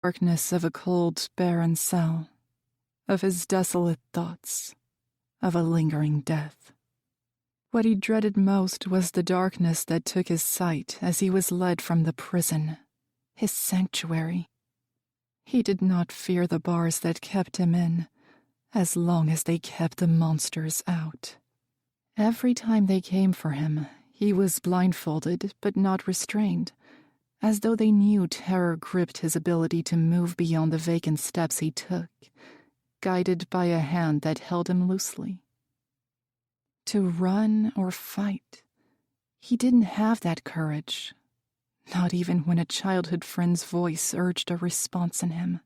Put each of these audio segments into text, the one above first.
darkness of a cold, barren cell, of his desolate thoughts, of a lingering death. What he dreaded most was the darkness that took his sight as he was led from the prison, his sanctuary. He did not fear the bars that kept him in, as long as they kept the monsters out. Every time they came for him, he was blindfolded but not restrained, as though they knew terror gripped his ability to move beyond the vacant steps he took, guided by a hand that held him loosely. To run or fight, he didn't have that courage, not even when a childhood friend's voice urged a response in him.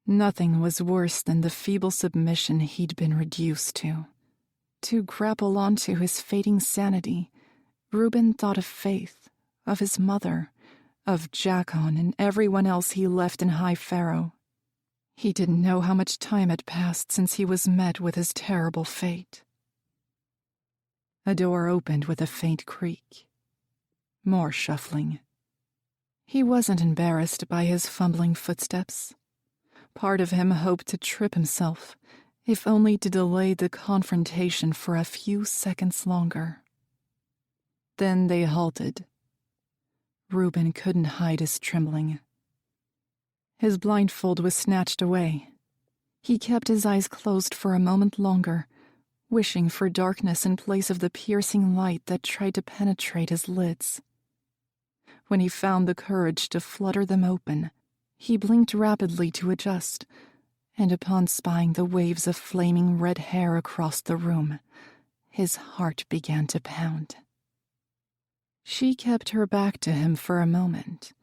Nothing was worse than the feeble submission he'd been reduced to. To grapple onto his fading sanity, Reuben thought of Faythe, of his mother, of Jacon and everyone else he left in High Pharaoh. He didn't know how much time had passed since he was met with his terrible fate. A door opened with a faint creak. More shuffling. He wasn't embarrassed by his fumbling footsteps. Part of him hoped to trip himself, if only to delay the confrontation for a few seconds longer. Then they halted. Reuben couldn't hide his trembling. His blindfold was snatched away. He kept his eyes closed for a moment longer, wishing for darkness in place of the piercing light that tried to penetrate his lids. When he found the courage to flutter them open, he blinked rapidly to adjust, and upon spying the waves of flaming red hair across the room, his heart began to pound. She kept her back to him for a moment,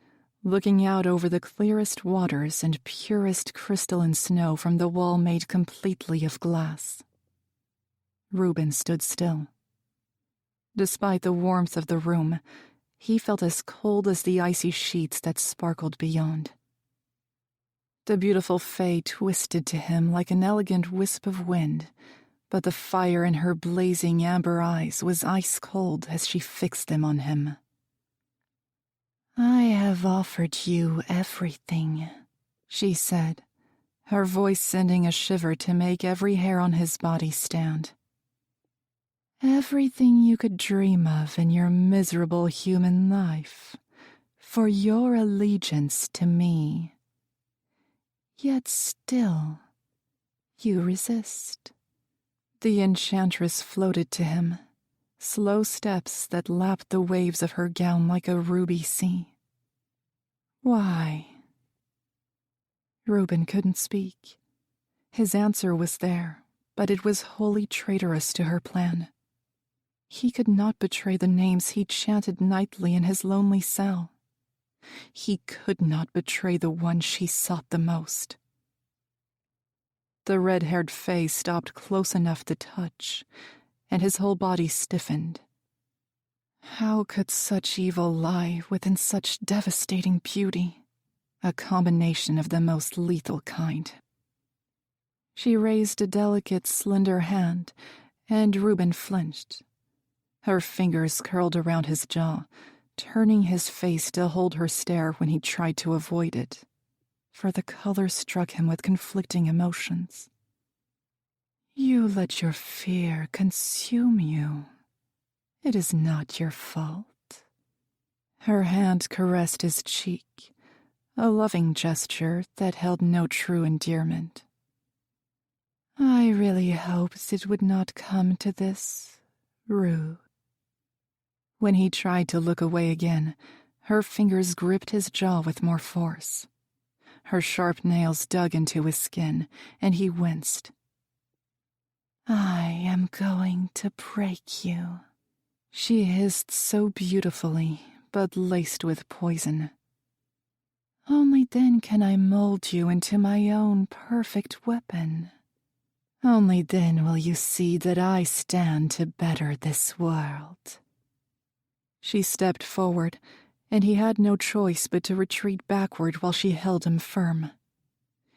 looking out over the clearest waters and purest crystalline snow from the wall made completely of glass. Reuben stood still. Despite the warmth of the room, he felt as cold as the icy sheets that sparkled beyond. The beautiful Faythe twisted to him like an elegant wisp of wind, but the fire in her blazing amber eyes was ice-cold as she fixed them on him. "I have offered you everything," she said, her voice sending a shiver to make every hair on his body stand. "Everything you could dream of in your miserable human life, for your allegiance to me. Yet still, you resist." The enchantress floated to him, slow steps that lapped the waves of her gown like a ruby sea. "Why?" Reuben couldn't speak. His answer was there, but it was wholly traitorous to her plan. He could not betray the names he chanted nightly in his lonely cell. He could not betray the one she sought the most. The red-haired Faythe stopped close enough to touch, and his whole body stiffened. How could such evil lie within such devastating beauty? A combination of the most lethal kind. She raised a delicate, slender hand, and Reuben flinched. Her fingers curled around his jaw, turning his face to hold her stare when he tried to avoid it, for the color struck him with conflicting emotions. "You let your fear consume you. It is not your fault." Her hand caressed his cheek, a loving gesture that held no true endearment. "I really hoped it would not come to this, Rue." When he tried to look away again, her fingers gripped his jaw with more force. Her sharp nails dug into his skin, and he winced. "I am going to break you," she hissed so beautifully, but laced with poison. "Only then can I mold you into my own perfect weapon. Only then will you see that I stand to better this world." She stepped forward, and he had no choice but to retreat backward while she held him firm.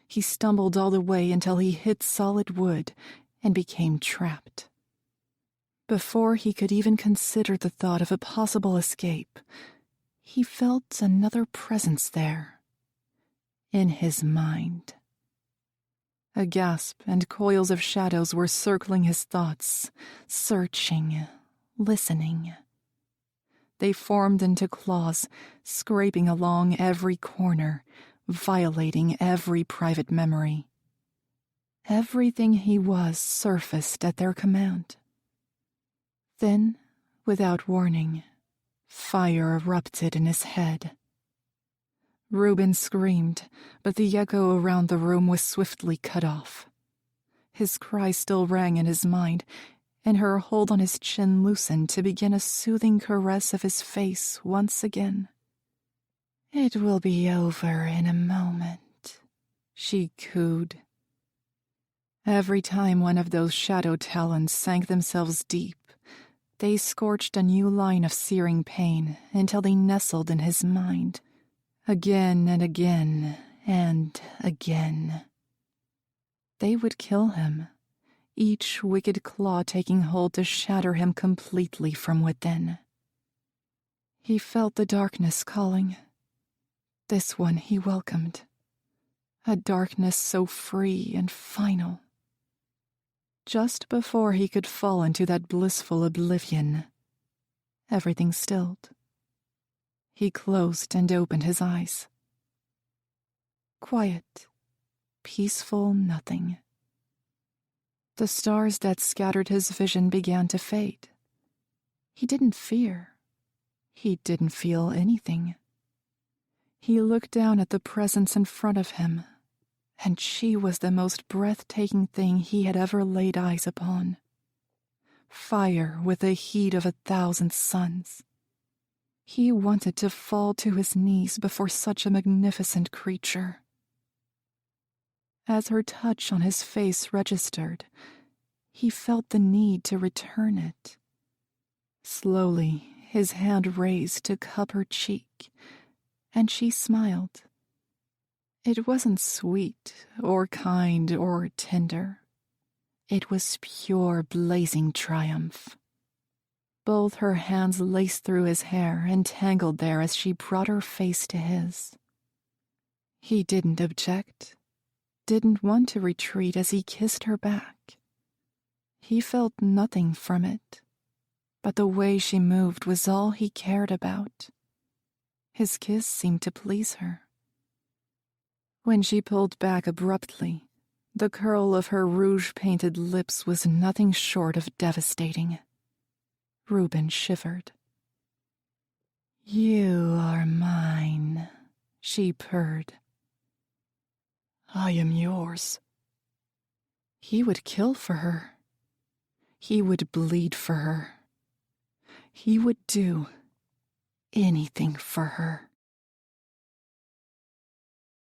He stumbled all the way until he hit solid wood and became trapped. Before he could even consider the thought of a possible escape, he felt another presence there. in his mind. A gasp and coils of shadows were circling his thoughts, searching, listening. They formed into claws, scraping along every corner, violating every private memory. Everything he was surfaced at their command. Then, without warning, fire erupted in his head. Reuben screamed, but the echo around the room was swiftly cut off. His cry still rang in his mind, and her hold on his chin loosened to begin a soothing caress of his face once again. "It will be over in a moment," she cooed. Every time one of those shadow talons sank themselves deep, they scorched a new line of searing pain until they nestled in his mind, again and again and again. They would kill him, each wicked claw taking hold to shatter him completely from within. He felt the darkness calling. This one he welcomed, a darkness so free and final. Just before he could fall into that blissful oblivion, everything stilled. He closed and opened his eyes. Quiet, peaceful nothing. The stars that scattered his vision began to fade. He didn't fear. He didn't feel anything. He looked down at the presence in front of him, and she was the most breathtaking thing he had ever laid eyes upon. Fire with the heat of 1,000 suns. He wanted to fall to his knees before such a magnificent creature. As her touch on his face registered, he felt the need to return it. Slowly, his hand raised to cup her cheek, and she smiled. It wasn't sweet or kind or tender. It was pure, blazing triumph. Both her hands laced through his hair and tangled there as she brought her face to his. He didn't object, didn't want to retreat as he kissed her back. He felt nothing from it, but the way she moved was all he cared about. His kiss seemed to please her. When she pulled back abruptly, the curl of her rouge-painted lips was nothing short of devastating. Reuben shivered. "You are mine," she purred. "I am yours." He would kill for her. He would bleed for her. He would do anything for her.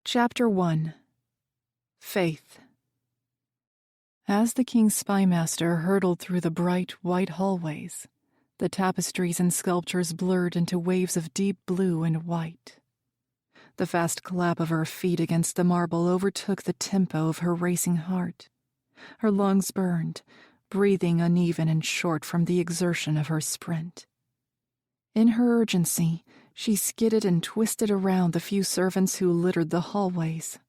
Chapter 1. Faythe. As the king's spymaster hurtled through the bright, white hallways, the tapestries and sculptures blurred into waves of deep blue and white. The fast clap of her feet against the marble overtook the tempo of her racing heart. Her lungs burned, breathing uneven and short from the exertion of her sprint. In her urgency, she skidded and twisted around the few servants who littered the hallways.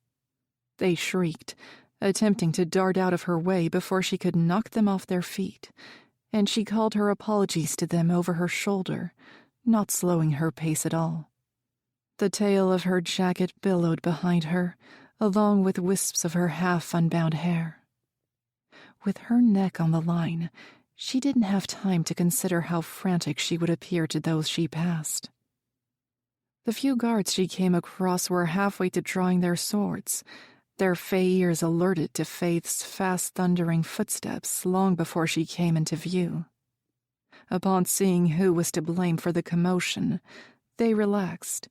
They shrieked, attempting to dart out of her way before she could knock them off their feet, and she called her apologies to them over her shoulder, not slowing her pace at all. The tail of her jacket billowed behind her, along with wisps of her half-unbound hair. With her neck on the line, she didn't have time to consider how frantic she would appear to those she passed. The few guards she came across were halfway to drawing their swords, their fey ears alerted to Faythe's fast thundering footsteps long before she came into view. Upon seeing who was to blame for the commotion, they relaxed,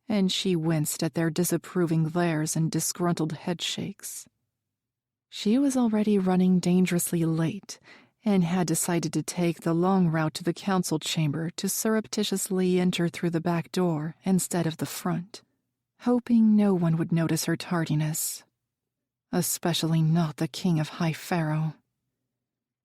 and she winced at their disapproving glares and disgruntled headshakes. She was already running dangerously late, and had decided to take the long route to the council chamber to surreptitiously enter through the back door instead of the front, hoping no one would notice her tardiness, especially not the king of High Pharaoh.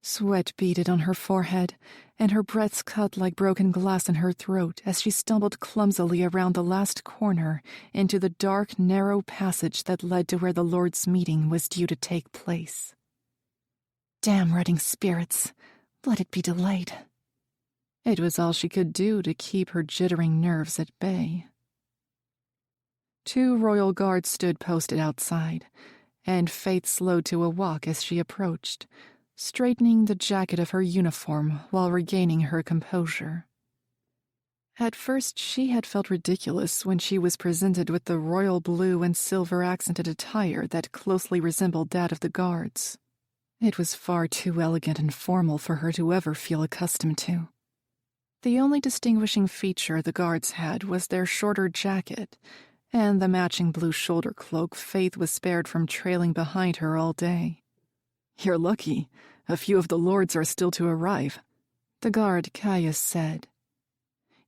Sweat beaded on her forehead, and her breaths cut like broken glass in her throat as she stumbled clumsily around the last corner into the dark, narrow passage that led to where the Lord's meeting was due to take place. Damn rutting spirits, let it be delayed. It was all she could do to keep her jittering nerves at bay. 2 royal guards stood posted outside, and Faythe slowed to a walk as she approached, straightening the jacket of her uniform while regaining her composure. At first, she had felt ridiculous when she was presented with the royal blue and silver accented attire that closely resembled that of the guards. It was far too elegant and formal for her to ever feel accustomed to. The only distinguishing feature the guards had was their shorter jacket and the matching blue shoulder cloak Faythe was spared from trailing behind her all day. "You're lucky. A few of the lords are still to arrive," the guard Caius said.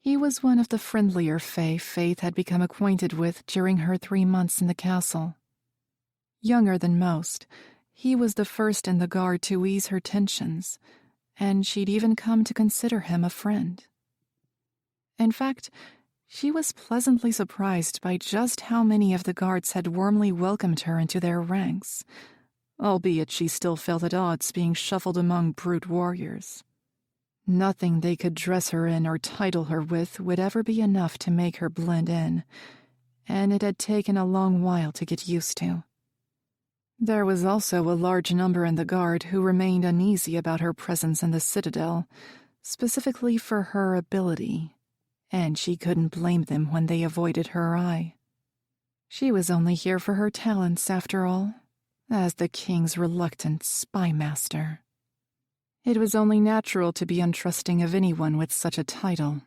He was one of the friendlier Faythe had become acquainted with during her 3 months in the castle. Younger than most, he was the first in the guard to ease her tensions, and she'd even come to consider him a friend. In fact, she was pleasantly surprised by just how many of the guards had warmly welcomed her into their ranks, albeit she still felt at odds being shuffled among brute warriors. Nothing they could dress her in or title her with would ever be enough to make her blend in, and it had taken a long while to get used to. There was also a large number in the guard who remained uneasy about her presence in the citadel, specifically for her ability, and she couldn't blame them when they avoided her eye. She was only here for her talents, after all, as the king's reluctant spy master. It was only natural to be untrusting of anyone with such a title,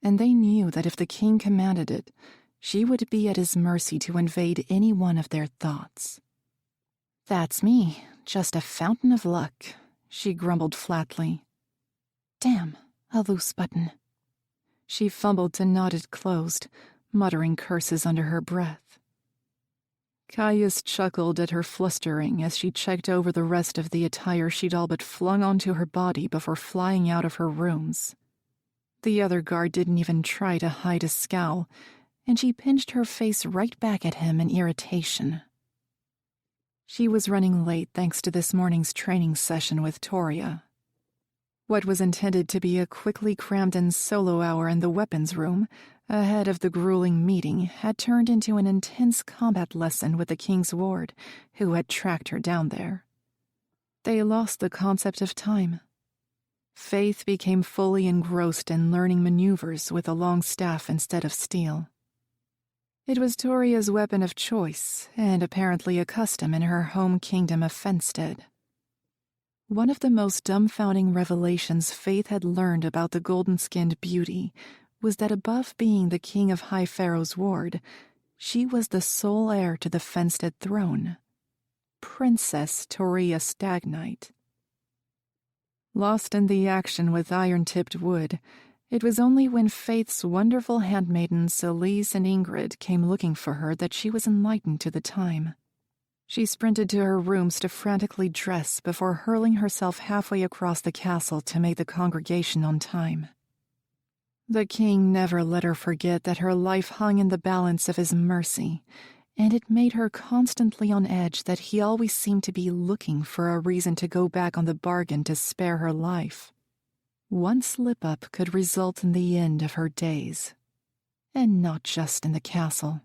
and they knew that if the king commanded it, she would be at his mercy to invade any one of their thoughts. "That's me, just a fountain of luck," she grumbled flatly. "Damn, a loose button." She fumbled to knot it closed, muttering curses under her breath. Caius chuckled at her flustering as she checked over the rest of the attire she'd all but flung onto her body before flying out of her rooms. The other guard didn't even try to hide a scowl, and she pinched her face right back at him in irritation. She was running late thanks to this morning's training session with Toria. What was intended to be a quickly crammed-in solo hour in the weapons room, ahead of the grueling meeting, had turned into an intense combat lesson with the king's ward, who had tracked her down there. They lost the concept of time. Faythe became fully engrossed in learning maneuvers with a long staff instead of steel. It was Toria's weapon of choice, and apparently a custom in her home kingdom of Fenstead. One of the most dumbfounding revelations Faythe had learned about the golden-skinned beauty was that above being the king of High Pharaoh's ward, she was the sole heir to the Fenstead throne. Princess Toria Stagnite. Lost in the action with iron-tipped wood, it was only when Faythe's wonderful handmaidens Elise and Ingrid came looking for her that she was enlightened to the time. She sprinted to her rooms to frantically dress before hurling herself halfway across the castle to make the congregation on time. The king never let her forget that her life hung in the balance of his mercy, and it made her constantly on edge that he always seemed to be looking for a reason to go back on the bargain to spare her life. One slip-up could result in the end of her days, and not just in the castle.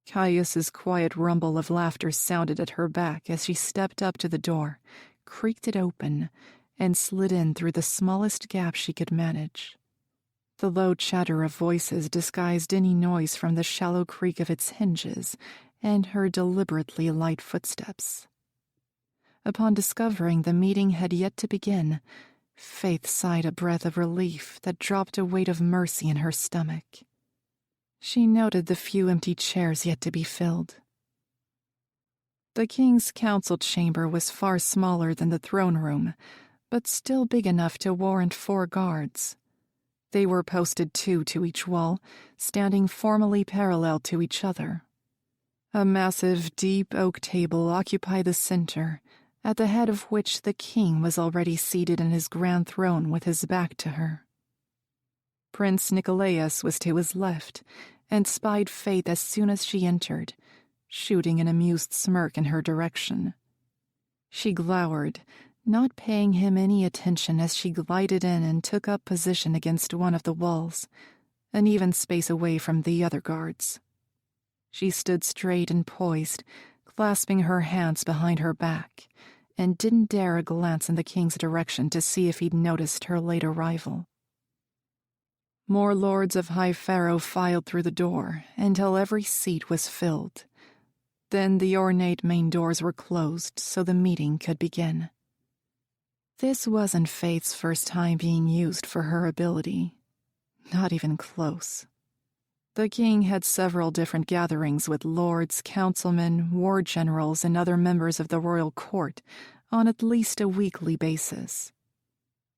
Caius's quiet rumble of laughter sounded at her back as she stepped up to the door, creaked it open, and slid in through the smallest gap she could manage. The low chatter of voices disguised any noise from the shallow creak of its hinges and her deliberately light footsteps. Upon discovering the meeting had yet to begin, Faythe sighed a breath of relief that dropped a weight of mercy in her stomach. She noted the few empty chairs yet to be filled. The king's council chamber was far smaller than the throne room, but still big enough to warrant 4 guards. They were posted 2 to each wall, standing formally parallel to each other. A massive, deep oak table occupied the center, at the head of which the king was already seated in his grand throne with his back to her. Prince Nicolaus was to his left, and spied Faythe as soon as she entered, shooting an amused smirk in her direction. She glowered, not paying him any attention as she glided in and took up position against one of the walls, an even space away from the other guards. She stood straight and poised, clasping her hands behind her back, and didn't dare a glance in the king's direction to see if he'd noticed her late arrival. More lords of High Pharaoh filed through the door until every seat was filled. Then the ornate main doors were closed so the meeting could begin. This wasn't Faythe's first time being used for her ability. Not even close. The king had several different gatherings with lords, councilmen, war generals, and other members of the royal court on at least a weekly basis.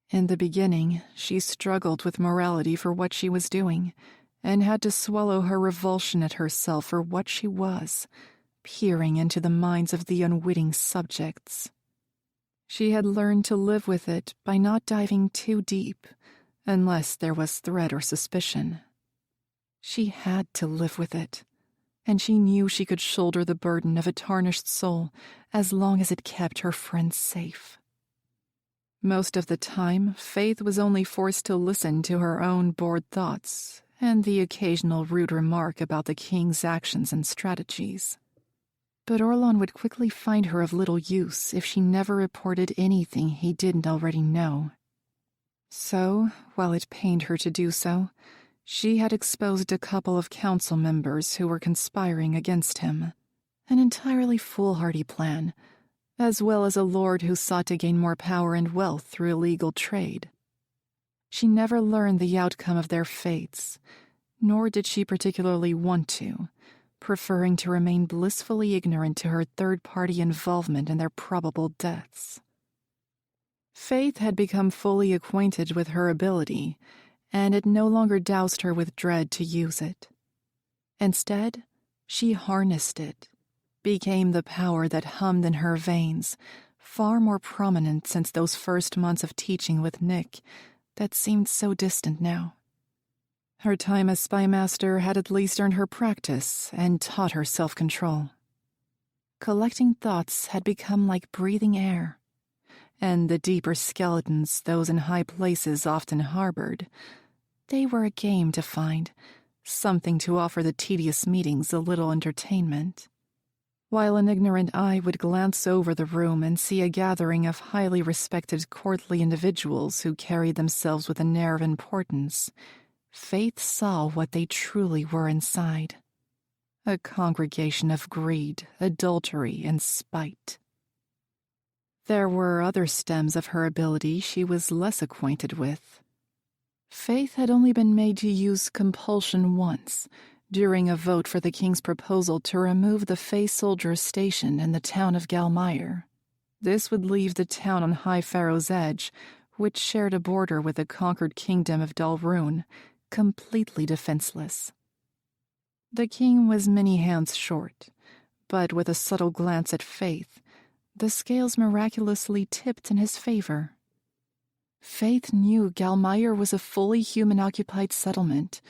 In the beginning, she struggled with morality for what she was doing, and had to swallow her revulsion at herself for what she was, peering into the minds of the unwitting subjects. She had learned to live with it by not diving too deep, unless there was threat or suspicion. She had to live with it, and she knew she could shoulder the burden of a tarnished soul as long as it kept her friends safe. Most of the time, Faythe was only forced to listen to her own bored thoughts and the occasional rude remark about the king's actions and strategies. But Orlan would quickly find her of little use if she never reported anything he didn't already know. So, while it pained her to do so, she had exposed a couple of council members who were conspiring against him, an entirely foolhardy plan, as well as a lord who sought to gain more power and wealth through illegal trade. She never learned the outcome of their fates, nor did she particularly want to, preferring to remain blissfully ignorant to her third-party involvement in their probable deaths. Faythe had become fully acquainted with her ability, and it no longer doused her with dread to use it. Instead, she harnessed it, became the power that hummed in her veins, far more prominent since those first months of teaching with Nick that seemed so distant now. Her time as spymaster had at least earned her practice and taught her self-control. Collecting thoughts had become like breathing air, and the deeper skeletons those in high places often harbored, they were a game to find, something to offer the tedious meetings a little entertainment. While an ignorant eye would glance over the room and see a gathering of highly respected courtly individuals who carried themselves with an air of importance, Faythe saw what they truly were inside. A congregation of greed, adultery, and spite. There were other stems of her ability she was less acquainted with. Faythe had only been made to use compulsion once, during a vote for the king's proposal to remove the Fey soldiers stationed in the town of Galmire. This would leave the town on High Pharaoh's edge, which shared a border with the conquered kingdom of Dalrune, completely defenseless. The king was many hands short, but with a subtle glance at Faythe, the scales miraculously tipped in his favor. Faythe knew Galmire was a fully human-occupied settlement,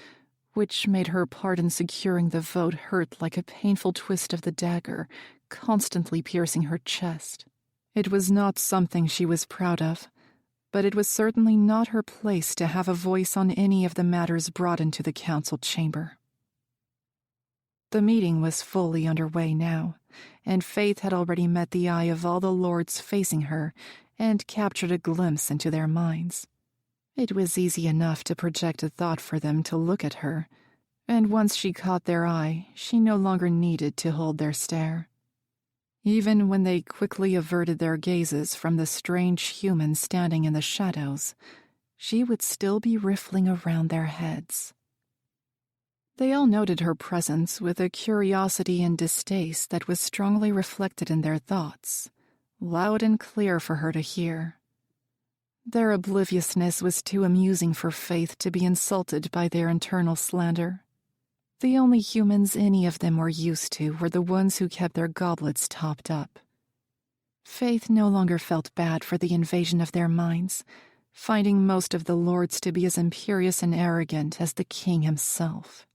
which made her part in securing the vote hurt like a painful twist of the dagger, constantly piercing her chest. It was not something she was proud of, but it was certainly not her place to have a voice on any of the matters brought into the council chamber. The meeting was fully underway now, and Faythe had already met the eye of all the lords facing her and captured a glimpse into their minds. It was easy enough to project a thought for them to look at her, and once she caught their eye, she no longer needed to hold their stare. Even when they quickly averted their gazes from the strange human standing in the shadows, she would still be riffling around their heads. They all noted her presence with a curiosity and distaste that was strongly reflected in their thoughts, loud and clear for her to hear. Their obliviousness was too amusing for Faythe to be insulted by their internal slander. The only humans any of them were used to were the ones who kept their goblets topped up. Faythe no longer felt bad for the invasion of their minds, finding most of the lords to be as imperious and arrogant as the king himself.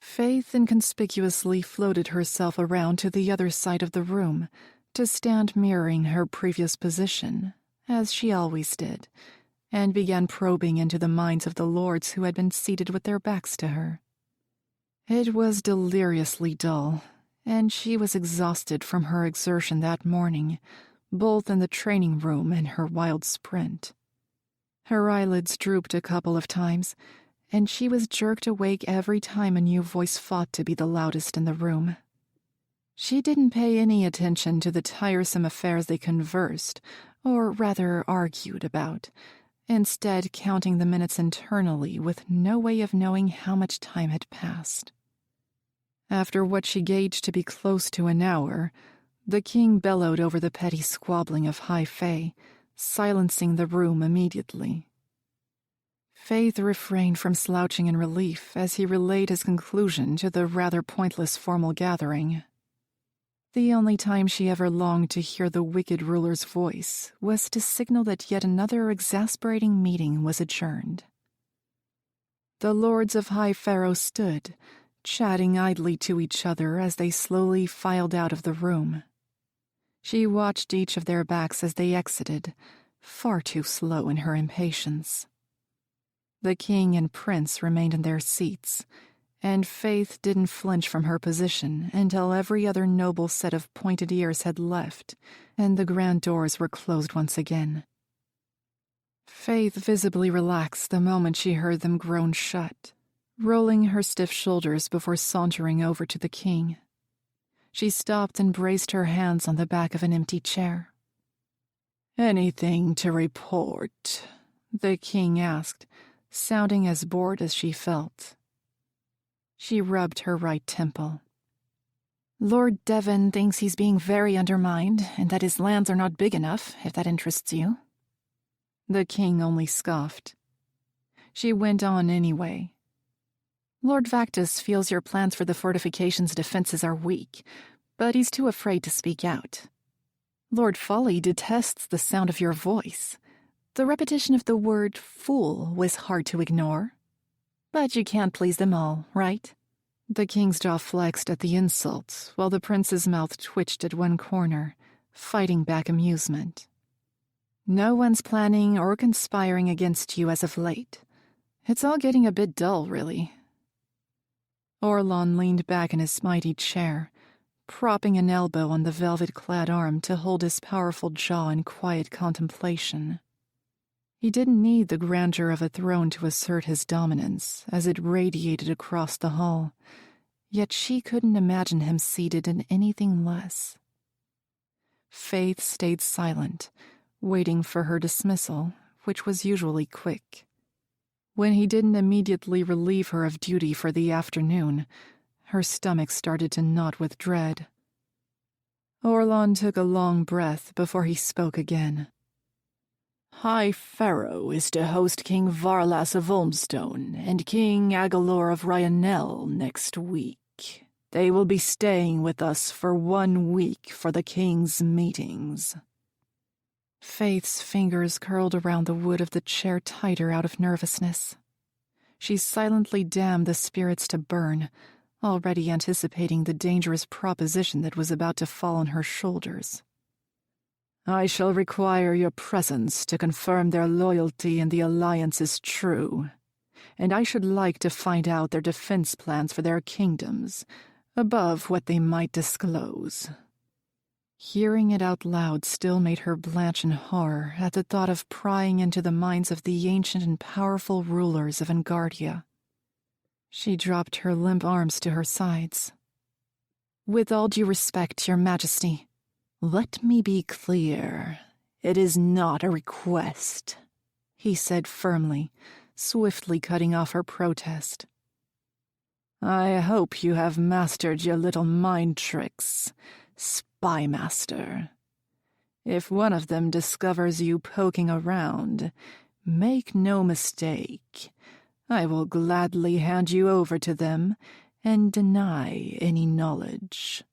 Faythe inconspicuously floated herself around to the other side of the room to stand mirroring her previous position, as she always did, and began probing into the minds of the lords who had been seated with their backs to her. It was deliriously dull, and she was exhausted from her exertion that morning, both in the training room and her wild sprint. Her eyelids drooped a couple of times, and she was jerked awake every time a new voice fought to be the loudest in the room. She didn't pay any attention to the tiresome affairs they conversed, or rather argued about, instead counting the minutes internally with no way of knowing how much time had passed. After what she gauged to be close to an hour, the king bellowed over the petty squabbling of Faythe, silencing the room immediately. Faythe refrained from slouching in relief as he relayed his conclusion to the rather pointless formal gathering. The only time she ever longed to hear the wicked ruler's voice was to signal that yet another exasperating meeting was adjourned. The lords of High Pharaoh stood, chatting idly to each other as they slowly filed out of the room. She watched each of their backs as they exited, far too slow in her impatience. The king and prince remained in their seats, and Faythe didn't flinch from her position until every other noble set of pointed ears had left and the grand doors were closed once again. Faythe visibly relaxed the moment she heard them groan shut, rolling her stiff shoulders before sauntering over to the king. She stopped and braced her hands on the back of an empty chair. "Anything to report?" the king asked, sounding as bored as she felt. She rubbed her right temple. "Lord Devon thinks he's being very undermined, and that his lands are not big enough, if that interests you." The king only scoffed. She went on anyway. "Lord Vactus feels your plans for the fortification's defenses are weak, but he's too afraid to speak out. Lord Folly detests the sound of your voice. The repetition of the word fool was hard to ignore. But you can't please them all, right?" The king's jaw flexed at the insult, while the prince's mouth twitched at one corner, fighting back amusement. "No one's planning or conspiring against you as of late. It's all getting a bit dull, really." Orlon leaned back in his mighty chair, propping an elbow on the velvet-clad arm to hold his powerful jaw in quiet contemplation. He didn't need the grandeur of a throne to assert his dominance as it radiated across the hall, yet she couldn't imagine him seated in anything less. Faythe stayed silent, waiting for her dismissal, which was usually quick. When he didn't immediately relieve her of duty for the afternoon, her stomach started to knot with dread. Orlon took a long breath before he spoke again. "High Pharaoh is to host King Varlas of Olmstone and King Agalor of Ryanel next week. They will be staying with us for 1 week for the king's meetings." Faythe's fingers curled around the wood of the chair tighter out of nervousness. She silently damned the spirits to burn, already anticipating the dangerous proposition that was about to fall on her shoulders. "I shall require your presence to confirm their loyalty and the alliance is true, and I should like to find out their defense plans for their kingdoms, above what they might disclose." Hearing it out loud still made her blanch in horror at the thought of prying into the minds of the ancient and powerful rulers of Engardia. She dropped her limp arms to her sides. "With all due respect, Your Majesty." "Let me be clear. It is not a request," he said firmly, swiftly cutting off her protest. "I hope you have mastered your little mind tricks, Spy Master. If one of them discovers you poking around, make no mistake. I will gladly hand you over to them and deny any knowledge."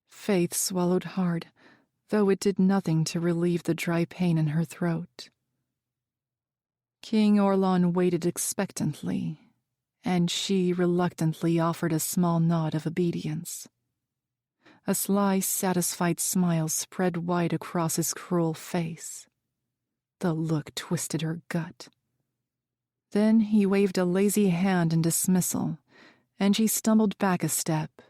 Faythe swallowed hard, though it did nothing to relieve the dry pain in her throat. King Orlan waited expectantly, and she reluctantly offered a small nod of obedience. A sly, satisfied smile spread wide across his cruel face. The look twisted her gut. Then he waved a lazy hand in dismissal, and she stumbled back a step,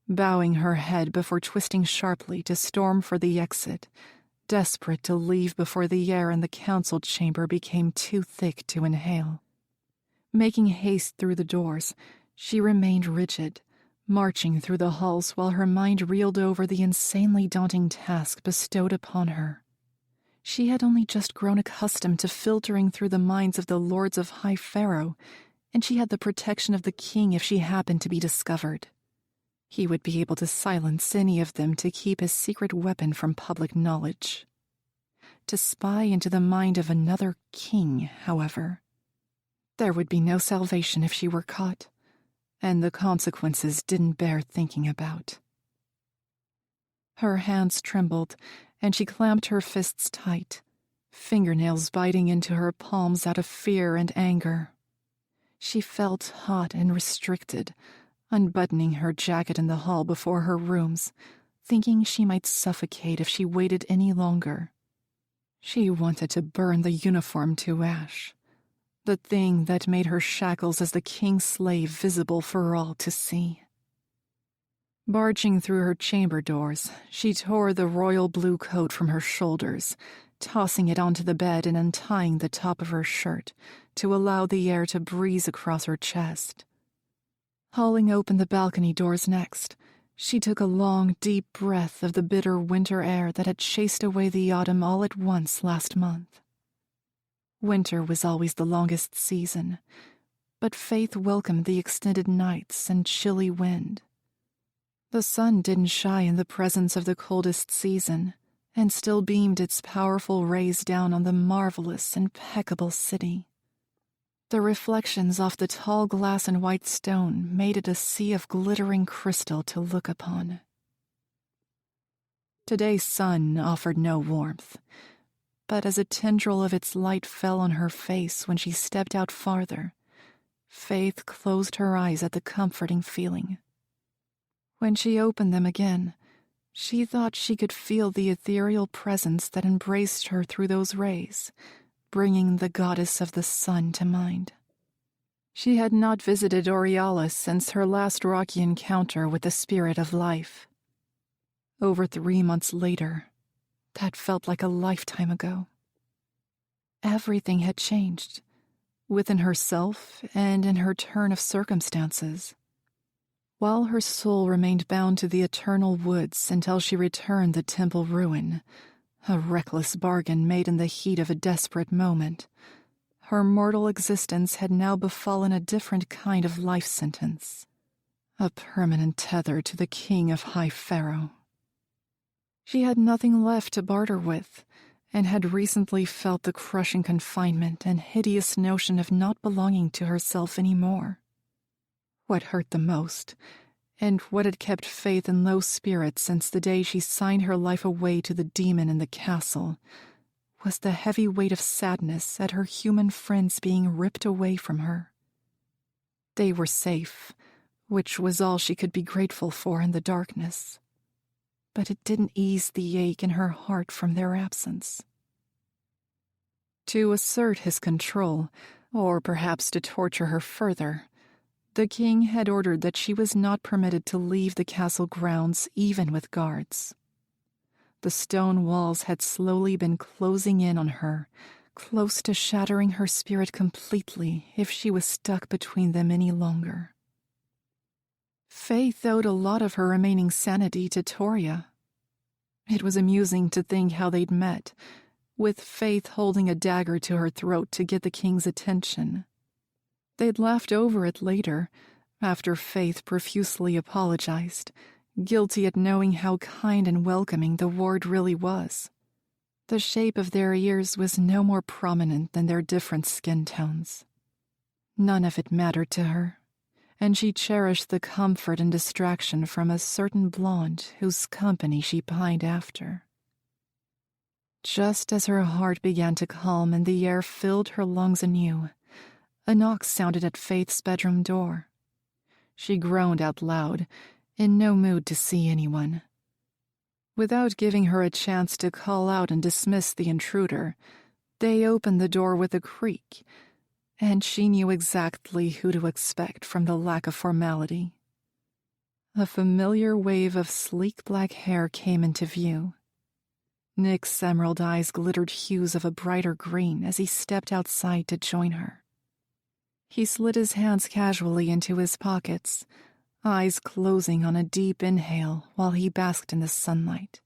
bowing her head before twisting sharply to storm for the exit, desperate to leave before the air in the council chamber became too thick to inhale. Making haste through the doors, she remained rigid, marching through the halls while her mind reeled over the insanely daunting task bestowed upon her. She had only just grown accustomed to filtering through the minds of the lords of High Pharaoh, and she had the protection of the king if she happened to be discovered. He would be able to silence any of them to keep his secret weapon from public knowledge. To spy into the mind of another king, however, there would be no salvation if she were caught, and the consequences didn't bear thinking about. Her hands trembled, and she clamped her fists tight, fingernails biting into her palms out of fear and anger. She felt hot and restricted, unbuttoning her jacket in the hall before her rooms, thinking she might suffocate if she waited any longer. She wanted to burn the uniform to ash, the thing that made her shackles as the king's slave visible for all to see. Barging through her chamber doors, she tore the royal blue coat from her shoulders, tossing it onto the bed and untying the top of her shirt to allow the air to breeze across her chest. Hauling open the balcony doors next, she took a long, deep breath of the bitter winter air that had chased away the autumn all at once last month. Winter was always the longest season, but Faythe welcomed the extended nights and chilly wind. The sun didn't shy in the presence of the coldest season, and still beamed its powerful rays down on the marvelous, impeccable city. The reflections off the tall glass and white stone made it a sea of glittering crystal to look upon. Today's sun offered no warmth, but as a tendril of its light fell on her face when she stepped out farther, Faythe closed her eyes at the comforting feeling. When she opened them again, she thought she could feel the ethereal presence that embraced her through those rays, bringing the goddess of the sun to mind. She had not visited Aurealis since her last rocky encounter with the spirit of life. Over 3 months later, that felt like a lifetime ago. Everything had changed, within herself and in her turn of circumstances. While her soul remained bound to the eternal woods until she returned the temple ruin, a reckless bargain made in the heat of a desperate moment, her mortal existence had now befallen a different kind of life sentence, a permanent tether to the king of High Pharaoh. She had nothing left to barter with, and had recently felt the crushing confinement and hideous notion of not belonging to herself anymore. What hurt the most, and what had kept Faythe in low spirits since the day she signed her life away to the demon in the castle, was the heavy weight of sadness at her human friends being ripped away from her. They were safe, which was all she could be grateful for in the darkness. But it didn't ease the ache in her heart from their absence. To assert his control, or perhaps to torture her further, the king had ordered that she was not permitted to leave the castle grounds even with guards. The stone walls had slowly been closing in on her, close to shattering her spirit completely if she was stuck between them any longer. Faythe owed a lot of her remaining sanity to Toria. It was amusing to think how they'd met, with Faythe holding a dagger to her throat to get the king's attention. They'd laughed over it later, after Faythe profusely apologized, guilty at knowing how kind and welcoming the ward really was. The shape of their ears was no more prominent than their different skin tones. None of it mattered to her, and she cherished the comfort and distraction from a certain blonde whose company she pined after. Just as her heart began to calm and the air filled her lungs anew, a knock sounded at Faythe's bedroom door. She groaned out loud, in no mood to see anyone. Without giving her a chance to call out and dismiss the intruder, they opened the door with a creak, and she knew exactly who to expect from the lack of formality. A familiar wave of sleek black hair came into view. Nick's emerald eyes glittered hues of a brighter green as he stepped outside to join her. He slid his hands casually into his pockets, eyes closing on a deep inhale while he basked in the sunlight.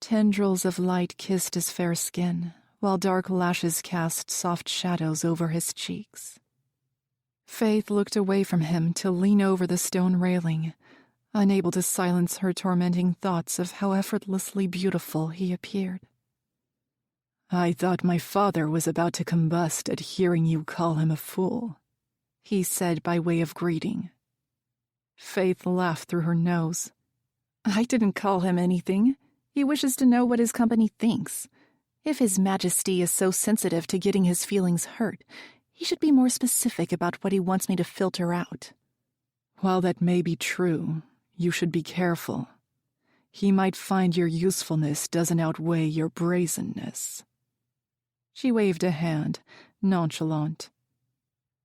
Tendrils of light kissed his fair skin, while dark lashes cast soft shadows over his cheeks. Faythe looked away from him to lean over the stone railing, unable to silence her tormenting thoughts of how effortlessly beautiful he appeared. "I thought my father was about to combust at hearing you call him a fool," he said by way of greeting. Faythe laughed through her nose. "I didn't call him anything. He wishes to know what his company thinks. If His Majesty is so sensitive to getting his feelings hurt, he should be more specific about what he wants me to filter out." "While that may be true, you should be careful. He might find your usefulness doesn't outweigh your brazenness." She waved a hand, nonchalant.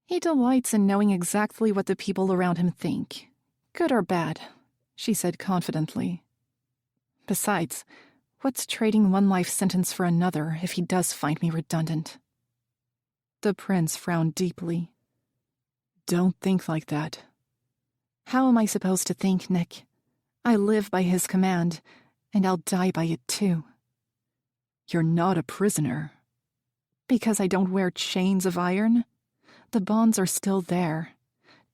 "He delights in knowing exactly what the people around him think. Good or bad," she said confidently. "Besides, what's trading one life sentence for another if he does find me redundant?" The prince frowned deeply. "Don't think like that." "How am I supposed to think, Nick? I live by his command, and I'll die by it too." "You're not a prisoner." "Because I don't wear chains of iron? The bonds are still there.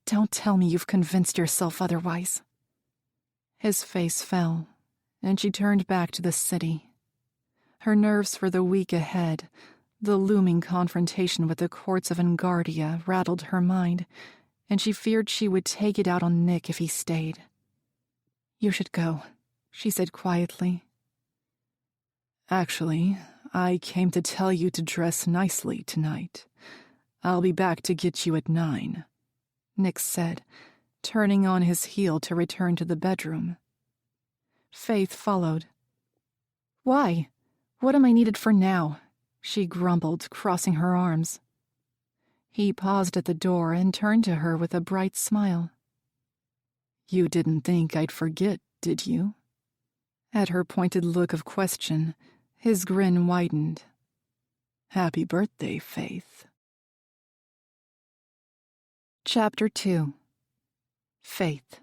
Don't tell me you've convinced yourself otherwise." His face fell, and she turned back to the city. Her nerves for the week ahead, the looming confrontation with the courts of Engardia, rattled her mind, and she feared she would take it out on Nick if he stayed. "You should go," she said quietly. "Actually, I came to tell you to dress nicely tonight. I'll be back to get you at 9, Nick said, turning on his heel to return to the bedroom. Faythe followed. "Why? What am I needed for now?" she grumbled, crossing her arms. He paused at the door and turned to her with a bright smile. "You didn't think I'd forget, did you?" At her pointed look of question, his grin widened. "Happy birthday, Faythe." Chapter 2. Faythe.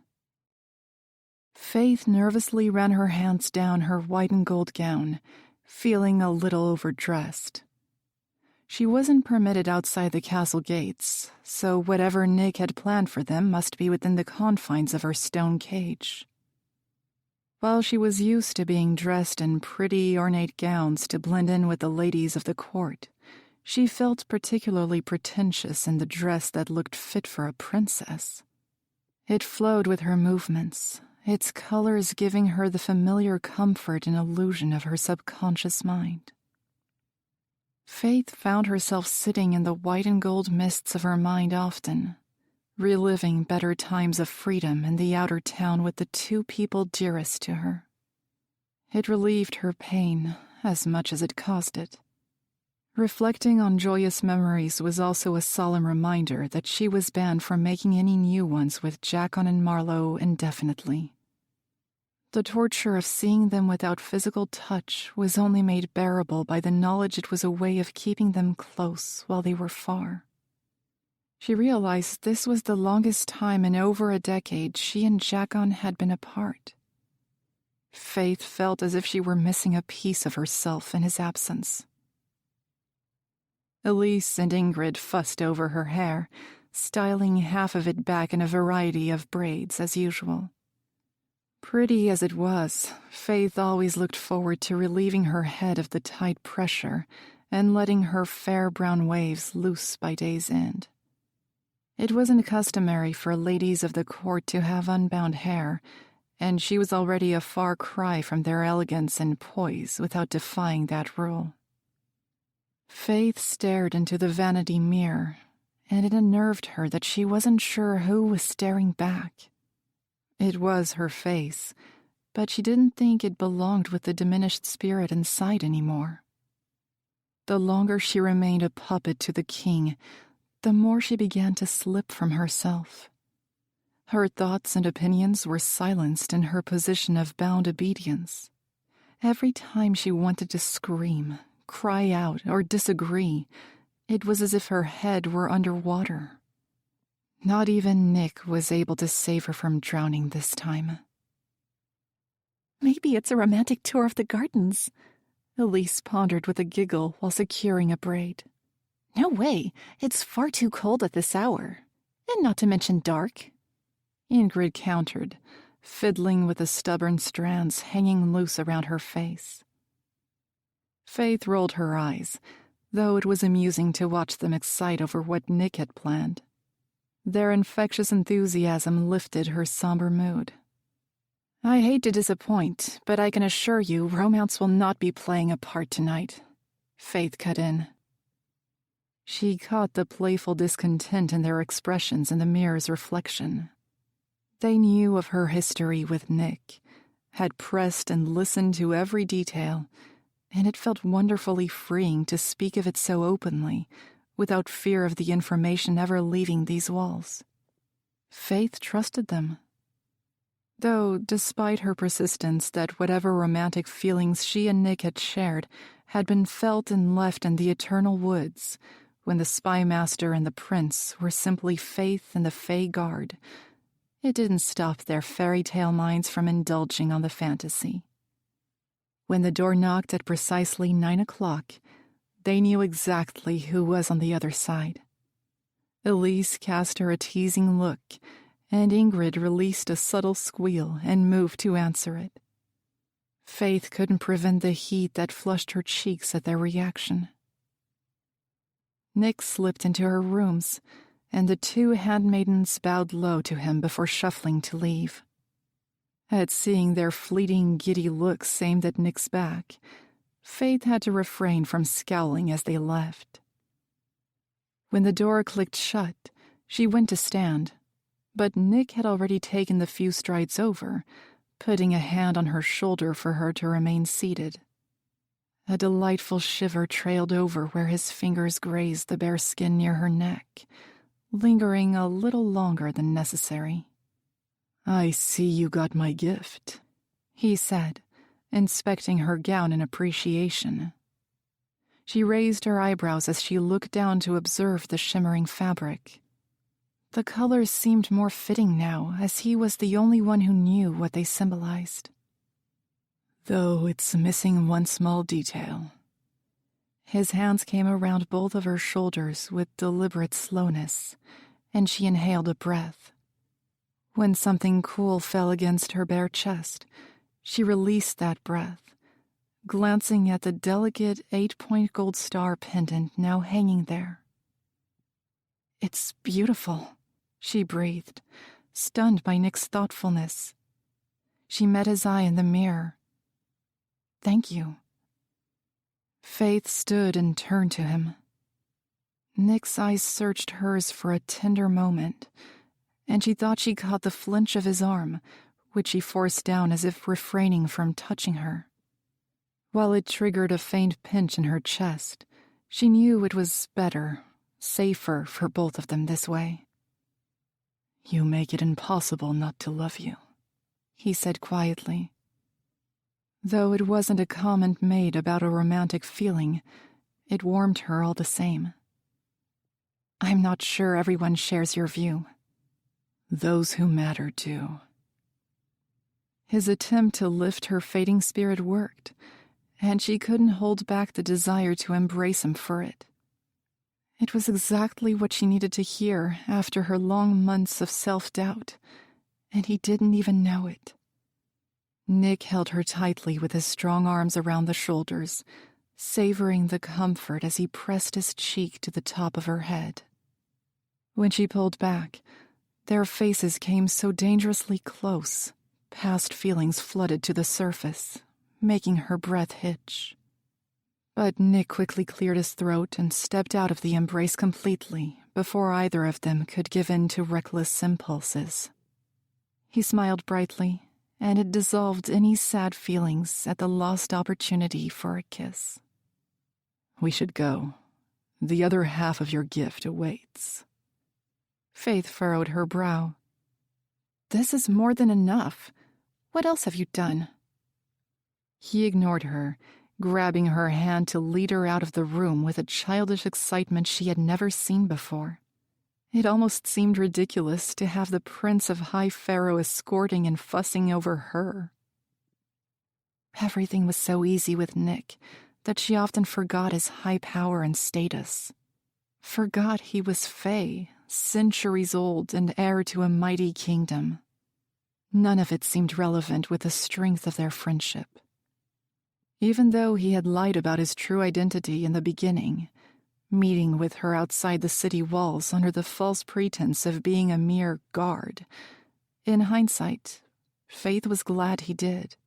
Faythe nervously ran her hands down her white and gold gown, feeling a little overdressed. She wasn't permitted outside the castle gates, so whatever Nick had planned for them must be within the confines of her stone cage. While she was used to being dressed in pretty, ornate gowns to blend in with the ladies of the court, she felt particularly pretentious in the dress that looked fit for a princess. It flowed with her movements, its colors giving her the familiar comfort and illusion of her subconscious mind. Faythe found herself sitting in the white and gold mists of her mind often, reliving better times of freedom in the outer town with the two people dearest to her. It relieved her pain as much as it caused it. Reflecting on joyous memories was also a solemn reminder that she was banned from making any new ones with Jackon and Marlowe indefinitely. The torture of seeing them without physical touch was only made bearable by the knowledge it was a way of keeping them close while they were far. She realized this was the longest time in over a decade she and Jackon had been apart. Faythe felt as if she were missing a piece of herself in his absence. Elise and Ingrid fussed over her hair, styling half of it back in a variety of braids as usual. Pretty as it was, Faythe always looked forward to relieving her head of the tight pressure and letting her fair brown waves loose by day's end. It wasn't customary for ladies of the court to have unbound hair, and she was already a far cry from their elegance and poise without defying that rule. Faythe stared into the vanity mirror, and it unnerved her that she wasn't sure who was staring back. It was her face, but she didn't think it belonged with the diminished spirit inside anymore. The longer she remained a puppet to the king, the more she began to slip from herself. Her thoughts and opinions were silenced in her position of bound obedience. Every time she wanted to scream, cry out, or disagree, it was as if her head were underwater. Not even Nick was able to save her from drowning this time. Maybe it's a romantic tour of the gardens, Elise pondered with a giggle while securing a braid. No way, it's far too cold at this hour, and not to mention dark, Ingrid countered, fiddling with the stubborn strands hanging loose around her face. Faythe rolled her eyes, though it was amusing to watch them excite over what Nick had planned. Their infectious enthusiasm lifted her somber mood. I hate to disappoint, but I can assure you romance will not be playing a part tonight, Faythe cut in. She caught the playful discontent in their expressions in the mirror's reflection. They knew of her history with Nick, had pressed and listened to every detail, and it felt wonderfully freeing to speak of it so openly, without fear of the information ever leaving these walls. Faythe trusted them. Though, despite her persistence that whatever romantic feelings she and Nick had shared had been felt and left in the eternal woods, when the spy master and the prince were simply Faythe and the Fey Guard, it didn't stop their fairy tale minds from indulging on the fantasy. When the door knocked at precisely 9 o'clock, they knew exactly who was on the other side. Elise cast her a teasing look, and Ingrid released a subtle squeal and moved to answer it. Faythe couldn't prevent the heat that flushed her cheeks at their reaction. Nick slipped into her rooms, and the two handmaidens bowed low to him before shuffling to leave. At seeing their fleeting, giddy looks aimed at Nick's back, Faythe had to refrain from scowling as they left. When the door clicked shut, she went to stand, but Nick had already taken the few strides over, putting a hand on her shoulder for her to remain seated. A delightful shiver trailed over where his fingers grazed the bare skin near her neck, lingering a little longer than necessary. I see you got my gift, he said, inspecting her gown in appreciation. She raised her eyebrows as she looked down to observe the shimmering fabric. The colors seemed more fitting now, as he was the only one who knew what they symbolized. Though it's missing one small detail. His hands came around both of her shoulders with deliberate slowness, and she inhaled a breath. When something cool fell against her bare chest, she released that breath, glancing at the delicate 8-point gold star pendant now hanging there. It's beautiful, she breathed, stunned by Nick's thoughtfulness. She met his eye in the mirror. Thank you. Faythe stood and turned to him. Nick's eyes searched hers for a tender moment, and she thought she caught the flinch of his arm, which he forced down as if refraining from touching her. While it triggered a faint pinch in her chest, she knew it was better, safer for both of them this way. You make it impossible not to love you, he said quietly. Though it wasn't a comment made about a romantic feeling, it warmed her all the same. I'm not sure everyone shares your view. Those who matter do. His attempt to lift her fading spirit worked, and she couldn't hold back the desire to embrace him for it. It was exactly what she needed to hear after her long months of self-doubt, and he didn't even know it. Nick held her tightly with his strong arms around the shoulders, savoring the comfort as he pressed his cheek to the top of her head. When she pulled back, their faces came so dangerously close, Past feelings flooded to the surface, making her breath hitch. But Nick quickly cleared his throat and stepped out of the embrace completely before either of them could give in to reckless impulses. He smiled brightly, and it dissolved any sad feelings at the lost opportunity for a kiss. "We should go. The other half of your gift awaits." Faythe furrowed her brow. "This is more than enough. What else have you done?" He ignored her, grabbing her hand to lead her out of the room with a childish excitement she had never seen before. It almost seemed ridiculous to have the Prince of High Pharaoh escorting and fussing over her. Everything was so easy with Nick that she often forgot his high power and status. Forgot he was Fae, centuries old and heir to a mighty kingdom. None of it seemed relevant with the strength of their friendship. Even though he had lied about his true identity in the beginning, meeting with her outside the city walls under the false pretense of being a mere guard, in hindsight, Faythe was glad he did.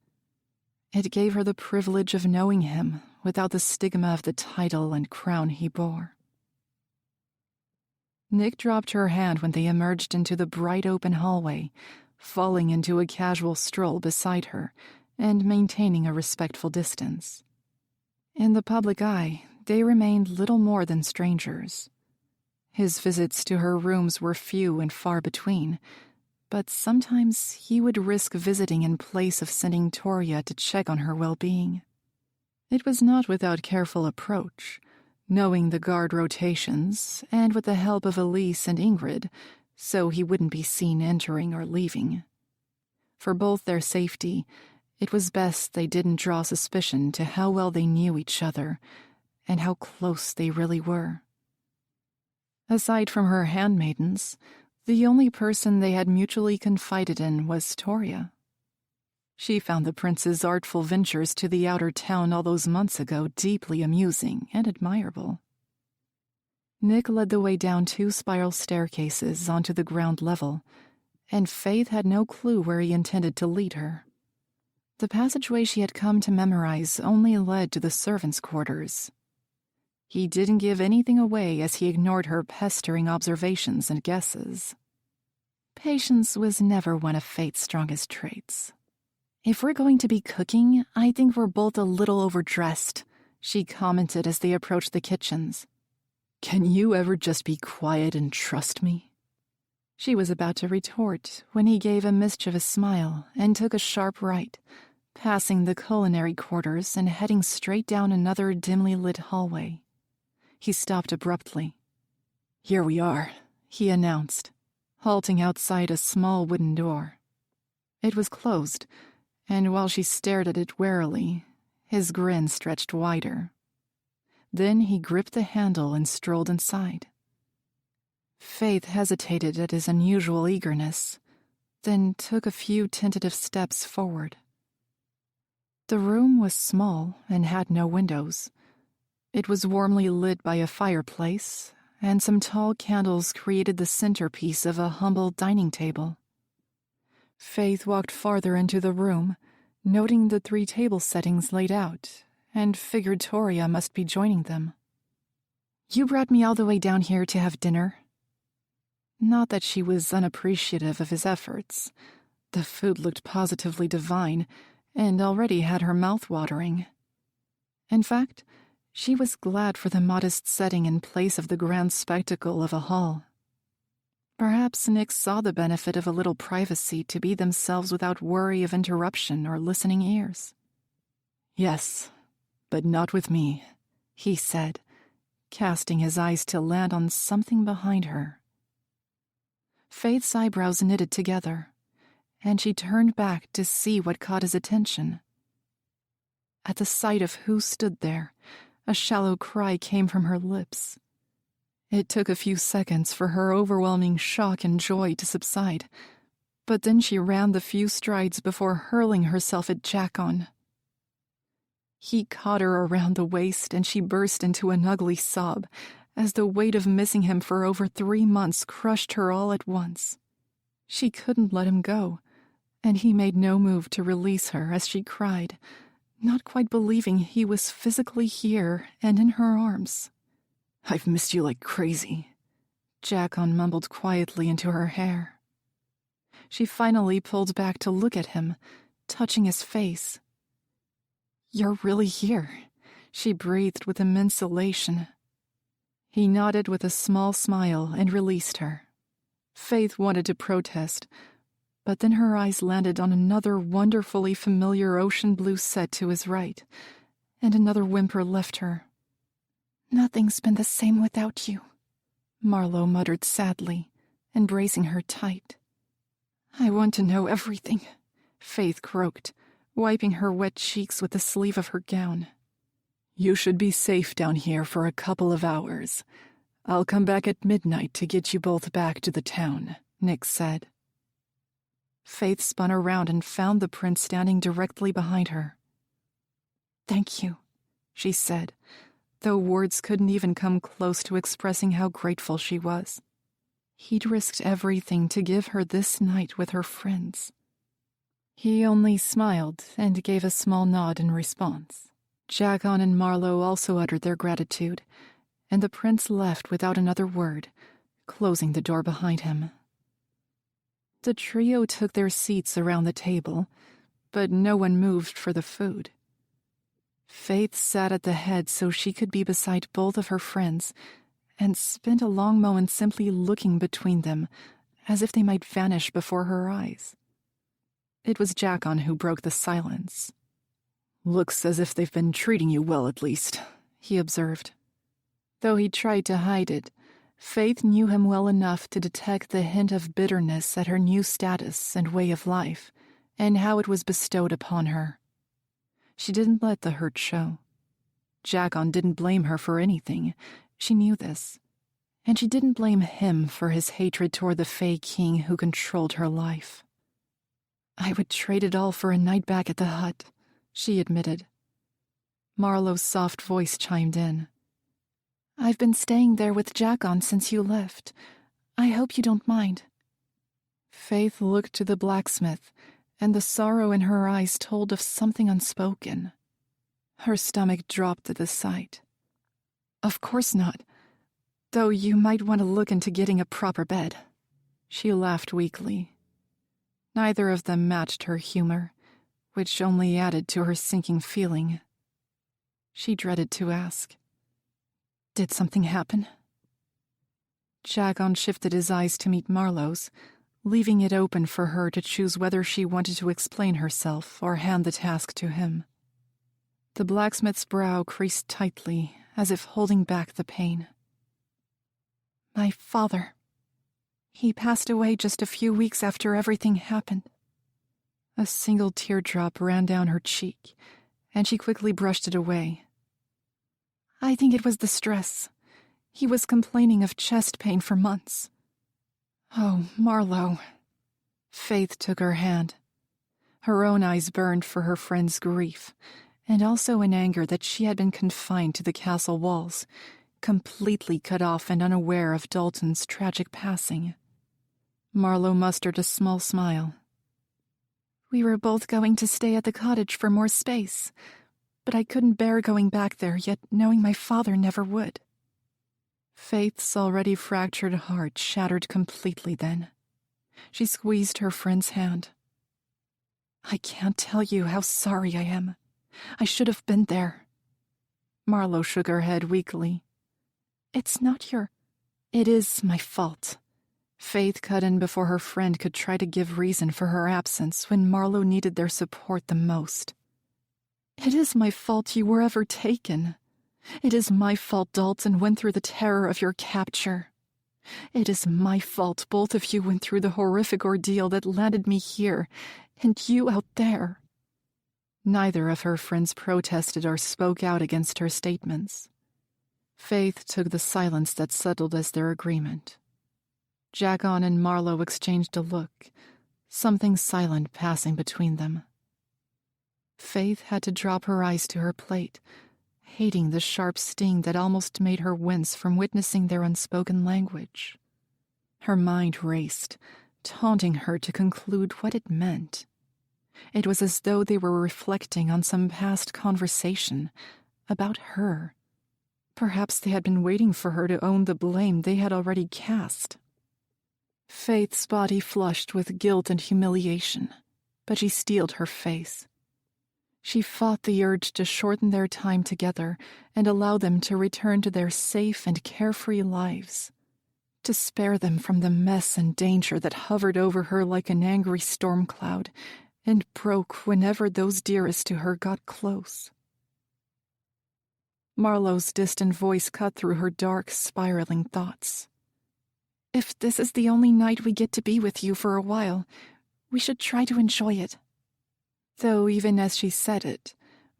It gave her the privilege of knowing him without the stigma of the title and crown he bore. Nick dropped her hand when they emerged into the bright open hallway, falling into a casual stroll beside her and maintaining a respectful distance. In the public eye, they remained little more than strangers. His visits to her rooms were few and far between, but sometimes he would risk visiting in place of sending Toria to check on her well-being. It was not without careful approach, knowing the guard rotations, and with the help of Elise and Ingrid, so he wouldn't be seen entering or leaving. For both their safety, it was best they didn't draw suspicion to how well they knew each other and how close they really were. Aside from her handmaidens, the only person they had mutually confided in was Toria. She found the prince's artful ventures to the outer town all those months ago deeply amusing and admirable. Nick led the way down 2 spiral staircases onto the ground level, and Faythe had no clue where he intended to lead her. The passageway she had come to memorize only led to the servants' quarters. He didn't give anything away as he ignored her pestering observations and guesses. Patience was never one of Fate's strongest traits. "If we're going to be cooking, I think we're both a little overdressed," she commented as they approached the kitchens. "Can you ever just be quiet and trust me?" She was about to retort when he gave a mischievous smile and took a sharp right, passing the culinary quarters and heading straight down another dimly lit hallway. He stopped abruptly. "Here we are," he announced, halting outside a small wooden door. It was closed, and while she stared at it warily, his grin stretched wider. Then he gripped the handle and strolled inside. Faythe hesitated at his unusual eagerness, then took a few tentative steps forward. The room was small and had no windows. It was warmly lit by a fireplace, and some tall candles created the centerpiece of a humble dining table. Faythe walked farther into the room, noting the 3 table settings laid out, and figured Toria must be joining them. "You brought me all the way down here to have dinner?" Not that she was unappreciative of his efforts. The food looked positively divine, and already had her mouth watering. In fact, she was glad for the modest setting in place of the grand spectacle of a hall. Perhaps Nick saw the benefit of a little privacy to be themselves without worry of interruption or listening ears. "Yes, but not with me," he said, casting his eyes to land on something behind her. Faythe's eyebrows knitted together, and she turned back to see what caught his attention. At the sight of who stood there, a shallow cry came from her lips. It took a few seconds for her overwhelming shock and joy to subside, but then she ran the few strides before hurling herself at Jackon. He caught her around the waist, and she burst into an ugly sob, as the weight of missing him for over 3 months crushed her all at once. She couldn't let him go, and he made no move to release her as she cried, not quite believing he was physically here and in her arms. "I've missed you like crazy," Jackon mumbled quietly into her hair. She finally pulled back to look at him, touching his face. "You're really here," she breathed with immense elation. He nodded with a small smile and released her. Faythe wanted to protest, but then her eyes landed on another wonderfully familiar ocean blue set to his right, and another whimper left her. "Nothing's been the same without you," Marlowe muttered sadly, embracing her tight. "I want to know everything," Faythe croaked, wiping her wet cheeks with the sleeve of her gown. "You should be safe down here for a couple of hours. I'll come back at midnight to get you both back to the town," Nick said. Faythe spun around and found the prince standing directly behind her. "Thank you," she said, though words couldn't even come close to expressing how grateful she was. He'd risked everything to give her this night with her friends. He only smiled and gave a small nod in response. Jackon and Marlowe also uttered their gratitude, and the prince left without another word, closing the door behind him. The trio took their seats around the table, but no one moved for the food. Faythe sat at the head so she could be beside both of her friends, and spent a long moment simply looking between them, as if they might vanish before her eyes. It was Jackon who broke the silence. "Looks as if they've been treating you well, at least," he observed. Though he tried to hide it, Faythe knew him well enough to detect the hint of bitterness at her new status and way of life, and how it was bestowed upon her. She didn't let the hurt show. Jackon didn't blame her for anything, she knew this, and she didn't blame him for his hatred toward the Fae King who controlled her life. "I would trade it all for a night back at the hut," she admitted. Marlowe's soft voice chimed in. "I've been staying there with Jackon since you left. I hope you don't mind." Faythe looked to the blacksmith, and the sorrow in her eyes told of something unspoken. Her stomach dropped at the sight. "Of course not, though you might want to look into getting a proper bed." She laughed weakly. Neither of them matched her humor, which only added to her sinking feeling. She dreaded to ask, "Did something happen?" Jackon shifted his eyes to meet Marlowe's, leaving it open for her to choose whether she wanted to explain herself or hand the task to him. The blacksmith's brow creased tightly, as if holding back the pain. "My father. He passed away just a few weeks after everything happened." A single teardrop ran down her cheek, and she quickly brushed it away. "I think it was the stress. He was complaining of chest pain for months." "Oh, Marlowe." Faythe took her hand. Her own eyes burned for her friend's grief, and also in anger that she had been confined to the castle walls, completely cut off and unaware of Dalton's tragic passing. Marlowe mustered a small smile. "We were both going to stay at the cottage for more space, but I couldn't bear going back there, yet knowing my father never would." Faythe's already fractured heart shattered completely then. She squeezed her friend's hand. "I can't tell you how sorry I am. I should have been there." Marlowe shook her head weakly. "It's not your—" "It is my fault." Faythe cut in before her friend could try to give reason for her absence when Marlowe needed their support the most. "It is my fault you were ever taken. It is my fault Dalton went through the terror of your capture. It is my fault both of you went through the horrific ordeal that landed me here, and you out there." Neither of her friends protested or spoke out against her statements. Faythe took the silence that settled as their agreement. Jackon and Marlowe exchanged a look, something silent passing between them. Faythe had to drop her eyes to her plate, hating the sharp sting that almost made her wince from witnessing their unspoken language. Her mind raced, taunting her to conclude what it meant. It was as though they were reflecting on some past conversation about her. Perhaps they had been waiting for her to own the blame they had already cast. Faythe's body flushed with guilt and humiliation, but she steeled her face. She fought the urge to shorten their time together and allow them to return to their safe and carefree lives, to spare them from the mess and danger that hovered over her like an angry storm cloud and broke whenever those dearest to her got close. Marlowe's distant voice cut through her dark, spiraling thoughts. "If this is the only night we get to be with you for a while, we should try to enjoy it." Though even as she said it,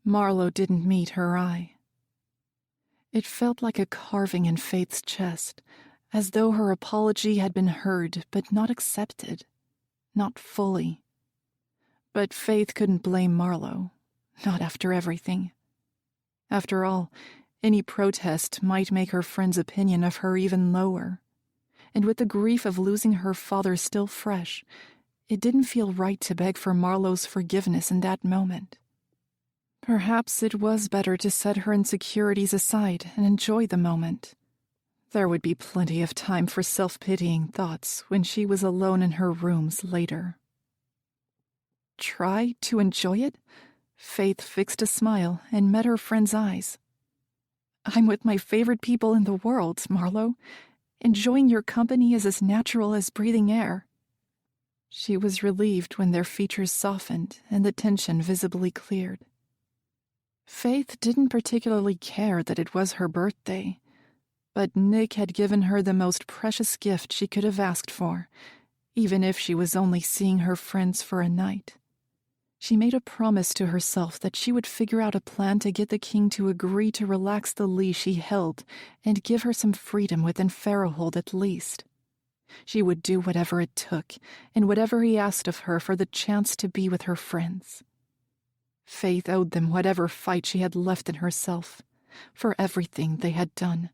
Marlowe didn't meet her eye. It felt like a carving in Faythe's chest, as though her apology had been heard but not accepted, not fully. But Faythe couldn't blame Marlowe, not after everything. After all, any protest might make her friend's opinion of her even lower. And with the grief of losing her father still fresh, it didn't feel right to beg for Marlowe's forgiveness in that moment. Perhaps it was better to set her insecurities aside and enjoy the moment. There would be plenty of time for self-pitying thoughts when she was alone in her rooms later. Try to enjoy it? Faythe fixed a smile and met her friend's eyes. "I'm with my favorite people in the world, Marlowe. Enjoying your company is as natural as breathing air." She was relieved when their features softened and the tension visibly cleared. Faythe didn't particularly care that it was her birthday, but Nick had given her the most precious gift she could have asked for, even if she was only seeing her friends for a night. She made a promise to herself that she would figure out a plan to get the king to agree to relax the leash he held and give her some freedom within Pharaohhold at least. She would do whatever it took and whatever he asked of her for the chance to be with her friends. Faythe owed them whatever fight she had left in herself, for everything they had done.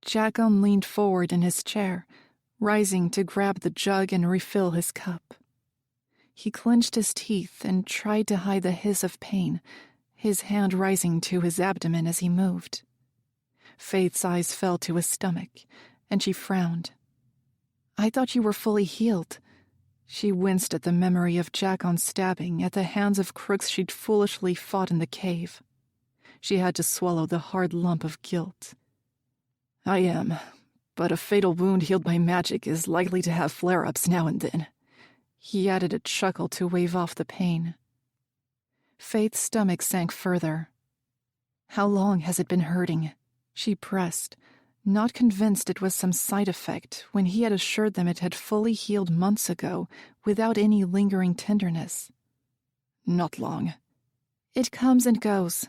Jacon leaned forward in his chair, rising to grab the jug and refill his cup. He clenched his teeth and tried to hide the hiss of pain, his hand rising to his abdomen as he moved. Faythe's eyes fell to his stomach, and she frowned. "I thought you were fully healed." She winced at the memory of Jacon's stabbing at the hands of crooks she'd foolishly fought in the cave. She had to swallow the hard lump of guilt. "I am, but a fatal wound healed by magic is likely to have flare-ups now and then." He added a chuckle to wave off the pain. Faythe's stomach sank further. "How long has it been hurting?" she pressed, not convinced it was some side effect when he had assured them it had fully healed months ago without any lingering tenderness. "Not long." "It comes and goes,"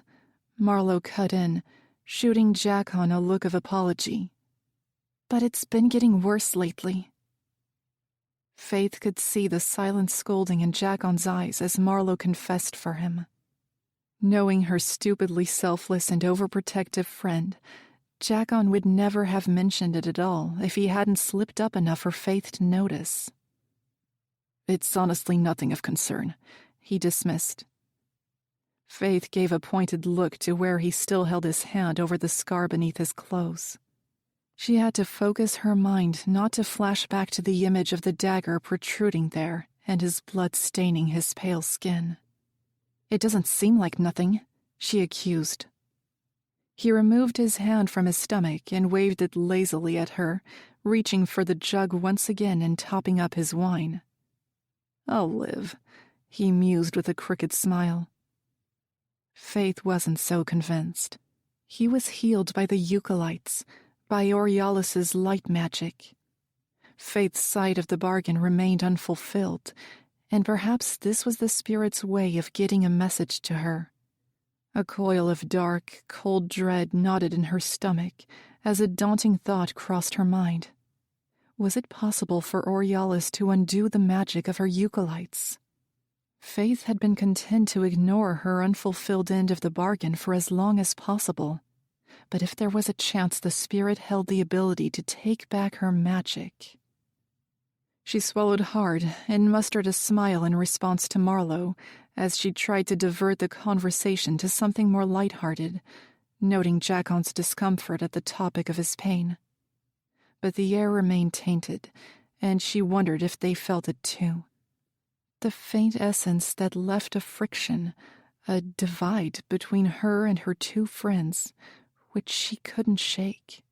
Marlowe cut in, shooting Jacon a look of apology. "But it's been getting worse lately." Faythe could see the silent scolding in Jacon's eyes as Marlowe confessed for him. Knowing her stupidly selfless and overprotective friend, Jacon would never have mentioned it at all if he hadn't slipped up enough for Faythe to notice. "It's honestly nothing of concern," he dismissed. Faythe gave a pointed look to where he still held his hand over the scar beneath his clothes. She had to focus her mind not to flash back to the image of the dagger protruding there and his blood staining his pale skin. "It doesn't seem like nothing," she accused. He removed his hand from his stomach and waved it lazily at her, reaching for the jug once again and topping up his wine. "I'll live," he mused with a crooked smile. Faythe wasn't so convinced. He was healed by the Eucalypts, by Aurealis's light magic. Faythe's side of the bargain remained unfulfilled, and perhaps this was the spirit's way of getting a message to her. A coil of dark, cold dread knotted in her stomach as a daunting thought crossed her mind. Was it possible for Aurealis to undo the magic of her Eucalypts? Faythe had been content to ignore her unfulfilled end of the bargain for as long as possible. But if there was a chance the spirit held the ability to take back her magic... She swallowed hard and mustered a smile in response to Marlowe as she tried to divert the conversation to something more lighthearted, noting Jacon's discomfort at the topic of his pain. But the air remained tainted, and she wondered if they felt it too. The faint essence that left a friction, a divide between her and her two friends, which she couldn't shake.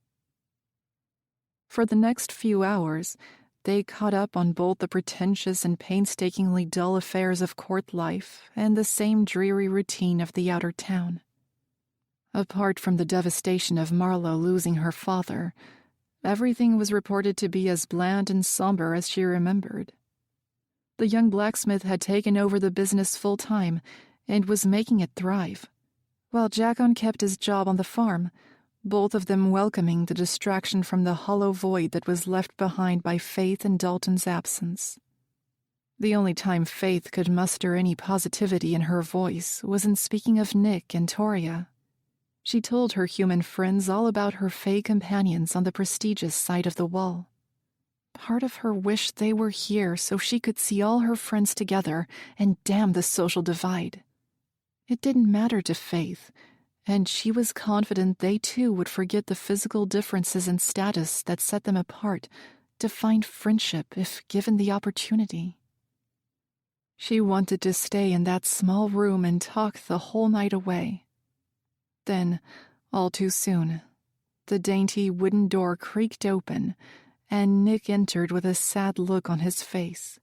For the next few hours, they caught up on both the pretentious and painstakingly dull affairs of court life and the same dreary routine of the outer town. Apart from the devastation of Marlowe losing her father, everything was reported to be as bland and somber as she remembered. The young blacksmith had taken over the business full-time and was making it thrive, while Jacon kept his job on the farm, both of them welcoming the distraction from the hollow void that was left behind by Faythe and Dalton's absence. The only time Faythe could muster any positivity in her voice was in speaking of Nick and Toria. She told her human friends all about her Fae companions on the prestigious side of the wall. Part of her wished they were here so she could see all her friends together and damn the social divide. It didn't matter to Faythe, and she was confident they too would forget the physical differences in status that set them apart to find friendship if given the opportunity. She wanted to stay in that small room and talk the whole night away. Then, all too soon, the dainty wooden door creaked open, and Nick entered with a sad look on his face,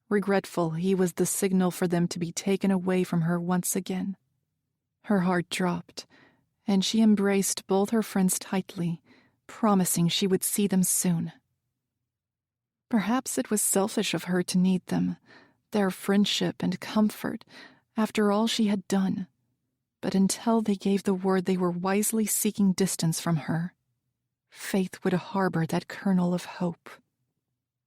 regretful he was the signal for them to be taken away from her once again. Her heart dropped, and she embraced both her friends tightly, promising she would see them soon. Perhaps it was selfish of her to need them, their friendship and comfort, after all she had done. But until they gave the word they were wisely seeking distance from her, Faythe would harbor that kernel of hope.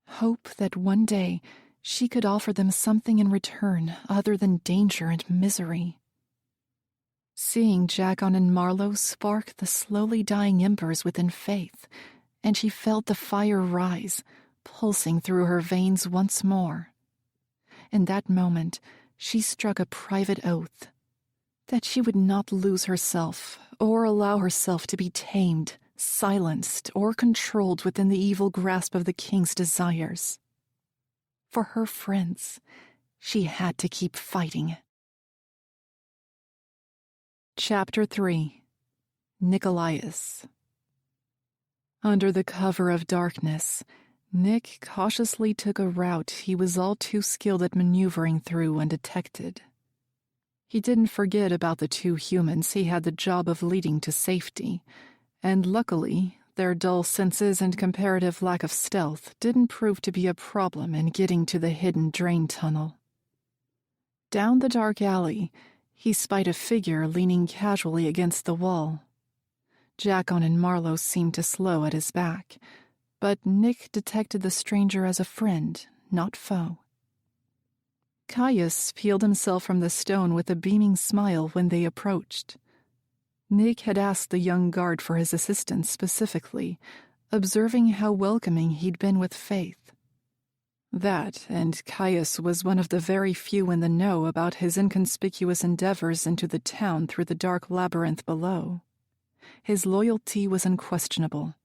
Hope that one day she could offer them something in return other than danger and misery. Seeing Jacon and Marlowe spark the slowly dying embers within Faythe, and she felt the fire rise, pulsing through her veins once more. In that moment, she struck a private oath that she would not lose herself or allow herself to be tamed, silenced, or controlled within the evil grasp of the king's desires. For her friends, she had to keep fighting. Chapter 3. Nikolaius. Under the cover of darkness, Nick cautiously took a route he was all too skilled at maneuvering through undetected. He didn't forget about the two humans he had the job of leading to safety, and luckily, their dull senses and comparative lack of stealth didn't prove to be a problem in getting to the hidden drain tunnel. Down the dark alley, he spied a figure leaning casually against the wall. Jacon and Marlowe seemed to slow at his back, but Nick detected the stranger as a friend, not foe. Caius peeled himself from the stone with a beaming smile when they approached. Nick had asked the young guard for his assistance specifically, observing how welcoming he'd been with Faythe. That, and Caius was one of the very few in the know about his inconspicuous endeavors into the town through the dark labyrinth below. His loyalty was unquestionable.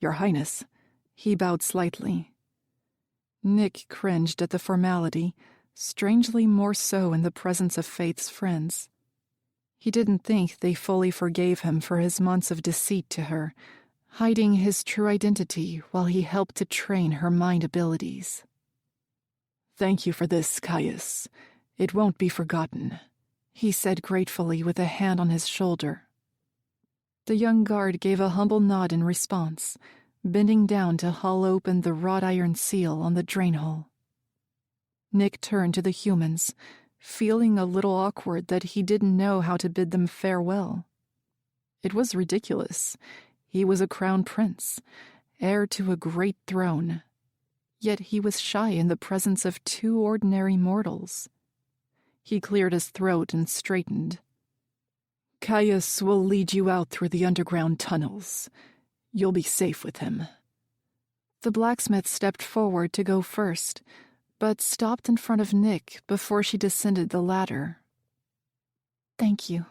"Your Highness," he bowed slightly. Nick cringed at the formality, strangely more so in the presence of Faythe's friends. He didn't think they fully forgave him for his months of deceit to her, hiding his true identity while he helped to train her mind abilities. "Thank you for this, Caius. It won't be forgotten," he said gratefully with a hand on his shoulder. The young guard gave a humble nod in response, bending down to haul open the wrought iron seal on the drain hole. Nick turned to the humans, feeling a little awkward that he didn't know how to bid them farewell. It was ridiculous. He was a crown prince, heir to a great throne. Yet he was shy in the presence of two ordinary mortals. He cleared his throat and straightened. "Caius will lead you out through the underground tunnels. You'll be safe with him." The blacksmith stepped forward to go first, but stopped in front of Nick before she descended the ladder. "Thank you,"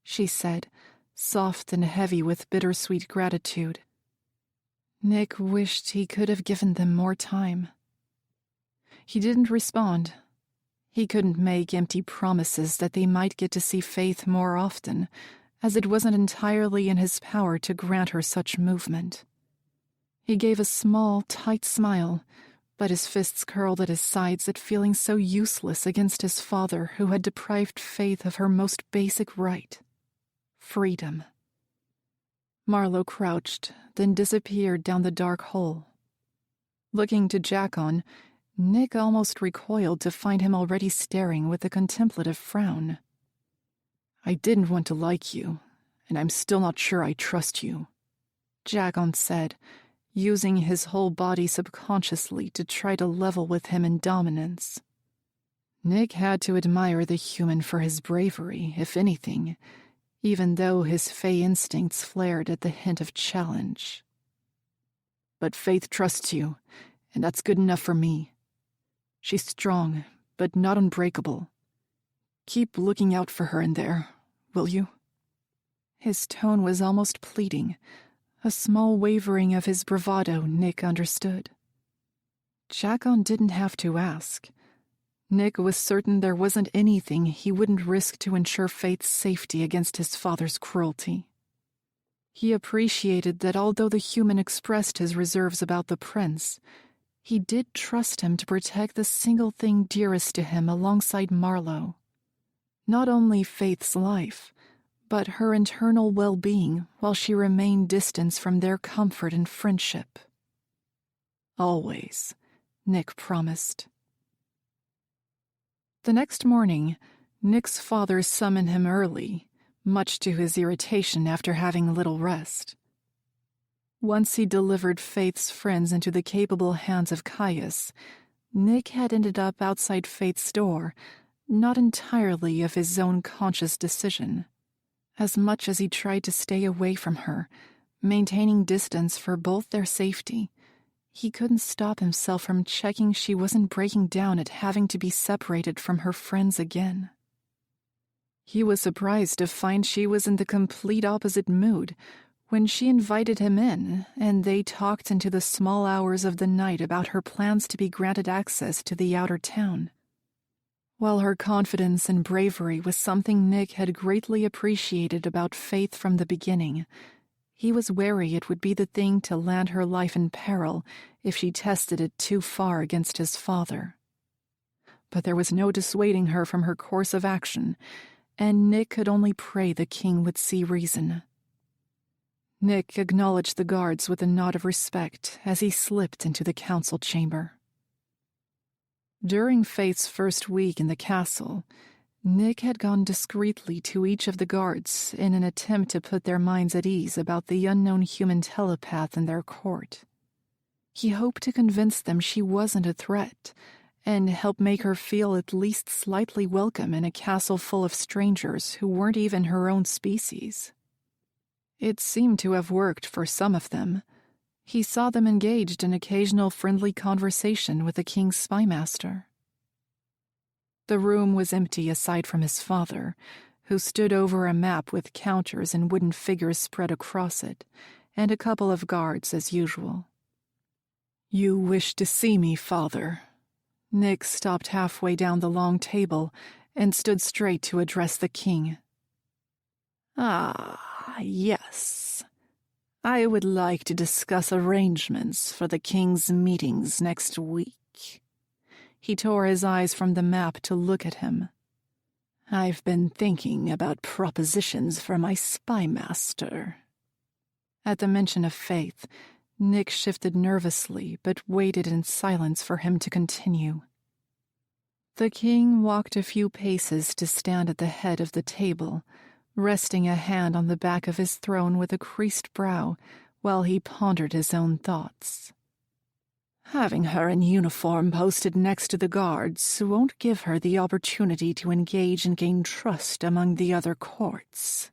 she said, soft and heavy with bittersweet gratitude. Nick wished he could have given them more time. He didn't respond. He couldn't make empty promises that they might get to see Faythe more often, as it wasn't entirely in his power to grant her such movement. He gave a small, tight smile, but his fists curled at his sides at feeling so useless against his father who had deprived Faythe of her most basic right: freedom. Marlowe crouched, then disappeared down the dark hole. Looking to Jackon, Nick almost recoiled to find him already staring with a contemplative frown. "I didn't want to like you, and I'm still not sure I trust you," Jackon said, using his whole body subconsciously to try to level with him in dominance. Nick had to admire the human for his bravery, if anything, even though his Fey instincts flared at the hint of challenge. "But Faythe trusts you, and that's good enough for me. She's strong, but not unbreakable. Keep looking out for her in there, will you?" His tone was almost pleading, a small wavering of his bravado Nick understood. Jackon didn't have to ask. Nick was certain there wasn't anything he wouldn't risk to ensure Faythe's safety against his father's cruelty. He appreciated that although the human expressed his reserves about the prince, he did trust him to protect the single thing dearest to him alongside Marlowe. Not only Faythe's life, but her internal well-being while she remained distant from their comfort and friendship. "Always," Nick promised. The next morning, Nick's father summoned him early, much to his irritation after having little rest. Once he delivered Faythe's friends into the capable hands of Caius, Nick had ended up outside Faythe's door, not entirely of his own conscious decision. As much as he tried to stay away from her, maintaining distance for both their safety, he couldn't stop himself from checking she wasn't breaking down at having to be separated from her friends again. He was surprised to find she was in the complete opposite mood when she invited him in and they talked into the small hours of the night about her plans to be granted access to the outer town. While her confidence and bravery was something Nick had greatly appreciated about Faythe from the beginning, he was wary it would be the thing to land her life in peril if she tested it too far against his father. But there was no dissuading her from her course of action, and Nick could only pray the king would see reason. Nick acknowledged the guards with a nod of respect as he slipped into the council chamber. During Faythe's first week in the castle, Nick had gone discreetly to each of the guards in an attempt to put their minds at ease about the unknown human telepath in their court. He hoped to convince them she wasn't a threat, and help make her feel at least slightly welcome in a castle full of strangers who weren't even her own species. It seemed to have worked for some of them. He saw them engaged in occasional friendly conversation with the king's spymaster. The room was empty aside from his father, who stood over a map with counters and wooden figures spread across it, and a couple of guards as usual. "You wish to see me, father?" Nick stopped halfway down the long table and stood straight to address the king. "Ah, yes. I would like to discuss arrangements for the king's meetings next week." He tore his eyes from the map to look at him. "I've been thinking about propositions for my spymaster." At the mention of Faythe, Nick shifted nervously but waited in silence for him to continue. The king walked a few paces to stand at the head of the table, resting a hand on the back of his throne with a creased brow while he pondered his own thoughts. "Having her in uniform posted next to the guards won't give her the opportunity to engage and gain trust among the other courts.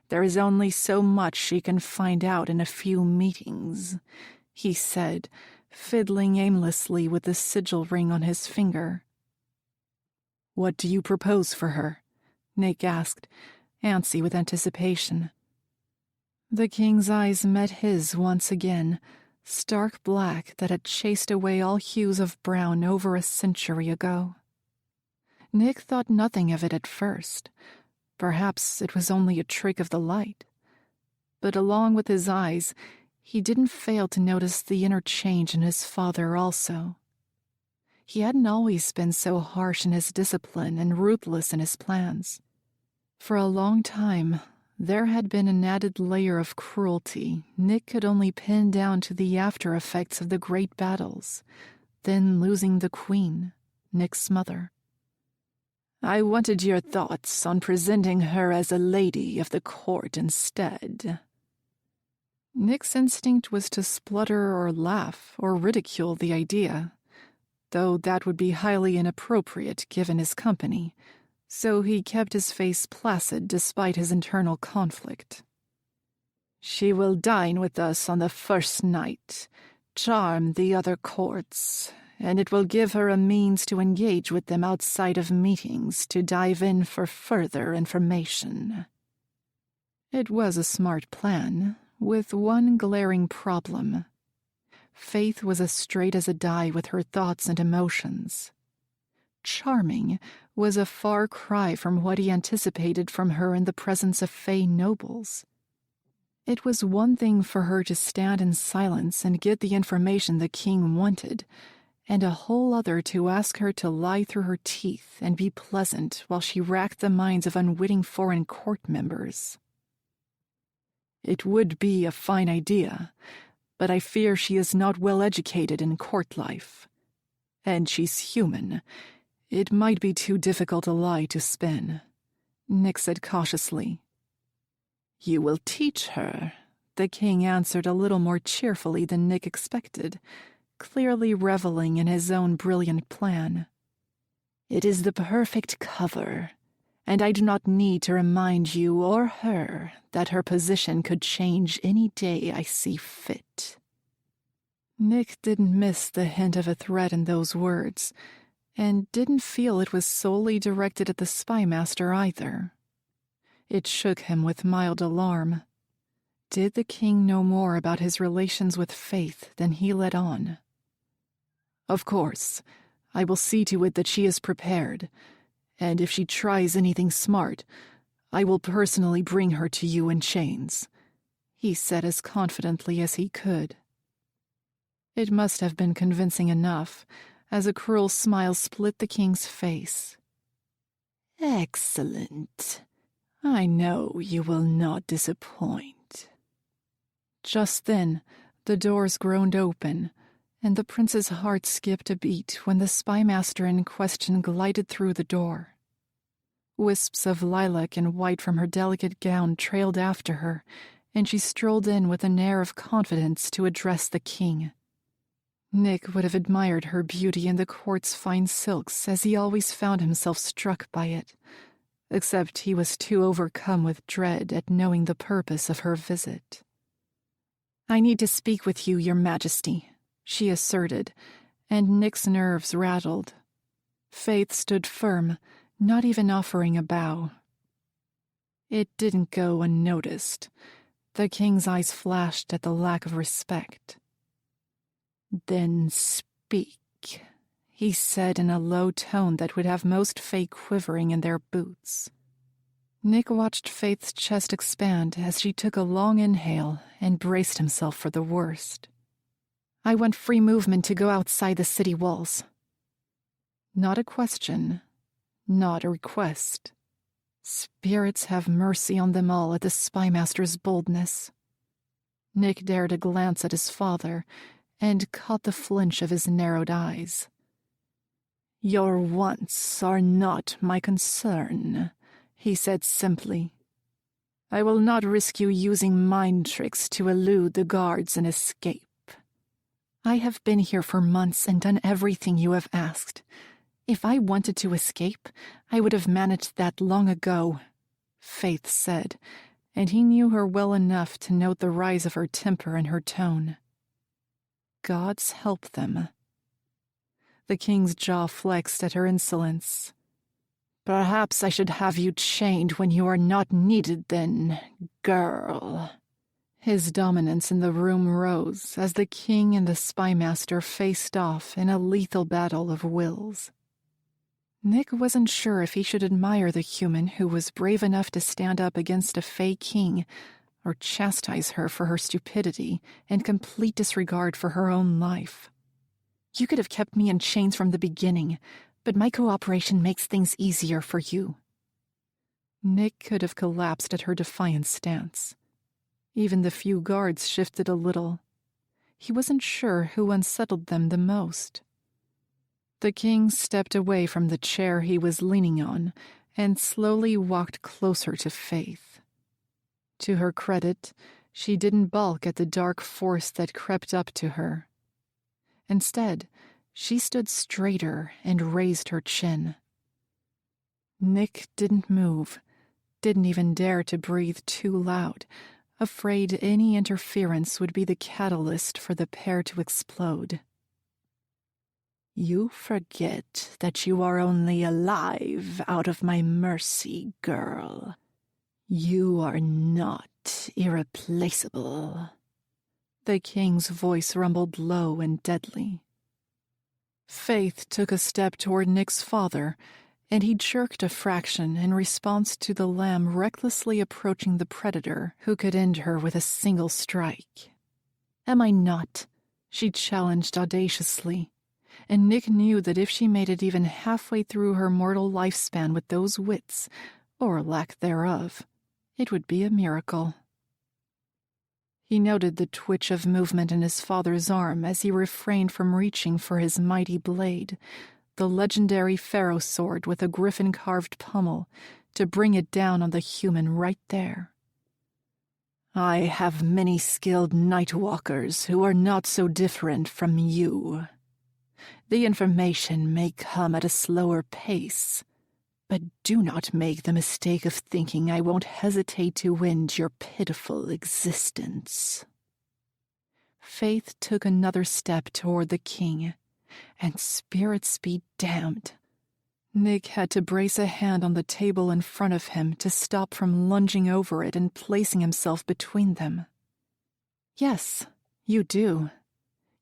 There is only so much she can find out in a few meetings, he said, fiddling aimlessly with the sigil ring on his finger. "What do you propose for her?" Nick asked, antsy with anticipation. The king's eyes met his once again, stark black that had chased away all hues of brown over a century ago. Nick thought nothing of it at first. Perhaps it was only a trick of the light. But along with his eyes, he didn't fail to notice the inner change in his father also. He hadn't always been so harsh in his discipline and ruthless in his plans. For a long time, there had been an added layer of cruelty Nick could only pin down to the after effects of the great battles, then losing the queen, Nick's mother. "I wanted your thoughts on presenting her as a lady of the court instead." Nick's instinct was to splutter or laugh or ridicule the idea, though that would be highly inappropriate given his company, so he kept his face placid despite his internal conflict. "She will dine with us on the first night, charm the other courts, and it will give her a means to engage with them outside of meetings to dive in for further information." It was a smart plan, with one glaring problem. Faythe was as straight as a die with her thoughts and emotions. Charming was a far cry from what he anticipated from her in the presence of Fey nobles. It was one thing for her to stand in silence and get the information the king wanted, and a whole other to ask her to lie through her teeth and be pleasant while she racked the minds of unwitting foreign court members. "It would be a fine idea, but I fear she is not well educated in court life. And she's human. It might be too difficult a lie to spin," Nick said cautiously. "You will teach her," the king answered a little more cheerfully than Nick expected, clearly reveling in his own brilliant plan. "It is the perfect cover, and I do not need to remind you or her that her position could change any day I see fit." Nick didn't miss the hint of a threat in those words, and didn't feel it was solely directed at the spymaster either. It shook him with mild alarm. Did the king know more about his relations with Faythe than he let on? "Of course, I will see to it that she is prepared, and if she tries anything smart, I will personally bring her to you in chains," he said as confidently as he could. It must have been convincing enough, as a cruel smile split the king's face. "Excellent. I know you will not disappoint." Just then, the doors groaned open, and the prince's heart skipped a beat when the spymaster in question glided through the door. Wisps of lilac and white from her delicate gown trailed after her, and she strolled in with an air of confidence to address the king. Nick would have admired her beauty in the court's fine silks, as he always found himself struck by it, except he was too overcome with dread at knowing the purpose of her visit. "I need to speak with you, Your Majesty," she asserted, and Nick's nerves rattled. Faythe stood firm, not even offering a bow. It didn't go unnoticed. The king's eyes flashed at the lack of respect. "Then speak," he said in a low tone that would have most Fae quivering in their boots. Nick watched Faythe's chest expand as she took a long inhale and braced himself for the worst. "I want free movement to go outside the city walls." Not a question, not a request. Spirits have mercy on them all at the spymaster's boldness. Nick dared a glance at his father, and caught the flinch of his narrowed eyes. "Your wants are not my concern," he said simply. "I will not risk you using mind tricks to elude the guards and escape. I have been here for months and done everything you have asked. If I wanted to escape, I would have managed that long ago," Faythe said, and he knew her well enough to note the rise of her temper and her tone. gods help them. The king's jaw flexed at her insolence. Perhaps I should have you chained when you are not needed then, girl. His dominance in the room rose as the king and the spymaster faced off in a lethal battle of wills. Nick wasn't sure if he should admire the human who was brave enough to stand up against a Fey king, or chastise her for her stupidity and complete disregard for her own life. You could have kept me in chains from the beginning, but my cooperation makes things easier for you. Nick could have collapsed at her defiant stance. Even the few guards shifted a little. He wasn't sure who unsettled them the most. The king stepped away from the chair he was leaning on and slowly walked closer to Faythe. To her credit, she didn't balk at the dark force that crept up to her. Instead, she stood straighter and raised her chin. Nick didn't move, didn't even dare to breathe too loud, afraid any interference would be the catalyst for the pair to explode. You forget that you are only alive out of my mercy, girl. You are not irreplaceable. The king's voice rumbled low and deadly. Faythe took a step toward Nick's father, and he jerked a fraction in response to the lamb recklessly approaching the predator who could end her with a single strike. Am I not? She challenged audaciously, and Nick knew that if she made it even halfway through her mortal lifespan with those wits, or lack thereof, it would be a miracle. He noted the twitch of movement in his father's arm as he refrained from reaching for his mighty blade, the legendary pharaoh sword with a griffin-carved pommel, to bring it down on the human right there. I have many skilled night walkers who are not so different from you. The information may come at a slower pace, but do not make the mistake of thinking I won't hesitate to end your pitiful existence. Faythe took another step toward the king, and spirits be damned. Nick had to brace a hand on the table in front of him to stop from lunging over it and placing himself between them. Yes, you do.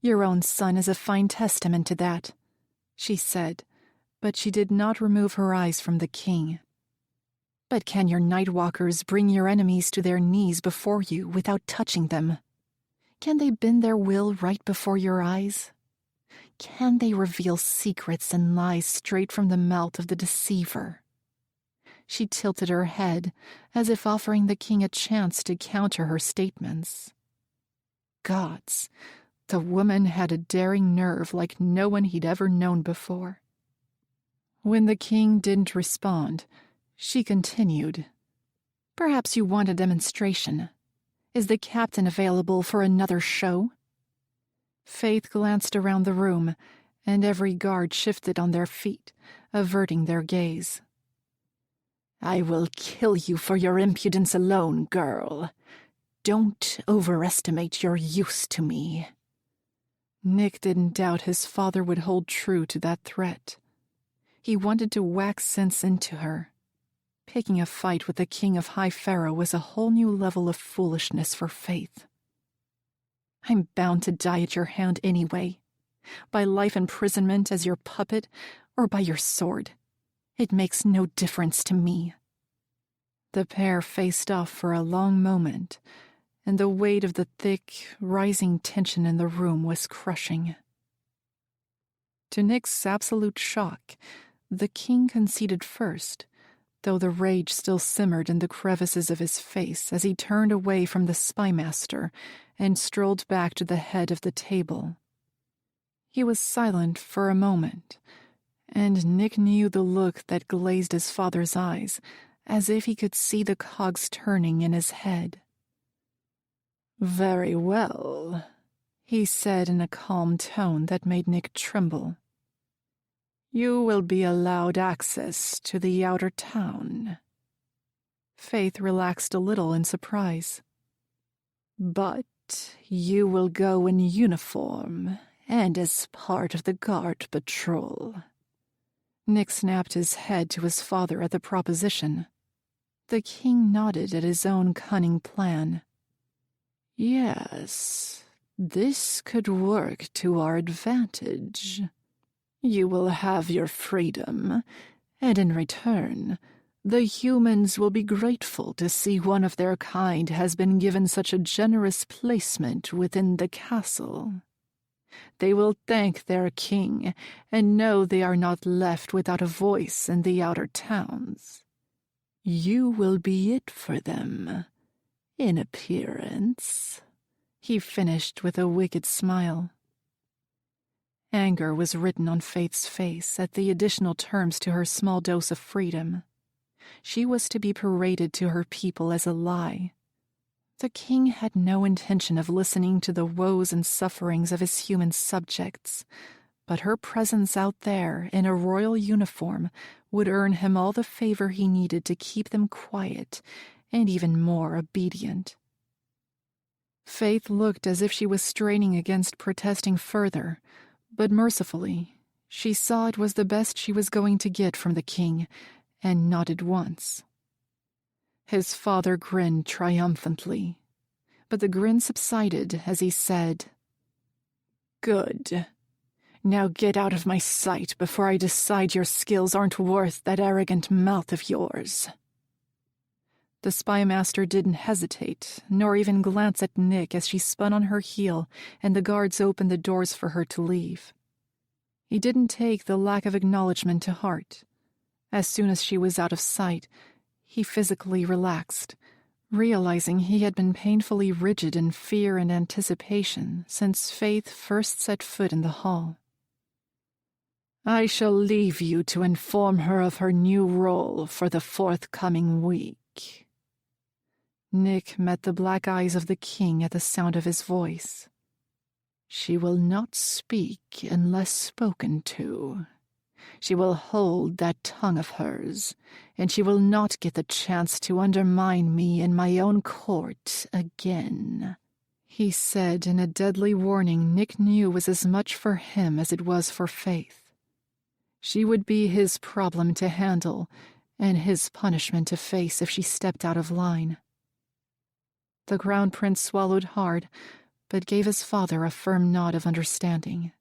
Your own son is a fine testament to that, she said, but she did not remove her eyes from the king. But can your nightwalkers bring your enemies to their knees before you without touching them? Can they bend their will right before your eyes? Can they reveal secrets and lies straight from the mouth of the deceiver? She tilted her head, as if offering the king a chance to counter her statements. Gods, the woman had a daring nerve like no one he'd ever known before. When the king didn't respond, she continued. Perhaps you want a demonstration. Is the captain available for another show? Faythe glanced around the room, and every guard shifted on their feet, averting their gaze. I will kill you for your impudence alone, girl. Don't overestimate your use to me. Nick didn't doubt his father would hold true to that threat. He wanted to wax sense into her. Picking a fight with the king of High Pharaoh was a whole new level of foolishness for Faythe. I'm bound to die at your hand anyway, by life imprisonment as your puppet or by your sword. It makes no difference to me. The pair faced off for a long moment, and the weight of the thick, rising tension in the room was crushing. To Nick's absolute shock, the king conceded first, though the rage still simmered in the crevices of his face as he turned away from the spymaster and strolled back to the head of the table. He was silent for a moment, and Nick knew the look that glazed his father's eyes, as if he could see the cogs turning in his head. Very well, he said in a calm tone that made Nick tremble. You will be allowed access to the outer town. Faythe relaxed a little in surprise. But But you will go in uniform and as part of the guard patrol. Nick snapped his head to his father at the proposition. The king nodded at his own cunning plan. Yes, this could work to our advantage. You will have your freedom, and in return, the humans will be grateful to see one of their kind has been given such a generous placement within the castle. They will thank their king and know they are not left without a voice in the outer towns. You will be it for them, in appearance. He finished with a wicked smile. Anger was written on Faythe's face at the additional terms to her small dose of freedom. She was to be paraded to her people as a lie. The king had no intention of listening to the woes and sufferings of his human subjects, but her presence out there in a royal uniform would earn him all the favor he needed to keep them quiet and even more obedient. Faythe looked as if she was straining against protesting further, but mercifully, she saw it was the best she was going to get from the king, and nodded once. His father grinned triumphantly, but the grin subsided as he said, "Good. Now get out of my sight before I decide your skills aren't worth that arrogant mouth of yours." The spy master didn't hesitate, nor even glance at Nick as she spun on her heel and the guards opened the doors for her to leave. He didn't take the lack of acknowledgement to heart. As soon as she was out of sight, he physically relaxed, realizing he had been painfully rigid in fear and anticipation since Faythe first set foot in the hall. "I shall leave you to inform her of her new role for the forthcoming week." Nick met the black eyes of the king at the sound of his voice. "She will not speak unless spoken to. She will hold that tongue of hers, and she will not get the chance to undermine me in my own court again," he said in a deadly warning Nick knew was as much for him as it was for Faythe. She would be his problem to handle, and his punishment to face if she stepped out of line. The Crown Prince swallowed hard, but gave his father a firm nod of understanding.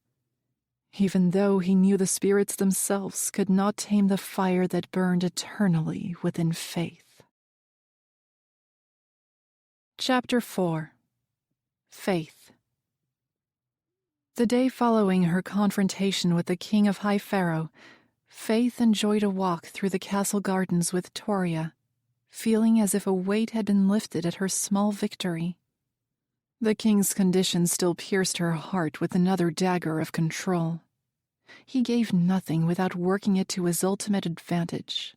Even though he knew the spirits themselves could not tame the fire that burned eternally within Faythe. Chapter 4. Faythe. The day following her confrontation with the King of High Pharaoh, Faythe enjoyed a walk through the castle gardens with Toria, feeling as if a weight had been lifted at her small victory. The king's condition still pierced her heart with another dagger of control. He gave nothing without working it to his ultimate advantage.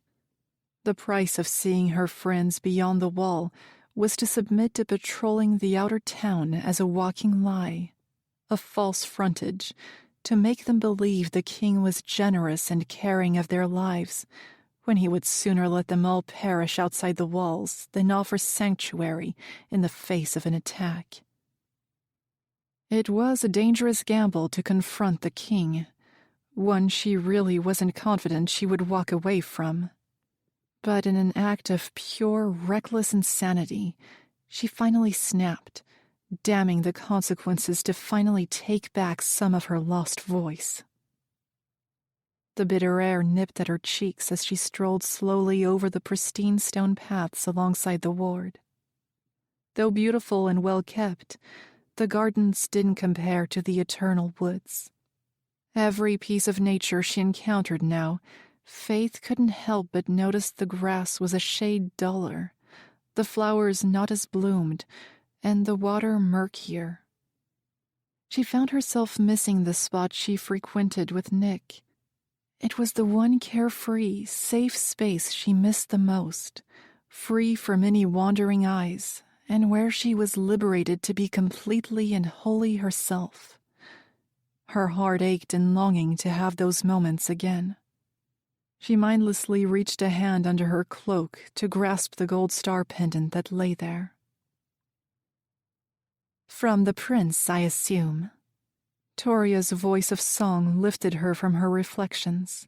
The price of seeing her friends beyond the wall was to submit to patrolling the outer town as a walking lie, a false frontage, to make them believe the king was generous and caring of their lives, when he would sooner let them all perish outside the walls than offer sanctuary in the face of an attack. It was a dangerous gamble to confront the king, one she really wasn't confident she would walk away from. But in an act of pure, reckless insanity, she finally snapped, damning the consequences to finally take back some of her lost voice. The bitter air nipped at her cheeks as she strolled slowly over the pristine stone paths alongside the ward. Though beautiful and well-kept, the gardens didn't compare to the eternal woods. Every piece of nature she encountered now, Faythe couldn't help but notice the grass was a shade duller, the flowers not as bloomed, and the water murkier. She found herself missing the spot she frequented with Nick. It was the one carefree, safe space she missed the most, free from any wandering eyes, and where she was liberated to be completely and wholly herself. Her heart ached in longing to have those moments again. She mindlessly reached a hand under her cloak to grasp the gold star pendant that lay there. From the prince, I assume. Toria's voice of song lifted her from her reflections.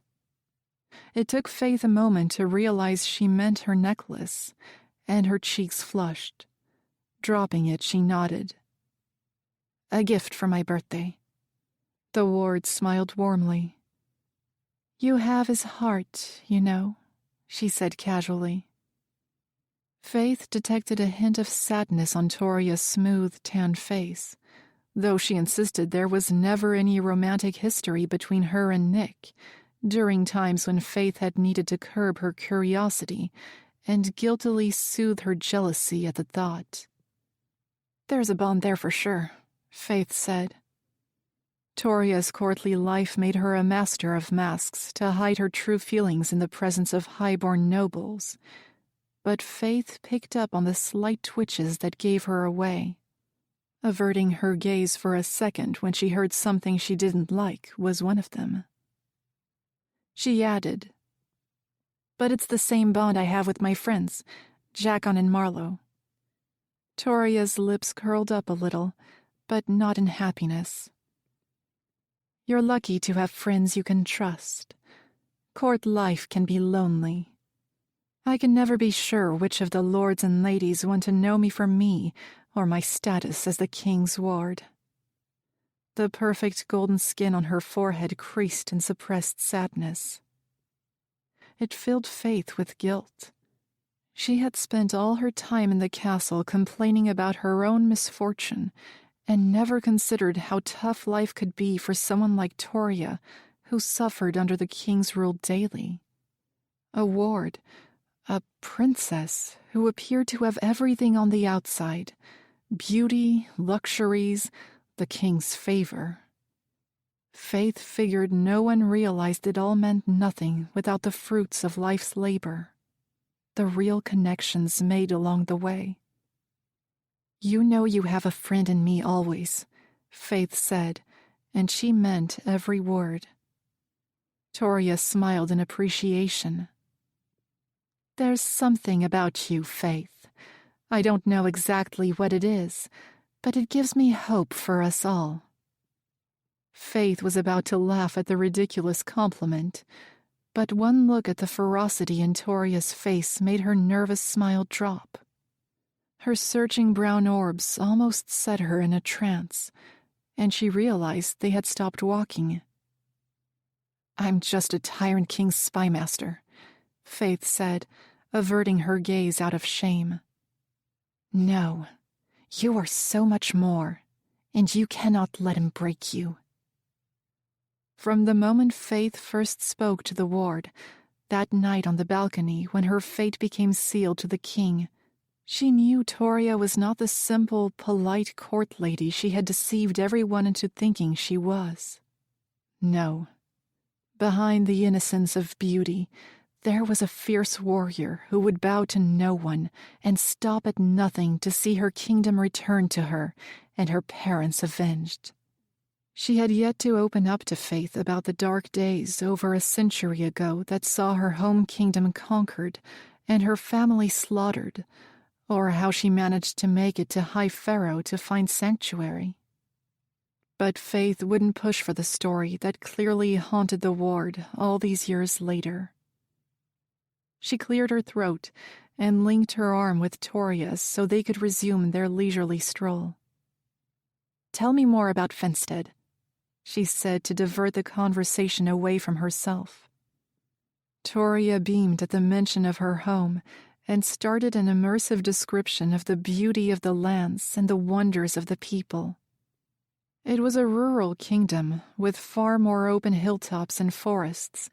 It took Faythe a moment to realize she meant her necklace, and her cheeks flushed. Dropping it, she nodded. A gift for my birthday. The ward smiled warmly. You have his heart, you know, she said casually. Faythe detected a hint of sadness on Toria's smooth, tanned face, though she insisted there was never any romantic history between her and Nick, during times when Faythe had needed to curb her curiosity and guiltily soothe her jealousy at the thought. There's a bond there for sure, Faythe said. Toria's courtly life made her a master of masks to hide her true feelings in the presence of high-born nobles, but Faythe picked up on the slight twitches that gave her away. Averting her gaze for a second when she heard something she didn't like was one of them. She added, But it's the same bond I have with my friends, Jacon and Marlowe. Toria's lips curled up a little, but not in happiness. You're lucky to have friends you can trust. Court life can be lonely. I can never be sure which of the lords and ladies want to know me for me or my status as the king's ward. The perfect golden skin on her forehead creased in suppressed sadness. It filled Faythe with guilt. She had spent all her time in the castle complaining about her own misfortune and never considered how tough life could be for someone like Toria, who suffered under the king's rule daily. A ward, a princess who appeared to have everything on the outside, beauty, luxuries, the king's favor. Faythe figured no one realized it all meant nothing without the fruits of life's labor, the real connections made along the way. You know you have a friend in me always, Faythe said, and she meant every word. Toria smiled in appreciation. There's something about you, Faythe. I don't know exactly what it is, but it gives me hope for us all. Faythe was about to laugh at the ridiculous compliment, but one look at the ferocity in Toria's face made her nervous smile drop. Her searching brown orbs almost set her in a trance, and she realized they had stopped walking. I'm just a Tyrant King's spymaster, Faythe said, averting her gaze out of shame. No, you are so much more, and you cannot let him break you. From the moment Faythe first spoke to the ward, that night on the balcony when her fate became sealed to the king, she knew Toria was not the simple, polite court lady she had deceived everyone into thinking she was. No. Behind the innocence of beauty, there was a fierce warrior who would bow to no one and stop at nothing to see her kingdom returned to her and her parents avenged. She had yet to open up to Faythe about the dark days over a century ago that saw her home kingdom conquered and her family slaughtered, or how she managed to make it to High Pharaoh to find sanctuary. But Faythe wouldn't push for the story that clearly haunted the ward all these years later. She cleared her throat and linked her arm with Toria's so they could resume their leisurely stroll. Tell me more about Fensted, she said to divert the conversation away from herself. Toria beamed at the mention of her home and started an immersive description of the beauty of the lands and the wonders of the people. It was a rural kingdom with far more open hilltops and forests,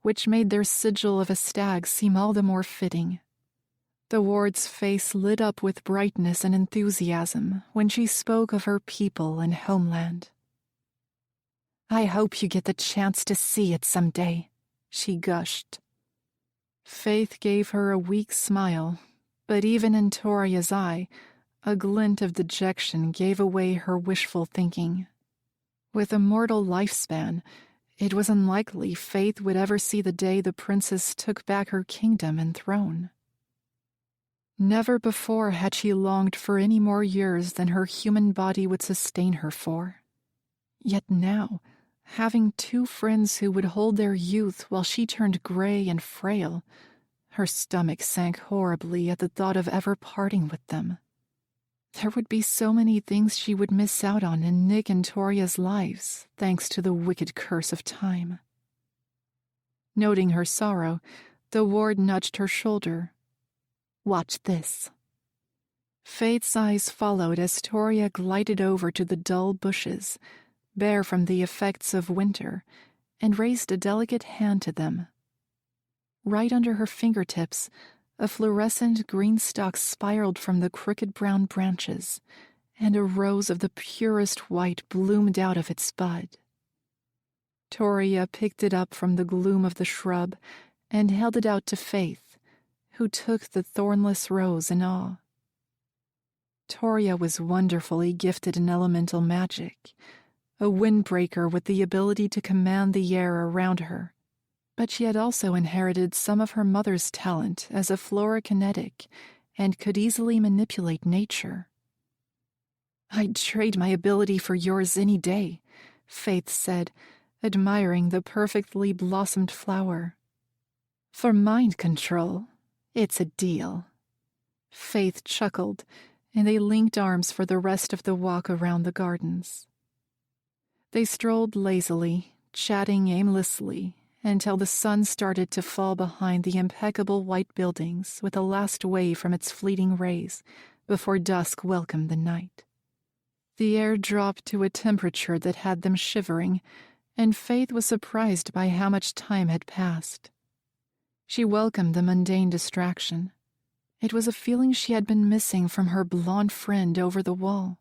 which made their sigil of a stag seem all the more fitting. The ward's face lit up with brightness and enthusiasm when she spoke of her people and homeland. I hope you get the chance to see it someday, she gushed. Faythe gave her a weak smile, but even in Toria's eye, a glint of dejection gave away her wishful thinking. With a mortal lifespan, it was unlikely Faythe would ever see the day the princess took back her kingdom and throne. Never before had she longed for any more years than her human body would sustain her for. Yet now, having two friends who would hold their youth while she turned gray and frail, her stomach sank horribly at the thought of ever parting with them. There would be so many things she would miss out on in Nick and Toria's lives, thanks to the wicked curse of time. Noting her sorrow, the ward nudged her shoulder. "Watch this." Faythe's eyes followed as Toria glided over to the dull bushes, bare from the effects of winter, and raised a delicate hand to them. Right under her fingertips, a fluorescent green stalk spiraled from the crooked brown branches, and a rose of the purest white bloomed out of its bud. Toria picked it up from the gloom of the shrub and held it out to Faythe, who took the thornless rose in awe. Toria was wonderfully gifted in elemental magic, a windbreaker with the ability to command the air around her, but she had also inherited some of her mother's talent as a flora-kinetic and could easily manipulate nature. "I'd trade my ability for yours any day," Faythe said, admiring the perfectly blossomed flower. "For mind control, it's a deal." Faythe chuckled, and they linked arms for the rest of the walk around the gardens. They strolled lazily, chatting aimlessly, until the sun started to fall behind the impeccable white buildings with a last wave from its fleeting rays before dusk welcomed the night. The air dropped to a temperature that had them shivering, and Faythe was surprised by how much time had passed. She welcomed the mundane distraction. It was a feeling she had been missing from her blonde friend over the wall.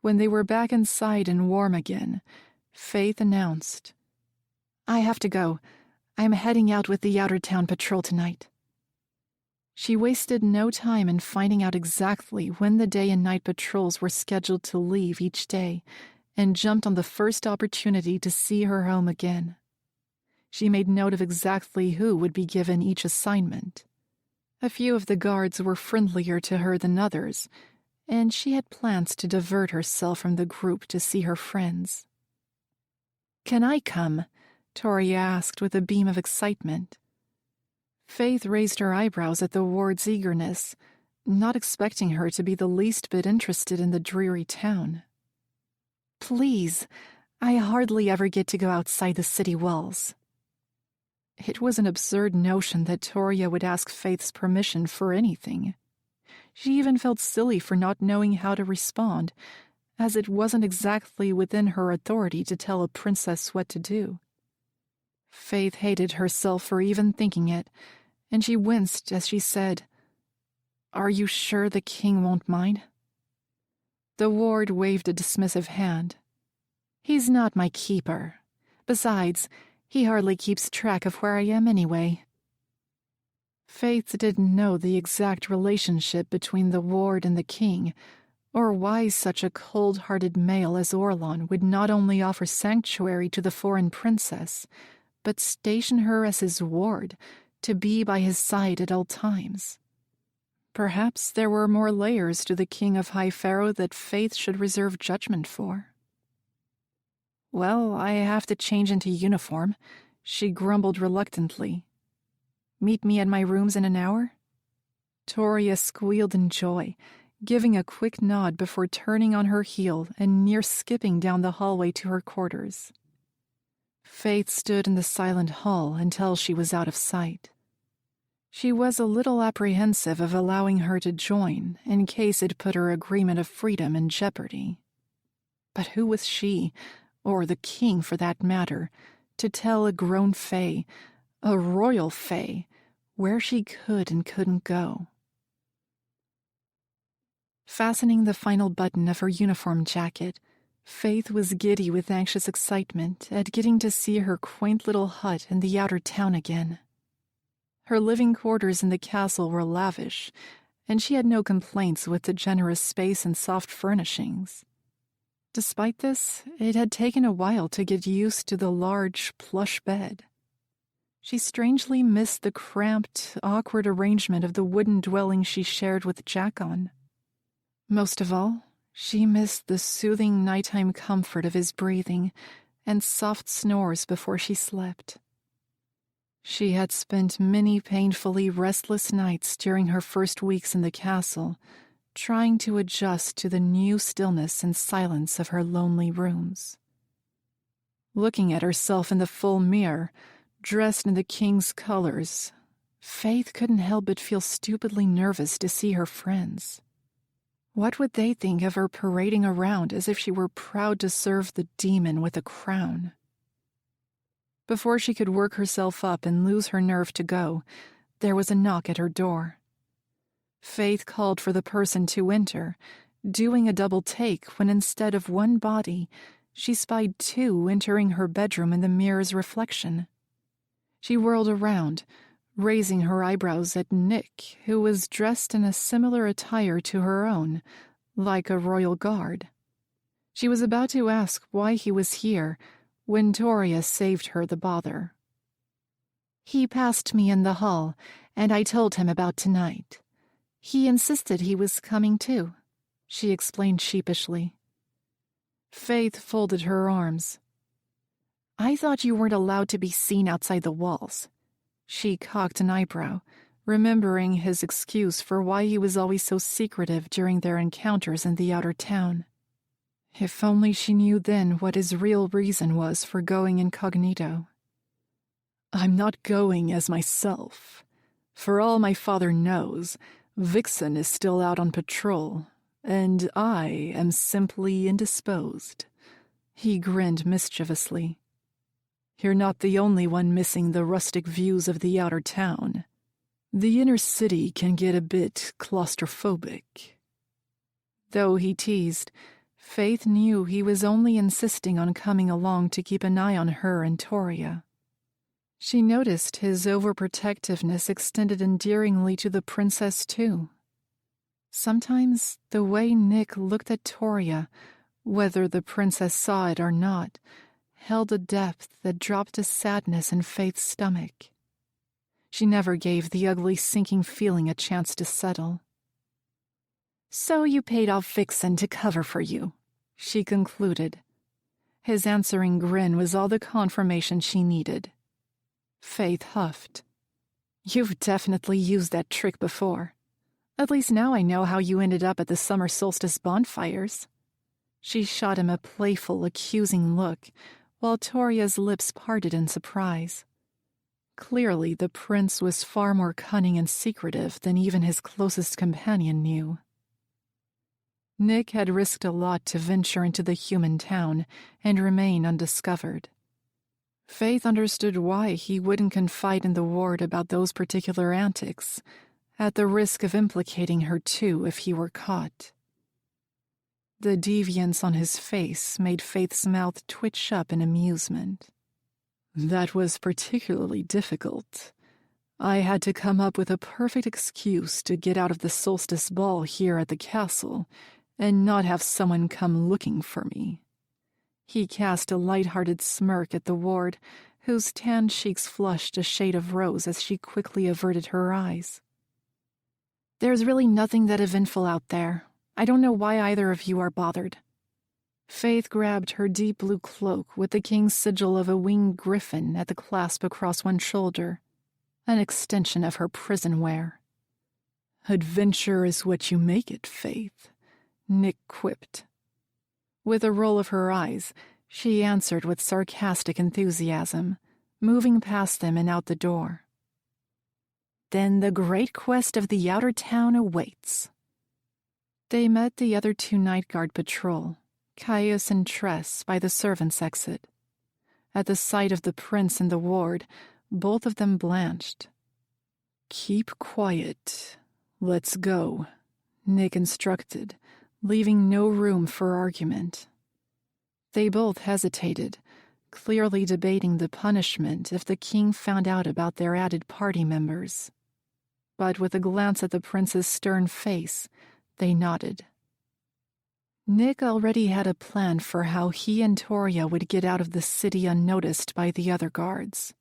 When they were back inside and warm again, Faythe announced, "I have to go. I'm heading out with the Outer Town Patrol tonight." She wasted no time in finding out exactly when the day and night patrols were scheduled to leave each day, and jumped on the first opportunity to see her home again. She made note of exactly who would be given each assignment. A few of the guards were friendlier to her than others, and she had plans to divert herself from the group to see her friends. "Can I come?" Toria asked with a beam of excitement. Faythe raised her eyebrows at the ward's eagerness, not expecting her to be the least bit interested in the dreary town. "Please, I hardly ever get to go outside the city walls." It was an absurd notion that Toria would ask Faythe's permission for anything. She even felt silly for not knowing how to respond, as it wasn't exactly within her authority to tell a princess what to do. Faythe hated herself for even thinking it, and she winced as she said, "Are you sure the king won't mind?" The ward waved a dismissive hand. "He's not my keeper. Besides, he hardly keeps track of where I am anyway." Faythe didn't know the exact relationship between the ward and the king, or why such a cold-hearted male as Orlon would not only offer sanctuary to the foreign princess, but station her as his ward, to be by his side at all times. Perhaps there were more layers to the king of High Pharaoh that Faythe should reserve judgment for. "Well, I have to change into uniform," she grumbled reluctantly. "Meet me at my rooms in an hour?" Toria squealed in joy, giving a quick nod before turning on her heel and near skipping down the hallway to her quarters. Faythe stood in the silent hall until she was out of sight. She was a little apprehensive of allowing her to join in case it put her agreement of freedom in jeopardy. But who was she, or the king for that matter, to tell a grown fae, a royal fae, where she could and couldn't go? Fastening the final button of her uniform jacket, Faythe was giddy with anxious excitement at getting to see her quaint little hut in the outer town again. Her living quarters in the castle were lavish, and she had no complaints with the generous space and soft furnishings. Despite this, it had taken a while to get used to the large, plush bed. She strangely missed the cramped, awkward arrangement of the wooden dwelling she shared with Jackon. Most of all, she missed the soothing nighttime comfort of his breathing and soft snores before she slept. She had spent many painfully restless nights during her first weeks in the castle, trying to adjust to the new stillness and silence of her lonely rooms. Looking at herself in the full mirror, dressed in the king's colors, Faythe couldn't help but feel stupidly nervous to see her friends. What would they think of her parading around as if she were proud to serve the demon with a crown? Before she could work herself up and lose her nerve to go, there was a knock at her door. Faythe called for the person to enter, doing a double take when instead of one body, she spied two entering her bedroom in the mirror's reflection. She whirled around, raising her eyebrows at Nick, who was dressed in a similar attire to her own, like a royal guard. She was about to ask why he was here when Toria saved her the bother. "He passed me in the hall, and I told him about tonight. He insisted he was coming too," she explained sheepishly. Faythe folded her arms. "I thought you weren't allowed to be seen outside the walls." She cocked an eyebrow, remembering his excuse for why he was always so secretive during their encounters in the outer town. If only she knew then what his real reason was for going incognito. "I'm not going as myself. For all my father knows, Vixen is still out on patrol, and I am simply indisposed." He grinned mischievously. "You're not the only one missing the rustic views of the outer town. The inner city can get a bit claustrophobic." Though he teased, Faythe knew he was only insisting on coming along to keep an eye on her and Toria. She noticed his overprotectiveness extended endearingly to the princess, too. Sometimes the way Nick looked at Toria, whether the princess saw it or not, held a depth that dropped to sadness in Faythe's stomach. She never gave the ugly sinking feeling a chance to settle. "So you paid off Vixen to cover for you," she concluded. His answering grin was all the confirmation she needed. Faythe huffed. "You've definitely used that trick before. At least now I know how you ended up at the summer solstice bonfires." She shot him a playful, accusing look, while Toria's lips parted in surprise. Clearly, the prince was far more cunning and secretive than even his closest companion knew. Nick had risked a lot to venture into the human town and remain undiscovered. Faythe understood why he wouldn't confide in the ward about those particular antics, at the risk of implicating her too if he were caught. The deviance on his face made Faythe's mouth twitch up in amusement. "That was particularly difficult. I had to come up with a perfect excuse to get out of the solstice ball here at the castle and not have someone come looking for me." He cast a light-hearted smirk at the ward, whose tan cheeks flushed a shade of rose as she quickly averted her eyes. "There's really nothing that eventful out there. I don't know why either of you are bothered." Faythe grabbed her deep blue cloak with the king's sigil of a winged griffin at the clasp across one shoulder, an extension of her prison wear. "Adventure is what you make it, Faythe," Nick quipped. With a roll of her eyes, she answered with sarcastic enthusiasm, moving past them and out the door. "Then the great quest of the outer town awaits." They met the other two night guard patrol, Caius and Tress, by the servants' exit. At the sight of the prince and the ward, both of them blanched. "Keep quiet. Let's go," Nick instructed, leaving no room for argument. They both hesitated, clearly debating the punishment if the king found out about their added party members. But with a glance at the prince's stern face, they nodded. Nick already had a plan for how he and Toria would get out of the city unnoticed by the other guards.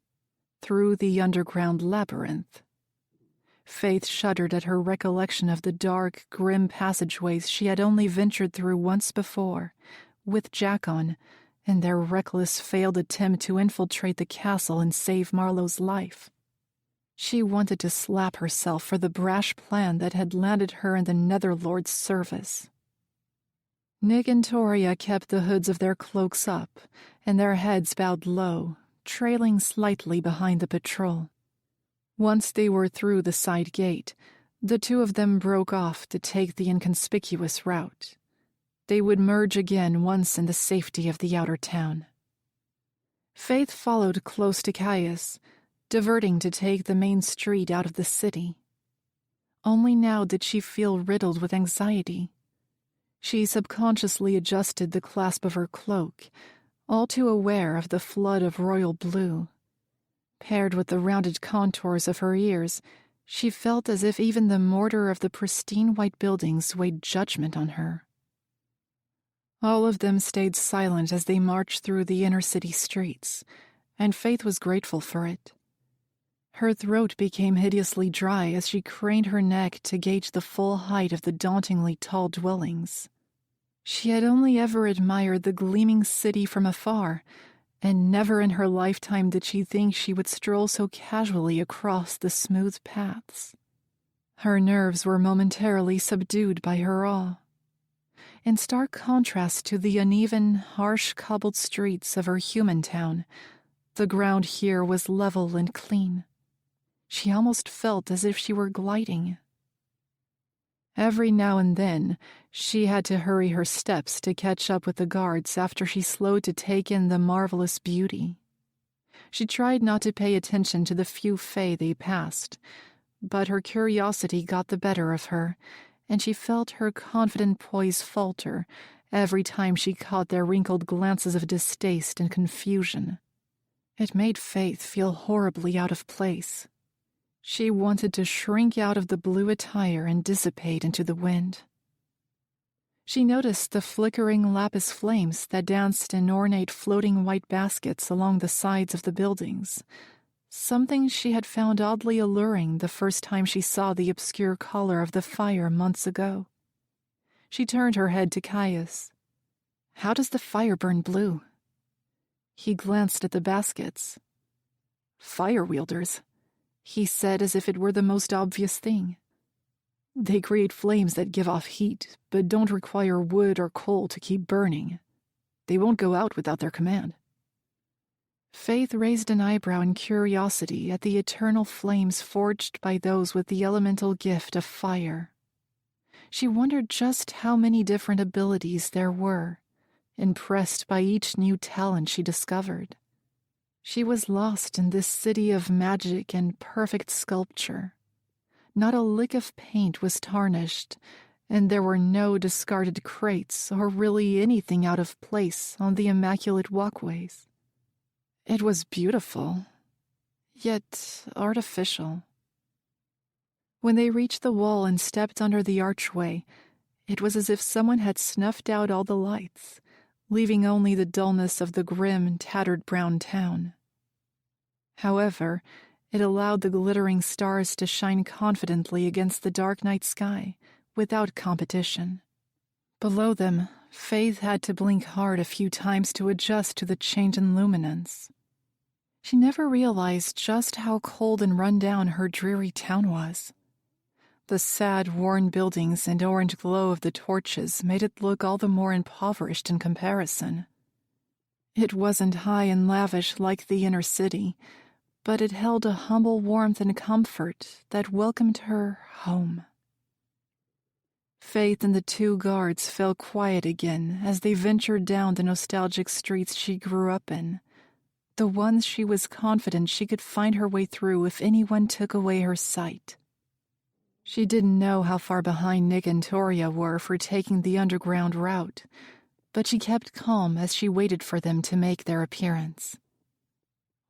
through the underground labyrinth. Faythe shuddered at her recollection of the dark, grim passageways she had only ventured through once before, with Jackon, in their reckless, failed attempt to infiltrate the castle and save Marlowe's life. She wanted to slap herself for the brash plan that had landed her in the Netherlord's service. Nick and Toria kept the hoods of their cloaks up, and their heads bowed low, trailing slightly behind the patrol. Once they were through the side gate, the two of them broke off to take the inconspicuous route. They would merge again once in the safety of the outer town. Faythe followed close to Caius, diverting to take the main street out of the city. Only now did she feel riddled with anxiety. She subconsciously adjusted the clasp of her cloak, all too aware of the flood of royal blue. Paired with the rounded contours of her ears, she felt as if even the mortar of the pristine white buildings weighed judgment on her. All of them stayed silent as they marched through the inner city streets, and Faythe was grateful for it. Her throat became hideously dry as she craned her neck to gauge the full height of the dauntingly tall dwellings. She had only ever admired the gleaming city from afar, and never in her lifetime did she think she would stroll so casually across the smooth paths. Her nerves were momentarily subdued by her awe. In stark contrast to the uneven, harsh cobbled streets of her human town, the ground here was level and clean. She almost felt as if she were gliding. Every now and then, she had to hurry her steps to catch up with the guards after she slowed to take in the marvelous beauty. She tried not to pay attention to the few Fae they passed, but her curiosity got the better of her, and she felt her confident poise falter every time she caught their wrinkled glances of distaste and confusion. It made Faythe feel horribly out of place. She wanted to shrink out of the blue attire and dissipate into the wind. She noticed the flickering lapis flames that danced in ornate floating white baskets along the sides of the buildings, something she had found oddly alluring the first time she saw the obscure color of the fire months ago. She turned her head to Caius. "How does the fire burn blue?" He glanced at the baskets. "Fire wielders," he said as if it were the most obvious thing. "They create flames that give off heat, but don't require wood or coal to keep burning. They won't go out without their command." Faythe raised an eyebrow in curiosity at the eternal flames forged by those with the elemental gift of fire. She wondered just how many different abilities there were, impressed by each new talent she discovered. She was lost in this city of magic and perfect sculpture. Not a lick of paint was tarnished, and there were no discarded crates or really anything out of place on the immaculate walkways. It was beautiful, yet artificial. When they reached the wall and stepped under the archway, it was as if someone had snuffed out all the lights, leaving only the dullness of the grim, tattered brown town. However, it allowed the glittering stars to shine confidently against the dark night sky, without competition. Below them, Faythe had to blink hard a few times to adjust to the change in luminance. She never realized just how cold and run down her dreary town was. The sad, worn buildings and orange glow of the torches made it look all the more impoverished in comparison. It wasn't high and lavish like the inner city, but it held a humble warmth and comfort that welcomed her home. Faythe and the two guards fell quiet again as they ventured down the nostalgic streets she grew up in, the ones she was confident she could find her way through if anyone took away her sight. She didn't know how far behind Nick and Toria were for taking the underground route, but she kept calm as she waited for them to make their appearance.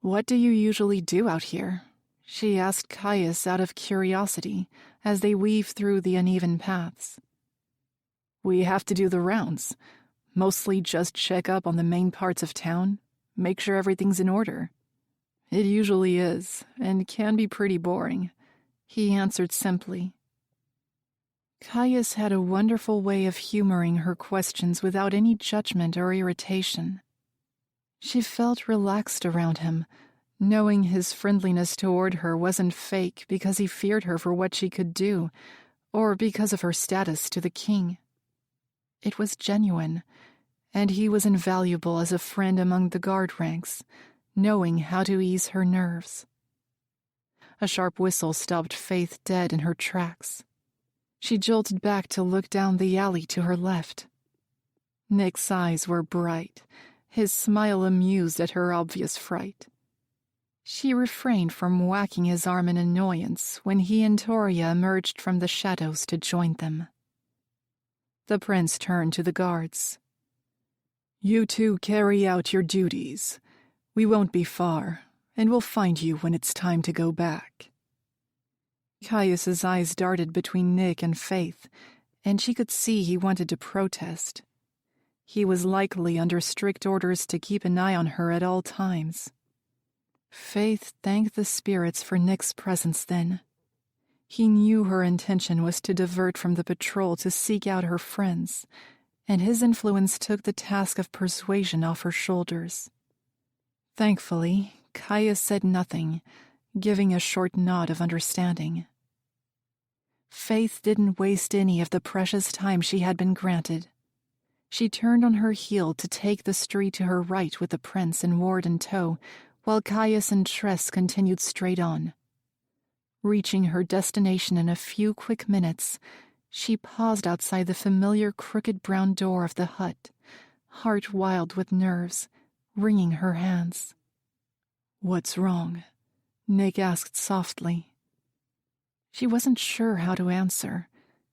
"What do you usually do out here?" she asked Caius out of curiosity as they weaved through the uneven paths. "We have to do the rounds, mostly just check up on the main parts of town, make sure everything's in order. "It usually is, and can be pretty boring," he answered simply. Caius had a wonderful way of humoring her questions without any judgment or irritation. She felt relaxed around him, knowing his friendliness toward her wasn't fake because he feared her for what she could do, or because of her status to the king. It was genuine, and he was invaluable as a friend among the guard ranks, knowing how to ease her nerves. A sharp whistle stopped Faythe dead in her tracks. She jolted back to look down the alley to her left. Nick's eyes were bright, his smile amused at her obvious fright. She refrained from whacking his arm in annoyance when he and Toria emerged from the shadows to join them. The prince turned to the guards. "You two carry out your duties. We won't be far, and we'll find you when it's time to go back." Caius's eyes darted between Nick and Faythe, and she could see he wanted to protest. He was likely under strict orders to keep an eye on her at all times. Faythe thanked the spirits for Nick's presence then. He knew her intention was to divert from the patrol to seek out her friends, and his influence took the task of persuasion off her shoulders. Thankfully, Caius said nothing, giving a short nod of understanding. Faythe didn't waste any of the precious time she had been granted. She turned on her heel to take the street to her right with the prince and ward in tow, while Caius and Tress continued straight on. Reaching her destination in a few quick minutes, she paused outside the familiar crooked brown door of the hut, heart wild with nerves, wringing her hands. "What's wrong?" Nick asked softly. She wasn't sure how to answer,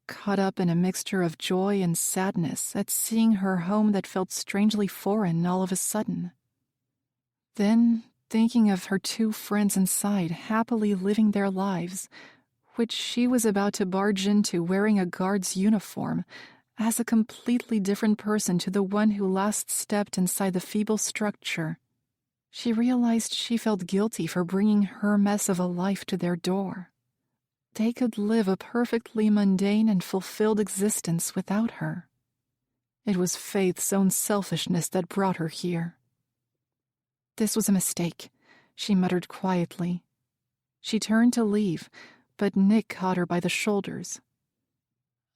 caught up in a mixture of joy and sadness at seeing her home that felt strangely foreign all of a sudden. Then, thinking of her two friends inside happily living their lives, which she was about to barge into wearing a guard's uniform, as a completely different person to the one who last stepped inside the feeble structure, she realized she felt guilty for bringing her mess of a life to their door. They could live a perfectly mundane and fulfilled existence without her. It was Faythe's own selfishness that brought her here. "This was a mistake," she muttered quietly. She turned to leave, but Nick caught her by the shoulders.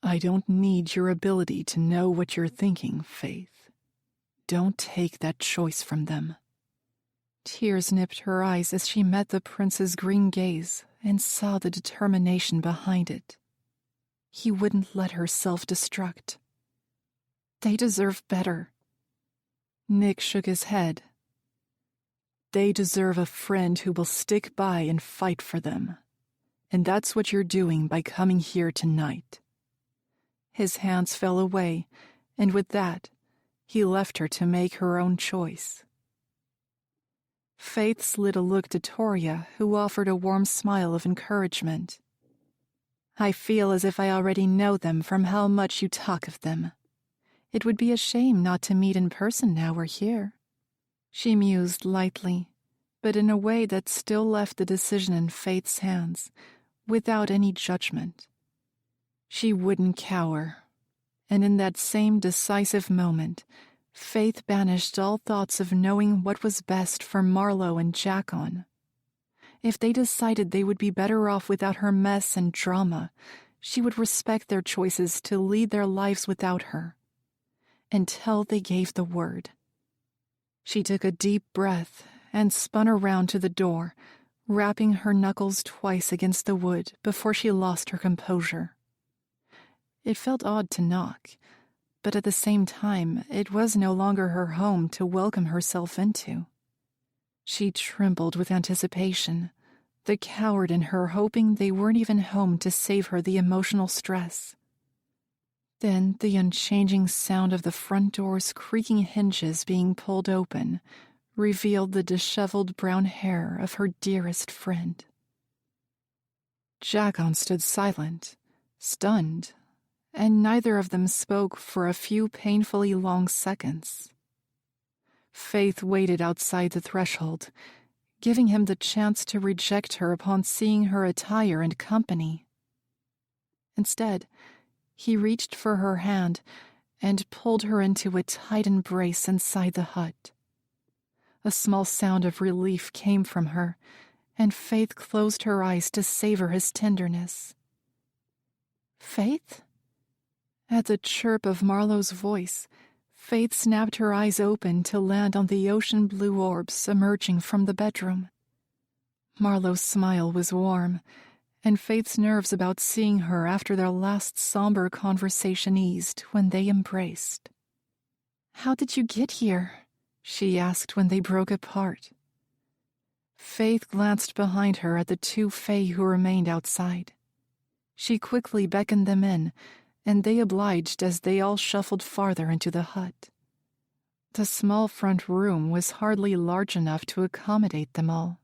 "I don't need your ability to know what you're thinking, Faythe. Don't take that choice from them." Tears nipped her eyes as she met the prince's green gaze and saw the determination behind it. He wouldn't let her self-destruct. "They deserve better." Nick shook his head. "They deserve a friend who will stick by and fight for them. And that's what you're doing by coming here tonight." His hands fell away, and with that, he left her to make her own choice. Faythe slid a look to Toria, who offered a warm smile of encouragement. "I feel as if I already know them from how much you talk of them. It would be a shame not to meet in person now we're here." She mused lightly, but in a way that still left the decision in Faythe's hands, without any judgment. She wouldn't cower, and in that same decisive moment, Faythe banished all thoughts of knowing what was best for Marlowe and Jackon. If they decided they would be better off without her mess and drama, she would respect their choices to lead their lives without her, until they gave the word. She took a deep breath and spun around to the door, rapping her knuckles twice against the wood before she lost her composure. It felt odd to knock, but at the same time, it was no longer her home to welcome herself into. She trembled with anticipation, the coward in her hoping they weren't even home to save her the emotional stress. Then the unchanging sound of the front door's creaking hinges being pulled open revealed the disheveled brown hair of her dearest friend. Jackon stood silent, stunned, and neither of them spoke for a few painfully long seconds. Faythe waited outside the threshold, giving him the chance to reject her upon seeing her attire and company. Instead, he reached for her hand and pulled her into a tight embrace inside the hut. A small sound of relief came from her, and Faythe closed her eyes to savor his tenderness. "Faythe?" At the chirp of Marlowe's voice, Faythe snapped her eyes open to land on the ocean-blue orbs emerging from the bedroom. Marlowe's smile was warm, and Faythe's nerves about seeing her after their last somber conversation eased when they embraced. "How did you get here?" she asked when they broke apart. Faythe glanced behind her at the two Fae who remained outside. She quickly beckoned them in, and they obliged as they all shuffled farther into the hut. The small front room was hardly large enough to accommodate them all.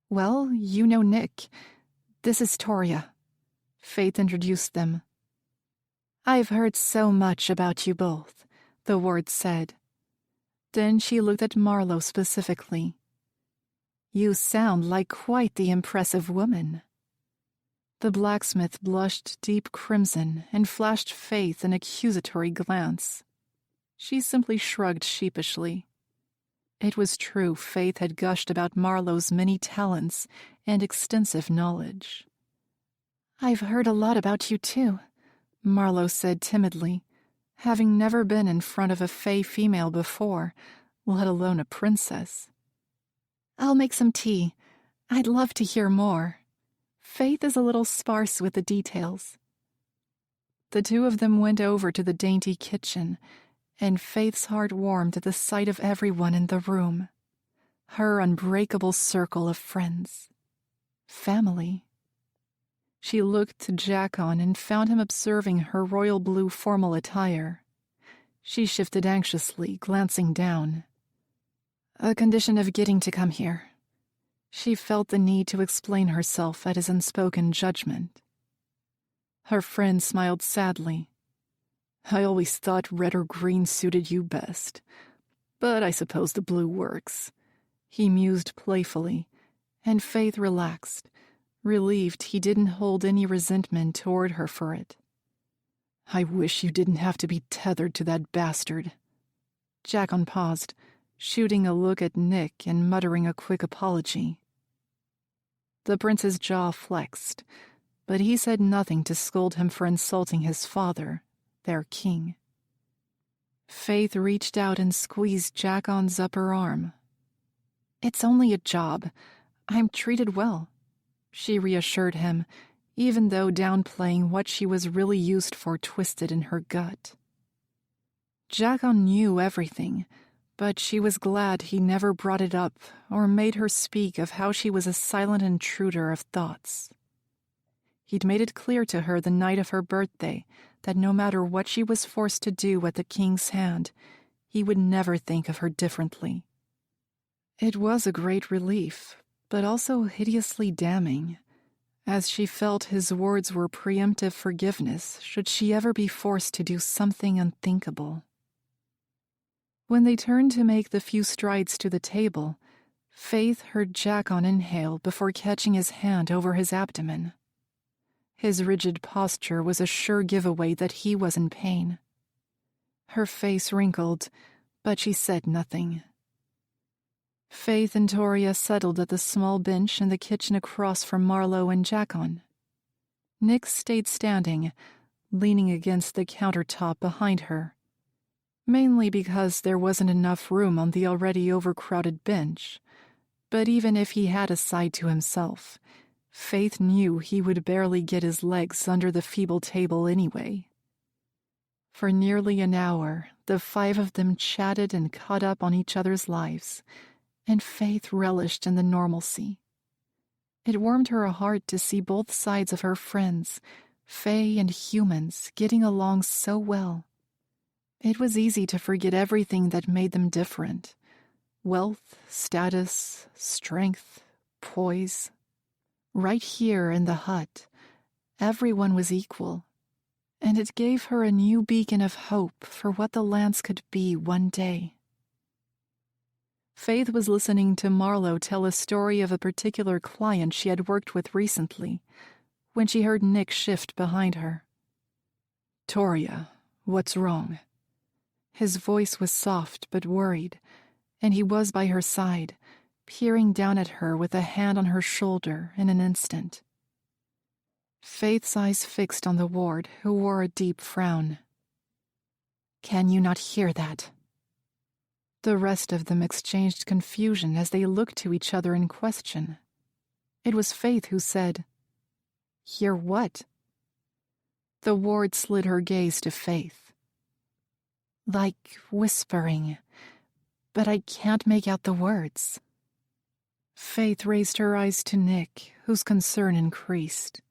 "Well, you know Nick. This is Toria." Faythe introduced them. "I've heard so much about you both," the ward said. Then she looked at Marlowe specifically. "You sound like quite the impressive woman." The blacksmith blushed deep crimson and flashed Faythe an accusatory glance. She simply shrugged sheepishly. It was true Faythe had gushed about Marlowe's many talents and extensive knowledge. "I've heard a lot about you, too," Marlowe said timidly, having never been in front of a Fae female before, let alone a princess. "I'll make some tea. I'd love to hear more. Faythe is a little sparse with the details." The two of them went over to the dainty kitchen, and Faythe's heart warmed at the sight of everyone in the room. Her unbreakable circle of friends. Family. She looked to Jacon and found him observing her royal blue formal attire. She shifted anxiously, glancing down. "A condition of getting to come here." She felt the need to explain herself at his unspoken judgment. Her friend smiled sadly. "I always thought red or green suited you best, but I suppose the blue works," he mused playfully, and Faythe relaxed, relieved he didn't hold any resentment toward her for it. "I wish you didn't have to be tethered to that bastard." Jacon paused, shooting a look at Nick and muttering a quick apology. The prince's jaw flexed, but he said nothing to scold him for insulting his father, their king. Faythe reached out and squeezed Jacon's upper arm. "It's only a job. I'm treated well," she reassured him, even though downplaying what she was really used for twisted in her gut. Jacon knew everything, but she was glad he never brought it up or made her speak of how she was a silent intruder of thoughts. He'd made it clear to her the night of her birthday that no matter what she was forced to do at the king's hand, he would never think of her differently. It was a great relief, but also hideously damning, as she felt his words were preemptive forgiveness should she ever be forced to do something unthinkable. When they turned to make the few strides to the table, Faythe heard Jacon inhale before catching his hand over his abdomen. His rigid posture was a sure giveaway that he was in pain. Her face wrinkled, but she said nothing. Faythe and Toria settled at the small bench in the kitchen across from Marlowe and Jacon. Nick stayed standing, leaning against the countertop behind her, mainly because there wasn't enough room on the already overcrowded bench, but even if he had a side to himself, Faythe knew he would barely get his legs under the feeble table anyway. For nearly an hour, the five of them chatted and caught up on each other's lives, and Faythe relished in the normalcy. It warmed her heart to see both sides of her friends, Fae and humans, getting along so well. It was easy to forget everything that made them different. Wealth, status, strength, poise. Right here in the hut, everyone was equal, and it gave her a new beacon of hope for what the lands could be one day. Faythe was listening to Marlowe tell a story of a particular client she had worked with recently, when she heard Nick shift behind her. "Toria, what's wrong?" His voice was soft but worried, and he was by her side, peering down at her with a hand on her shoulder in an instant. Faythe's eyes fixed on the ward, who wore a deep frown. "Can you not hear that?" The rest of them exchanged confusion as they looked to each other in question. It was Faythe who said, "Hear what?" The ward slid her gaze to Faythe. "Like whispering, but I can't make out the words." Faythe raised her eyes to Nick, whose concern increased.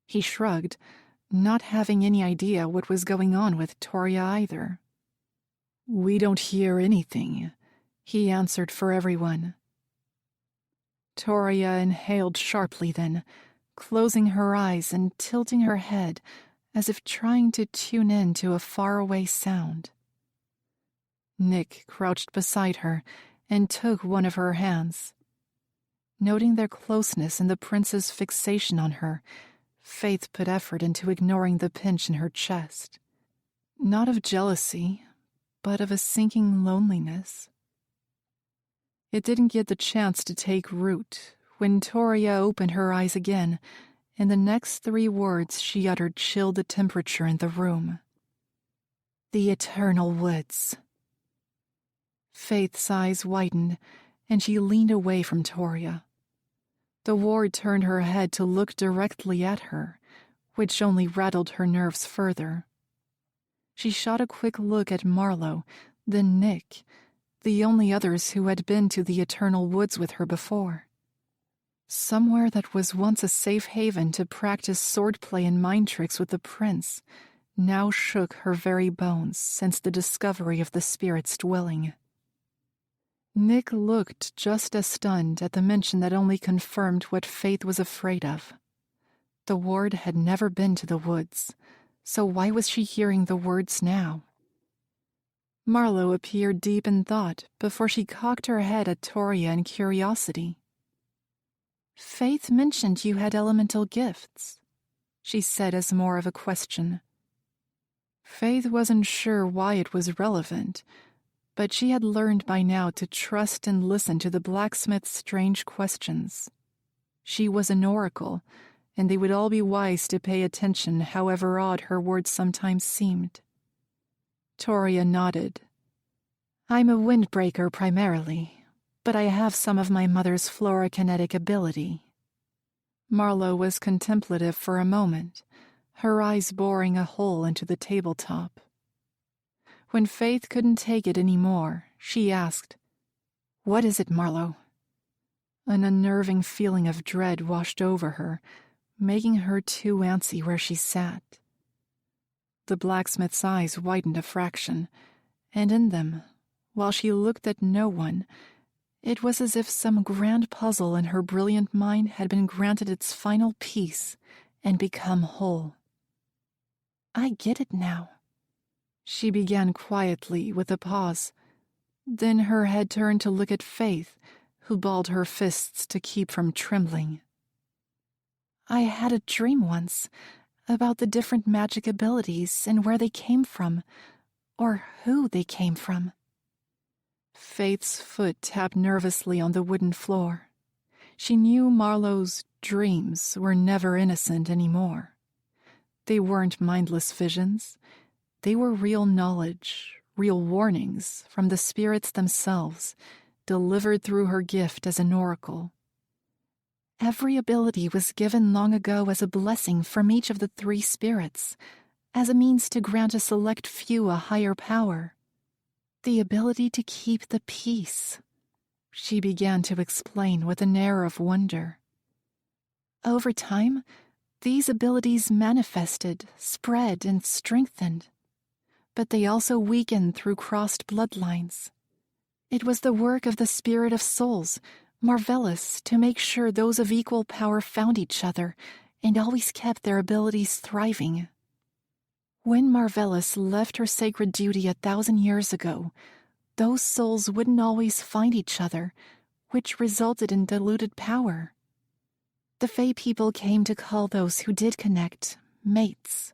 He shrugged, not having any idea what was going on with Toria either. "We don't hear anything," he answered for everyone. Toria inhaled sharply then, closing her eyes and tilting her head as if trying to tune in to a faraway sound. Nick crouched beside her and took one of her hands. Noting their closeness and the prince's fixation on her, Faythe put effort into ignoring the pinch in her chest. Not of jealousy, but of a sinking loneliness. It didn't get the chance to take root when Toria opened her eyes again, and the next 3 words she uttered chilled the temperature in the room. "The Eternal Woods." Faythe's eyes widened, and she leaned away from Toria. The ward turned her head to look directly at her, which only rattled her nerves further. She shot a quick look at Marlowe, then Nick, the only others who had been to the Eternal Woods with her before. Somewhere that was once a safe haven to practice swordplay and mind tricks with the prince now shook her very bones since the discovery of the spirit's dwelling. Nick looked just as stunned at the mention that only confirmed what Faythe was afraid of. The ward had never been to the woods, so why was she hearing the words now? Marlowe appeared deep in thought before she cocked her head at Toria in curiosity. "Faythe mentioned you had elemental gifts," she said as more of a question. Faythe wasn't sure why it was relevant, but she had learned by now to trust and listen to the blacksmith's strange questions. She was an oracle, and they would all be wise to pay attention however odd her words sometimes seemed. Toria nodded. "I'm a windbreaker primarily, but I have some of my mother's flora-kinetic ability." Marlowe was contemplative for a moment, her eyes boring a hole into the tabletop. When Faythe couldn't take it any more, she asked, "What is it, Marlowe?" An unnerving feeling of dread washed over her, making her too antsy where she sat. The blacksmith's eyes widened a fraction, and in them, while she looked at no one, it was as if some grand puzzle in her brilliant mind had been granted its final piece and become whole. "I get it now," she began quietly with a pause. Then her head turned to look at Faythe, who balled her fists to keep from trembling. "I had a dream once about the different magic abilities and where they came from, or who they came from." Faythe's foot tapped nervously on the wooden floor. She knew Marlowe's dreams were never innocent anymore. They weren't mindless visions. They were real knowledge, real warnings from the spirits themselves, delivered through her gift as an oracle. Every ability was given long ago as a blessing from each of the 3 spirits, as a means to grant a select few a higher power. The ability to keep the peace, she began to explain with an air of wonder. Over time, these abilities manifested, spread, and strengthened. But they also weakened through crossed bloodlines. It was the work of the Spirit of Souls, Marvellous, to make sure those of equal power found each other and always kept their abilities thriving. When Marvellous left her sacred duty 1,000 years ago, those souls wouldn't always find each other, which resulted in diluted power. The Fae people came to call those who did connect mates.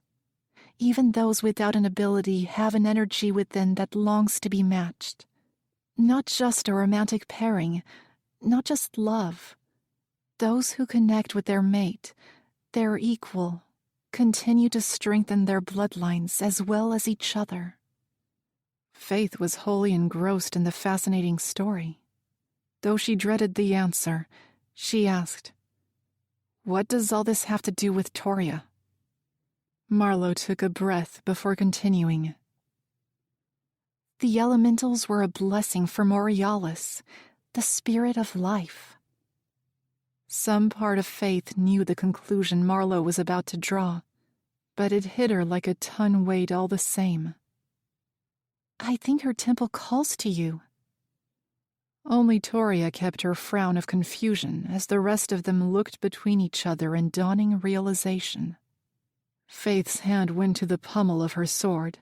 Even those without an ability have an energy within that longs to be matched. Not just a romantic pairing, not just love. Those who connect with their mate, their equal, continue to strengthen their bloodlines as well as each other. Faythe was wholly engrossed in the fascinating story. Though she dreaded the answer, she asked, "What does all this have to do with Toria?" Marlowe took a breath before continuing. The elementals were a blessing for Borealis, the spirit of life. Some part of Faythe knew the conclusion Marlowe was about to draw, but it hit her like a ton weight all the same. "I think her temple calls to you." Only Toria kept her frown of confusion as the rest of them looked between each other in dawning realization. Faythe's hand went to the pommel of her sword,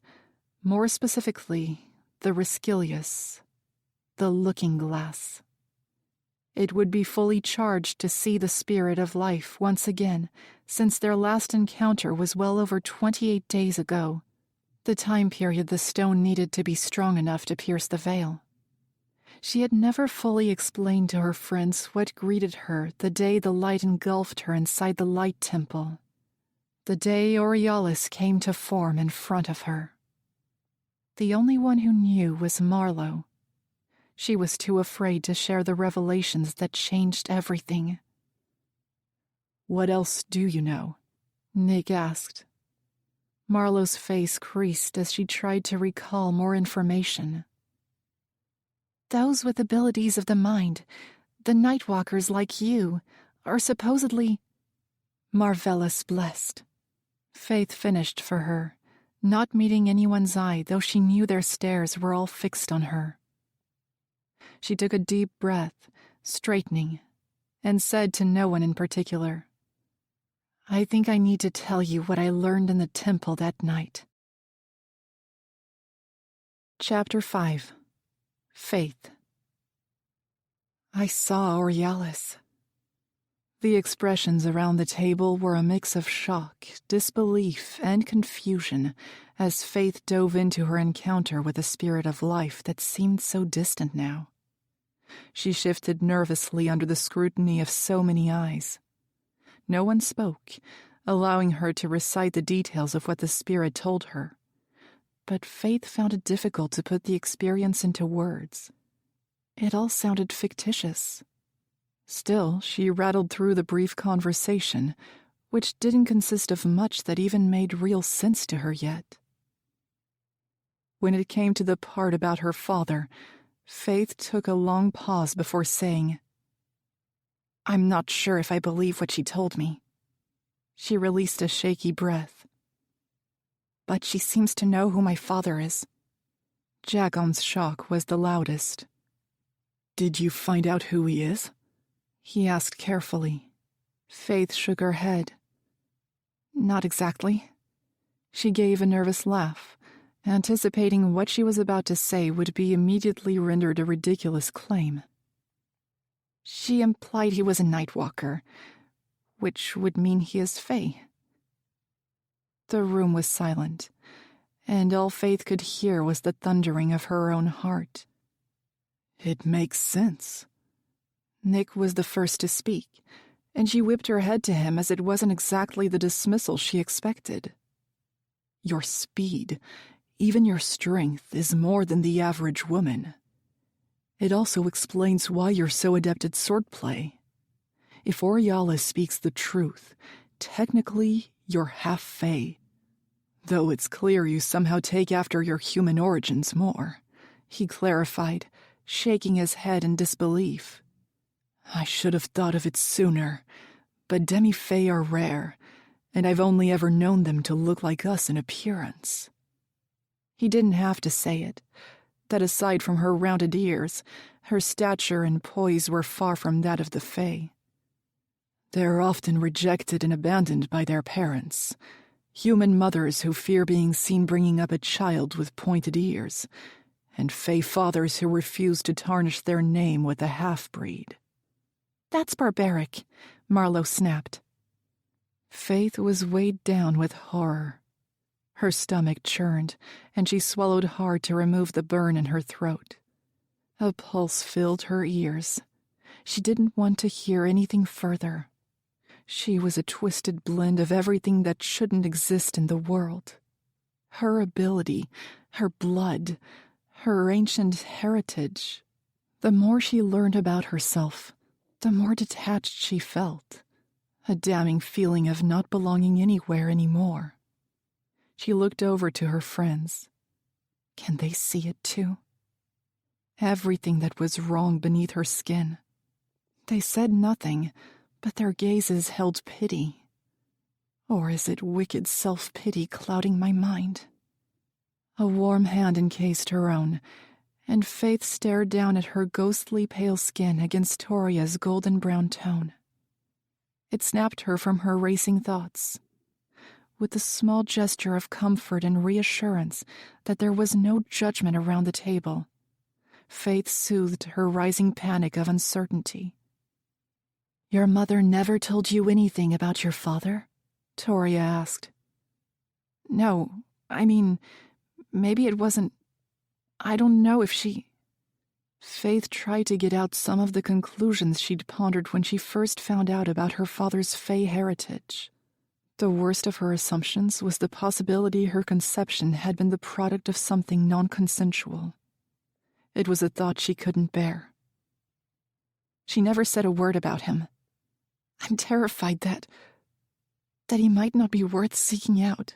more specifically, the Riscilius, the looking glass. It would be fully charged to see the spirit of life once again, since their last encounter was well over 28 days ago, the time period the stone needed to be strong enough to pierce the veil. She had never fully explained to her friends what greeted her the day the light engulfed her inside the Light Temple, the day Borealis came to form in front of her. The only one who knew was Marlowe. She was too afraid to share the revelations that changed everything. "What else do you know?" Nick asked. Marlowe's face creased as she tried to recall more information. "Those with abilities of the mind, the Nightwalkers like you, are supposedly marvelous blessed." Faythe finished for her, not meeting anyone's eye, though she knew their stares were all fixed on her. She took a deep breath, straightening, and said to no one in particular, "I think I need to tell you what I learned in the temple that night." Chapter 5. Faythe. I saw Borealis. The expressions around the table were a mix of shock, disbelief, and confusion as Faythe dove into her encounter with a spirit of life that seemed so distant now. She shifted nervously under the scrutiny of so many eyes. No one spoke, allowing her to recite the details of what the spirit told her. But Faythe found it difficult to put the experience into words. It all sounded fictitious. Still, she rattled through the brief conversation, which didn't consist of much that even made real sense to her yet. When it came to the part about her father, Faythe took a long pause before saying, "I'm not sure if I believe what she told me." She released a shaky breath. "But she seems to know who my father is." Jagon's shock was the loudest. "Did you find out who he is?" he asked carefully. Faythe shook her head. "Not exactly." She gave a nervous laugh, anticipating what she was about to say would be immediately rendered a ridiculous claim. "She implied he was a Nightwalker, which would mean he is Fae." The room was silent, and all Faythe could hear was the thundering of her own heart. "It makes sense." Nick was the first to speak, and she whipped her head to him as it wasn't exactly the dismissal she expected. "Your speed, even your strength, is more than the average woman. It also explains why you're so adept at swordplay. If Borealis speaks the truth, technically you're half Fae. Though it's clear you somehow take after your human origins more," he clarified, shaking his head in disbelief. "I should have thought of it sooner, but demi-Fae are rare, and I've only ever known them to look like us in appearance." He didn't have to say it, that aside from her rounded ears, her stature and poise were far from that of the Fae. They're often rejected and abandoned by their parents, human mothers who fear being seen bringing up a child with pointed ears, and Fey fathers who refuse to tarnish their name with a half-breed. That's barbaric, Marlowe snapped. Faythe was weighed down with horror. Her stomach churned, and she swallowed hard to remove the burn in her throat. A pulse filled her ears. She didn't want to hear anything further. She was a twisted blend of everything that shouldn't exist in the world. Her ability, her blood, her ancient heritage. The more she learned about herself, the more detached she felt. A damning feeling of not belonging anywhere anymore. She looked over to her friends. Can they see it too? Everything that was wrong beneath her skin. They said nothing, but their gazes held pity. Or is it wicked self-pity clouding my mind? A warm hand encased her own, and Faythe stared down at her ghostly pale skin against Toria's golden brown tone. It snapped her from her racing thoughts. With a small gesture of comfort and reassurance that there was no judgment around the table, Faythe soothed her rising panic of uncertainty. "Your mother never told you anything about your father?" Toria asked. "No, I mean, maybe it wasn't. I don't know if she..." Faythe tried to get out some of the conclusions she'd pondered when she first found out about her father's Fey heritage. The worst of her assumptions was the possibility her conception had been the product of something non-consensual. It was a thought she couldn't bear. She never said a word about him. "I'm terrified that he might not be worth seeking out."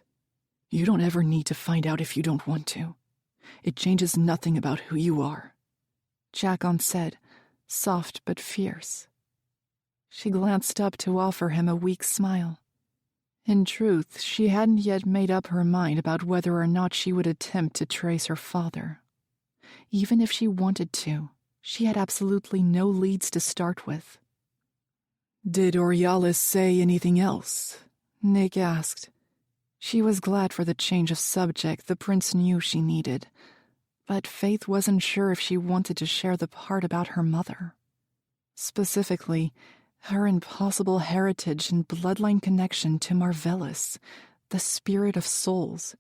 "You don't ever need to find out if you don't want to. It changes nothing about who you are," Jacon said, soft but fierce. She glanced up to offer him a weak smile. In truth, she hadn't yet made up her mind about whether or not she would attempt to trace her father. Even if she wanted to, she had absolutely no leads to start with. "Did Aurealis say anything else?" Nick asked. She was glad for the change of subject the prince knew she needed, but Faythe wasn't sure if she wanted to share the part about her mother. Specifically, her impossible heritage and bloodline connection to Marvellus, the spirit of souls.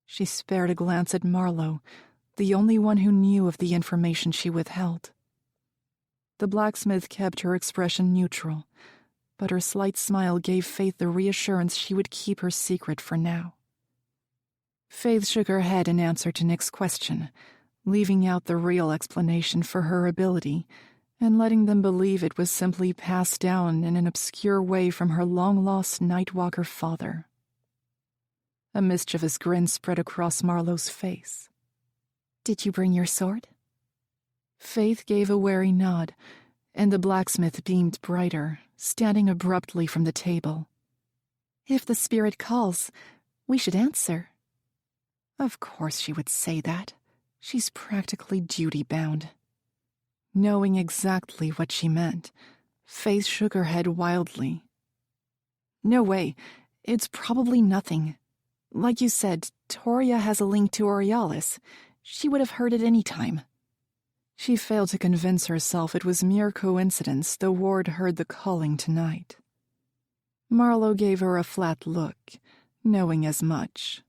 She spared a glance at Marlowe, the only one who knew of the information she withheld. The blacksmith kept her expression neutral, but her slight smile gave Faythe the reassurance she would keep her secret for now. Faythe shook her head in answer to Nick's question, leaving out the real explanation for her ability and letting them believe it was simply passed down in an obscure way from her long-lost Nightwalker father. A mischievous grin spread across Marlowe's face. "Did you bring your sword?" Faythe gave a wary nod, and the blacksmith beamed brighter, standing abruptly from the table. "If the spirit calls, we should answer." Of course she would say that. She's practically duty-bound. Knowing exactly what she meant, Faythe shook her head wildly. "No way. It's probably nothing. Like you said, Toria has a link to Aurealis. She would have heard it any time." She failed to convince herself it was mere coincidence the ward heard the calling tonight. Marlowe gave her a flat look, knowing as much.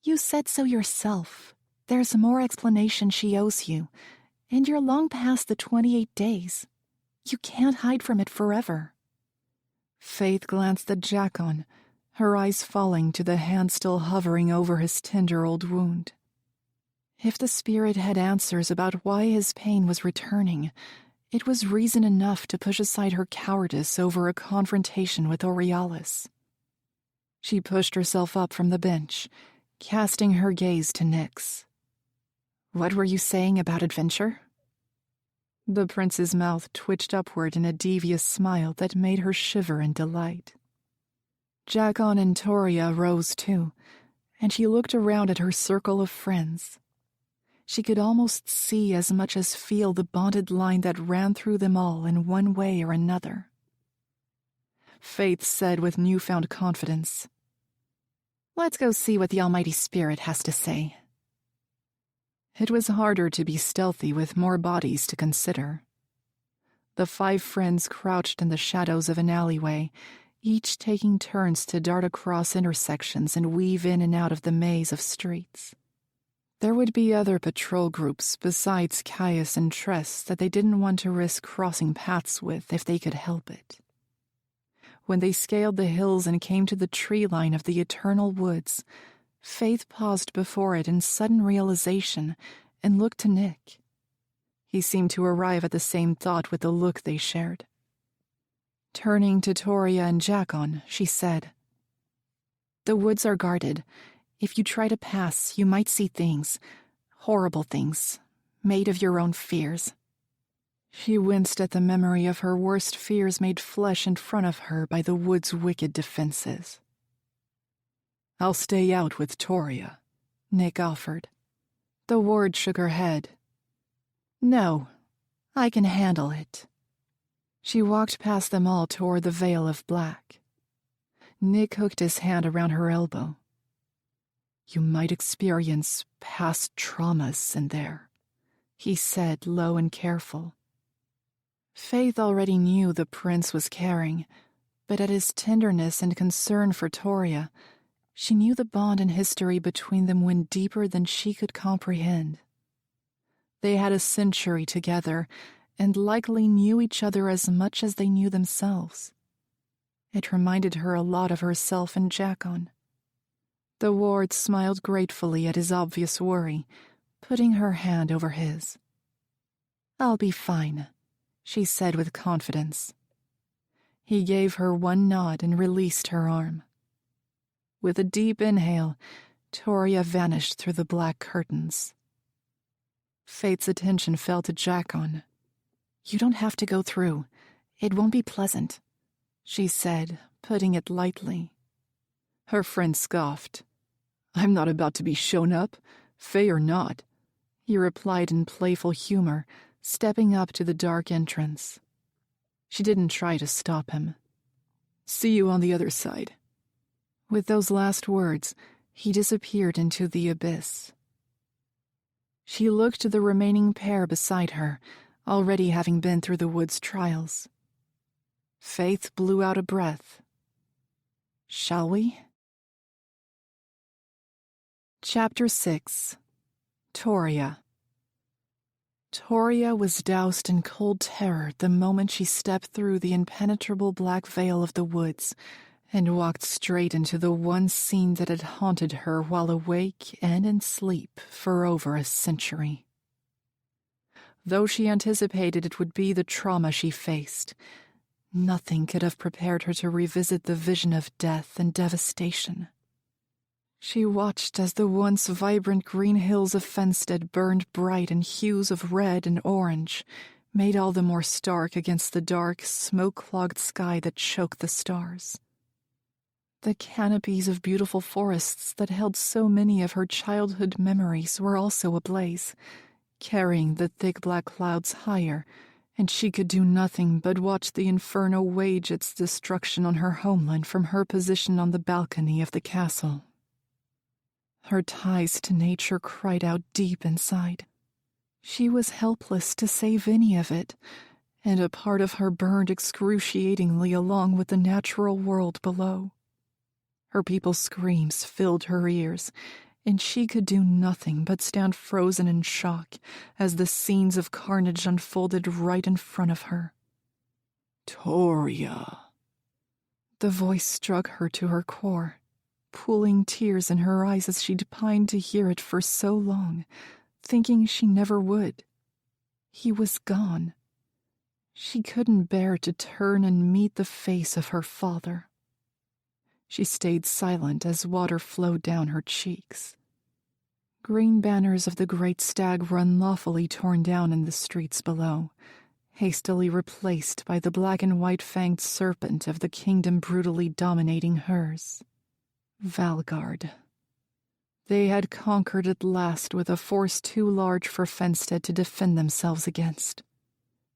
"You said so yourself. There's more explanation she owes you, and you're long past the 28 days. You can't hide from it forever." Faythe glanced at Jacon, her eyes falling to the hand still hovering over his tender old wound. If the spirit had answers about why his pain was returning, it was reason enough to push aside her cowardice over a confrontation with Aurealis. She pushed herself up from the bench, casting her gaze to Nyx. "What were you saying about adventure?" The prince's mouth twitched upward in a devious smile that made her shiver in delight. Jacon and Toria rose too, and she looked around at her circle of friends. She could almost see as much as feel the bonded line that ran through them all in one way or another. Faythe said with newfound confidence, "Let's go see what the Almighty Spirit has to say." It was harder to be stealthy with more bodies to consider. The 5 friends crouched in the shadows of an alleyway, each taking turns to dart across intersections and weave in and out of the maze of streets. There would be other patrol groups besides Caius and Tress that they didn't want to risk crossing paths with if they could help it. When they scaled the hills and came to the tree line of the eternal woods, Faythe paused before it in sudden realization and looked to Nick. He seemed to arrive at the same thought with the look they shared. Turning to Toria and Jackon, she said, "The woods are guarded. If you try to pass, you might see things, horrible things, made of your own fears." She winced at the memory of her worst fears made flesh in front of her by the wood's wicked defenses. "I'll stay out with Toria," Nick offered. The ward shook her head. "No, I can handle it." She walked past them all toward the veil of black. Nick hooked his hand around her elbow. "You might experience past traumas in there," he said, low and careful. Faythe already knew the prince was caring, but at his tenderness and concern for Toria, she knew the bond and history between them went deeper than she could comprehend. They had a century together, and likely knew each other as much as they knew themselves. It reminded her a lot of herself and Jackon. The ward smiled gratefully at his obvious worry, putting her hand over his. "I'll be fine," she said with confidence. He gave her one nod and released her arm. With a deep inhale, Toria vanished through the black curtains. Faythe's attention fell to Jackon. "You don't have to go through. It won't be pleasant," she said, putting it lightly. Her friend scoffed. "I'm not about to be shown up, Faye or not," he replied in playful humor, stepping up to the dark entrance. She didn't try to stop him. "See you on the other side." With those last words, he disappeared into the abyss. She looked to the remaining pair beside her, already having been through the wood's trials. Faythe blew out a breath. "Shall we?" Chapter 6. Toria. Toria was doused in cold terror the moment she stepped through the impenetrable black veil of the woods and walked straight into the one scene that had haunted her while awake and in sleep for over a century. Though she anticipated it would be the trauma she faced, nothing could have prepared her to revisit the vision of death and devastation. She watched as the once vibrant green hills of Fenstead burned bright in hues of red and orange, made all the more stark against the dark, smoke-clogged sky that choked the stars. The canopies of beautiful forests that held so many of her childhood memories were also ablaze, carrying the thick black clouds higher, and she could do nothing but watch the inferno wage its destruction on her homeland from her position on the balcony of the castle. Her ties to nature cried out deep inside. She was helpless to save any of it, and a part of her burned excruciatingly along with the natural world below. Her people's screams filled her ears, and she could do nothing but stand frozen in shock as the scenes of carnage unfolded right in front of her. "Toria." The voice struck her to her core, pooling tears in her eyes as she'd pined to hear it for so long, thinking she never would. He was gone. She couldn't bear to turn and meet the face of her father. She stayed silent as water flowed down her cheeks. Green banners of the great stag were unlawfully torn down in the streets below, hastily replaced by the black and white fanged serpent of the kingdom brutally dominating hers. Valgard. They had conquered at last with a force too large for Fenstead to defend themselves against.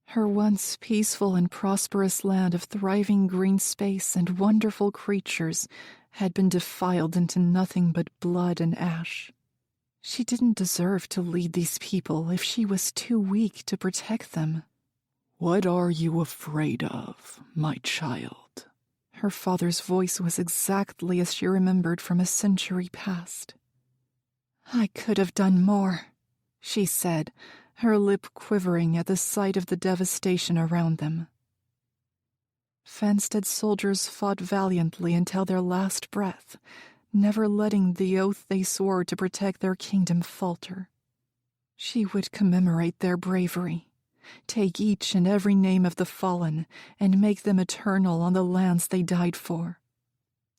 Her once peaceful and prosperous land of thriving green space and wonderful creatures had been defiled into nothing but blood and ash. She didn't deserve to lead these people if she was too weak to protect them. "What are you afraid of, my child?" Her father's voice was exactly as she remembered from a century past. "I could have done more," she said, her lip quivering at the sight of the devastation around them. Fenstead's soldiers fought valiantly until their last breath, never letting the oath they swore to protect their kingdom falter. She would commemorate their bravery, take each and every name of the fallen, and make them eternal on the lands they died for.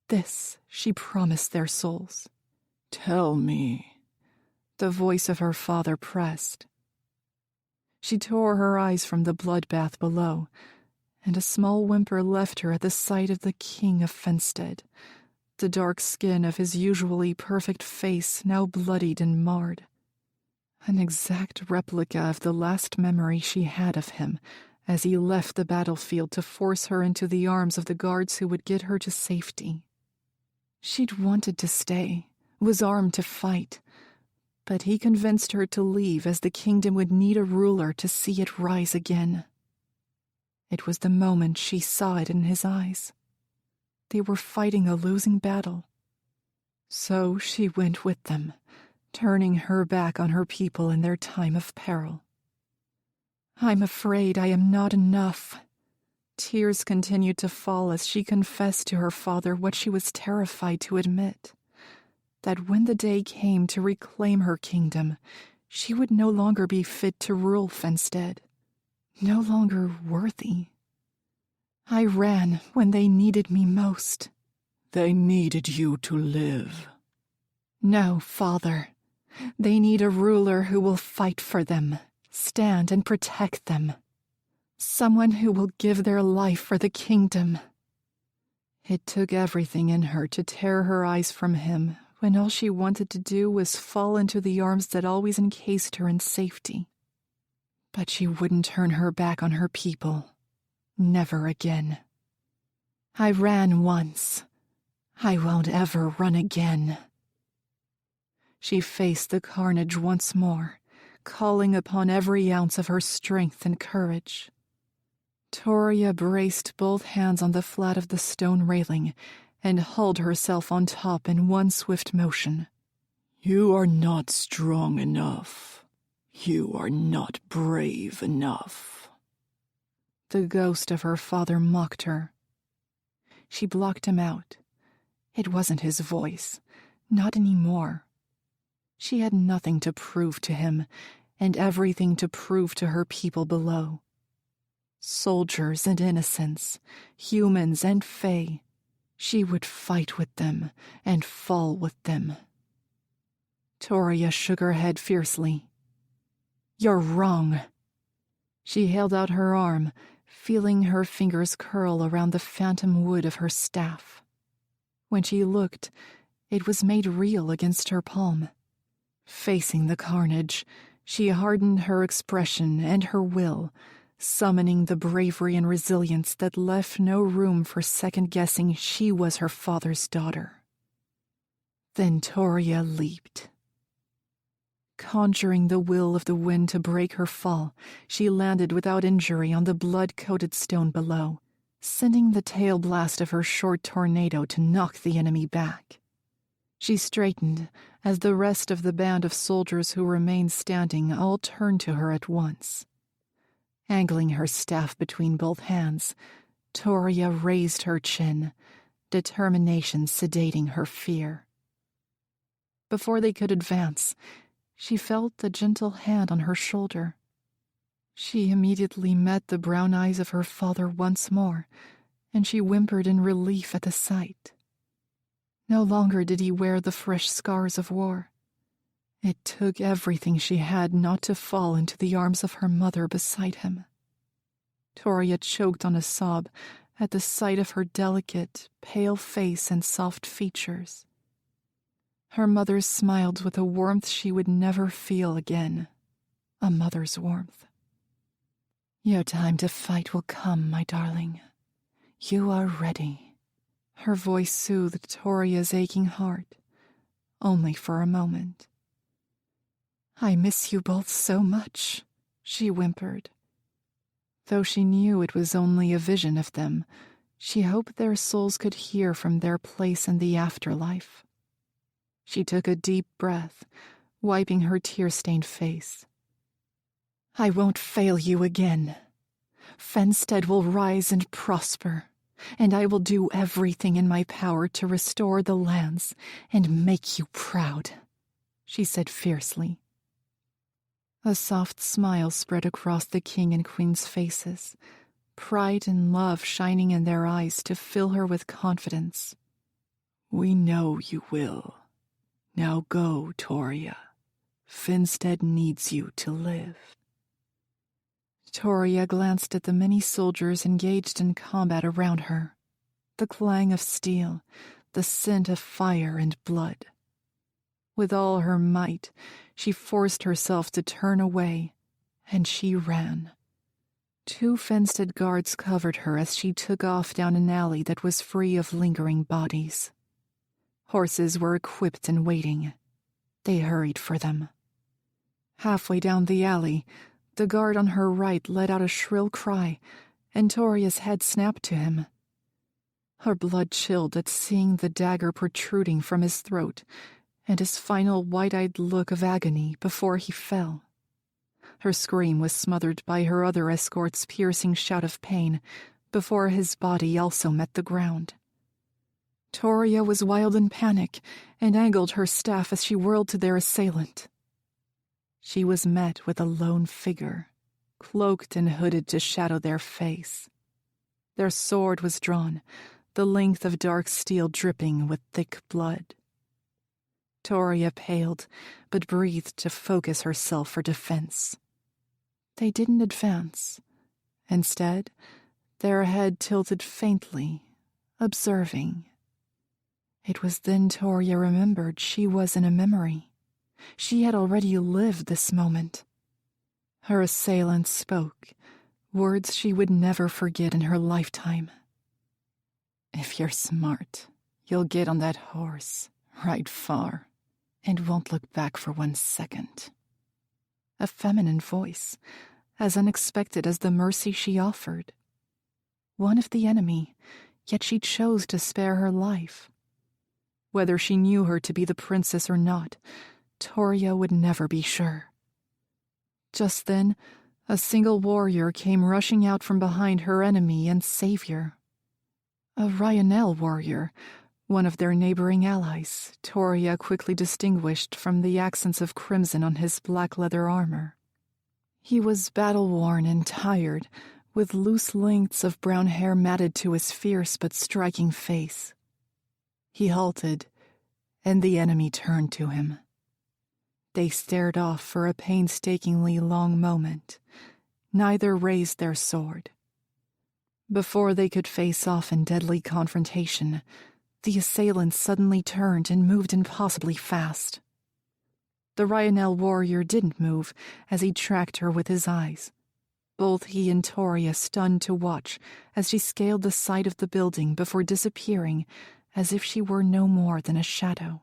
This she promised their souls. "Tell me," the voice of her father pressed. She tore her eyes from the bloodbath below, and a small whimper left her at the sight of the king of Fenstead, the dark skin of his usually perfect face now bloodied and marred. An exact replica of the last memory she had of him as he left the battlefield to force her into the arms of the guards who would get her to safety. She'd wanted to stay, was armed to fight, but he convinced her to leave as the kingdom would need a ruler to see it rise again. It was the moment she saw it in his eyes. They were fighting a losing battle. So she went with them, turning her back on her people in their time of peril. "I'm afraid I am not enough." Tears continued to fall as she confessed to her father what she was terrified to admit, that when the day came to reclaim her kingdom, she would no longer be fit to rule Fenstead, no longer worthy. "I ran when they needed me most." "They needed you to live." "No, father. They need a ruler who will fight for them, stand and protect them. Someone who will give their life for the kingdom." It took everything in her to tear her eyes from him when all she wanted to do was fall into the arms that always encased her in safety. But she wouldn't turn her back on her people. Never again. "I ran once. I won't ever run again." She faced the carnage once more, calling upon every ounce of her strength and courage. Toria braced both hands on the flat of the stone railing and hauled herself on top in one swift motion. "You are not strong enough. You are not brave enough." The ghost of her father mocked her. She blocked him out. It wasn't his voice, not anymore. She had nothing to prove to him, and everything to prove to her people below. Soldiers and innocents, humans and fae, she would fight with them and fall with them. Toria shook her head fiercely. "You're wrong." She held out her arm, feeling her fingers curl around the phantom wood of her staff. When she looked, it was made real against her palm. Facing the carnage, she hardened her expression and her will, summoning the bravery and resilience that left no room for second-guessing she was her father's daughter. Then Toria leaped. Conjuring the will of the wind to break her fall, she landed without injury on the blood-coated stone below, sending the tail blast of her short tornado to knock the enemy back. She straightened as the rest of the band of soldiers who remained standing all turned to her at once. Angling her staff between both hands, Toria raised her chin, determination sedating her fear. Before they could advance, she felt a gentle hand on her shoulder. She immediately met the brown eyes of her father once more, and she whimpered in relief at the sight. No longer did he wear the fresh scars of war. It took everything she had not to fall into the arms of her mother beside him. Toria choked on a sob at the sight of her delicate, pale face and soft features. Her mother smiled with a warmth she would never feel again, a mother's warmth. "Your time to fight will come, my darling. You are ready." Her voice soothed Toria's aching heart, only for a moment. I miss you both so much, she whimpered. Though she knew it was only a vision of them, she hoped their souls could hear from their place in the afterlife. She took a deep breath, wiping her tear-stained face. I won't fail you again. Fenstead will rise and prosper, and I will do everything in my power to restore the lands and make you proud, she said fiercely. A soft smile spread across the king and queen's faces, pride and love shining in their eyes to fill her with confidence. We know you will. Now go, Toria. Finstead needs you to live. Toria glanced at the many soldiers engaged in combat around her, the clang of steel, the scent of fire and blood. With all her might, she forced herself to turn away, and she ran. 2 Fenstead guards covered her as she took off down an alley that was free of lingering bodies. Horses were equipped and waiting. They hurried for them. Halfway down the alley, the guard on her right let out a shrill cry, and Toria's head snapped to him. Her blood chilled at seeing the dagger protruding from his throat, and his final wide-eyed look of agony before he fell. Her scream was smothered by her other escort's piercing shout of pain before his body also met the ground. Toria was wild in panic and angled her staff as she whirled to their assailant. She was met with a lone figure, cloaked and hooded to shadow their face. Their sword was drawn, the length of dark steel dripping with thick blood. Toria paled, but breathed to focus herself for defense. They didn't advance. Instead, their head tilted faintly, observing. It was then Toria remembered she was in a memory. She had already lived this moment. Her assailant spoke, words she would never forget in her lifetime. If you're smart, you'll get on that horse, ride far, and won't look back for 1 second. A feminine voice, as unexpected as the mercy she offered. One of the enemy, yet she chose to spare her life. Whether she knew her to be the princess or not, Toria would never be sure. Just then, a single warrior came rushing out from behind her enemy and savior. A Reylan warrior, one of their neighboring allies, Toria quickly distinguished from the accents of crimson on his black leather armor. He was battle-worn and tired, with loose lengths of brown hair matted to his fierce but striking face. He halted, and the enemy turned to him. They stared off for a painstakingly long moment. Neither raised their sword. Before they could face off in deadly confrontation, the assailant suddenly turned and moved impossibly fast. The Reylan warrior didn't move as he tracked her with his eyes. Both he and Toria stunned to watch as she scaled the side of the building before disappearing as if she were no more than a shadow.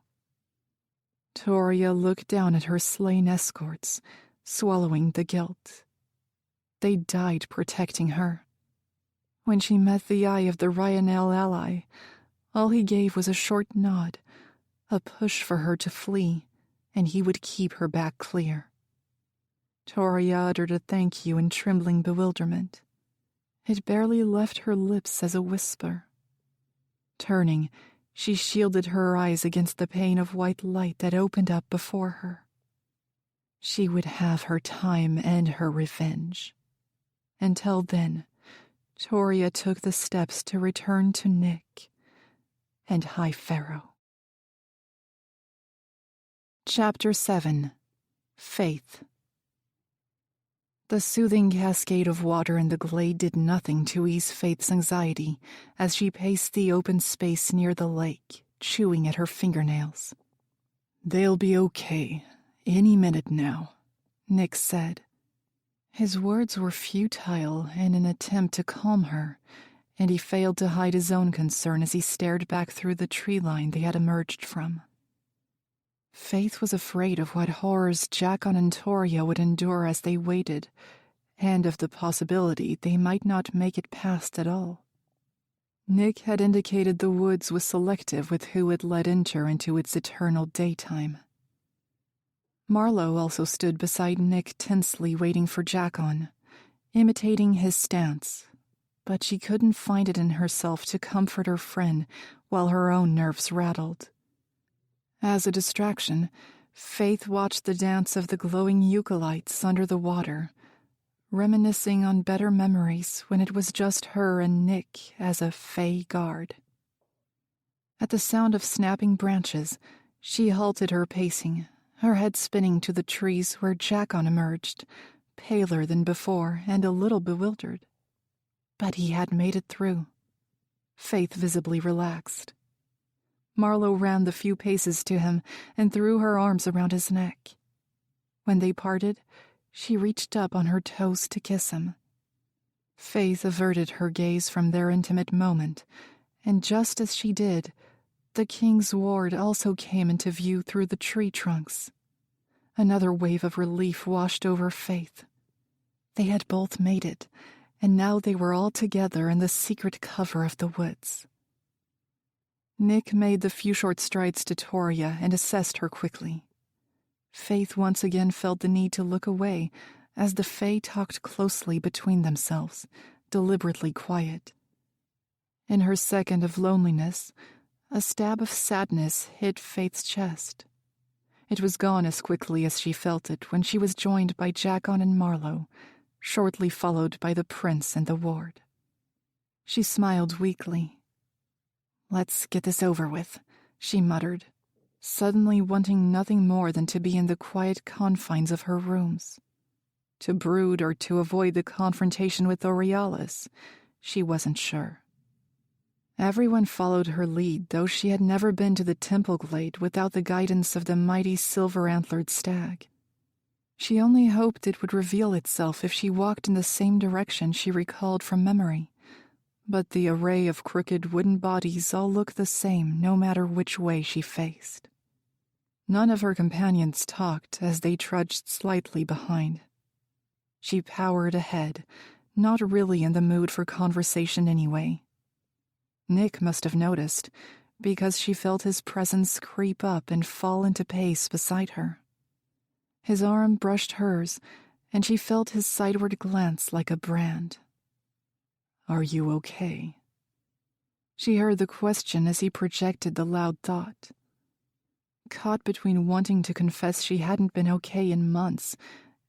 Toria looked down at her slain escorts, swallowing the guilt. They died protecting her. When she met the eye of the Reylan ally, all he gave was a short nod, a push for her to flee, and he would keep her back clear. Toria uttered a thank you in trembling bewilderment. It barely left her lips as a whisper. Turning, she shielded her eyes against the pane of white light that opened up before her. She would have her time and her revenge. Until then, Toria took the steps to return to Nick and High Pharaoh. Chapter 7. Faythe. The soothing cascade of water in the glade did nothing to ease Faythe's anxiety as she paced the open space near the lake, chewing at her fingernails. "They'll be okay, any minute now," Nick said. His words were futile in an attempt to calm her, and he failed to hide his own concern as he stared back through the tree line they had emerged from. Faythe was afraid of what horrors Jacon and Toria would endure as they waited, and of the possibility they might not make it past at all. Nick had indicated the woods was selective with who it let enter into its eternal daytime. Marlowe also stood beside Nick tensely waiting for Jacon, imitating his stance, but she couldn't find it in herself to comfort her friend while her own nerves rattled. As a distraction, Faythe watched the dance of the glowing eucalypts under the water, reminiscing on better memories when it was just her and Nick as a fey guard. At the sound of snapping branches, she halted her pacing, her head spinning to the trees where Jacon emerged, paler than before and a little bewildered. But he had made it through. Faythe visibly relaxed. Marlowe ran the few paces to him and threw her arms around his neck. When they parted, she reached up on her toes to kiss him. Faythe averted her gaze from their intimate moment, and just as she did, the king's ward also came into view through the tree trunks. Another wave of relief washed over Faythe. They had both made it, and now they were all together in the secret cover of the woods. Nick made the few short strides to Toria and assessed her quickly. Faythe once again felt the need to look away as the Fae talked closely between themselves, deliberately quiet. In her second of loneliness, a stab of sadness hit Faythe's chest. It was gone as quickly as she felt it when she was joined by Jacon and Marlowe, shortly followed by the prince and the ward. She smiled weakly. "Let's get this over with," she muttered, suddenly wanting nothing more than to be in the quiet confines of her rooms. To brood or to avoid the confrontation with Aurealis, she wasn't sure. Everyone followed her lead, though she had never been to the temple glade without the guidance of the mighty silver-antlered stag. She only hoped it would reveal itself if she walked in the same direction she recalled from memory. But the array of crooked wooden bodies all looked the same no matter which way she faced. None of her companions talked as they trudged slightly behind. She powered ahead, not really in the mood for conversation anyway. Nick must have noticed, because she felt his presence creep up and fall into pace beside her. His arm brushed hers, and she felt his sideward glance like a brand. "Are you okay?" She heard the question as he projected the loud thought. Caught between wanting to confess she hadn't been okay in months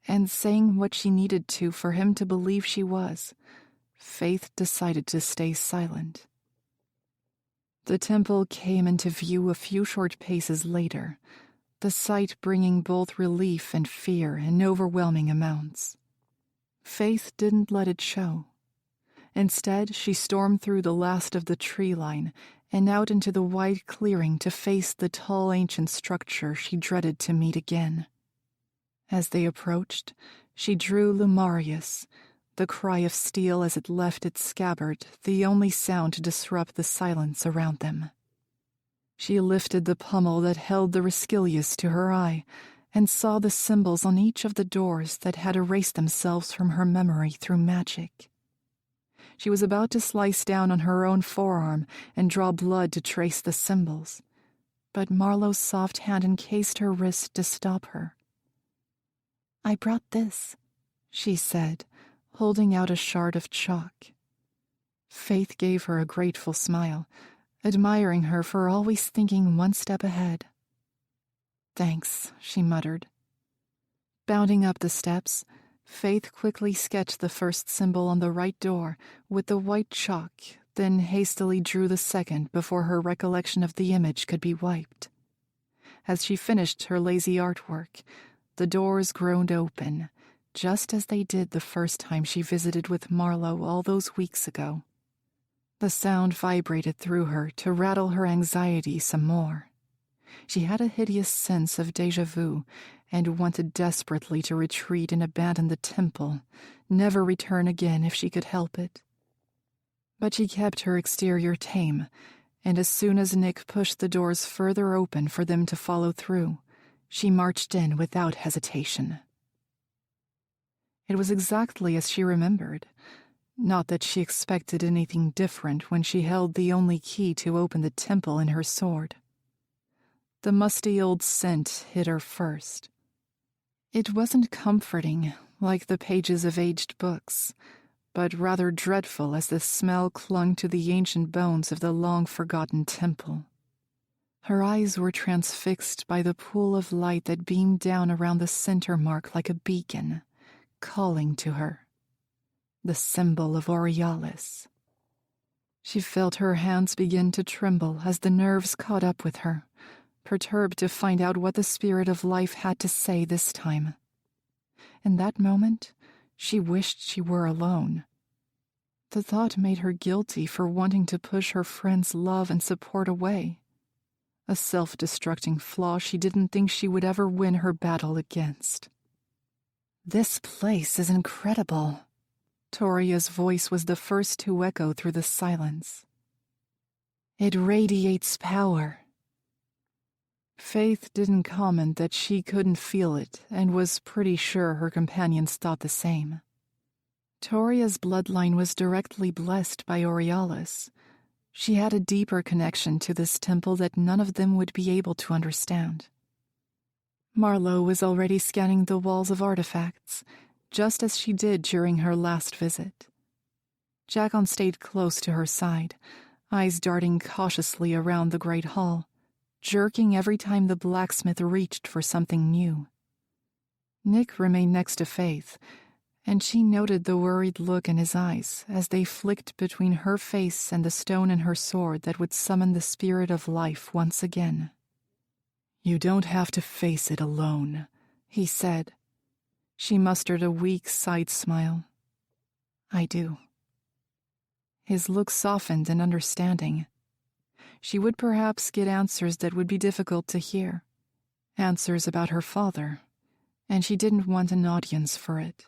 and saying what she needed to for him to believe she was, Faythe decided to stay silent. The temple came into view a few short paces later, the sight bringing both relief and fear in overwhelming amounts. Faythe didn't let it show. Instead, she stormed through the last of the tree line and out into the wide clearing to face the tall ancient structure she dreaded to meet again. As they approached, she drew Lumarius, the cry of steel as it left its scabbard the only sound to disrupt the silence around them. She lifted the pommel that held the Rescilius to her eye and saw the symbols on each of the doors that had erased themselves from her memory through magic. She was about to slice down on her own forearm and draw blood to trace the symbols, but Marlowe's soft hand encased her wrist to stop her. "I brought this," she said, holding out a shard of chalk. Faythe gave her a grateful smile, admiring her for always thinking one step ahead. "Thanks," she muttered. Bounding up the steps, Faythe quickly sketched the first symbol on the right door with the white chalk, then hastily drew the second before her recollection of the image could be wiped. As she finished her lazy artwork, the doors groaned open, just as they did the first time she visited with Marlowe all those weeks ago. The sound vibrated through her to rattle her anxiety some more. She had a hideous sense of déjà vu and wanted desperately to retreat and abandon the temple, never return again if she could help it. But she kept her exterior tame, and as soon as Nick pushed the doors further open for them to follow through, She marched in without hesitation. It was exactly as she remembered. Not that she expected anything different when she held the only key to open the temple in her sword. The musty old scent hit her first. It wasn't comforting, like the pages of aged books, but rather dreadful as the smell clung to the ancient bones of the long-forgotten temple. Her eyes were transfixed by the pool of light that beamed down around the center mark like a beacon, calling to her. The symbol of Aurealis. She felt her hands begin to tremble as the nerves caught up with her, perturbed to find out what the spirit of life had to say this time. In that moment, she wished she were alone. The thought made her guilty for wanting to push her friend's love and support away, a self-destructing flaw she didn't think she would ever win her battle against. "This place is incredible." Toria's voice was the first to echo through the silence. "It radiates power." Faythe didn't comment that she couldn't feel it and was pretty sure her companions thought the same. Toria's bloodline was directly blessed by Aurealis. She had a deeper connection to this temple that none of them would be able to understand. Marlowe was already scanning the walls of artifacts, just as she did during her last visit. Jacon stayed close to her side, eyes darting cautiously around the great hall, jerking every time the blacksmith reached for something new. Nick remained next to Faythe, and she noted the worried look in his eyes as they flicked between her face and the stone in her sword that would summon the spirit of life once again. "You don't have to face it alone," he said. She mustered a weak side smile. "I do." His look softened in understanding. She would perhaps get answers that would be difficult to hear. Answers about her father, and she didn't want an audience for it.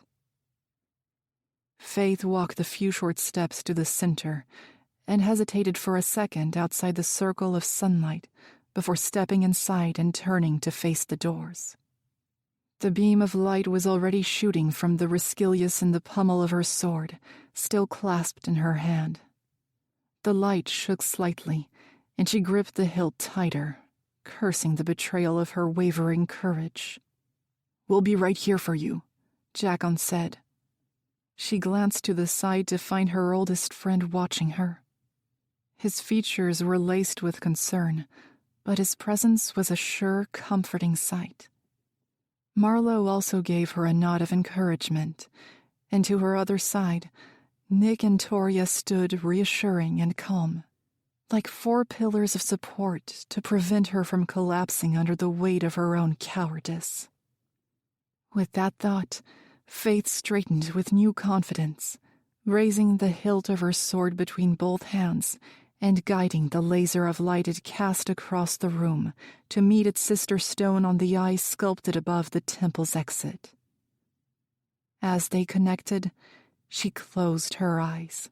Faythe walked the few short steps to the center and hesitated for a second outside the circle of sunlight before stepping inside and turning to face the doors. The beam of light was already shooting from the Rescilius in the pommel of her sword, still clasped in her hand. The light shook slightly, and she gripped the hilt tighter, cursing the betrayal of her wavering courage. "We'll be right here for you," Jacon said. She glanced to the side to find her oldest friend watching her. His features were laced with concern, but his presence was a sure, comforting sight. Marlowe also gave her a nod of encouragement, and to her other side, Nick and Toria stood reassuring and calm, like 4 pillars of support to prevent her from collapsing under the weight of her own cowardice. With that thought, Faythe straightened with new confidence, raising the hilt of her sword between both hands and guiding the laser of light it cast across the room to meet its sister stone on the eye sculpted above the temple's exit. As they connected, she closed her eyes.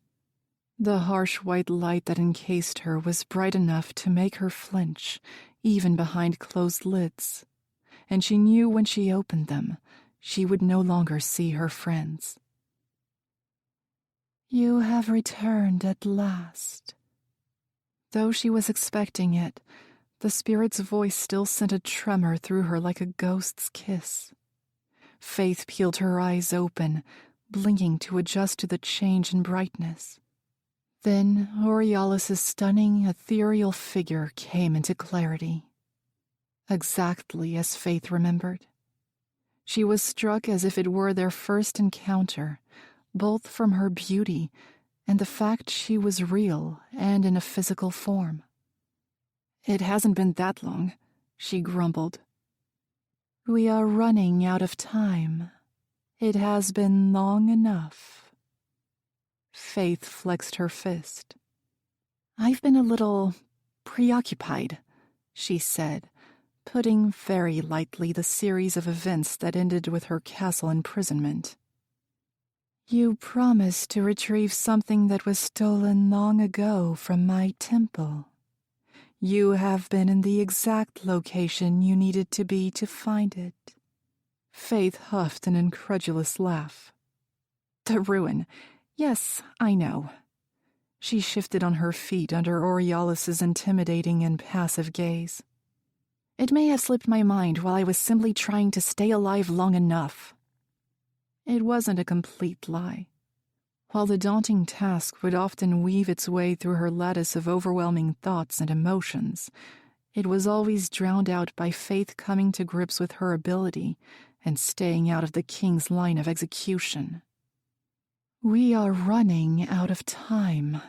The harsh white light that encased her was bright enough to make her flinch, even behind closed lids, and she knew when she opened them, she would no longer see her friends. "You have returned at last." Though she was expecting it, the spirit's voice still sent a tremor through her like a ghost's kiss. Faythe peeled her eyes open, blinking to adjust to the change in brightness. Then Aurealis's stunning, ethereal figure came into clarity. Exactly as Faythe remembered. She was struck as if it were their first encounter, both from her beauty and the fact she was real and in a physical form. "It hasn't been that long," she grumbled. "We are running out of time. It has been long enough." Faythe flexed her fist. "I've been a little preoccupied," she said, putting very lightly the series of events that ended with her castle imprisonment. "You promised to retrieve something that was stolen long ago from my temple. You have been in the exact location you needed to be to find it. Faythe huffed an incredulous laugh. The ruin. Yes, I know. She shifted on her feet under Aurealis's intimidating and passive gaze. It may have slipped my mind while I was simply trying to stay alive long enough. It wasn't a complete lie. While the daunting task would often weave its way through her lattice of overwhelming thoughts and emotions, it was always drowned out by Faythe coming to grips with her ability and staying out of the king's line of execution. We are running out of time.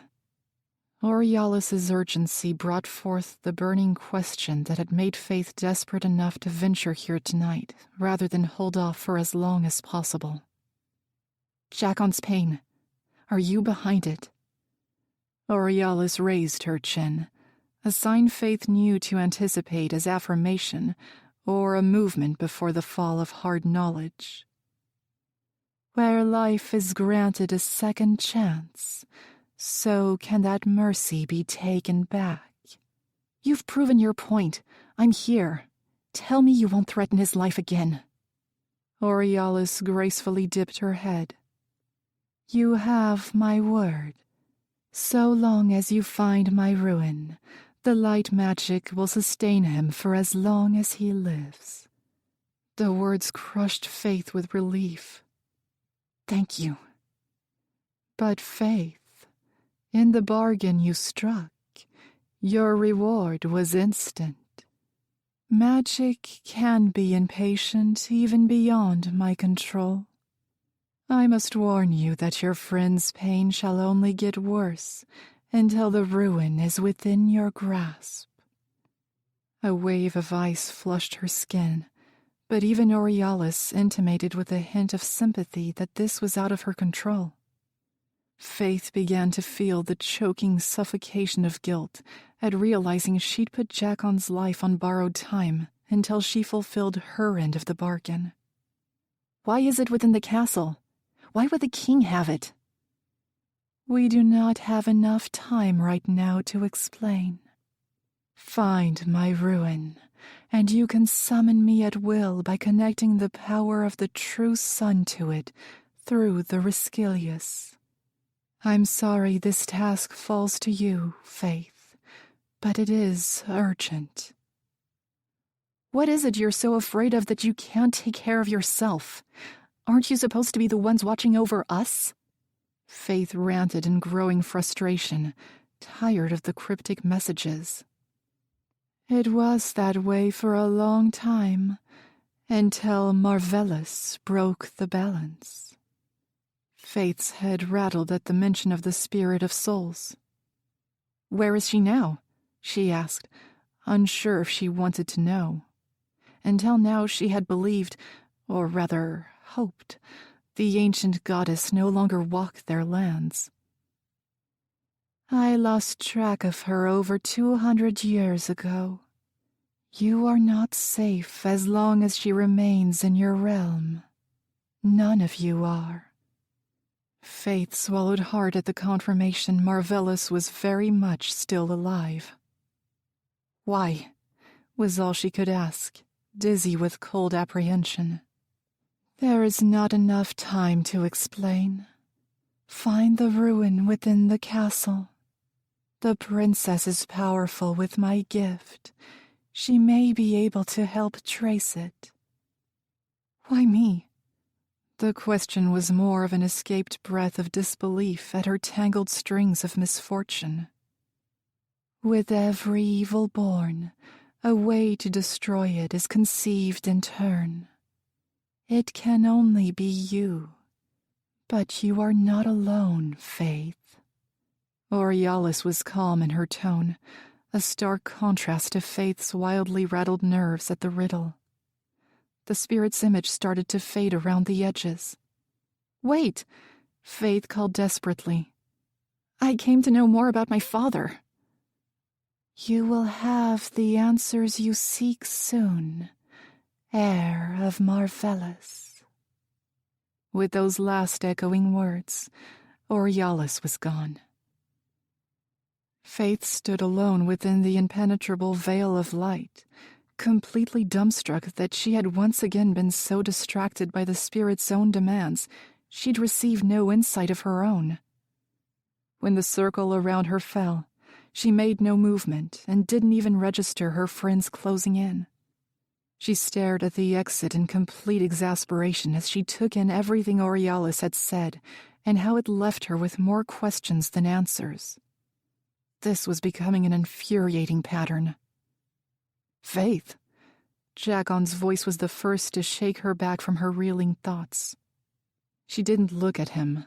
Aurealis's urgency brought forth the burning question that had made Faythe desperate enough to venture here tonight, rather than hold off for as long as possible. Jacon's pain. Are you behind it? Aurealis raised her chin, a sign Faythe knew to anticipate as affirmation or a movement before the fall of hard knowledge. Where life is granted a second chance, so can that mercy be taken back. You've proven your point. I'm here. Tell me you won't threaten his life again. Aurealis gracefully dipped her head. You have my word. So long as you find my ruin, the light magic will sustain him for as long as he lives. The words crushed Faythe with relief. Thank you. But Faythe, in the bargain you struck, your reward was instant. Magic can be impatient even beyond my control. I must warn you that your friend's pain shall only get worse until the ruin is within your grasp. A wave of ice flushed her skin, but even Aurealis intimated with a hint of sympathy that this was out of her control. Faythe began to feel the choking suffocation of guilt at realizing she'd put Jacon's life on borrowed time until she fulfilled her end of the bargain. Why is it within the castle? Why would the king have it? We do not have enough time right now to explain. Find my ruin, and you can summon me at will by connecting the power of the true sun to it through the Rescilius. I'm sorry this task falls to you, Faythe, but it is urgent. What is it you're so afraid of that you can't take care of yourself? Aren't you supposed to be the ones watching over us? Faythe ranted in growing frustration, tired of the cryptic messages. It was that way for a long time, until Marvellus broke the balance. Faythe's head rattled at the mention of the spirit of souls. Where is she now? She asked, unsure if she wanted to know. Until now she had believed, or rather hoped, the ancient goddess no longer walked their lands. I lost track of her over 200 years ago. You are not safe as long as she remains in your realm. None of you are. Faythe swallowed hard at the confirmation Marvellus was very much still alive. Why? Was all she could ask, dizzy with cold apprehension. There is not enough time to explain. Find the ruin within the castle. The princess is powerful with my gift. She may be able to help trace it. Why me? The question was more of an escaped breath of disbelief at her tangled strings of misfortune. With every evil born, a way to destroy it is conceived in turn. It can only be you. But you are not alone, Faythe. Aurealis was calm in her tone, a stark contrast to Faythe's wildly rattled nerves at the riddle. The spirit's image started to fade around the edges. Wait! Faythe called desperately. I came to know more about my father. You will have the answers you seek soon, heir of Marvellus. With those last echoing words, Aurealis was gone. Faythe stood alone within the impenetrable veil of light, completely dumbstruck that she had once again been so distracted by the spirit's own demands she'd received no insight of her own. When the circle around her fell, she made no movement and didn't even register her friends closing in. She stared at the exit in complete exasperation as she took in everything Aurealis had said and how it left her with more questions than answers. This was becoming an infuriating pattern. Faythe! Jacon's voice was the first to shake her back from her reeling thoughts. She didn't look at him,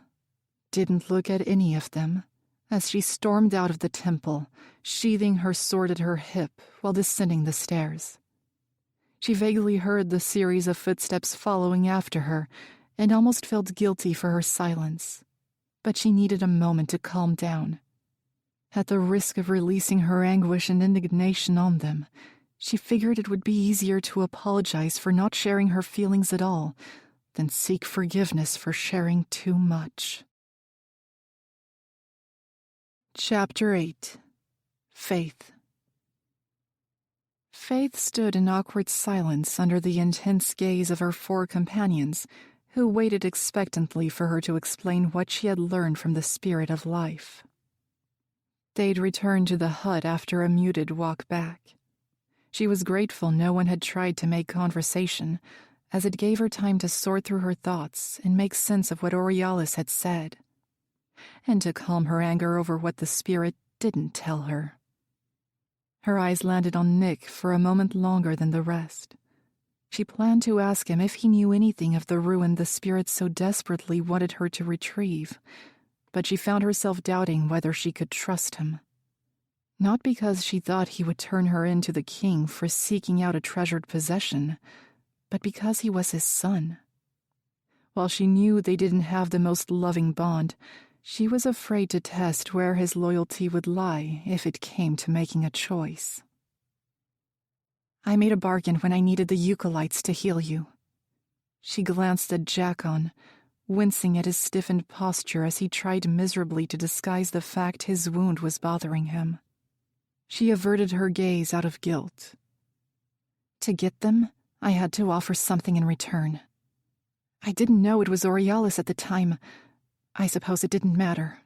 didn't look at any of them, as she stormed out of the temple, sheathing her sword at her hip while descending the stairs. She vaguely heard the series of footsteps following after her and almost felt guilty for her silence, but she needed a moment to calm down. At the risk of releasing her anguish and indignation on them, she figured it would be easier to apologize for not sharing her feelings at all than seek forgiveness for sharing too much. Chapter 8. Faythe. Faythe stood in awkward silence under the intense gaze of her 4 companions, who waited expectantly for her to explain what she had learned from the spirit of life. They'd returned to the hut after a muted walk back. She was grateful no one had tried to make conversation, as it gave her time to sort through her thoughts and make sense of what Aurealis had said, and to calm her anger over what the spirit didn't tell her. Her eyes landed on Nick for a moment longer than the rest. She planned to ask him if he knew anything of the ruin the spirit so desperately wanted her to retrieve, but she found herself doubting whether she could trust him. Not because she thought he would turn her in to the king for seeking out a treasured possession, but because he was his son. While she knew they didn't have the most loving bond, she was afraid to test where his loyalty would lie if it came to making a choice. I made a bargain when I needed the eucalypts to heal you. She glanced at Jacon, wincing at his stiffened posture as he tried miserably to disguise the fact his wound was bothering him. She averted her gaze out of guilt. To get them, I had to offer something in return. I didn't know it was Aurealis at the time. I suppose it didn't matter.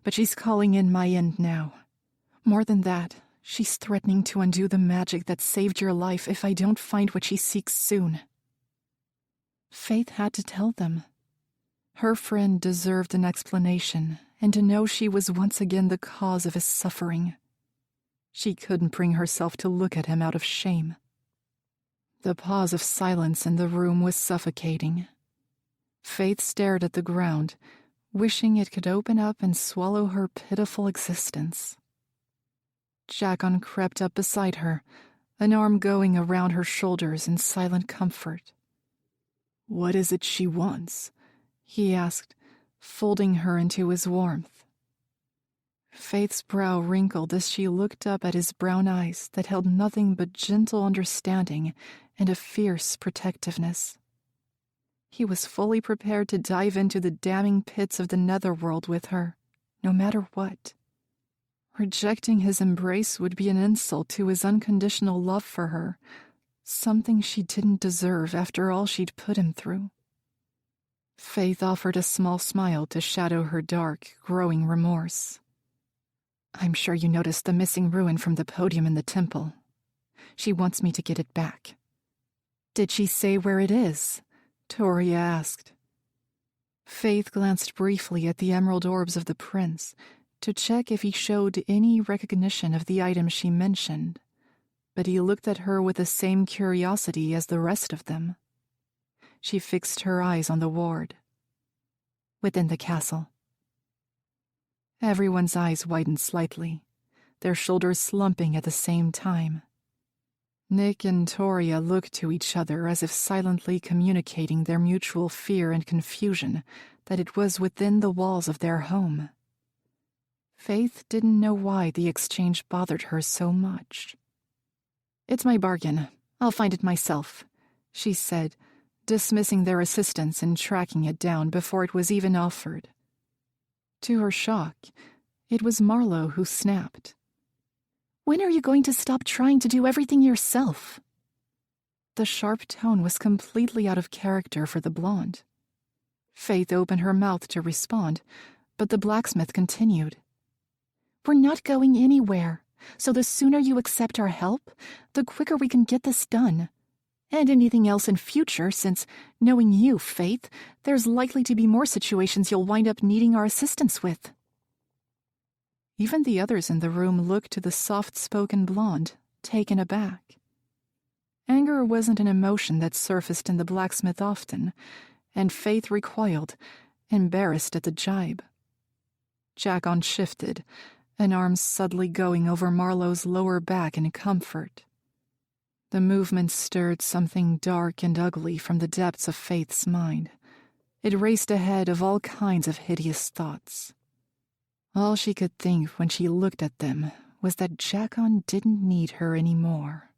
But she's calling in my end now. More than that, she's threatening to undo the magic that saved your life if I don't find what she seeks soon. Faythe had to tell them. Her friend deserved an explanation, and to know she was once again the cause of his suffering. She couldn't bring herself to look at him out of shame. The pause of silence in the room was suffocating. Faythe stared at the ground, wishing it could open up and swallow her pitiful existence. Jacon crept up beside her, an arm going around her shoulders in silent comfort. "What is it she wants?" he asked, folding her into his warmth. Faythe's brow wrinkled as she looked up at his brown eyes that held nothing but gentle understanding and a fierce protectiveness. He was fully prepared to dive into the damning pits of the netherworld with her, no matter what. Rejecting his embrace would be an insult to his unconditional love for her, something she didn't deserve after all she'd put him through. Faythe offered a small smile to shadow her dark, growing remorse. "I'm sure you noticed the missing ruin from the podium in the temple. She wants me to get it back." "Did she say where it is?" Toria asked. Faythe glanced briefly at the emerald orbs of the prince to check if he showed any recognition of the item she mentioned, but he looked at her with the same curiosity as the rest of them. She fixed her eyes on the ward. "Within the castle." Everyone's eyes widened slightly, their shoulders slumping at the same time. Nick and Toria looked to each other as if silently communicating their mutual fear and confusion that it was within the walls of their home. Faythe didn't know why the exchange bothered her so much. "It's my bargain. I'll find it myself," she said, dismissing their assistance in tracking it down before it was even offered. To her shock, It was Marlowe who snapped. "When are you going to stop trying to do everything yourself?" The sharp tone was completely out of character for the blonde. Faythe opened her mouth to respond, but the blacksmith continued. "We're not going anywhere, so the sooner you accept our help, the quicker we can get this done. And anything else in future, since, knowing you, Faythe, there's likely to be more situations you'll wind up needing our assistance with." Even the others in the room looked to the soft-spoken blonde, taken aback. Anger wasn't an emotion that surfaced in the blacksmith often, and Faythe recoiled, embarrassed at the jibe. Jackon shifted, an arm suddenly going over Marlowe's lower back in comfort. The movement stirred something dark and ugly from the depths of Faythe's mind. It raced ahead of all kinds of hideous thoughts. All she could think when she looked at them was that Jackon didn't need her anymore.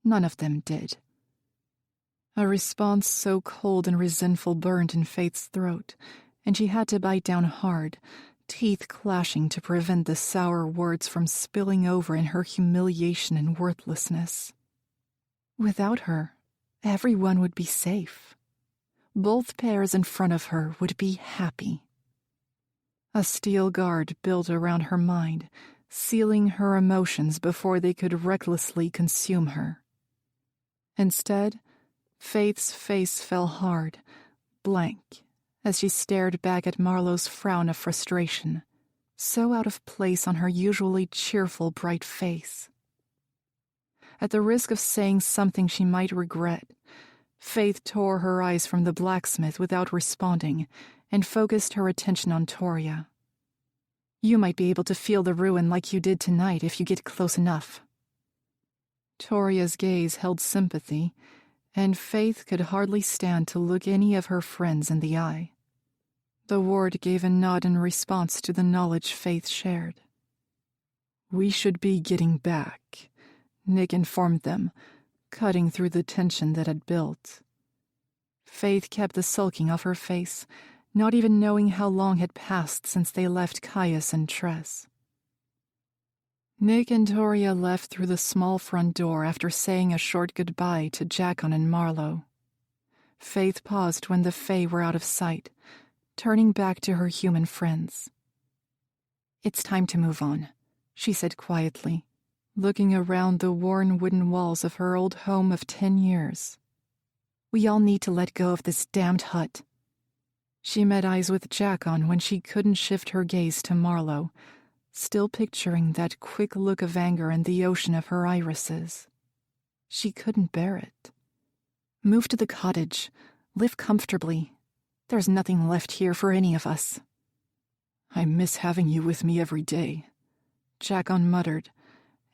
None of them did. A response so cold and resentful burned in Faythe's throat, and she had to bite down hard, teeth clashing to prevent the sour words from spilling over in her humiliation and worthlessness. Without her, everyone would be safe. Both pairs in front of her would be happy. A steel guard built around her mind, sealing her emotions before they could recklessly consume her. Instead, Faythe's face fell hard, blank, as she stared back at Marlowe's frown of frustration, so out of place on her usually cheerful, bright face. At the risk of saying something she might regret, Faythe tore her eyes from the blacksmith without responding and focused her attention on Toria. "You might be able to feel the ruin like you did tonight if you get close enough." Toria's gaze held sympathy, and Faythe could hardly stand to look any of her friends in the eye. The ward gave a nod in response to the knowledge Faythe shared. "We should be getting back," Nick informed them, cutting through the tension that had built. Faythe kept the sulking off her face, not even knowing how long had passed since they left Caius and Tress. Nick and Toria left through the small front door after saying a short goodbye to Jackon and Marlowe. Faythe paused when the Fae were out of sight, turning back to her human friends. "It's time to move on," she said quietly, looking around the worn wooden walls of her old home of 10 years. "We all need to let go of this damned hut." She met eyes with Jackon when she couldn't shift her gaze to Marlowe, still picturing that quick look of anger in the ocean of her irises. She couldn't bear it. "Move to the cottage. Live comfortably. There's nothing left here for any of us." "I miss having you with me every day," Jackon muttered,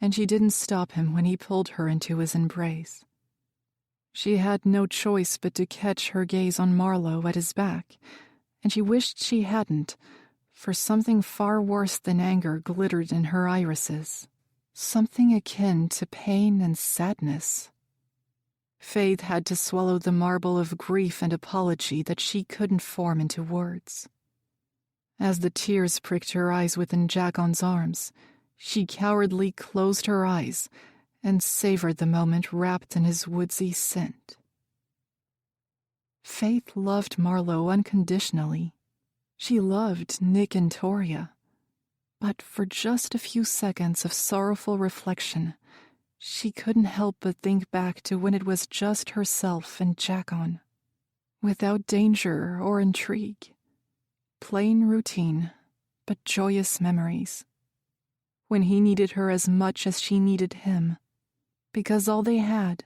and she didn't stop him when he pulled her into his embrace. She had no choice but to catch her gaze on Marlowe at his back, and she wished she hadn't, for something far worse than anger glittered in her irises, something akin to pain and sadness. Faythe had to swallow the marble of grief and apology that she couldn't form into words. As the tears pricked her eyes within Jackon's arms, she cowardly closed her eyes and savored the moment wrapped in his woodsy scent. Faythe loved Marlowe unconditionally. She loved Nick and Toria. But for just a few seconds of sorrowful reflection, she couldn't help but think back to when it was just herself and Jackon, without danger or intrigue. Plain routine, but joyous memories. When he needed her as much as she needed him, because all they had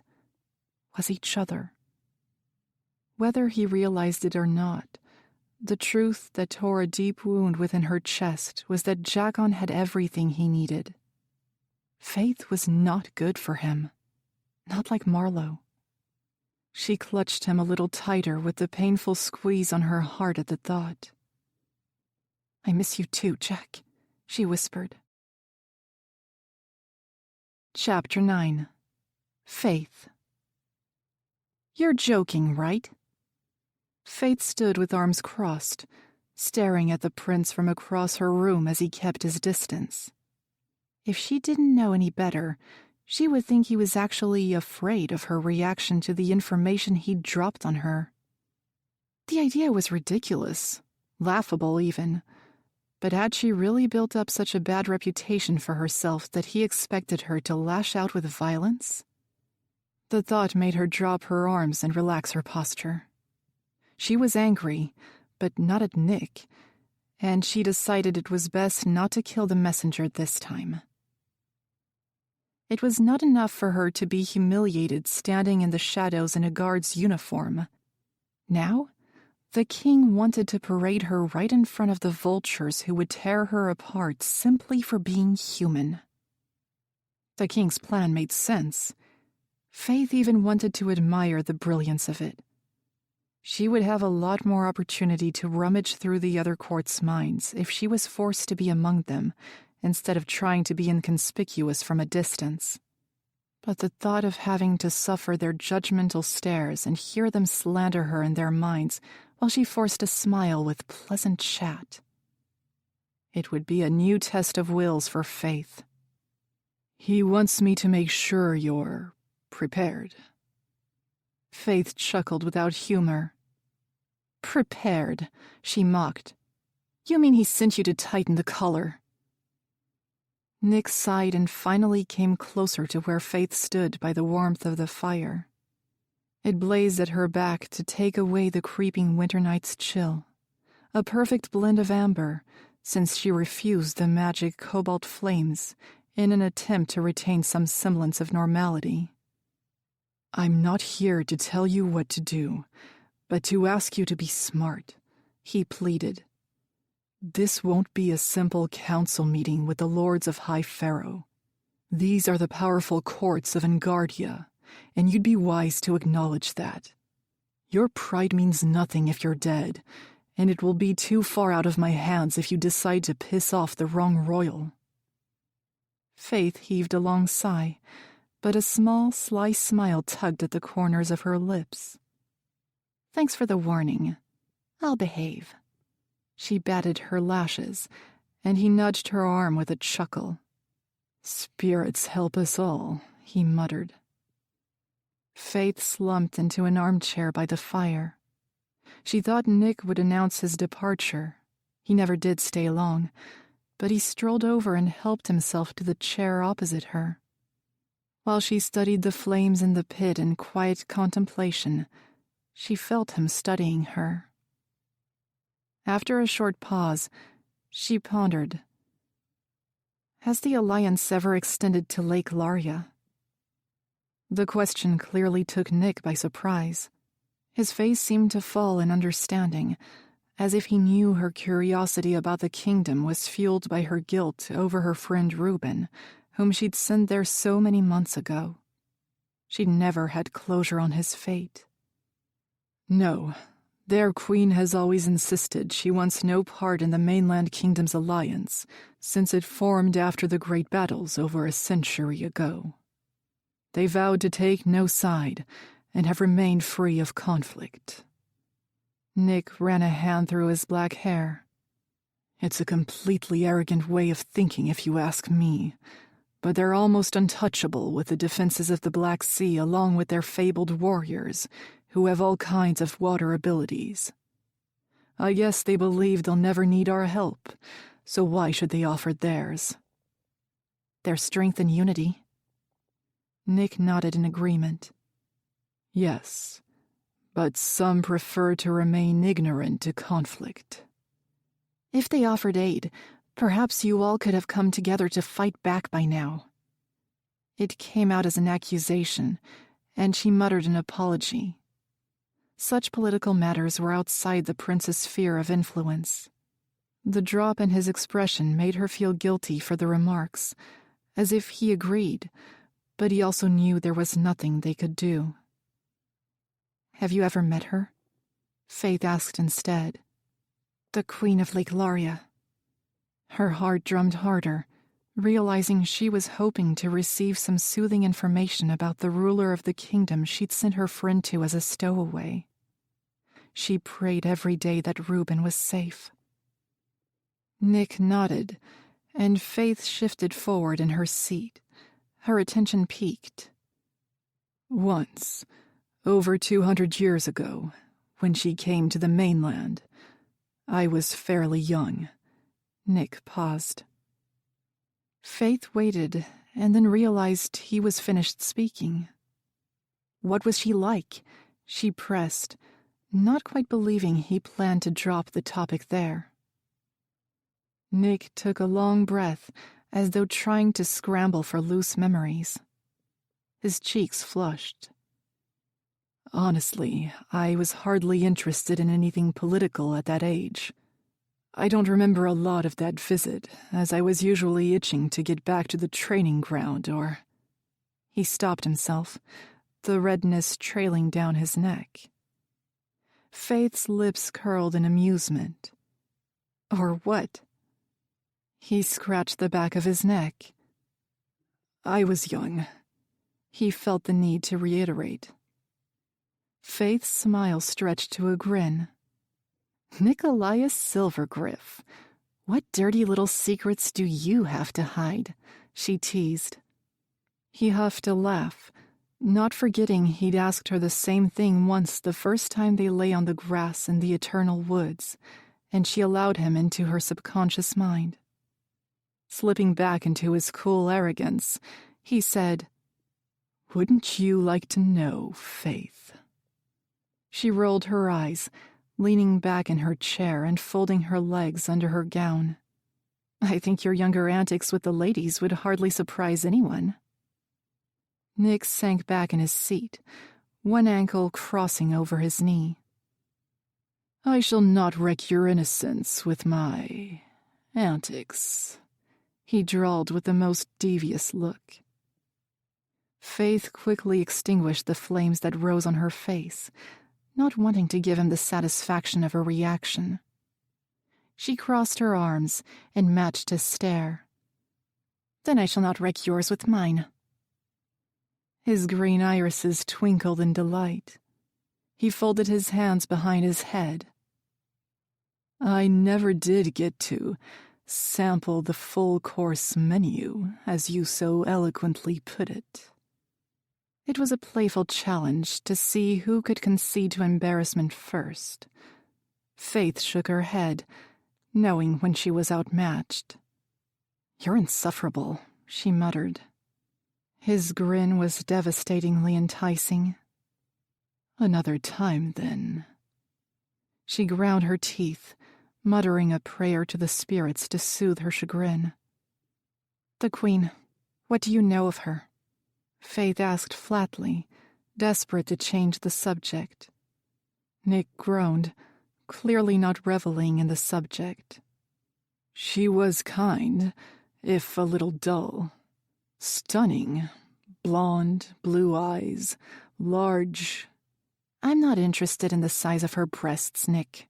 was each other. Whether he realized it or not, the truth that tore a deep wound within her chest was that Jackon had everything he needed. Faythe was not good for him, not like Marlowe. She clutched him a little tighter with the painful squeeze on her heart at the thought. "I miss you too, Jack," she whispered. Chapter 9. Faythe. "You're joking, right?" Faythe stood with arms crossed, staring at the prince from across her room as he kept his distance. If she didn't know any better, she would think he was actually afraid of her reaction to the information he'd dropped on her. The idea was ridiculous, laughable even, but had she really built up such a bad reputation for herself that he expected her to lash out with violence? The thought made her drop her arms and relax her posture. She was angry, but not at Nick, and she decided it was best not to kill the messenger this time. It was not enough for her to be humiliated standing in the shadows in a guard's uniform. Now, the king wanted to parade her right in front of the vultures who would tear her apart simply for being human. The king's plan made sense. Faythe even wanted to admire the brilliance of it. She would have a lot more opportunity to rummage through the other court's minds if she was forced to be among them, instead of trying to be inconspicuous from a distance. But the thought of having to suffer their judgmental stares and hear them slander her in their minds while she forced a smile with pleasant chat. It would be a new test of wills for Faythe. He wants me to make sure you're prepared. Faythe chuckled without humor. Prepared, she mocked. You mean he sent you to tighten the collar? Nick sighed and finally came closer to where Faythe stood by the warmth of the fire. It blazed at her back to take away the creeping winter night's chill, a perfect blend of amber, since she refused the magic cobalt flames in an attempt to retain some semblance of normality. I'm not here to tell you what to do, but to ask you to be smart, he pleaded. This won't be a simple council meeting with the lords of High Pharaoh. These are the powerful courts of Engardia, and you'd be wise to acknowledge that. Your pride means nothing if you're dead, and it will be too far out of my hands if you decide to piss off the wrong royal. Faythe heaved a long sigh, but a small, sly smile tugged at the corners of her lips. Thanks for the warning. I'll behave. She batted her lashes, and he nudged her arm with a chuckle. Spirits help us all, he muttered. Faythe slumped into an armchair by the fire. She thought Nick would announce his departure. He never did stay long, but he strolled over and helped himself to the chair opposite her. While she studied the flames in the pit in quiet contemplation, she felt him studying her. After a short pause, she pondered. Has the alliance ever extended to Lake Laria? The question clearly took Nick by surprise. His face seemed to fall in understanding, as if he knew her curiosity about the kingdom was fueled by her guilt over her friend Reuben, whom she'd sent there so many months ago. She'd never had closure on his fate. No. Their queen has always insisted she wants no part in the mainland kingdom's alliance, since it formed after the great battles over a century ago. They vowed to take no side, and have remained free of conflict. Nick ran a hand through his black hair. It's a completely arrogant way of thinking if you ask me, but they're almost untouchable with the defenses of the Black Sea along with their fabled warriors, who have all kinds of water abilities. I guess they believe they'll never need our help, so why should they offer theirs? Their strength and unity. Nick nodded in agreement. Yes, but some prefer to remain ignorant to conflict. If they offered aid, perhaps you all could have come together to fight back by now. It came out as an accusation, and she muttered an apology. Such political matters were outside the prince's sphere of influence. The drop in his expression made her feel guilty for the remarks, as if he agreed, but he also knew there was nothing they could do. Have you ever met her? Faythe asked instead. The Queen of Lake Laria. Her heart drummed harder, realizing she was hoping to receive some soothing information about the ruler of the kingdom she'd sent her friend to as a stowaway. She prayed every day that Reuben was safe. Nick nodded, and Faythe shifted forward in her seat. Her attention peaked. Once, over 200 years ago, when she came to the mainland, I was fairly young. Nick paused. Faythe waited and then realized he was finished speaking. What was she like? She pressed, not quite believing he planned to drop the topic there. Nick took a long breath, as though trying to scramble for loose memories. His cheeks flushed. Honestly, I was hardly interested in anything political at that age. I don't remember a lot of that visit, as I was usually itching to get back to the training ground or... He stopped himself, the redness trailing down his neck. Faythe's lips curled in amusement. Or what? He scratched the back of his neck. I was young. He felt the need to reiterate. Faythe's smile stretched to a grin. Nicholas Silvergriff, what dirty little secrets do you have to hide? She teased. He huffed a laugh, not forgetting he'd asked her the same thing once the first time they lay on the grass in the eternal woods, and she allowed him into her subconscious mind. Slipping back into his cool arrogance, he said, "Wouldn't you like to know, Faythe?" She rolled her eyes, leaning back in her chair and folding her legs under her gown. I think your younger antics with the ladies would hardly surprise anyone. Nick sank back in his seat, one ankle crossing over his knee. I shall not wreck your innocence with my antics, he drawled with the most devious look. Faythe quickly extinguished the flames that rose on her face, not wanting to give him the satisfaction of a reaction. She crossed her arms and matched his stare. Then I shall not wreck yours with mine. His green irises twinkled in delight. He folded his hands behind his head. I never did get to sample the full-course menu, as you so eloquently put it. It was a playful challenge to see who could concede to embarrassment first. Faythe shook her head, knowing when she was outmatched. You're insufferable, she muttered. His grin was devastatingly enticing. Another time, then. She ground her teeth, muttering a prayer to the spirits to soothe her chagrin. The Queen, what do you know of her? Faythe asked flatly, desperate to change the subject. Nick groaned, clearly not reveling in the subject. She was kind, if a little dull. Stunning. Blonde, blue eyes, large. I'm not interested in the size of her breasts, Nick.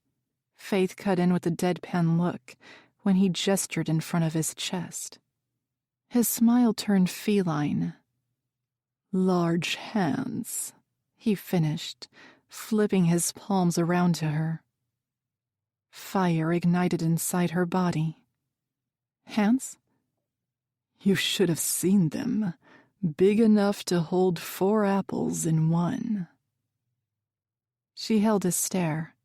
Faythe cut in with a deadpan look when he gestured in front of his chest. His smile turned feline. Large hands, he finished, flipping his palms around to her. Fire ignited inside her body. Hands? You should have seen them, big enough to hold 4 apples in one. She held his stare,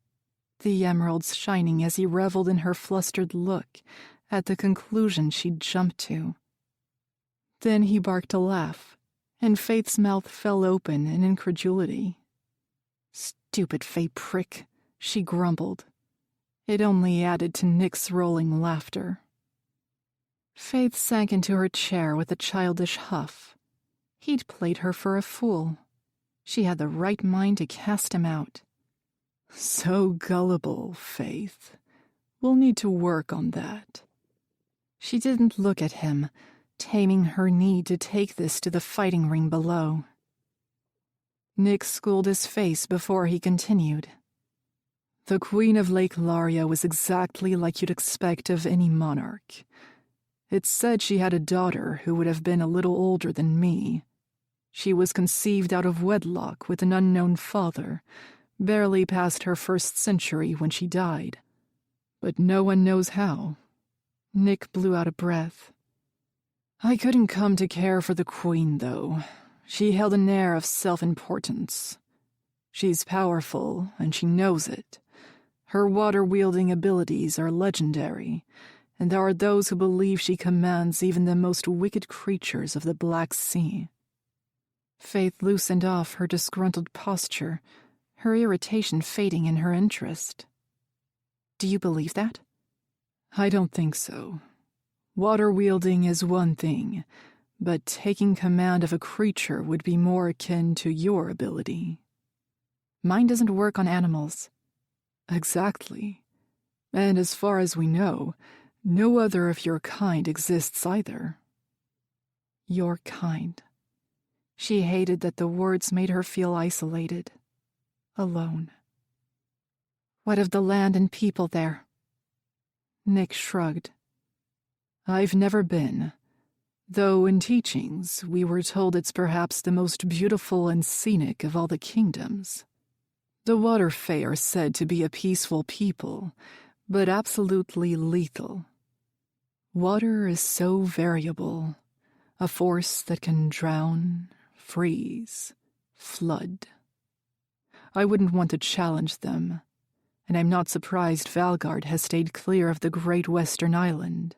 the emeralds shining as he reveled in her flustered look at the conclusion she'd jumped to. Then he barked a laugh, and Faythe's mouth fell open in incredulity. Stupid Fay prick, she grumbled. It only added to Nick's rolling laughter. Faythe sank into her chair with a childish huff. He'd played her for a fool. She had the right mind to cast him out. So gullible, Faythe. We'll need to work on that. She didn't look at him, taming her need to take this to the fighting ring below. Nick schooled his face before he continued. The Queen of Lake Laria was exactly like you'd expect of any monarch. It's said she had a daughter who would have been a little older than me. She was conceived out of wedlock with an unknown father, barely past her 1st century when she died. But no one knows how, Nick blew out a breath. I couldn't come to care for the Queen, though. She held an air of self-importance. She's powerful, and she knows it. Her water-wielding abilities are legendary, and there are those who believe she commands even the most wicked creatures of the Black Sea. Faythe loosened off her disgruntled posture, her irritation fading in her interest. Do you believe that? I don't think so. Water-wielding is one thing, but taking command of a creature would be more akin to your ability. Mine doesn't work on animals. Exactly. And as far as we know, no other of your kind exists either. Your kind. She hated that the words made her feel isolated, alone. What of the land and people there? Nick shrugged. I've never been, though in teachings we were told it's perhaps the most beautiful and scenic of all the kingdoms. The Water Fae are said to be a peaceful people, but absolutely lethal. Water is so variable, a force that can drown, freeze, flood. I wouldn't want to challenge them, and I'm not surprised Valgard has stayed clear of the Great Western Island.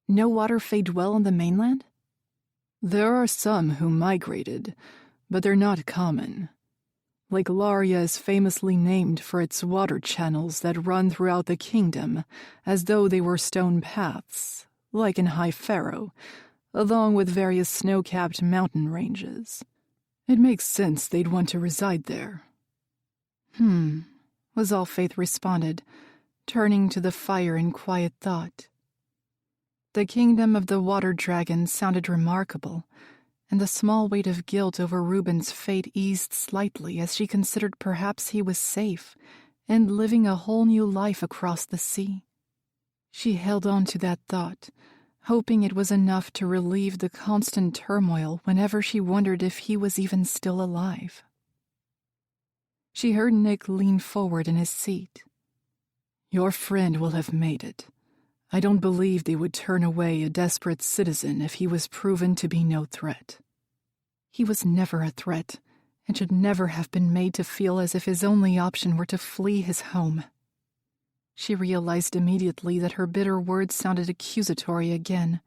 No Water Fae dwell on the mainland? There are some who migrated, but they're not common. Lake Laria is famously named for its water channels that run throughout the kingdom, as though they were stone paths, like in High Pharaoh, along with various snow-capped mountain ranges. It makes sense they'd want to reside there. Was all Faythe responded, turning to the fire in quiet thought. The kingdom of the water dragon sounded remarkable, and the small weight of guilt over Reuben's fate eased slightly as she considered perhaps he was safe and living a whole new life across the sea. She held on to that thought, hoping it was enough to relieve the constant turmoil whenever she wondered if he was even still alive. She heard Nick lean forward in his seat. Your friend will have made it. I don't believe they would turn away a desperate citizen if he was proven to be no threat. He was never a threat, and should never have been made to feel as if his only option were to flee his home. She realized immediately that her bitter words sounded accusatory again,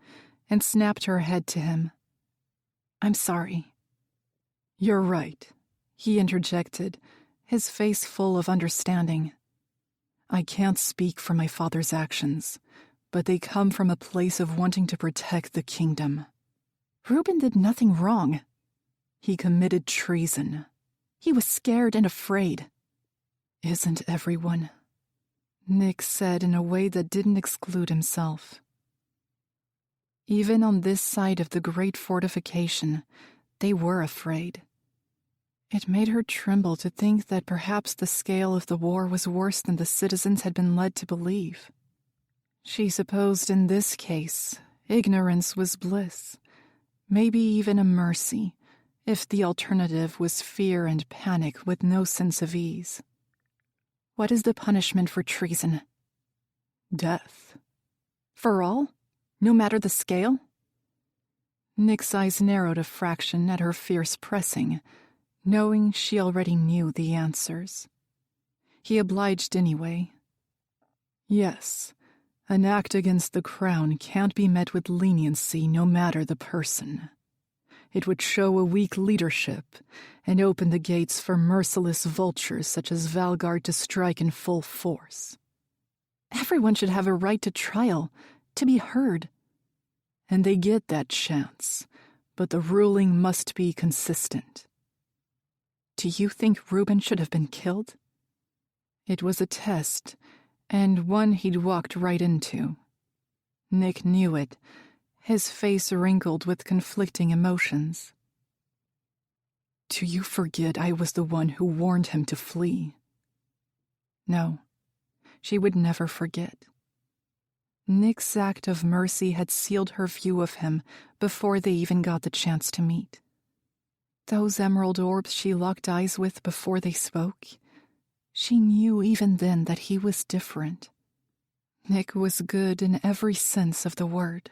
and snapped her head to him. I'm sorry. You're right, he interjected, his face full of understanding. I can't speak for my father's actions, but they come from a place of wanting to protect the kingdom. Reuben did nothing wrong. He committed treason. He was scared and afraid. Isn't everyone? Nick said in a way that didn't exclude himself. Even on this side of the great fortification, they were afraid. It made her tremble to think that perhaps the scale of the war was worse than the citizens had been led to believe. She supposed in this case, ignorance was bliss, maybe even a mercy, if the alternative was fear and panic with no sense of ease. What is the punishment for treason? Death. For all? No matter the scale? Nick's eyes narrowed a fraction at her fierce pressing, knowing she already knew the answers. He obliged anyway. Yes. An act against the crown can't be met with leniency no matter the person. It would show a weak leadership and open the gates for merciless vultures such as Valgard to strike in full force. Everyone should have a right to trial, to be heard. And they get that chance, but the ruling must be consistent. Do you think Reuben should have been killed? It was a test, and one he'd walked right into. Nick knew it, his face wrinkled with conflicting emotions. Do you forget I was the one who warned him to flee? No, she would never forget. Nick's act of mercy had sealed her view of him before they even got the chance to meet. Those emerald orbs she locked eyes with before they spoke, she knew even then that he was different. Nick was good in every sense of the word.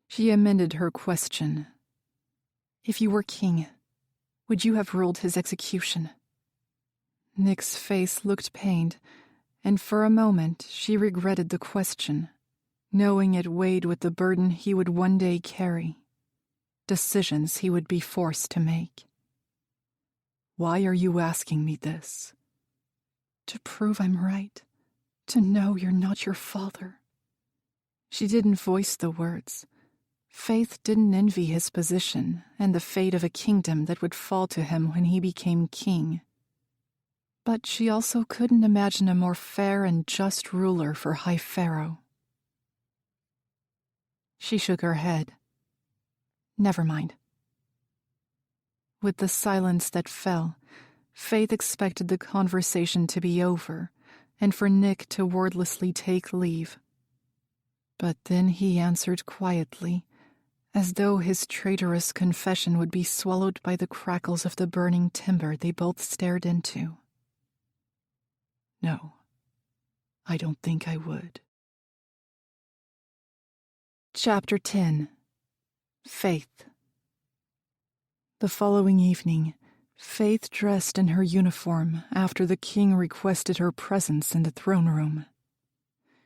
She amended her question. If you were king, would you have ruled his execution? Nick's face looked pained, and for a moment she regretted the question, knowing it weighed with the burden he would one day carry, decisions he would be forced to make. Why are you asking me this? To prove I'm right, to know you're not your father. She didn't voice the words. Faythe didn't envy his position and the fate of a kingdom that would fall to him when he became king. But she also couldn't imagine a more fair and just ruler for High Pharaoh. She shook her head. Never mind. With the silence that fell, Faythe expected the conversation to be over and for Nick to wordlessly take leave. But then he answered quietly, as though his traitorous confession would be swallowed by the crackles of the burning timber they both stared into. No, I don't think I would. Chapter 10. Faythe. The following evening, Faythe dressed in her uniform after the king requested her presence in the throne room.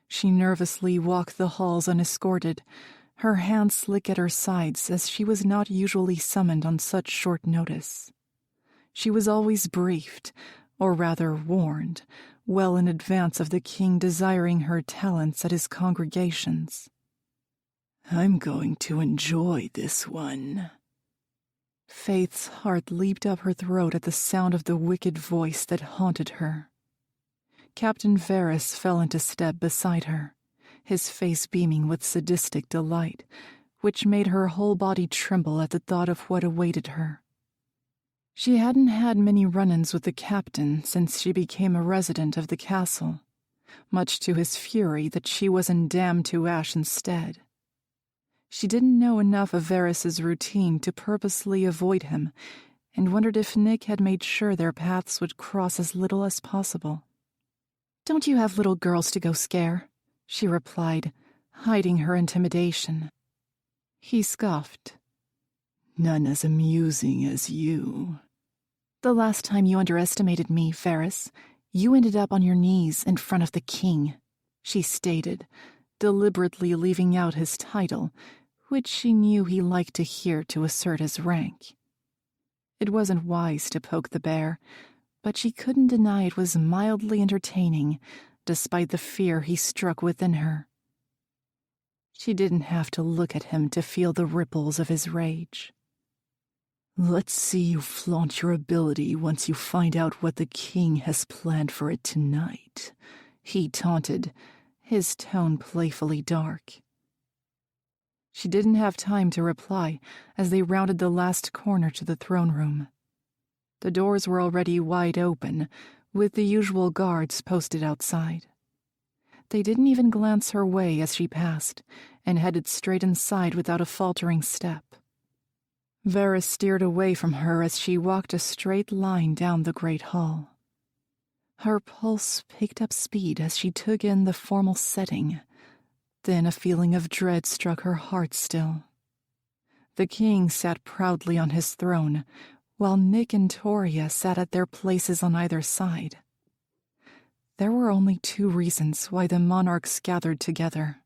She nervously walked the halls unescorted, her hands slick at her sides as she was not usually summoned on such short notice. She was always briefed, or rather warned, well in advance of the king desiring her talents at his congregations. I'm going to enjoy this one. Faythe's heart leaped up her throat at the sound of the wicked voice that haunted her. Captain Varys fell into step beside her, his face beaming with sadistic delight, which made her whole body tremble at the thought of what awaited her. She hadn't had many run-ins with the captain since she became a resident of the castle, much to his fury that she wasn't damned to ash instead. She didn't know enough of Varys's routine to purposely avoid him, and wondered if Nick had made sure their paths would cross as little as possible. "Don't you have little girls to go scare?" she replied, hiding her intimidation. He scoffed. "None as amusing as you." "The last time you underestimated me, Varys, you ended up on your knees in front of the king," she stated, deliberately leaving out his title, which she knew he liked to hear to assert his rank. It wasn't wise to poke the bear, but she couldn't deny it was mildly entertaining, despite the fear he struck within her. She didn't have to look at him to feel the ripples of his rage. "Let's see you flaunt your ability once you find out what the king has planned for it tonight," he taunted, his tone playfully dark. She didn't have time to reply as they rounded the last corner to the throne room. The doors were already wide open, with the usual guards posted outside. They didn't even glance her way as she passed, and headed straight inside without a faltering step. Varys steered away from her as she walked a straight line down the great hall. Her pulse picked up speed as she took in the formal setting. Then a feeling of dread struck her heart still. The king sat proudly on his throne, while Nick and Toria sat at their places on either side. There were only two reasons why the monarchs gathered together: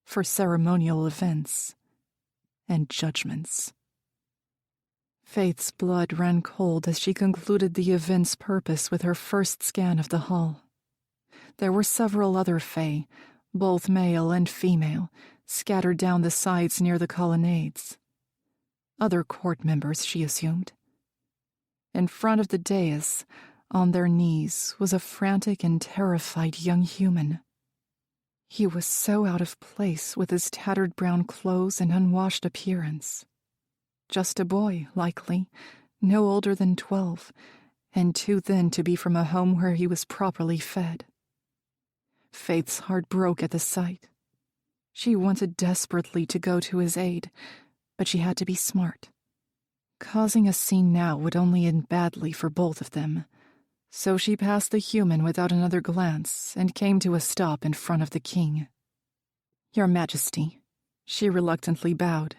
for ceremonial events and judgments. Faythe's blood ran cold as she concluded the event's purpose with her first scan of the hall. There were several other Fae, both male and female, scattered down the sides near the colonnades. Other court members, she assumed. In front of the dais, on their knees, was a frantic and terrified young human. He was so out of place with his tattered brown clothes and unwashed appearance. Just a boy, likely, no older than 12, and too thin to be from a home where he was properly fed. Faythe's heart broke at the sight. She wanted desperately to go to his aid, but she had to be smart. Causing a scene now would only end badly for both of them, So she passed the human without another glance and came to a stop in front of the king. "Your Majesty," she reluctantly bowed.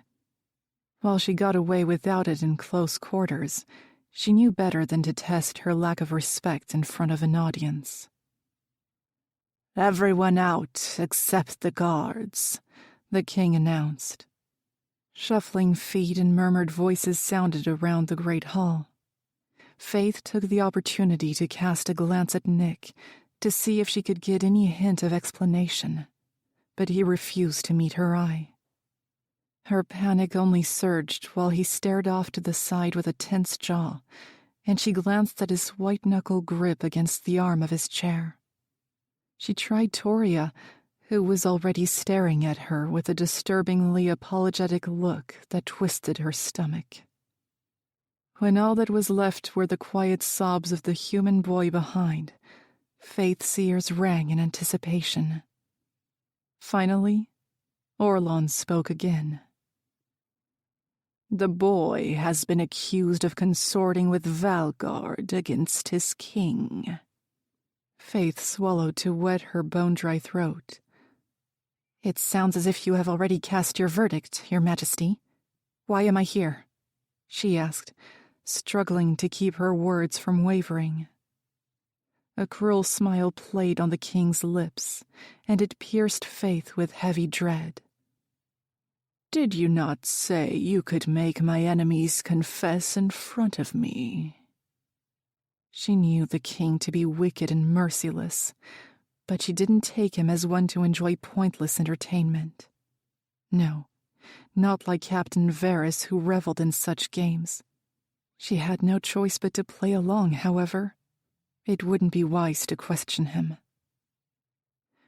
While she got away without it in close quarters, she knew better than to test her lack of respect in front of an audience. "Everyone out except the guards," the king announced. Shuffling feet and murmured voices sounded around the great hall. Faythe took the opportunity to cast a glance at Nick to see if she could get any hint of explanation, but he refused to meet her eye. Her panic only surged while he stared off to the side with a tense jaw, and she glanced at his white-knuckle grip against the arm of his chair. She tried Toria, who was already staring at her with a disturbingly apologetic look that twisted her stomach. When all that was left were the quiet sobs of the human boy behind, Faythe's ears rang in anticipation. Finally, Orlon spoke again. "The boy has been accused of consorting with Valgard against his king." Faythe swallowed to wet her bone-dry throat. "It sounds as if you have already cast your verdict, Your Majesty. Why am I here?" she asked, struggling to keep her words from wavering. A cruel smile played on the king's lips, and it pierced Faythe with heavy dread. "Did you not say you could make my enemies confess in front of me?" She knew the king to be wicked and merciless, but she didn't take him as one to enjoy pointless entertainment. No, not like Captain Varys, who reveled in such games. She had no choice but to play along, however. It wouldn't be wise to question him.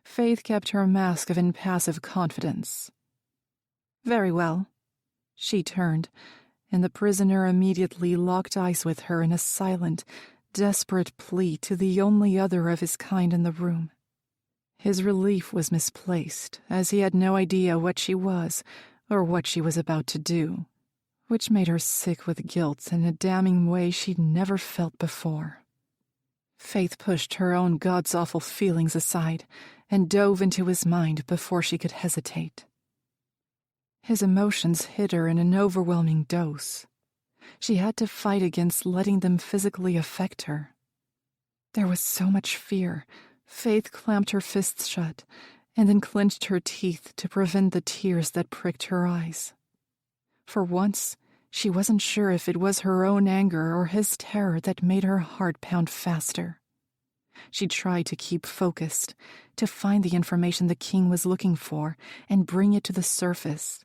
Faythe kept her mask of impassive confidence. "Very well." She turned, and the prisoner immediately locked eyes with her in a silent, desperate plea to the only other of his kind in the room. His relief was misplaced, as he had no idea what she was or what she was about to do, which made her sick with guilt in a damning way she'd never felt before. Faythe pushed her own god's-awful feelings aside and dove into his mind before she could hesitate. His emotions hit her in an overwhelming dose. She had to fight against letting them physically affect her. There was so much fear. Faythe clamped her fists shut and then clenched her teeth to prevent the tears that pricked her eyes. For once, she wasn't sure if it was her own anger or his terror that made her heart pound faster. She tried to keep focused, to find the information the king was looking for and bring it to the surface.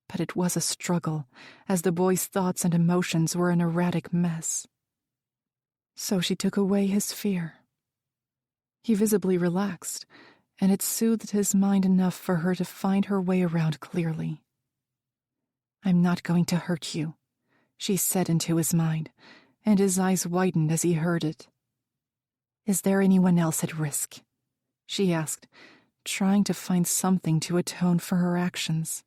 But it was a struggle, as the boy's thoughts and emotions were an erratic mess. So she took away his fear. He visibly relaxed, and it soothed his mind enough for her to find her way around clearly. "I'm not going to hurt you," she said into his mind, and his eyes widened as he heard it. "Is there anyone else at risk?" she asked, trying to find something to atone for her actions.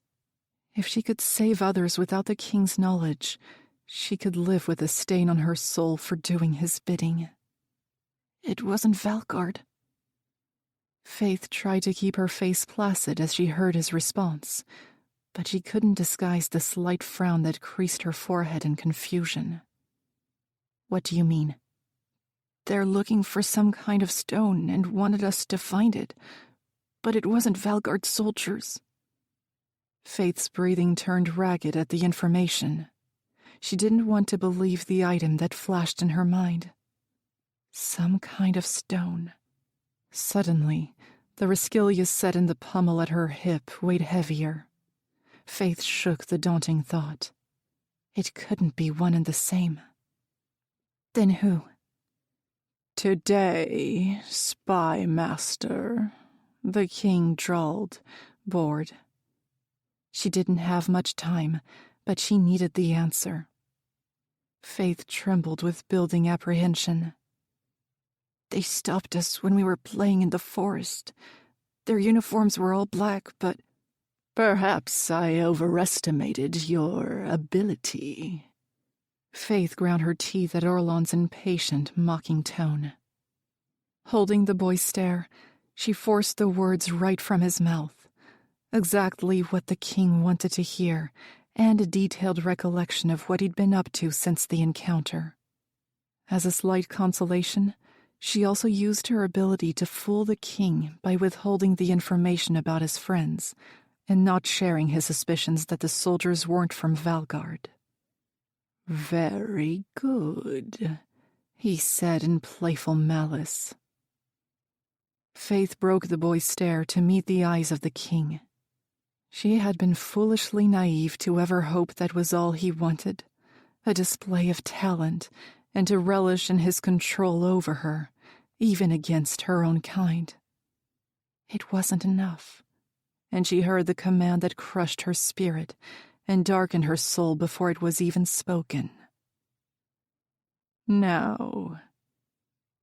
If she could save others without the king's knowledge, she could live with a stain on her soul for doing his bidding. "It wasn't Valgard." Faythe tried to keep her face placid as she heard his response, but she couldn't disguise the slight frown that creased her forehead in confusion. "What do you mean?" "They're looking for some kind of stone and wanted us to find it, but it wasn't Valgard's soldiers." Faythe's breathing turned ragged at the information. She didn't want to believe the item that flashed in her mind. Some kind of stone. Suddenly, the Resquilius set in the pommel at her hip weighed heavier. Faythe shook the daunting thought. It couldn't be one and the same. Then who? "Today, spy master," the king drawled, bored. She didn't have much time, but she needed the answer. Faythe trembled with building apprehension. "They stopped us when we were playing in the forest. Their uniforms were all black, but—" "Perhaps I overestimated your ability." Faythe ground her teeth at Orlan's impatient, mocking tone. Holding the boy's stare, she forced the words right from his mouth, exactly what the king wanted to hear, and a detailed recollection of what he'd been up to since the encounter. As a slight consolation, she also used her ability to fool the king by withholding the information about his friends and not sharing his suspicions that the soldiers weren't from Valgard. "Very good," he said in playful malice. Faythe broke the boy's stare to meet the eyes of the king. She had been foolishly naive to ever hope that was all he wanted, a display of talent, and to relish in his control over her, even against her own kind. It wasn't enough, and she heard the command that crushed her spirit and darkened her soul before it was even spoken. "Now,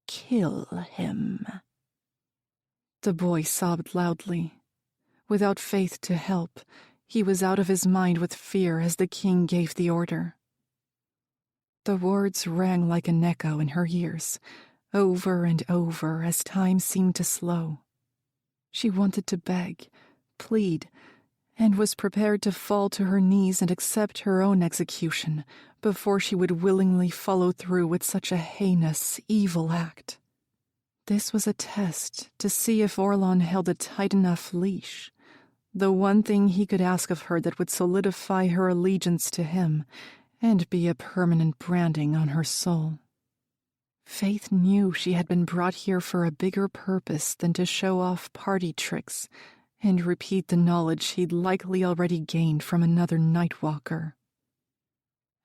kill him." The boy sobbed loudly. Without Faythe to help, he was out of his mind with fear as the king gave the order. The words rang like an echo in her ears, over and over as time seemed to slow. She wanted to beg, plead, and was prepared to fall to her knees and accept her own execution before she would willingly follow through with such a heinous, evil act. This was a test to see if Orlan held a tight enough leash, the one thing he could ask of her that would solidify her allegiance to him and be a permanent branding on her soul. Faythe knew she had been brought here for a bigger purpose than to show off party tricks and repeat the knowledge she'd likely already gained from another Nightwalker.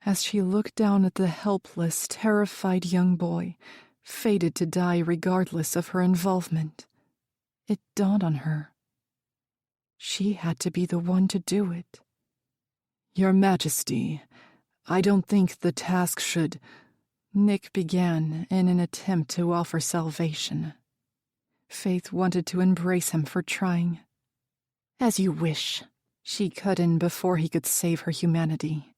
As she looked down at the helpless, terrified young boy, fated to die regardless of her involvement, it dawned on her. She had to be the one to do it. "Your Majesty, I don't think the task should—" Nick began in an attempt to offer salvation. Faythe wanted to embrace him for trying. "As you wish," she cut in before he could save her humanity.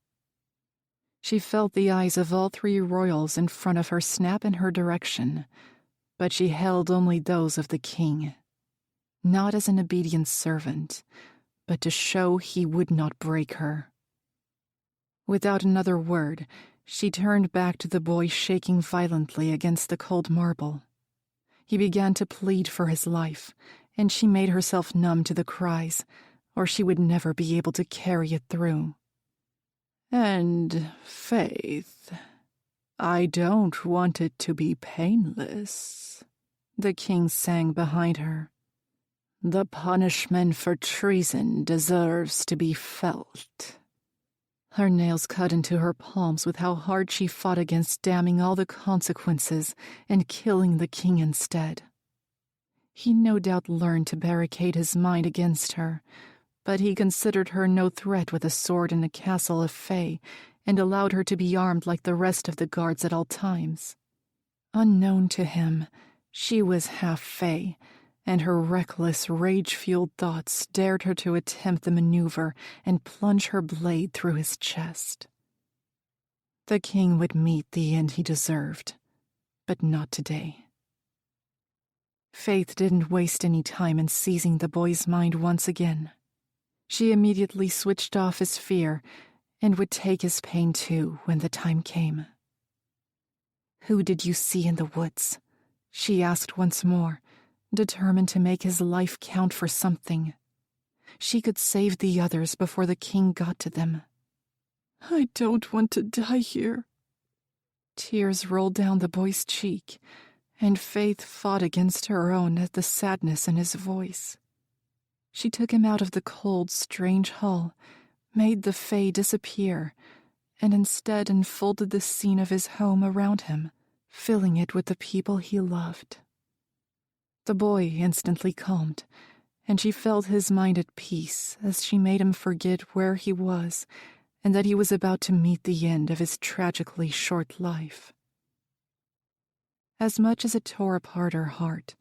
She felt the eyes of all three royals in front of her snap in her direction, but she held only those of the king. Not as an obedient servant, but to show he would not break her. Without another word, she turned back to the boy shaking violently against the cold marble. He began to plead for his life, and she made herself numb to the cries, or she would never be able to carry it through. "And, Faythe, I don't want it to be painless," the king sang behind her. "The punishment for treason deserves to be felt." Her nails cut into her palms with how hard she fought against damning all the consequences and killing the king instead. He no doubt learned to barricade his mind against her, but he considered her no threat with a sword in the castle of Faythe and allowed her to be armed like the rest of the guards at all times. Unknown to him, she was half Faythe, and her reckless, rage-fueled thoughts dared her to attempt the maneuver and plunge her blade through his chest. The king would meet the end he deserved, but not today. Faythe didn't waste any time in seizing the boy's mind once again. She immediately switched off his fear and would take his pain too when the time came. "Who did you see in the woods?" she asked once more, determined to make his life count for something. She could save the others before the king got to them. "I don't want to die here." Tears rolled down the boy's cheek, and Faythe fought against her own at the sadness in his voice. She took him out of the cold, strange hall, made the Fae disappear, and instead enfolded the scene of his home around him, filling it with the people he loved. The boy instantly calmed, and she felt his mind at peace as she made him forget where he was and that he was about to meet the end of his tragically short life. As much as it tore apart her heart,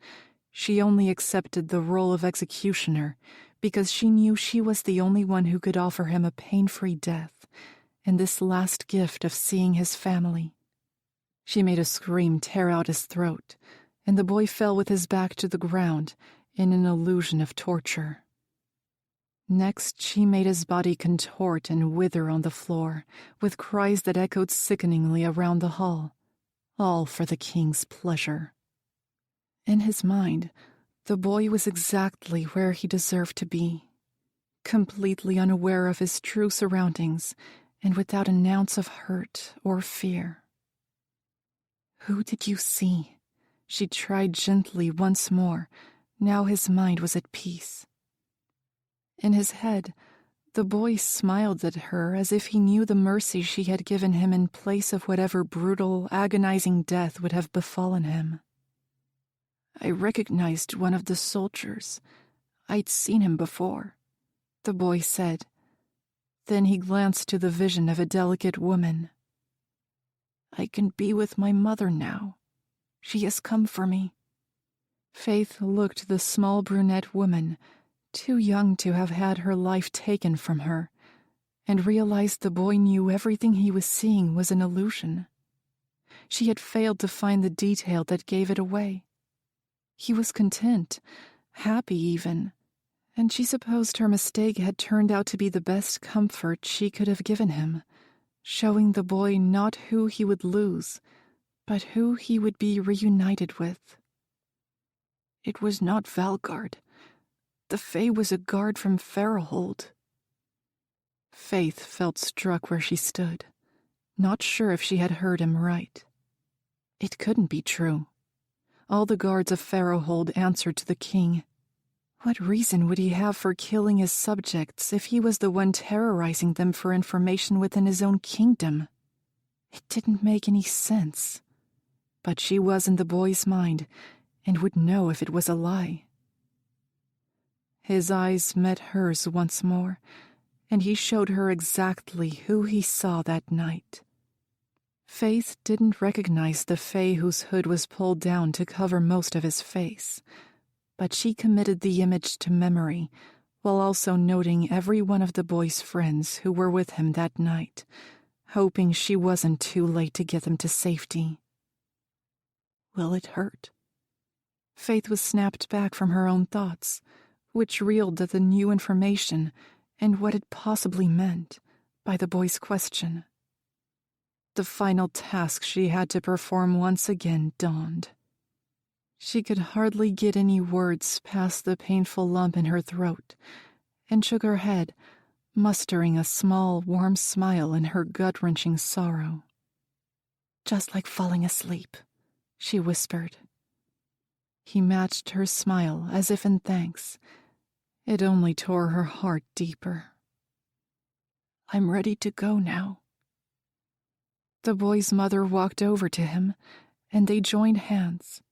she only accepted the role of executioner because she knew she was the only one who could offer him a pain-free death in this last gift of seeing his family. She made a scream tear out his throat, and the boy fell with his back to the ground in an illusion of torture. Next, she made his body contort and wither on the floor, with cries that echoed sickeningly around the hall, all for the king's pleasure. In his mind, the boy was exactly where he deserved to be, completely unaware of his true surroundings and without an ounce of hurt or fear. "Who did you see?" She tried gently once more. Now his mind was at peace. In his head, the boy smiled at her as if he knew the mercy she had given him in place of whatever brutal, agonizing death would have befallen him. "I recognized one of the soldiers. I'd seen him before," the boy said. Then he glanced to the vision of a delicate woman. "I can be with my mother now. She has come for me." Faythe looked at the small brunette woman, too young to have had her life taken from her, and realized the boy knew everything he was seeing was an illusion. She had failed to find the detail that gave it away. He was content, happy even, and she supposed her mistake had turned out to be the best comfort she could have given him, showing the boy not who he would lose, but who he would be reunited with. It was not Valgard. The Fae was a guard from Farrowhold. Faythe felt struck where she stood, not sure if she had heard him right. It couldn't be true. All the guards of Farrowhold answered to the king. What reason would he have for killing his subjects if he was the one terrorizing them for information within his own kingdom? It didn't make any sense. But she was in the boy's mind, and would know if it was a lie. His eyes met hers once more, and he showed her exactly who he saw that night. Faythe didn't recognize the Fae whose hood was pulled down to cover most of his face, but she committed the image to memory, while also noting every one of the boy's friends who were with him that night, hoping she wasn't too late to get them to safety. Will it hurt? Faythe was snapped back from her own thoughts, which reeled at the new information and what it possibly meant by the boy's question. The final task she had to perform once again dawned. She could hardly get any words past the painful lump in her throat, and shook her head, mustering a small, warm smile in her gut-wrenching sorrow. "Just like falling asleep," she whispered. He matched her smile as if in thanks. It only tore her heart deeper. "I'm ready to go now." The boy's mother walked over to him, and they joined hands.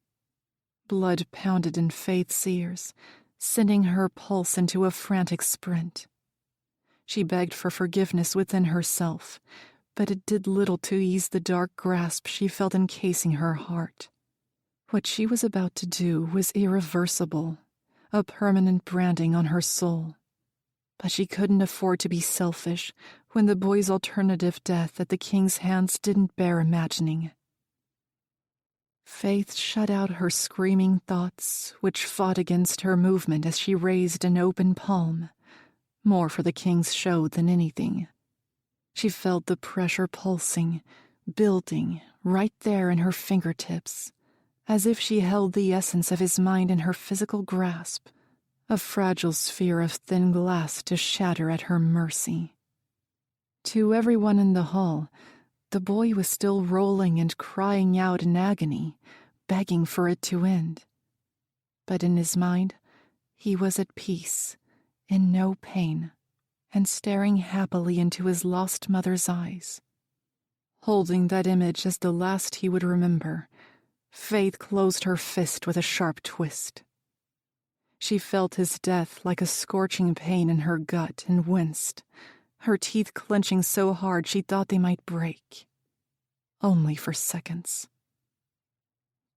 Blood pounded in Faythe's ears, sending her pulse into a frantic sprint. She begged for forgiveness within herself, but it did little to ease the dark grasp she felt encasing her heart. What she was about to do was irreversible, a permanent branding on her soul. But she couldn't afford to be selfish when the boy's alternative death at the king's hands didn't bear imagining. Faythe shut out her screaming thoughts, which fought against her movement as she raised an open palm, more for the king's show than anything. She felt the pressure pulsing, building, right there in her fingertips, as if she held the essence of his mind in her physical grasp, a fragile sphere of thin glass to shatter at her mercy. To everyone in the hall, the boy was still rolling and crying out in agony, begging for it to end. But in his mind, he was at peace, in no pain, and staring happily into his lost mother's eyes. Holding that image as the last he would remember, Faythe closed her fist with a sharp twist. She felt his death like a scorching pain in her gut and winced, her teeth clenching so hard she thought they might break. Only for seconds.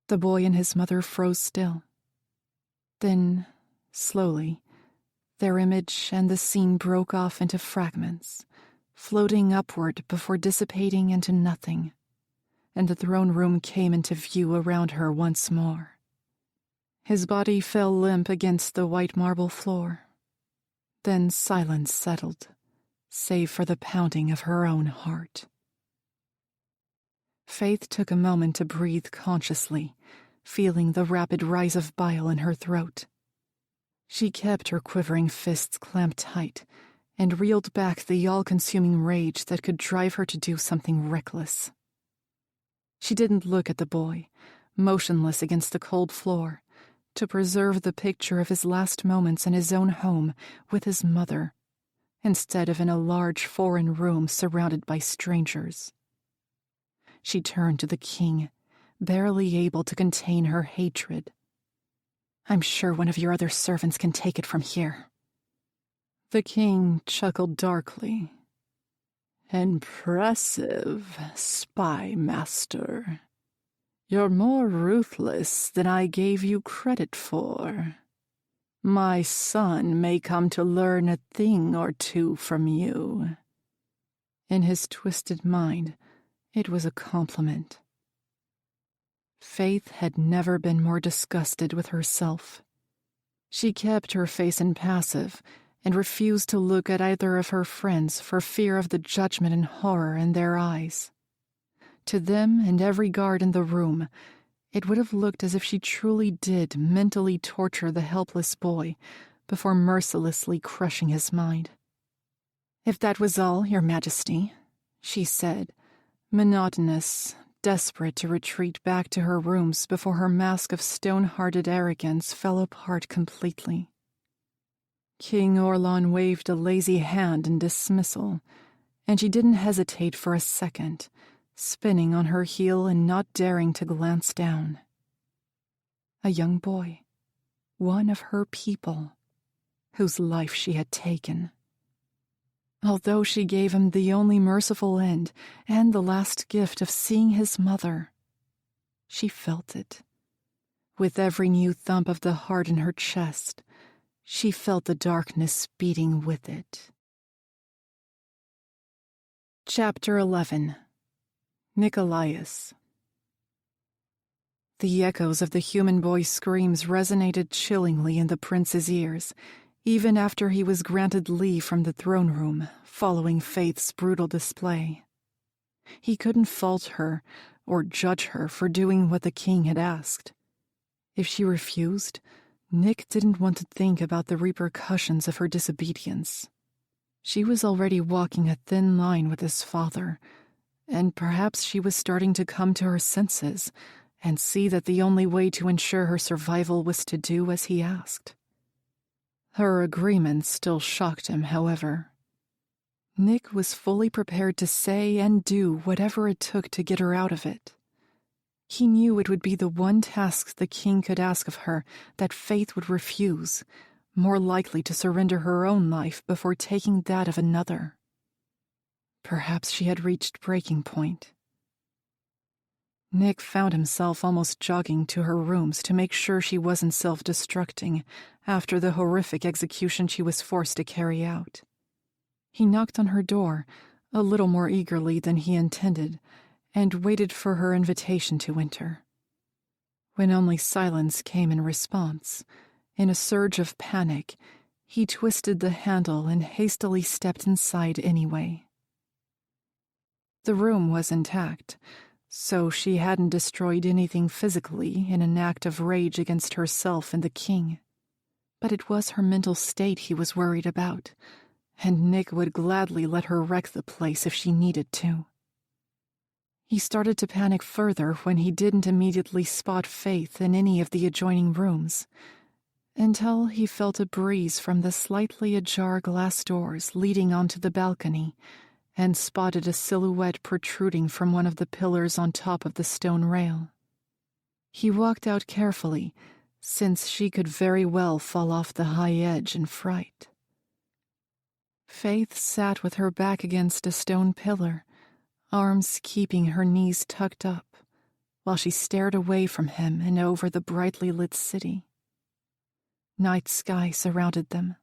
The boy and his mother froze still. Then, slowly, their image and the scene broke off into fragments, floating upward before dissipating into nothing, and the throne room came into view around her once more. His body fell limp against the white marble floor. Then silence settled, save for the pounding of her own heart. Faythe took a moment to breathe consciously, feeling the rapid rise of bile in her throat. She kept her quivering fists clamped tight and reeled back the all-consuming rage that could drive her to do something reckless. She didn't look at the boy, motionless against the cold floor, to preserve the picture of his last moments in his own home with his mother, instead of in a large foreign room surrounded by strangers. She turned to the king, barely able to contain her hatred. "I'm sure one of your other servants can take it from here." The king chuckled darkly. "Impressive, spy master. You're more ruthless than I gave you credit for. My son may come to learn a thing or two from you." In his twisted mind, it was a compliment. Faythe had never been more disgusted with herself. She kept her face impassive and refused to look at either of her friends for fear of the judgment and horror in their eyes. To them and every guard in the room, it would have looked as if she truly did mentally torture the helpless boy before mercilessly crushing his mind. "If that was all, Your Majesty," she said, monotonous, desperate to retreat back to her rooms before her mask of stone-hearted arrogance fell apart completely. King Orlan waved a lazy hand in dismissal, and she didn't hesitate for a second, spinning on her heel and not daring to glance down. A young boy, one of her people, whose life she had taken. Although she gave him the only merciful end and the last gift of seeing his mother, she felt it. With every new thump of the heart in her chest, she felt the darkness beating with it. Chapter 11. Nikolaius. The echoes of the human boy's screams resonated chillingly in the prince's ears, even after he was granted leave from the throne room, following Faythe's brutal display. He couldn't fault her or judge her for doing what the king had asked. If she refused, Nick didn't want to think about the repercussions of her disobedience. She was already walking a thin line with his father, and perhaps she was starting to come to her senses and see that the only way to ensure her survival was to do as he asked. Her agreement still shocked him, however. Nick was fully prepared to say and do whatever it took to get her out of it. He knew it would be the one task the king could ask of her that Faythe would refuse, more likely to surrender her own life before taking that of another. Perhaps she had reached breaking point. Nick found himself almost jogging to her rooms to make sure she wasn't self-destructing after the horrific execution she was forced to carry out. He knocked on her door, a little more eagerly than he intended, and waited for her invitation to enter. When only silence came in response, in a surge of panic, he twisted the handle and hastily stepped inside anyway. The room was intact, so she hadn't destroyed anything physically in an act of rage against herself and the king. But it was her mental state he was worried about, and Nick would gladly let her wreck the place if she needed to. He started to panic further when he didn't immediately spot Faythe in any of the adjoining rooms, until he felt a breeze from the slightly ajar glass doors leading onto the balcony and spotted a silhouette protruding from one of the pillars on top of the stone rail. He walked out carefully, since she could very well fall off the high edge in fright. Faythe sat with her back against a stone pillar, arms keeping her knees tucked up, while she stared away from him and over the brightly lit city. Night sky surrounded them.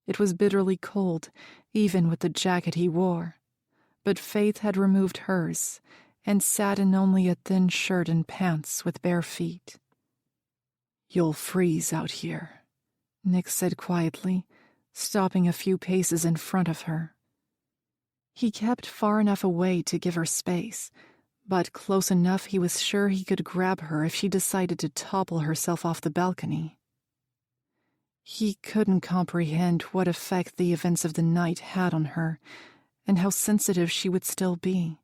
It was bitterly cold, even with the jacket he wore, but Faythe had removed hers and sat in only a thin shirt and pants with bare feet. "You'll freeze out here," Nick said quietly, stopping a few paces in front of her. He kept far enough away to give her space, but close enough he was sure he could grab her if she decided to topple herself off the balcony. He couldn't comprehend what effect the events of the night had on her, and how sensitive she would still be.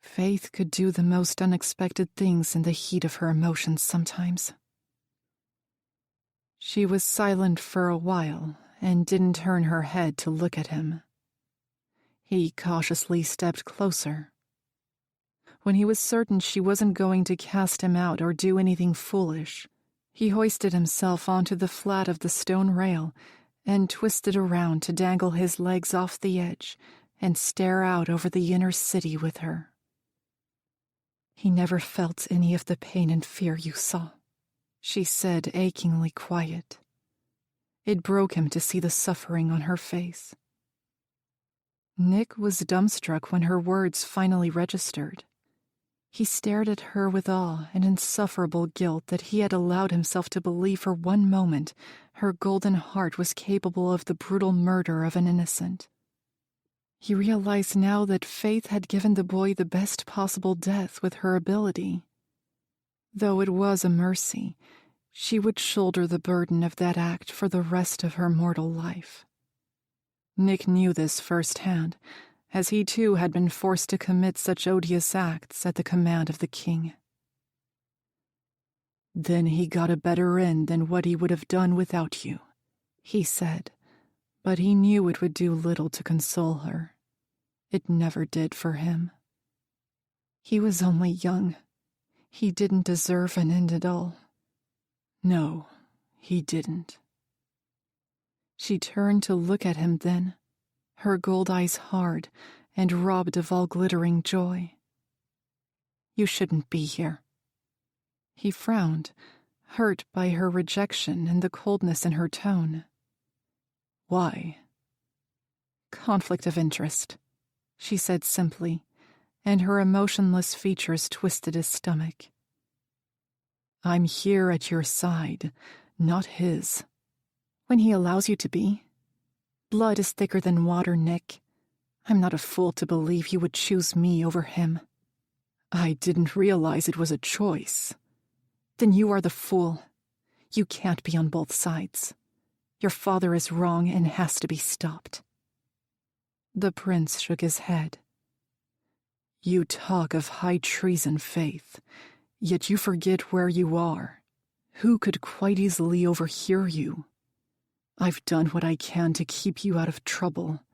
Faythe could do the most unexpected things in the heat of her emotions sometimes. She was silent for a while and didn't turn her head to look at him. He cautiously stepped closer. When he was certain she wasn't going to cast him out or do anything foolish, he hoisted himself onto the flat of the stone rail and twisted around to dangle his legs off the edge and stare out over the inner city with her. "He never felt any of the pain and fear you saw," she said, achingly quiet. It broke him to see the suffering on her face. Nick was dumbstruck when her words finally registered. He stared at her with awe and insufferable guilt that he had allowed himself to believe for one moment her golden heart was capable of the brutal murder of an innocent. He realized now that Faythe had given the boy the best possible death with her ability. Though it was a mercy, she would shoulder the burden of that act for the rest of her mortal life. Nick knew this firsthand, as he too had been forced to commit such odious acts at the command of the king. "Then he got a better end than what he would have done without you," he said, but he knew it would do little to console her. It never did for him. He was only young. He didn't deserve an end at all. No, he didn't. She turned to look at him then, her gold eyes hard and robbed of all glittering joy. "You shouldn't be here." He frowned, hurt by her rejection and the coldness in her tone. "Why?" "Conflict of interest," she said simply, and her emotionless features twisted his stomach. "I'm here at your side, not his." "When he allows you to be? Blood is thicker than water, Nick. I'm not a fool to believe you would choose me over him." "I didn't realize it was a choice." "Then you are the fool. You can't be on both sides. Your father is wrong and has to be stopped." The prince shook his head. "You talk of high treason, Faythe, yet you forget where you are. Who could quite easily overhear you? I've done what I can to keep you out of trouble,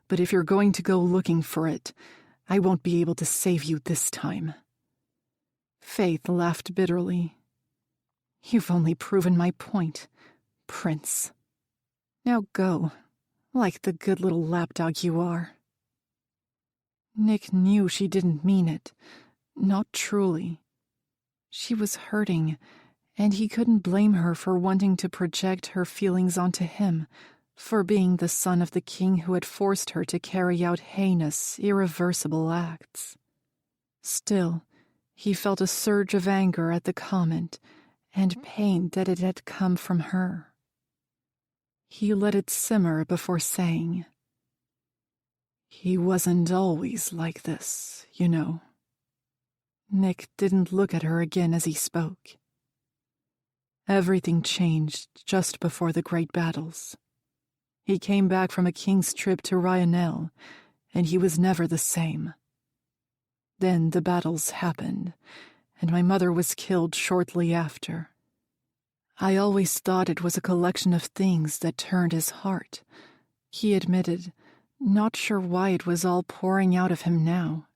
but if you're going to go looking for it, I won't be able to save you this time." Faythe laughed bitterly. "You've only proven my point, Prince. Now go, like the good little lapdog you are." Nick knew she didn't mean it, not truly. She was hurting, and he couldn't blame her for wanting to project her feelings onto him, for being the son of the king who had forced her to carry out heinous, irreversible acts. Still, he felt a surge of anger at the comment, and pain that it had come from her. He let it simmer before saying, "He wasn't always like this, you know." Nick didn't look at her again as he spoke. Everything changed just before the great battles. He came back from a king's trip to Reylan, and he was never the same. Then the battles happened, and my mother was killed shortly after. I always thought it was a collection of things that turned his heart, he admitted, not sure why it was all pouring out of him now.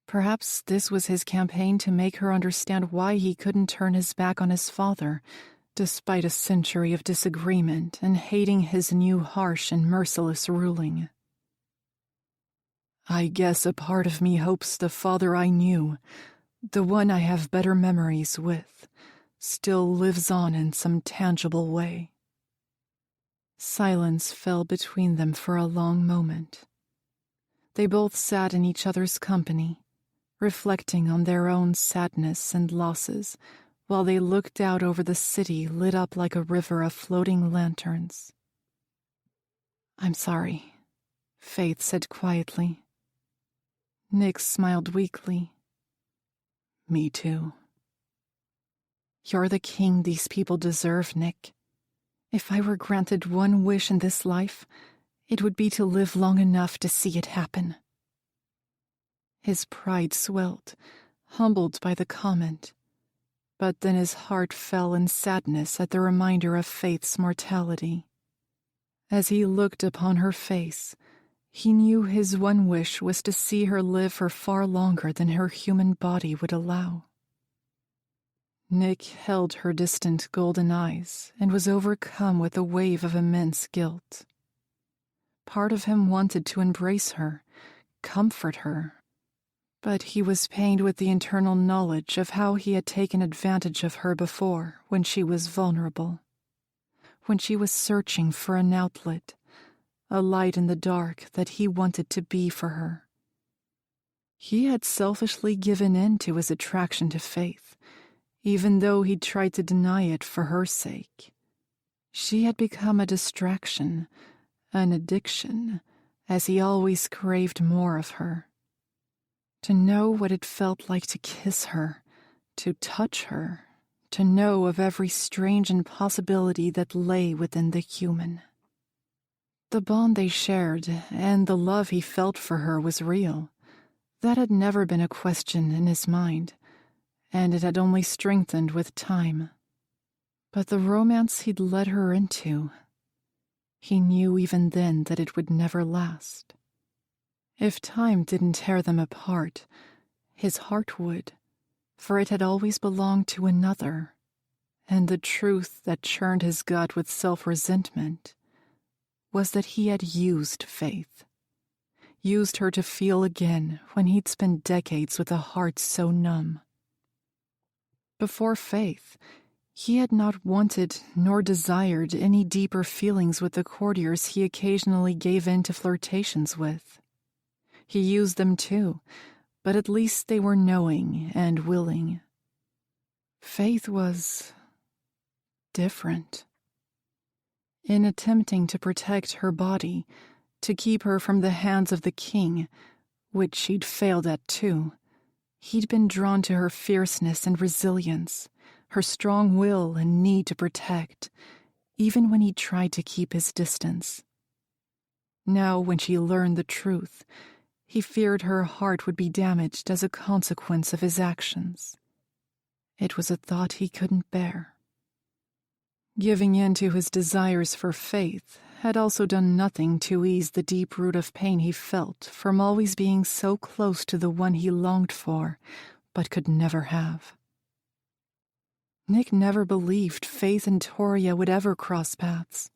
Perhaps this was his campaign to make her understand why he couldn't turn his back on his father, despite a century of disagreement and hating his new harsh and merciless ruling. "I guess a part of me hopes the father I knew, the one I have better memories with, still lives on in some tangible way." Silence fell between them for a long moment. They both sat in each other's company, reflecting on their own sadness and losses, while they looked out over the city lit up like a river of floating lanterns. "I'm sorry," Faythe said quietly. Nick smiled weakly. "Me too." "You're the king these people deserve, Nick. If I were granted one wish in this life, it would be to live long enough to see it happen." His pride swelled, humbled by the comment, but then his heart fell in sadness at the reminder of Faythe's mortality. As he looked upon her face, he knew his one wish was to see her live for far longer than her human body would allow. Nick held her distant golden eyes and was overcome with a wave of immense guilt. Part of him wanted to embrace her, comfort her, but he was pained with the internal knowledge of how he had taken advantage of her before when she was vulnerable, when she was searching for an outlet, a light in the dark that he wanted to be for her. He had selfishly given in to his attraction to Faythe, even though he'd tried to deny it for her sake. She had become a distraction, an addiction, as he always craved more of her. To know what it felt like to kiss her, to touch her, to know of every strange impossibility that lay within the human. The bond they shared and the love he felt for her was real. That had never been a question in his mind, and it had only strengthened with time. But the romance he'd led her into, he knew even then that it would never last. If time didn't tear them apart, his heart would, for it had always belonged to another, and the truth that churned his gut with self-resentment was that he had used Faythe, used her to feel again when he'd spent decades with a heart so numb. Before Faythe, he had not wanted nor desired any deeper feelings with the courtiers he occasionally gave in to flirtations with. He used them too, but at least they were knowing and willing. Faythe was different. In attempting to protect her body, to keep her from the hands of the king, which she'd failed at too, he'd been drawn to her fierceness and resilience, her strong will and need to protect, even when he tried to keep his distance. Now, when she learned the truth, he feared her heart would be damaged as a consequence of his actions. It was a thought he couldn't bear. Giving in to his desires for Faythe had also done nothing to ease the deep root of pain he felt from always being so close to the one he longed for, but could never have. Nick never believed Faythe and Toria would ever cross paths.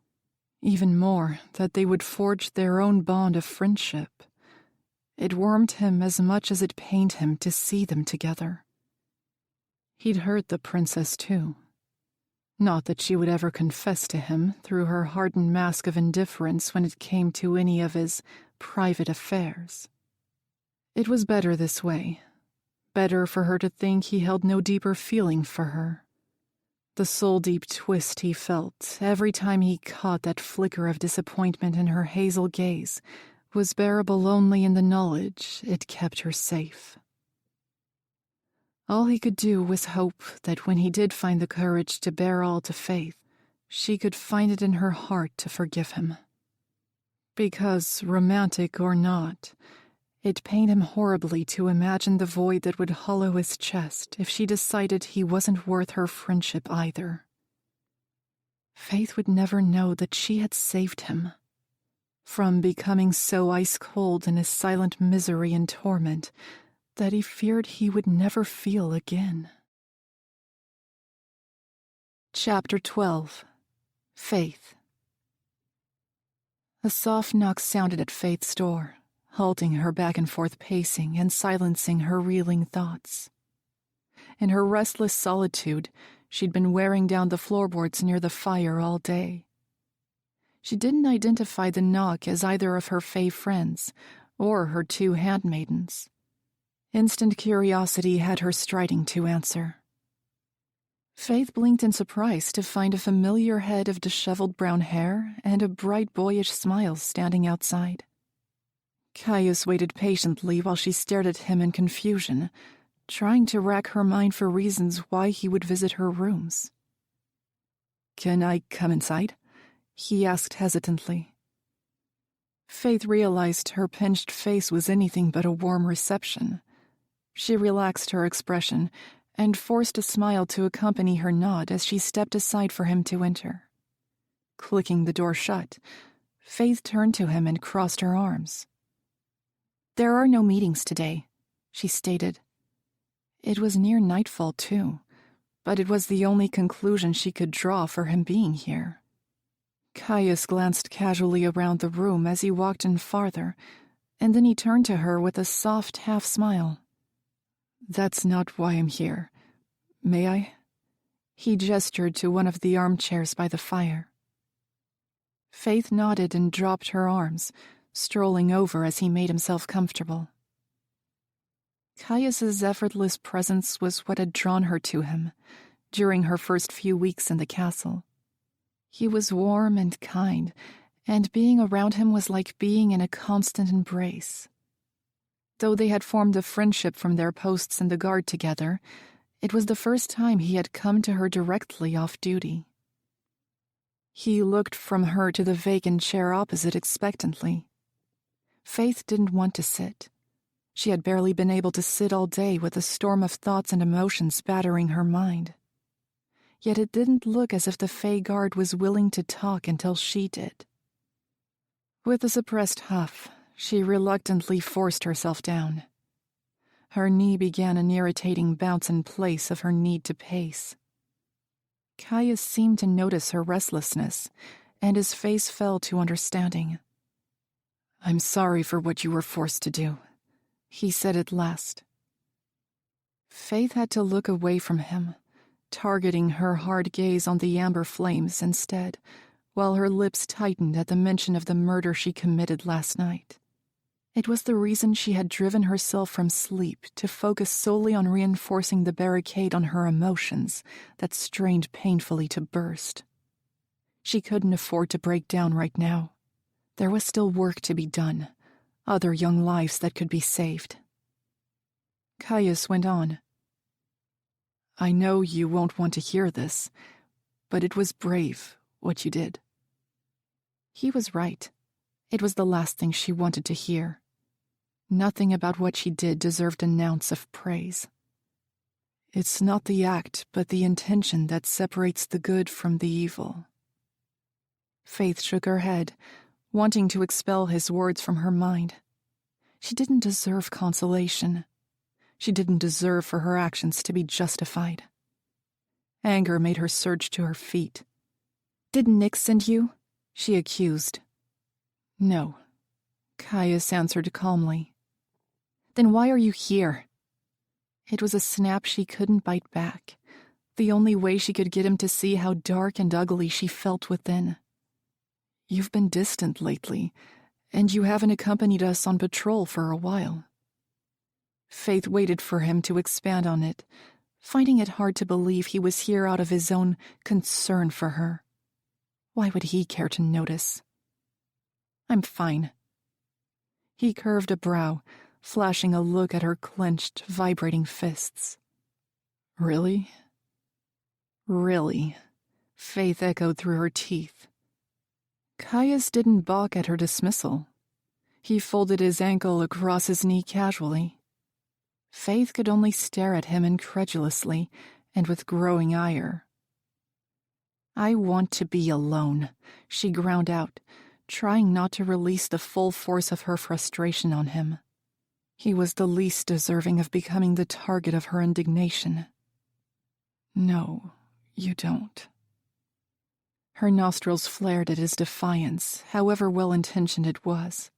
Even more, that they would forge their own bond of friendship. It warmed him as much as it pained him to see them together. He'd hurt the princess too. Not that she would ever confess to him through her hardened mask of indifference when it came to any of his private affairs. It was better this way. Better for her to think he held no deeper feeling for her. The soul-deep twist he felt every time he caught that flicker of disappointment in her hazel gaze was bearable only in the knowledge it kept her safe. All he could do was hope that when he did find the courage to bear all to Faythe, she could find it in her heart to forgive him. Because, romantic or not, it pained him horribly to imagine the void that would hollow his chest if she decided he wasn't worth her friendship either. Faythe would never know that she had saved him from becoming so ice-cold in his silent misery and torment that he feared he would never feel again. Chapter 12. Faythe. A soft knock sounded at Faythe's door, halting her back-and-forth pacing and silencing her reeling thoughts. In her restless solitude, she'd been wearing down the floorboards near the fire all day. She didn't identify the knock as either of her Fey friends or her 2 handmaidens. Instant curiosity had her striding to answer. Faythe blinked in surprise to find a familiar head of disheveled brown hair and a bright boyish smile standing outside. Caius waited patiently while she stared at him in confusion, trying to rack her mind for reasons why he would visit her rooms. "Can I come inside?" he asked hesitantly. Faythe realized her pinched face was anything but a warm reception. She relaxed her expression and forced a smile to accompany her nod as she stepped aside for him to enter. Clicking the door shut, Faythe turned to him and crossed her arms. "There are no meetings today," she stated. It was near nightfall, too, but it was the only conclusion she could draw for him being here. Caius glanced casually around the room as he walked in farther, and then he turned to her with a soft half-smile. "That's not why I'm here. May I?" He gestured to one of the armchairs by the fire. Faythe nodded and dropped her arms, strolling over as he made himself comfortable. Caius's effortless presence was what had drawn her to him during her first few weeks in the castle. He was warm and kind, and being around him was like being in a constant embrace. Though they had formed a friendship from their posts in the guard together, it was the first time he had come to her directly off duty. He looked from her to the vacant chair opposite expectantly. Faythe didn't want to sit. She had barely been able to sit all day with a storm of thoughts and emotions battering her mind. Yet it didn't look as if the Fey guard was willing to talk until she did. With a suppressed huff, she reluctantly forced herself down. Her knee began an irritating bounce in place of her need to pace. Caius seemed to notice her restlessness, and his face fell to understanding. "I'm sorry for what you were forced to do," he said at last. Faythe had to look away from him, targeting her hard gaze on the amber flames instead, while her lips tightened at the mention of the murder she committed last night. It was the reason she had driven herself from sleep to focus solely on reinforcing the barricade on her emotions that strained painfully to burst. She couldn't afford to break down right now. There was still work to be done, other young lives that could be saved. Caius went on. "I know you won't want to hear this, but it was brave, what you did." He was right. It was the last thing she wanted to hear. Nothing about what she did deserved an ounce of praise. It's not the act, but the intention that separates the good from the evil. Faythe shook her head, wanting to expel his words from her mind. She didn't deserve consolation. She didn't deserve for her actions to be justified. Anger made her surge to her feet. "Didn't Nick send you?" she accused. "No," Caius answered calmly. "Then why are you here?" It was a snap she couldn't bite back, the only way she could get him to see how dark and ugly she felt within. "You've been distant lately, and you haven't accompanied us on patrol for a while." Faythe waited for him to expand on it, finding it hard to believe he was here out of his own concern for her. Why would he care to notice? "I'm fine." He curved a brow, flashing a look at her clenched, vibrating fists. "Really?" "Really," Faythe echoed through her teeth. Caius didn't balk at her dismissal. He folded his ankle across his knee casually. Faythe could only stare at him incredulously and with growing ire. "I want to be alone," she ground out, trying not to release the full force of her frustration on him. He was the least deserving of becoming the target of her indignation. "No, you don't." Her nostrils flared at his defiance, however well-intentioned it was.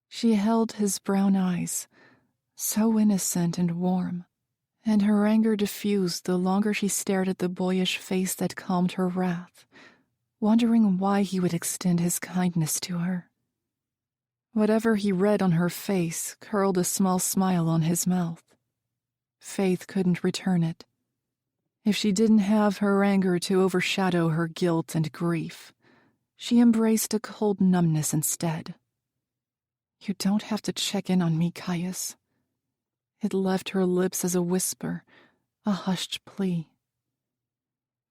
She held his brown eyes, so innocent and warm, and her anger diffused the longer she stared at the boyish face that calmed her wrath, wondering why he would extend his kindness to her. Whatever he read on her face curled a small smile on his mouth. Faythe couldn't return it. If she didn't have her anger to overshadow her guilt and grief, she embraced a cold numbness instead. "You don't have to check in on me, Caius." It left her lips as a whisper, a hushed plea.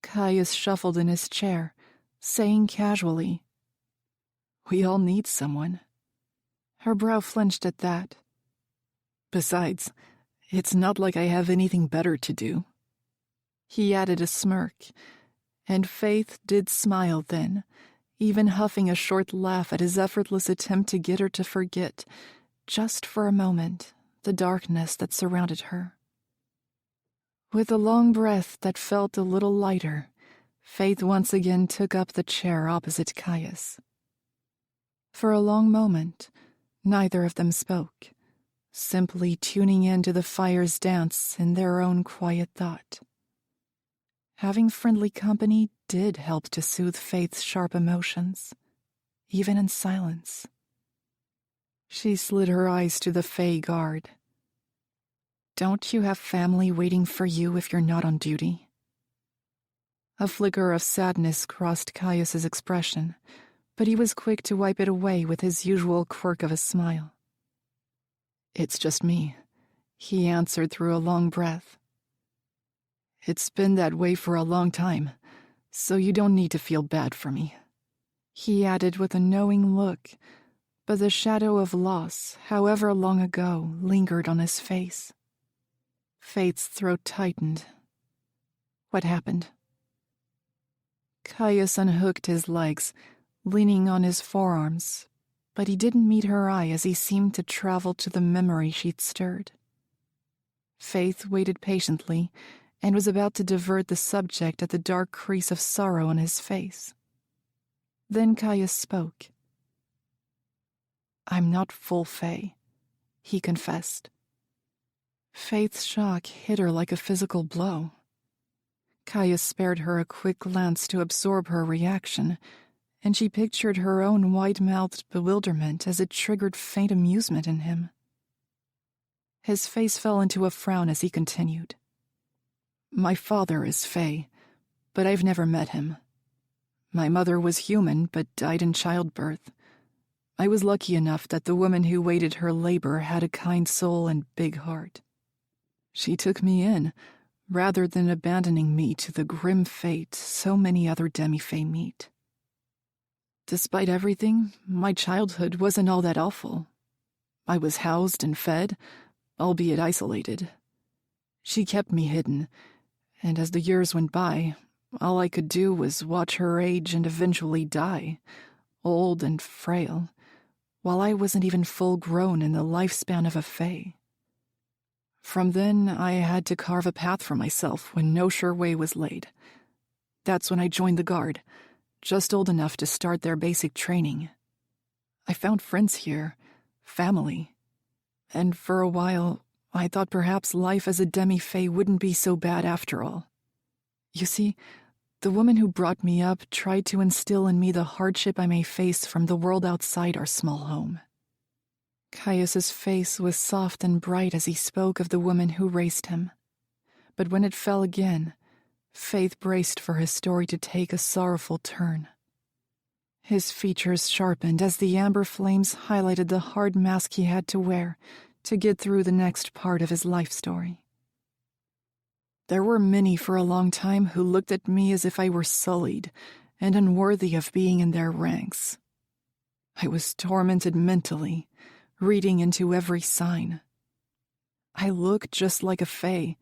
Caius shuffled in his chair, saying casually, "We all need someone." Her brow flinched at that. "Besides, it's not like I have anything better to do." He added a smirk, and Faythe did smile then, even huffing a short laugh at his effortless attempt to get her to forget, just for a moment, the darkness that surrounded her. With a long breath that felt a little lighter, Faythe once again took up the chair opposite Caius. For a long moment, neither of them spoke, simply tuning in to the fire's dance in their own quiet thought. Having friendly company did help to soothe Faythe's sharp emotions, even in silence. She slid her eyes to the Fae guard. "Don't you have family waiting for you if you're not on duty?" A flicker of sadness crossed Caius's expression, but he was quick to wipe it away with his usual quirk of a smile. "It's just me," he answered through a long breath. "It's been that way for a long time, so you don't need to feel bad for me," he added with a knowing look, but the shadow of loss, however long ago, lingered on his face. Faythe's throat tightened. "What happened?" Caius unhooked his legs, leaning on his forearms, but he didn't meet her eye as he seemed to travel to the memory she'd stirred. Faythe waited patiently and was about to divert the subject at the dark crease of sorrow on his face. Then Caius spoke. "I'm not full Fae," he confessed. Faythe's shock hit her like a physical blow. Caius spared her a quick glance to absorb her reaction, and she pictured her own wide-mouthed bewilderment as it triggered faint amusement in him. His face fell into a frown as he continued. "My father is Fae, but I've never met him. My mother was human, but died in childbirth. I was lucky enough that the woman who waited her labor had a kind soul and big heart. She took me in, rather than abandoning me to the grim fate so many other demi-fae meet. Despite everything, my childhood wasn't all that awful. I was housed and fed, albeit isolated. She kept me hidden, and as the years went by, all I could do was watch her age and eventually die, old and frail, while I wasn't even full-grown in the lifespan of a fae. From then, I had to carve a path for myself when no sure way was laid. That's when I joined the Guard, just old enough to start their basic training. I found friends here, family, and for a while, I thought perhaps life as a demi-fae wouldn't be so bad after all. You see, the woman who brought me up tried to instill in me the hardship I may face from the world outside our small home." Caius's face was soft and bright as he spoke of the woman who raised him, but when it fell again, Faythe braced for his story to take a sorrowful turn. His features sharpened as the amber flames highlighted the hard mask he had to wear to get through the next part of his life story. "There were many for a long time who looked at me as if I were sullied and unworthy of being in their ranks. I was tormented mentally, reading into every sign. I look just like a fae,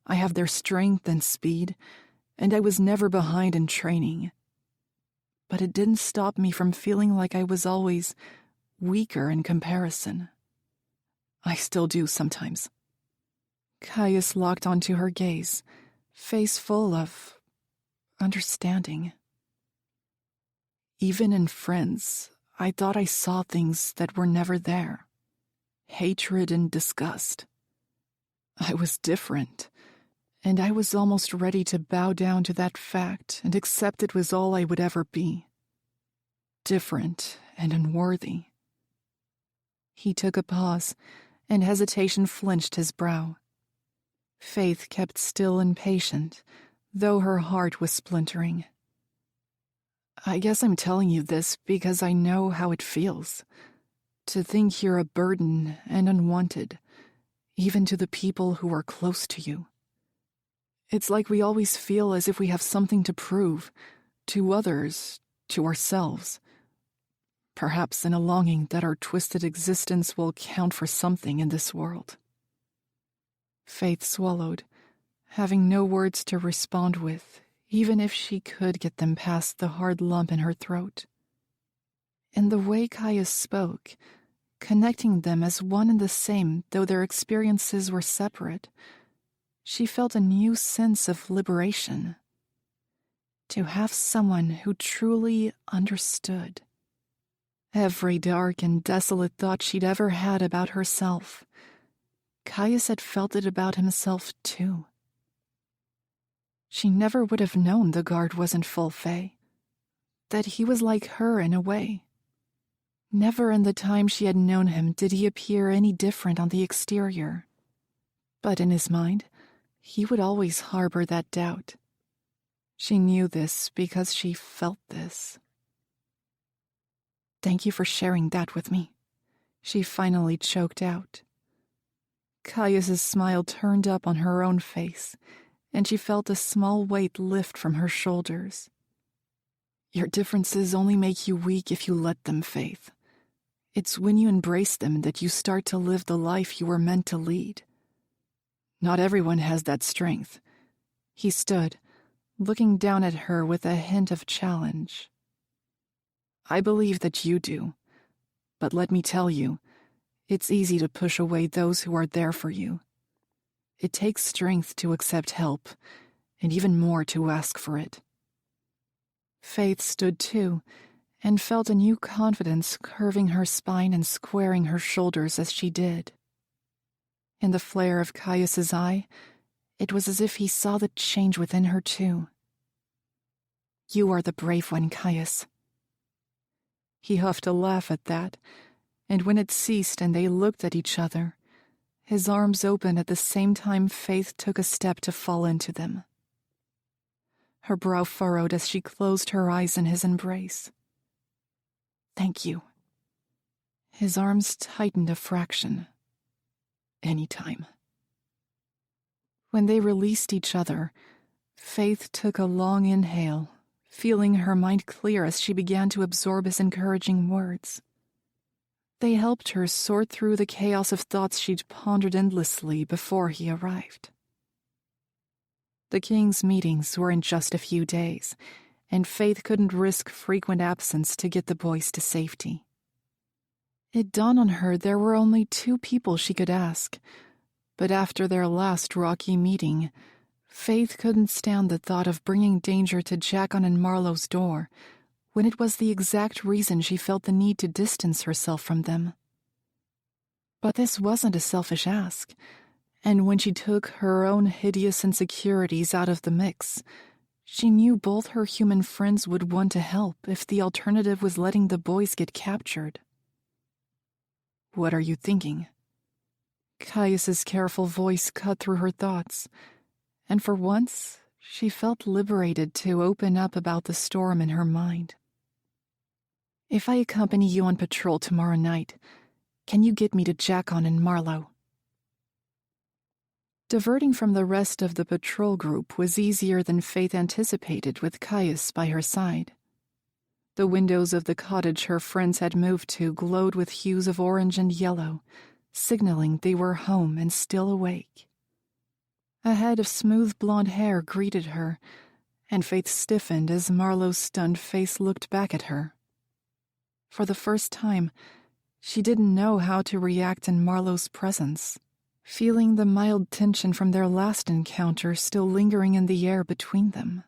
I have their strength and speed, and I was never behind in training. But it didn't stop me from feeling like I was always weaker in comparison. I still do sometimes." Caius locked onto her gaze, face full of understanding. "Even in friends, I thought I saw things that were never there. Hatred and disgust. I was different, and I was almost ready to bow down to that fact and accept it was all I would ever be. Different and unworthy. He took a pause, and hesitation flinched his brow. Faythe kept still and patient, though her heart was splintering. I guess I'm telling you this because I know how it feels. To think you're a burden and unwanted, even to the people who are close to you. It's like we always feel as if we have something to prove, to others, to ourselves. Perhaps in a longing that our twisted existence will count for something in this world. Faythe swallowed, having no words to respond with, even if she could get them past the hard lump in her throat. In the way Caius spoke, connecting them as one and the same though their experiences were separate, she felt a new sense of liberation. To have someone who truly understood. Every dark and desolate thought she'd ever had about herself, Caius had felt it about himself too. She never would have known the guard wasn't Faythe, that he was like her in a way. Never in the time she had known him did he appear any different on the exterior. But in his mind, he would always harbor that doubt. She knew this because she felt this. Thank you for sharing that with me, she finally choked out. Caius's smile turned up on her own face, and she felt a small weight lift from her shoulders. Your differences only make you weak if you let them, Faythe. It's when you embrace them that you start to live the life you were meant to lead. Not everyone has that strength. He stood, looking down at her with a hint of challenge. I believe that you do, but let me tell you, it's easy to push away those who are there for you. It takes strength to accept help, and even more to ask for it. Faythe stood too, and felt a new confidence curving her spine and squaring her shoulders as she did. In the flare of Caius's eye, it was as if he saw the change within her too. You are the brave one, Caius. He huffed a laugh at that, and when it ceased and they looked at each other, his arms opened at the same time Faythe took a step to fall into them. Her brow furrowed as she closed her eyes in his embrace. Thank you. His arms tightened a fraction. Anytime. When they released each other, Faythe took a long inhale, feeling her mind clear as she began to absorb his encouraging words. They helped her sort through the chaos of thoughts she'd pondered endlessly before he arrived. The king's meetings were in just a few days, and Faythe couldn't risk frequent absence to get the boys to safety. It dawned on her there were only 2 people she could ask, but after their last rocky meeting, Faythe couldn't stand the thought of bringing danger to Jackon and Marlowe's door, when it was the exact reason she felt the need to distance herself from them. But this wasn't a selfish ask, and when she took her own hideous insecurities out of the mix, she knew both her human friends would want to help if the alternative was letting the boys get captured. What are you thinking? Caius's careful voice cut through her thoughts, and for once she felt liberated to open up about the storm in her mind. If I accompany you on patrol tomorrow night, can you get me to Jackon and Marlowe? Diverting from the rest of the patrol group was easier than Faythe anticipated with Caius by her side. The windows of the cottage her friends had moved to glowed with hues of orange and yellow, signaling they were home and still awake. A head of smooth blonde hair greeted her, and Faythe stiffened as Marlowe's stunned face looked back at her. For the first time, she didn't know how to react in Marlowe's presence, feeling the mild tension from their last encounter still lingering in the air between them.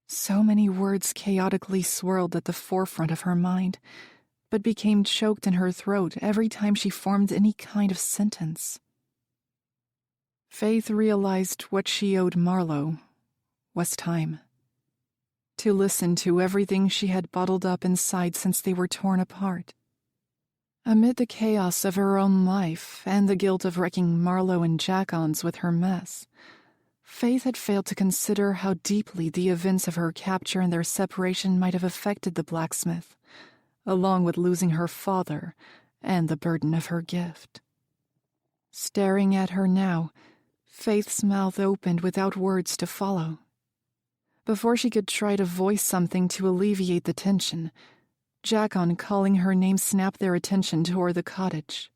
So many words chaotically swirled at the forefront of her mind, but became choked in her throat every time she formed any kind of sentence. Faythe realized what she owed Marlowe was time. To listen to everything she had bottled up inside since they were torn apart. Amid the chaos of her own life and the guilt of wrecking Marlowe and Jackon's with her mess, Faythe had failed to consider how deeply the events of her capture and their separation might have affected the blacksmith, along with losing her father and the burden of her gift. Staring at her now, Faythe's mouth opened without words to follow. Before she could try to voice something to alleviate the tension, Jackon calling her name snapped their attention toward the cottage.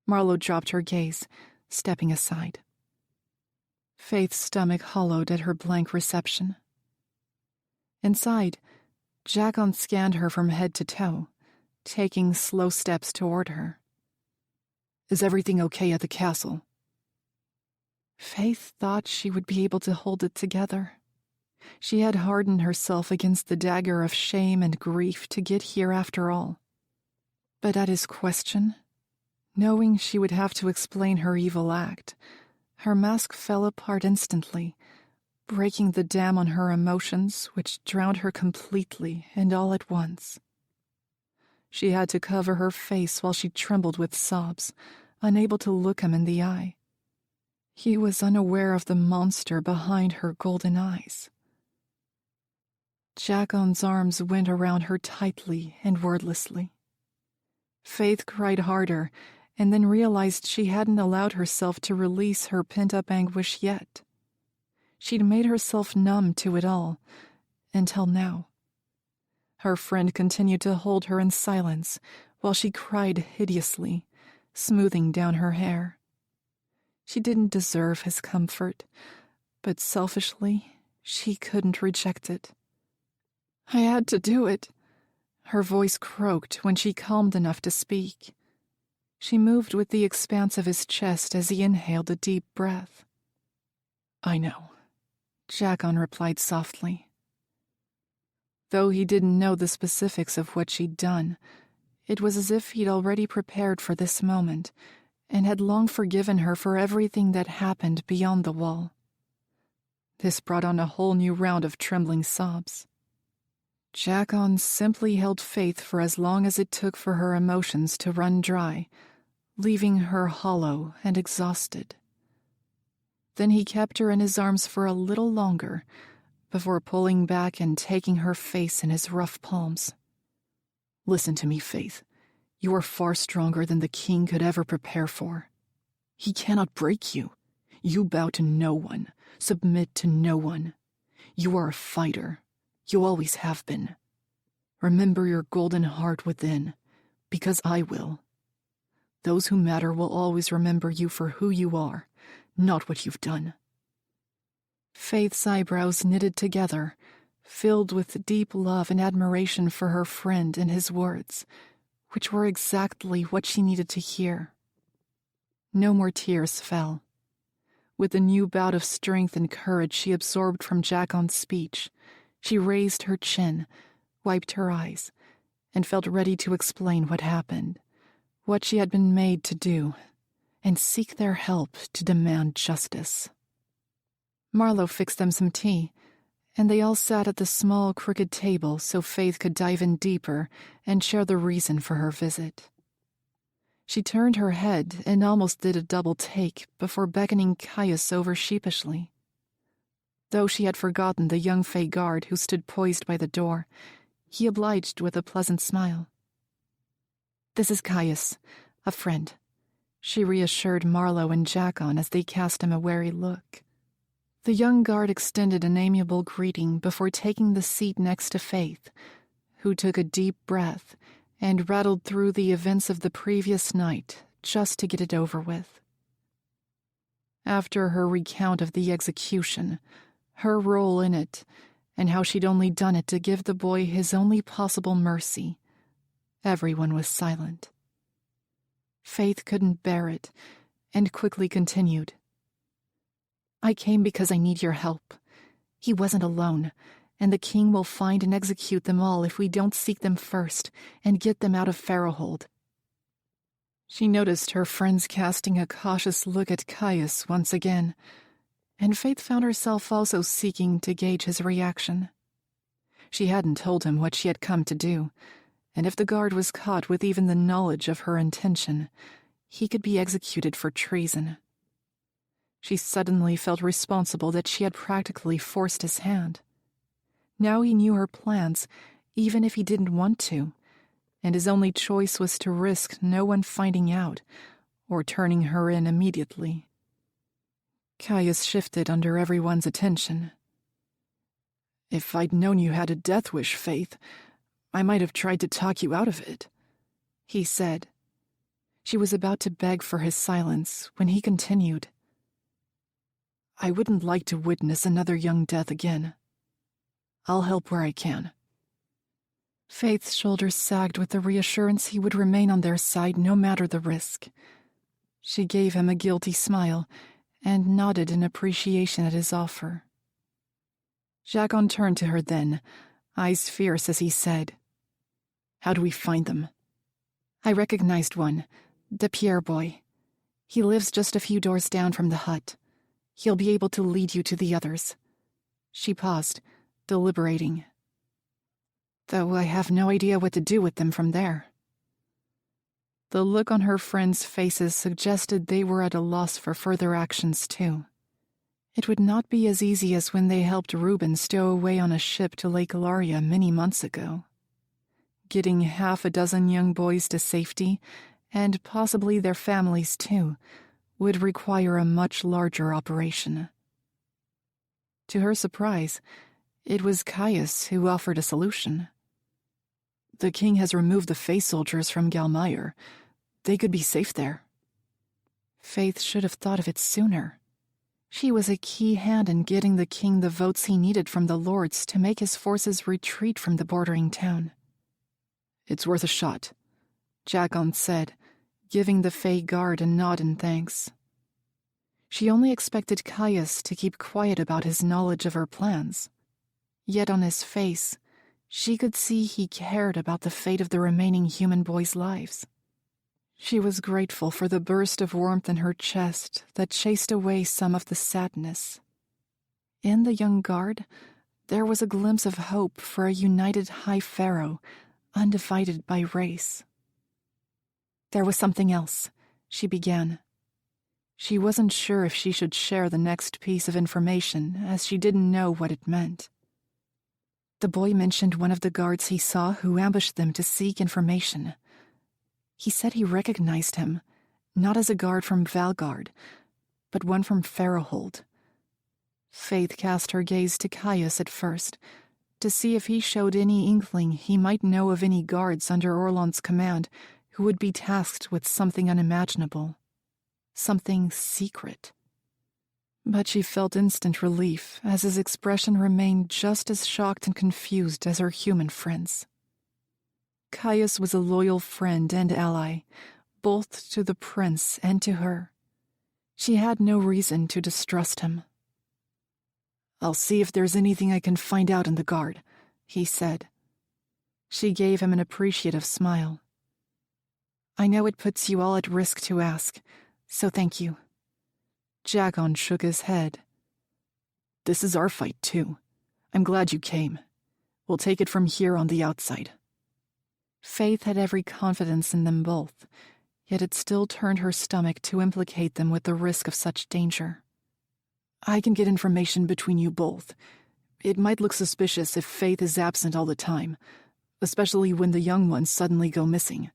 Marlowe dropped her gaze, stepping aside. Faythe's stomach hollowed at her blank reception. Inside, Jackon scanned her from head to toe, taking slow steps toward her. "Is everything okay at the castle?" Faythe thought she would be able to hold it together. She had hardened herself against the dagger of shame and grief to get here after all. But at his question, knowing she would have to explain her evil act, her mask fell apart instantly, breaking the dam on her emotions, which drowned her completely and all at once. She had to cover her face while she trembled with sobs, unable to look him in the eye. He was unaware of the monster behind her golden eyes. Jackon's arms went around her tightly and wordlessly. Faythe cried harder, and then realized she hadn't allowed herself to release her pent-up anguish yet. She'd made herself numb to it all, until now. Her friend continued to hold her in silence while she cried hideously, smoothing down her hair. She didn't deserve his comfort, but selfishly, she couldn't reject it. "I had to do it," her voice croaked when she calmed enough to speak. She moved with the expanse of his chest as he inhaled a deep breath. "I know," Jackon replied softly. Though he didn't know the specifics of what she'd done, it was as if he'd already prepared for this moment and had long forgiven her for everything that happened beyond the wall. This brought on a whole new round of trembling sobs. Jackon simply held Faythe for as long as it took for her emotions to run dry, leaving her hollow and exhausted. Then he kept her in his arms for a little longer, before pulling back and taking her face in his rough palms. "Listen to me, Faythe. You are far stronger than the king could ever prepare for. He cannot break you. You bow to no one, submit to no one. You are a fighter. You always have been. Remember your golden heart within, because I will. Those who matter will always remember you for who you are, not what you've done." Faythe's eyebrows knitted together, filled with deep love and admiration for her friend and his words, which were exactly what she needed to hear. No more tears fell. With the new bout of strength and courage she absorbed from Jackon's speech, she raised her chin, wiped her eyes, and felt ready to explain what happened, what she had been made to do, and seek their help to demand justice. Marlowe fixed them some tea, and they all sat at the small, crooked table so Faythe could dive in deeper and share the reason for her visit. She turned her head and almost did a double take before beckoning Caius over sheepishly. Though she had forgotten the young Fey guard who stood poised by the door, he obliged with a pleasant smile. "This is Caius, a friend," she reassured Marlowe and Jackon as they cast him a wary look. The young guard extended an amiable greeting before taking the seat next to Faythe, who took a deep breath and rattled through the events of the previous night just to get it over with. After her recount of the execution, her role in it, and how she'd only done it to give the boy his only possible mercy, everyone was silent. Faythe couldn't bear it, and quickly continued. "I came because I need your help. He wasn't alone, and the king will find and execute them all if we don't seek them first and get them out of Pharaohhold." She noticed her friends casting a cautious look at Caius once again, and Faythe found herself also seeking to gauge his reaction. She hadn't told him what she had come to do, and if the guard was caught with even the knowledge of her intention, he could be executed for treason. She suddenly felt responsible that she had practically forced his hand. Now he knew her plans, even if he didn't want to, and his only choice was to risk no one finding out or turning her in immediately. Caius shifted under everyone's attention. "If I'd known you had a death wish, Faythe, I might have tried to talk you out of it," he said. She was about to beg for his silence when he continued. "I wouldn't like to witness another young death again. I'll help where I can." Faythe's shoulders sagged with the reassurance he would remain on their side no matter the risk. She gave him a guilty smile and nodded in appreciation at his offer. Jacques turned to her then, eyes fierce as he said, "How do we find them?" "I recognized one, the Pierre boy. He lives just a few doors down from the hut. He'll be able to lead you to the others." She paused, deliberating. "Though I have no idea what to do with them from there." The look on her friends' faces suggested they were at a loss for further actions, too. It would not be as easy as when they helped Reuben stow away on a ship to Lake Ilaria many months ago. Getting half a dozen young boys to safety, and possibly their families too, would require a much larger operation. To her surprise, it was Caius who offered a solution. "The king has removed the Faythe soldiers from Galmire. They could be safe there." Faythe should have thought of it sooner. She was a key hand in getting the king the votes he needed from the lords to make his forces retreat from the bordering town. "It's worth a shot," Jacques said, giving the Faythe guard a nod in thanks. She only expected Caius to keep quiet about his knowledge of her plans. Yet on his face, she could see he cared about the fate of the remaining human boys' lives. She was grateful for the burst of warmth in her chest that chased away some of the sadness. In the young guard, there was a glimpse of hope for a united High Pharaoh, undivided by race. "There was something else," she began. She wasn't sure if she should share the next piece of information, as she didn't know what it meant. The boy mentioned one of the guards he saw who ambushed them to seek information. He said he recognized him, not as a guard from Valgard, but one from Farrowhold. Faythe cast her gaze to Caius at first, to see if he showed any inkling he might know of any guards under Orlon's command who would be tasked with something unimaginable, something secret. But she felt instant relief as his expression remained just as shocked and confused as her human friends. Caius was a loyal friend and ally, both to the prince and to her. She had no reason to distrust him. "I'll see if there's anything I can find out in the guard," he said. She gave him an appreciative smile. "I know it puts you all at risk to ask, so thank you." Jacques shook his head. "This is our fight, too. I'm glad you came. We'll take it from here on the outside." Faythe had every confidence in them both, yet it still turned her stomach to implicate them with the risk of such danger. "I can get information between you both. It might look suspicious if Faythe is absent all the time, especially when the young ones suddenly go missing,"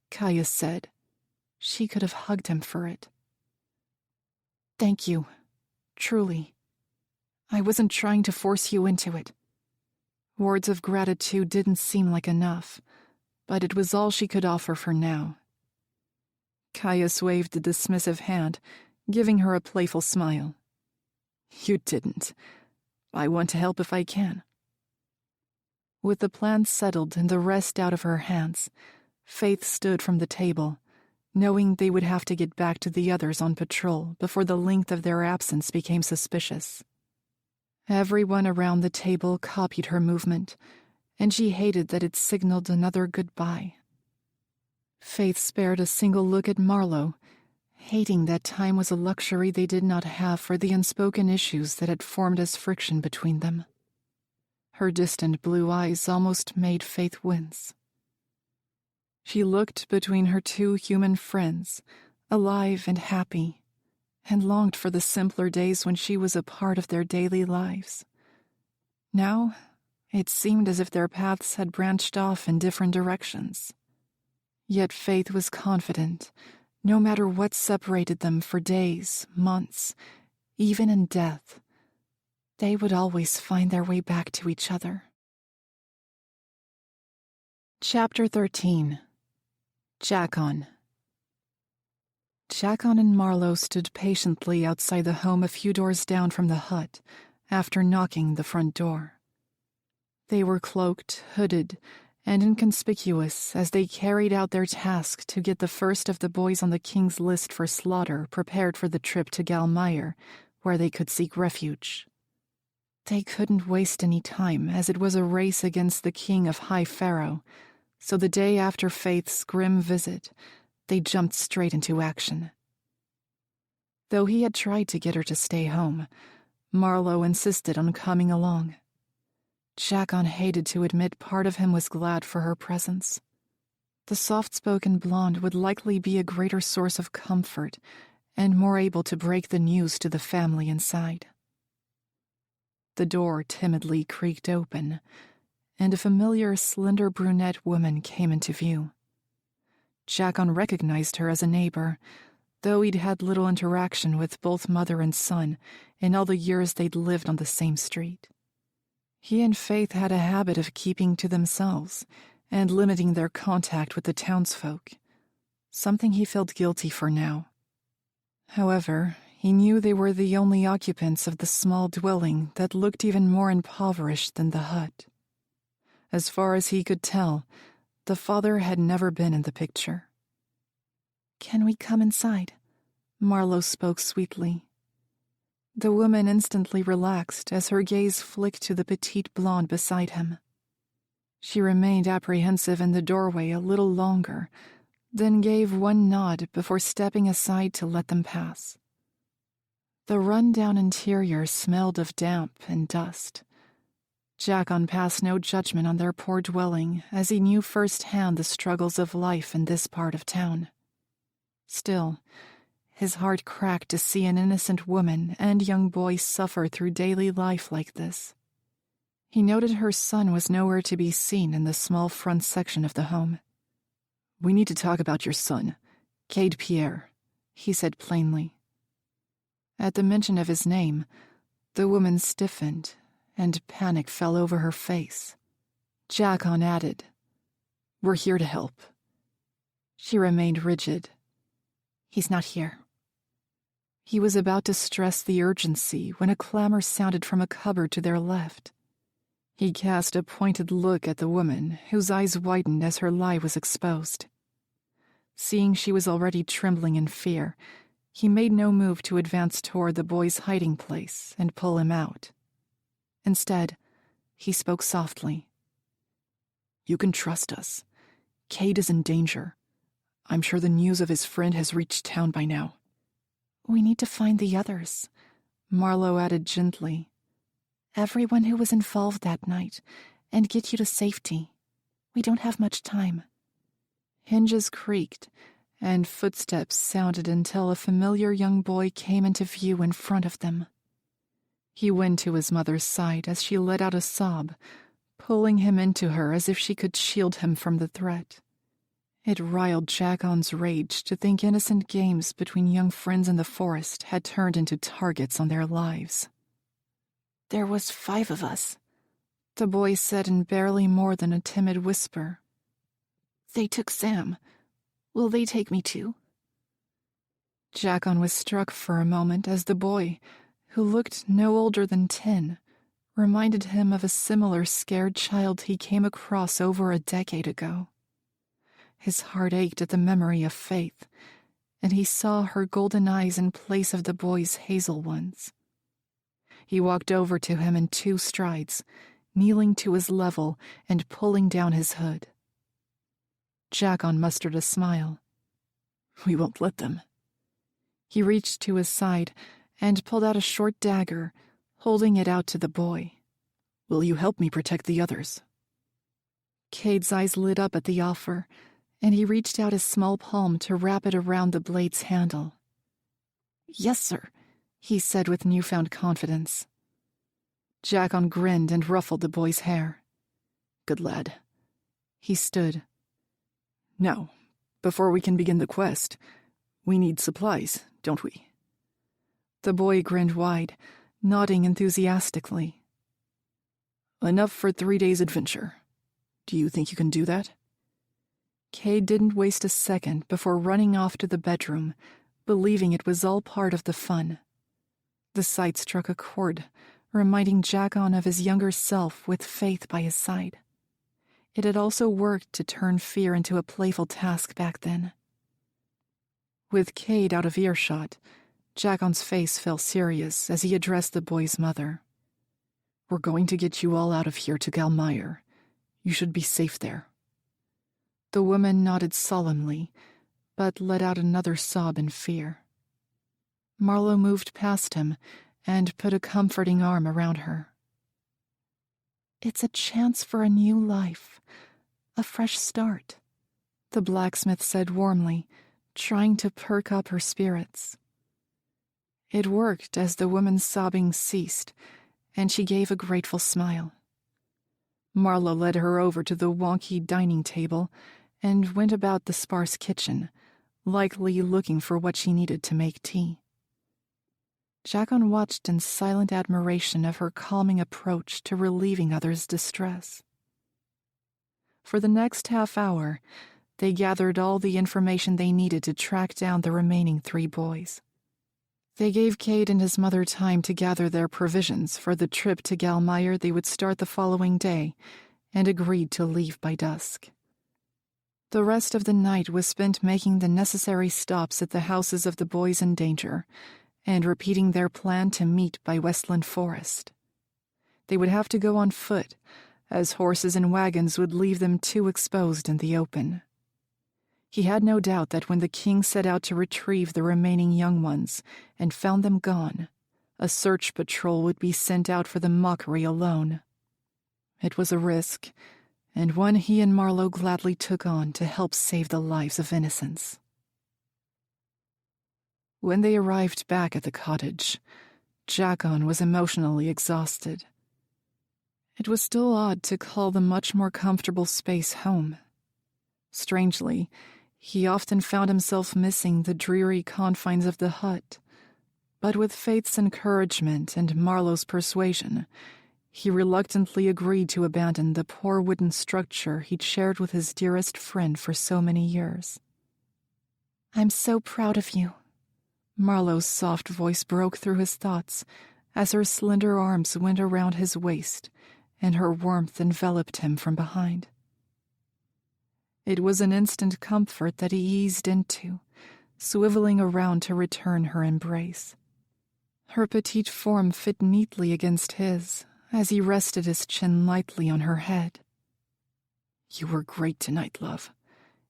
Caius said. She could have hugged him for it. "Thank you. Truly. I wasn't trying to force you into it." Words of gratitude didn't seem like enough, but it was all she could offer for now. Caius waved a dismissive hand, giving her a playful smile. "You didn't. I want to help if I can." With the plan settled and the rest out of her hands, Faythe stood from the table, knowing they would have to get back to the others on patrol before the length of their absence became suspicious. Everyone around the table copied her movement, and she hated that it signaled another goodbye. Faythe spared a single look at Marlowe, hating that time was a luxury they did not have for the unspoken issues that had formed as friction between them. Her distant blue eyes almost made Faythe wince. She looked between her two human friends, alive and happy, and longed for the simpler days when she was a part of their daily lives. Now, it seemed as if their paths had branched off in different directions. Yet Faythe was confident, no matter what separated them for days, months, even in death, they would always find their way back to each other. Chapter 13. Jacon. Jacon and Marlowe stood patiently outside the home a few doors down from the hut, after knocking the front door. They were cloaked, hooded, and inconspicuous as they carried out their task to get the first of the boys on the king's list for slaughter prepared for the trip to Galmire, where they could seek refuge. They couldn't waste any time, as it was a race against the king of High Pharaoh, so the day after Faythe's grim visit, they jumped straight into action. Though he had tried to get her to stay home, Marlowe insisted on coming along. Jacon hated to admit part of him was glad for her presence. The soft-spoken blonde would likely be a greater source of comfort and more able to break the news to the family inside. The door timidly creaked open, and a familiar slender brunette woman came into view. Jacon recognized her as a neighbor, though he'd had little interaction with both mother and son in all the years they'd lived on the same street. He and Faythe had a habit of keeping to themselves and limiting their contact with the townsfolk, something he felt guilty for now. However, he knew they were the only occupants of the small dwelling that looked even more impoverished than the hut. As far as he could tell, the father had never been in the picture. "Can we come inside?" Marlowe spoke sweetly. The woman instantly relaxed as her gaze flicked to the petite blonde beside him. She remained apprehensive in the doorway a little longer, then gave one nod before stepping aside to let them pass. The run-down interior smelled of damp and dust. Jacon passed no judgment on their poor dwelling, as he knew firsthand the struggles of life in this part of town. Still, his heart cracked to see an innocent woman and young boy suffer through daily life like this. He noted her son was nowhere to be seen in the small front section of the home. "We need to talk about your son, Cade Pierre," he said plainly. At the mention of his name, the woman stiffened, and panic fell over her face. Jacon added, "We're here to help." She remained rigid. "He's not here." He was about to stress the urgency when a clamor sounded from a cupboard to their left. He cast a pointed look at the woman, whose eyes widened as her lie was exposed. Seeing she was already trembling in fear, he made no move to advance toward the boy's hiding place and pull him out. Instead, he spoke softly. "You can trust us. Cade is in danger. I'm sure the news of his friend has reached town by now." "We need to find the others," Marlowe added gently. "Everyone who was involved that night, and get you to safety. We don't have much time." Hinges creaked, and footsteps sounded until a familiar young boy came into view in front of them. He went to his mother's side as she let out a sob, pulling him into her as if she could shield him from the threat. It riled Jacon's rage to think innocent games between young friends in the forest had turned into targets on their lives. "There was 5 of us," the boy said in barely more than a timid whisper. "They took Sam. Will they take me too?" Jacon was struck for a moment as the boy, who looked no older than 10, reminded him of a similar scared child he came across over a decade ago. His heart ached at the memory of Faythe, and he saw her golden eyes in place of the boy's hazel ones. He walked over to him in 2 strides, kneeling to his level and pulling down his hood. Jacon mustered a smile. We won't let them. He reached to his side and pulled out a short dagger, holding it out to the boy. Will you help me protect the others? Cade's eyes lit up at the offer, and he reached out his small palm to wrap it around the blade's handle. Yes, sir, he said with newfound confidence. Jacon grinned and ruffled the boy's hair. Good lad. He stood. Now, before we can begin the quest, we need supplies, don't we? The boy grinned wide, nodding enthusiastically. Enough for 3 days' adventure. Do you think you can do that? Cade didn't waste a second before running off to the bedroom, believing it was all part of the fun. The sight struck a chord, reminding Jacon of his younger self with Faythe by his side. It had also worked to turn fear into a playful task back then. With Cade out of earshot, Jacon's face fell serious as he addressed the boy's mother. We're going to get you all out of here to Galmire. You should be safe there. The woman nodded solemnly, but let out another sob in fear. Marlowe moved past him and put a comforting arm around her. It's a chance for a new life, a fresh start, the blacksmith said warmly, trying to perk up her spirits. It worked as the woman's sobbing ceased, and she gave a grateful smile. Marlowe led her over to the wonky dining table and went about the sparse kitchen, likely looking for what she needed to make tea. Jacon watched in silent admiration of her calming approach to relieving others' distress. For the next half hour, they gathered all the information they needed to track down the remaining 3 boys. They gave Cade and his mother time to gather their provisions for the trip to Galmire they would start the following day, and agreed to leave by dusk. The rest of the night was spent making the necessary stops at the houses of the boys in danger, and repeating their plan to meet by Westland Forest. They would have to go on foot, as horses and wagons would leave them too exposed in the open. He had no doubt that when the king set out to retrieve the remaining young ones and found them gone, a search patrol would be sent out for the mockery alone. It was a risk, and one he and Marlowe gladly took on to help save the lives of innocents. When they arrived back at the cottage, Jacon was emotionally exhausted. It was still odd to call the much more comfortable space home. Strangely, he often found himself missing the dreary confines of the hut, but with Faythe's encouragement and Marlowe's persuasion, he reluctantly agreed to abandon the poor wooden structure he'd shared with his dearest friend for so many years. I'm so proud of you. Marlowe's soft voice broke through his thoughts as her slender arms went around his waist and her warmth enveloped him from behind. It was an instant comfort that he eased into, swiveling around to return her embrace. Her petite form fit neatly against his as he rested his chin lightly on her head. You were great tonight, love,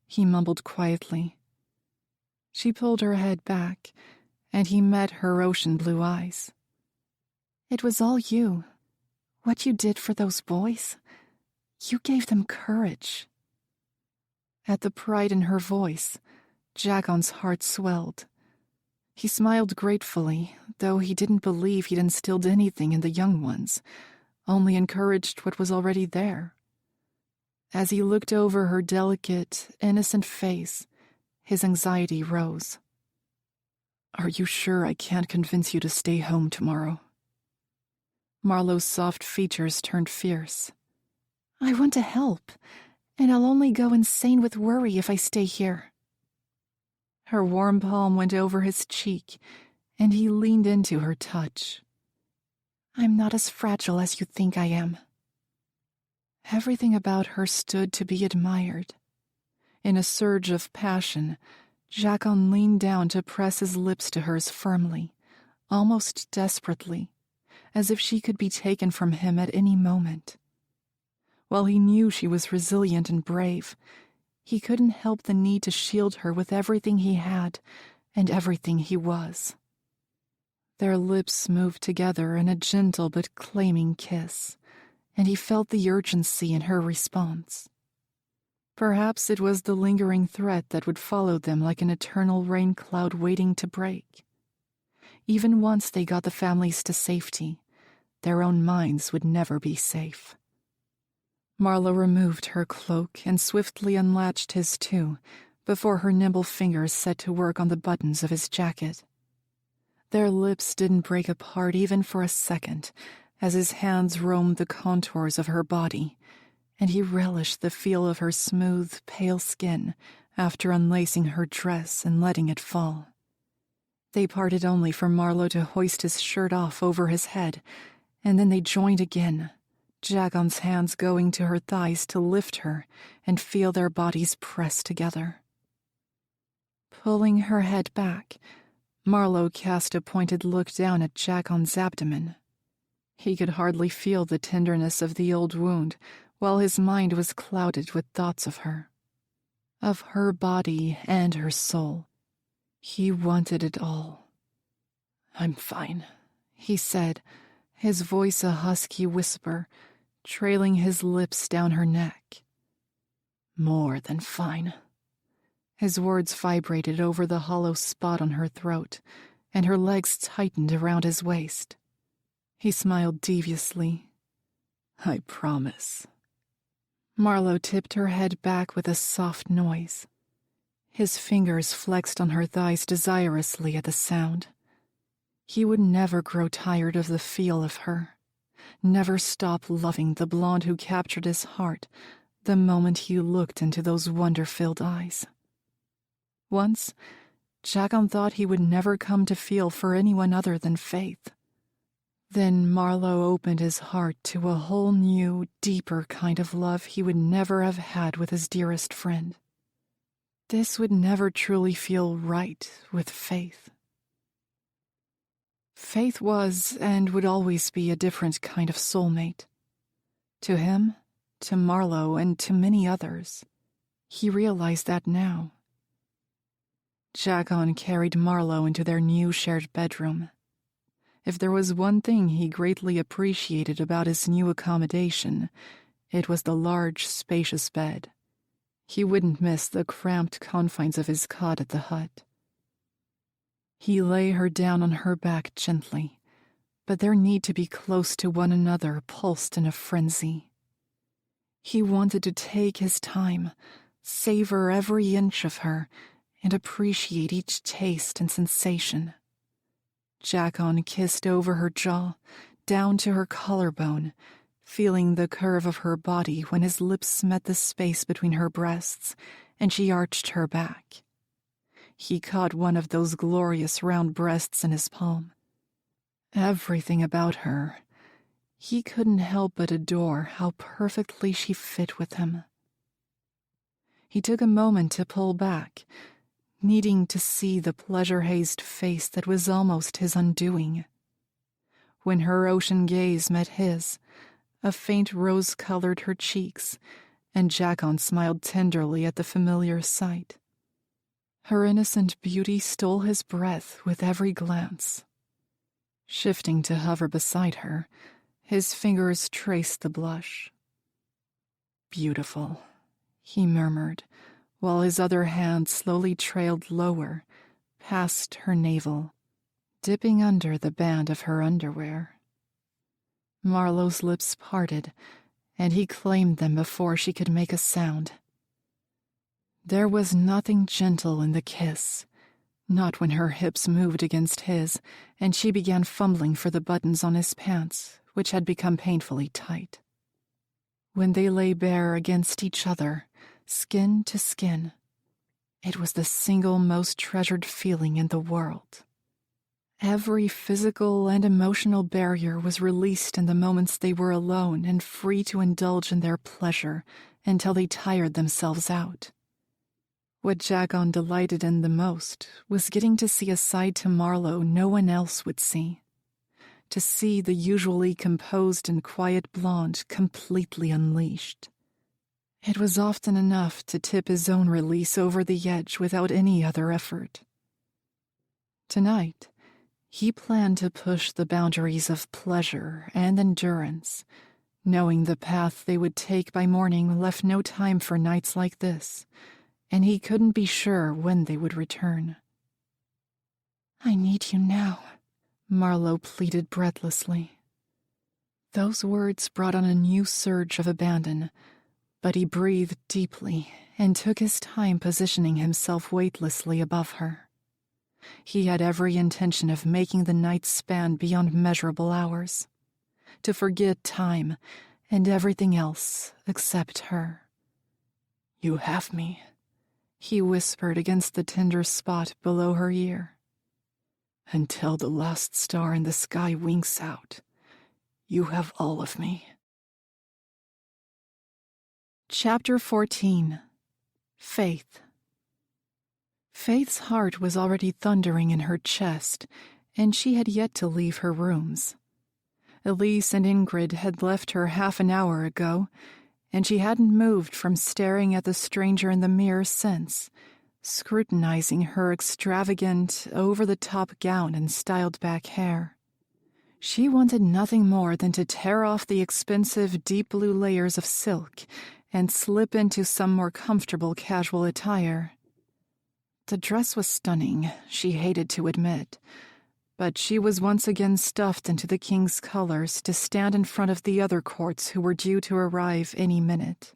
he mumbled quietly. She pulled her head back, and he met her ocean blue eyes. It was all you. What you did for those boys. You gave them courage. At the pride in her voice, Jacon's heart swelled. He smiled gratefully, though he didn't believe he'd instilled anything in the young ones, only encouraged what was already there. As he looked over her delicate, innocent face, his anxiety rose. Are you sure I can't convince you to stay home tomorrow? Marlowe's soft features turned fierce. I want to help, and I'll only go insane with worry if I stay here. Her warm palm went over his cheek, and he leaned into her touch. I'm not as fragile as you think I am. Everything about her stood to be admired. In a surge of passion, Jacon leaned down to press his lips to hers firmly, almost desperately, as if she could be taken from him at any moment. While he knew she was resilient and brave, He couldn't help the need to shield her with everything he had and everything he was. Their lips moved together in a gentle but claiming kiss, and he felt the urgency in her response. Perhaps it was the lingering threat that would follow them like an eternal rain cloud waiting to break. Even once they got the families to safety, their own minds would never be safe. Marlowe removed her cloak and swiftly unlatched his too, before her nimble fingers set to work on the buttons of his jacket. Their lips didn't break apart even for a second, as his hands roamed the contours of her body, and he relished the feel of her smooth, pale skin after unlacing her dress and letting it fall. They parted only for Marlowe to hoist his shirt off over his head, and then they joined again, Jagon's hands going to her thighs to lift her and feel their bodies press together. Pulling her head back, Marlowe cast a pointed look down at Jagon's abdomen. He could hardly feel the tenderness of the old wound, while his mind was clouded with thoughts of her body and her soul. He wanted it all. "I'm fine," he said, his voice a husky whisper, trailing his lips down her neck. "More than fine." His words vibrated over the hollow spot on her throat, and her legs tightened around his waist. He smiled deviously. "I promise." Marlowe tipped her head back with a soft noise. His fingers flexed on her thighs desirously at the sound. He would never grow tired of the feel of her, never stop loving the blonde who captured his heart the moment he looked into those wonder-filled eyes. Once, Jagon thought he would never come to feel for anyone other than Faythe. Then Marlowe opened his heart to a whole new, deeper kind of love he would never have had with his dearest friend. This would never truly feel right with Faythe. Faythe was and would always be a different kind of soulmate. To him, to Marlowe, and to many others. He realized that now. Jagon carried Marlowe into their new shared bedroom. If there was one thing he greatly appreciated about his new accommodation, it was the large, spacious bed. He wouldn't miss the cramped confines of his cot at the hut. He lay her down on her back gently, but their need to be close to one another pulsed in a frenzy. He wanted to take his time, savor every inch of her, and appreciate each taste and sensation. Jagon kissed over her jaw, down to her collarbone, feeling the curve of her body when his lips met the space between her breasts, and she arched her back. He caught one of those glorious round breasts in his palm. Everything about her, he couldn't help but adore how perfectly she fit with him. He took a moment to pull back, needing to see the pleasure-hazed face that was almost his undoing. When her ocean gaze met his, a faint rose colored her cheeks, and Jagon smiled tenderly at the familiar sight. Her innocent beauty stole his breath with every glance. Shifting to hover beside her, his fingers traced the blush. "Beautiful," he murmured, while his other hand slowly trailed lower, past her navel, dipping under the band of her underwear. Marlowe's lips parted, and he claimed them before she could make a sound. There was nothing gentle in the kiss, not when her hips moved against his, and she began fumbling for the buttons on his pants, which had become painfully tight. When they lay bare against each other, skin to skin, it was the single most treasured feeling in the world. Every physical and emotional barrier was released in the moments they were alone and free to indulge in their pleasure until they tired themselves out. What Jagon delighted in the most was getting to see a side to Marlowe no one else would see. To see the usually composed and quiet blonde completely unleashed. It was often enough to tip his own release over the edge without any other effort. Tonight, he planned to push the boundaries of pleasure and endurance, knowing the path they would take by morning left no time for nights like this, and he couldn't be sure when they would return. "I need you now," Marlowe pleaded breathlessly. Those words brought on a new surge of abandon, but he breathed deeply and took his time positioning himself weightlessly above her. He had every intention of making the night span beyond measurable hours, to forget time and everything else except her. "You have me," he whispered against the tender spot below her ear. "Until the last star in the sky winks out, you have all of me." Chapter 14. Faythe. Faythe's heart was already thundering in her chest, and she had yet to leave her rooms. Elise and Ingrid had left her half an hour ago, and she hadn't moved from staring at the stranger in the mirror since, scrutinizing her extravagant, over-the-top gown and styled-back hair. She wanted nothing more than to tear off the expensive deep blue layers of silk and slip into some more comfortable casual attire. The dress was stunning, she hated to admit, but she was once again stuffed into the king's colors to stand in front of the other courts who were due to arrive any minute.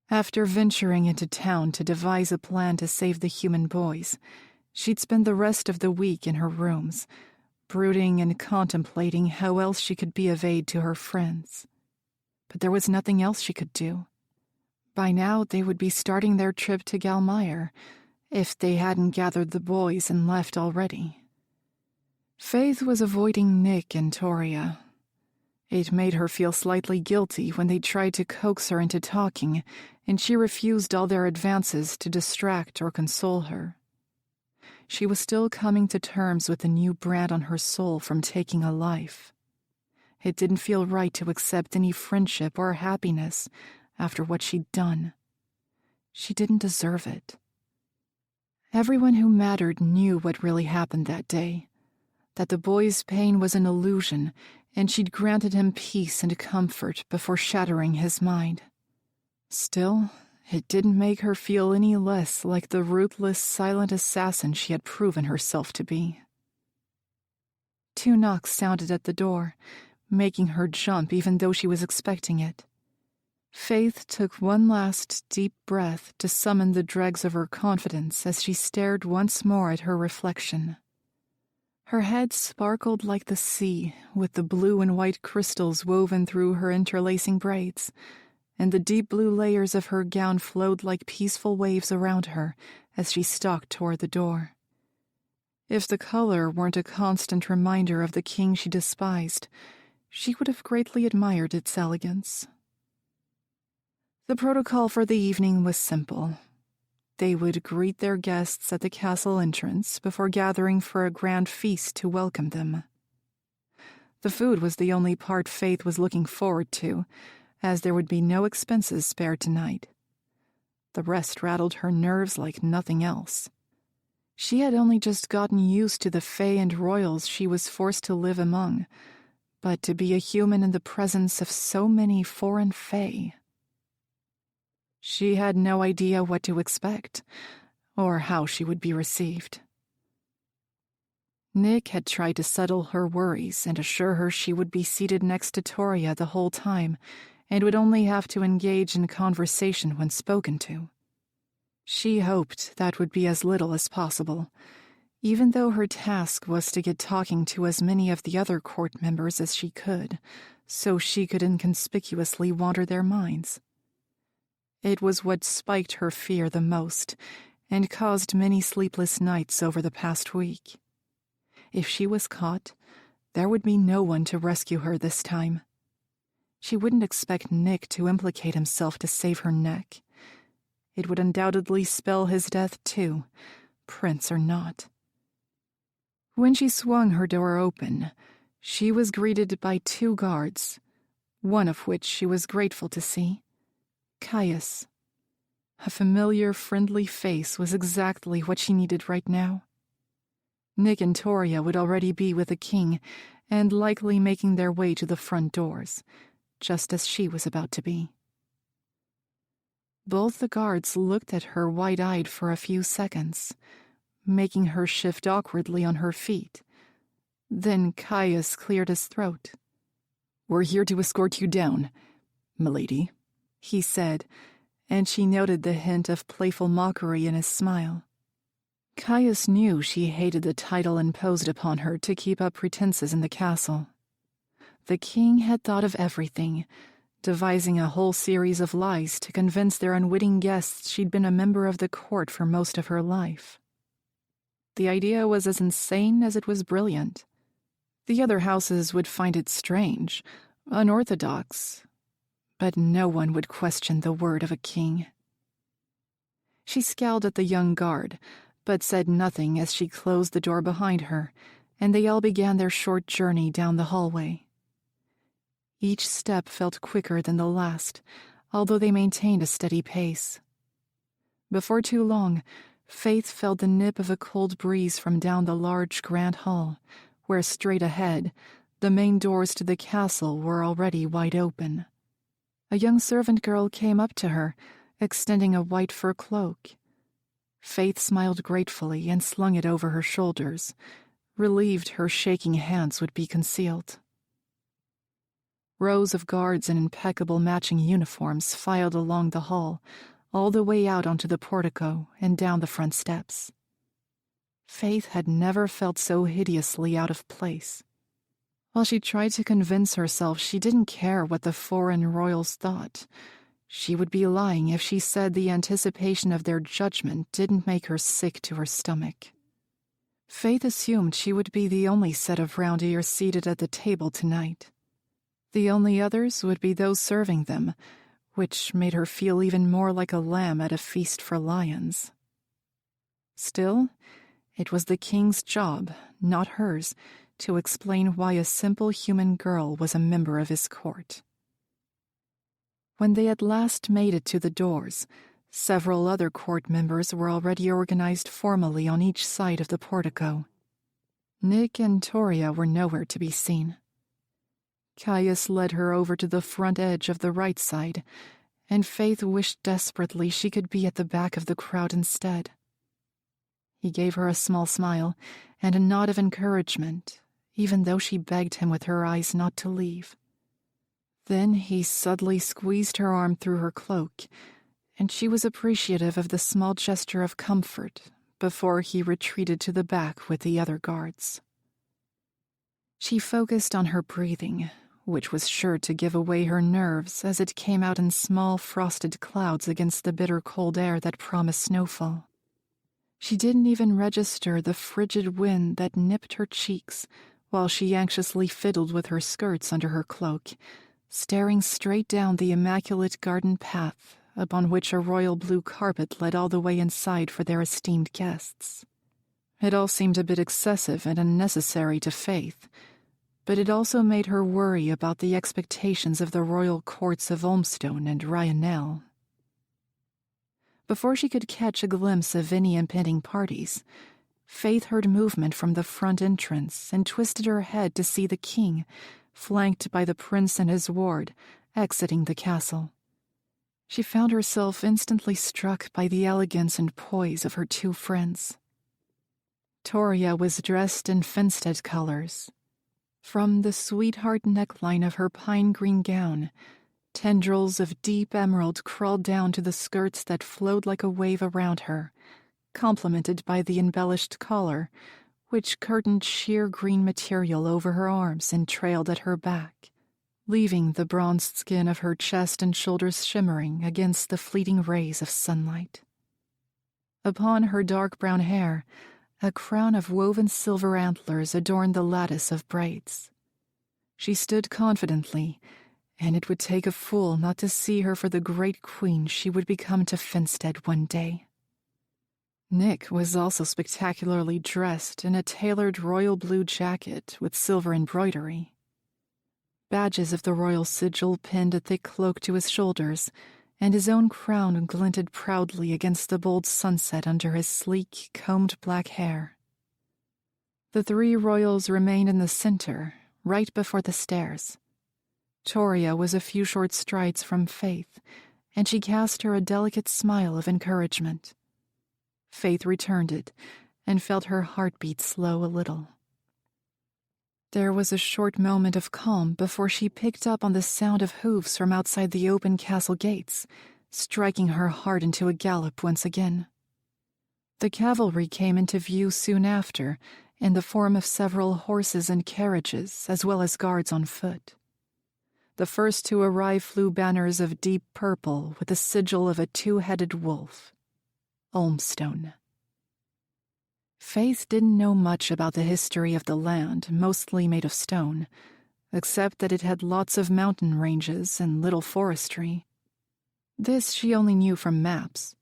After venturing into town to devise a plan to save the human boys, she'd spend the rest of the week in her rooms, brooding and contemplating how else she could be of aid to her friends. But there was nothing else she could do. By now they would be starting their trip to Galmire, if they hadn't gathered the boys and left already. Faythe was avoiding Nick and Toria. It made her feel slightly guilty when they tried to coax her into talking, and she refused all their advances to distract or console her. She was still coming to terms with the new brand on her soul from taking a life. It didn't feel right to accept any friendship or happiness after what she'd done. She didn't deserve it. Everyone who mattered knew what really happened that day, that the boy's pain was an illusion, and she'd granted him peace and comfort before shattering his mind. Still, it didn't make her feel any less like the ruthless, silent assassin she had proven herself to be. 2 knocks sounded at the door, making her jump even though she was expecting it. Faythe took one last deep breath to summon the dregs of her confidence as she stared once more at her reflection. Her head sparkled like the sea, with the blue and white crystals woven through her interlacing braids, and the deep blue layers of her gown flowed like peaceful waves around her as she stalked toward the door. If the color weren't a constant reminder of the king she despised, she would have greatly admired its elegance. The protocol for the evening was simple. They would greet their guests at the castle entrance before gathering for a grand feast to welcome them. The food was the only part Faythe was looking forward to, as there would be no expenses spared tonight. The rest rattled her nerves like nothing else. She had only just gotten used to the fae and royals she was forced to live among, but to be a human in the presence of so many foreign fae. She had no idea what to expect, or how she would be received. Nick had tried to settle her worries and assure her she would be seated next to Toria the whole time, and would only have to engage in conversation when spoken to. She hoped that would be as little as possible, even though her task was to get talking to as many of the other court members as she could, so she could inconspicuously wander their minds. It was what spiked her fear the most, and caused many sleepless nights over the past week. If she was caught, there would be no one to rescue her this time. She wouldn't expect Nick to implicate himself to save her neck. It would undoubtedly spell his death too, prince or not. When she swung her door open, she was greeted by 2 guards, one of which she was grateful to see, Caius. A familiar, friendly face was exactly what she needed right now. Nick and Toria would already be with the king, and likely making their way to the front doors, just as she was about to be. Both the guards looked at her wide-eyed for a few seconds, making her shift awkwardly on her feet. Then Caius cleared his throat. "We're here to escort you down, milady," he said, and she noted the hint of playful mockery in his smile. Caius knew she hated the title imposed upon her to keep up pretenses in the castle. The king had thought of everything, devising a whole series of lies to convince their unwitting guests she'd been a member of the court for most of her life. The idea was as insane as it was brilliant. The other houses would find it strange, unorthodox, but no one would question the word of a king. She scowled at the young guard, but said nothing as she closed the door behind her, and they all began their short journey down the hallway. Each step felt quicker than the last, although they maintained a steady pace. Before too long, Faythe felt the nip of a cold breeze from down the large grand hall, where straight ahead, the main doors to the castle were already wide open. A young servant girl came up to her, extending a white fur cloak. Faythe smiled gratefully and slung it over her shoulders, relieved her shaking hands would be concealed. Rows of guards in impeccable matching uniforms filed along the hall, all the way out onto the portico and down the front steps. Faythe had never felt so hideously out of place. While she tried to convince herself she didn't care what the foreign royals thought, she would be lying if she said the anticipation of their judgment didn't make her sick to her stomach. Faythe assumed she would be the only set of round ears seated at the table tonight. The only others would be those serving them, which made her feel even more like a lamb at a feast for lions. Still, it was the king's job, not hers, to explain why a simple human girl was a member of his court. When they at last made it to the doors, several other court members were already organized formally on each side of the portico. Nick and Toria were nowhere to be seen. Caius led her over to the front edge of the right side, and Faythe wished desperately she could be at the back of the crowd instead. He gave her a small smile and a nod of encouragement, even though she begged him with her eyes not to leave. Then he subtly squeezed her arm through her cloak, and she was appreciative of the small gesture of comfort before he retreated to the back with the other guards. She focused on her breathing, which was sure to give away her nerves as it came out in small frosted clouds against the bitter cold air that promised snowfall. She didn't even register the frigid wind that nipped her cheeks while she anxiously fiddled with her skirts under her cloak, staring straight down the immaculate garden path upon which a royal blue carpet led all the way inside for their esteemed guests. It all seemed a bit excessive and unnecessary to Faythe, but it also made her worry about the expectations of the royal courts of Olmstone and Ryanel. Before she could catch a glimpse of any impending parties, Faythe heard movement from the front entrance and twisted her head to see the king, flanked by the prince and his ward, exiting the castle. She found herself instantly struck by the elegance and poise of her two friends. Toria was dressed in Finstead colors. From the sweetheart neckline of her pine green gown, tendrils of deep emerald crawled down to the skirts that flowed like a wave around her, complemented by the embellished collar, which curtained sheer green material over her arms and trailed at her back, leaving the bronzed skin of her chest and shoulders shimmering against the fleeting rays of sunlight. Upon her dark brown hair, a crown of woven silver antlers adorned the lattice of braids. She stood confidently, and it would take a fool not to see her for the great queen she would become to Finstead one day. Nick was also spectacularly dressed in a tailored royal blue jacket with silver embroidery. Badges of the royal sigil pinned a thick cloak to his shoulders, and his own crown glinted proudly against the bold sunset under his sleek, combed black hair. The three royals remained in the center, right before the stairs. Toria was a few short strides from Faythe, and she cast her a delicate smile of encouragement. Faythe returned it, and felt her heartbeat slow a little. There was a short moment of calm before she picked up on the sound of hoofs from outside the open castle gates, striking her heart into a gallop once again. The cavalry came into view soon after, in the form of several horses and carriages, as well as guards on foot. The first to arrive flew banners of deep purple with the sigil of a two-headed wolf. Olmstone. Faythe didn't know much about the history of the land, mostly made of stone, except that it had lots of mountain ranges and little forestry. This she only knew from maps.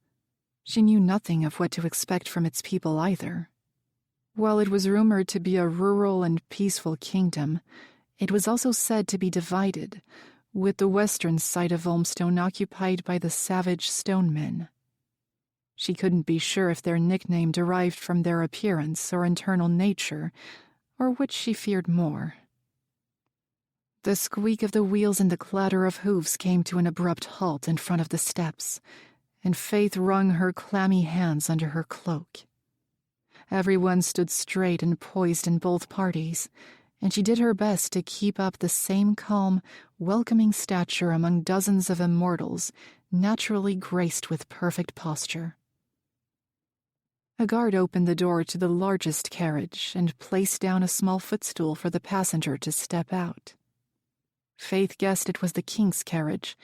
She knew nothing of what to expect from its people either. While it was rumored to be a rural and peaceful kingdom, it was also said to be divided, with the western side of Olmstone occupied by the savage stonemen. She couldn't be sure if their nickname derived from their appearance or internal nature, or which she feared more. The squeak of the wheels and the clatter of hooves came to an abrupt halt in front of the steps, and Faythe wrung her clammy hands under her cloak. Everyone stood straight and poised in both parties, and she did her best to keep up the same calm, welcoming stature among dozens of immortals naturally graced with perfect posture. A guard opened the door to the largest carriage and placed down a small footstool for the passenger to step out. Faythe guessed it was the king's carriage,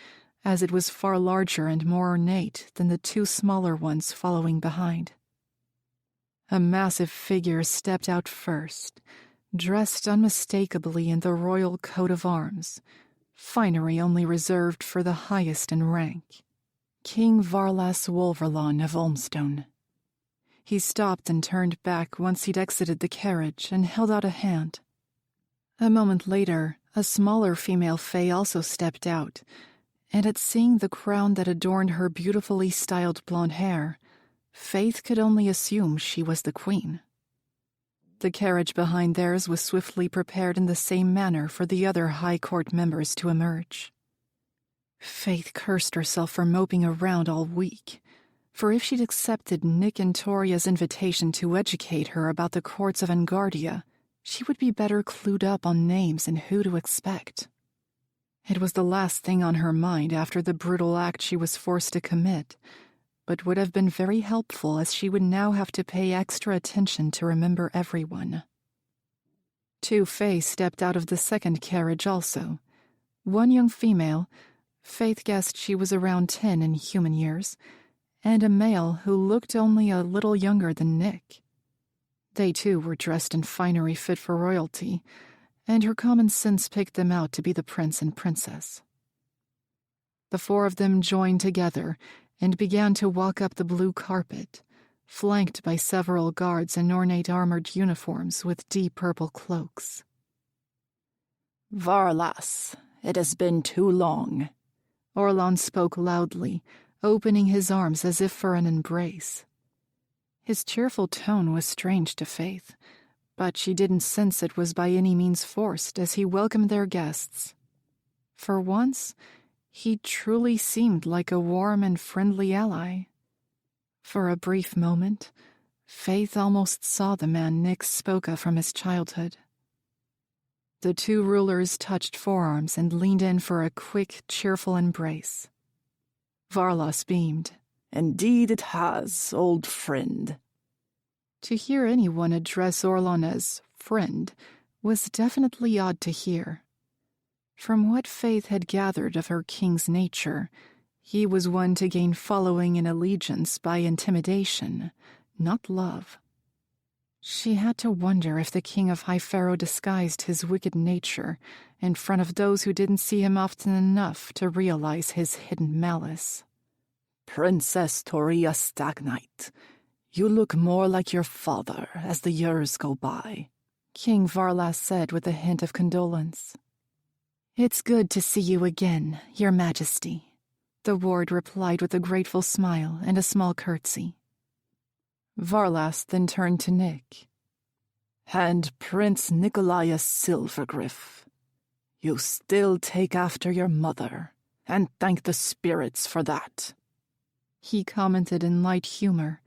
as it was far larger and more ornate than the two smaller ones following behind. A massive figure stepped out first, dressed unmistakably in the royal coat of arms, finery only reserved for the highest in rank. King Varlas Wolverlon of Olmstone. He stopped and turned back once he'd exited the carriage and held out a hand. A moment later, a smaller female fae also stepped out, and at seeing the crown that adorned her beautifully styled blonde hair, Faythe could only assume she was the queen. The carriage behind theirs was swiftly prepared in the same manner for the other high court members to emerge. Faythe cursed herself for moping around all week, for if she'd accepted Nick and Toria's invitation to educate her about the courts of Engardia, she would be better clued up on names and who to expect. It was the last thing on her mind after the brutal act she was forced to commit, but would have been very helpful as she would now have to pay extra attention to remember everyone. Two fae stepped out of the second carriage also. One young female, Faythe guessed she was around 10 in human years, and a male who looked only a little younger than Nick. They too were dressed in finery fit for royalty, and her common sense picked them out to be the prince and princess. The four of them joined together and began to walk up the blue carpet, flanked by several guards in ornate armored uniforms with deep purple cloaks. "Varlas, it has been too long," Orlon spoke loudly, opening his arms as if for an embrace. His cheerful tone was strange to Faythe, but she didn't sense it was by any means forced as he welcomed their guests. For once, he truly seemed like a warm and friendly ally. For a brief moment, Faythe almost saw the man Nick spoke of from his childhood. The two rulers touched forearms and leaned in for a quick, cheerful embrace. Varlas beamed. "Indeed it has, old friend." To hear anyone address Orlon as friend was definitely odd to hear. From what Faythe had gathered of her king's nature, he was one to gain following and allegiance by intimidation, not love. She had to wonder if the king of High Pharaoh disguised his wicked nature in front of those who didn't see him often enough to realize his hidden malice. "Princess Toria Stagnite, you look more like your father as the years go by," King Varlas said with a hint of condolence. "It's good to see you again, Your Majesty," The ward replied with a grateful smile and a small curtsy. Varlas then turned to Nick. "And Prince Nicolaus Silvergriff, you still take after your mother, and thank the spirits for that," he commented in light humor,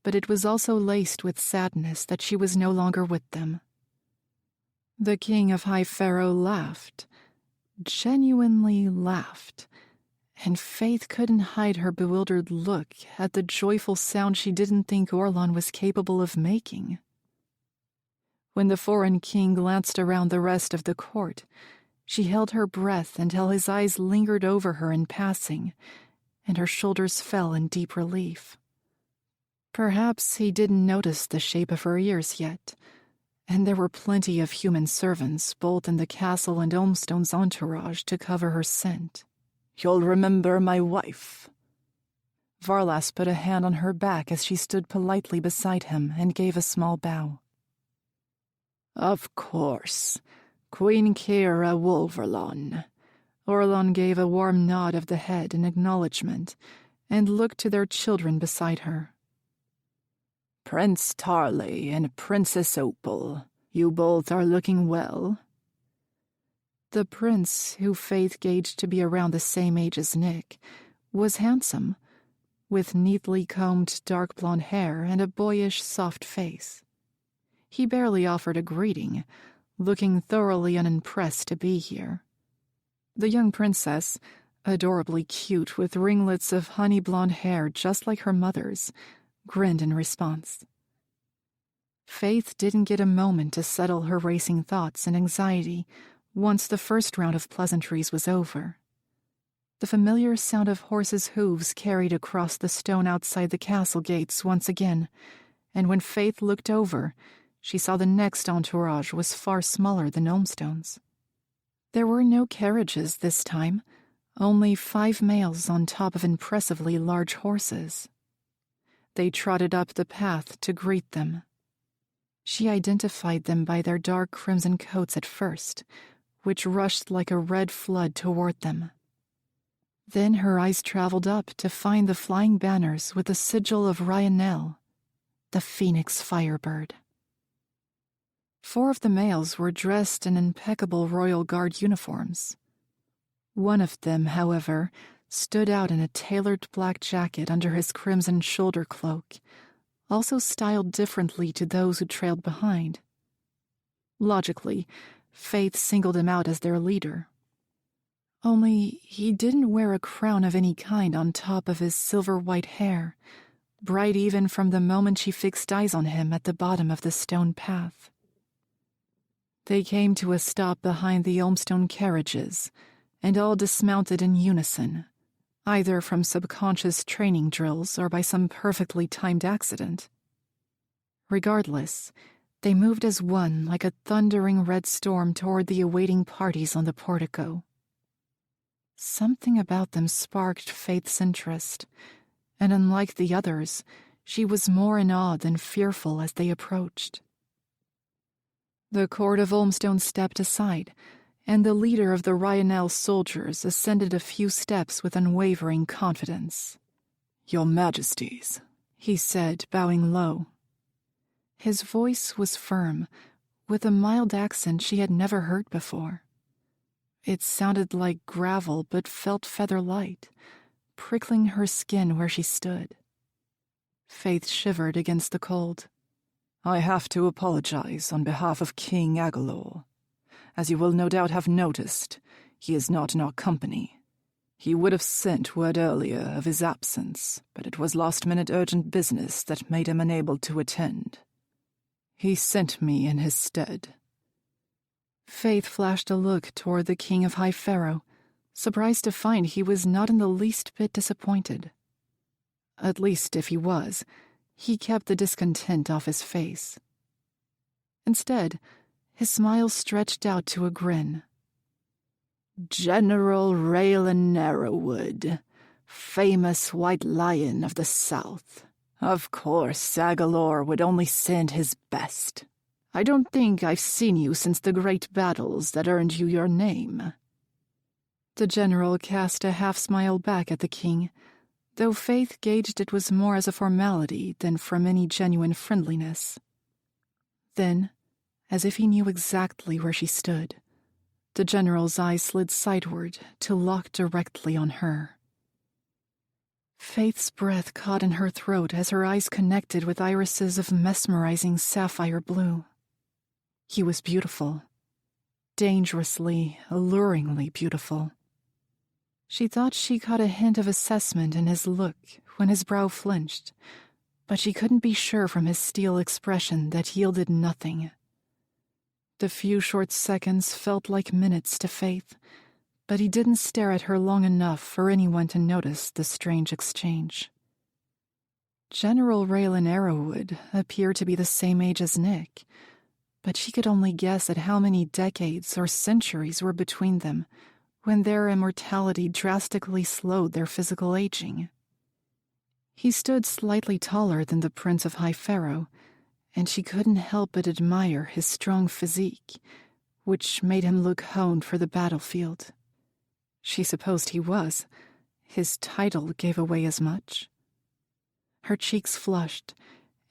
but it was also laced with sadness that she was no longer with them. The king of High Pharaoh laughed, genuinely laughed, and Faythe couldn't hide her bewildered look at the joyful sound she didn't think Orlan was capable of making. When the foreign king glanced around the rest of the court, she held her breath until his eyes lingered over her in passing, and her shoulders fell in deep relief. Perhaps he didn't notice the shape of her ears yet, and there were plenty of human servants both in the castle and Olmstone's entourage to cover her scent. "You'll remember my wife." Varlas put a hand on her back as she stood politely beside him and gave a small bow. "Of course, Queen Kira Wolverlon." Orlan gave a warm nod of the head in acknowledgement and looked to their children beside her. "Prince Tarley and Princess Opal, you both are looking well." The prince, who Faythe gauged to be around the same age as Nick, was handsome, with neatly combed dark blonde hair and a boyish, soft face. He barely offered a greeting, looking thoroughly unimpressed to be here. The young princess, adorably cute with ringlets of honey blonde hair just like her mother's, grinned in response. Faythe didn't get a moment to settle her racing thoughts and anxiety once the first round of pleasantries was over. The familiar sound of horses' hooves carried across the stone outside the castle gates once again, and when Faythe looked over, she saw the next entourage was far smaller than Olmstone's. There were no carriages this time, only 5 males on top of impressively large horses. They trotted up the path to greet them. She identified them by their dark crimson coats at first, which rushed like a red flood toward them. Then her eyes traveled up to find the flying banners with the sigil of Reylan, the Phoenix Firebird. 4 of the males were dressed in impeccable Royal Guard uniforms. One of them, however, stood out in a tailored black jacket under his crimson shoulder cloak, also styled differently to those who trailed behind. Logically, Faythe singled him out as their leader. Only he didn't wear a crown of any kind on top of his silver-white hair, bright even from the moment she fixed eyes on him at the bottom of the stone path. They came to a stop behind the Olmstone carriages, and all dismounted in unison, either from subconscious training drills or by some perfectly timed accident. Regardless, they moved as one like a thundering red storm toward the awaiting parties on the portico. Something about them sparked Faythe's interest, and unlike the others, she was more in awe than fearful as they approached. The court of Olmstone stepped aside, and the leader of the Reylan soldiers ascended a few steps with unwavering confidence. "Your Majesties," he said, bowing low. His voice was firm, with a mild accent she had never heard before. It sounded like gravel but felt feather-light, prickling her skin where she stood. Faythe shivered against the cold. "I have to apologize on behalf of King Agalor. As you will no doubt have noticed, he is not in our company. He would have sent word earlier of his absence, but it was last-minute urgent business that made him unable to attend. He sent me in his stead." Faythe flashed a look toward the King of High Pharaoh, surprised to find he was not in the least bit disappointed. At least, if he was, he kept the discontent off his face. Instead, his smile stretched out to a grin. "General Reylan Narrowwood, famous White Lion of the South. Of course, Agalor would only send his best. I don't think I've seen you since the great battles that earned you your name." The general cast a half-smile back at the king, though Faythe gauged it was more as a formality than from any genuine friendliness. Then, as if he knew exactly where she stood, the general's eyes slid sideward to lock directly on her. Faythe's breath caught in her throat as her eyes connected with irises of mesmerizing sapphire blue. He was beautiful, dangerously, alluringly beautiful. She thought she caught a hint of assessment in his look when his brow flinched, but she couldn't be sure from his steel expression that yielded nothing. The few short seconds felt like minutes to Faythe, but he didn't stare at her long enough for anyone to notice the strange exchange. General Reylan Arrowwood appeared to be the same age as Nick, but she could only guess at how many decades or centuries were between them when their immortality drastically slowed their physical aging. He stood slightly taller than the Prince of High Pharaoh, and she couldn't help but admire his strong physique, which made him look honed for the battlefield. She supposed he was. His title gave away as much. Her cheeks flushed,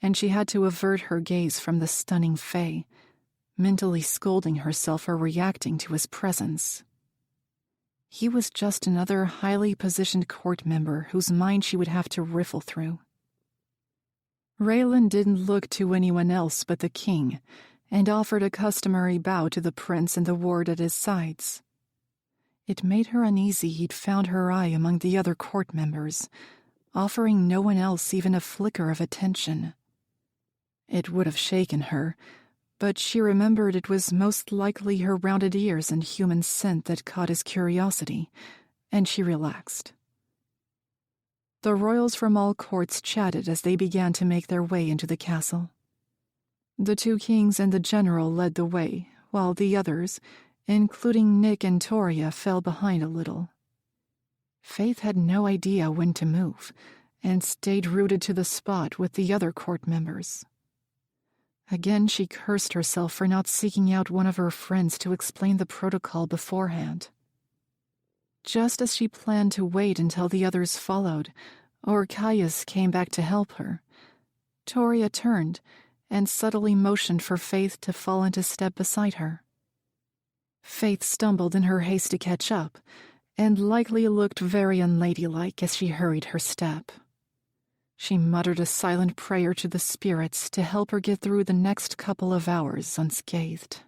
and she had to avert her gaze from the stunning Faythe, mentally scolding herself for reacting to his presence. He was just another highly positioned court member whose mind she would have to riffle through. Reylan didn't look to anyone else but the king, and offered a customary bow to the prince and the ward at his sides. It made her uneasy he'd found her eye among the other court members, offering no one else even a flicker of attention. It would have shaken her, but she remembered it was most likely her rounded ears and human scent that caught his curiosity, and she relaxed. The royals from all courts chatted as they began to make their way into the castle. The two kings and the general led the way, while the others, including Nick and Toria, fell behind a little. Faythe had no idea when to move, and stayed rooted to the spot with the other court members. Again she cursed herself for not seeking out one of her friends to explain the protocol beforehand. Just as she planned to wait until the others followed, or Caius came back to help her, Toria turned and subtly motioned for Faythe to fall into step beside her. Faythe stumbled in her haste to catch up, and likely looked very unladylike as she hurried her step. She muttered a silent prayer to the spirits to help her get through the next couple of hours unscathed.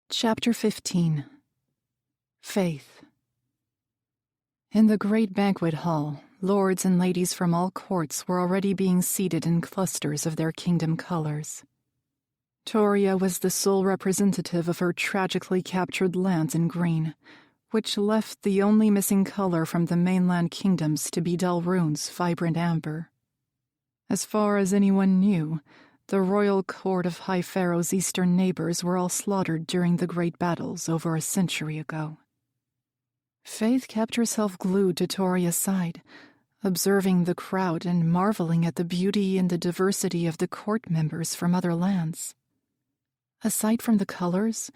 Chapter 15. Faythe. In the great banquet hall, lords and ladies from all courts were already being seated in clusters of their kingdom colors. Toria was the sole representative of her tragically captured lands in green, which left the only missing color from the mainland kingdoms to be Delrune's vibrant amber. As far as anyone knew, the royal court of High Pharaoh's eastern neighbors were all slaughtered during the great battles over a century ago. Faythe kept herself glued to Toria's side, observing the crowd and marveling at the beauty and the diversity of the court members from other lands. Aside from the colors,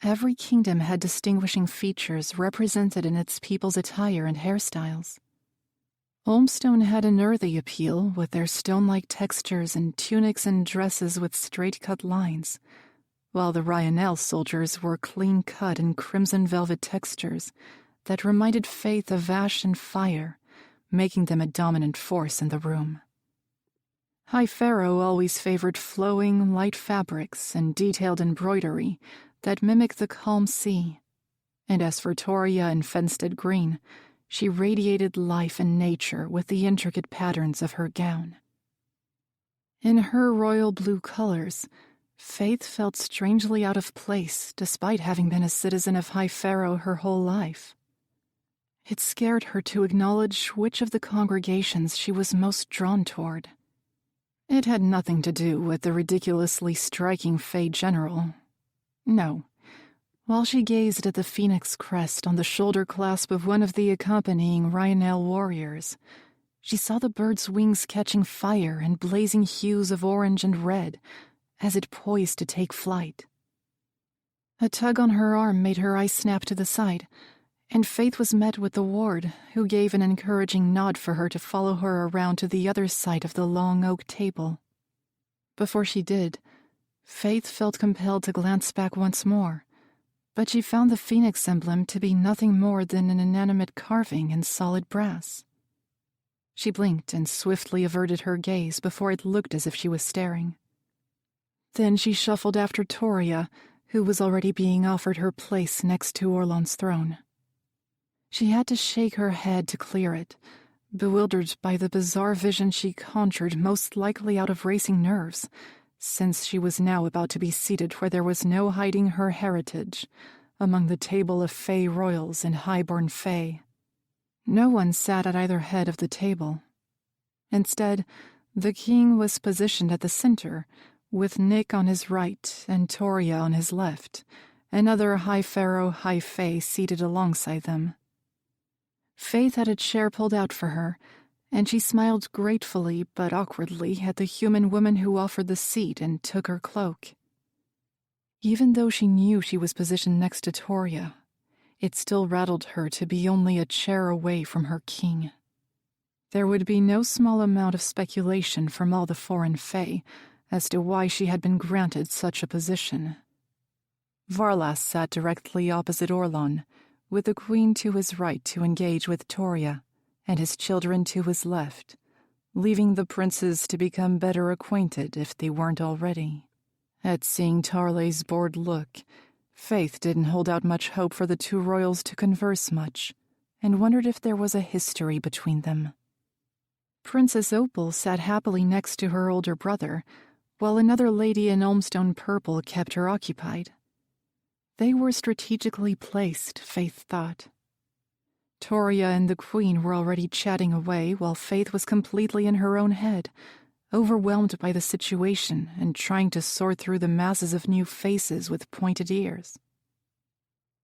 every kingdom had distinguishing features represented in its people's attire and hairstyles. Olmstone had an earthy appeal with their stone-like textures and tunics and dresses with straight-cut lines, while the Ryanel soldiers wore clean-cut and crimson velvet textures that reminded Faythe of ash and fire, making them a dominant force in the room. High Pharaoh always favored flowing, light fabrics and detailed embroidery that mimic the calm sea, and as for Toria in Fenstead Green, she radiated life and nature with the intricate patterns of her gown. In her royal blue colors, Faythe felt strangely out of place despite having been a citizen of High Pharaoh her whole life. It scared her to acknowledge which of the congregations she was most drawn toward. It had nothing to do with the ridiculously striking Fay General. No. While she gazed at the phoenix crest on the shoulder clasp of one of the accompanying Ryanel warriors, she saw the bird's wings catching fire and blazing hues of orange and red as it poised to take flight. A tug on her arm made her eyes snap to the side, and Faythe was met with the ward, who gave an encouraging nod for her to follow her around to the other side of the long oak table. Before she did, Faythe felt compelled to glance back once more, but she found the phoenix emblem to be nothing more than an inanimate carving in solid brass. She blinked and swiftly averted her gaze before it looked as if she was staring. Then she shuffled after Toria, who was already being offered her place next to Orlan's throne. She had to shake her head to clear it, bewildered by the bizarre vision she conjured, most likely out of racing nerves, since she was now about to be seated where there was no hiding her heritage, among the table of Fey royals and highborn Fey. No one sat at either head of the table. Instead, the king was positioned at the center, with Nick on his right and Toria on his left, and other High Pharaoh, High Fey seated alongside them. Faythe had a chair pulled out for her, and she smiled gratefully but awkwardly at the human woman who offered the seat and took her cloak. Even though she knew she was positioned next to Toria, it still rattled her to be only a chair away from her king. There would be no small amount of speculation from all the foreign Fey as to why she had been granted such a position. Varlas sat directly opposite Orlan, with the queen to his right to engage with Toria, and his children to his left, leaving the princes to become better acquainted if they weren't already. At seeing Tarley's bored look, Faythe didn't hold out much hope for the two royals to converse much, and wondered if there was a history between them. Princess Opal sat happily next to her older brother, while another lady in Elmstone purple kept her occupied. They were strategically placed, Faythe thought. Toria and the queen were already chatting away while Faythe was completely in her own head, overwhelmed by the situation and trying to sort through the masses of new faces with pointed ears.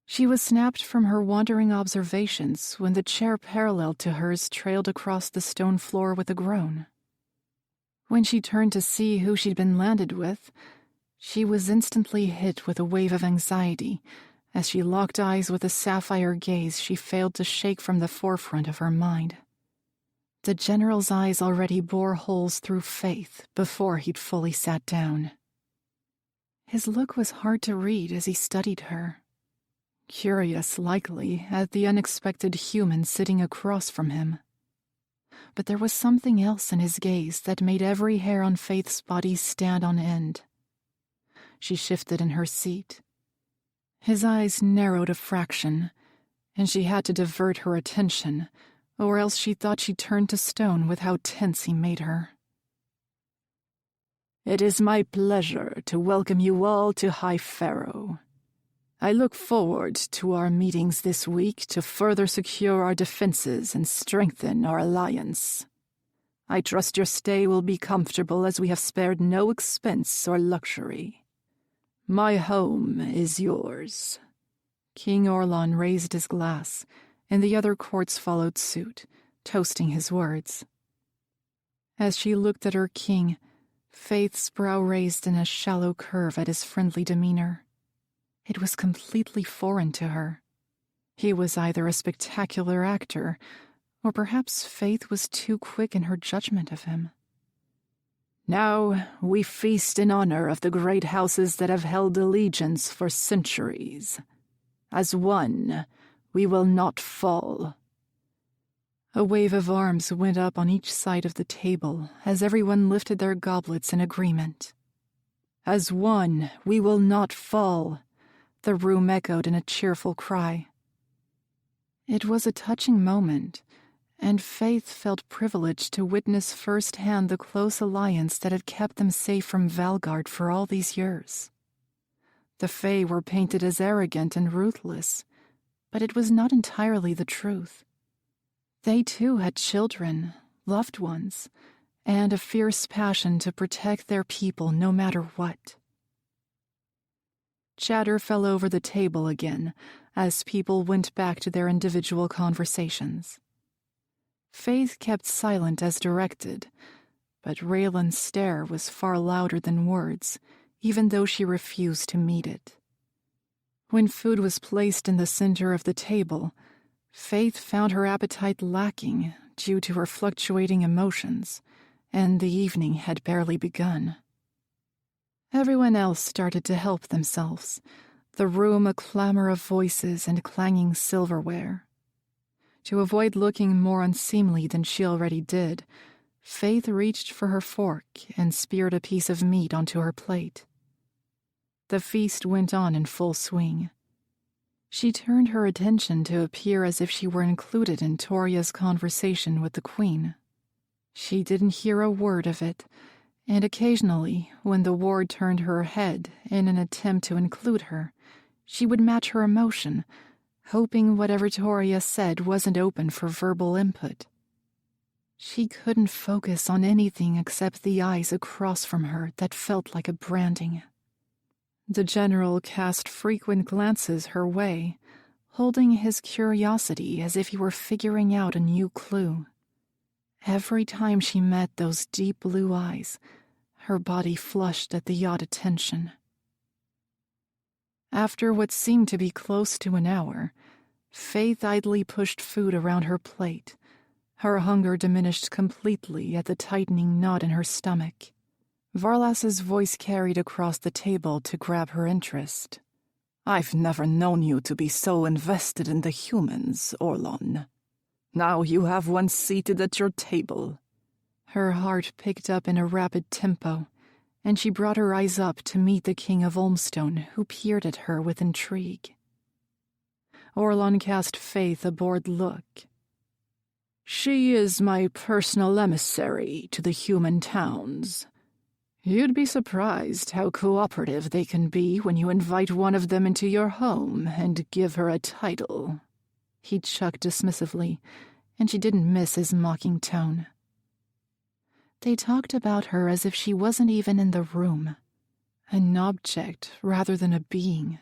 She was snapped from her wandering observations when the chair parallel to hers trailed across the stone floor with a groan. When she turned to see who she'd been landed with, she was instantly hit with a wave of anxiety as she locked eyes with a sapphire gaze she failed to shake from the forefront of her mind. The general's eyes already bore holes through Faythe before he'd fully sat down. His look was hard to read as he studied her. Curious, likely, at the unexpected human sitting across from him. But there was something else in his gaze that made every hair on Faythe's body stand on end. She shifted in her seat. His eyes narrowed a fraction, and she had to divert her attention, or else she thought she'd turn to stone with how tense he made her. It is my pleasure to welcome you all to High Pharaoh. I look forward to our meetings this week to further secure our defenses and strengthen our alliance. I trust your stay will be comfortable as we have spared no expense or luxury. My home is yours. King Orlan raised his glass, and the other courts followed suit, toasting his words. As she looked at her king, Faythe's brow raised in a shallow curve at his friendly demeanor. It was completely foreign to her. He was either a spectacular actor, or perhaps Faythe was too quick in her judgment of him. Now we feast in honor of the great houses that have held allegiance for centuries. As one, we will not fall. A wave of arms went up on each side of the table as everyone lifted their goblets in agreement. As one, we will not fall. The room echoed in a cheerful cry. It was a touching moment, and Faythe felt privileged to witness firsthand the close alliance that had kept them safe from Valgard for all these years. The Fae were painted as arrogant and ruthless, but it was not entirely the truth. They too had children, loved ones, and a fierce passion to protect their people no matter what. Chatter fell over the table again as people went back to their individual conversations. Faythe kept silent as directed, but Reylan's stare was far louder than words, even though she refused to meet it. When food was placed in the center of the table, Faythe found her appetite lacking due to her fluctuating emotions, and the evening had barely begun. Everyone else started to help themselves, the room a clamor of voices and clanging silverware. To avoid looking more unseemly than she already did, Faythe reached for her fork and speared a piece of meat onto her plate. The feast went on in full swing. She turned her attention to appear as if she were included in Toria's conversation with the queen. She didn't hear a word of it, and occasionally, when the ward turned her head in an attempt to include her, she would match her emotion, hoping whatever Toria said wasn't open for verbal input. She couldn't focus on anything except the eyes across from her that felt like a branding. The general cast frequent glances her way, holding his curiosity as if he were figuring out a new clue. Every time she met those deep blue eyes, her body flushed at the odd attention. After what seemed to be close to an hour, Faythe idly pushed food around her plate. Her hunger diminished completely at the tightening knot in her stomach. Varlas's voice carried across the table to grab her interest. "I've never known you to be so invested in the humans, Orlon. Now you have one seated at your table." Her heart picked up in a rapid tempo, and she brought her eyes up to meet the King of Olmstone, who peered at her with intrigue. Orlon cast Faythe a bored look. "She is my personal emissary to the human towns. You'd be surprised how cooperative they can be when you invite one of them into your home and give her a title." He chuckled dismissively, and she didn't miss his mocking tone. They talked about her as if she wasn't even in the room, an object rather than a being.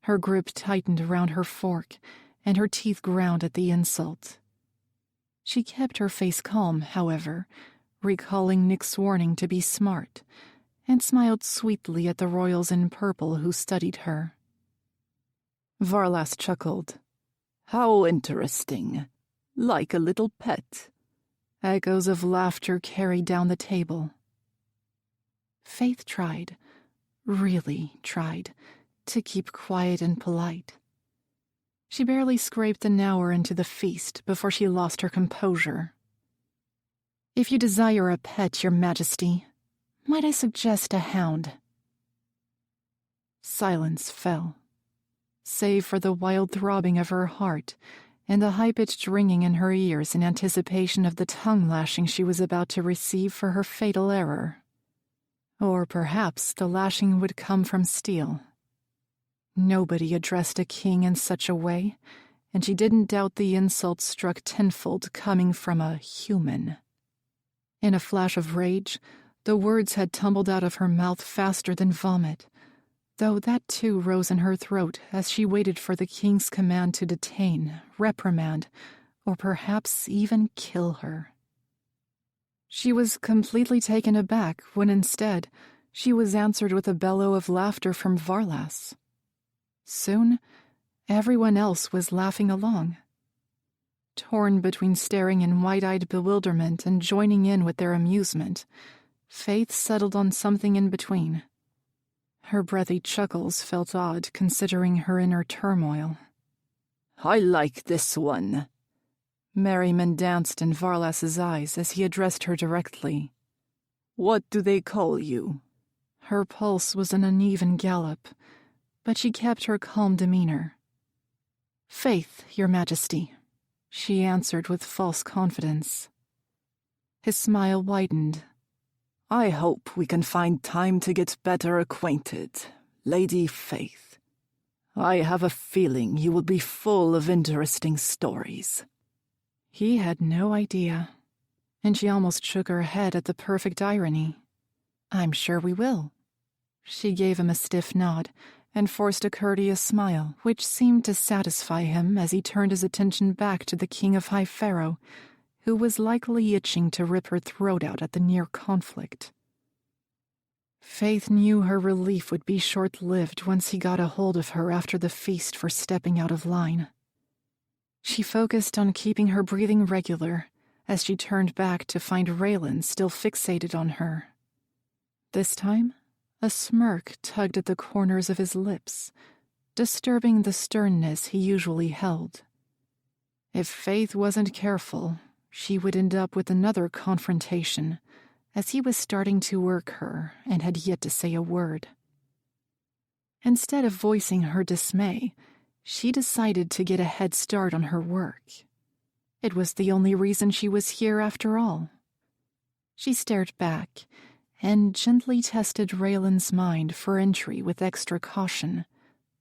Her grip tightened around her fork, and her teeth ground at the insult. She kept her face calm, however, recalling Nick's warning to be smart, and smiled sweetly at the royals in purple who studied her. Varlas chuckled. "How interesting. Like a little pet." Echoes of laughter carried down the table. Faythe tried, really tried, to keep quiet and polite. She barely scraped an hour into the feast before she lost her composure. "If you desire a pet, Your Majesty, might I suggest a hound?" Silence fell, save for the wild throbbing of her heart and the high-pitched ringing in her ears in anticipation of the tongue-lashing she was about to receive for her fatal error. Or perhaps the lashing would come from steel. Nobody addressed a king in such a way, and she didn't doubt the insult struck tenfold coming from a human. In a flash of rage, the words had tumbled out of her mouth faster than vomit, though that too rose in her throat as she waited for the king's command to detain, reprimand, or perhaps even kill her. She was completely taken aback when instead she was answered with a bellow of laughter from Varlas. Soon, everyone else was laughing along. Torn between staring in wide-eyed bewilderment and joining in with their amusement, Faythe settled on something in between. Her breathy chuckles felt odd considering her inner turmoil. "I like this one." Merriment danced in Varlas's eyes as he addressed her directly. "What do they call you?" Her pulse was an uneven gallop, but she kept her calm demeanor. "Faythe, Your Majesty," she answered with false confidence. His smile widened. "I hope we can find time to get better acquainted, Lady Faythe. I have a feeling you will be full of interesting stories." He had no idea, and she almost shook her head at the perfect irony. "I'm sure we will." She gave him a stiff nod and forced a courteous smile, which seemed to satisfy him as he turned his attention back to the King of High Pharaoh, who was likely itching to rip her throat out at the near conflict. Faythe knew her relief would be short-lived once he got a hold of her after the feast for stepping out of line. She focused on keeping her breathing regular as she turned back to find Reylan still fixated on her. This time, a smirk tugged at the corners of his lips, disturbing the sternness he usually held. If Faythe wasn't careful, she would end up with another confrontation, as he was starting to work her and had yet to say a word. Instead of voicing her dismay, she decided to get a head start on her work. It was the only reason she was here after all. She stared back and gently tested Raylan's mind for entry with extra caution,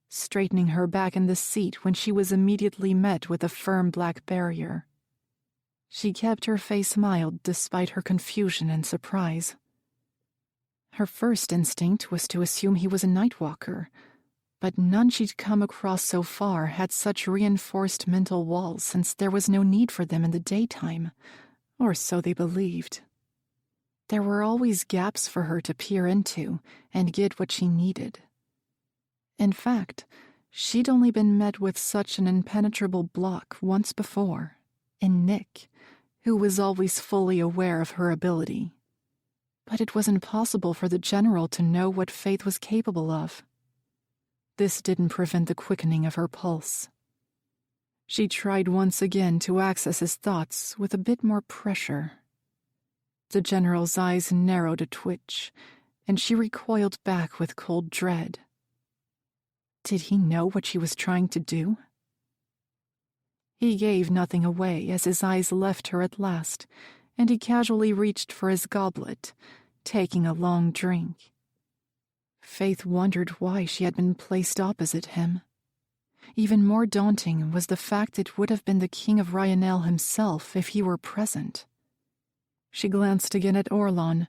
straightening her back in the seat when she was immediately met with a firm black barrier. She kept her face mild despite her confusion and surprise. Her first instinct was to assume he was a nightwalker, but none she'd come across so far had such reinforced mental walls since there was no need for them in the daytime, or so they believed. There were always gaps for her to peer into and get what she needed. In fact, she'd only been met with such an impenetrable block once before, in Nick, who was always fully aware of her ability. But it was impossible for the general to know what Faythe was capable of. This didn't prevent the quickening of her pulse. She tried once again to access his thoughts with a bit more pressure. The general's eyes narrowed a twitch, and she recoiled back with cold dread. Did he know what she was trying to do? He gave nothing away as his eyes left her at last, and he casually reached for his goblet, taking a long drink. Faythe wondered why she had been placed opposite him. Even more daunting was the fact it would have been the King of Ryanel himself if he were present. She glanced again at Orlan,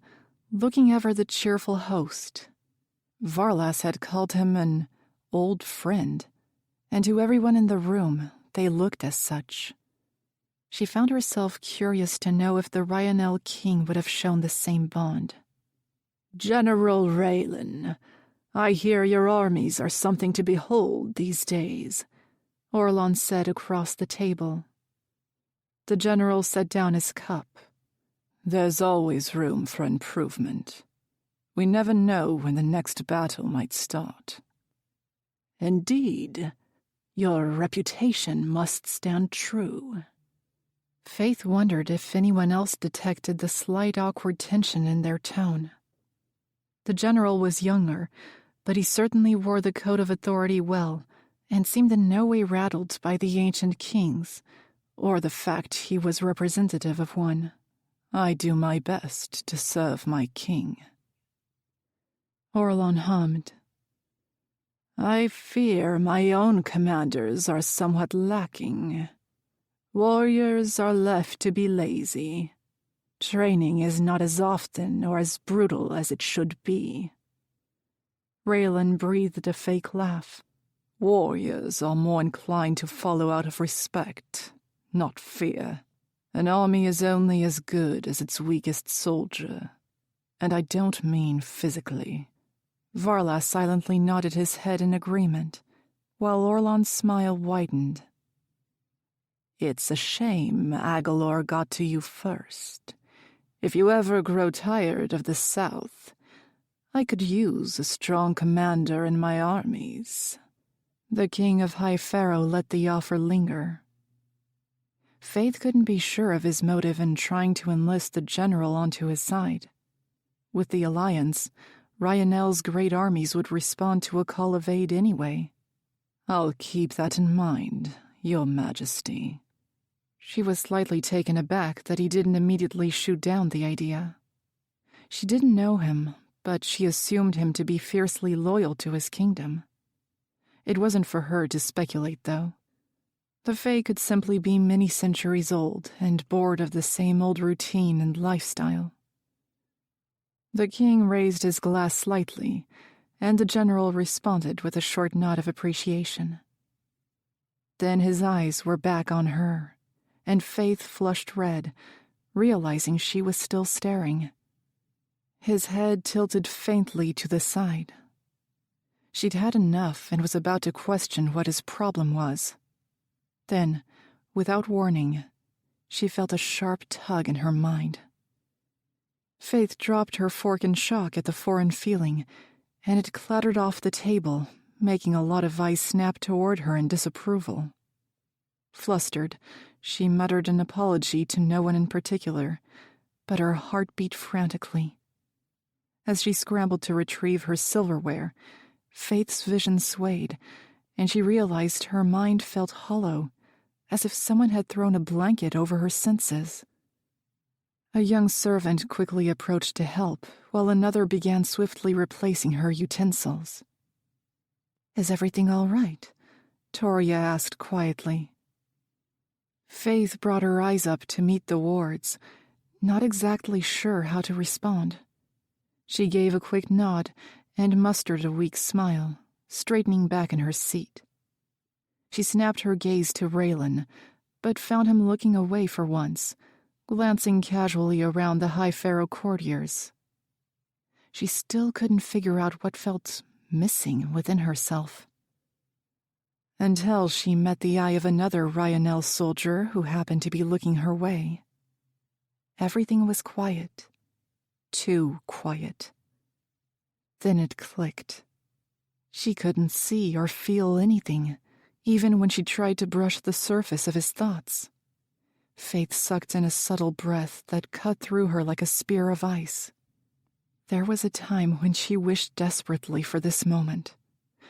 looking ever the cheerful host. Varlas had called him an old friend, and to everyone in the room they looked as such. She found herself curious to know if the Ryanel king would have shown the same bond. General Reylan, I hear your armies are something to behold these days, Orlan said across the table. The general set down his cup. There's always room for improvement. We never know when the next battle might start. Indeed, your reputation must stand true. Faythe wondered if anyone else detected the slight awkward tension in their tone. The general was younger, but he certainly wore the coat of authority well, and seemed in no way rattled by the ancient kings, or the fact he was representative of one. I do my best to serve my king. Orlan hummed. I fear my own commanders are somewhat lacking. Warriors are left to be lazy. Training is not as often or as brutal as it should be. Reylan breathed a fake laugh. Warriors are more inclined to follow out of respect, not fear. An army is only as good as its weakest soldier. And I don't mean physically. Varlas silently nodded his head in agreement, while Orlan's smile widened. It's a shame Agalor got to you first. If you ever grow tired of the South, I could use a strong commander in my armies. The king of High Pharaoh let the offer linger. Faythe couldn't be sure of his motive in trying to enlist the general onto his side. With the alliance, Ryanel's great armies would respond to a call of aid anyway. I'll keep that in mind, Your Majesty. She was slightly taken aback that he didn't immediately shoot down the idea. She didn't know him, but she assumed him to be fiercely loyal to his kingdom. It wasn't for her to speculate, though. The Fae could simply be many centuries old and bored of the same old routine and lifestyle. The king raised his glass slightly, and the general responded with a short nod of appreciation. Then his eyes were back on her, and Faythe flushed red, realizing she was still staring. his head tilted faintly to the side. She'd had enough and was about to question what his problem was. Then, without warning, she felt a sharp tug in her mind. Faythe dropped her fork in shock at the foreign feeling, and it clattered off the table, making a lot of ice snap toward her in disapproval. Flustered, she muttered an apology to no one in particular, but her heart beat frantically. As she scrambled to retrieve her silverware, Faythe's vision swayed, and she realized her mind felt hollow, as if someone had thrown a blanket over her senses. A young servant quickly approached to help, while another began swiftly replacing her utensils. "Is everything all right?" Toria asked quietly. Faythe brought her eyes up to meet the ward's, not exactly sure how to respond. She gave a quick nod and mustered a weak smile, straightening back in her seat. She snapped her gaze to Reylan, but found him looking away for once, glancing casually around the high pharaoh courtiers. She still couldn't figure out what felt missing within herself. Until she met the eye of another Ryanel soldier who happened to be looking her way. Everything was quiet. Too quiet. Then it clicked. She couldn't see or feel anything, even when she tried to brush the surface of his thoughts. Faythe sucked in a subtle breath that cut through her like a spear of ice. There was a time when she wished desperately for this moment,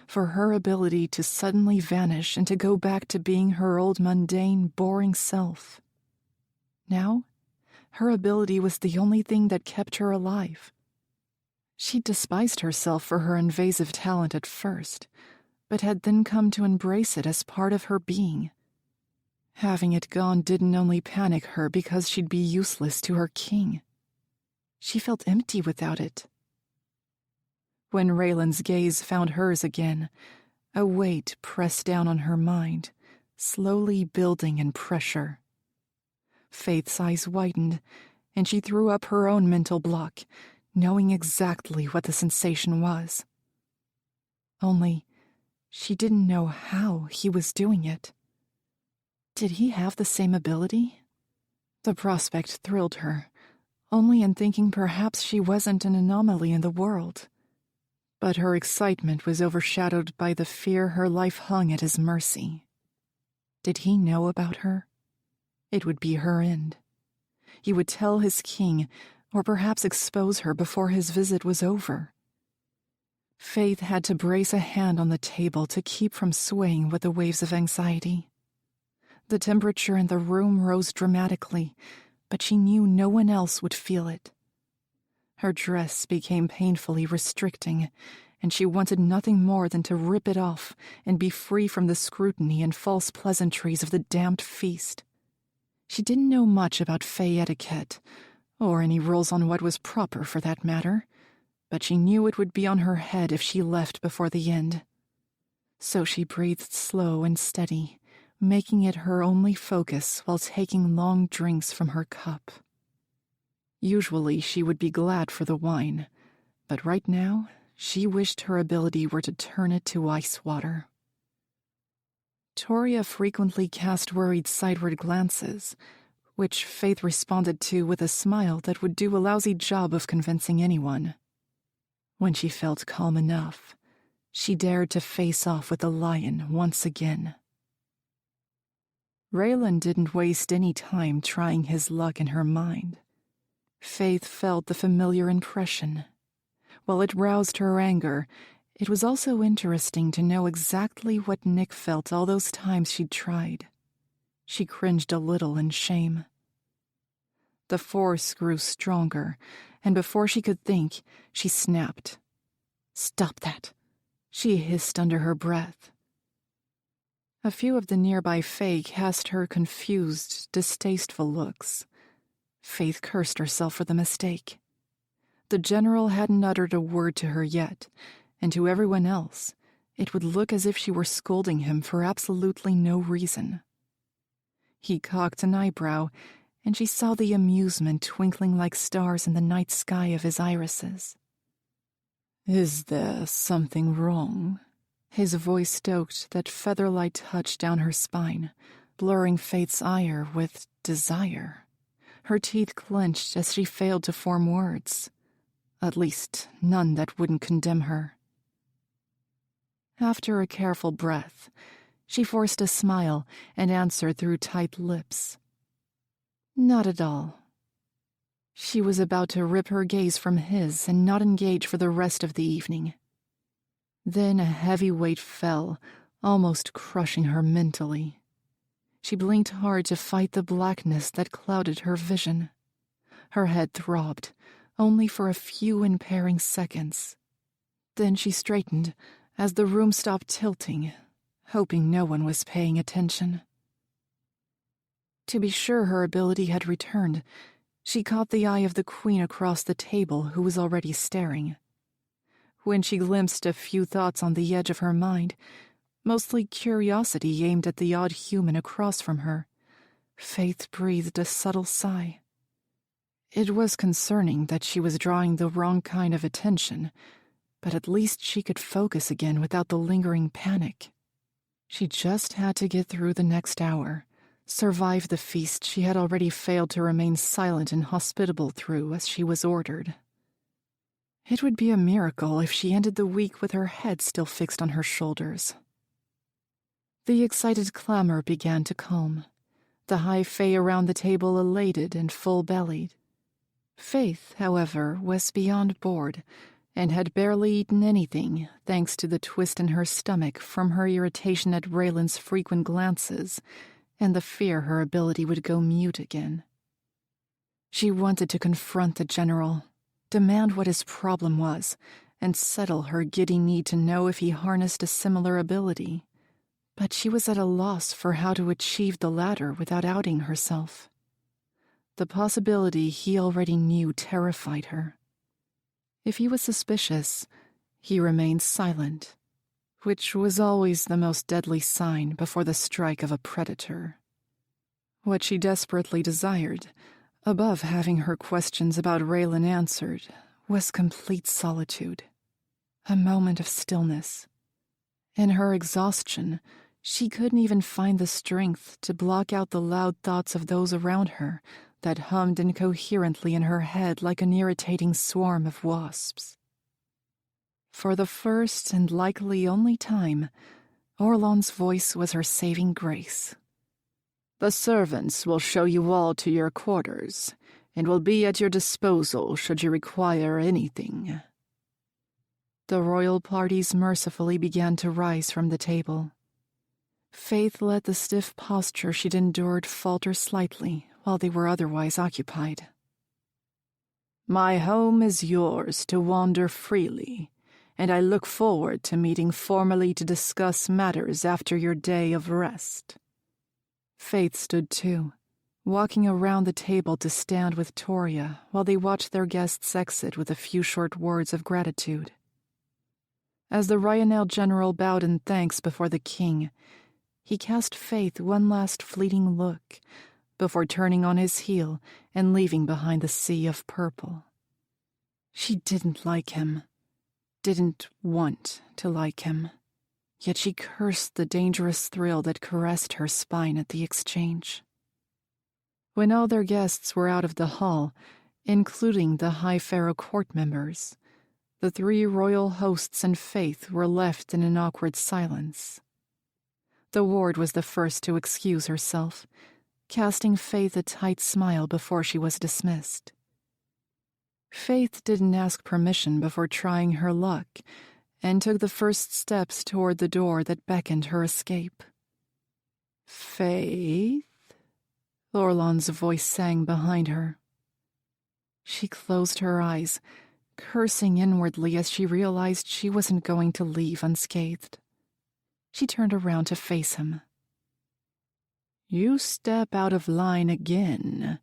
for her ability to suddenly vanish and to go back to being her old mundane, boring self. Now, her ability was the only thing that kept her alive. She despised herself for her invasive talent at first, but had then come to embrace it as part of her being. Having it gone didn't only panic her because she'd be useless to her king. She felt empty without it. When Raylan's gaze found hers again, a weight pressed down on her mind, slowly building in pressure. Faythe's eyes widened, and she threw up her own mental block, knowing exactly what the sensation was. Only, she didn't know how he was doing it. Did he have the same ability? The prospect thrilled her, only in thinking perhaps she wasn't an anomaly in the world. But her excitement was overshadowed by the fear her life hung at his mercy. Did he know about her? It would be her end. He would tell his king, or perhaps expose her before his visit was over. Faythe had to brace a hand on the table to keep from swaying with the waves of anxiety. The temperature in the room rose dramatically, but she knew no one else would feel it. Her dress became painfully restricting, and she wanted nothing more than to rip it off and be free from the scrutiny and false pleasantries of the damned feast. She didn't know much about Fae etiquette, or any rules on what was proper for that matter, but she knew it would be on her head if she left before the end. So she breathed slow and steady, making it her only focus while taking long drinks from her cup. Usually she would be glad for the wine, but right now she wished her ability were to turn it to ice water. Toria frequently cast worried sideward glances, which Faythe responded to with a smile that would do a lousy job of convincing anyone. When she felt calm enough, she dared to face off with the lion once again. Reylan didn't waste any time trying his luck in her mind. Faythe felt the familiar impression. While it roused her anger, it was also interesting to know exactly what Nick felt all those times she'd tried. She cringed a little in shame. The force grew stronger, and before she could think, she snapped. "Stop that," she hissed under her breath. A few of the nearby Fae cast her confused, distasteful looks. Faythe cursed herself for the mistake. The general hadn't uttered a word to her yet, and to everyone else, it would look as if she were scolding him for absolutely no reason. He cocked an eyebrow, and she saw the amusement twinkling like stars in the night sky of his irises. "Is there something wrong?" His voice stoked that feather-light touch down her spine, blurring Faythe's ire with desire. Her teeth clenched as she failed to form words. At least, none that wouldn't condemn her. After a careful breath, she forced a smile and answered through tight lips. "Not at all." She was about to rip her gaze from his and not engage for the rest of the evening. Then a heavy weight fell, almost crushing her mentally. She blinked hard to fight the blackness that clouded her vision. Her head throbbed, only for a few impairing seconds. Then she straightened as the room stopped tilting, hoping no one was paying attention. To be sure her ability had returned, she caught the eye of the queen across the table who was already staring. When she glimpsed a few thoughts on the edge of her mind, mostly curiosity aimed at the odd human across from her, Faythe breathed a subtle sigh. It was concerning that she was drawing the wrong kind of attention, but at least she could focus again without the lingering panic. She just had to get through the next hour, survive the feast she had already failed to remain silent and hospitable through as she was ordered. It would be a miracle if she ended the week with her head still fixed on her shoulders. The excited clamor began to calm, the high fae around the table elated and full-bellied. Faythe, however, was beyond bored, and had barely eaten anything thanks to the twist in her stomach from her irritation at Reylan's frequent glances and the fear her ability would go mute again. She wanted to confront the general, demand what his problem was, and settle her giddy need to know if he harnessed a similar ability. But she was at a loss for how to achieve the latter without outing herself. The possibility he already knew terrified her. If he was suspicious, he remained silent, which was always the most deadly sign before the strike of a predator. What she desperately desired, above having her questions about Reylan answered, was complete solitude, a moment of stillness. In her exhaustion, she couldn't even find the strength to block out the loud thoughts of those around her that hummed incoherently in her head like an irritating swarm of wasps. For the first and likely only time, Orlan's voice was her saving grace. "The servants will show you all to your quarters, and will be at your disposal should you require anything." The royal parties mercifully began to rise from the table. Faythe let the stiff posture she'd endured falter slightly while they were otherwise occupied. "My home is yours to wander freely, and I look forward to meeting formally to discuss matters after your day of rest." Faythe stood too, walking around the table to stand with Toria while they watched their guests exit with a few short words of gratitude. As the Ryanel general bowed in thanks before the king, he cast Faythe one last fleeting look before turning on his heel and leaving behind the sea of purple. She didn't like him, didn't want to like him, yet she cursed the dangerous thrill that caressed her spine at the exchange. When all their guests were out of the hall, including the High Pharaoh court members, the three royal hosts and Faythe were left in an awkward silence. The ward was the first to excuse herself, casting Faythe a tight smile before she was dismissed. Faythe didn't ask permission before trying her luck, and took the first steps toward the door that beckoned her escape. "Faythe?" Orlan's voice sang behind her. She closed her eyes, cursing inwardly as she realized she wasn't going to leave unscathed. She turned around to face him. "You step out of line again,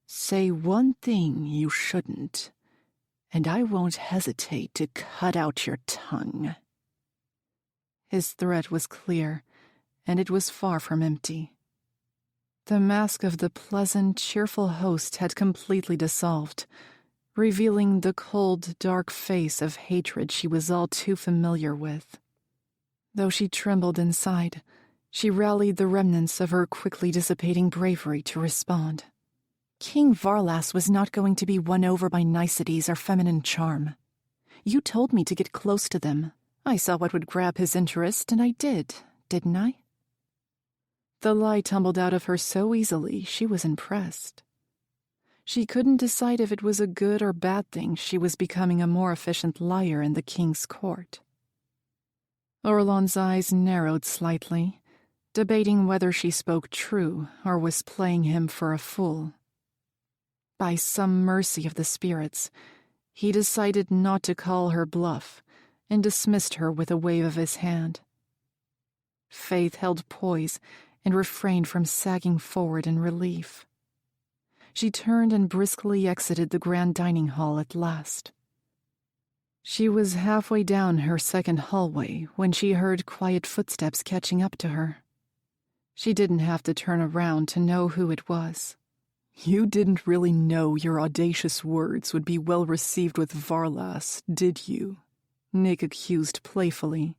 say one thing you shouldn't, and I won't hesitate to cut out your tongue." His threat was clear, and it was far from empty. The mask of the pleasant, cheerful host had completely dissolved, revealing the cold, dark face of hatred she was all too familiar with. Though she trembled inside, she rallied the remnants of her quickly dissipating bravery to respond. King Varlas was not going to be won over by niceties or feminine charm. You told me to get close to them. I saw what would grab his interest, and I did, didn't I? The lie tumbled out of her so easily, she was impressed. She couldn't decide if it was a good or bad thing she was becoming a more efficient liar in the king's court. Orlan's eyes narrowed slightly, debating whether she spoke true or was playing him for a fool. By some mercy of the spirits, he decided not to call her bluff and dismissed her with a wave of his hand. Faythe held poise and refrained from sagging forward in relief. She turned and briskly exited the grand dining hall at last. She was halfway down her second hallway when she heard quiet footsteps catching up to her. She didn't have to turn around to know who it was. You didn't really know your audacious words would be well received with Varlas, did you? Nick accused playfully.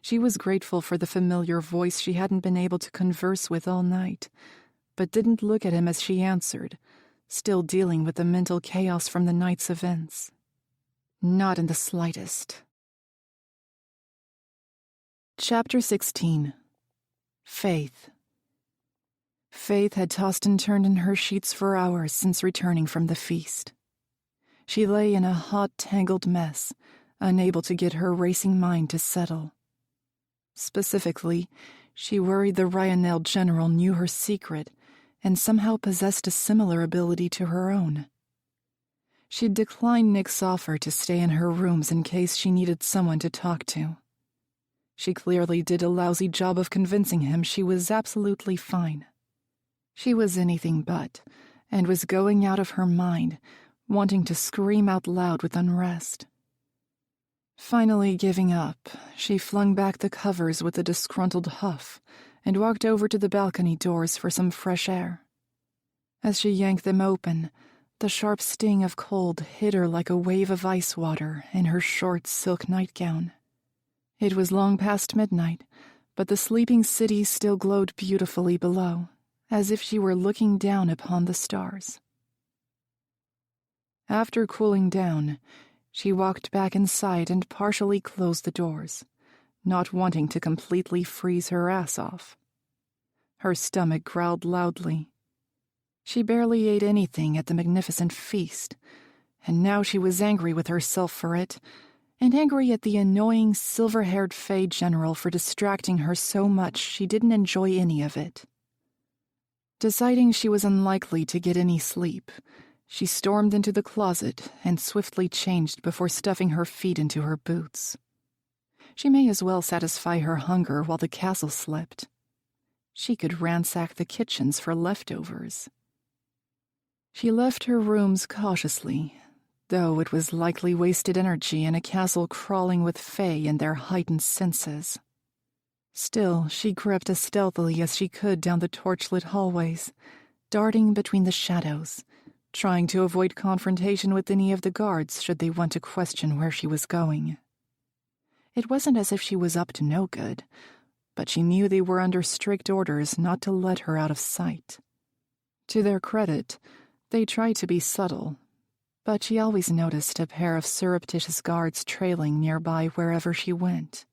She was grateful for the familiar voice she hadn't been able to converse with all night, but didn't look at him as she answered, still dealing with the mental chaos from the night's events. Not in the slightest. Chapter 16. Faythe. Faythe had tossed and turned in her sheets for hours since returning from the feast. She lay in a hot, tangled mess, unable to get her racing mind to settle. Specifically, she worried the Reylan general knew her secret and somehow possessed a similar ability to her own. She'd declined Nick's offer to stay in her rooms in case she needed someone to talk to. She clearly did a lousy job of convincing him she was absolutely fine. She was anything but, and was going out of her mind, wanting to scream out loud with unrest. Finally giving up, she flung back the covers with a disgruntled huff and walked over to the balcony doors for some fresh air. As she yanked them open, the sharp sting of cold hit her like a wave of ice water in her short silk nightgown. It was long past midnight, but the sleeping city still glowed beautifully below, as if she were looking down upon the stars. After cooling down, she walked back inside and partially closed the doors, not wanting to completely freeze her ass off. Her stomach growled loudly. She barely ate anything at the magnificent feast, and now she was angry with herself for it, and angry at the annoying silver-haired Faythe general for distracting her so much she didn't enjoy any of it. Deciding she was unlikely to get any sleep, she stormed into the closet and swiftly changed before stuffing her feet into her boots. She may as well satisfy her hunger while the castle slept. She could ransack the kitchens for leftovers. She left her rooms cautiously, though it was likely wasted energy in a castle crawling with fae and their heightened senses. Still, she crept as stealthily as she could down the torchlit hallways, darting between the shadows, trying to avoid confrontation with any of the guards should they want to question where she was going. It wasn't as if she was up to no good, but she knew they were under strict orders not to let her out of sight. To their credit, they tried to be subtle, but she always noticed a pair of surreptitious guards trailing nearby wherever she went.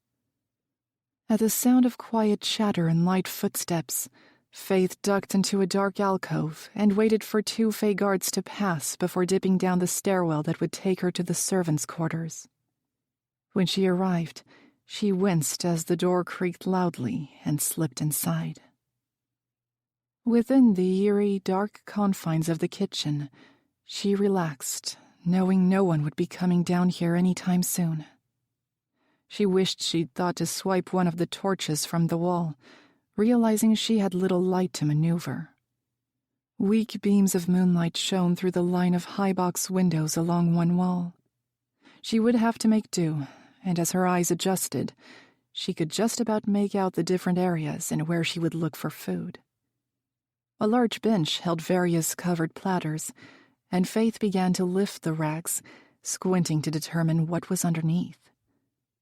At the sound of quiet chatter and light footsteps, Faythe ducked into a dark alcove and waited for 2 fae guards to pass before dipping down the stairwell that would take her to the servants' quarters. When she arrived, she winced as the door creaked loudly and slipped inside. Within the eerie, dark confines of the kitchen, she relaxed, knowing no one would be coming down here any time soon. She wished she'd thought to swipe one of the torches from the wall, realizing she had little light to maneuver. Weak beams of moonlight shone through the line of high box windows along one wall. She would have to make do, and as her eyes adjusted, she could just about make out the different areas and where she would look for food. A large bench held various covered platters, and Faythe began to lift the racks, squinting to determine what was underneath.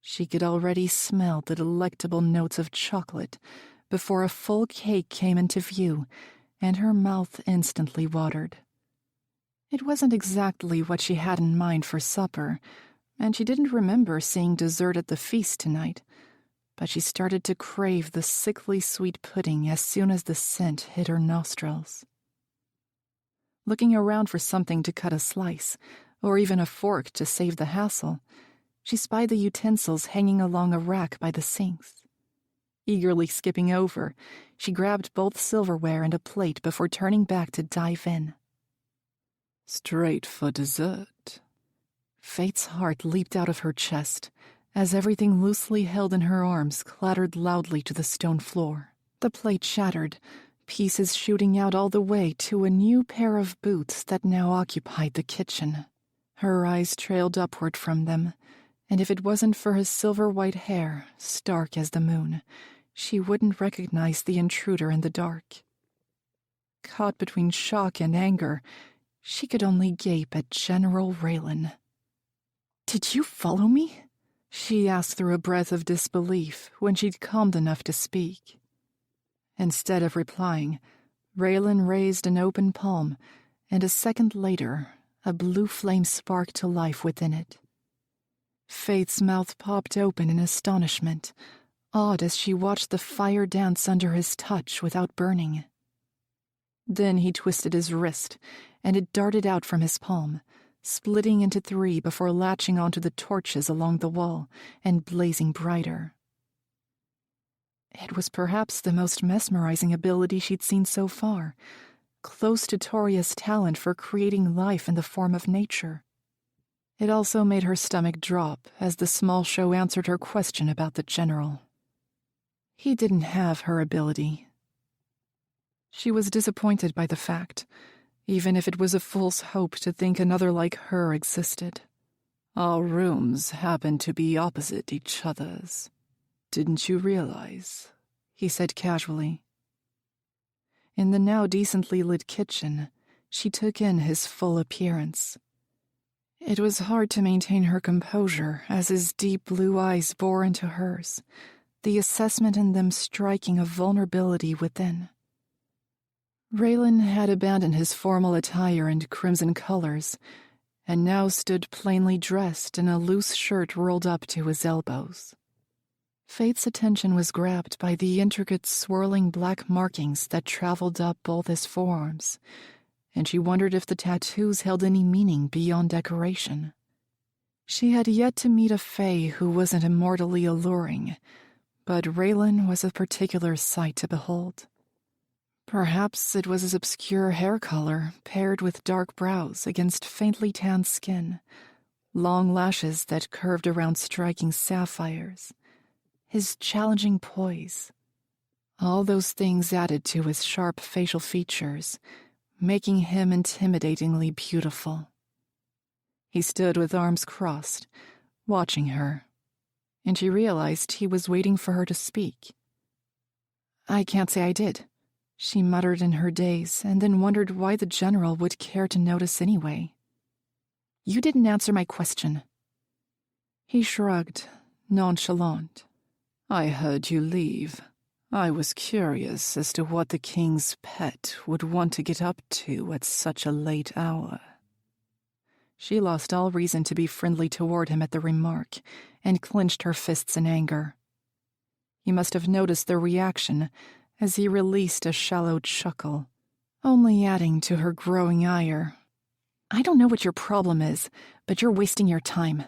She could already smell the delectable notes of chocolate before a full cake came into view, and her mouth instantly watered. It wasn't exactly what she had in mind for supper, and she didn't remember seeing dessert at the feast tonight, but she started to crave the sickly sweet pudding as soon as the scent hit her nostrils. Looking around for something to cut a slice, or even a fork to save the hassle, she spied the utensils hanging along a rack by the sinks. Eagerly skipping over, she grabbed both silverware and a plate before turning back to dive in. Straight for dessert. Faythe's heart leaped out of her chest as everything loosely held in her arms clattered loudly to the stone floor. The plate shattered, pieces shooting out all the way to a new pair of boots that now occupied the kitchen. Her eyes trailed upward from them, and if it wasn't for his silver-white hair, stark as the moon, she wouldn't recognize the intruder in the dark. Caught between shock and anger, she could only gape at General Reylan. "Did you follow me?" she asked through a breath of disbelief when she'd calmed enough to speak. Instead of replying, Reylan raised an open palm, and a second later, a blue flame sparked to life within it. Faythe's mouth popped open in astonishment, awed as she watched the fire dance under his touch without burning. Then he twisted his wrist, and it darted out from his palm, splitting into 3 before latching onto the torches along the wall and blazing brighter. It was perhaps the most mesmerizing ability she'd seen so far, close to Toria's talent for creating life in the form of nature. It also made her stomach drop as the small show answered her question about the general. He didn't have her ability. She was disappointed by the fact, even if it was a fool's hope to think another like her existed. Our rooms happen to be opposite each other's. Didn't you realize? He said casually. In the now decently lit kitchen, she took in his full appearance. It was hard to maintain her composure as his deep blue eyes bore into hers, the assessment in them striking a vulnerability within. Reylan had abandoned his formal attire and crimson colors, and now stood plainly dressed in a loose shirt rolled up to his elbows. Faythe's attention was grabbed by the intricate swirling black markings that traveled up both his forearms, and she wondered if the tattoos held any meaning beyond decoration. She had yet to meet a fae who wasn't immortally alluring, but Reylan was a particular sight to behold. Perhaps it was his obscure hair color paired with dark brows against faintly tanned skin, long lashes that curved around striking sapphires, his challenging poise. All those things added to his sharp facial features, making him intimidatingly beautiful. He stood with arms crossed, watching her, and she realized he was waiting for her to speak. "I can't say I did," she muttered in her daze, and then wondered why the general would care to notice anyway. "You didn't answer my question." He shrugged, nonchalant. "I heard you leave. I was curious as to what the king's pet would want to get up to at such a late hour." She lost all reason to be friendly toward him at the remark, and clenched her fists in anger. He must have noticed their reaction as he released a shallow chuckle, only adding to her growing ire. "I don't know what your problem is, but you're wasting your time."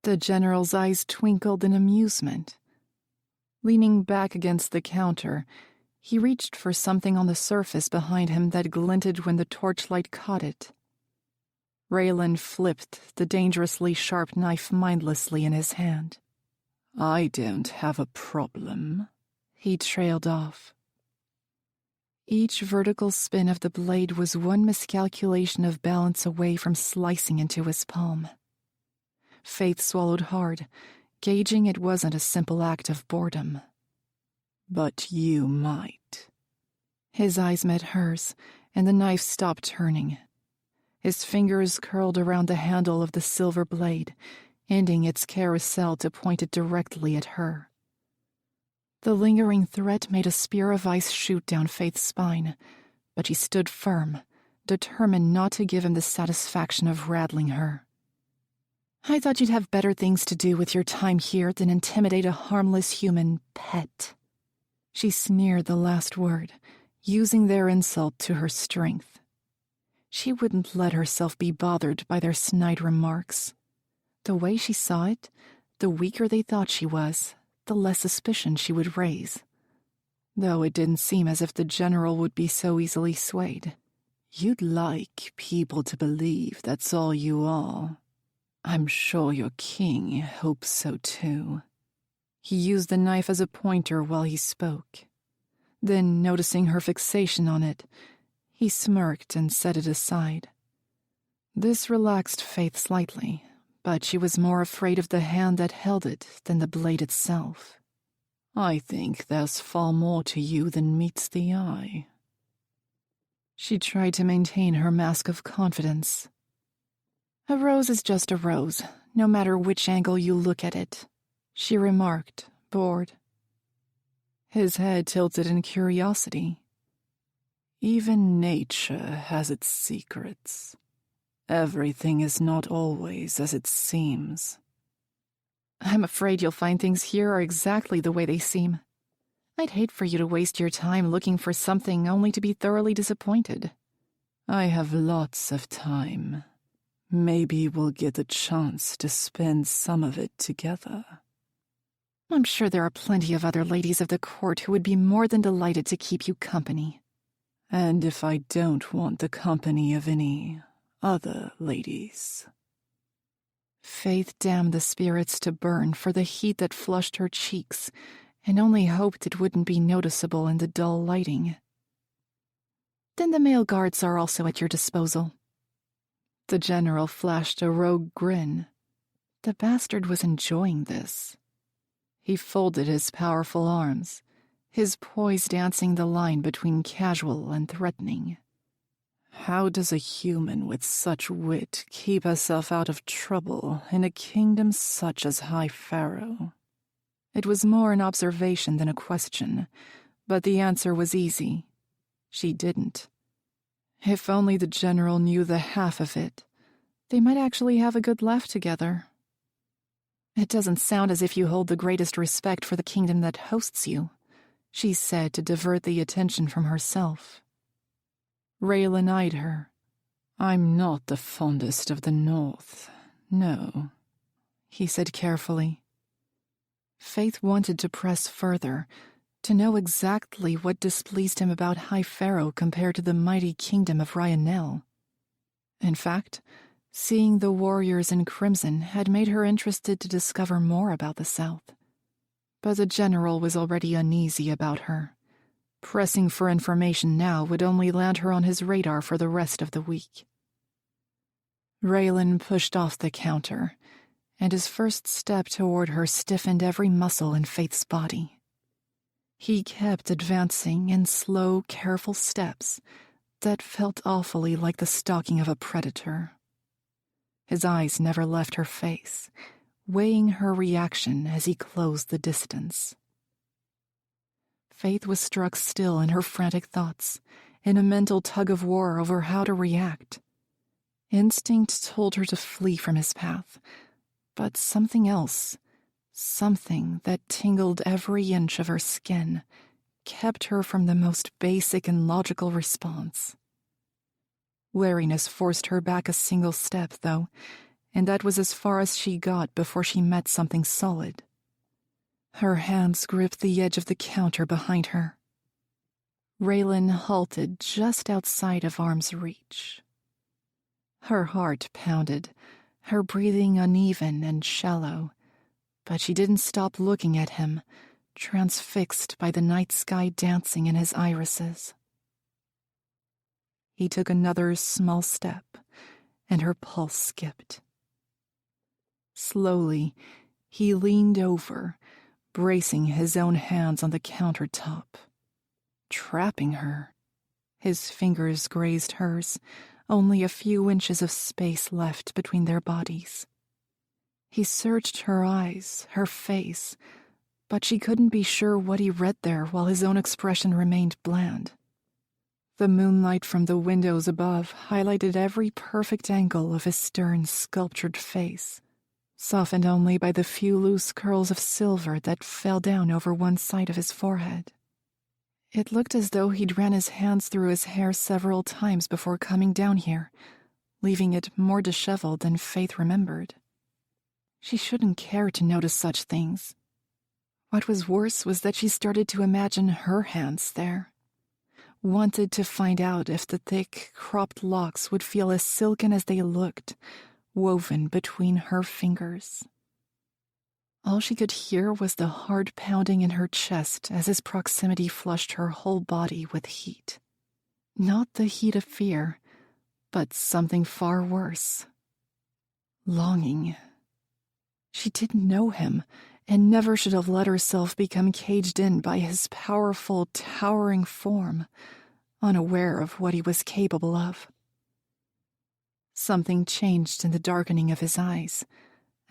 The general's eyes twinkled in amusement. Leaning back against the counter, he reached for something on the surface behind him that glinted when the torchlight caught it. Reylan flipped the dangerously sharp knife mindlessly in his hand. "I don't have a problem," he trailed off. Each vertical spin of the blade was one miscalculation of balance away from slicing into his palm. Faythe swallowed hard, gauging it wasn't a simple act of boredom. "But you might." His eyes met hers, and the knife stopped turning. His fingers curled around the handle of the silver blade, ending its carousel to point it directly at her. The lingering threat made a spear of ice shoot down Faythe's spine, but she stood firm, determined not to give him the satisfaction of rattling her. "I thought you'd have better things to do with your time here than intimidate a harmless human pet." She sneered the last word, using their insult to her strength. She wouldn't let herself be bothered by their snide remarks. The way she saw it, the weaker they thought she was, the less suspicion she would raise. Though it didn't seem as if the general would be so easily swayed. "You'd like people to believe that's all you are. I'm sure your king hopes so too." He used the knife as a pointer while he spoke. Then, noticing her fixation on it, he smirked and set it aside. This relaxed Faythe slightly, but she was more afraid of the hand that held it than the blade itself. "I think there's far more to you than meets the eye." She tried to maintain her mask of confidence. "A rose is just a rose, no matter which angle you look at it," she remarked, bored. His head tilted in curiosity. "Even nature has its secrets. Everything is not always as it seems." "I'm afraid you'll find things here are exactly the way they seem. I'd hate for you to waste your time looking for something only to be thoroughly disappointed." "I have lots of time. Maybe we'll get the chance to spend some of it together." "I'm sure there are plenty of other ladies of the court who would be more than delighted to keep you company." "And if I don't want the company of any other ladies?" Faythe damned the spirits to burn for the heat that flushed her cheeks, and only hoped it wouldn't be noticeable in the dull lighting. "Then the male guards are also at your disposal." The general flashed a rogue grin. The bastard was enjoying this. He folded his powerful arms, his poise dancing the line between casual and threatening. "How does a human with such wit keep herself out of trouble in a kingdom such as High Pharaoh?" It was more an observation than a question, but the answer was easy. She didn't. If only the general knew the half of it, they might actually have a good laugh together. "It doesn't sound as if you hold the greatest respect for the kingdom that hosts you," she said to divert the attention from herself. Reylan eyed her. "I'm not the fondest of the North, no," he said carefully. Faythe wanted to press further, to know exactly what displeased him about High Pharaoh compared to the mighty kingdom of Ryanel. In fact, seeing the warriors in crimson had made her interested to discover more about the South. But the general was already uneasy about her. Pressing for information now would only land her on his radar for the rest of the week. Reylan pushed off the counter, and his first step toward her stiffened every muscle in Faythe's body. He kept advancing in slow, careful steps that felt awfully like the stalking of a predator. His eyes never left her face, weighing her reaction as he closed the distance. Faythe was struck still in her frantic thoughts, in a mental tug-of-war over how to react. Instinct told her to flee from his path, but something else, something that tingled every inch of her skin, kept her from the most basic and logical response. Wariness forced her back a single step, though, and that was as far as she got before she met something solid. Her hands gripped the edge of the counter behind her. Reylan halted just outside of arm's reach. Her heart pounded, her breathing uneven and shallow, but she didn't stop looking at him, transfixed by the night sky dancing in his irises. He took another small step, and her pulse skipped. Slowly, he leaned over, bracing his own hands on the countertop. Trapping her. His fingers grazed hers, only a few inches of space left between their bodies. He searched her eyes, her face, but she couldn't be sure what he read there while his own expression remained bland. The moonlight from the windows above highlighted every perfect angle of his stern, sculptured face, softened only by the few loose curls of silver that fell down over one side of his forehead. It looked as though he'd ran his hands through his hair several times before coming down here, leaving it more disheveled than Faythe remembered. She shouldn't care to notice such things. What was worse was that she started to imagine her hands there, wanted to find out if the thick, cropped locks would feel as silken as they looked, woven between her fingers. All she could hear was the hard pounding in her chest as his proximity flushed her whole body with heat. Not the heat of fear, but something far worse. Longing. She didn't know him, and never should have let herself become caged in by his powerful, towering form, unaware of what he was capable of. Something changed in the darkening of his eyes,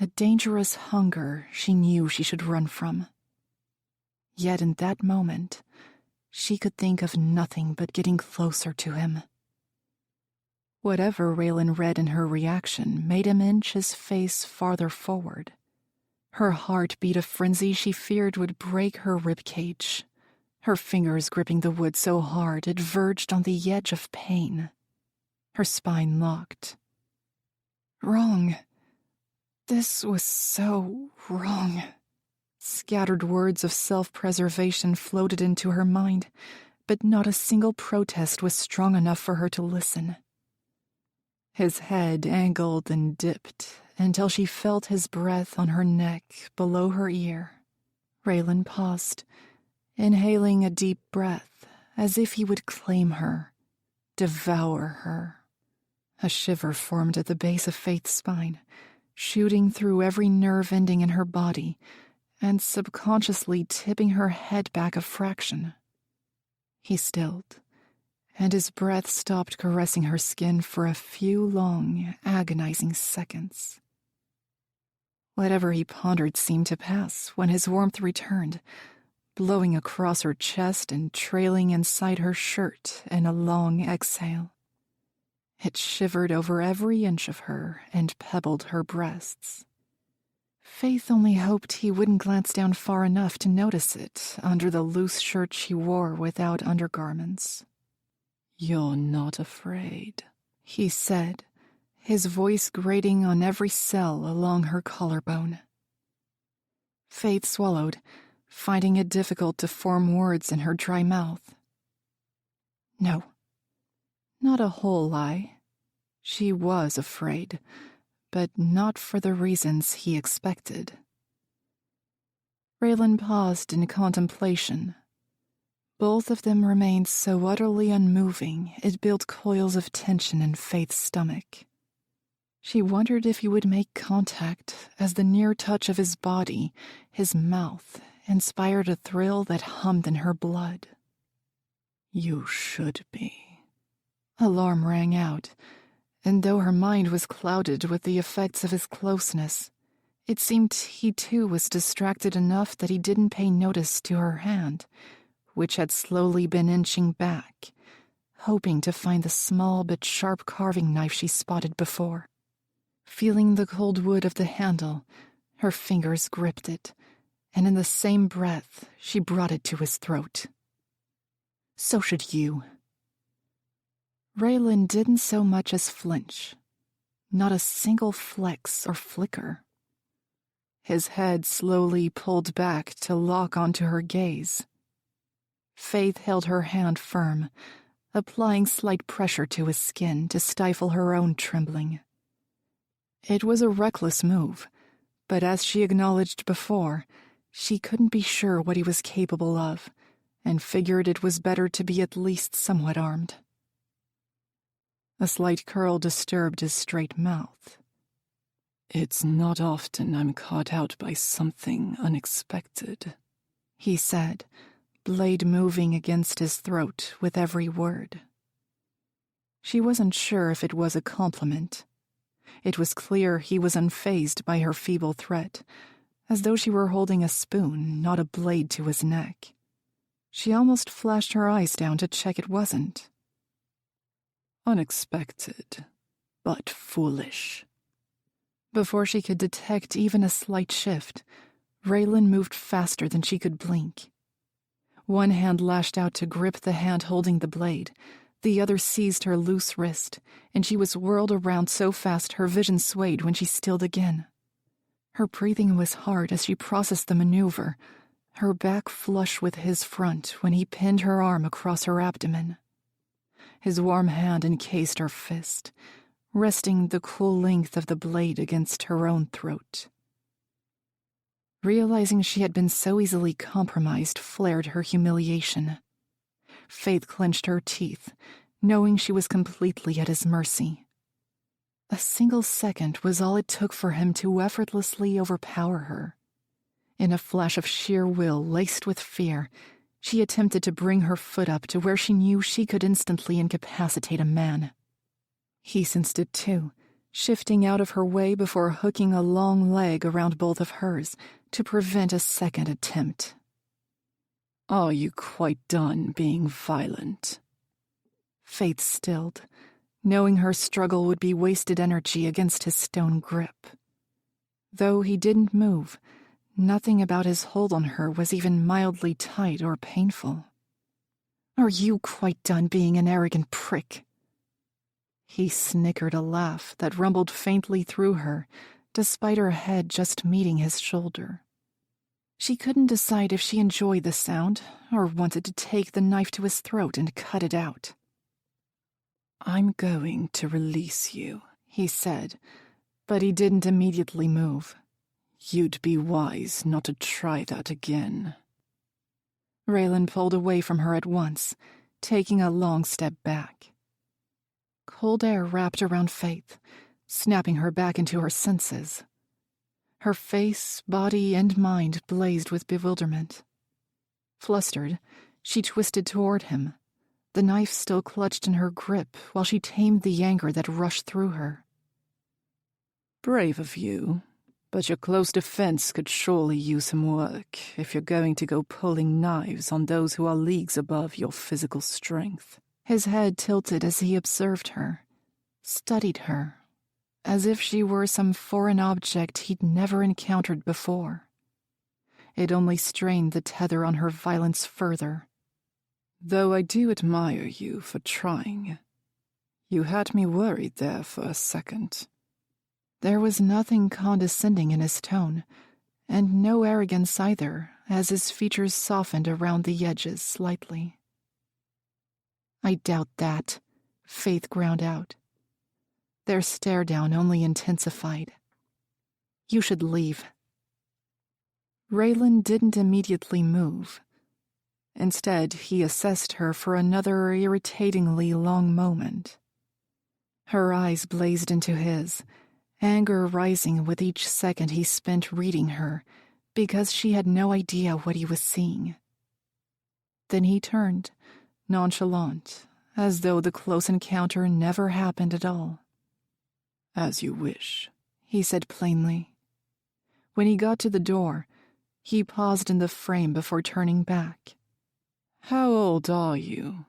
a dangerous hunger she knew she should run from. Yet in that moment, she could think of nothing but getting closer to him. Whatever Reylan read in her reaction made him inch his face farther forward. Her heart beat a frenzy she feared would break her ribcage, her fingers gripping the wood so hard it verged on the edge of pain. Her spine locked. Wrong. This was so wrong. Scattered words of self-preservation floated into her mind, but not a single protest was strong enough for her to listen. His head angled and dipped until she felt his breath on her neck below her ear. Reylan paused, inhaling a deep breath as if he would claim her, devour her. A shiver formed at the base of Faythe's spine, shooting through every nerve ending in her body and subconsciously tipping her head back a fraction. He stilled, and his breath stopped caressing her skin for a few long, agonizing seconds. Whatever he pondered seemed to pass when his warmth returned, blowing across her chest and trailing inside her shirt in a long exhale. It shivered over every inch of her and pebbled her breasts. Faythe only hoped he wouldn't glance down far enough to notice it under the loose shirt she wore without undergarments. "You're not afraid," he said, his voice grating on every cell along her collarbone. Faythe swallowed, finding it difficult to form words in her dry mouth. No. Not a whole lie. She was afraid, but not for the reasons he expected. Reylan paused in contemplation. Both of them remained so utterly unmoving it built coils of tension in Faythe's stomach. She wondered if he would make contact as the near touch of his body, his mouth, inspired a thrill that hummed in her blood. "You should be." Alarm rang out, and though her mind was clouded with the effects of his closeness, it seemed he too was distracted enough that he didn't pay notice to her hand, which had slowly been inching back, hoping to find the small but sharp carving knife she spotted before. Feeling the cold wood of the handle, her fingers gripped it, and in the same breath she brought it to his throat. "So should you." Reylan didn't so much as flinch, not a single flex or flicker. His head slowly pulled back to lock onto her gaze. Faythe held her hand firm, applying slight pressure to his skin to stifle her own trembling. It was a reckless move, but as she acknowledged before, she couldn't be sure what he was capable of, and figured it was better to be at least somewhat armed. A slight curl disturbed his straight mouth. "It's not often I'm caught out by something unexpected," he said, blade moving against his throat with every word. She wasn't sure if it was a compliment. It was clear he was unfazed by her feeble threat, as though she were holding a spoon, not a blade to his neck. She almost flashed her eyes down to check it wasn't. Unexpected, but foolish. Before she could detect even a slight shift, Reylan moved faster than she could blink. One hand lashed out to grip the hand holding the blade. The other seized her loose wrist, and she was whirled around so fast her vision swayed when she stilled again. Her breathing was hard as she processed the maneuver, her back flush with his front when he pinned her arm across her abdomen. His warm hand encased her fist, resting the cool length of the blade against her own throat. Realizing she had been so easily compromised flared her humiliation. Faythe clenched her teeth, knowing she was completely at his mercy. A single second was all it took for him to effortlessly overpower her. In a flash of sheer will laced with fear, she attempted to bring her foot up to where she knew she could instantly incapacitate a man. He sensed it too, shifting out of her way before hooking a long leg around both of hers to prevent a second attempt. "Are you quite done being violent?" Faythe stilled, knowing her struggle would be wasted energy against his stone grip. Though he didn't move, nothing about his hold on her was even mildly tight or painful. "Are you quite done being an arrogant prick?" He snickered a laugh that rumbled faintly through her, despite her head just meeting his shoulder. She couldn't decide if she enjoyed the sound or wanted to take the knife to his throat and cut it out. "I'm going to release you," he said, but he didn't immediately move. "You'd be wise not to try that again." Reylan pulled away from her at once, taking a long step back. Cold air wrapped around Faythe, snapping her back into her senses. Her face, body, and mind blazed with bewilderment. Flustered, she twisted toward him, the knife still clutched in her grip while she tamed the anger that rushed through her. "Brave of you, but your close defense could surely use some work if you're going to go pulling knives on those who are leagues above your physical strength." His head tilted as he observed her, studied her, as if she were some foreign object he'd never encountered before. It only strained the tether on her violence further. "Though I do admire you for trying. You had me worried there for a second." There was nothing condescending in his tone, and no arrogance either, as his features softened around the edges slightly. "I doubt that," Faythe ground out. Their stare-down only intensified. "You should leave." Reylan didn't immediately move. Instead, he assessed her for another irritatingly long moment. Her eyes blazed into his, anger rising with each second he spent reading her, because she had no idea what he was seeing. Then he turned, nonchalant, as though the close encounter never happened at all. "As you wish," he said plainly. When he got to the door, he paused in the frame before turning back. "How old are you?"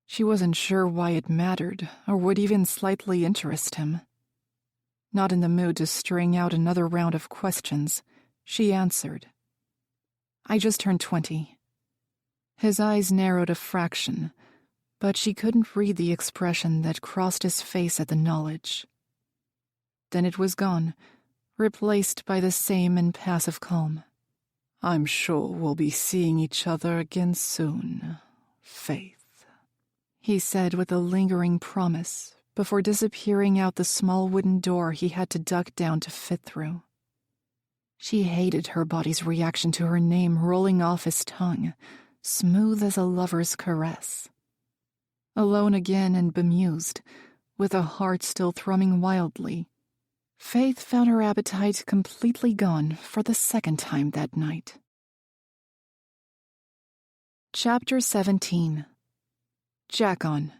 She wasn't sure why it mattered, or would even slightly interest him. Not in the mood to string out another round of questions, she answered. "I just turned 20. His eyes narrowed a fraction, but she couldn't read the expression that crossed his face at the knowledge. Then it was gone, replaced by the same impassive calm. "I'm sure we'll be seeing each other again soon, Faythe," he said with a lingering promise, before disappearing out the small wooden door he had to duck down to fit through. She hated her body's reaction to her name rolling off his tongue, smooth as a lover's caress. Alone again and bemused, with a heart still thrumming wildly, Faythe found her appetite completely gone for the second time that night. Chapter 17. Jack-on.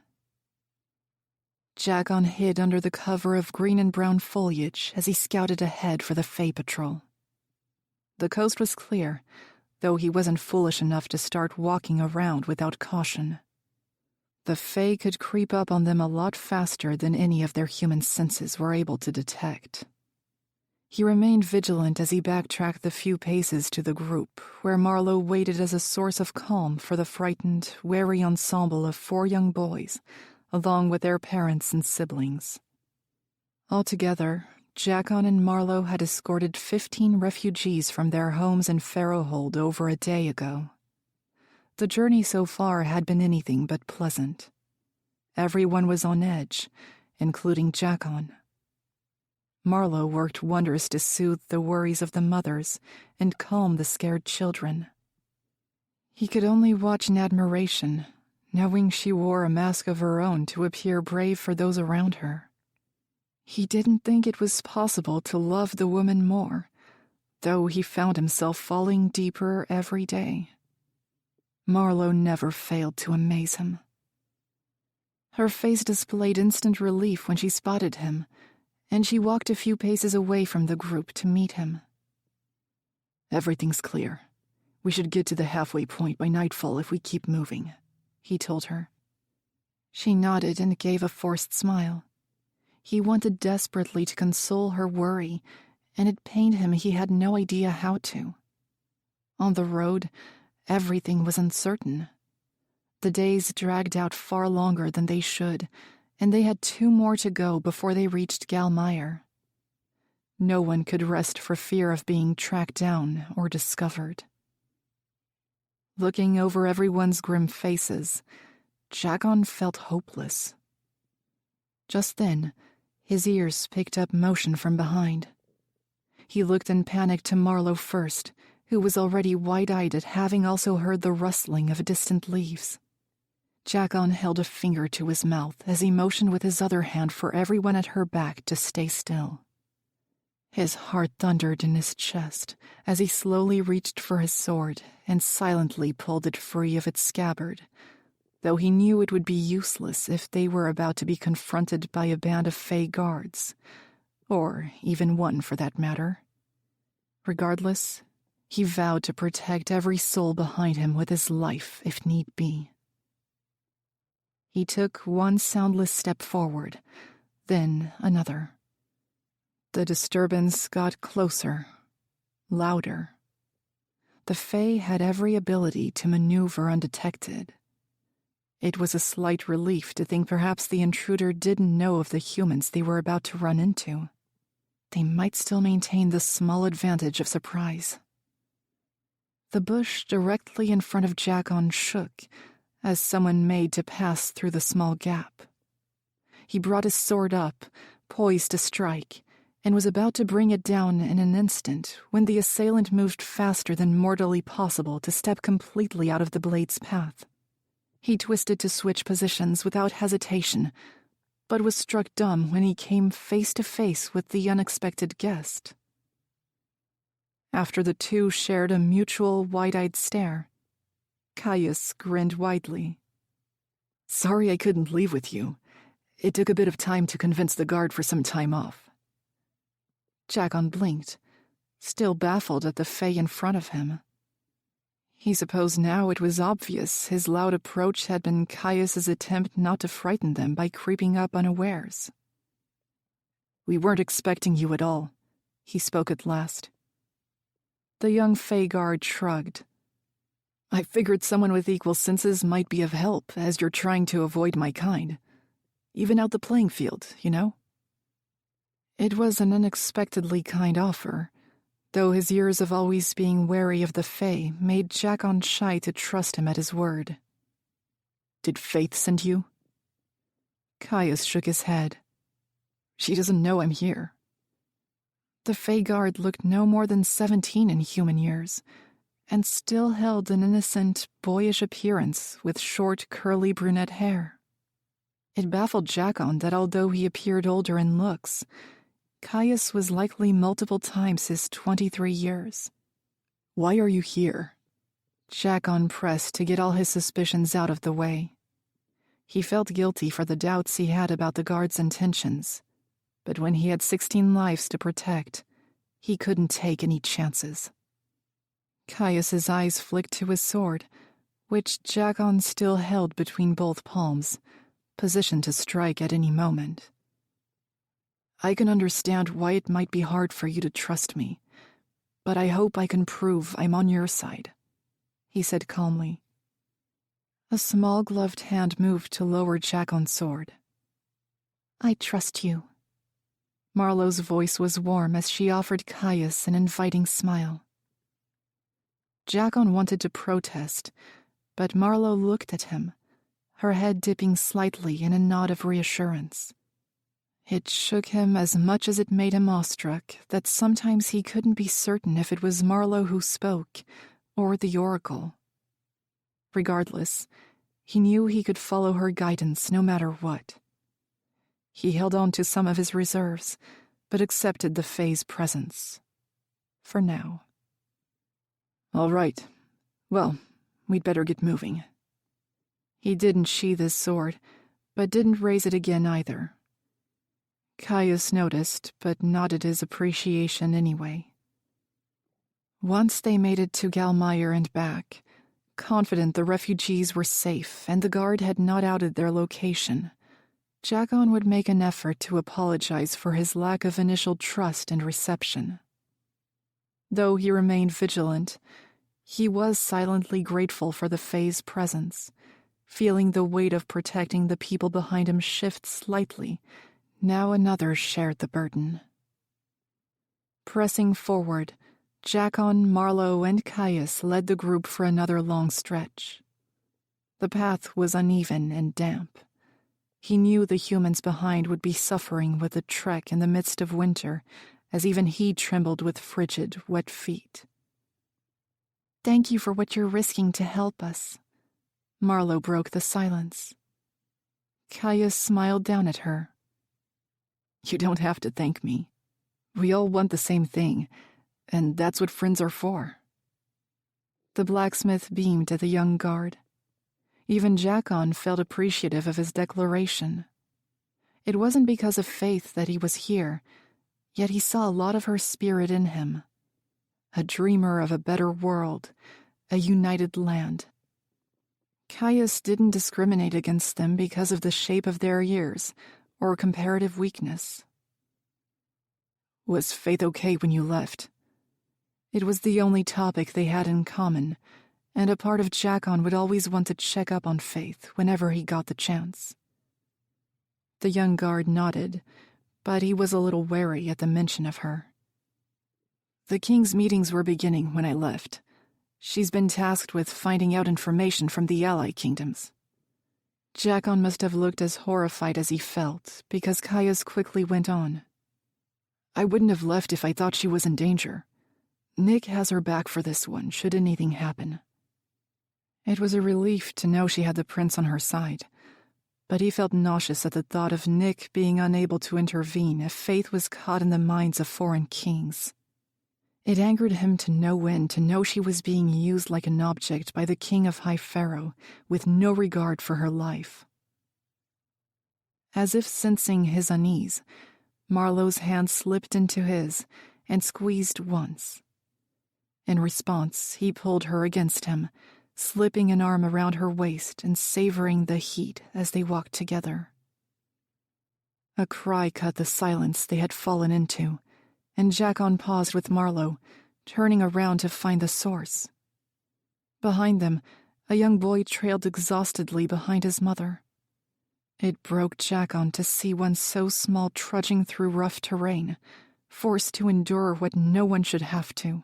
Jackon hid under the cover of green and brown foliage as he scouted ahead for the Faythe patrol. The coast was clear, though he wasn't foolish enough to start walking around without caution. The Faythe could creep up on them a lot faster than any of their human senses were able to detect. He remained vigilant as he backtracked the few paces to the group, where Marlowe waited as a source of calm for the frightened, wary ensemble of 4 young boys, along with their parents and siblings. Altogether, Jackon and Marlowe had escorted 15 refugees from their homes in Farrowhold over a day ago. The journey so far had been anything but pleasant. Everyone was on edge, including Jackon. Marlowe worked wonders to soothe the worries of the mothers and calm the scared children. He could only watch in admiration, knowing she wore a mask of her own to appear brave for those around her. He didn't think it was possible to love the woman more, though he found himself falling deeper every day. Marlowe never failed to amaze him. Her face displayed instant relief when she spotted him, and she walked a few paces away from the group to meet him. "Everything's clear. We should get to the halfway point by nightfall if we keep moving," he told her. She nodded and gave a forced smile. He wanted desperately to console her worry, and it pained him he had no idea how to. On the road, everything was uncertain. The days dragged out far longer than they should, and they had 2 more to go before they reached Galmire. No one could rest for fear of being tracked down or discovered. Looking over everyone's grim faces, Jackon felt hopeless. Just then, his ears picked up motion from behind. He looked in panic to Marlowe first, who was already wide-eyed at having also heard the rustling of distant leaves. Jackon held a finger to his mouth as he motioned with his other hand for everyone at her back to stay still. His heart thundered in his chest as he slowly reached for his sword and silently pulled it free of its scabbard, though he knew it would be useless if they were about to be confronted by a band of Faythe guards, or even one for that matter. Regardless, he vowed to protect every soul behind him with his life if need be. He took one soundless step forward, then another. The disturbance got closer, louder. The Faythe had every ability to maneuver undetected. It was a slight relief to think perhaps the intruder didn't know of the humans they were about to run into. They might still maintain the small advantage of surprise. The bush directly in front of Jackon shook as someone made to pass through the small gap. He brought his sword up, poised to strike, and was about to bring it down in an instant when the assailant moved faster than mortally possible to step completely out of the blade's path. He twisted to switch positions without hesitation, but was struck dumb when he came face to face with the unexpected guest. After the two shared a mutual wide-eyed stare, Caius grinned widely. "Sorry I couldn't leave with you. It took a bit of time to convince the guard for some time off." Jackon blinked, still baffled at the Faythe in front of him. He supposed now it was obvious his loud approach had been Caius's attempt not to frighten them by creeping up unawares. "We weren't expecting you at all," he spoke at last. The young Faythe guard shrugged. "I figured someone with equal senses might be of help as you're trying to avoid my kind. Even out the playing field, you know?" It was an unexpectedly kind offer, though his years of always being wary of the Faythe made Jackon shy to trust him at his word. "Did Faythe send you?" Caius shook his head. "She doesn't know I'm here." The Faythe guard looked no more than 17 in human years, and still held an innocent, boyish appearance with short, curly brunette hair. It baffled Jackon that although he appeared older in looks, Caius was likely multiple times his 23 years. "Why are you here?" Jackon pressed to get all his suspicions out of the way. He felt guilty for the doubts he had about the guard's intentions, but when he had 16 lives to protect, he couldn't take any chances. Caius's eyes flicked to his sword, which Jackon still held between both palms, positioned to strike at any moment. I can understand why it might be hard for you to trust me, but I hope I can prove I'm on your side, he said calmly. A small gloved hand moved to lower Jackon's sword. I trust you. Marlowe's voice was warm as she offered Caius an inviting smile. Jackon wanted to protest, but Marlowe looked at him, her head dipping slightly in a nod of reassurance. It shook him as much as it made him awestruck that sometimes he couldn't be certain if it was Marlowe who spoke or the Oracle. Regardless, he knew he could follow her guidance no matter what. He held on to some of his reserves, but accepted the Faythe's presence. For now. All right. Well, we'd better get moving. He didn't sheath his sword, but didn't raise it again either. Caius noticed, but nodded his appreciation anyway. Once they made it to Galmire and back, confident the refugees were safe and the guard had not outed their location, Jackon would make an effort to apologize for his lack of initial trust and reception. Though he remained vigilant, he was silently grateful for the Faythe's presence, feeling the weight of protecting the people behind him shift slightly. Now another shared the burden. Pressing forward, Jackon, Marlowe, and Caius led the group for another long stretch. The path was uneven and damp. He knew the humans behind would be suffering with the trek in the midst of winter, as even he trembled with frigid, wet feet. Thank you for what you're risking to help us. Marlowe broke the silence. Caius smiled down at her. You don't have to thank me. We all want the same thing, and that's what friends are for. The blacksmith beamed at the young guard. Even Jackon felt appreciative of his declaration. It wasn't because of Faythe that he was here, yet he saw a lot of her spirit in him. A dreamer of a better world, a united land. Caius didn't discriminate against them because of the shape of their ears or comparative weakness. Was Faythe okay when you left? It was the only topic they had in common, and a part of Jackon would always want to check up on Faythe whenever he got the chance. The young guard nodded, but he was a little wary at the mention of her. The king's meetings were beginning when I left. She's been tasked with finding out information from the ally kingdoms. Jackon must have looked as horrified as he felt, because Caius quickly went on. I wouldn't have left if I thought she was in danger. Nick has her back for this one, should anything happen. It was a relief to know she had the prince on her side, but he felt nauseous at the thought of Nick being unable to intervene if Faythe was caught in the minds of foreign kings. It angered him to no end to know she was being used like an object by the king of High Pharaoh, with no regard for her life. As if sensing his unease, Marlowe's hand slipped into his and squeezed once. In response, he pulled her against him, slipping an arm around her waist and savoring the heat as they walked together. A cry cut the silence they had fallen into, and Jackon paused with Marlowe, turning around to find the source. Behind them, a young boy trailed exhaustedly behind his mother. It broke Jackon to see one so small trudging through rough terrain, forced to endure what no one should have to.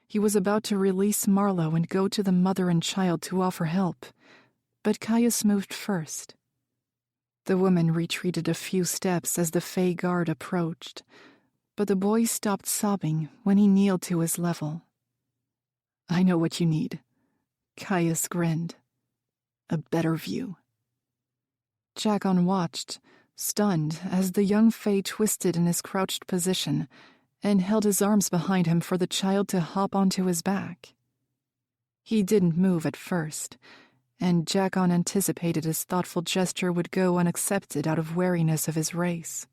He was about to release Marlowe and go to the mother and child to offer help, but Caius moved first. The woman retreated a few steps as the Faythe guard approached, but the boy stopped sobbing when he kneeled to his level. I know what you need. Caius grinned. A better view. Jackon watched, stunned, as the young Faythe twisted in his crouched position and held his arms behind him for the child to hop onto his back. He didn't move at first, and Jackon anticipated his thoughtful gesture would go unaccepted out of wariness of his race.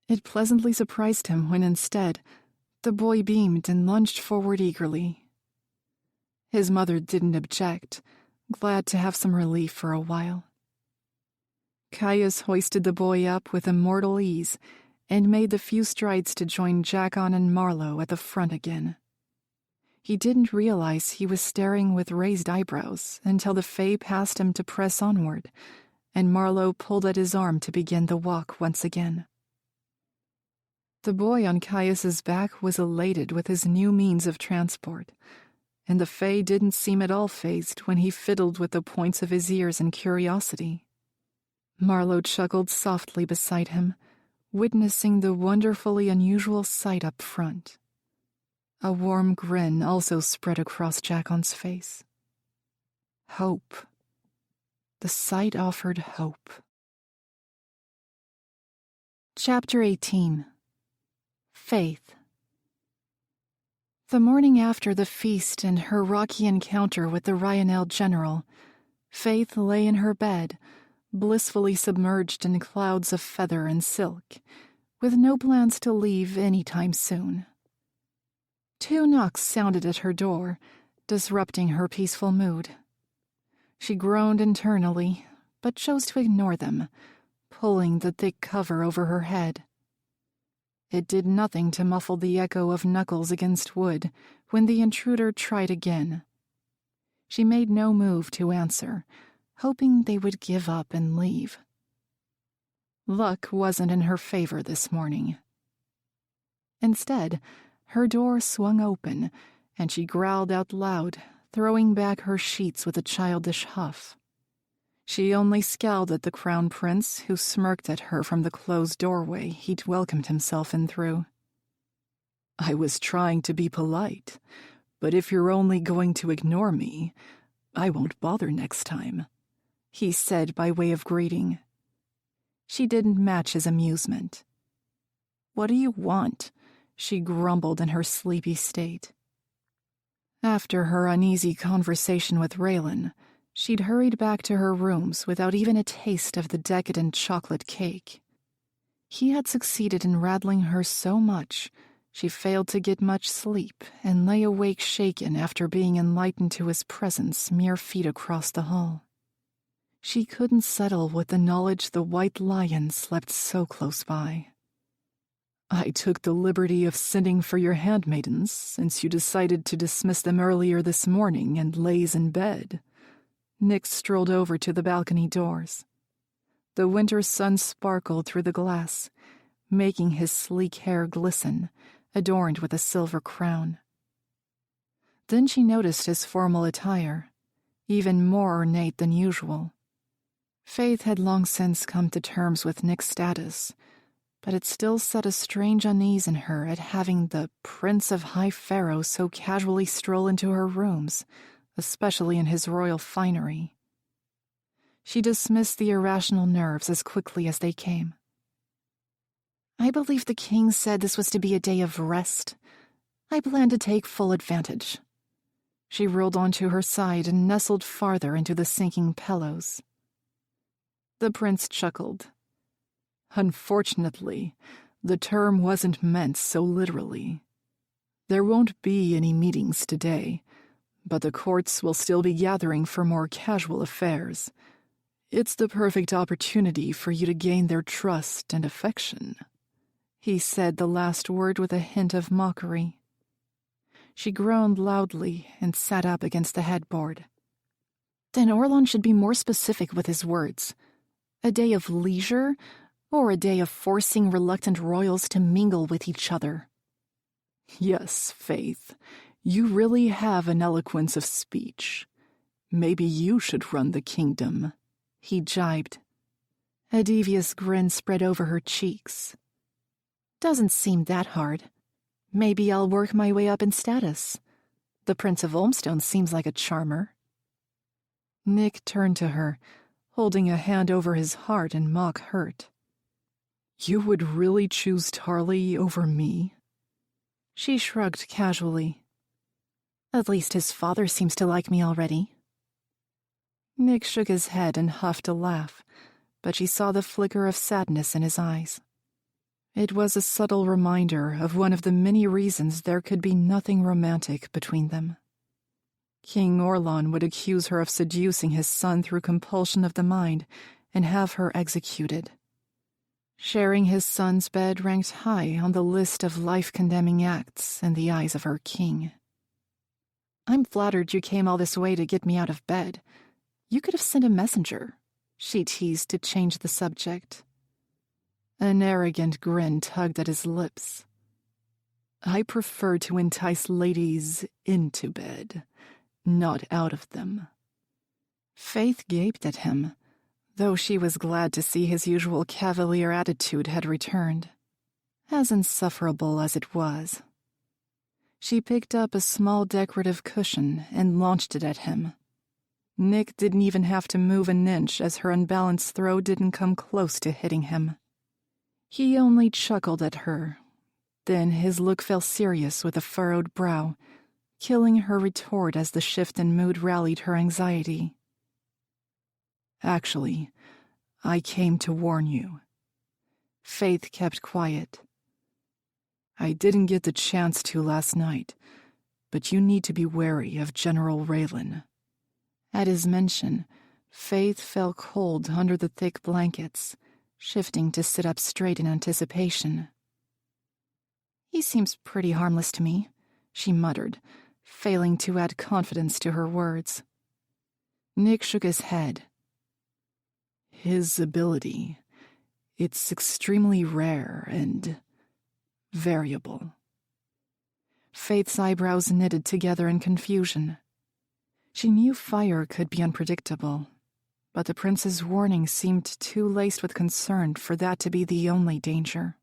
It pleasantly surprised him when instead the boy beamed and lunged forward eagerly. His mother didn't object, glad to have some relief for a while. Caius hoisted the boy up with immortal ease and made the few strides to join Jackon and Marlowe at the front again. He didn't realize he was staring with raised eyebrows until the Fae passed him to press onward, and Marlowe pulled at his arm to begin the walk once again. The boy on Caius's back was elated with his new means of transport, and the Fae didn't seem at all fazed when he fiddled with the points of his ears in curiosity. Marlowe chuckled softly beside him, witnessing the wonderfully unusual sight up front. A warm grin also spread across Jackon's face. Hope. The sight offered hope. Chapter 18. Faythe. The morning after the feast and her rocky encounter with the Ryanel general, Faythe lay in her bed, blissfully submerged in clouds of feather and silk, with no plans to leave any time soon. 2 knocks sounded at her door, disrupting her peaceful mood. She groaned internally, but chose to ignore them, pulling the thick cover over her head. It did nothing to muffle the echo of knuckles against wood when the intruder tried again. She made no move to answer, hoping they would give up and leave. Luck wasn't in her favor this morning. Instead, her door swung open, and she growled out loud, throwing back her sheets with a childish huff. She only scowled at the crown prince, who smirked at her from the closed doorway he'd welcomed himself in through. "I was trying to be polite, but if you're only going to ignore me, I won't bother next time," he said by way of greeting. She didn't match his amusement. "What do you want?" she grumbled in her sleepy state. After her uneasy conversation with Reylan, she'd hurried back to her rooms without even a taste of the decadent chocolate cake. He had succeeded in rattling her so much, she failed to get much sleep and lay awake shaken after being enlightened to his presence mere feet across the hall. She couldn't settle with the knowledge the white lion slept so close by. "I took the liberty of sending for your handmaidens, since you decided to dismiss them earlier this morning and laze in bed." Nick strolled over to the balcony doors. The winter sun sparkled through the glass, making his sleek hair glisten, adorned with a silver crown. Then she noticed his formal attire, even more ornate than usual. Faythe had long since come to terms with Nick's status, but it still set a strange unease in her at having the Prince of High Pharaoh so casually stroll into her rooms, especially in his royal finery. She dismissed the irrational nerves as quickly as they came. "I believe the king said this was to be a day of rest. I plan to take full advantage." She rolled onto her side and nestled farther into the sinking pillows. The prince chuckled. "Unfortunately, the term wasn't meant so literally. There won't be any meetings today, but the courts will still be gathering for more casual affairs. It's the perfect opportunity for you to gain their trust and affection." He said the last word with a hint of mockery. She groaned loudly and sat up against the headboard. Then Orlon should be more specific with his words. A day of leisure, or a day of forcing reluctant royals to mingle with each other? "Yes, Faythe, you really have an eloquence of speech. Maybe you should run the kingdom," he jibed. A devious grin spread over her cheeks. "Doesn't seem that hard. Maybe I'll work my way up in status. The Prince of Olmstone seems like a charmer." Nick turned to her, holding a hand over his heart in mock hurt. "You would really choose Tarly over me?" She shrugged casually. "At least his father seems to like me already." Nick shook his head and huffed a laugh, but she saw the flicker of sadness in his eyes. It was a subtle reminder of one of the many reasons there could be nothing romantic between them. King Orlan would accuse her of seducing his son through compulsion of the mind and have her executed. Sharing his son's bed ranked high on the list of life-condemning acts in the eyes of her king. "I'm flattered you came all this way to get me out of bed. You could have sent a messenger," she teased to change the subject. An arrogant grin tugged at his lips. "I prefer to entice ladies into bed, not out of them." Faythe gaped at him, though she was glad to see his usual cavalier attitude had returned, as insufferable as it was. She picked up a small decorative cushion and launched it at him. Nick didn't even have to move an inch as her unbalanced throw didn't come close to hitting him. He only chuckled at her. Then his look fell serious with a furrowed brow, killing her retort as the shift in mood rallied her anxiety. "Actually, I came to warn you." Faythe kept quiet. "I didn't get the chance to last night, but you need to be wary of General Reylan." At his mention, Faythe fell cold under the thick blankets, shifting to sit up straight in anticipation. "He seems pretty harmless to me," she muttered, failing to add confidence to her words. Nick shook his head. "His ability, it's extremely rare and variable." Faythe's eyebrows knitted together in confusion. She knew fire could be unpredictable, but the prince's warning seemed too laced with concern for that to be the only danger.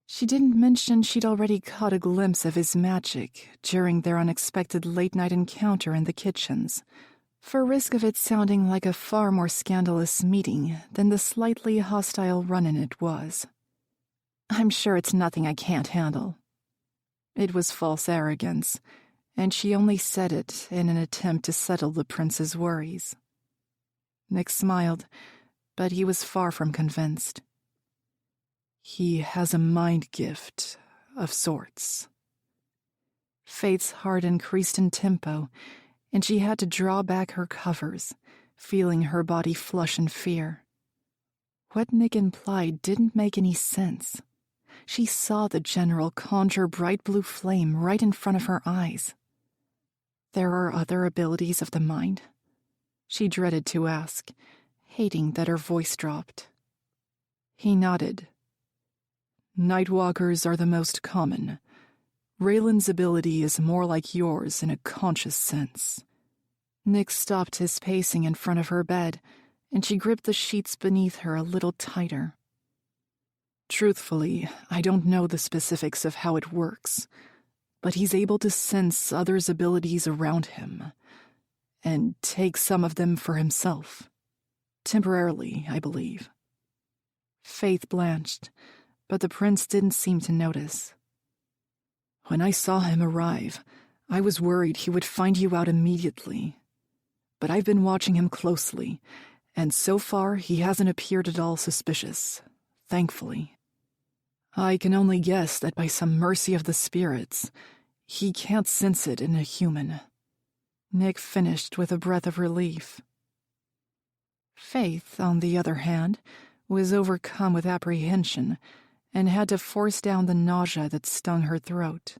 She didn't mention she'd already caught a glimpse of his magic during their unexpected late-night encounter in the kitchens, for risk of it sounding like a far more scandalous meeting than the slightly hostile run-in it was. "I'm sure it's nothing I can't handle." It was false arrogance, and she only said it in an attempt to settle the prince's worries. Nick smiled, but he was far from convinced. "He has a mind gift of sorts." Faythe's heart increased in tempo, and she had to draw back her covers, feeling her body flush in fear. What Nick implied didn't make any sense. She saw the general conjure bright blue flame right in front of her eyes. There are other abilities of the mind? She dreaded to ask, hating that her voice dropped. He nodded. "Nightwalkers are the most common. Raylan's ability is more like yours in a conscious sense." Nick stopped his pacing in front of her bed, and she gripped the sheets beneath her a little tighter. "Truthfully, I don't know the specifics of how it works, but he's able to sense others' abilities around him, and take some of them for himself. Temporarily, I believe." Faythe blanched, but the prince didn't seem to notice. "When I saw him arrive, I was worried he would find you out immediately. But I've been watching him closely, and so far he hasn't appeared at all suspicious, thankfully. I can only guess that by some mercy of the spirits, he can't sense it in a human." Nick finished with a breath of relief. Faythe, on the other hand, was overcome with apprehension and had to force down the nausea that stung her throat.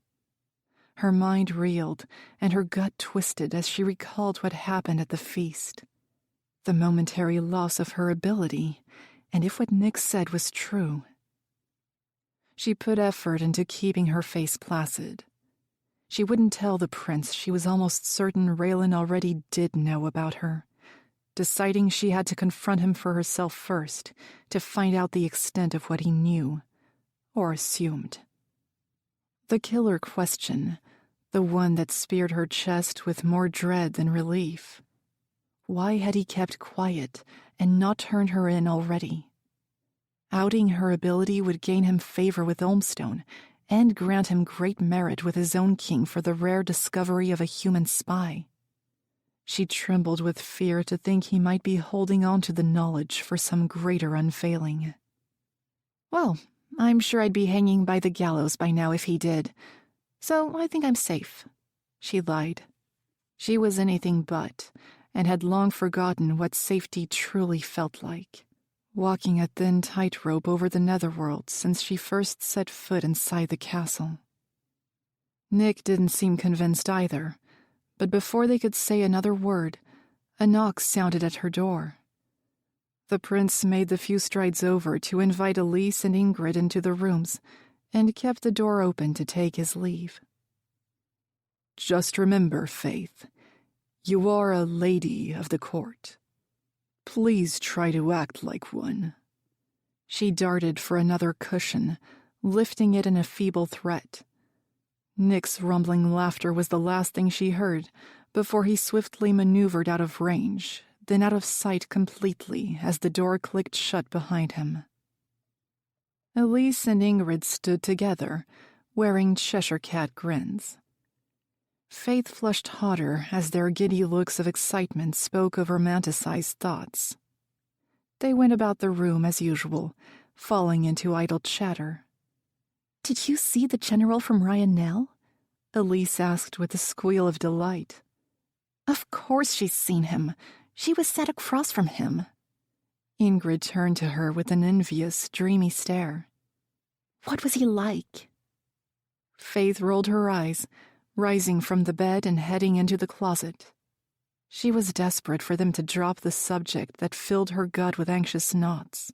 Her mind reeled and her gut twisted as she recalled what happened at the feast. The momentary loss of her ability, and if what Nick said was true. She put effort into keeping her face placid. She wouldn't tell the prince she was almost certain Reylan already did know about her, deciding she had to confront him for herself first to find out the extent of what he knew, or assumed. The killer question, the one that speared her chest with more dread than relief. Why had he kept quiet and not turned her in already? Outing her ability would gain him favor with Olmstone and grant him great merit with his own king for the rare discovery of a human spy. She trembled with fear to think he might be holding on to the knowledge for some greater unfailing. Well, I'm sure I'd be hanging by the gallows by now if he did, so I think I'm safe, she lied. She was anything but, and had long forgotten what safety truly felt like, walking a thin tightrope over the netherworld since she first set foot inside the castle. Nick didn't seem convinced either, but before they could say another word, a knock sounded at her door. The prince made the few strides over to invite Elise and Ingrid into the rooms, and kept the door open to take his leave. Just remember, Faythe, you are a lady of the court. Please try to act like one. She darted for another cushion, lifting it in a feeble threat. Nick's rumbling laughter was the last thing she heard before he swiftly maneuvered out of range, then out of sight completely as the door clicked shut behind him. Elise and Ingrid stood together, wearing Cheshire Cat grins. Faythe flushed hotter as their giddy looks of excitement spoke of romanticized thoughts. They went about the room as usual, falling into idle chatter. "Did you see the general from Reylan?" Elise asked with a squeal of delight. "Of course she's seen him. She was sat across from him." Ingrid turned to her with an envious, dreamy stare. "What was he like?" Faythe rolled her eyes, rising from the bed and heading into the closet. She was desperate for them to drop the subject that filled her gut with anxious knots.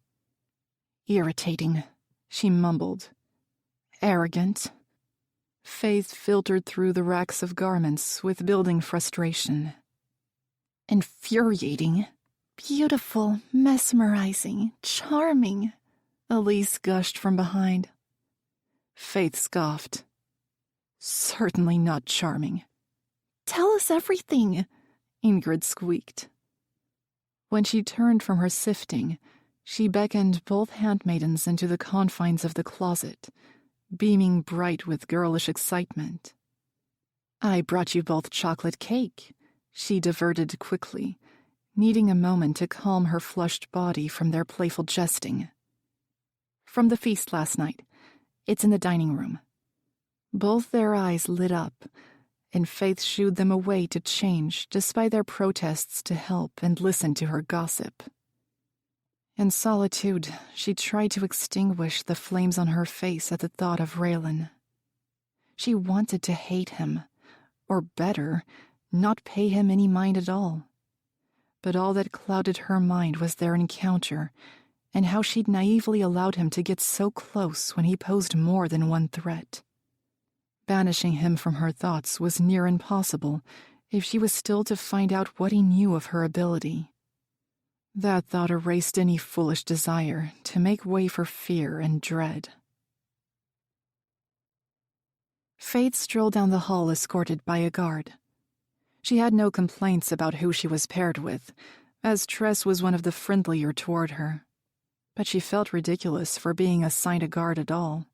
"Irritating," she mumbled. "Arrogant." Faythe filtered through the racks of garments with building frustration. "Infuriating. Beautiful, mesmerizing, charming," Elise gushed from behind. Faythe scoffed. "Certainly not charming." "Tell us everything," Ingrid squeaked. When she turned from her sifting, she beckoned both handmaidens into the confines of the closet, beaming bright with girlish excitement. "I brought you both chocolate cake," she diverted quickly, needing a moment to calm her flushed body from their playful jesting. "From the feast last night. It's in the dining room." Both their eyes lit up, and Faythe shooed them away to change despite their protests to help and listen to her gossip. In solitude, she tried to extinguish the flames on her face at the thought of Reylan. She wanted to hate him, or better, not pay him any mind at all. But all that clouded her mind was their encounter, and how she'd naively allowed him to get so close when he posed more than one threat. Banishing him from her thoughts was near impossible if she was still to find out what he knew of her ability. That thought erased any foolish desire to make way for fear and dread. Faythe strolled down the hall escorted by a guard. She had no complaints about who she was paired with, as Tress was one of the friendlier toward her. But she felt ridiculous for being assigned a guard at all.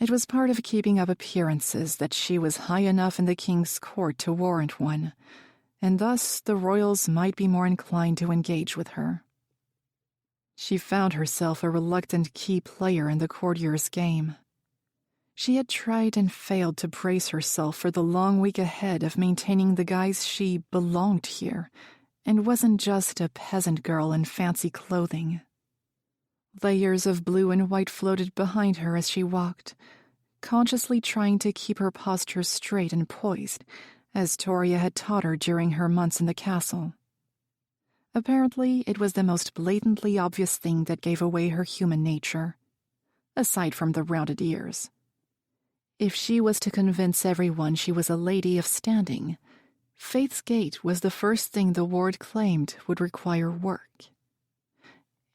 It was part of keeping up appearances that she was high enough in the king's court to warrant one, and thus the royals might be more inclined to engage with her. She found herself a reluctant key player in the courtier's game. She had tried and failed to brace herself for the long week ahead of maintaining the guise she belonged here, and wasn't just a peasant girl in fancy clothing. Layers of blue and white floated behind her as she walked, consciously trying to keep her posture straight and poised, as Toria had taught her during her months in the castle. Apparently, it was the most blatantly obvious thing that gave away her human nature, aside from the rounded ears. If she was to convince everyone she was a lady of standing, Faythe's gait was the first thing the ward claimed would require work.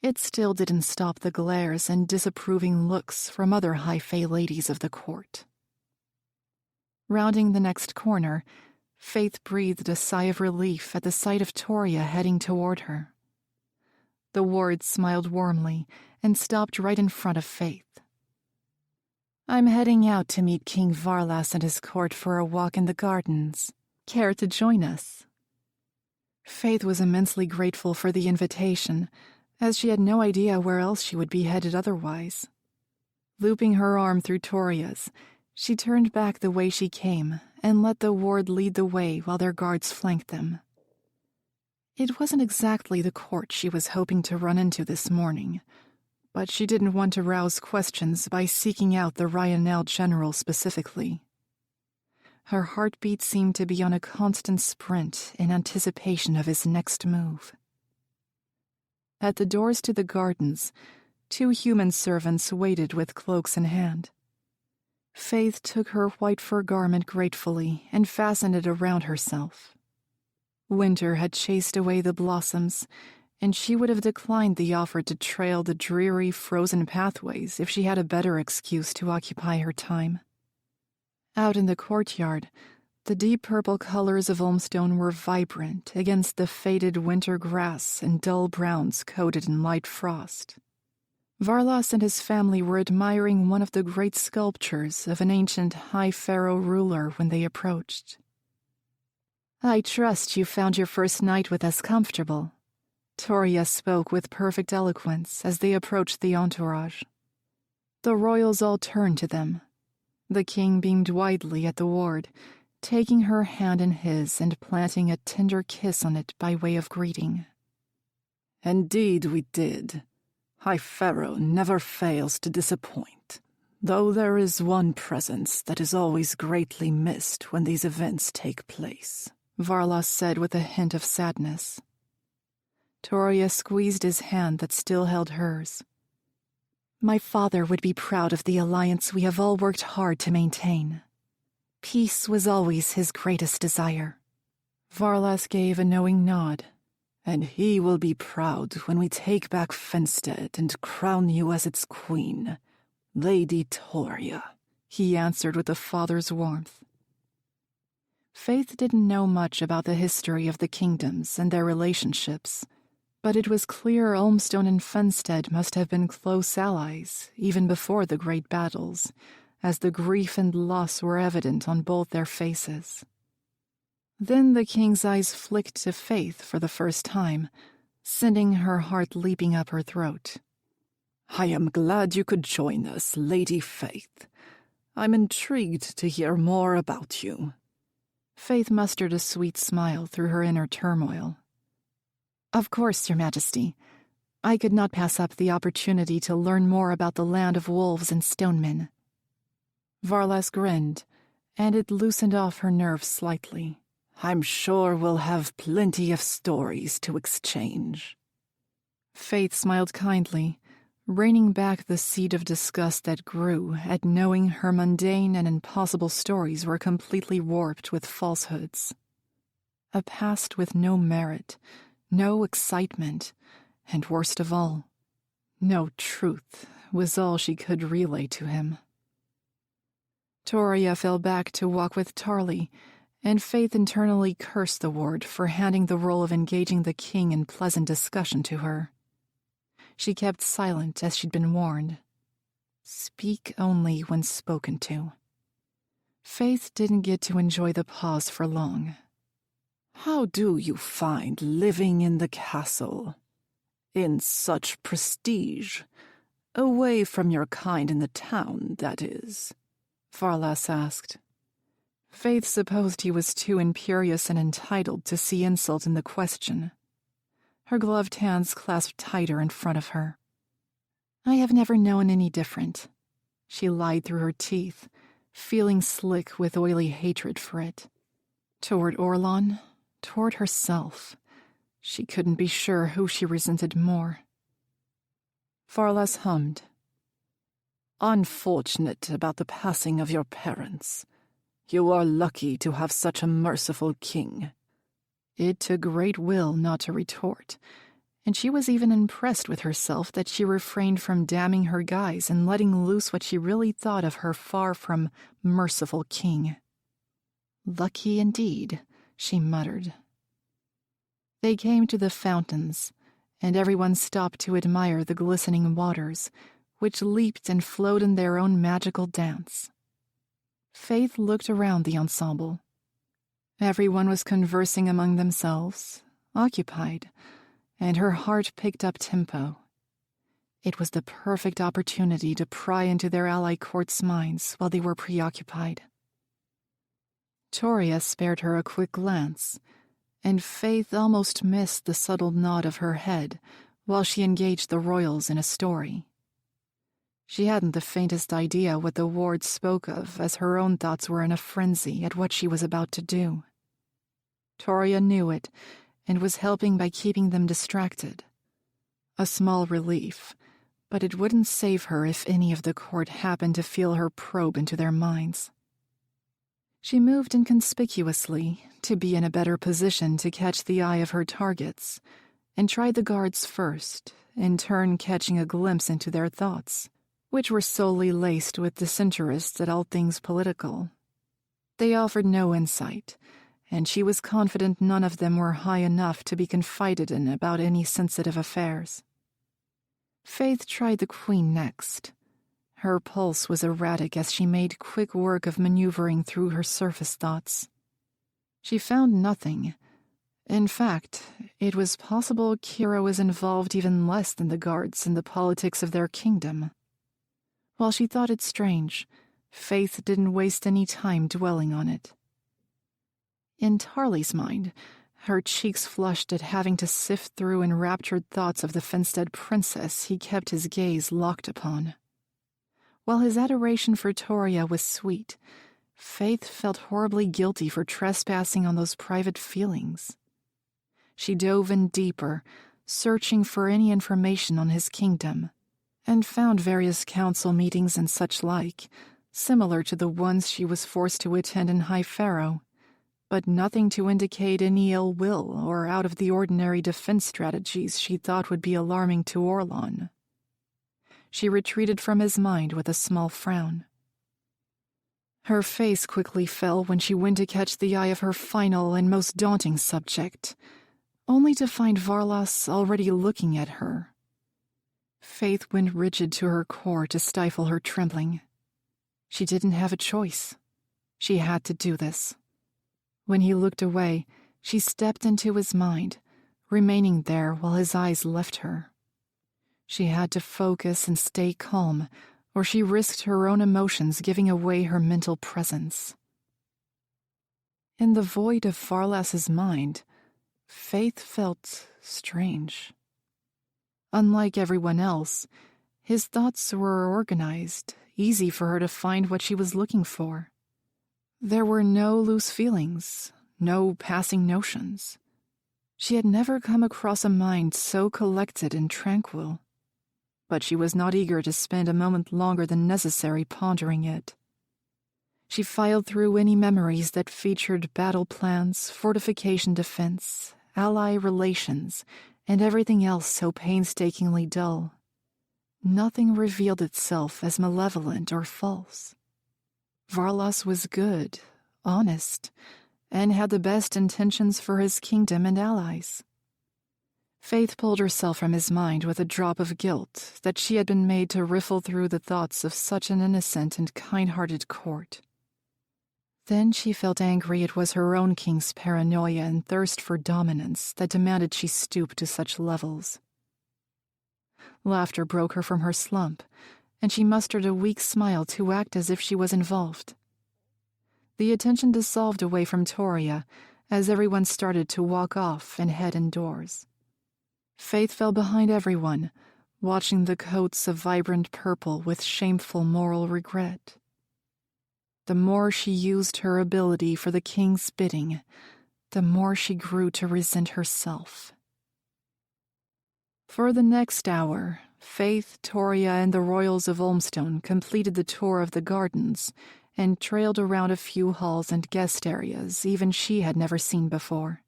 It still didn't stop the glares and disapproving looks from other high fae ladies of the court. Rounding the next corner, Faythe breathed a sigh of relief at the sight of Toria heading toward her. The ward smiled warmly and stopped right in front of Faythe. "I'm heading out to meet King Varlas and his court for a walk in the gardens. Care to join us?" Faythe was immensely grateful for the invitation, as she had no idea where else she would be headed otherwise. Looping her arm through Toria's, she turned back the way she came and let the ward lead the way while their guards flanked them. It wasn't exactly the court she was hoping to run into this morning, but she didn't want to rouse questions by seeking out the Reylan general specifically. Her heartbeat seemed to be on a constant sprint in anticipation of his next move. At the doors to the gardens, 2 human servants waited with cloaks in hand. Faythe took her white fur garment gratefully and fastened it around herself. Winter had chased away the blossoms, and she would have declined the offer to trail the dreary, frozen pathways if she had a better excuse to occupy her time. Out in the courtyard, the deep purple colors of Olmstone were vibrant against the faded winter grass and dull browns coated in light frost. Varlas and his family were admiring one of the great sculptures of an ancient high pharaoh ruler when they approached. "I trust you found your first night with us comfortable," Toria spoke with perfect eloquence as they approached the entourage. The royals all turned to them. The king beamed widely at the ward, taking her hand in his and planting a tender kiss on it by way of greeting. "Indeed we did. High Pharaoh never fails to disappoint, though there is one presence that is always greatly missed when these events take place," Varlas said with a hint of sadness. Toria squeezed his hand that still held hers. "My father would be proud of the alliance we have all worked hard to maintain. Peace was always his greatest desire." Varlas gave a knowing nod. "And he will be proud when we take back Faythe and crown you as its queen, Lady Toria," he answered with a father's warmth. Faythe didn't know much about the history of the kingdoms and their relationships, but it was clear Olmstone and Faythe must have been close allies even before the great battles, as the grief and loss were evident on both their faces. Then the king's eyes flicked to Faythe for the first time, sending her heart leaping up her throat. "I am glad you could join us, Lady Faythe. I'm intrigued to hear more about you." Faythe mustered a sweet smile through her inner turmoil. "Of course, Your Majesty. I could not pass up the opportunity to learn more about the land of wolves and stonemen." Varlas grinned, and it loosened off her nerves slightly. "I'm sure we'll have plenty of stories to exchange." Faythe smiled kindly, reining back the seed of disgust that grew at knowing her mundane and impossible stories were completely warped with falsehoods. A past with no merit, no excitement, and worst of all, no truth was all she could relay to him. Toria fell back to walk with Tarly, and Faythe internally cursed the ward for handing the role of engaging the king in pleasant discussion to her. She kept silent as she'd been warned. Speak only when spoken to. Faythe didn't get to enjoy the pause for long. "How do you find living in the castle? In such prestige? Away from your kind in the town, that is," Varlas asked. Faythe supposed he was too imperious and entitled to see insult in the question. Her gloved hands clasped tighter in front of her. "I have never known any different," she lied through her teeth, feeling slick with oily hatred for it. Toward Orlan, toward herself. She couldn't be sure who she resented more. Varlas hummed. "Unfortunate about the passing of your parents. You are lucky to have such a merciful king." It took great will not to retort, and she was even impressed with herself that she refrained from damning her guys and letting loose what she really thought of her far from merciful king. "Lucky indeed," she muttered. They came to the fountains, and everyone stopped to admire the glistening waters, which leaped and flowed in their own magical dance. Faythe looked around the ensemble. Everyone was conversing among themselves, occupied, and her heart picked up tempo. It was the perfect opportunity to pry into their ally court's minds while they were preoccupied. Toria spared her a quick glance, and Faythe almost missed the subtle nod of her head while she engaged the royals in a story. She hadn't the faintest idea what the ward spoke of, as her own thoughts were in a frenzy at what she was about to do. Toria knew it, and was helping by keeping them distracted. A small relief, but it wouldn't save her if any of the court happened to feel her probe into their minds. She moved inconspicuously to be in a better position to catch the eye of her targets, and tried the guards first, in turn catching a glimpse into their thoughts, which were solely laced with disinterest at all things political. They offered no insight, and she was confident none of them were high enough to be confided in about any sensitive affairs. Faythe tried the queen next. Her pulse was erratic as she made quick work of maneuvering through her surface thoughts. She found nothing. In fact, it was possible Kira was involved even less than the guards in the politics of their kingdom. While she thought it strange, Faythe didn't waste any time dwelling on it. In Tarly's mind, her cheeks flushed at having to sift through enraptured thoughts of the Finstead princess he kept his gaze locked upon. While his adoration for Toria was sweet, Faythe felt horribly guilty for trespassing on those private feelings. She dove in deeper, searching for any information on his kingdom, and found various council meetings and such like, similar to the ones she was forced to attend in High Pharaoh, but nothing to indicate any ill will or out-of-the-ordinary defense strategies she thought would be alarming to Orlon. She retreated from his mind with a small frown. Her face quickly fell when she went to catch the eye of her final and most daunting subject, only to find Varlas already looking at her. Faythe went rigid to her core to stifle her trembling. She didn't have a choice. She had to do this. When he looked away, she stepped into his mind, remaining there while his eyes left her. She had to focus and stay calm, or she risked her own emotions giving away her mental presence. In the void of Varlas's mind, Faythe felt strange. Unlike everyone else, his thoughts were organized, easy for her to find what she was looking for. There were no loose feelings, no passing notions. She had never come across a mind so collected and tranquil, but she was not eager to spend a moment longer than necessary pondering it. She filed through any memories that featured battle plans, fortification defense, ally relations, and everything else so painstakingly dull. Nothing revealed itself as malevolent or false. Varlas was good, honest, and had the best intentions for his kingdom and allies. Faythe pulled herself from his mind with a drop of guilt that she had been made to riffle through the thoughts of such an innocent and kind-hearted court. Then she felt angry it was her own king's paranoia and thirst for dominance that demanded she stoop to such levels. Laughter broke her from her slump, and she mustered a weak smile to act as if she was involved. The attention dissolved away from Toria as everyone started to walk off and head indoors. Faythe fell behind everyone, watching the coats of vibrant purple with shameful moral regret. The more she used her ability for the king's bidding, the more she grew to resent herself. For the next hour, Faythe, Toria, and the royals of Olmstone completed the tour of the gardens and trailed around a few halls and guest areas even she had never seen before.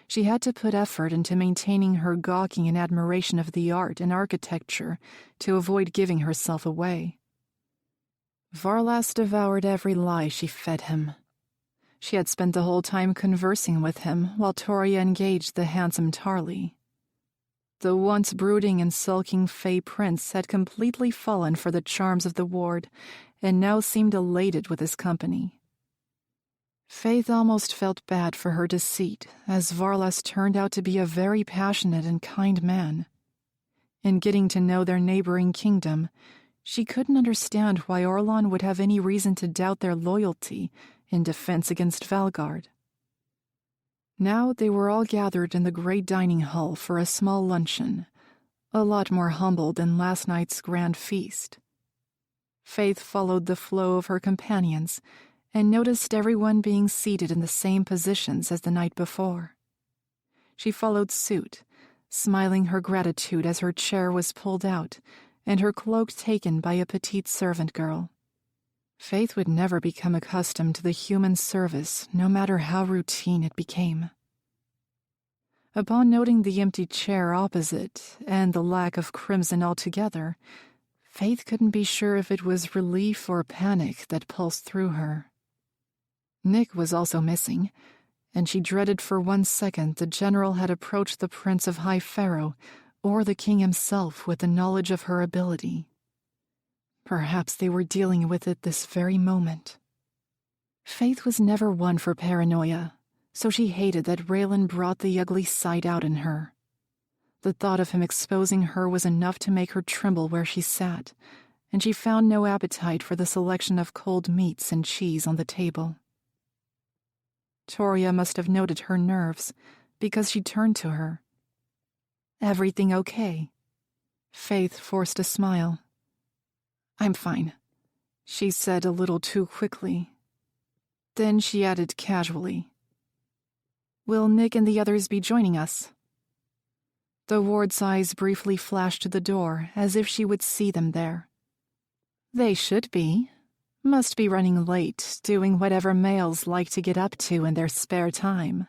She had to put effort into maintaining her gawking and admiration of the art and architecture to avoid giving herself away. Varlas devoured every lie she fed him. She had spent the whole time conversing with him while Toria engaged the handsome Tarly. The once brooding and sulking Fey prince had completely fallen for the charms of the ward and now seemed elated with his company. Faythe almost felt bad for her deceit, as Varlas turned out to be a very passionate and kind man. In getting to know their neighboring kingdom, she couldn't understand why Orlan would have any reason to doubt their loyalty in defense against Valgard. Now they were all gathered in the great dining hall for a small luncheon, a lot more humble than last night's grand feast. Faythe followed the flow of her companions and noticed everyone being seated in the same positions as the night before. She followed suit, smiling her gratitude as her chair was pulled out and her cloak taken by a petite servant girl. Faythe would never become accustomed to the human service, no matter how routine it became. Upon noting the empty chair opposite and the lack of crimson altogether, Faythe couldn't be sure if it was relief or panic that pulsed through her. Nick was also missing, and she dreaded for 1 second the general had approached the Prince of High Pharaoh or the king himself with the knowledge of her ability. Perhaps they were dealing with it this very moment. Faythe was never one for paranoia, so she hated that Reylan brought the ugly side out in her. The thought of him exposing her was enough to make her tremble where she sat, and she found no appetite for the selection of cold meats and cheese on the table. Toria must have noted her nerves, because she turned to her. "Everything okay?" Faythe forced a smile. "I'm fine," she said a little too quickly. Then she added casually, "Will Nick and the others be joining us?" The ward's eyes briefly flashed to the door, as if she would see them there. "They should be. Must be running late, doing whatever males like to get up to in their spare time."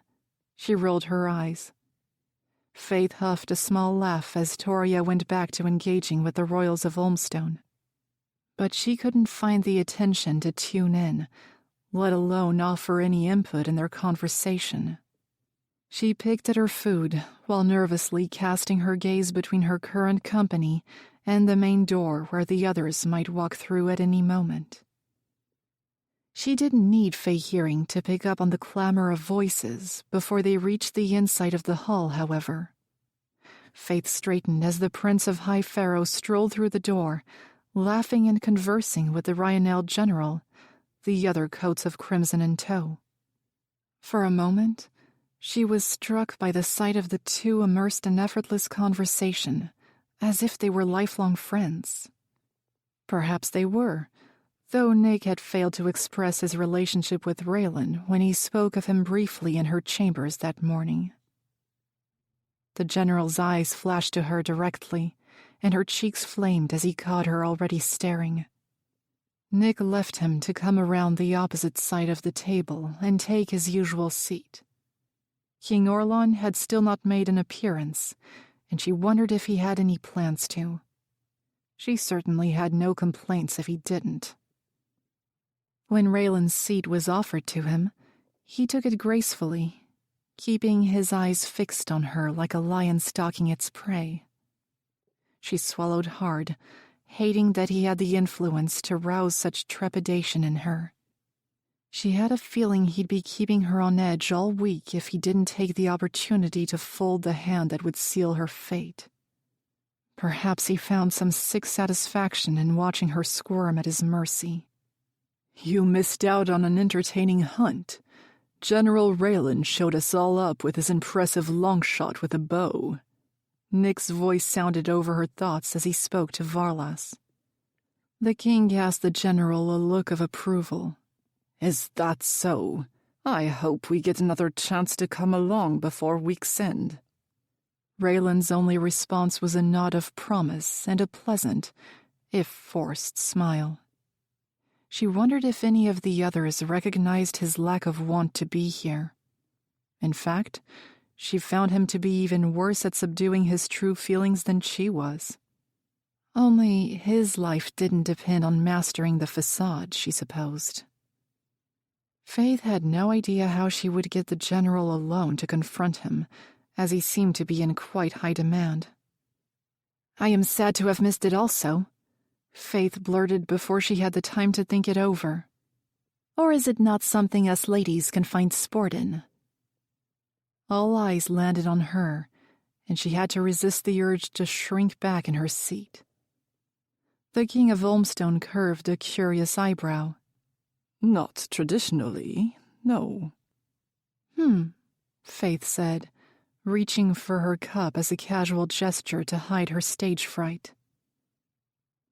She rolled her eyes. Faythe huffed a small laugh as Toria went back to engaging with the royals of Olmstone. But she couldn't find the attention to tune in, let alone offer any input in their conversation. She picked at her food while nervously casting her gaze between her current company and the main door where the others might walk through at any moment. She didn't need Fay hearing to pick up on the clamor of voices before they reached the inside of the hall, however. Faythe straightened as the Prince of High Pharaoh strolled through the door, laughing and conversing with the Ryanel general, the other coats of crimson in tow. For a moment, she was struck by the sight of the two immersed in effortless conversation, as if they were lifelong friends. Perhaps they were, though Nick had failed to express his relationship with Reylan when he spoke of him briefly in her chambers that morning. The general's eyes flashed to her directly, and her cheeks flamed as he caught her already staring. Nick left him to come around the opposite side of the table and take his usual seat. King Orlan had still not made an appearance, and she wondered if he had any plans to. She certainly had no complaints if he didn't. When Raylan's seat was offered to him, he took it gracefully, keeping his eyes fixed on her like a lion stalking its prey. She swallowed hard, hating that he had the influence to rouse such trepidation in her. She had a feeling he'd be keeping her on edge all week if he didn't take the opportunity to fold the hand that would seal her fate. Perhaps he found some sick satisfaction in watching her squirm at his mercy. "You missed out on an entertaining hunt. General Reylan showed us all up with his impressive longshot with a bow." Nick's voice sounded over her thoughts as he spoke to Varlas. The king cast the general a look of approval. "Is that so? I hope we get another chance to come along before week's end." Raylan's only response was a nod of promise and a pleasant, if forced, smile. She wondered if any of the others recognized his lack of want to be here. In fact, she found him to be even worse at subduing his true feelings than she was. Only his life didn't depend on mastering the facade, she supposed. Faythe had no idea how she would get the general alone to confront him, as he seemed to be in quite high demand. "I am sad to have missed it also," Faythe blurted before she had the time to think it over. Or is it not something us ladies can find sport in? All eyes landed on her, and she had to resist the urge to shrink back in her seat. The King of Olmstone curved a curious eyebrow. Not traditionally, no. Faythe said, reaching for her cup as a casual gesture to hide her stage fright.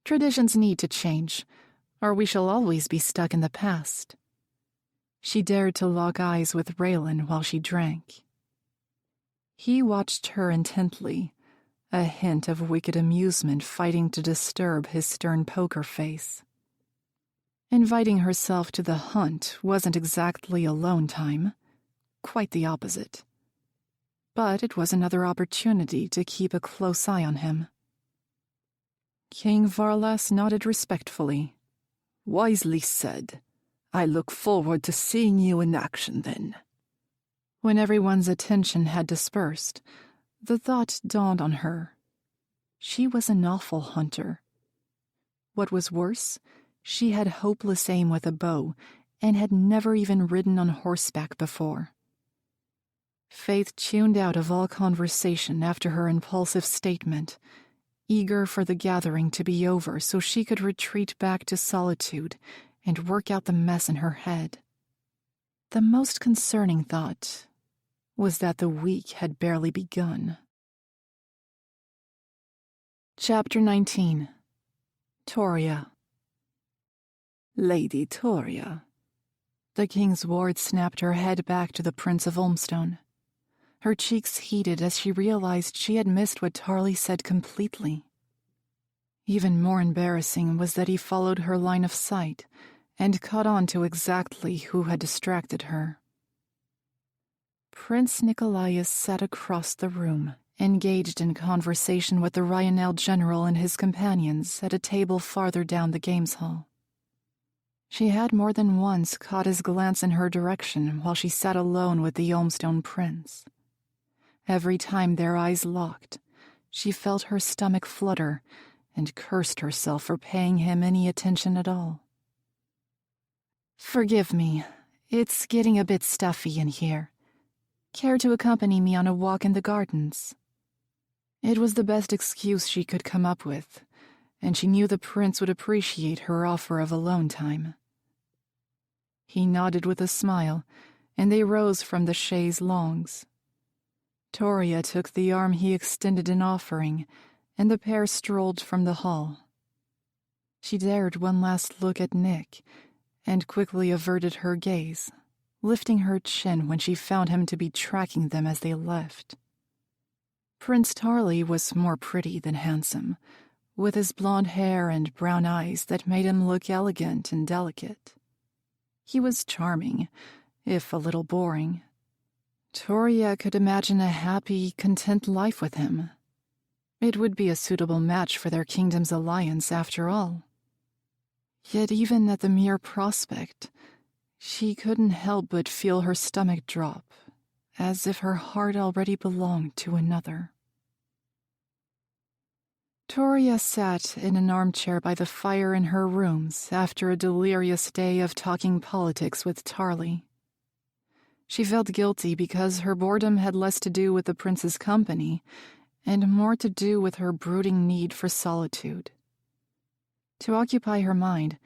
Traditions need to change, or we shall always be stuck in the past. She dared to lock eyes with Reylan while she drank. He watched her intently, a hint of wicked amusement fighting to disturb his stern poker face. Inviting herself to the hunt wasn't exactly alone time, quite the opposite. But it was another opportunity to keep a close eye on him. King Varlas nodded respectfully. Wisely said. I look forward to seeing you in action then. When everyone's attention had dispersed, the thought dawned on her. She was an awful hunter. What was worse, she had hopeless aim with a bow and had never even ridden on horseback before. Faythe tuned out of all conversation after her impulsive statement, eager for the gathering to be over so she could retreat back to solitude and work out the mess in her head. The most concerning thought was that the week had barely begun. Chapter 19. Toria. Lady Toria. The king's ward snapped her head back to the Prince of Olmstone. Her cheeks heated as she realized she had missed what Tarly said completely. Even more embarrassing was that he followed her line of sight and caught on to exactly who had distracted her. Prince Nicolaus sat across the room, engaged in conversation with the Ryanel general and his companions at a table farther down the games hall. She had more than once caught his glance in her direction while she sat alone with the Olmstone prince. Every time their eyes locked, she felt her stomach flutter and cursed herself for paying him any attention at all. Forgive me, it's getting a bit stuffy in here. Care to accompany me on a walk in the gardens? It was the best excuse she could come up with, and she knew the prince would appreciate her offer of alone time. He nodded with a smile, and they rose from the chaise longues. Toria took the arm he extended in offering, and the pair strolled from the hall. She dared one last look at Nick, and quickly averted her gaze, lifting her chin when she found him to be tracking them as they left. Prince Tarly was more pretty than handsome, with his blonde hair and brown eyes that made him look elegant and delicate. He was charming, if a little boring. Toria could imagine a happy, content life with him. It would be a suitable match for their kingdom's alliance after all. Yet even at the mere prospect, she couldn't help but feel her stomach drop, as if her heart already belonged to another. Toria sat in an armchair by the fire in her rooms after a delirious day of talking politics with Tarly. She felt guilty because her boredom had less to do with the prince's company and more to do with her brooding need for solitude. To occupy her mind,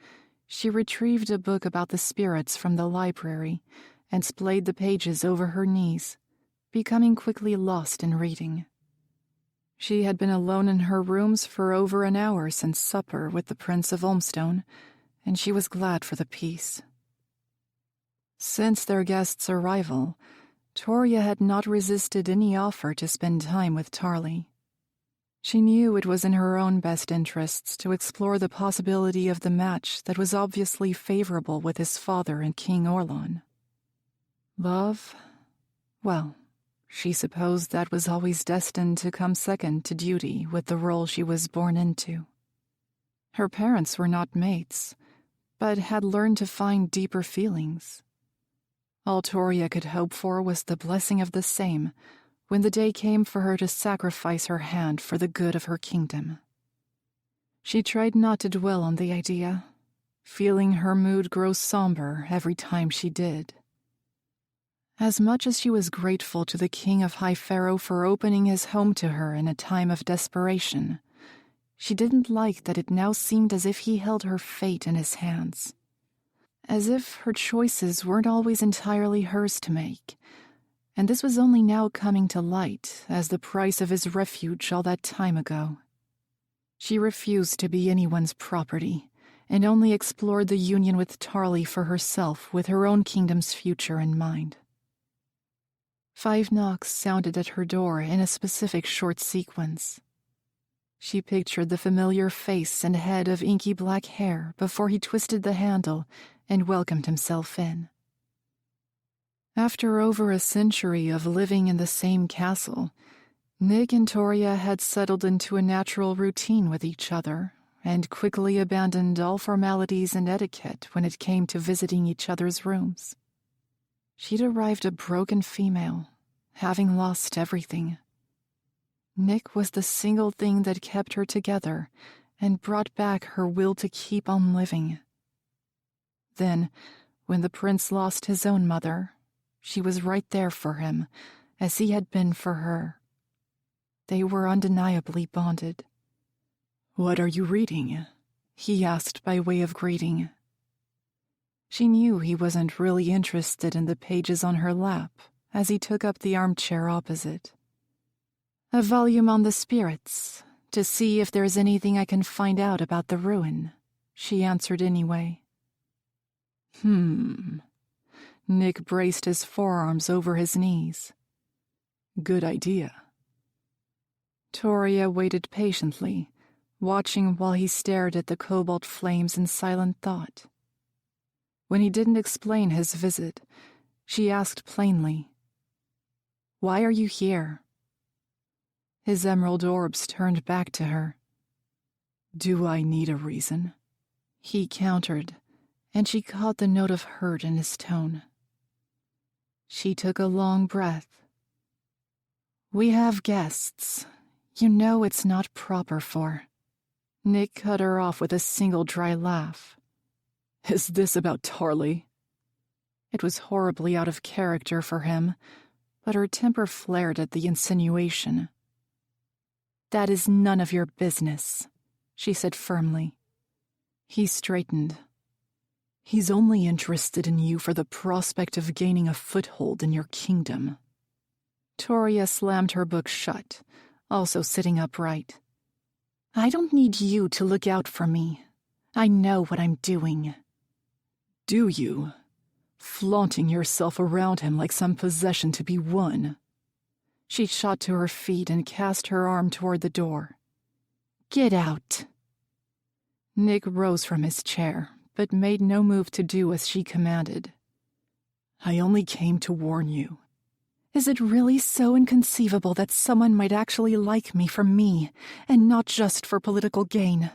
she retrieved a book about the spirits from the library and splayed the pages over her knees, becoming quickly lost in reading. She had been alone in her rooms for over an hour since supper with the Prince of Olmstone, and she was glad for the peace. Since their guest's arrival, Toria had not resisted any offer to spend time with Tarly. She knew it was in her own best interests to explore the possibility of the match that was obviously favorable with his father and King Orlon. Love? Well, she supposed that was always destined to come second to duty with the role she was born into. Her parents were not mates, but had learned to find deeper feelings. All Toria could hope for was the blessing of the same when the day came for her to sacrifice her hand for the good of her kingdom. She tried not to dwell on the idea, feeling her mood grow somber every time she did. As much as she was grateful to the king of High Pharaoh for opening his home to her in a time of desperation, she didn't like that it now seemed as if he held her fate in his hands. As if her choices weren't always entirely hers to make, and this was only now coming to light as the price of his refuge all that time ago. She refused to be anyone's property, and only explored the union with Tarly for herself with her own kingdom's future in mind. 5 knocks sounded at her door in a specific short sequence. She pictured the familiar face and head of inky black hair before he twisted the handle and welcomed himself in. After over a century of living in the same castle, Nick and Toria had settled into a natural routine with each other and quickly abandoned all formalities and etiquette when it came to visiting each other's rooms. She'd arrived a broken female, having lost everything. Nick was the single thing that kept her together and brought back her will to keep on living. Then, when the prince lost his own mother, she was right there for him, as he had been for her. They were undeniably bonded. "What are you reading?" he asked by way of greeting. She knew he wasn't really interested in the pages on her lap as he took up the armchair opposite. "A volume on the spirits, to see if there's anything I can find out about the ruin," she answered anyway. Nick braced his forearms over his knees. "Good idea." Toria waited patiently, watching while he stared at the cobalt flames in silent thought. When he didn't explain his visit, she asked plainly, "Why are you here?" His emerald orbs turned back to her. "Do I need a reason?" he countered, and she caught the note of hurt in his tone. She took a long breath. "We have guests. You know it's not proper for." Nick cut her off with a single dry laugh. "Is this about Tarly?" It was horribly out of character for him, but her temper flared at the insinuation. "That is none of your business," she said firmly. He straightened. "He's only interested in you for the prospect of gaining a foothold in your kingdom." Toria slammed her book shut, also sitting upright. "I don't need you to look out for me. I know what I'm doing." "Do you? Flaunting yourself around him like some possession to be won." She shot to her feet and cast her arm toward the door. "Get out." Nick rose from his chair, but made no move to do as she commanded. "I only came to warn you." "Is it really so inconceivable that someone might actually like me for me, and not just for political gain?"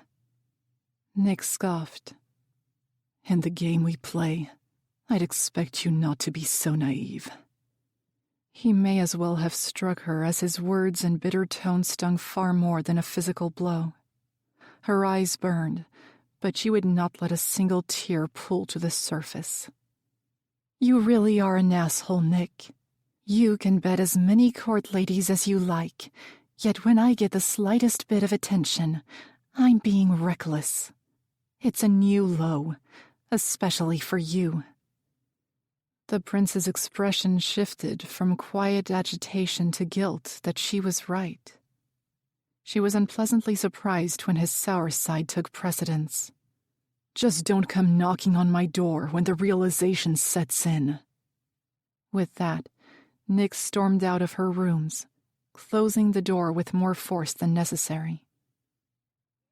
Nick scoffed. "In the game we play, I'd expect you not to be so naive." He may as well have struck her, as his words and bitter tone stung far more than a physical blow. Her eyes burned, but she would not let a single tear pool to the surface. "You really are an asshole, Nick. You can bet as many court ladies as you like, yet when I get the slightest bit of attention, I'm being reckless. It's a new low, especially for you." The prince's expression shifted from quiet agitation to guilt that she was right. She was unpleasantly surprised when his sour side took precedence. "Just don't come knocking on my door when the realization sets in." With that, Nick stormed out of her rooms, closing the door with more force than necessary.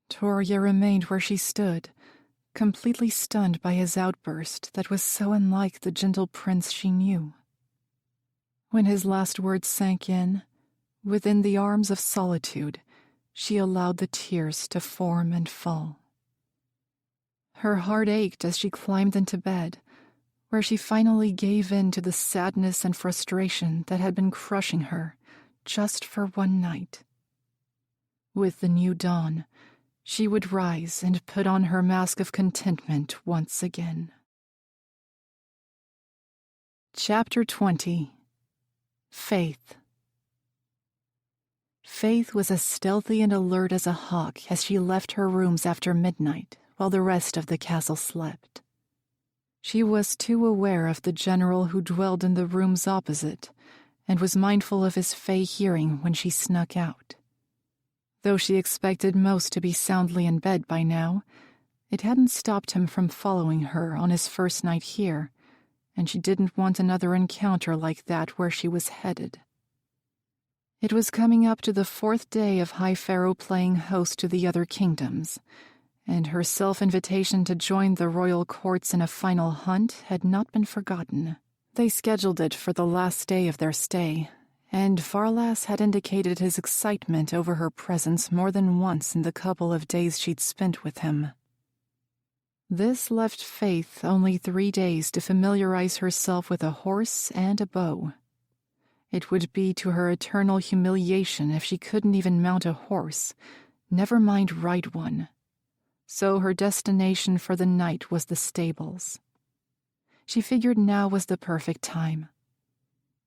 Toria remained where she stood, completely stunned by his outburst that was so unlike the gentle prince she knew. When his last words sank in, within the arms of solitude, she allowed the tears to form and fall. Her heart ached as she climbed into bed, where she finally gave in to the sadness and frustration that had been crushing her just for one night. With the new dawn, she would rise and put on her mask of contentment once again. Chapter 20. Faythe. Faythe was as stealthy and alert as a hawk as she left her rooms after midnight while the rest of the castle slept. She was too aware of the general who dwelled in the rooms opposite and was mindful of his fey hearing when she snuck out. Though she expected most to be soundly in bed by now, it hadn't stopped him from following her on his first night here, and she didn't want another encounter like that where she was headed. It was coming up to the 4th day of High Pharaoh playing host to the other kingdoms, and her self-invitation to join the royal courts in a final hunt had not been forgotten. They scheduled it for the last day of their stay, and Varlas had indicated his excitement over her presence more than once in the couple of days she'd spent with him. This left Faythe only 3 days to familiarize herself with a horse and a bow. It would be to her eternal humiliation if she couldn't even mount a horse, never mind ride one. So her destination for the night was the stables. She figured now was the perfect time.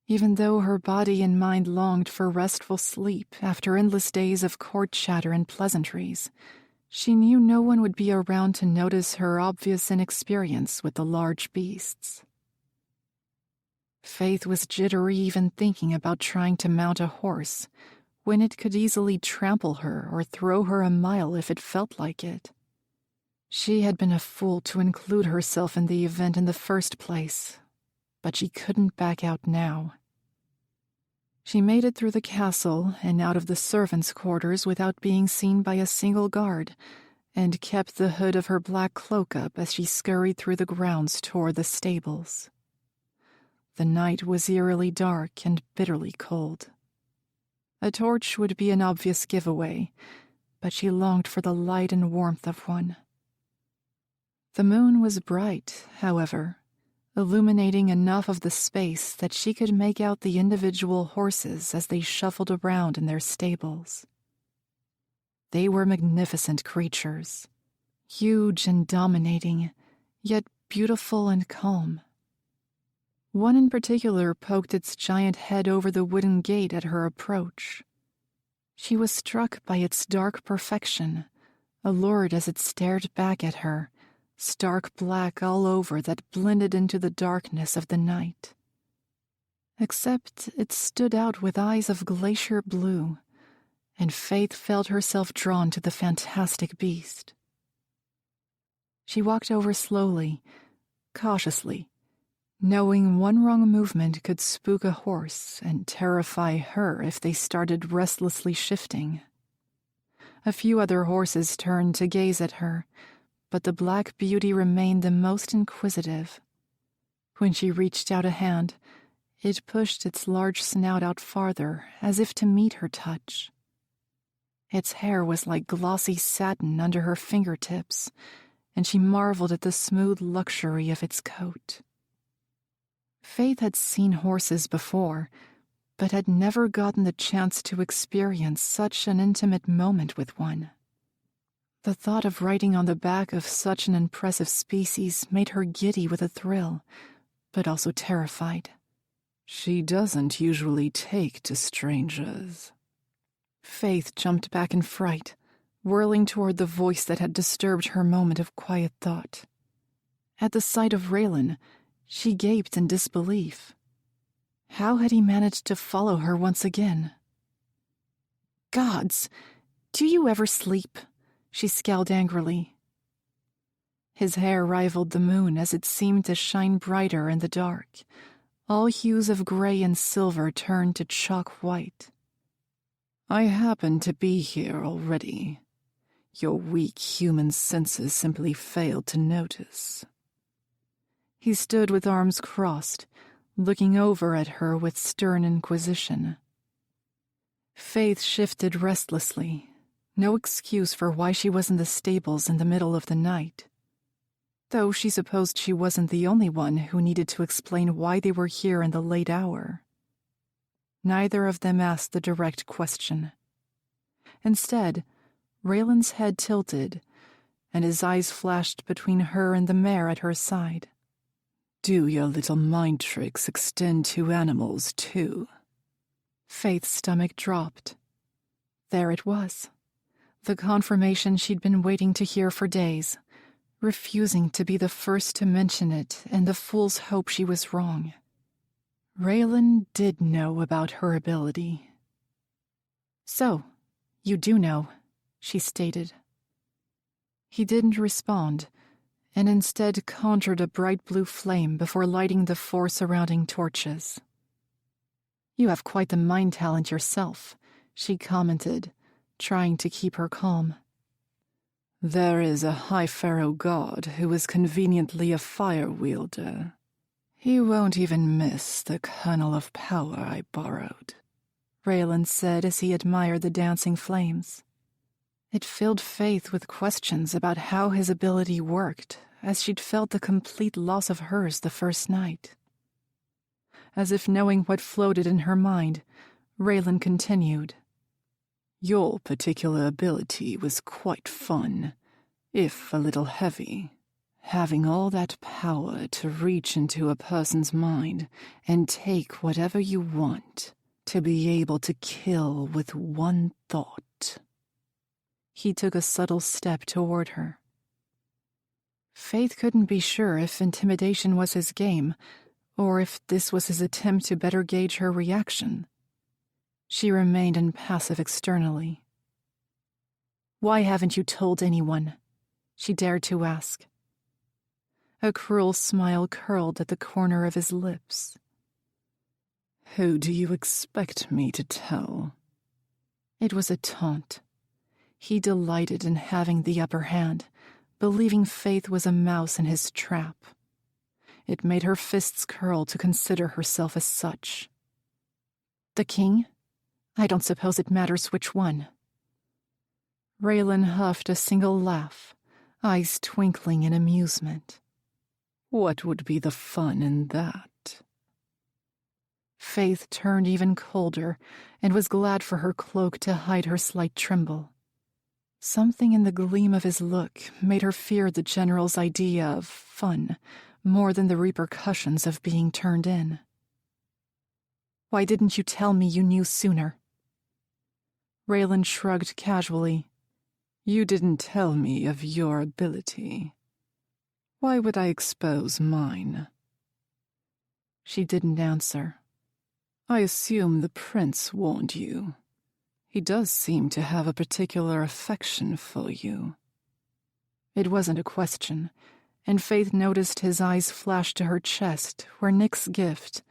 Even though her body and mind longed for restful sleep after endless days of court chatter and pleasantries, she knew no one would be around to notice her obvious inexperience with the large beasts. Faythe was jittery even thinking about trying to mount a horse, when it could easily trample her or throw her a mile if it felt like it. She had been a fool to include herself in the event in the first place, but she couldn't back out now. She made it through the castle and out of the servants' quarters without being seen by a single guard, and kept the hood of her black cloak up as she scurried through the grounds toward the stables. The night was eerily dark and bitterly cold. A torch would be an obvious giveaway, but she longed for the light and warmth of one. The moon was bright, however, illuminating enough of the space that she could make out the individual horses as they shuffled around in their stables. They were magnificent creatures, huge and dominating, yet beautiful and calm. One in particular poked its giant head over the wooden gate at her approach. She was struck by its dark perfection, allured as it stared back at her, stark black all over that blended into the darkness of the night. Except it stood out with eyes of glacier blue, and Faythe felt herself drawn to the fantastic beast. She walked over slowly, cautiously, knowing one wrong movement could spook a horse and terrify her if they started restlessly shifting. A few other horses turned to gaze at her, but the black beauty remained the most inquisitive. When she reached out a hand, it pushed its large snout out farther, as if to meet her touch. Its hair was like glossy satin under her fingertips, and she marveled at the smooth luxury of its coat. Faythe had seen horses before, but had never gotten the chance to experience such an intimate moment with one. The thought of riding on the back of such an impressive species made her giddy with a thrill, but also terrified. She doesn't usually take to strangers. Faythe jumped back in fright, whirling toward the voice that had disturbed her moment of quiet thought. At the sight of Reylan, she gaped in disbelief. How had he managed to follow her once again? "Gods, do you ever sleep?" She scowled angrily. His hair rivaled the moon as it seemed to shine brighter in the dark. All hues of gray and silver turned to chalk white. "I happen to be here already. Your weak human senses simply failed to notice." He stood with arms crossed, looking over at her with stern inquisition. Faythe shifted restlessly. No excuse for why she was in the stables in the middle of the night. Though she supposed she wasn't the only one who needed to explain why they were here in the late hour. Neither of them asked the direct question. Instead, Raylan's head tilted, and his eyes flashed between her and the mare at her side. Do your little mind tricks extend to animals, too? Faythe's stomach dropped. There it was. The confirmation she'd been waiting to hear for days, refusing to be the first to mention it and the fool's hope she was wrong. Raylan did know about her ability. So, you do know, she stated. He didn't respond, and instead conjured a bright blue flame before lighting the 4 surrounding torches. You have quite the mind talent yourself, she commented, trying to keep her calm. There is a High Pharaoh god who is conveniently a fire wielder. He won't even miss the kernel of power I borrowed, Raylan said as he admired the dancing flames. It filled Faythe with questions about how his ability worked, as she'd felt the complete loss of hers the first night. As if knowing what floated in her mind, Raylan continued. Your particular ability was quite fun, if a little heavy. Having all that power to reach into a person's mind and take whatever you want, to be able to kill with one thought. He took a subtle step toward her. Faythe couldn't be sure if intimidation was his game, or if this was his attempt to better gauge her reaction. She remained impassive externally. Why haven't you told anyone? She dared to ask. A cruel smile curled at the corner of his lips. Who do you expect me to tell? It was a taunt. He delighted in having the upper hand, believing Faythe was a mouse in his trap. It made her fists curl to consider herself as such. The king? I don't suppose it matters which one. Raylan huffed a single laugh, eyes twinkling in amusement. What would be the fun in that? Faythe turned even colder and was glad for her cloak to hide her slight tremble. Something in the gleam of his look made her fear the general's idea of fun more than the repercussions of being turned in. Why didn't you tell me you knew sooner? Raylan shrugged casually. You didn't tell me of your ability. Why would I expose mine? She didn't answer. I assume the prince warned you. He does seem to have a particular affection for you. It wasn't a question, and Faythe noticed his eyes flash to her chest, where Nick's gift,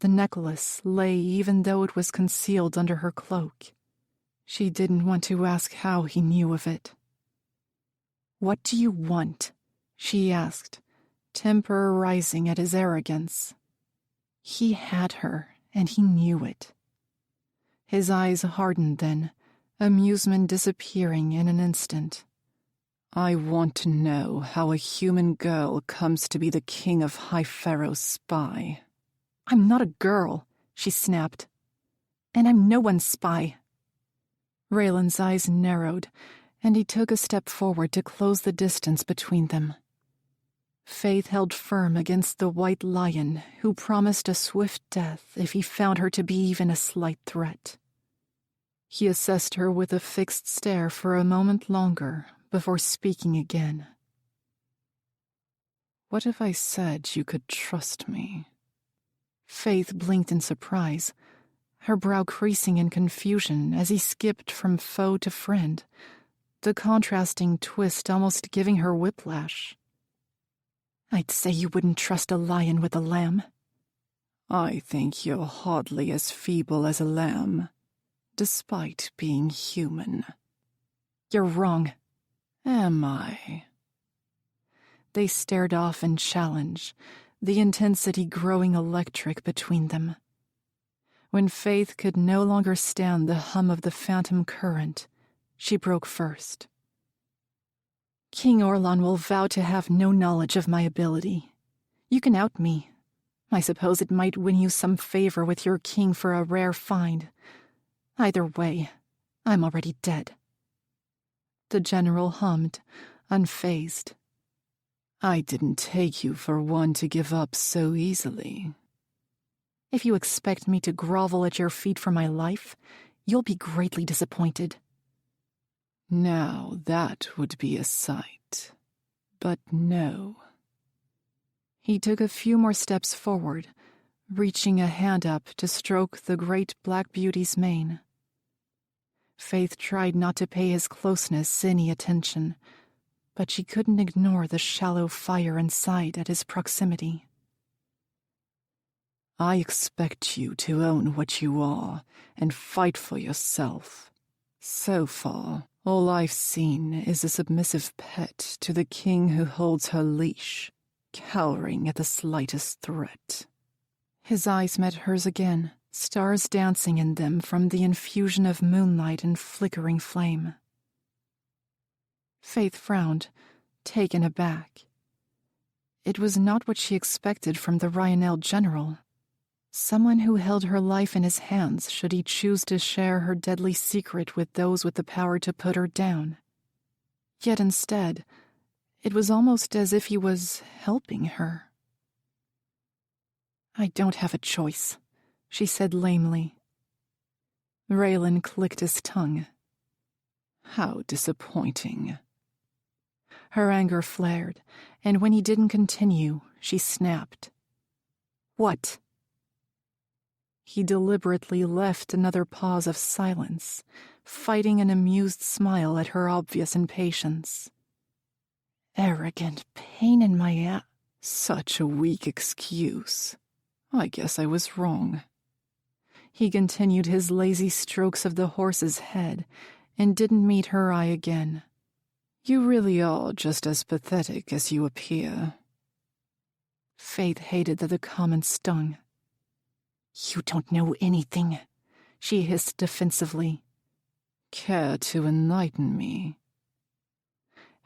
the necklace, lay even though it was concealed under her cloak. She didn't want to ask how he knew of it. What do you want? She asked, temper rising at his arrogance. He had her, and he knew it. His eyes hardened then, amusement disappearing in an instant. I want to know how a human girl comes to be the king of High Pharaoh's spy. I'm not a girl, she snapped. And I'm no one's spy. Raylan's eyes narrowed, and he took a step forward to close the distance between them. Faythe held firm against the white lion who promised a swift death if he found her to be even a slight threat. He assessed her with a fixed stare for a moment longer before speaking again. What if I said you could trust me? Faythe blinked in surprise, her brow creasing in confusion as he skipped from foe to friend, the contrasting twist almost giving her whiplash. I'd say you wouldn't trust a lion with a lamb. I think you're hardly as feeble as a lamb, despite being human. You're wrong. Am I? They stared off in challenge, the intensity growing electric between them. When Faythe could no longer stand the hum of the phantom current, she broke first. King Orlan will vow to have no knowledge of my ability. You can out me. I suppose it might win you some favor with your king for a rare find. Either way, I'm already dead. The general hummed, unfazed. I didn't take you for one to give up so easily. If you expect me to grovel at your feet for my life, you'll be greatly disappointed. Now that would be a sight. But no. He took a few more steps forward, reaching a hand up to stroke the great black beauty's mane. Faythe tried not to pay his closeness any attention, but she couldn't ignore the shallow fire inside at his proximity. I expect you to own what you are and fight for yourself. So far, all I've seen is a submissive pet to the king who holds her leash, cowering at the slightest threat. His eyes met hers again, stars dancing in them from the infusion of moonlight and flickering flame. Faythe frowned, taken aback. It was not what she expected from the Reylan general. Someone who held her life in his hands should he choose to share her deadly secret with those with the power to put her down. Yet instead, it was almost as if he was helping her. I don't have a choice, she said lamely. Reylan clicked his tongue. How disappointing. Her anger flared, and when he didn't continue, she snapped. What? He deliberately left another pause of silence, fighting an amused smile at her obvious impatience. Arrogant pain in my ass. Such a weak excuse. I guess I was wrong. He continued his lazy strokes of the horse's head and didn't meet her eye again. You really are just as pathetic as you appear. Faythe hated that the comment stung. You don't know anything, she hissed defensively. Care to enlighten me?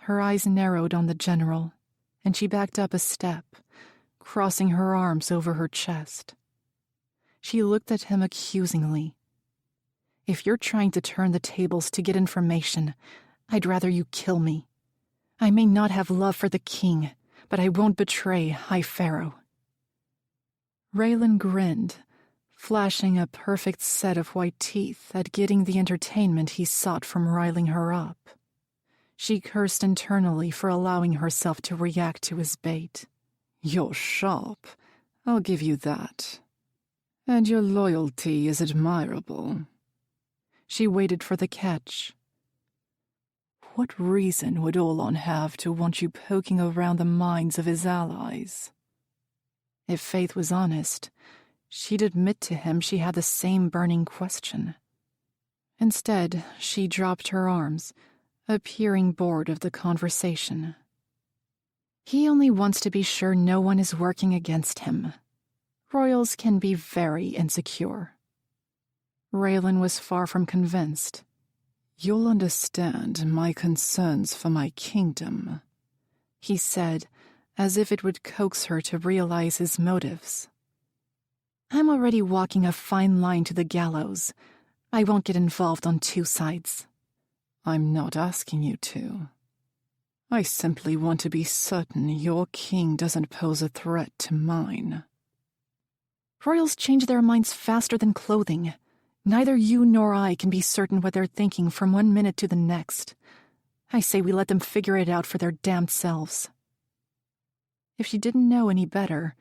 Her eyes narrowed on the general, and she backed up a step, crossing her arms over her chest. She looked at him accusingly. If you're trying to turn the tables to get information, I'd rather you kill me. I may not have love for the king, but I won't betray High Pharaoh. Reylan grinned, flashing a perfect set of white teeth at getting the entertainment he sought from riling her up. She cursed internally for allowing herself to react to his bait. You're sharp, I'll give you that. And your loyalty is admirable. She waited for the catch. What reason would Olon have to want you poking around the minds of his allies? If Faythe was honest, she'd admit to him she had the same burning question. Instead, she dropped her arms, appearing bored of the conversation. He only wants to be sure no one is working against him. Royals can be very insecure. Reylan was far from convinced. You'll understand my concerns for my kingdom, he said, as if it would coax her to realize his motives. I'm already walking a fine line to the gallows. I won't get involved on two sides. I'm not asking you to. I simply want to be certain your king doesn't pose a threat to mine. Royals change their minds faster than clothing. Neither you nor I can be certain what they're thinking from one minute to the next. I say we let them figure it out for their damned selves. If she didn't know any better,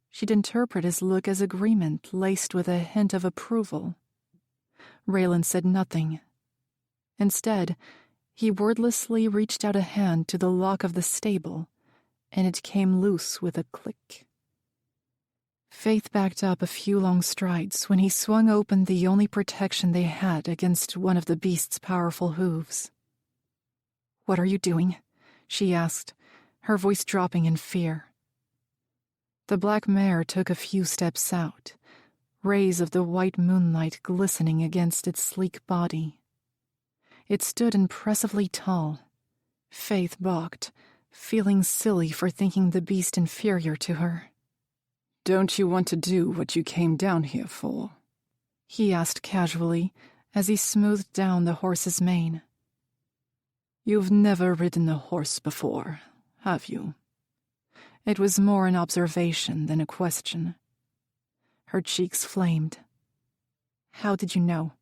she'd interpret his look as agreement laced with a hint of approval. Reylan said nothing. Instead, he wordlessly reached out a hand to the lock of the stable, and it came loose with a click. Faythe backed up a few long strides when he swung open the only protection they had against one of the beast's powerful hooves. "What are you doing?" she asked, her voice dropping in fear. The black mare took a few steps out, rays of the white moonlight glistening against its sleek body. It stood impressively tall. Faythe balked, feeling silly for thinking the beast inferior to her. "Don't you want to do what you came down here for?" he asked casually as he smoothed down the horse's mane. You've never ridden a horse before, have you?" It was more an observation than a question. Her cheeks flamed. "How did you know?"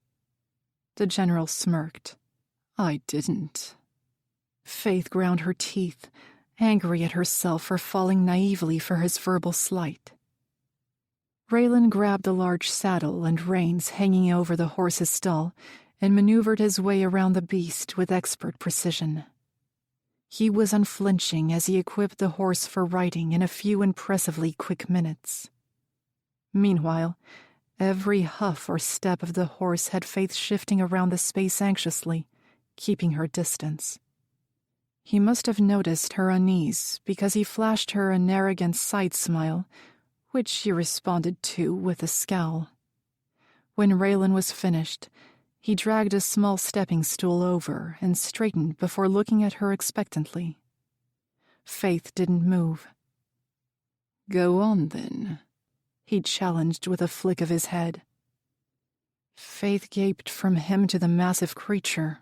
The general smirked. "I didn't." Faythe ground her teeth, angry at herself for falling naively for his verbal slight. Reylan grabbed the large saddle and reins hanging over the horse's stall and maneuvered his way around the beast with expert precision. He was unflinching as he equipped the horse for riding in a few impressively quick minutes. Meanwhile, every huff or step of the horse had Faythe shifting around the space anxiously, keeping her distance. He must have noticed her unease because he flashed her an arrogant side smile, which she responded to with a scowl. When Reylan was finished, he dragged a small stepping stool over and straightened before looking at her expectantly. Faythe didn't move. "Go on, then," he challenged with a flick of his head. Faythe gaped from him to the massive creature.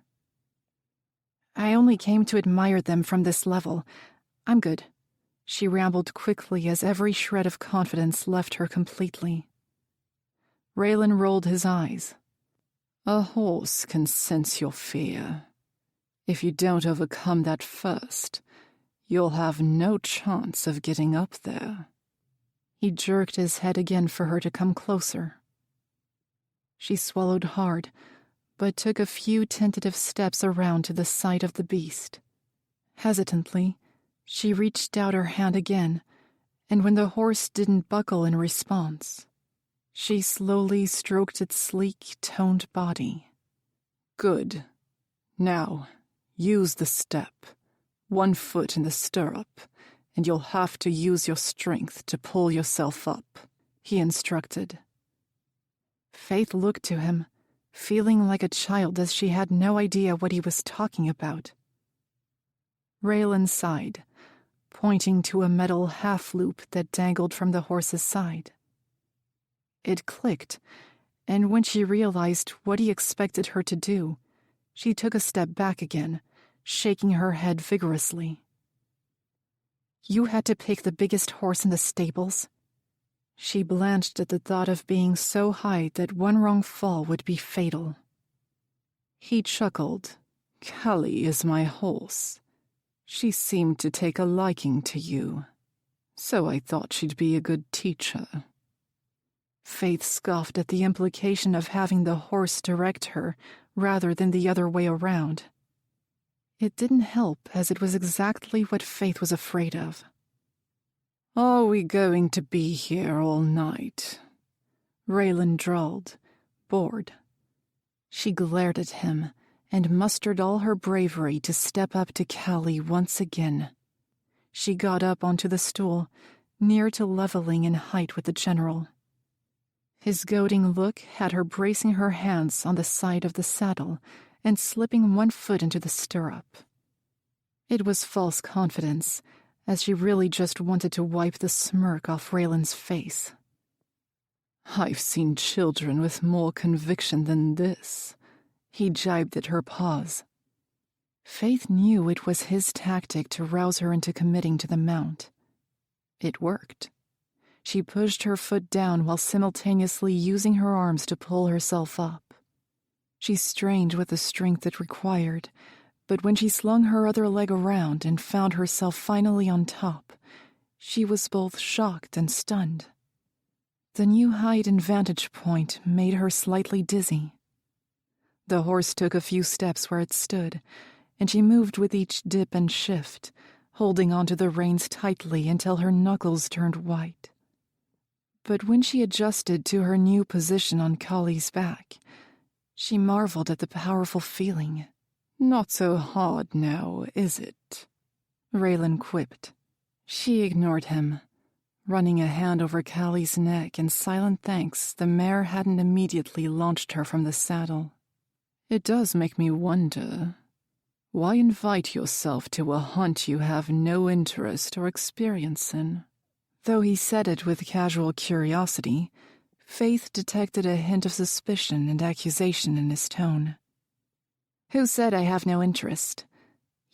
"I only came to admire them from this level. I'm good," she rambled quickly as every shred of confidence left her completely. Reylan rolled his eyes. "A horse can sense your fear. If you don't overcome that first, you'll have no chance of getting up there." He jerked his head again for her to come closer. She swallowed hard, but took a few tentative steps around to the side of the beast. Hesitantly, she reached out her hand again, and when the horse didn't buckle in response, she slowly stroked its sleek, toned body. "Good. Now, use the step. 1 foot in the stirrup, and you'll have to use your strength to pull yourself up," he instructed. Faythe looked to him, feeling like a child as she had no idea what he was talking about. Reylan sighed, pointing to a metal half-loop that dangled from the horse's side. It clicked, and when she realized what he expected her to do, she took a step back again, shaking her head vigorously. "You had to pick the biggest horse in the stables?" She blanched at the thought of being so high that one wrong fall would be fatal. He chuckled. "Callie is my horse. She seemed to take a liking to you, so I thought she'd be a good teacher." Faythe scoffed at the implication of having the horse direct her rather than the other way around. It didn't help, as it was exactly what Faythe was afraid of. "Are we going to be here all night?" Reylan drawled, bored. She glared at him and mustered all her bravery to step up to Callie once again. She got up onto the stool, near to leveling in height with the general. His goading look had her bracing her hands on the side of the saddle and slipping 1 foot into the stirrup. It was false confidence, as she really just wanted to wipe the smirk off Raylan's face. "I've seen children with more conviction than this," he jibed at her pause. Faythe knew it was his tactic to rouse her into committing to the mount. It worked. She pushed her foot down while simultaneously using her arms to pull herself up. She strained with the strength it required, but when she slung her other leg around and found herself finally on top, she was both shocked and stunned. The new height and vantage point made her slightly dizzy. The horse took a few steps where it stood, and she moved with each dip and shift, holding onto the reins tightly until her knuckles turned white. But when she adjusted to her new position on Callie's back, she marveled at the powerful feeling. "Not so hard now, is it?" Reylan quipped. She ignored him, running a hand over Callie's neck in silent thanks the mare hadn't immediately launched her from the saddle. "It does make me wonder. Why invite yourself to a hunt you have no interest or experience in?" Though he said it with casual curiosity, Faythe detected a hint of suspicion and accusation in his tone. "Who said I have no interest?"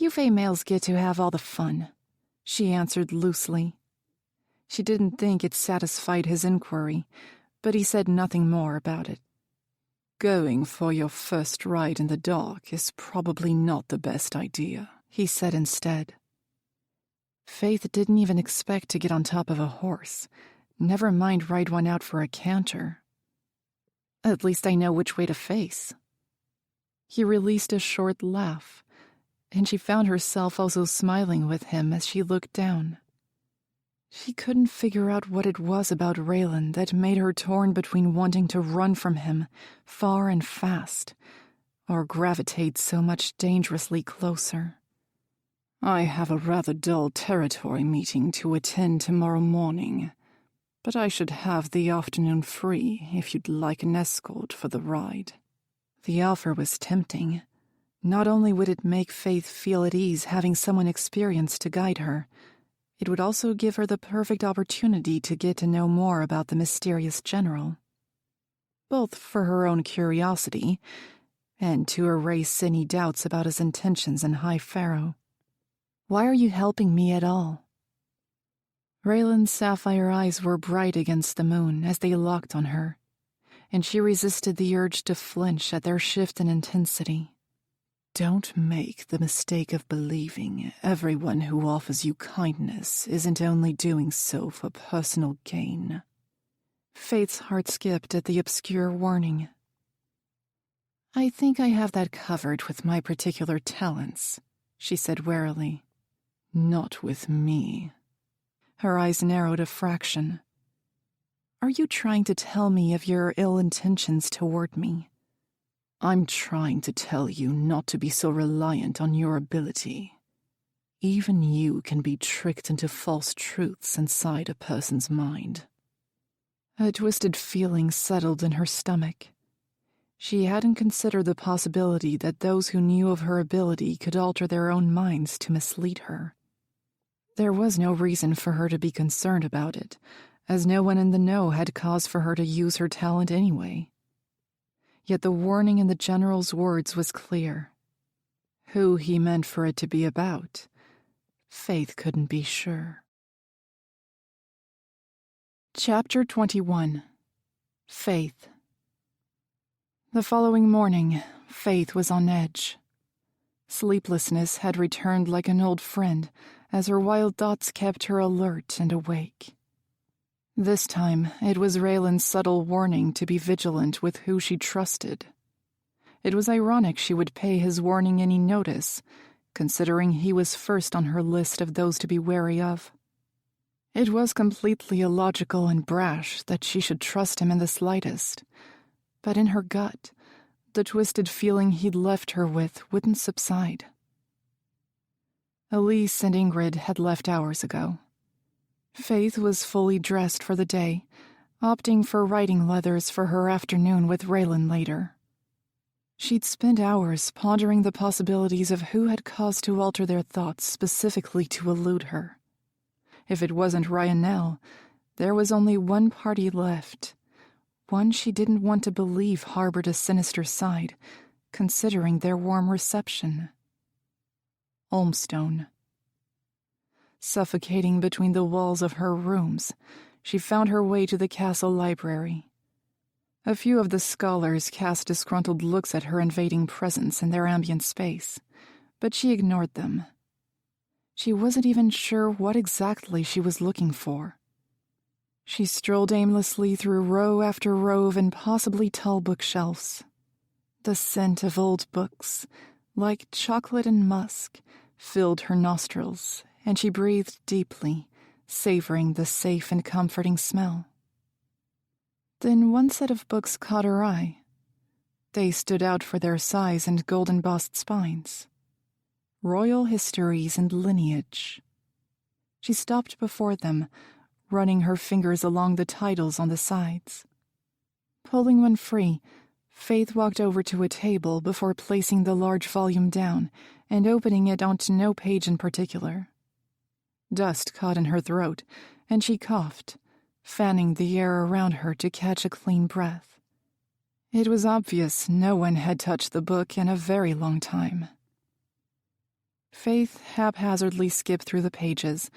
"You females get to have all the fun," she answered loosely. She didn't think it satisfied his inquiry, but he said nothing more about it. "Going for your first ride in the dark is probably not the best idea," he said instead. Faythe didn't even expect to get on top of a horse, never mind ride one out for a canter. "At least I know which way to face." He released a short laugh, and she found herself also smiling with him as she looked down. She couldn't figure out what it was about Reylan that made her torn between wanting to run from him far and fast, or gravitate so much dangerously closer. "I have a rather dull territory meeting to attend tomorrow morning, but I should have the afternoon free if you'd like an escort for the ride." The offer was tempting. Not only would it make Faythe feel at ease having someone experienced to guide her, it would also give her the perfect opportunity to get to know more about the mysterious general, both for her own curiosity and to erase any doubts about his intentions in High Pharaoh. "Why are you helping me at all?" Raylan's sapphire eyes were bright against the moon as they locked on her, and she resisted the urge to flinch at their shift in intensity. "Don't make the mistake of believing everyone who offers you kindness isn't only doing so for personal gain." Faythe's heart skipped at the obscure warning. "I think I have that covered with my particular talents," she said warily. "Not with me." Her eyes narrowed a fraction. "Are you trying to tell me of your ill intentions toward me?" "I'm trying to tell you not to be so reliant on your ability. Even you can be tricked into false truths inside a person's mind." A twisted feeling settled in her stomach. She hadn't considered the possibility that those who knew of her ability could alter their own minds to mislead her. There was no reason for her to be concerned about it, as no one in the know had cause for her to use her talent anyway. Yet the warning in the general's words was clear. Who he meant for it to be about, Faythe couldn't be sure. Chapter 21. Faythe. The following morning, Faythe was on edge. Sleeplessness had returned like an old friend, as her wild thoughts kept her alert and awake. This time, it was Raylan's subtle warning to be vigilant with who she trusted. It was ironic she would pay his warning any notice, considering he was first on her list of those to be wary of. It was completely illogical and brash that she should trust him in the slightest, but in her gut, the twisted feeling he'd left her with wouldn't subside. Elise and Ingrid had left hours ago. Faythe was fully dressed for the day, opting for riding leathers for her afternoon with Reylan later. She'd spent hours pondering the possibilities of who had cause to alter their thoughts specifically to elude her. If it wasn't Ryanel, there was only one party left, one she didn't want to believe harbored a sinister side, considering their warm reception. Olmstone. Suffocating between the walls of her rooms, she found her way to the castle library. A few of the scholars cast disgruntled looks at her invading presence in their ambient space, but she ignored them. She wasn't even sure what exactly she was looking for. She strolled aimlessly through row after row of impossibly tall bookshelves. The scent of old books, like chocolate and musk, filled her nostrils, and she breathed deeply, savoring the safe and comforting smell. Then one set of books caught her eye. They stood out for their size and gold-embossed spines. Royal Histories and Lineage. She stopped before them, running her fingers along the titles on the sides. Pulling one free, Faythe walked over to a table before placing the large volume down and opening it onto no page in particular. Dust caught in her throat, and she coughed, fanning the air around her to catch a clean breath. It was obvious no one had touched the book in a very long time. Faythe haphazardly skipped through the pages,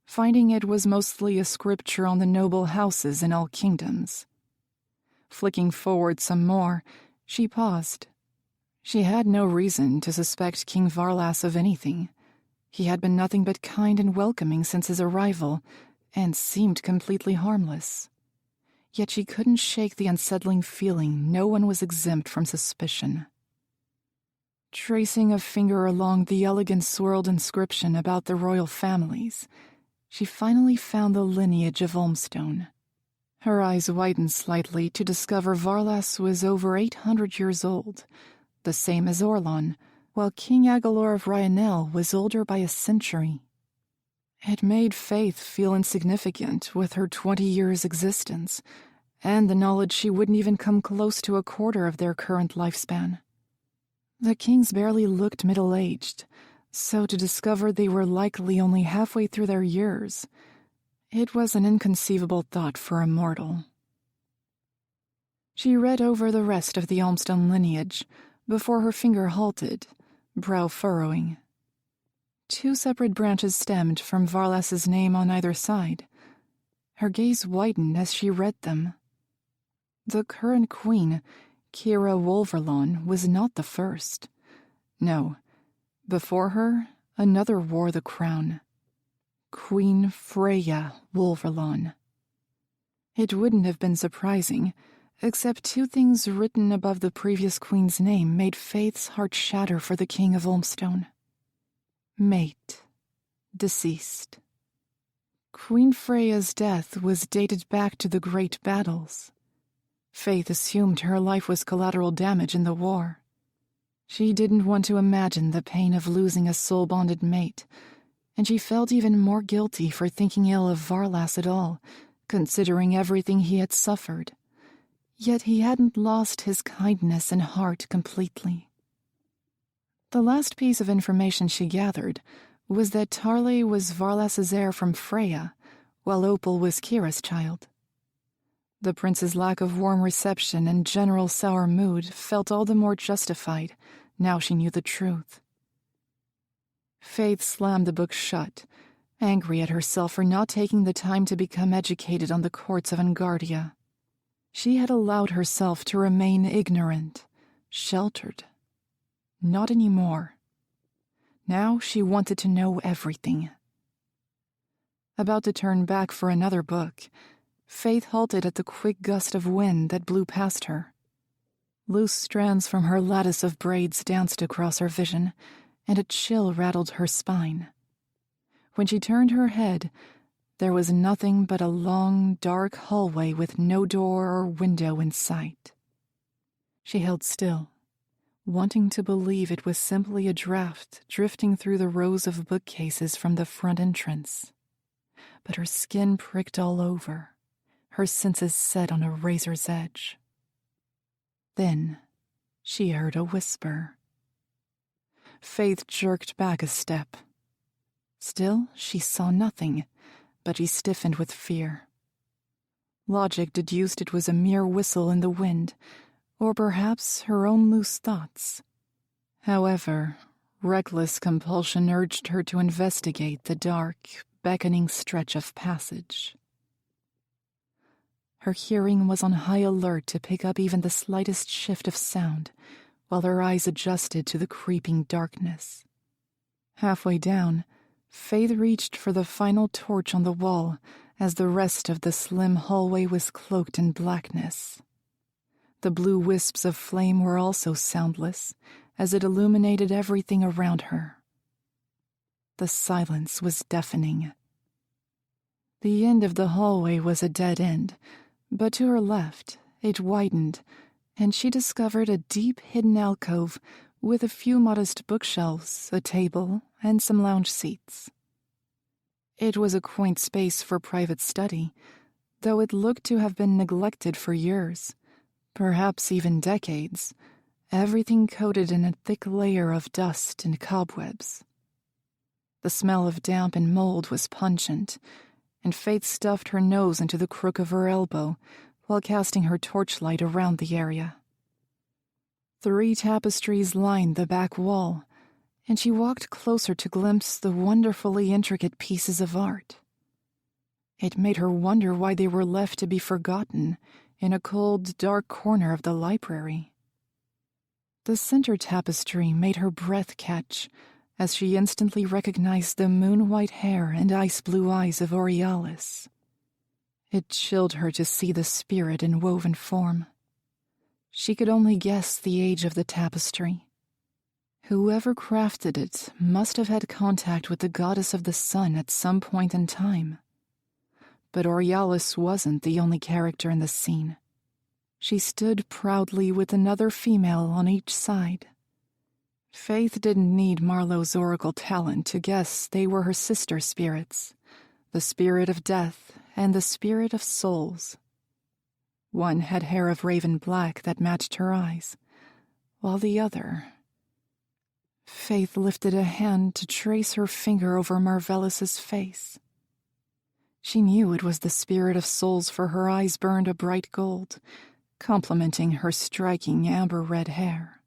finding it was mostly a scripture on the noble houses in all kingdoms. Flicking forward some more, she paused. She had no reason to suspect King Varlas of anything. He had been nothing but kind and welcoming since his arrival, and seemed completely harmless. Yet she couldn't shake the unsettling feeling no one was exempt from suspicion. Tracing a finger along the elegant swirled inscription about the royal families, she finally found the lineage of Olmstone. Her eyes widened slightly to discover Varlas was over 800 years old, the same as Orlon, while King Aguilar of Ryanel was older by a century. It made Faythe feel insignificant with her 20 years' existence, and the knowledge she wouldn't even come close to a quarter of their current lifespan. The kings barely looked middle-aged, so to discover they were likely only halfway through their years, it was an inconceivable thought for a mortal. She read over the rest of the Olmstone lineage before her finger halted, brow furrowing. 2 separate branches stemmed from Varlas's name on either side. Her gaze widened as she read them. The current queen, Kira Wolverlon, was not the first. No, before her, another wore the crown. Queen Freya Wolverlon. It wouldn't have been surprising, except 2 things written above the previous queen's name made Faythe's heart shatter for the king of Olmstone. Mate. Deceased. Queen Freya's death was dated back to the Great Battles. Faythe assumed her life was collateral damage in the war. She didn't want to imagine the pain of losing a soul-bonded mate, and she felt even more guilty for thinking ill of Varlas at all, considering everything he had suffered. Yet he hadn't lost his kindness and heart completely. The last piece of information she gathered was that Tarley was Varlas's heir from Freya, while Opal was Kira's child. The prince's lack of warm reception and general sour mood felt all the more justified now she knew the truth. Faythe slammed the book shut, angry at herself for not taking the time to become educated on the courts of Engardia. She had allowed herself to remain ignorant, sheltered. Not anymore. Now she wanted to know everything. About to turn back for another book, Faythe halted at the quick gust of wind that blew past her. Loose strands from her lattice of braids danced across her vision, and a chill rattled her spine. When she turned her head, there was nothing but a long, dark hallway with no door or window in sight. She held still, wanting to believe it was simply a draft drifting through the rows of bookcases from the front entrance. But her skin pricked all over, her senses set on a razor's edge. Then she heard a whisper. Faythe jerked back a step. Still, she saw nothing, but she stiffened with fear. Logic deduced it was a mere whistle in the wind, or perhaps her own loose thoughts. However, reckless compulsion urged her to investigate the dark, beckoning stretch of passage. Her hearing was on high alert to pick up even the slightest shift of sound, while her eyes adjusted to the creeping darkness. Halfway down, Faythe reached for the final torch on the wall as the rest of the slim hallway was cloaked in blackness. The blue wisps of flame were also soundless, as it illuminated everything around her. The silence was deafening. The end of the hallway was a dead end, but to her left it widened, and she discovered a deep hidden alcove with a few modest bookshelves, a table, and some lounge seats. It was a quaint space for private study, though it looked to have been neglected for years, perhaps even decades, everything coated in a thick layer of dust and cobwebs. The smell of damp and mold was pungent, and Faythe stuffed her nose into the crook of her elbow while casting her torchlight around the area. 3 tapestries lined the back wall, and she walked closer to glimpse the wonderfully intricate pieces of art. It made her wonder why they were left to be forgotten in a cold, dark corner of the library. The center tapestry made her breath catch as she instantly recognized the moon-white hair and ice-blue eyes of Aurealis. It chilled her to see the spirit in woven form. She could only guess the age of the tapestry. Whoever crafted it must have had contact with the goddess of the sun at some point in time. But Aurealis wasn't the only character in the scene. She stood proudly with another female on each side. Faythe didn't need Marlowe's oracle talent to guess they were her sister spirits, the spirit of death and the spirit of souls. One had hair of raven black that matched her eyes, while the other... Faythe lifted a hand to trace her finger over Marvellous's face. She knew it was the spirit of souls, for her eyes burned a bright gold, complementing her striking amber-red hair.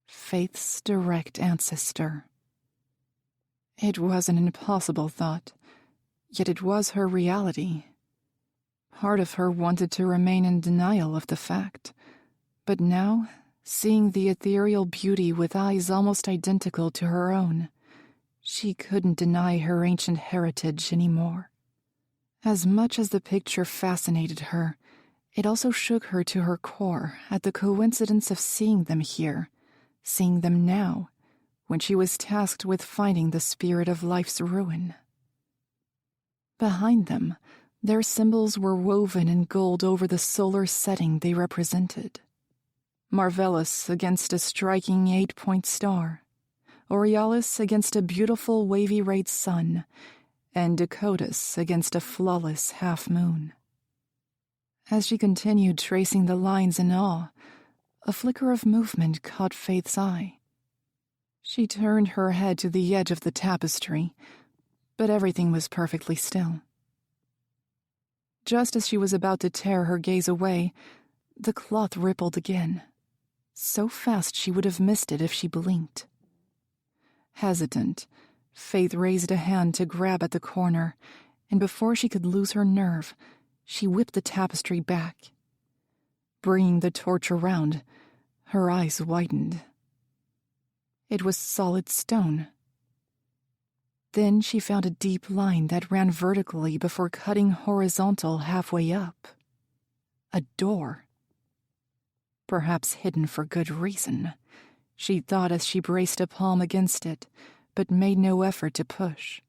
Faythe's direct ancestor. It was an impossible thought, yet it was her reality. Part of her wanted to remain in denial of the fact, but now, seeing the ethereal beauty with eyes almost identical to her own, she couldn't deny her ancient heritage anymore. As much as the picture fascinated her, it also shook her to her core at the coincidence of seeing them here, seeing them now, when she was tasked with finding the spirit of life's ruin. Behind them, their symbols were woven in gold over the solar setting they represented. Marvellous against a striking 8-point star, Aurealis against a beautiful wavy-rayed sun, and Dakotas against a flawless half-moon. As she continued tracing the lines in awe, a flicker of movement caught Faythe's eye. She turned her head to the edge of the tapestry, but everything was perfectly still. Just as she was about to tear her gaze away, the cloth rippled again, so fast she would have missed it if she blinked. Hesitant, Faythe raised a hand to grab at the corner, and before she could lose her nerve, she whipped the tapestry back. Bringing the torch around, her eyes widened. It was solid stone. Then she found a deep line that ran vertically before cutting horizontal halfway up. A door. Perhaps hidden for good reason, she thought as she braced a palm against it, but made no effort to push.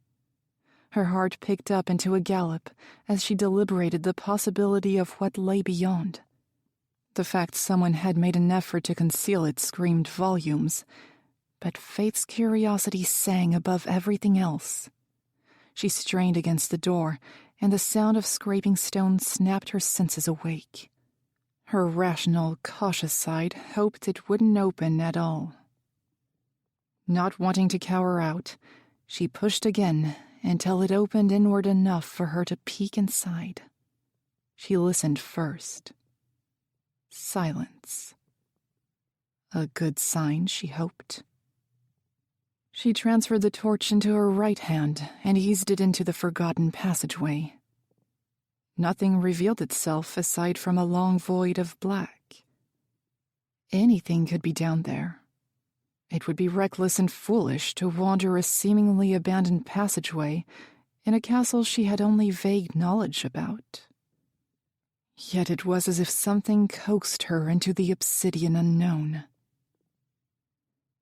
Her heart picked up into a gallop as she deliberated the possibility of what lay beyond. The fact someone had made an effort to conceal it screamed volumes, but Faythe's curiosity sang above everything else. She strained against the door, and the sound of scraping stone snapped her senses awake. Her rational, cautious side hoped it wouldn't open at all. Not wanting to cower out, she pushed again until it opened inward enough for her to peek inside. She listened first. Silence. A good sign, she hoped. She transferred the torch into her right hand and eased it into the forgotten passageway. Nothing revealed itself aside from a long void of black. Anything could be down there. It would be reckless and foolish to wander a seemingly abandoned passageway in a castle she had only vague knowledge about. Yet it was as if something coaxed her into the obsidian unknown.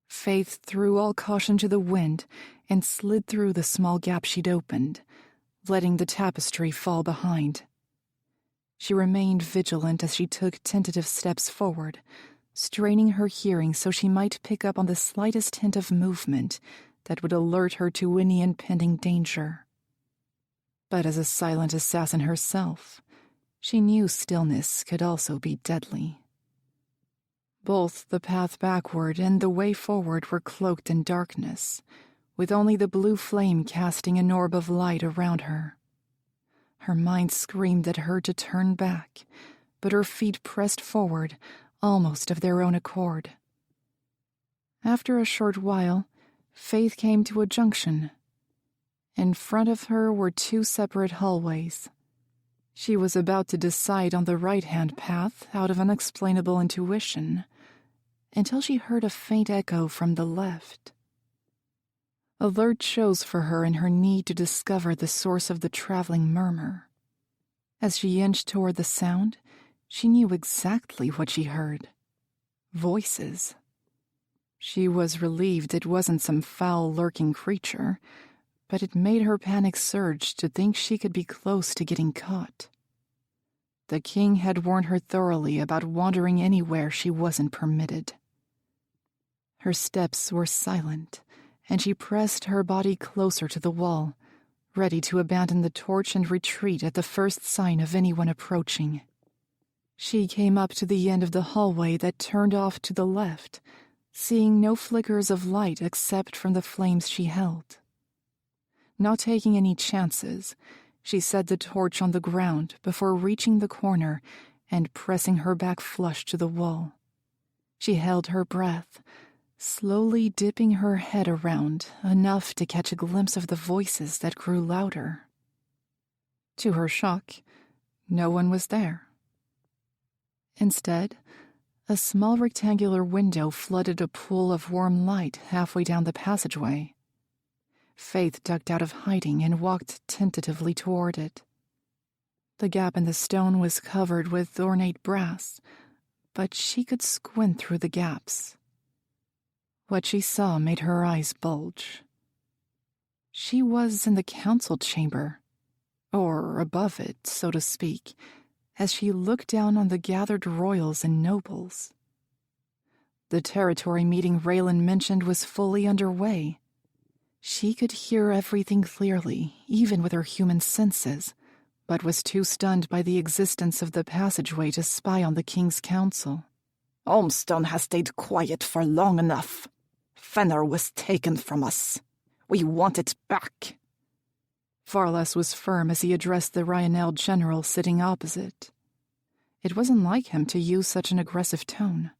Faythe threw all caution to the wind and slid through the small gap she'd opened, letting the tapestry fall behind. She remained vigilant as she took tentative steps forward, straining her hearing so she might pick up on the slightest hint of movement that would alert her to any impending danger. But as a silent assassin herself, she knew stillness could also be deadly. Both the path backward and the way forward were cloaked in darkness, with only the blue flame casting an orb of light around her. Her mind screamed at her to turn back, but her feet pressed forward, almost of their own accord. After a short while, Faythe came to a junction. In front of her were two separate hallways. She was about to decide on the right-hand path out of unexplainable intuition, until she heard a faint echo from the left. Alert chose for her in her need to discover the source of the traveling murmur. As she inched toward the sound, she knew exactly what she heard. Voices. She was relieved it wasn't some foul, lurking creature, but it made her panic surge to think she could be close to getting caught. The king had warned her thoroughly about wandering anywhere she wasn't permitted. Her steps were silent, and she pressed her body closer to the wall, ready to abandon the torch and retreat at the first sign of anyone approaching. She came up to the end of the hallway that turned off to the left, seeing no flickers of light except from the flames she held. Not taking any chances, she set the torch on the ground before reaching the corner and pressing her back flush to the wall. She held her breath, slowly dipping her head around enough to catch a glimpse of the voices that grew louder. To her shock, no one was there. Instead, a small rectangular window flooded a pool of warm light halfway down the passageway. Faythe ducked out of hiding and walked tentatively toward it. The gap in the stone was covered with ornate brass, but she could squint through the gaps. What she saw made her eyes bulge. She was in the council chamber, or above it, so to speak, as she looked down on the gathered royals and nobles. The territory meeting Reylan mentioned was fully underway. She could hear everything clearly, even with her human senses, but was too stunned by the existence of the passageway to spy on the king's council. Ormstone has stayed quiet for long enough. Fenner was taken from us. We want it back. Varlas was firm as he addressed the Ryanel general sitting opposite. It wasn't like him to use such an aggressive tone.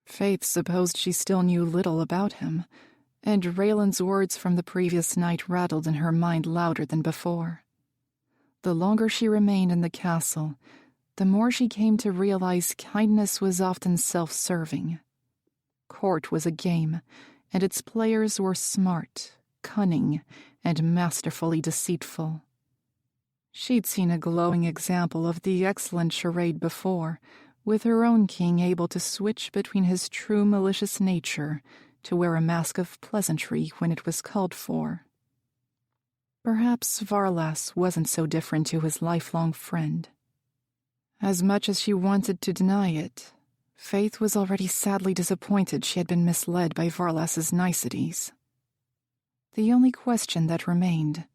Faythe supposed she still knew little about him, and Raylan's words from the previous night rattled in her mind louder than before. The longer she remained in the castle, the more she came to realize kindness was often self-serving. Court was a game, and its players were smart, cunning, and masterfully deceitful. She'd seen a glowing example of the excellent charade before, with her own king able to switch between his true malicious nature to wear a mask of pleasantry when it was called for. Perhaps Varlas wasn't so different to his lifelong friend. As much as she wanted to deny it, Faythe was already sadly disappointed she had been misled by Varlas's niceties. The only question that remained,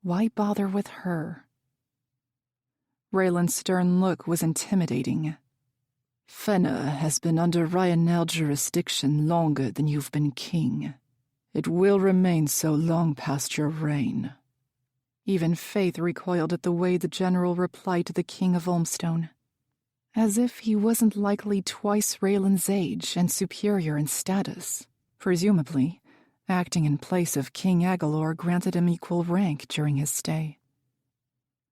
why bother with her? Raylan's stern look was intimidating. Fenner has been under Ryanel jurisdiction longer than you've been king. It will remain so long past your reign. Even Faythe recoiled at the way the general replied to the king of Ormstone, as if he wasn't likely twice Raylan's age and superior in status. Presumably, acting in place of King Agalor granted him equal rank during his stay.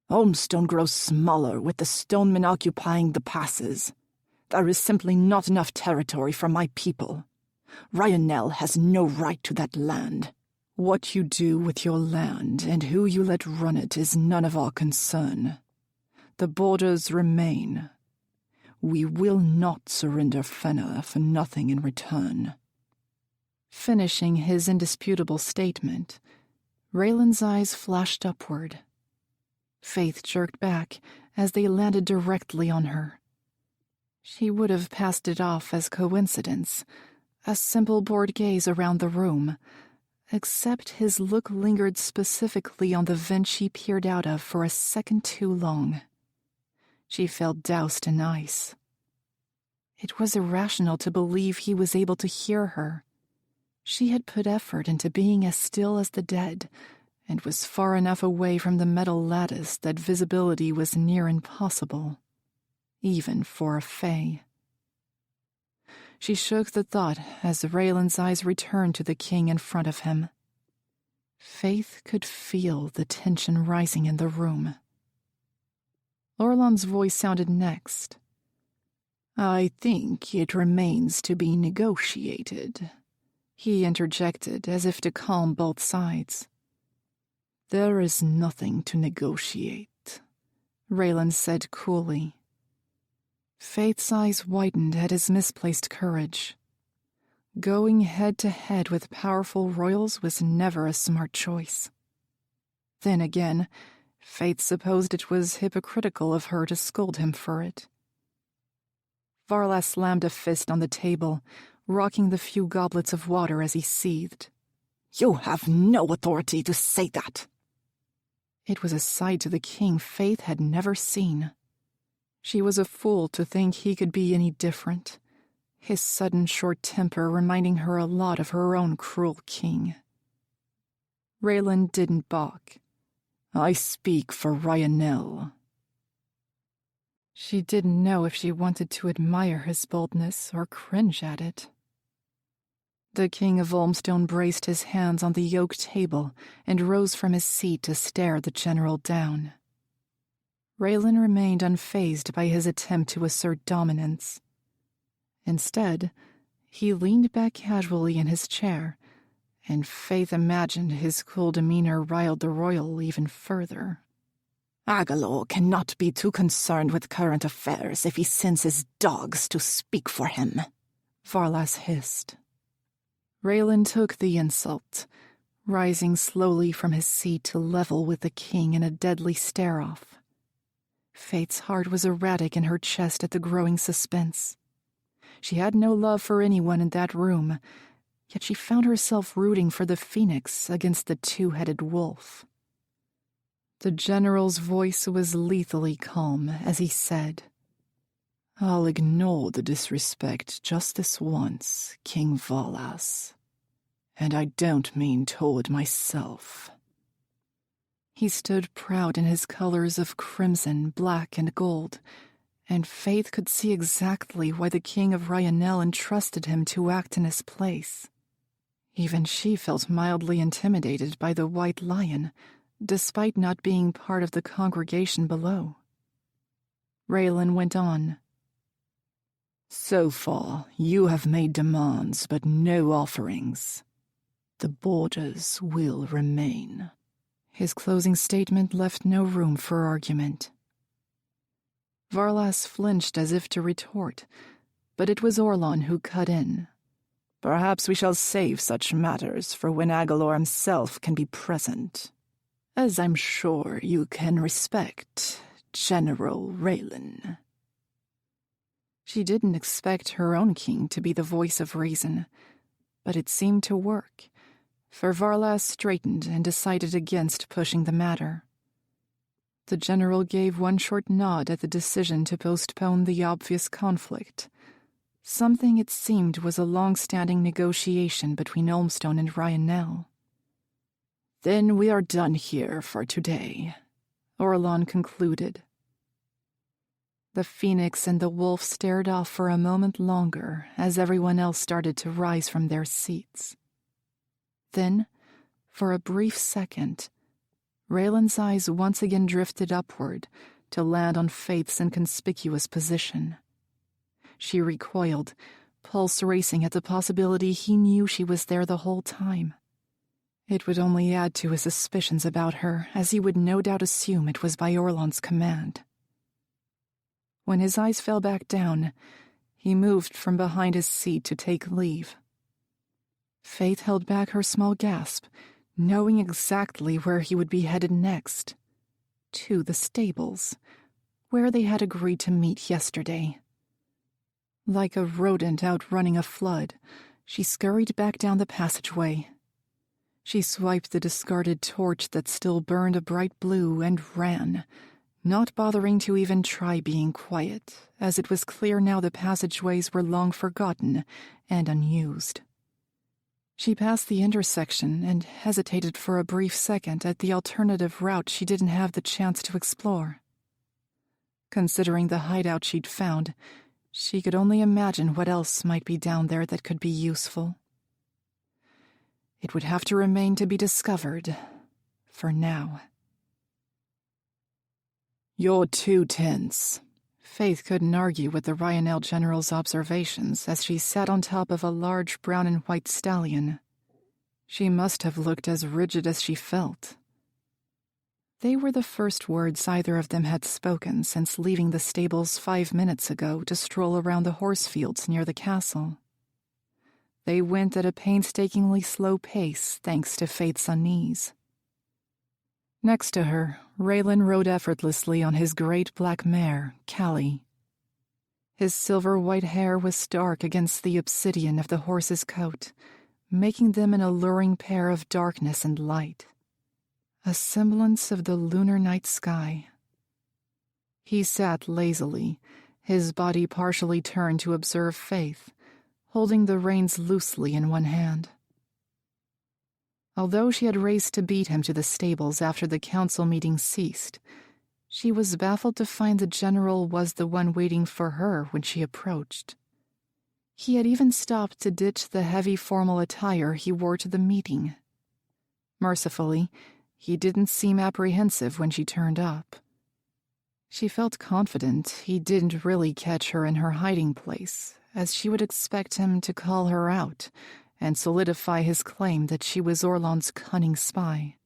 Ormstone grows smaller with the stonemen occupying the passes. There is simply not enough territory for my people. Ryanel has no right to that land. What you do with your land and who you let run it is none of our concern. The borders remain. We will not surrender Fenner for nothing in return. Finishing his indisputable statement, Raylan's eyes flashed upward. Faythe jerked back as they landed directly on her. She would have passed it off as coincidence, a simple bored gaze around the room, except his look lingered specifically on the vent she peered out of for a second too long. She felt doused in ice. It was irrational to believe he was able to hear her. She had put effort into being as still as the dead, and was far enough away from the metal lattice that visibility was near impossible, even for a fae. She shook the thought as Raylan's eyes returned to the king in front of him. Faythe could feel the tension rising in the room. Orlan's voice sounded next. "I think it remains to be negotiated," he interjected as if to calm both sides. "There is nothing to negotiate," Reylan said coolly. Faythe's eyes widened at his misplaced courage. Going head-to-head with powerful royals was never a smart choice. Then again, Faythe supposed it was hypocritical of her to scold him for it. Varlas slammed a fist on the table, rocking the few goblets of water as he seethed. "You have no authority to say that." It was a side to the king Faythe had never seen. She was a fool to think he could be any different, his sudden short temper reminding her a lot of her own cruel king. Reylan didn't balk. "I speak for Ryanel." She didn't know if she wanted to admire his boldness or cringe at it. The King of Olmstone braced his hands on the oak table and rose from his seat to stare the general down. Raylan remained unfazed by his attempt to assert dominance. Instead, he leaned back casually in his chair, and Faythe imagined his cool demeanor riled the royal even further. "Agalor cannot be too concerned with current affairs if he sends his dogs to speak for him," Varlas hissed. Raylan took the insult, rising slowly from his seat to level with the king in a deadly stare-off. Faythe's heart was erratic in her chest at the growing suspense. She had no love for anyone in that room, yet she found herself rooting for the phoenix against the two-headed wolf. The general's voice was lethally calm as he said, "I'll ignore the disrespect just this once, King Varlas. And I don't mean toward myself." He stood proud in his colors of crimson, black, and gold, and Faythe could see exactly why the King of Ryanel entrusted him to act in his place. Even she felt mildly intimidated by the White Lion, despite not being part of the congregation below. Raylan went on. "So far, you have made demands, but no offerings. The borders will remain." His closing statement left no room for argument. Varlas flinched as if to retort, but it was Orlan who cut in. "Perhaps we shall save such matters for when Agalor himself can be present. As I'm sure you can respect, General Raylan." She didn't expect her own king to be the voice of reason, but it seemed to work, for Varlas straightened and decided against pushing the matter. The general gave one short nod at the decision to postpone the obvious conflict, something it seemed was a long-standing negotiation between Olmstone and Ryanel. "Then we are done here for today," Orlan concluded. The phoenix and the wolf stared off for a moment longer as everyone else started to rise from their seats. Then, for a brief second, Raylan's eyes once again drifted upward to land on Faythe's inconspicuous position. She recoiled, pulse racing at the possibility he knew she was there the whole time. It would only add to his suspicions about her, as he would no doubt assume it was by Orlan's command. When his eyes fell back down, he moved from behind his seat to take leave. Faythe held back her small gasp, knowing exactly where he would be headed next. To the stables, where they had agreed to meet yesterday. Like a rodent outrunning a flood, she scurried back down the passageway. She swiped the discarded torch that still burned a bright blue and ran, not bothering to even try being quiet, as it was clear now the passageways were long forgotten and unused. She passed the intersection and hesitated for a brief second at the alternative route she didn't have the chance to explore. Considering the hideout she'd found, She could only imagine what else might be down there that could be useful. It would have to remain to be discovered, for now. "You're too tense." Faythe couldn't argue with the Ryanel general's observations as she sat on top of a large brown and white stallion. She must have looked as rigid as she felt. They were the first words either of them had spoken since leaving the stables 5 minutes ago to stroll around the horse fields near the castle. They went at a painstakingly slow pace thanks to Faythe's unease. Next to her, Reylan rode effortlessly on his great black mare, Callie. His silver-white hair was dark against the obsidian of the horse's coat, making them an alluring pair of darkness and light, a semblance of the lunar night sky. He sat lazily, his body partially turned to observe Faythe, holding the reins loosely in one hand. Although she had raced to beat him to the stables after the council meeting ceased, she was baffled to find the general was the one waiting for her when she approached. He had even stopped to ditch the heavy formal attire he wore to the meeting. Mercifully, he didn't seem apprehensive when she turned up. She felt confident he didn't really catch her in her hiding place, as she would expect him to call her out and solidify his claim that she was Orlon's cunning spy.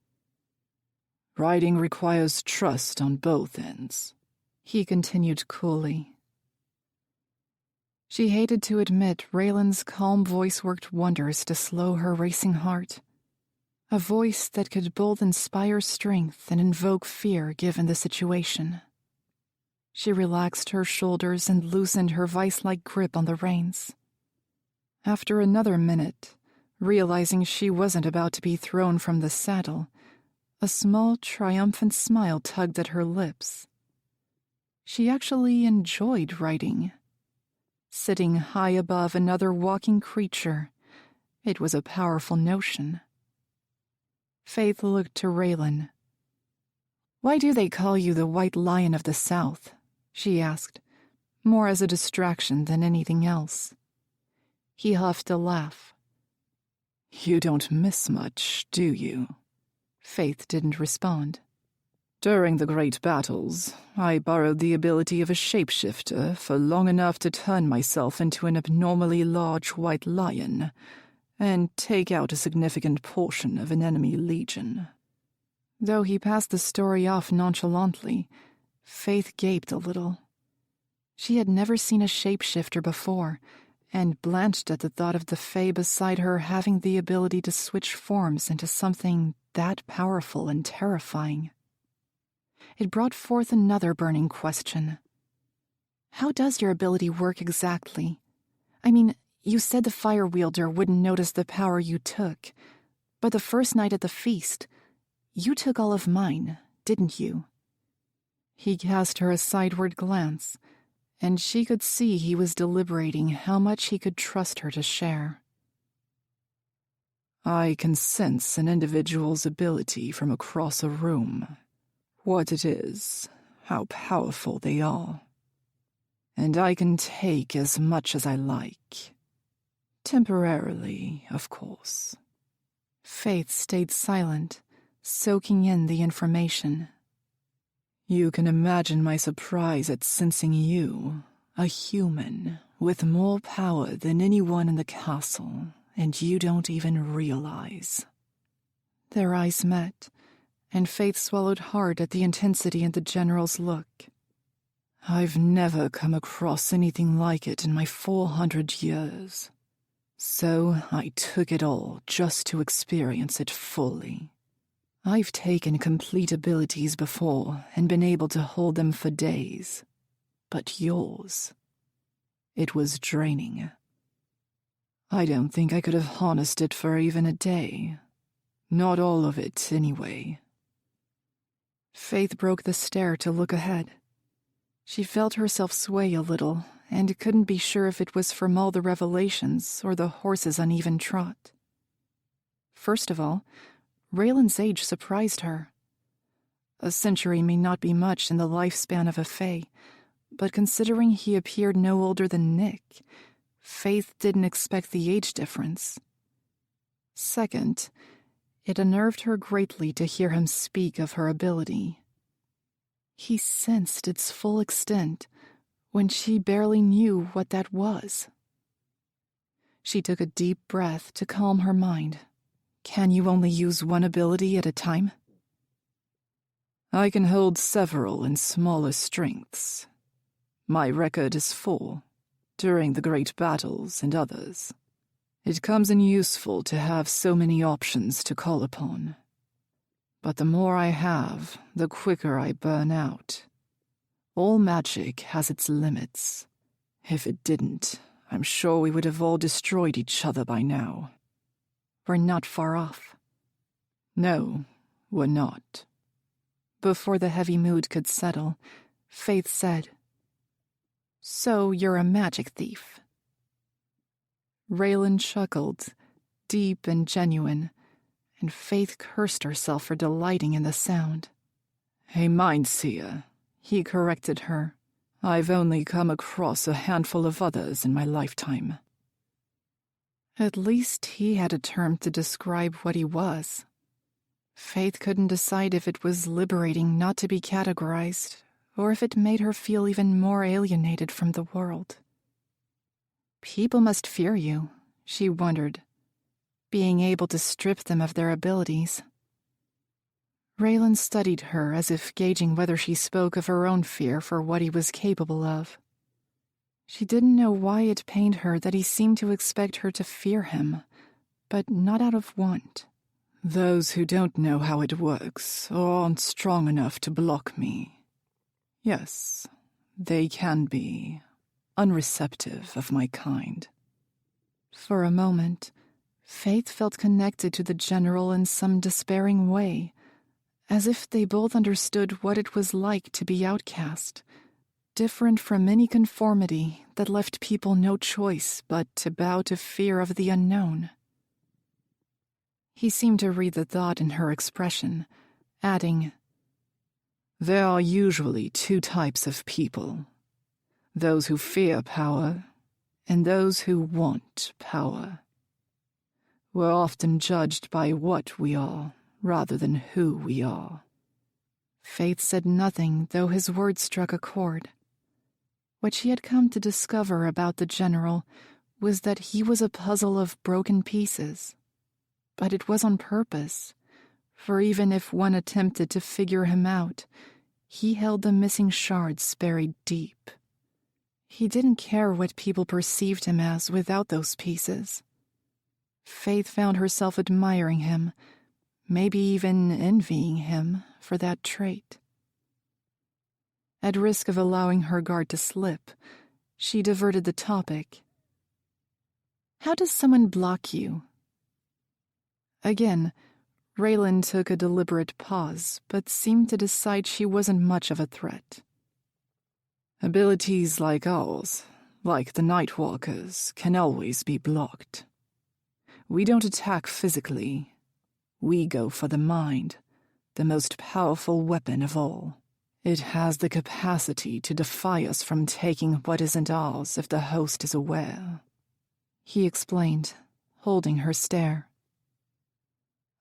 "Riding requires trust on both ends," he continued coolly. She hated to admit Raylan's calm voice worked wonders to slow her racing heart. A voice that could both inspire strength and invoke fear given the situation. She relaxed her shoulders and loosened her vice-like grip on the reins. After another minute, realizing she wasn't about to be thrown from the saddle, a small, triumphant smile tugged at her lips. She actually enjoyed riding. Sitting high above another walking creature, it was a powerful notion. Faythe looked to Reylan. "Why do they call you the White Lion of the South?" she asked, more as a distraction than anything else. He huffed a laugh. "You don't miss much, do you?" Faythe didn't respond. "During the great battles, I borrowed the ability of a shapeshifter for long enough to turn myself into an abnormally large white lion and take out a significant portion of an enemy legion." Though he passed the story off nonchalantly, Faythe gaped a little. She had never seen a shapeshifter before, and blanched at the thought of the Fae beside her having the ability to switch forms into something that powerful and terrifying. It brought forth another burning question. "How does your ability work exactly? I mean, you said the fire wielder wouldn't notice the power you took, but the first night at the feast, you took all of mine, didn't you?" He cast her a sideward glance, and she could see he was deliberating how much he could trust her to share. "I can sense an individual's ability from across a room, what it is, how powerful they are. And I can take as much as I like. Temporarily, of course." Faythe stayed silent, soaking in the information. "You can imagine my surprise at sensing you, a human, with more power than anyone in the castle, and you don't even realize." Their eyes met, and Faythe swallowed hard at the intensity in the general's look. "I've never come across anything like it in my 400 years. So I took it all just to experience it fully. I've taken complete abilities before and been able to hold them for days. But yours, it was draining. I don't think I could have harnessed it for even a day. Not all of it, anyway." Faythe broke the stare to look ahead. She felt herself sway a little, and couldn't be sure if it was from all the revelations or the horse's uneven trot. First of all, Raylan's age surprised her. A century may not be much in the lifespan of a Fae, but considering he appeared no older than Nick, Faythe didn't expect the age difference. Second, it unnerved her greatly to hear him speak of her ability. He sensed its full extent when she barely knew what that was. She took a deep breath to calm her mind. Can you only use one ability at a time? I can hold several in smaller strengths. My record is full, during the great battles and others. It comes in useful to have so many options to call upon. But the more I have, the quicker I burn out. All magic has its limits. If it didn't, I'm sure we would have all destroyed each other by now. We're not far off. No, we're not. Before the heavy mood could settle, Faythe said, "So you're a magic thief." Reylan chuckled, deep and genuine, and Faythe cursed herself for delighting in the sound. A mind-seer, he corrected her. I've only come across a handful of others in my lifetime. At least he had a term to describe what he was. Faythe couldn't decide if it was liberating not to be categorized, or if it made her feel even more alienated from the world. People must fear you, she wondered, being able to strip them of their abilities. Reylan studied her as if gauging whether she spoke of her own fear for what he was capable of. She didn't know why it pained her that he seemed to expect her to fear him, but not out of want. Those who don't know how it works or aren't strong enough to block me. Yes, they can be unreceptive of my kind. For a moment, Faythe felt connected to the general in some despairing way, as if they both understood what it was like to be outcast, different from any conformity that left people no choice but to bow to fear of the unknown. He seemed to read the thought in her expression, adding, There are usually two types of people. Those who fear power, and those who want power. We're often judged by what we are, rather than who we are. Faythe said nothing, though his words struck a chord. What she had come to discover about the general was that he was a puzzle of broken pieces. But it was on purpose, for even if one attempted to figure him out, he held the missing shards buried deep. He didn't care what people perceived him as without those pieces. Faythe found herself admiring him, maybe even envying him for that trait. At risk of allowing her guard to slip, she diverted the topic. How does someone block you? Again, Reylan took a deliberate pause, but seemed to decide she wasn't much of a threat. Abilities like ours, like the Nightwalkers, can always be blocked. We don't attack physically. We go for the mind, the most powerful weapon of all. It has the capacity to defy us from taking what isn't ours if the host is aware. He explained, holding her stare.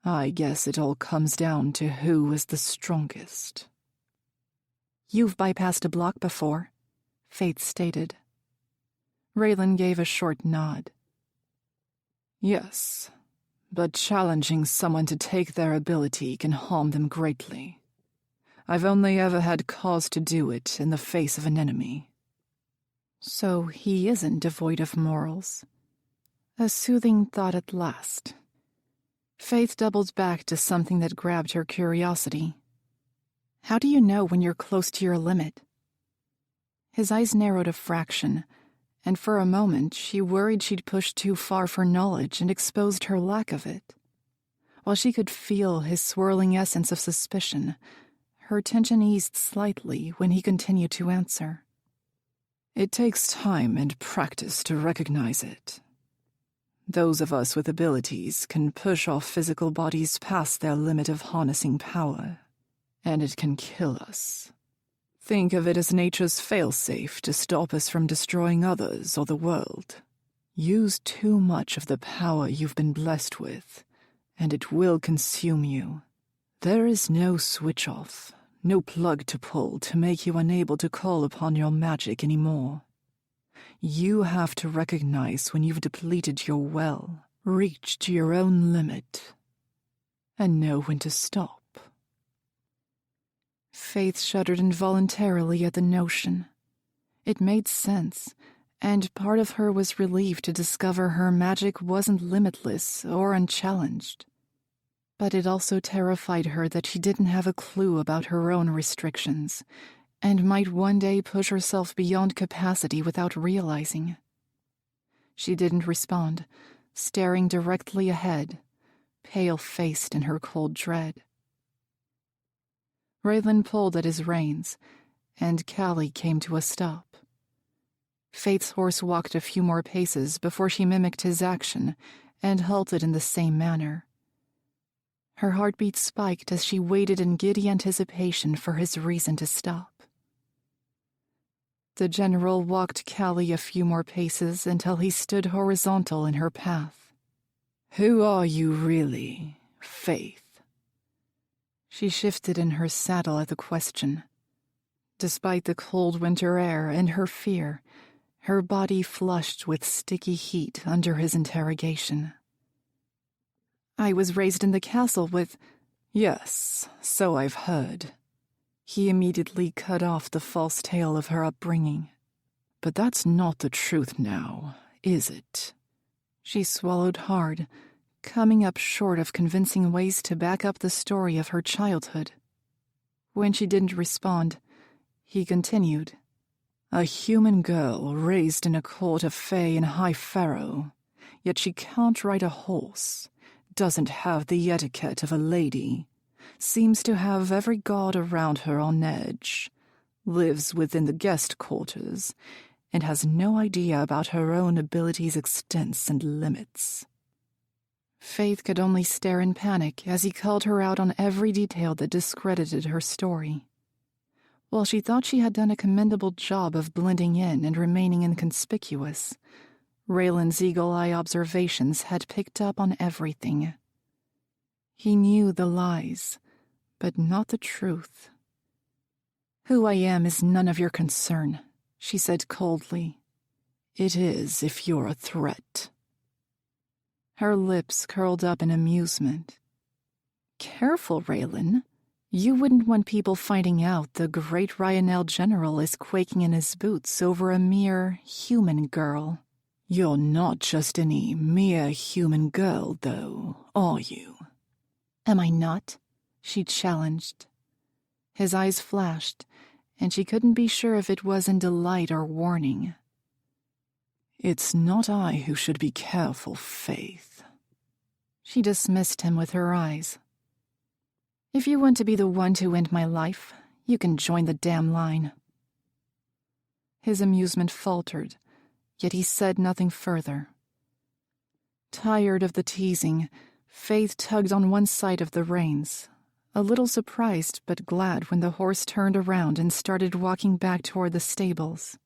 I guess it all comes down to who is the strongest. You've bypassed a block before, Faythe stated. Reylan gave a short nod. Yes, but challenging someone to take their ability can harm them greatly. I've only ever had cause to do it in the face of an enemy. So he isn't devoid of morals. A soothing thought at last. Faythe doubled back to something that grabbed her curiosity. How do you know when you're close to your limit? His eyes narrowed a fraction, and for a moment she worried she'd pushed too far for knowledge and exposed her lack of it. While she could feel his swirling essence of suspicion, her tension eased slightly when he continued to answer. It takes time and practice to recognize it. Those of us with abilities can push our physical bodies past their limit of harnessing power, and it can kill us. Think of it as nature's failsafe to stop us from destroying others or the world. Use too much of the power you've been blessed with, and it will consume you. There is no switch off, no plug to pull to make you unable to call upon your magic anymore. You have to recognize when you've depleted your well, reached your own limit, and know when to stop. Faythe shuddered involuntarily at the notion. It made sense, and part of her was relieved to discover her magic wasn't limitless or unchallenged. But it also terrified her that she didn't have a clue about her own restrictions, and might one day push herself beyond capacity without realizing. She didn't respond, staring directly ahead, pale-faced in her cold dread. Reylan pulled at his reins, and Callie came to a stop. Faythe's horse walked a few more paces before she mimicked his action and halted in the same manner. Her heartbeat spiked as she waited in giddy anticipation for his reason to stop. The general walked Callie a few more paces until he stood horizontal in her path. "Who are you really, Faythe?" She shifted in her saddle at the question. Despite the cold winter air and her fear, her body flushed with sticky heat under his interrogation. "I was raised in the castle with—" "Yes, so I've heard." He immediately cut off the false tale of her upbringing. "But that's not the truth now, is it?" She swallowed hard, coming up short of convincing ways to back up the story of her childhood. When she didn't respond, he continued. "A human girl raised in a court of Fae and High Pharaoh, yet she can't ride a horse, doesn't have the etiquette of a lady, seems to have every god around her on edge, lives within the guest quarters, and has no idea about her own abilities' extents and limits." Faythe could only stare in panic as he called her out on every detail that discredited her story. While she thought she had done a commendable job of blending in and remaining inconspicuous, Raylan's eagle-eye observations had picked up on everything. He knew the lies, but not the truth. "Who I am is none of your concern," she said coldly. "It is if you're a threat." Her lips curled up in amusement. "Careful, Reylan. You wouldn't want people finding out the great Ryanel general is quaking in his boots over a mere human girl." "You're not just any mere human girl, though, are you?" "Am I not?" she challenged. His eyes flashed, and she couldn't be sure if it was in delight or warning. "It's not I who should be careful, Faythe." She dismissed him with her eyes. "If you want to be the one to end my life, you can join the damn line." His amusement faltered, yet he said nothing further. Tired of the teasing, Faythe tugged on one side of the reins, a little surprised but glad when the horse turned around and started walking back toward the stables.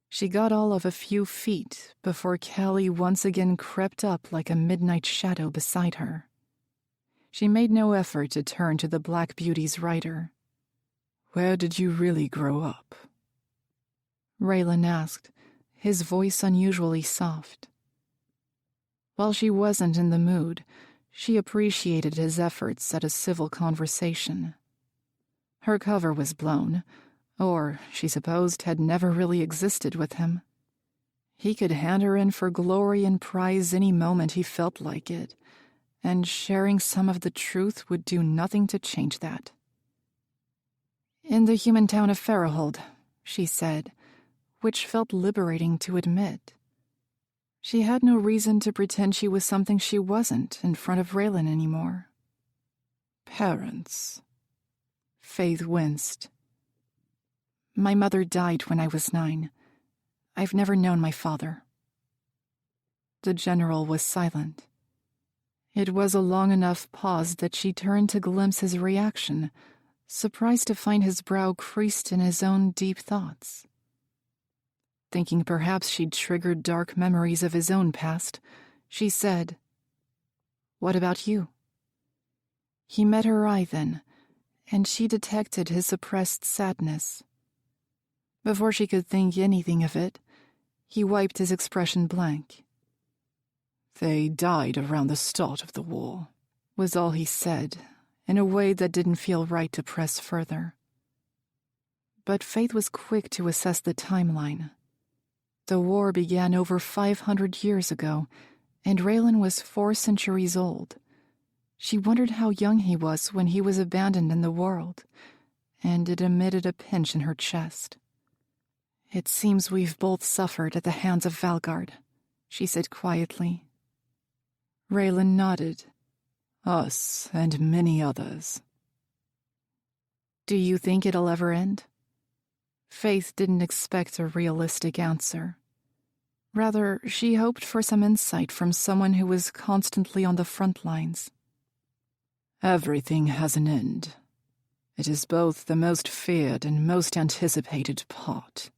She got all of a few feet before Callie once again crept up like a midnight shadow beside her. She made no effort to turn to the Black Beauty's rider. "Where did you really grow up?" Reylan asked, his voice unusually soft. While she wasn't in the mood, she appreciated his efforts at a civil conversation. Her cover was blown, or, she supposed, had never really existed with him. He could hand her in for glory and prize any moment he felt like it, and sharing some of the truth would do nothing to change that. "In the human town of Farrowhold," she said, which felt liberating to admit. She had no reason to pretend she was something she wasn't in front of Reylan anymore. "Parents?" Faythe winced. "My mother died when I was 9. I've never known my father." The general was silent. It was a long enough pause that she turned to glimpse his reaction, surprised to find his brow creased in his own deep thoughts. Thinking perhaps she'd triggered dark memories of his own past, she said, "What about you?" He met her eye then, and she detected his suppressed sadness. Before she could think anything of it, he wiped his expression blank. "They died around the start of the war," was all he said, in a way that didn't feel right to press further. But Faythe was quick to assess the timeline. The war began over 500 years ago, and Reylan was 4 centuries old. She wondered how young he was when he was abandoned in the world, and it emitted a pinch in her chest. "It seems we've both suffered at the hands of Valgard," she said quietly. Reylan nodded. "Us and many others." "Do you think it'll ever end?" Faythe didn't expect a realistic answer. Rather, she hoped for some insight from someone who was constantly on the front lines. "Everything has an end. It is both the most feared and most anticipated part.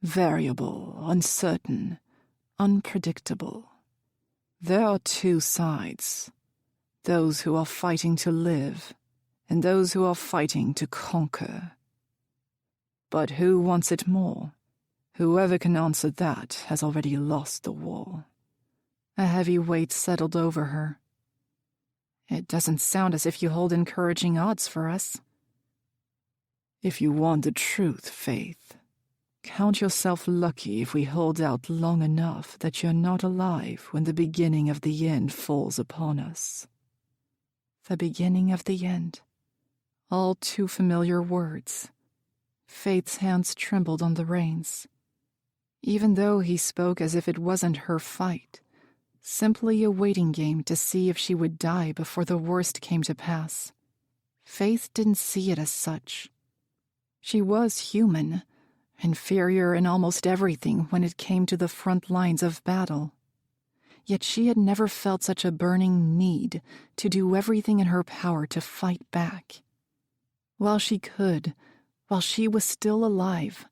Variable, uncertain, unpredictable. There are 2 sides, those who are fighting to live and those who are fighting to conquer. But who wants it more? Whoever can answer that has already lost the war." A heavy weight settled over her. "It doesn't sound as if you hold encouraging odds for us." "If you want the truth, Faythe, count yourself lucky if we hold out long enough that you're not alive when the beginning of the end falls upon us." The beginning of the end. All too familiar words. Faythe's hands trembled on the reins. Even though he spoke as if it wasn't her fight, simply a waiting game to see if she would die before the worst came to pass, Faythe didn't see it as such. She was human, inferior in almost everything when it came to the front lines of battle. Yet she had never felt such a burning need to do everything in her power to fight back. While she could, while she was still alive,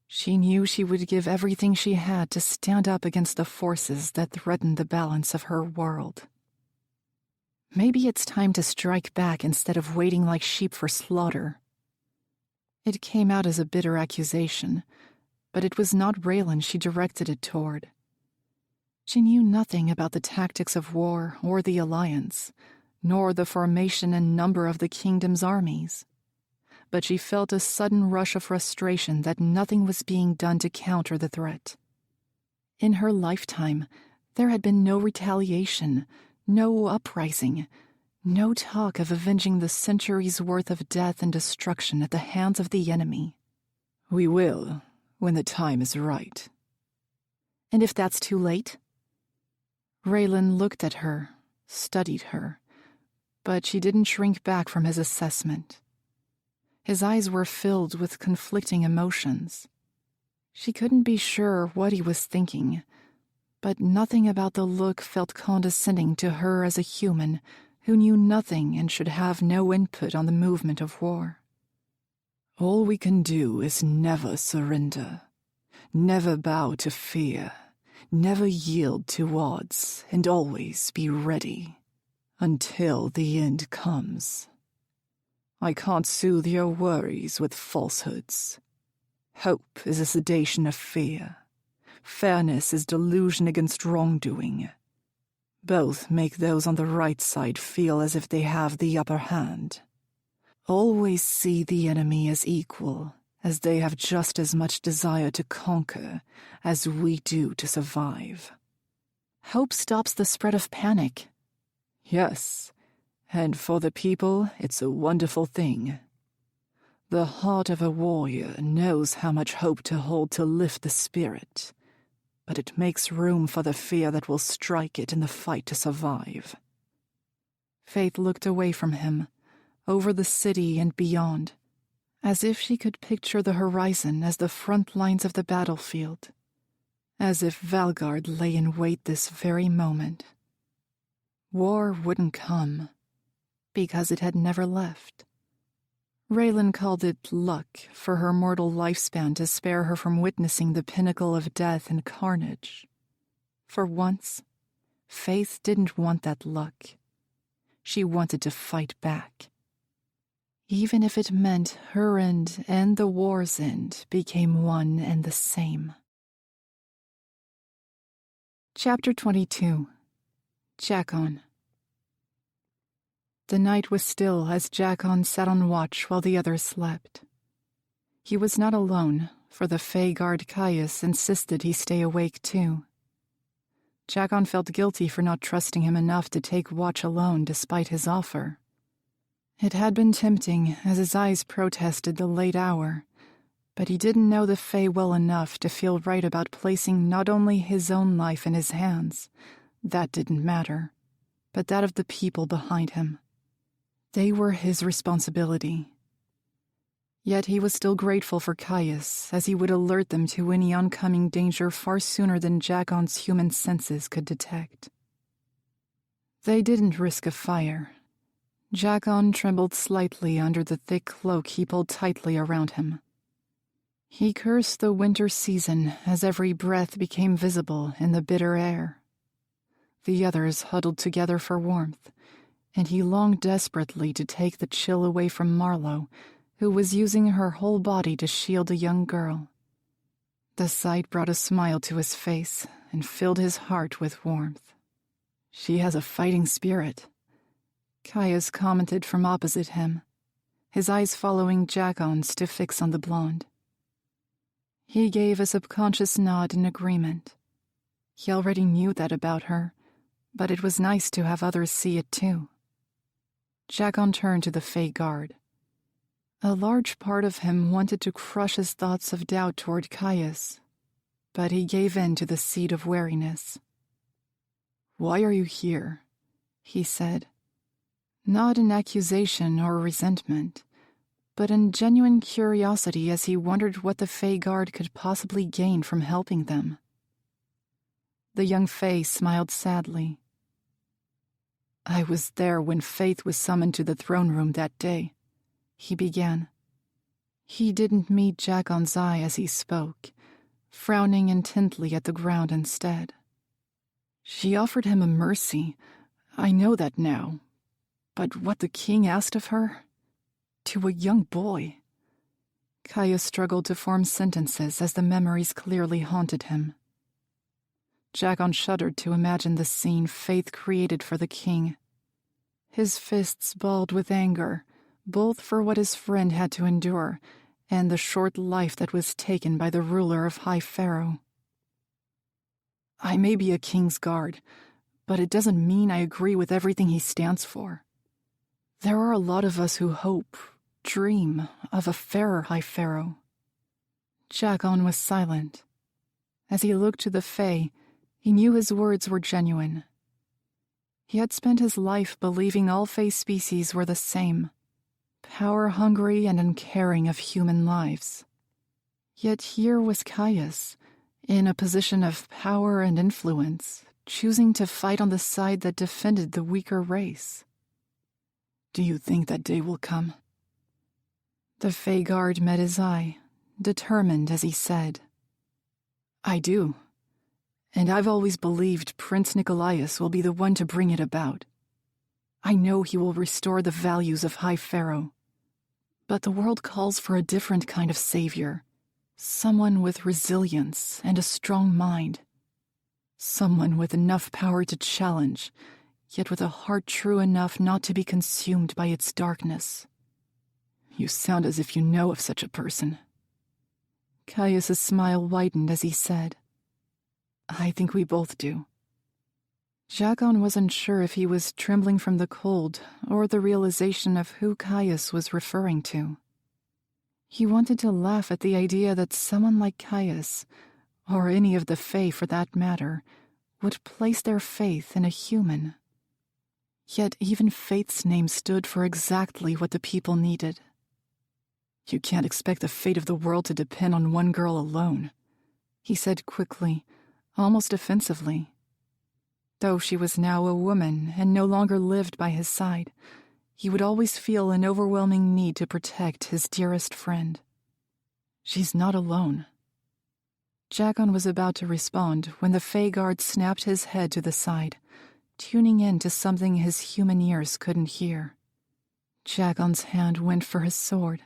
she knew she would give everything she had to stand up against the forces that threatened the balance of her world. Maybe it's time to strike back instead of waiting like sheep for slaughter. It came out as a bitter accusation, but it was not Reylan she directed it toward. She knew nothing about the tactics of war or the alliance, nor the formation and number of the kingdom's armies. But she felt a sudden rush of frustration that nothing was being done to counter the threat. In her lifetime, there had been no retaliation, no uprising, no talk of avenging the centuries' worth of death and destruction at the hands of the enemy. "We will, when the time is right." "And if that's too late?" Reylan looked at her, studied her, but she didn't shrink back from his assessment. His eyes were filled with conflicting emotions. She couldn't be sure what he was thinking, but nothing about the look felt condescending to her as a human who knew nothing and should have no input on the movement of war. "All we can do is never surrender, never bow to fear, never yield to odds, and always be ready, until the end comes. I can't soothe your worries with falsehoods. Hope is a sedation of fear. Fairness is delusion against wrongdoing. Both make those on the right side feel as if they have the upper hand. Always see the enemy as equal, as they have just as much desire to conquer as we do to survive." "Hope stops the spread of panic." "Yes, and for the people, it's a wonderful thing. The heart of a warrior knows how much hope to hold to lift the spirit, but it makes room for the fear that will strike it in the fight to survive." Faythe looked away from him, over the city and beyond, as if she could picture the horizon as the front lines of the battlefield, as if Valgard lay in wait this very moment. War wouldn't come, because it had never left. Reylan called it luck for her mortal lifespan to spare her from witnessing the pinnacle of death and carnage. For once, Faythe didn't want that luck. She wanted to fight back. Even if it meant her end and the war's end became one and the same. Chapter 22. Jakon. The night was still as Jakon sat on watch while the others slept. He was not alone, for the Fey guard Caius insisted he stay awake too. Jakon felt guilty for not trusting him enough to take watch alone despite his offer. It had been tempting as his eyes protested the late hour, but he didn't know the Fey well enough to feel right about placing not only his own life in his hands, that didn't matter, but that of the people behind him. They were his responsibility. Yet he was still grateful for Caius, as he would alert them to any oncoming danger far sooner than Jakon's human senses could detect. They didn't risk a fire. Jakon trembled slightly under the thick cloak he pulled tightly around him. He cursed the winter season as every breath became visible in the bitter air. The others huddled together for warmth, and he longed desperately to take the chill away from Marlowe, who was using her whole body to shield a young girl. The sight brought a smile to his face and filled his heart with warmth. "She has a fighting spirit," Caius commented from opposite him, his eyes following Jakon's to fix on the blonde. He gave a subconscious nod in agreement. He already knew that about her, but it was nice to have others see it too. Jakon turned to the Fey guard. A large part of him wanted to crush his thoughts of doubt toward Caius, but he gave in to the seed of wariness. "Why are you here?" he said. Not in accusation or resentment, but in genuine curiosity as he wondered what the Fey guard could possibly gain from helping them. The young Fey smiled sadly. "I was there when Faythe was summoned to the throne room that day," he began. He didn't meet Jakon's eye as he spoke, frowning intently at the ground instead. "She offered him a mercy. I know that now. But what the king asked of her? To a young boy." Caius struggled to form sentences as the memories clearly haunted him. Jakon shuddered to imagine the scene Faythe created for the king. His fists balled with anger, both for what his friend had to endure and the short life that was taken by the ruler of High Pharaoh. "I may be a king's guard, but it doesn't mean I agree with everything he stands for. There are a lot of us who hope, dream of a fairer High Pharaoh." Jakon was silent. As he looked to the Fae, he knew his words were genuine. He had spent his life believing all Fae species were the same, power-hungry and uncaring of human lives. Yet here was Caius, in a position of power and influence, choosing to fight on the side that defended the weaker race. "Do you think that day will come?" The Fey guard met his eye, determined as he said, "I do. And I've always believed Prince Nicolaus will be the one to bring it about. I know he will restore the values of High Pharaoh. But the world calls for a different kind of savior, someone with resilience and a strong mind. Someone with enough power to challenge, yet with a heart true enough not to be consumed by its darkness." "You sound as if you know of such a person." Caius's smile widened as he said, "I think we both do." Jakon wasn't sure if he was trembling from the cold or the realization of who Caius was referring to. He wanted to laugh at the idea that someone like Caius, or any of the Fae for that matter, would place their faith in a human. Yet even Faythe's name stood for exactly what the people needed. "You can't expect the fate of the world to depend on one girl alone," he said quickly, almost offensively. Though she was now a woman and no longer lived by his side, he would always feel an overwhelming need to protect his dearest friend. She's not alone. Jakon was about to respond when the Fey guard snapped his head to the side, tuning in to something his human ears couldn't hear. Jakon's hand went for his sword,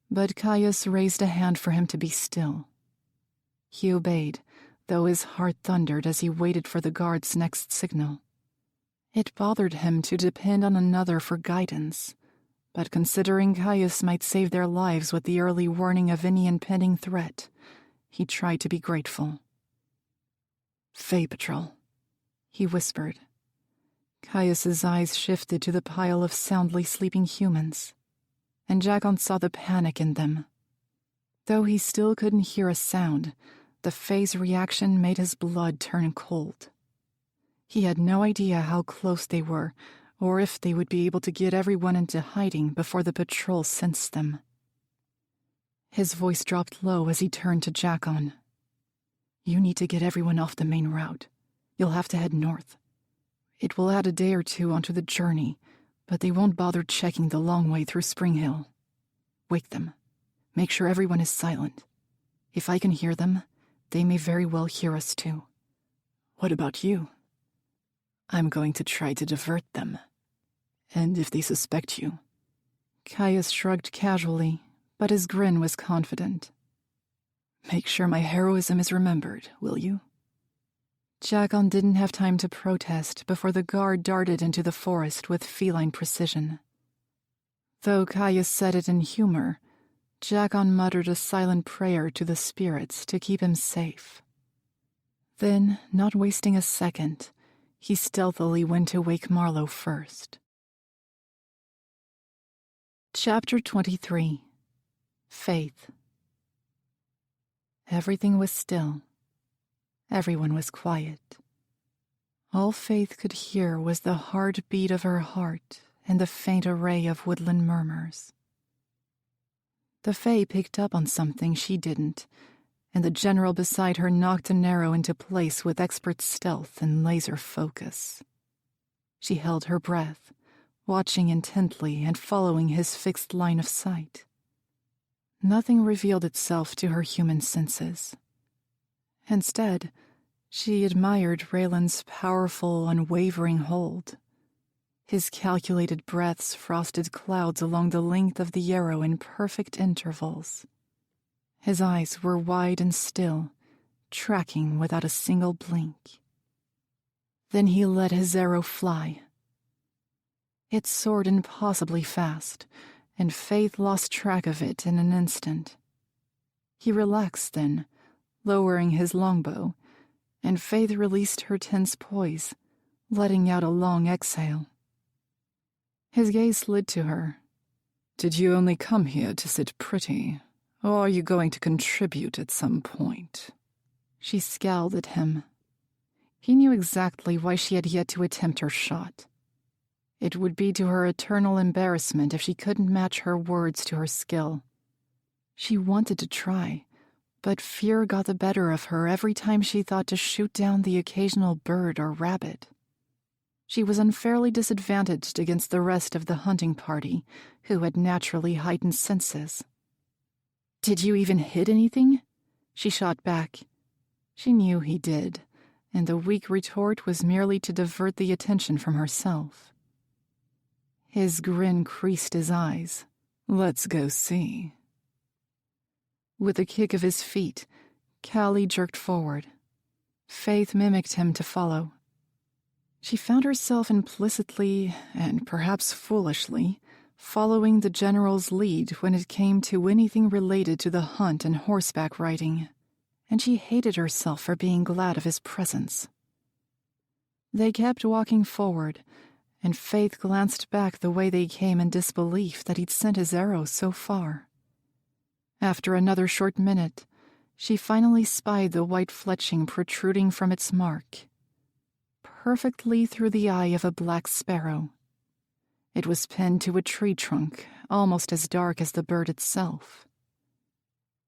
but Caius raised a hand for him to be still. He obeyed, though his heart thundered as he waited for the guard's next signal. It bothered him to depend on another for guidance, but considering Caius might save their lives with the early warning of any impending threat, he tried to be grateful. "Fey Patrol," he whispered. Caius's eyes shifted to the pile of soundly sleeping humans, and Jakon saw the panic in them. Though he still couldn't hear a sound, the Fey's reaction made his blood turn cold. He had no idea how close they were, or if they would be able to get everyone into hiding before the patrol sensed them. His voice dropped low as he turned to Jakon. "You need to get everyone off the main route. You'll have to head north. It will add a day or two onto the journey, but they won't bother checking the long way through Spring Hill. Wake them. Make sure everyone is silent. If I can hear them, they may very well hear us too. What about you?" "I'm going to try to divert them. And if they suspect you..." Caius shrugged casually, but his grin was confident. "Make sure my heroism is remembered, will you?" Jakon didn't have time to protest before the guard darted into the forest with feline precision. Though Caius said it in humor, Jakon muttered a silent prayer to the spirits to keep him safe. Then, not wasting a second, he stealthily went to wake Marlowe first. Chapter 23. Faythe. Everything was still. Everyone was quiet. All Faythe could hear was the hard beat of her heart and the faint array of woodland murmurs. The Fae picked up on something she didn't, and the general beside her knocked an arrow into place with expert stealth and laser focus. She held her breath, watching intently and following his fixed line of sight. Nothing revealed itself to her human senses. Instead, she admired Reylan's powerful, unwavering hold. His calculated breaths frosted clouds along the length of the arrow in perfect intervals. His eyes were wide and still, tracking without a single blink. Then he let his arrow fly. It soared impossibly fast, and Faythe lost track of it in an instant. He relaxed then, lowering his longbow, and Faythe released her tense poise, letting out a long exhale. His gaze slid to her. "Did you only come here to sit pretty, or are you going to contribute at some point?" She scowled at him. He knew exactly why she had yet to attempt her shot. It would be to her eternal embarrassment if she couldn't match her words to her skill. She wanted to try, but fear got the better of her every time she thought to shoot down the occasional bird or rabbit. She was unfairly disadvantaged against the rest of the hunting party, who had naturally heightened senses. "Did you even hit anything?" she shot back. She knew he did, and the weak retort was merely to divert the attention from herself. His grin creased his eyes. "Let's go see." With a kick of his feet, Callie jerked forward. Faythe mimicked him to follow. She found herself implicitly, and perhaps foolishly, following the general's lead when it came to anything related to the hunt and horseback riding, and she hated herself for being glad of his presence. They kept walking forward, and Faythe glanced back the way they came in disbelief that he'd sent his arrow so far. After another short minute, she finally spied the white fletching protruding from its mark, perfectly through the eye of a black sparrow. It was pinned to a tree trunk, almost as dark as the bird itself.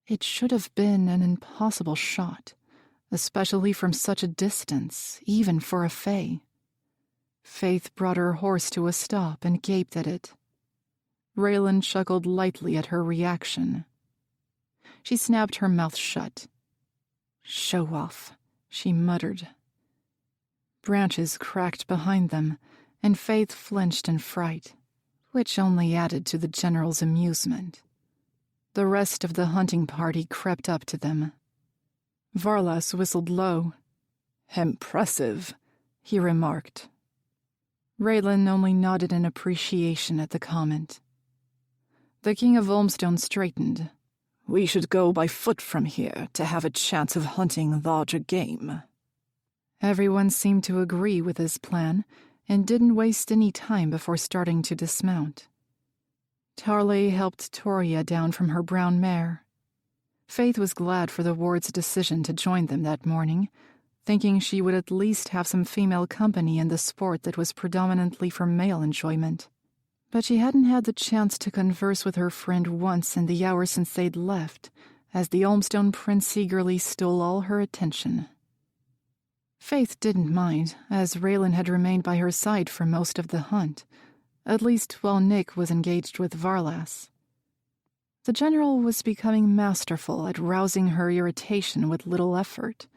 It should have been an impossible shot, especially from such a distance, even for a Fae. Faythe brought her horse to a stop and gaped at it, Reylan chuckled lightly at her reaction. She snapped her mouth shut. "Show off," she muttered. Branches cracked behind them, and Faythe flinched in fright, which only added to the general's amusement. The rest of the hunting party crept up to them. Varlas whistled low. "Impressive," he remarked. Reylan only nodded in appreciation at the comment. The King of Olmstone straightened. "We should go by foot from here to have a chance of hunting larger game." Everyone seemed to agree with his plan and didn't waste any time before starting to dismount. Tarley helped Toria down from her brown mare. Faythe was glad for the ward's decision to join them that morning, thinking she would at least have some female company in the sport that was predominantly for male enjoyment. But she hadn't had the chance to converse with her friend once in the hour since they'd left, as the Olmstone prince eagerly stole all her attention. Faythe didn't mind, as Reylan had remained by her side for most of the hunt, at least while Nick was engaged with Varlas. The general was becoming masterful at rousing her irritation with little effort,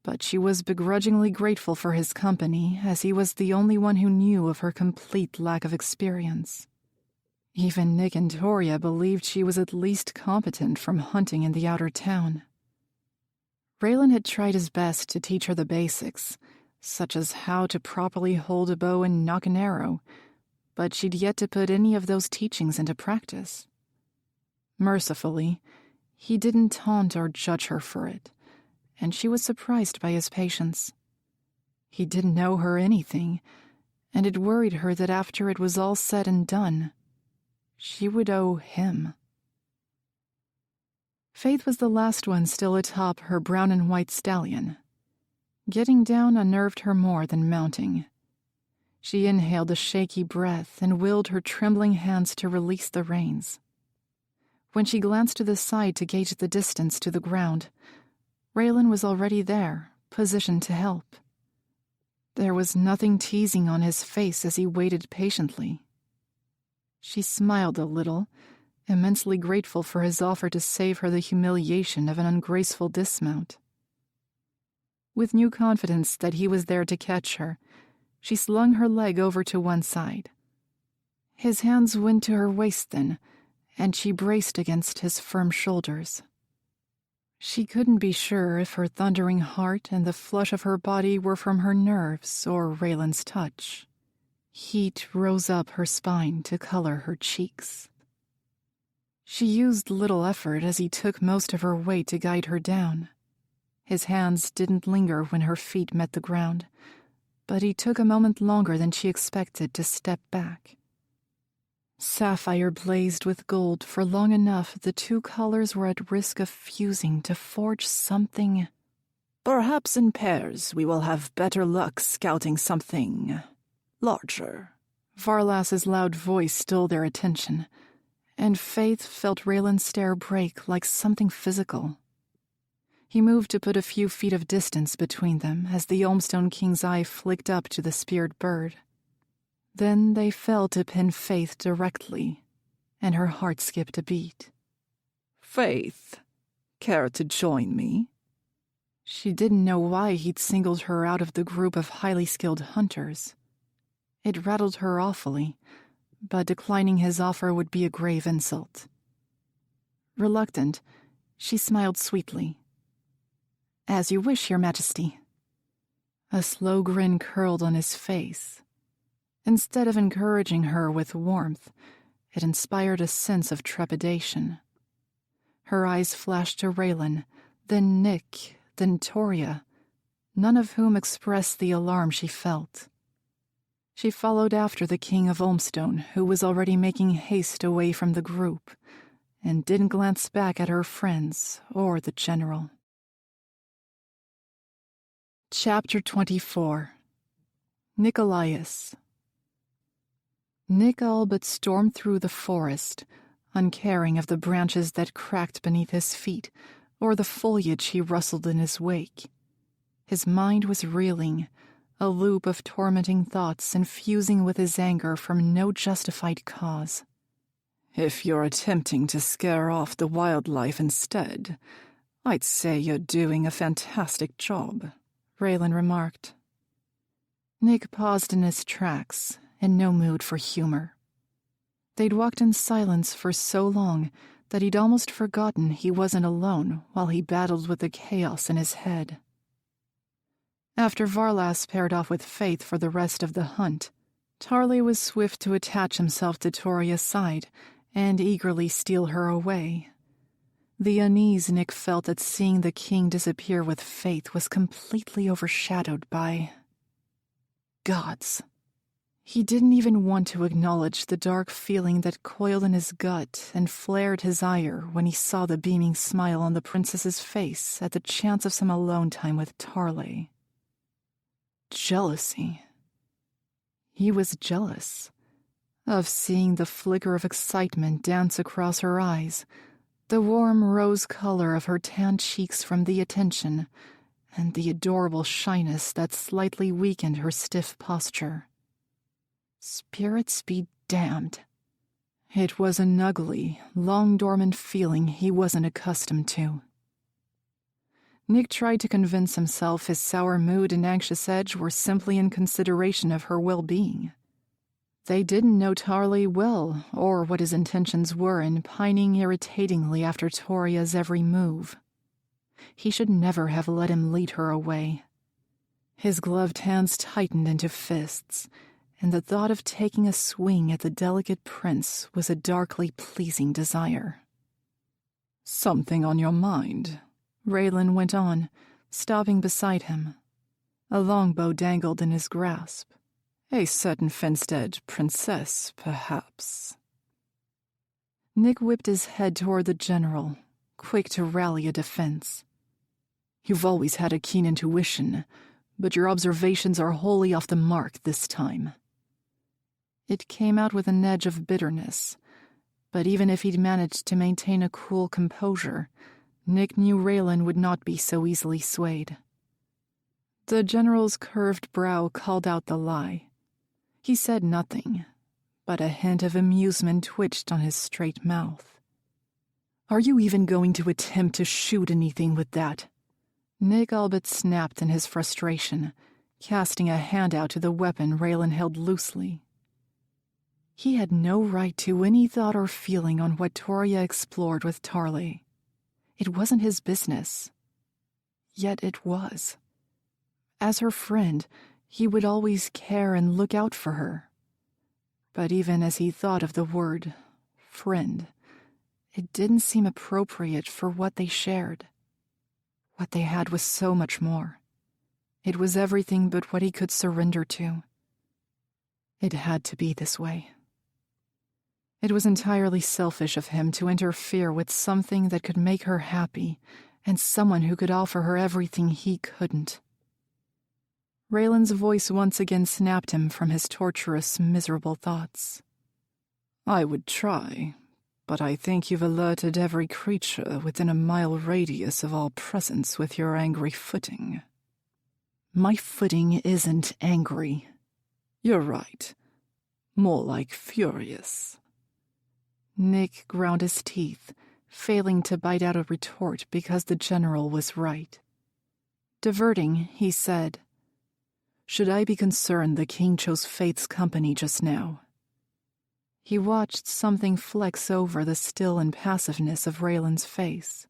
but she was begrudgingly grateful for his company, as he was the only one who knew of her complete lack of experience. Even Nick and Toria believed she was at least competent from hunting in the outer town. Reylan had tried his best to teach her the basics, such as how to properly hold a bow and nock an arrow, but she'd yet to put any of those teachings into practice. Mercifully, he didn't taunt or judge her for it, and she was surprised by his patience. He didn't know her anything, and it worried her that after it was all said and done, she would owe him. Faythe was the last one still atop her brown and white stallion. Getting down unnerved her more than mounting. She inhaled a shaky breath and willed her trembling hands to release the reins. When she glanced to the side to gauge the distance to the ground, Reylan was already there, positioned to help. There was nothing teasing on his face as he waited patiently. She smiled a little, immensely grateful for his offer to save her the humiliation of an ungraceful dismount. With new confidence that he was there to catch her, she slung her leg over to one side. His hands went to her waist then, and she braced against his firm shoulders. She couldn't be sure if her thundering heart and the flush of her body were from her nerves or Raylan's touch. Heat rose up her spine to color her cheeks. She used little effort as he took most of her weight to guide her down. His hands didn't linger when her feet met the ground, but he took a moment longer than she expected to step back. Sapphire blazed with gold for long enough the two colors were at risk of fusing to forge something. "Perhaps in pairs we will have better luck scouting something larger." Varlas's loud voice stole their attention, and Faythe felt Raylan's stare break like something physical. He moved to put a few feet of distance between them as the Olmstone King's eye flicked up to the speared bird. Then they fell to pin Faythe directly, and her heart skipped a beat. "Faythe, care to join me?" She didn't know why he'd singled her out of the group of highly skilled hunters. It rattled her awfully, but declining his offer would be a grave insult. Reluctant, she smiled sweetly. "As you wish, Your Majesty." A slow grin curled on his face. Instead of encouraging her with warmth, it inspired a sense of trepidation. Her eyes flashed to Reylan, then Nick, then Toria, none of whom expressed the alarm she felt. She followed after the King of Olmstone, who was already making haste away from the group, and didn't glance back at her friends or the general. Chapter 24. Nicolaius. Nick all but stormed through the forest, uncaring of the branches that cracked beneath his feet or the foliage he rustled in his wake. His mind was reeling, a loop of tormenting thoughts infusing with his anger from no justified cause. If you're attempting to scare off the wildlife instead, I'd say you're doing a fantastic job," Reylan remarked. Nick paused in his tracks, in no mood for humor. They'd walked in silence for so long that he'd almost forgotten he wasn't alone while he battled with the chaos in his head. After Varlas paired off with Faythe for the rest of the hunt, Tarley was swift to attach himself to Toria's side and eagerly steal her away. The unease Nick felt at seeing the king disappear with Faythe was completely overshadowed by gods. He didn't even want to acknowledge the dark feeling that coiled in his gut and flared his ire when he saw the beaming smile on the princess's face at the chance of some alone time with Tarley. Jealousy. He was jealous of seeing the flicker of excitement dance across her eyes, the warm rose color of her tanned cheeks from the attention, and the adorable shyness that slightly weakened her stiff posture. Spirits be damned. It was an ugly, long-dormant feeling he wasn't accustomed to. Nick tried to convince himself his sour mood and anxious edge were simply in consideration of her well-being. They didn't know Tarley well, or what his intentions were in pining irritatingly after Toria's every move. He should never have let him lead her away. His gloved hands tightened into fists, and the thought of taking a swing at the delicate prince was a darkly pleasing desire. "Something on your mind?" Reylan went on, stopping beside him. A longbow dangled in his grasp. "A certain fenced-edge princess, perhaps." Nick whipped his head toward the general, quick to rally a defense. "You've always had a keen intuition, but your observations are wholly off the mark this time." It came out with an edge of bitterness, but even if he'd managed to maintain a cool composure, Nick knew Reylan would not be so easily swayed. The general's curved brow called out the lie. He said nothing, but a hint of amusement twitched on his straight mouth. "Are you even going to attempt to shoot anything with that?" Nick all but snapped in his frustration, casting a hand out to the weapon Reylan held loosely. He had no right to any thought or feeling on what Toria explored with Tarley. It wasn't his business. Yet it was. As her friend, he would always care and look out for her. But even as he thought of the word friend, it didn't seem appropriate for what they shared. What they had was so much more. It was everything but what he could surrender to. It had to be this way. It was entirely selfish of him to interfere with something that could make her happy, and someone who could offer her everything he couldn't. Raylan's voice once again snapped him from his torturous, miserable thoughts. "I would try, but I think you've alerted every creature within a mile radius of all presence with your angry footing." "My footing isn't angry." "You're right. More like furious." Nick ground his teeth, failing to bite out a retort because the general was right. Diverting, he said, "Should I be concerned the king chose Faythe's company just now?" He watched something flex over the still impassiveness of Raylan's face.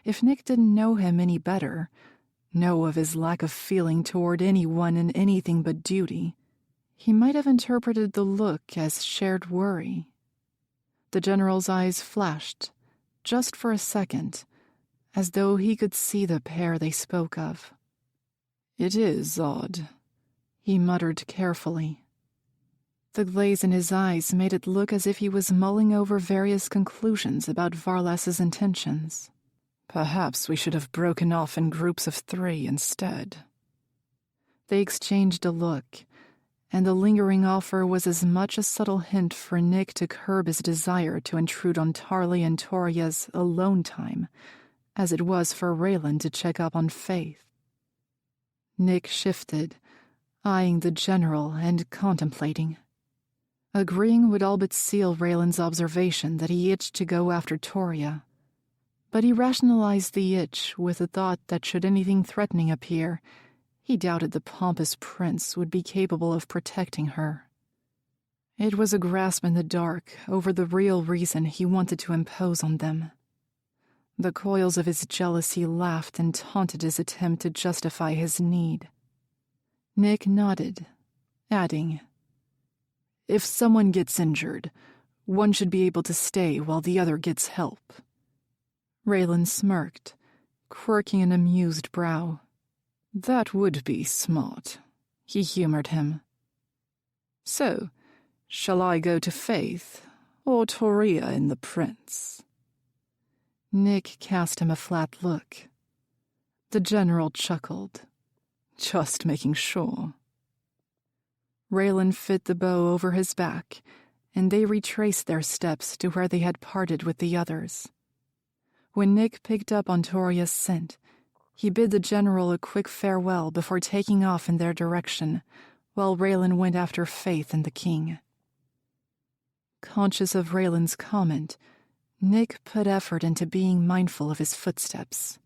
If Nick didn't know him any better, know of his lack of feeling toward anyone and anything but duty, he might have interpreted the look as shared worry. The general's eyes flashed, just for a second, as though he could see the pair they spoke of. "It is odd," he muttered carefully. The glaze in his eyes made it look as if he was mulling over various conclusions about Varlas's intentions. "Perhaps we should have broken off in groups of 3 instead." They exchanged a look, and the lingering offer was as much a subtle hint for Nick to curb his desire to intrude on Tarley and Toria's alone time as it was for Reylan to check up on Faythe. Nick shifted, eyeing the general and contemplating. agreeing would all but seal Raylan's observation that he itched to go after Toria. But he rationalized the itch with the thought that should anything threatening appear, he doubted the pompous prince would be capable of protecting her. It was a grasp in the dark over the real reason he wanted to impose on them. The coils of his jealousy laughed and taunted his attempt to justify his need. Nick nodded, adding, "If someone gets injured, one should be able to stay while the other gets help." Raylan smirked, quirking an amused brow. "That would be smart," he humored him. "So, shall I go to Faythe, or Toria and the prince?" Nick cast him a flat look. The general chuckled. "Just making sure." Raylan fit the bow over his back, and they retraced their steps to where they had parted with the others. When Nick picked up on Toria's scent, he bid the general a quick farewell before taking off in their direction, while Raylan went after Faythe and the king. Conscious of Raylan's comment, Nick put effort into being mindful of his footsteps.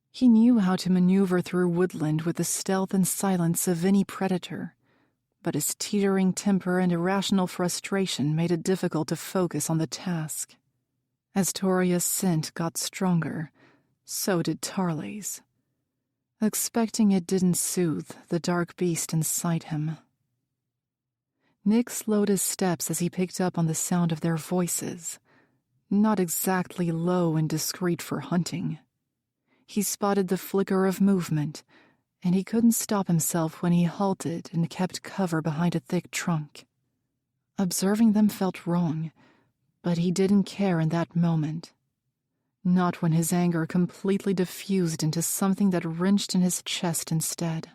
He knew how to maneuver through woodland with the stealth and silence of any predator, but his teetering temper and irrational frustration made it difficult to focus on the task. As Toria's scent got stronger, so did Tarley's. Expecting it didn't soothe the dark beast inside him. Nick slowed his steps as he picked up on the sound of their voices, not exactly low and discreet for hunting. He spotted the flicker of movement, and he couldn't stop himself when he halted and kept cover behind a thick trunk. Observing them felt wrong, but he didn't care in that moment. Not when his anger completely diffused into something that wrenched in his chest instead.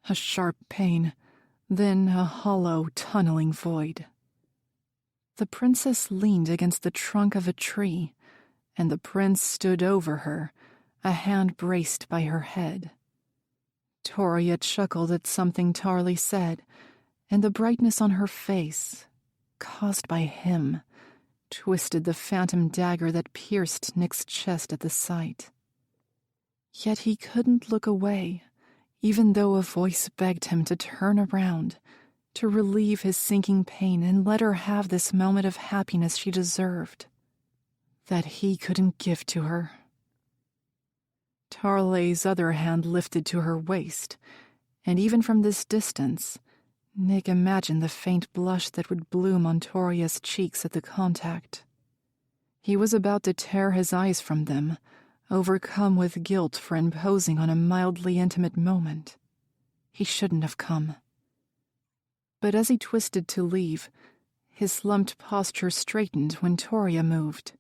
A sharp pain, then a hollow, tunneling void. The princess leaned against the trunk of a tree, and the prince stood over her, a hand braced by her head. Toria chuckled at something Tarley said, and the brightness on her face, caused by him, twisted the phantom dagger that pierced Nick's chest at the sight. Yet he couldn't look away, even though a voice begged him to turn around, to relieve his sinking pain and let her have this moment of happiness she deserved, that he couldn't give to her. Tarley's other hand lifted to her waist, and even from this distance, Nick imagined the faint blush that would bloom on Toria's cheeks at the contact. He was about to tear his eyes from them, overcome with guilt for imposing on a mildly intimate moment. He shouldn't have come. But as he twisted to leave, his slumped posture straightened when Toria moved.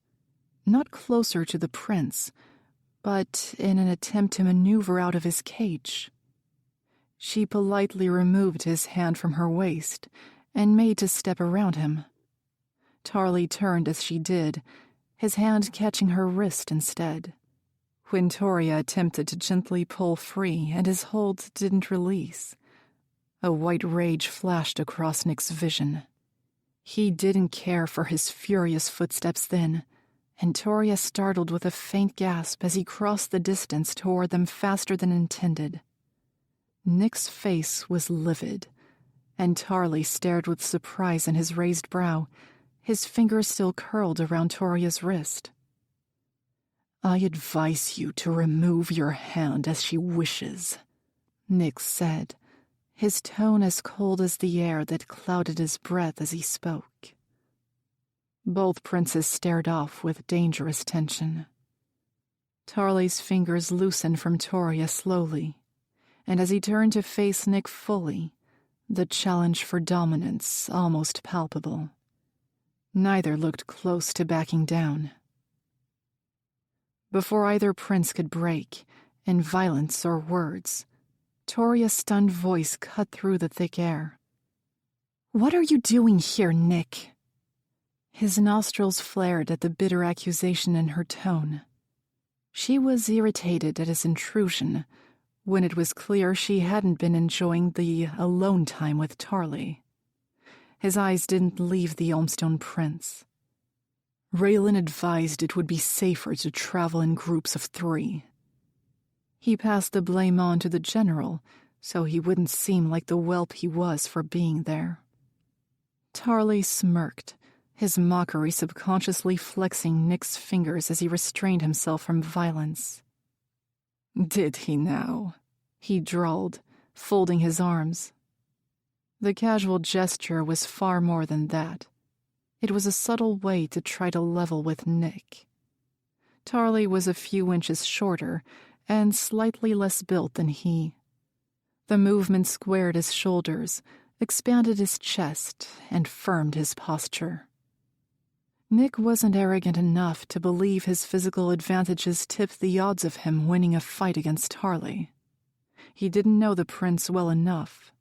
Not closer to the prince, but in an attempt to maneuver out of his cage. She politely removed his hand from her waist and made to step around him. Tarley turned as she did, his hand catching her wrist instead. When Toria attempted to gently pull free and his hold didn't release, a white rage flashed across Nick's vision. He didn't care for his furious footsteps then, and Toria startled with a faint gasp as he crossed the distance toward them faster than intended. Nick's face was livid, and Tarley stared with surprise in his raised brow, his fingers still curled around Toria's wrist. "I advise you to remove your hand as she wishes," Nick said, his tone as cold as the air that clouded his breath as he spoke. Both princes stared off with dangerous tension. Tarley's fingers loosened from Toria slowly, and as he turned to face Nick fully, the challenge for dominance almost palpable. Neither looked close to backing down. Before either prince could break, in violence or words, Toria's stunned voice cut through the thick air. "What are you doing here, Nick?" His nostrils flared at the bitter accusation in her tone. She was irritated at his intrusion, when it was clear she hadn't been enjoying the alone time with Tarley. His eyes didn't leave the Elmstone prince. Reylan advised it would be safer to travel in groups of 3. He passed the blame on to the general, so he wouldn't seem like the whelp he was for being there. Tarley smirked, his mockery subconsciously flexing Nick's fingers as he restrained himself from violence. "Did he now?" he drawled, folding his arms. The casual gesture was far more than that. It was a subtle way to try to level with Nick. Tarley was a few inches shorter and slightly less built than he. The movement squared his shoulders, expanded his chest, and firmed his posture. Nick wasn't arrogant enough to believe his physical advantages tipped the odds of him winning a fight against Tarley. He didn't know the prince well enough,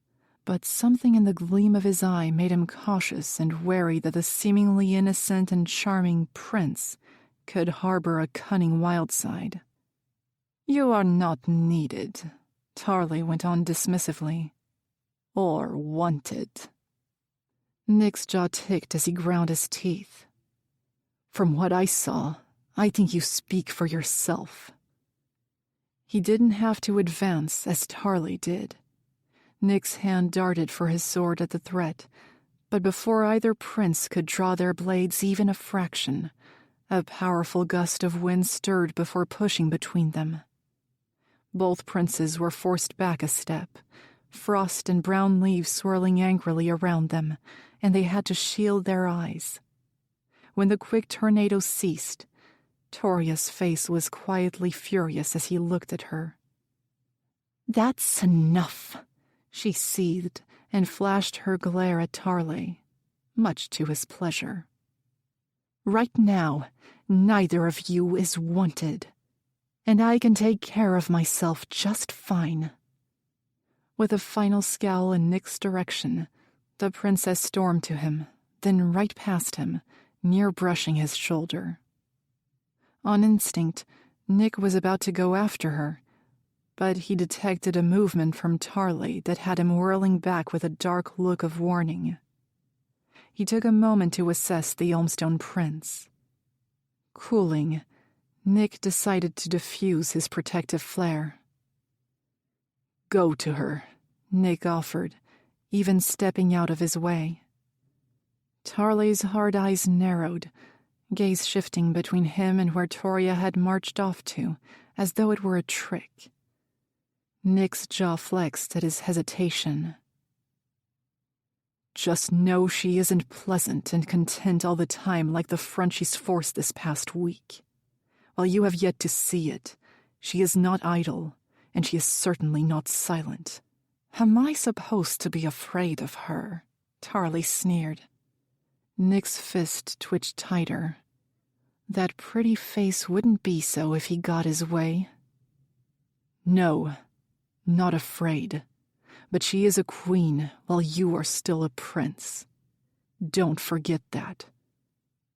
but something in the gleam of his eye made him cautious and wary that the seemingly innocent and charming prince could harbor a cunning wild side. "You are not needed," Tarley went on dismissively. "Or wanted." Nick's jaw ticked as he ground his teeth. "From what I saw, I think you speak for yourself." He didn't have to advance as Tarley did. Nick's hand darted for his sword at the threat, but before either prince could draw their blades even a fraction, a powerful gust of wind stirred before pushing between them. Both princes were forced back a step, frost and brown leaves swirling angrily around them, and they had to shield their eyes. When the quick tornado ceased, Toria's face was quietly furious as he looked at her. "That's enough," she seethed and flashed her glare at Tarley, much to his pleasure. "Right now, neither of you is wanted, and I can take care of myself just fine." With a final scowl in Nick's direction, the princess stormed to him, then right past him, near brushing his shoulder. On instinct, Nick was about to go after her, but he detected a movement from Tarley that had him whirling back with a dark look of warning. He took a moment to assess the Elmstone prince. Cooling, Nick decided to diffuse his protective flare. "Go to her," Nick offered, even stepping out of his way. Tarley's hard eyes narrowed, gaze shifting between him and where Toria had marched off to, as though it were a trick. Nick's jaw flexed at his hesitation. "Just know she isn't pleasant and content all the time like the front she's forced this past week. While you have yet to see it, she is not idle, and she is certainly not silent." "Am I supposed to be afraid of her?" Tarley sneered. Nick's fist twitched tighter. That pretty face wouldn't be so if he got his way. "No, not afraid. But she is a queen while you are still a prince. Don't forget that.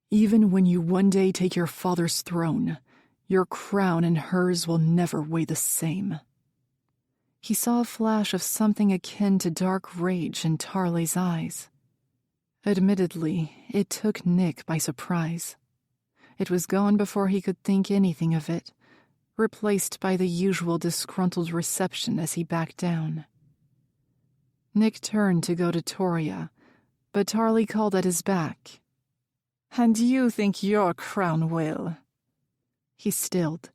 Even when you one day take your father's throne, your crown and hers will never weigh the same." He saw a flash of something akin to dark rage in Tarley's eyes. Admittedly, it took Nick by surprise. It was gone before he could think anything of it, replaced by the usual disgruntled reception as he backed down. Nick turned to go to Toria, but Tarley called at his back. "And you think your crown will?" He stilled,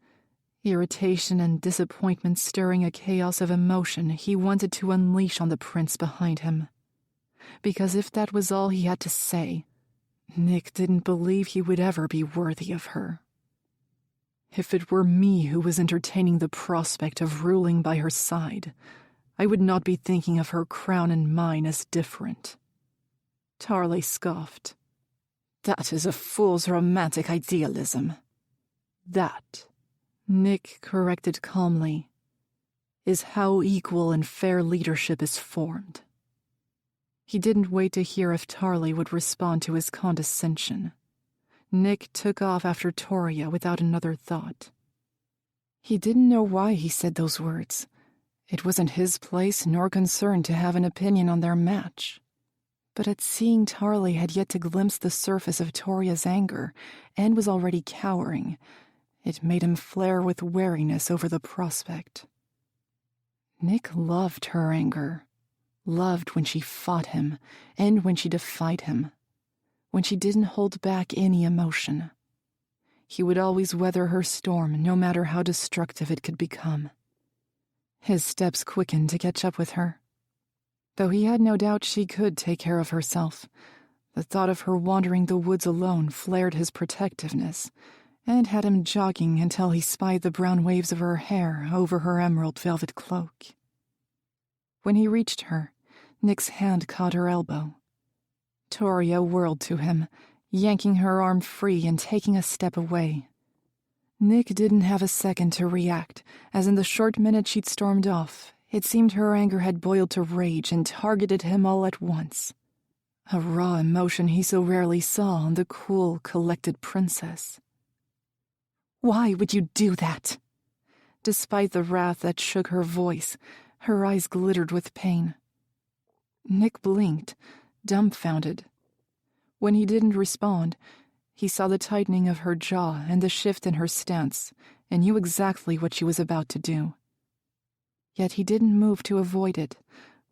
irritation and disappointment stirring a chaos of emotion he wanted to unleash on the prince behind him. Because if that was all he had to say, Nick didn't believe he would ever be worthy of her. If it were me who was entertaining the prospect of ruling by her side, I would not be thinking of her crown and mine as different. Tarley scoffed. "That is a fool's romantic idealism." "That," Nick corrected calmly, "is how equal and fair leadership is formed." He didn't wait to hear if Tarley would respond to his condescension. Nick took off after Toria without another thought. He didn't know why he said those words. It wasn't his place nor concern to have an opinion on their match. But at seeing Tarley had yet to glimpse the surface of Toria's anger and was already cowering, it made him flare with wariness over the prospect. Nick loved her anger, loved when she fought him and when she defied him, when she didn't hold back any emotion. He would always weather her storm, no matter how destructive it could become. His steps quickened to catch up with her. Though he had no doubt she could take care of herself, the thought of her wandering the woods alone flared his protectiveness and had him jogging until he spied the brown waves of her hair over her emerald velvet cloak. When he reached her, Nick's hand caught her elbow. Toria whirled to him, yanking her arm free and taking a step away. Nick didn't have a second to react, as in the short minute she'd stormed off, it seemed her anger had boiled to rage and targeted him all at once. A raw emotion he so rarely saw in the cool, collected princess. "Why would you do that?" Despite the wrath that shook her voice, her eyes glittered with pain. Nick blinked, dumbfounded. When he didn't respond, he saw the tightening of her jaw and the shift in her stance, and knew exactly what she was about to do. Yet he didn't move to avoid it,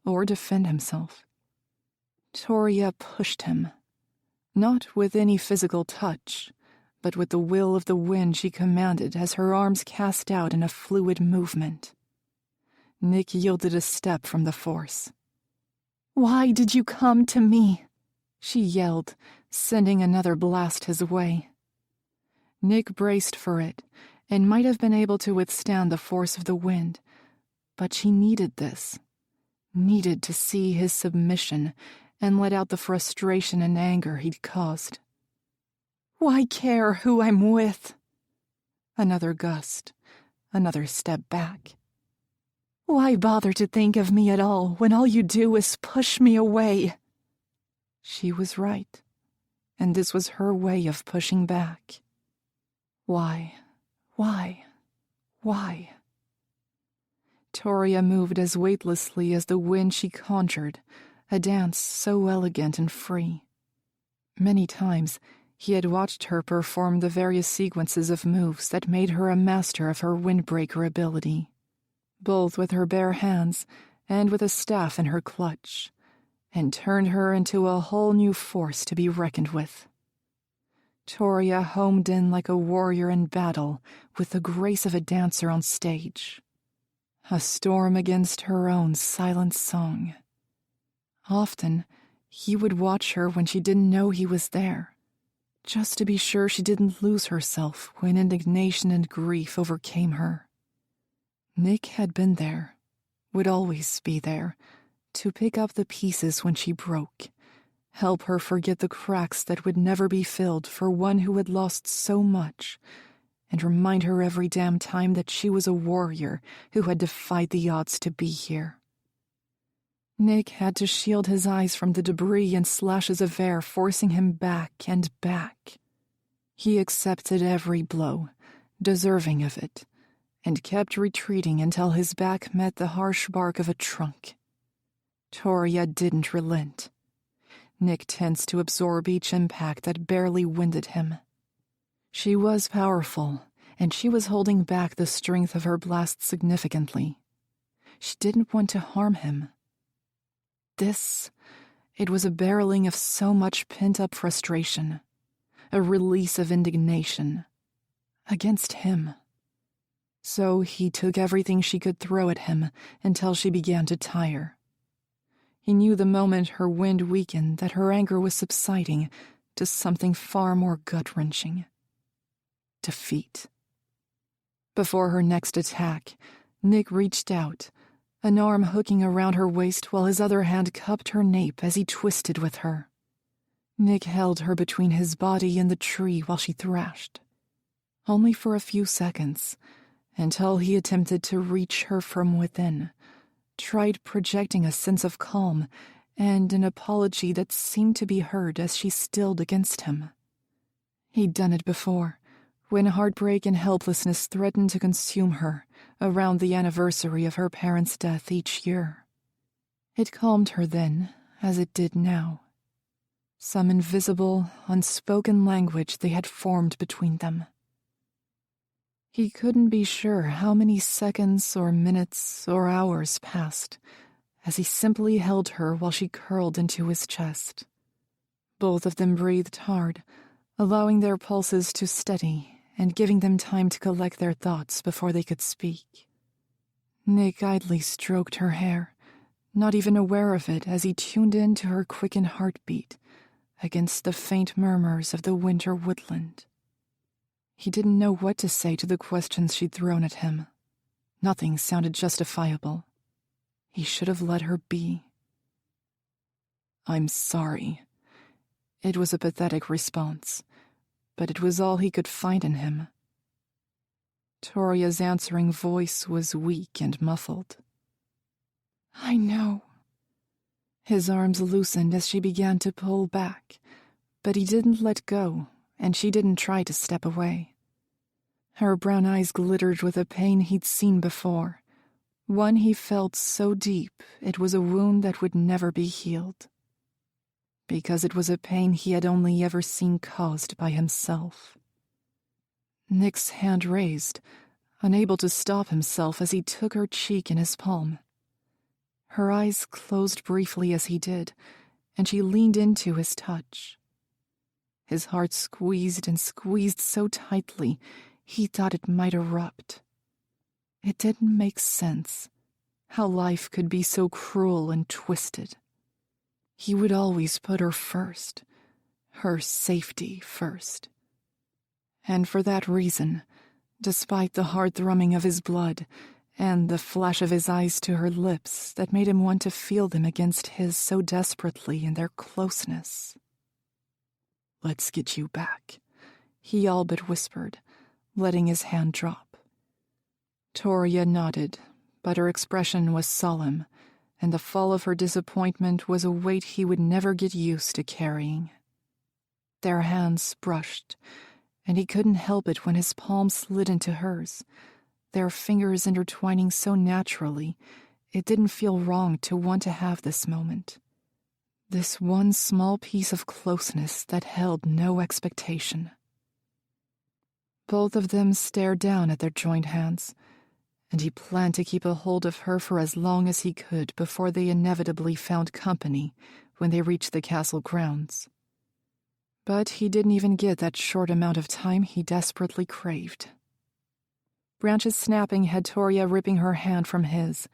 or defend himself. Toria pushed him, not with any physical touch, but with the will of the wind she commanded as her arms cast out in a fluid movement. Nick yielded a step from the force. "Why did you come to me?" she yelled, sending another blast his way. Nick braced for it, and might have been able to withstand the force of the wind, but she needed this, needed to see his submission and let out the frustration and anger he'd caused. "Why care who I'm with?" Another gust, another step back. "Why bother to think of me at all when all you do is push me away?" She was right, and this was her way of pushing back. Why? Toria moved as weightlessly as the wind she conjured, a dance so elegant and free. Many times he had watched her perform the various sequences of moves that made her a master of her windbreaker ability, both with her bare hands and with a staff in her clutch, and turned her into a whole new force to be reckoned with. Toria homed in like a warrior in battle with the grace of a dancer on stage. A storm against her own silent song. Often, he would watch her when she didn't know he was there, just to be sure she didn't lose herself when indignation and grief overcame her. Nick had been there, would always be there, to pick up the pieces when she broke, help her forget the cracks that would never be filled for one who had lost so much, and remind her every damn time that she was a warrior who had defied the odds to be here. Nick had to shield his eyes from the debris and slashes of air forcing him back and back. He accepted every blow, deserving of it, and kept retreating until his back met the harsh bark of a trunk. Toria didn't relent. Nick tensed to absorb each impact that barely winded him. She was powerful, and she was holding back the strength of her blast significantly. She didn't want to harm him. It was a barreling of so much pent-up frustration, a release of indignation, against him. So he took everything she could throw at him until she began to tire. He knew the moment her wind weakened that her anger was subsiding to something far more gut-wrenching. Defeat. Before her next attack, Nick reached out, an arm hooking around her waist while his other hand cupped her nape as he twisted with her. Nick held her between his body and the tree while she thrashed. Only for a few seconds, until he attempted to reach her from within, tried projecting a sense of calm and an apology that seemed to be heard as she stilled against him. He'd done it before, when heartbreak and helplessness threatened to consume her around the anniversary of her parents' death each year. It calmed her then, as it did now, some invisible, unspoken language they had formed between them. He couldn't be sure how many seconds or minutes or hours passed as he simply held her while she curled into his chest. Both of them breathed hard, allowing their pulses to steady and giving them time to collect their thoughts before they could speak. Nick idly stroked her hair, not even aware of it as he tuned in to her quickened heartbeat against the faint murmurs of the winter woodland. He didn't know what to say to the questions she'd thrown at him. Nothing sounded justifiable. He should have let her be. "I'm sorry." It was a pathetic response, but it was all he could find in him. Toria's answering voice was weak and muffled. "I know." His arms loosened as she began to pull back, but he didn't let go, and she didn't try to step away. Her brown eyes glittered with a pain he'd seen before, one he felt so deep it was a wound that would never be healed. Because it was a pain he had only ever seen caused by himself. Nick's hand raised, unable to stop himself as he took her cheek in his palm. Her eyes closed briefly as he did, and she leaned into his touch. His heart squeezed and squeezed so tightly he thought it might erupt. It didn't make sense how life could be so cruel and twisted. He would always put her first, her safety first. And for that reason, despite the hard thrumming of his blood and the flash of his eyes to her lips that made him want to feel them against his so desperately in their closeness. "Let's get you back," he all but whispered, letting his hand drop. Toria nodded, but her expression was solemn, and the fall of her disappointment was a weight he would never get used to carrying. Their hands brushed, and he couldn't help it when his palm slid into hers, their fingers intertwining so naturally it didn't feel wrong to want to have this moment. This one small piece of closeness that held no expectation. Both of them stared down at their joined hands, and he planned to keep a hold of her for as long as he could before they inevitably found company when they reached the castle grounds. But he didn't even get that short amount of time he desperately craved. Branches snapping had Toria ripping her hand from his,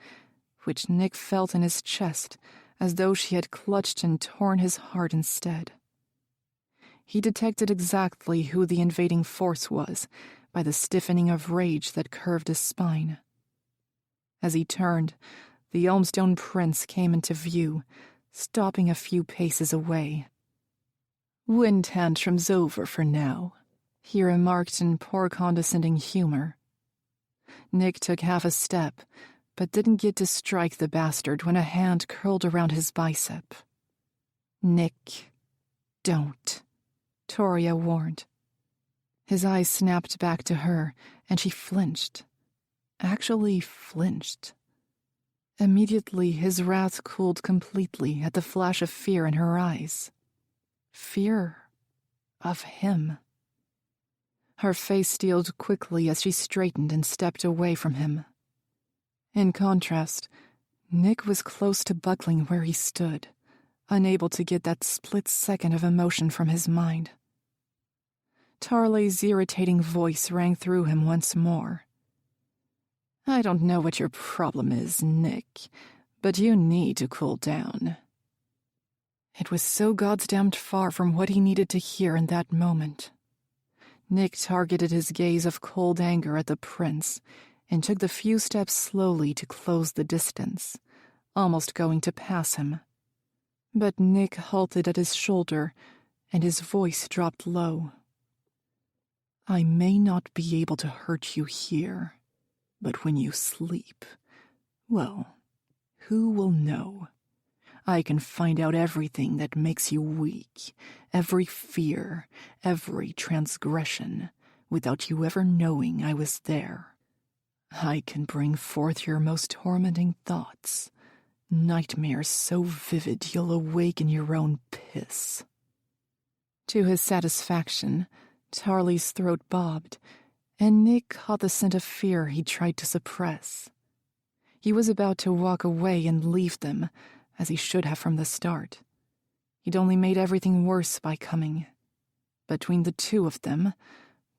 which Nick felt in his chest as though she had clutched and torn his heart instead. He detected exactly who the invading force was by the stiffening of rage that curved his spine. As he turned, the Elmstone prince came into view, stopping a few paces away. "Wind tantrum's over for now," he remarked in poor condescending humor. Nick took half a step, but didn't get to strike the bastard when a hand curled around his bicep. "Nick, don't," Toria warned. His eyes snapped back to her, and she flinched. Actually flinched. Immediately, his wrath cooled completely at the flash of fear in her eyes. Fear of him. Her face steeled quickly as she straightened and stepped away from him. In contrast, Nick was close to buckling where he stood, unable to get that split second of emotion from his mind. Tarley's irritating voice rang through him once more. "I don't know what your problem is, Nick, but you need to cool down." It was so goddamned far from what he needed to hear in that moment. Nick targeted his gaze of cold anger at the prince and took the few steps slowly to close the distance, almost going to pass him. But Nick halted at his shoulder, and his voice dropped low. "I may not be able to hurt you here, but when you sleep, well, who will know? I can find out everything that makes you weak, every fear, every transgression, without you ever knowing I was there. I can bring forth your most tormenting thoughts, nightmares so vivid you'll awake in your own piss. To his satisfaction, Tarly's throat bobbed, and Nick caught the scent of fear he tried to suppress. He was about to walk away and leave them, as he should have from the start. He'd only made everything worse by coming. Between the two of them,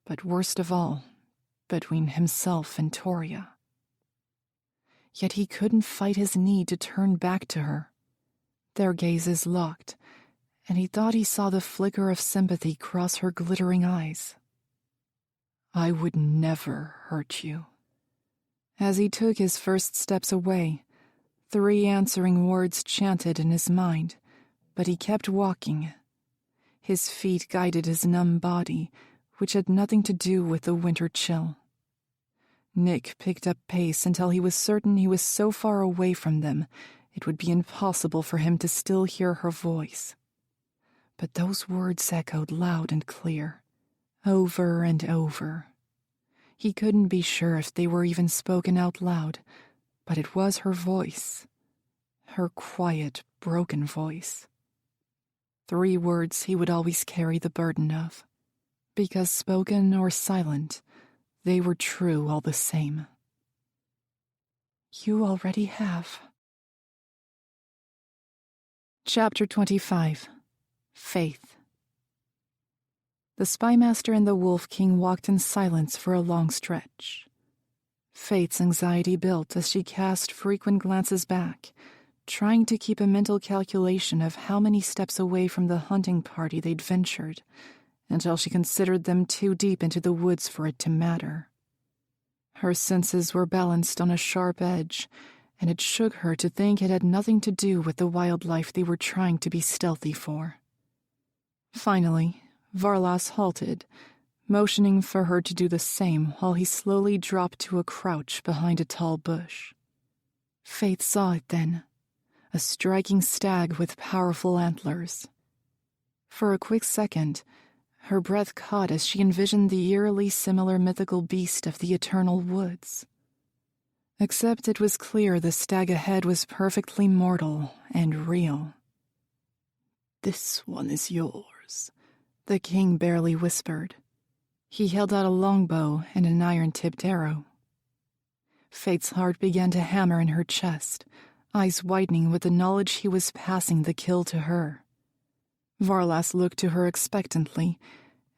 but worst of all, between himself and Toria. Yet he couldn't fight his need to turn back to her. Their gazes locked, and he thought he saw the flicker of sympathy cross her glittering eyes. "I would never hurt you." As he took his first steps away, 3 answering words chanted in his mind, but he kept walking. His feet guided his numb body, which had nothing to do with the winter chill. Nick picked up pace until he was certain he was so far away from them it would be impossible for him to still hear her voice. But those words echoed loud and clear, over and over. He couldn't be sure if they were even spoken out loud, but it was her voice. Her quiet, broken voice. 3 words he would always carry the burden of, because spoken or silent, they were true all the same. "You already have." Chapter 25. Faythe. The spymaster and the Wolf King walked in silence for a long stretch. Faythe's anxiety built as she cast frequent glances back, trying to keep a mental calculation of how many steps away from the hunting party they'd ventured, until she considered them too deep into the woods for it to matter. Her senses were balanced on a sharp edge, and it shook her to think it had nothing to do with the wildlife they were trying to be stealthy for. Finally, Varlas halted, motioning for her to do the same while he slowly dropped to a crouch behind a tall bush. Faythe saw it then, a striking stag with powerful antlers. For a quick second, her breath caught as she envisioned the eerily similar mythical beast of the eternal woods. Except it was clear the stag ahead was perfectly mortal and real. "This one is yours," the king barely whispered. He held out a longbow and an iron-tipped arrow. Faythe's heart began to hammer in her chest, eyes widening with the knowledge he was passing the kill to her. Varlas looked to her expectantly,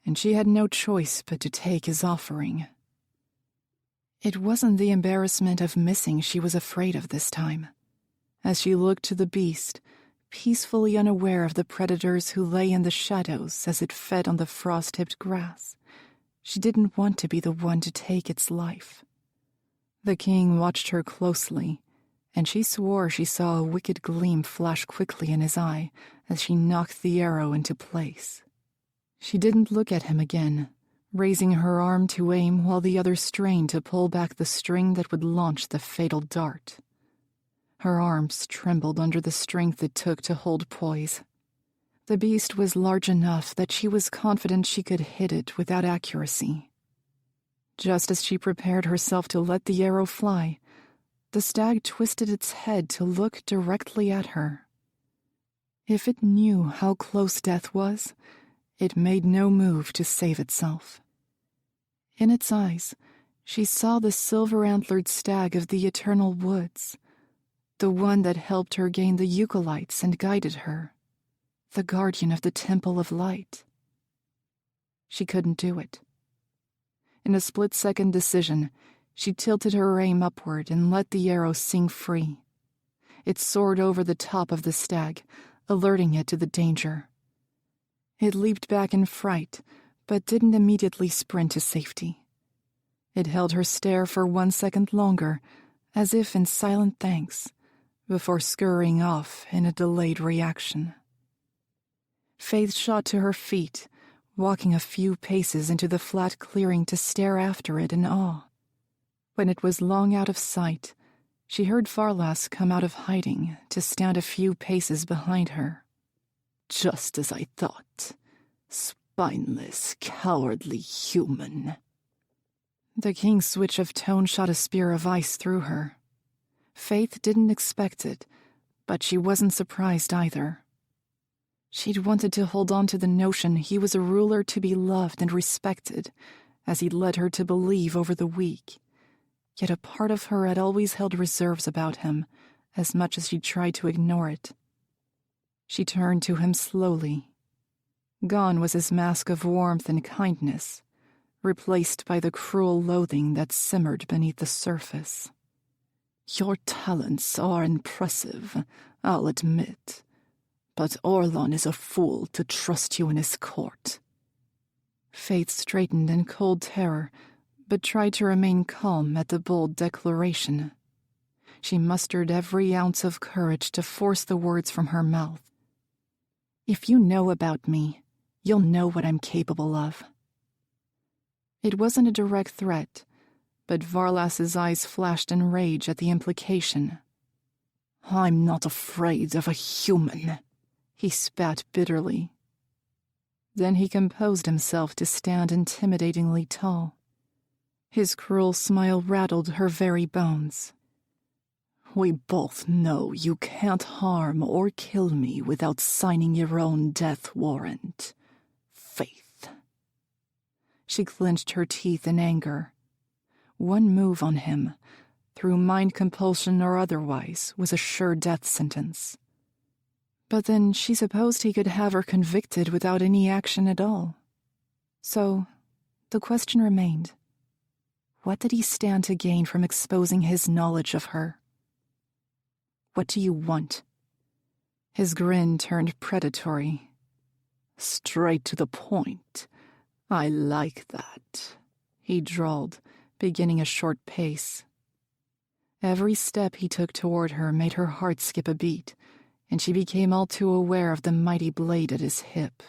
and she had no choice but to take his offering. It wasn't the embarrassment of missing she was afraid of this time. As she looked to the beast, peacefully unaware of the predators who lay in the shadows as it fed on the frost-tipped grass, she didn't want to be the one to take its life. The king watched her closely, and she swore she saw a wicked gleam flash quickly in his eye as she knocked the arrow into place. She didn't look at him again, raising her arm to aim while the other strained to pull back the string that would launch the fatal dart. Her arms trembled under the strength it took to hold poise. The beast was large enough that she was confident she could hit it without accuracy. Just as she prepared herself to let the arrow fly, the stag twisted its head to look directly at her. If it knew how close death was, it made no move to save itself. In its eyes, she saw the silver-antlered stag of the eternal woods, the one that helped her gain the eucalypts and guided her, the guardian of the Temple of Light. She couldn't do it. In a split-second decision, she tilted her aim upward and let the arrow sing free. It soared over the top of the stag, alerting it to the danger. It leaped back in fright, but didn't immediately sprint to safety. It held her stare for 1 second longer, as if in silent thanks, before scurrying off in a delayed reaction. Faythe shot to her feet, walking a few paces into the flat clearing to stare after it in awe. When it was long out of sight, she heard Varlas come out of hiding to stand a few paces behind her. "Just as I thought. Spineless, cowardly human." The king's switch of tone shot a spear of ice through her. Faythe didn't expect it, but she wasn't surprised either. She'd wanted to hold on to the notion he was a ruler to be loved and respected, as he led her to believe over the week. Yet a part of her had always held reserves about him, as much as she tried to ignore it. She turned to him slowly. Gone was his mask of warmth and kindness, replaced by the cruel loathing that simmered beneath the surface. "Your talents are impressive, I'll admit, but Orlan is a fool to trust you in his court." Faythe straightened in cold terror, but tried to remain calm at the bold declaration. She mustered every ounce of courage to force the words from her mouth. "If you know about me, you'll know what I'm capable of." It wasn't a direct threat, but Varlas's eyes flashed in rage at the implication. "I'm not afraid of a human," he spat bitterly. Then he composed himself to stand intimidatingly tall. His cruel smile rattled her very bones. "We both know you can't harm or kill me without signing your own death warrant, Faythe." She clenched her teeth in anger. One move on him, through mind compulsion or otherwise, was a sure death sentence. But then she supposed he could have her convicted without any action at all. So the question remained. What did he stand to gain from exposing his knowledge of her? "What do you want?" His grin turned predatory. "Straight to the point. I like that," he drawled, beginning a short pace. Every step he took toward her made her heart skip a beat, and she became all too aware of the mighty blade at his hip.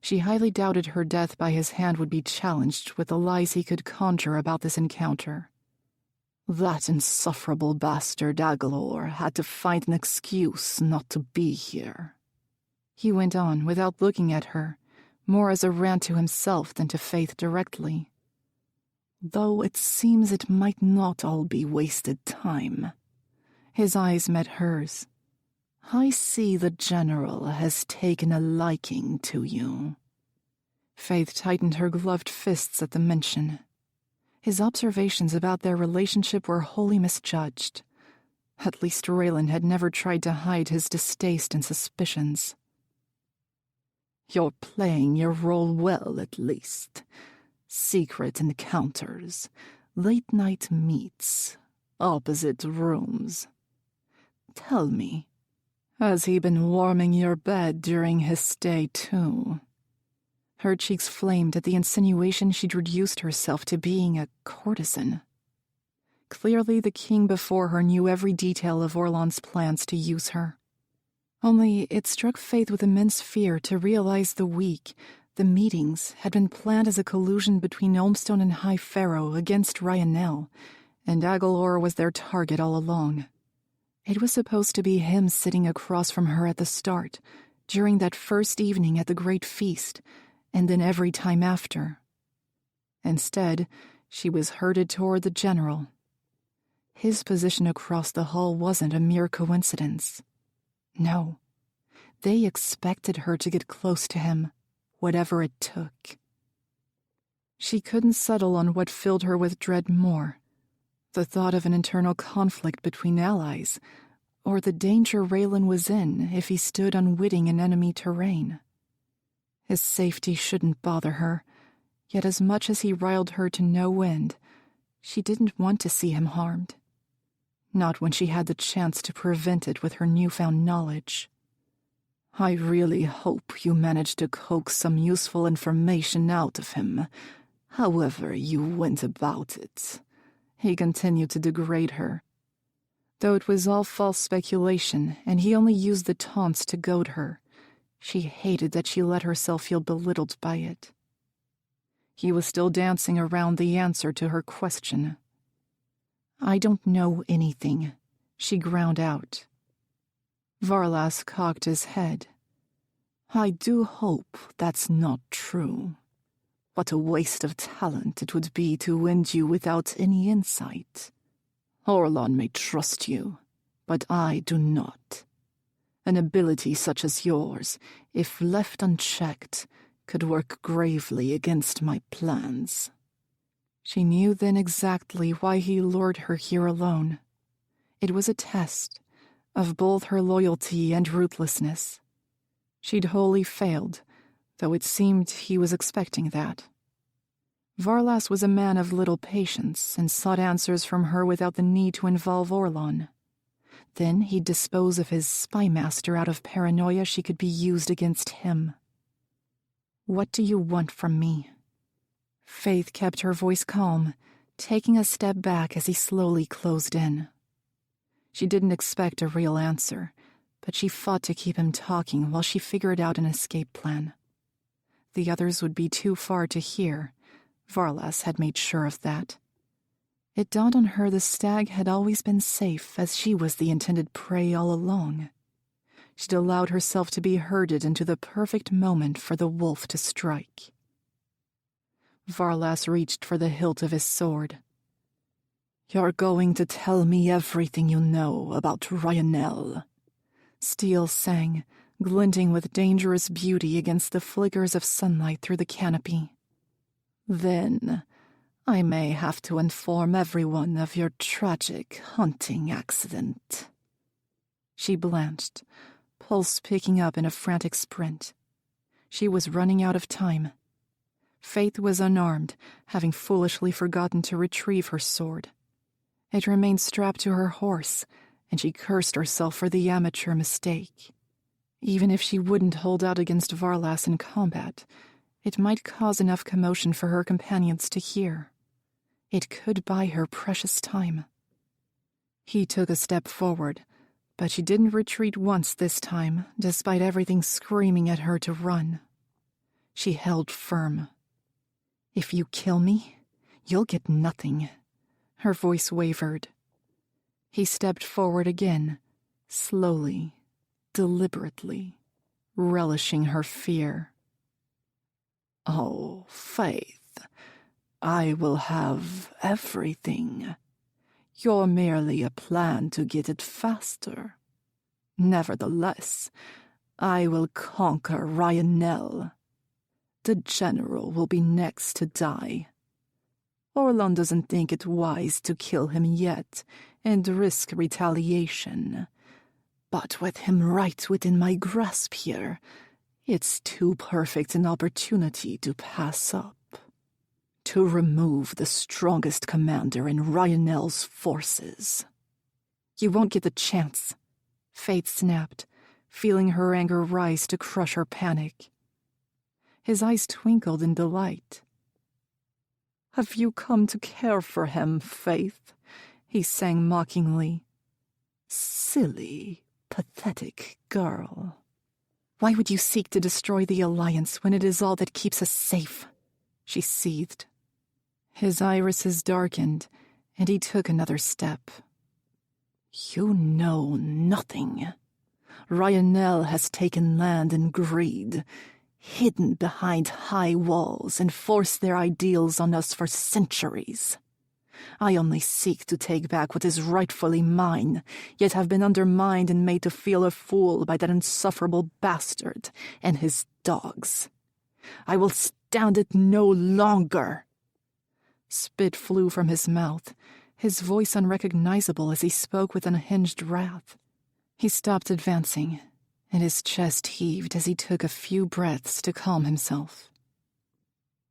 She highly doubted her death by his hand would be challenged with the lies he could conjure about this encounter. "That insufferable bastard Agalor had to find an excuse not to be here," he went on without looking at her, more as a rant to himself than to Faythe directly. "Though it seems it might not all be wasted time." His eyes met hers. "I see the General has taken a liking to you." Faythe tightened her gloved fists at the mention. His observations about their relationship were wholly misjudged. At least Reylan had never tried to hide his distaste and suspicions. "You're playing your role well, at least. Secret encounters, late-night meets, opposite rooms. Tell me, has he been warming your bed during his stay, too?" Her cheeks flamed at the insinuation she'd reduced herself to being a courtesan. Clearly the king before her knew every detail of Orlan's plans to use her. Only it struck Faythe with immense fear to realize the meetings, had been planned as a collusion between Olmstone and High Pharaoh against Ryanel, and Agalor was their target all along. It was supposed to be him sitting across from her at the start, during that first evening at the great feast, and then every time after. Instead, she was herded toward the General. His position across the hall wasn't a mere coincidence. No, they expected her to get close to him, whatever it took. She couldn't settle on what filled her with dread more, the thought of an internal conflict between allies, or the danger Reylan was in if he stood unwitting in enemy terrain. His safety shouldn't bother her, yet as much as he riled her to no end, she didn't want to see him harmed. Not when she had the chance to prevent it with her newfound knowledge. "I really hope you managed to coax some useful information out of him, however you went about it," he continued to degrade her. Though it was all false speculation, and he only used the taunts to goad her, she hated that she let herself feel belittled by it. He was still dancing around the answer to her question. "I don't know anything," she ground out. Varlas cocked his head. "I do hope that's not true. What a waste of talent it would be to wind you without any insight. Orlan may trust you, but I do not. An ability such as yours, if left unchecked, could work gravely against my plans." She knew then exactly why he lured her here alone. It was a test of both her loyalty and ruthlessness. She'd wholly failed, though it seemed he was expecting that. Varlas was a man of little patience and sought answers from her without the need to involve Orlan. Then he'd dispose of his spy master out of paranoia she could be used against him. "What do you want from me?" Faythe kept her voice calm, taking a step back as he slowly closed in. She didn't expect a real answer, but she fought to keep him talking while she figured out an escape plan. The others would be too far to hear. Varlas had made sure of that. It dawned on her the stag had always been safe, as she was the intended prey all along. She'd allowed herself to be herded into the perfect moment for the wolf to strike. Varlas reached for the hilt of his sword. "You're going to tell me everything you know about Reylan," Steel sang, glinting with dangerous beauty against the flickers of sunlight through the canopy. "Then I may have to inform everyone of your tragic hunting accident." She blanched, pulse picking up in a frantic sprint. She was running out of time. Faythe was unarmed, having foolishly forgotten to retrieve her sword. It remained strapped to her horse, and she cursed herself for the amateur mistake. Even if she wouldn't hold out against Varlas in combat, it might cause enough commotion for her companions to hear. It could buy her precious time. He took a step forward, but she didn't retreat once this time, despite everything screaming at her to run. She held firm. "If you kill me, you'll get nothing." Her voice wavered. He stepped forward again, slowly, deliberately, relishing her fear. "Oh, Faythe, I will have everything. You're merely a plan to get it faster. Nevertheless, I will conquer Reylan. The general will be next to die. Orlan doesn't think it wise to kill him yet and risk retaliation. But with him right within my grasp here, it's too perfect an opportunity to pass up. To remove the strongest commander in Reylan's forces." "You won't get the chance," Faythe snapped, feeling her anger rise to crush her panic. His eyes twinkled in delight. "Have you come to care for him, Faythe?" he sang mockingly. "Silly, pathetic girl. Why would you seek to destroy the Alliance when it is all that keeps us safe?" she seethed. His irises darkened, and he took another step. "You know nothing. Reylan has taken land in greed, hidden behind high walls, and forced their ideals on us for centuries. I only seek to take back what is rightfully mine, yet have been undermined and made to feel a fool by that insufferable bastard and his dogs. I will stand it no longer." Spit flew from his mouth, his voice unrecognizable as he spoke with unhinged wrath. He stopped advancing, and his chest heaved as he took a few breaths to calm himself.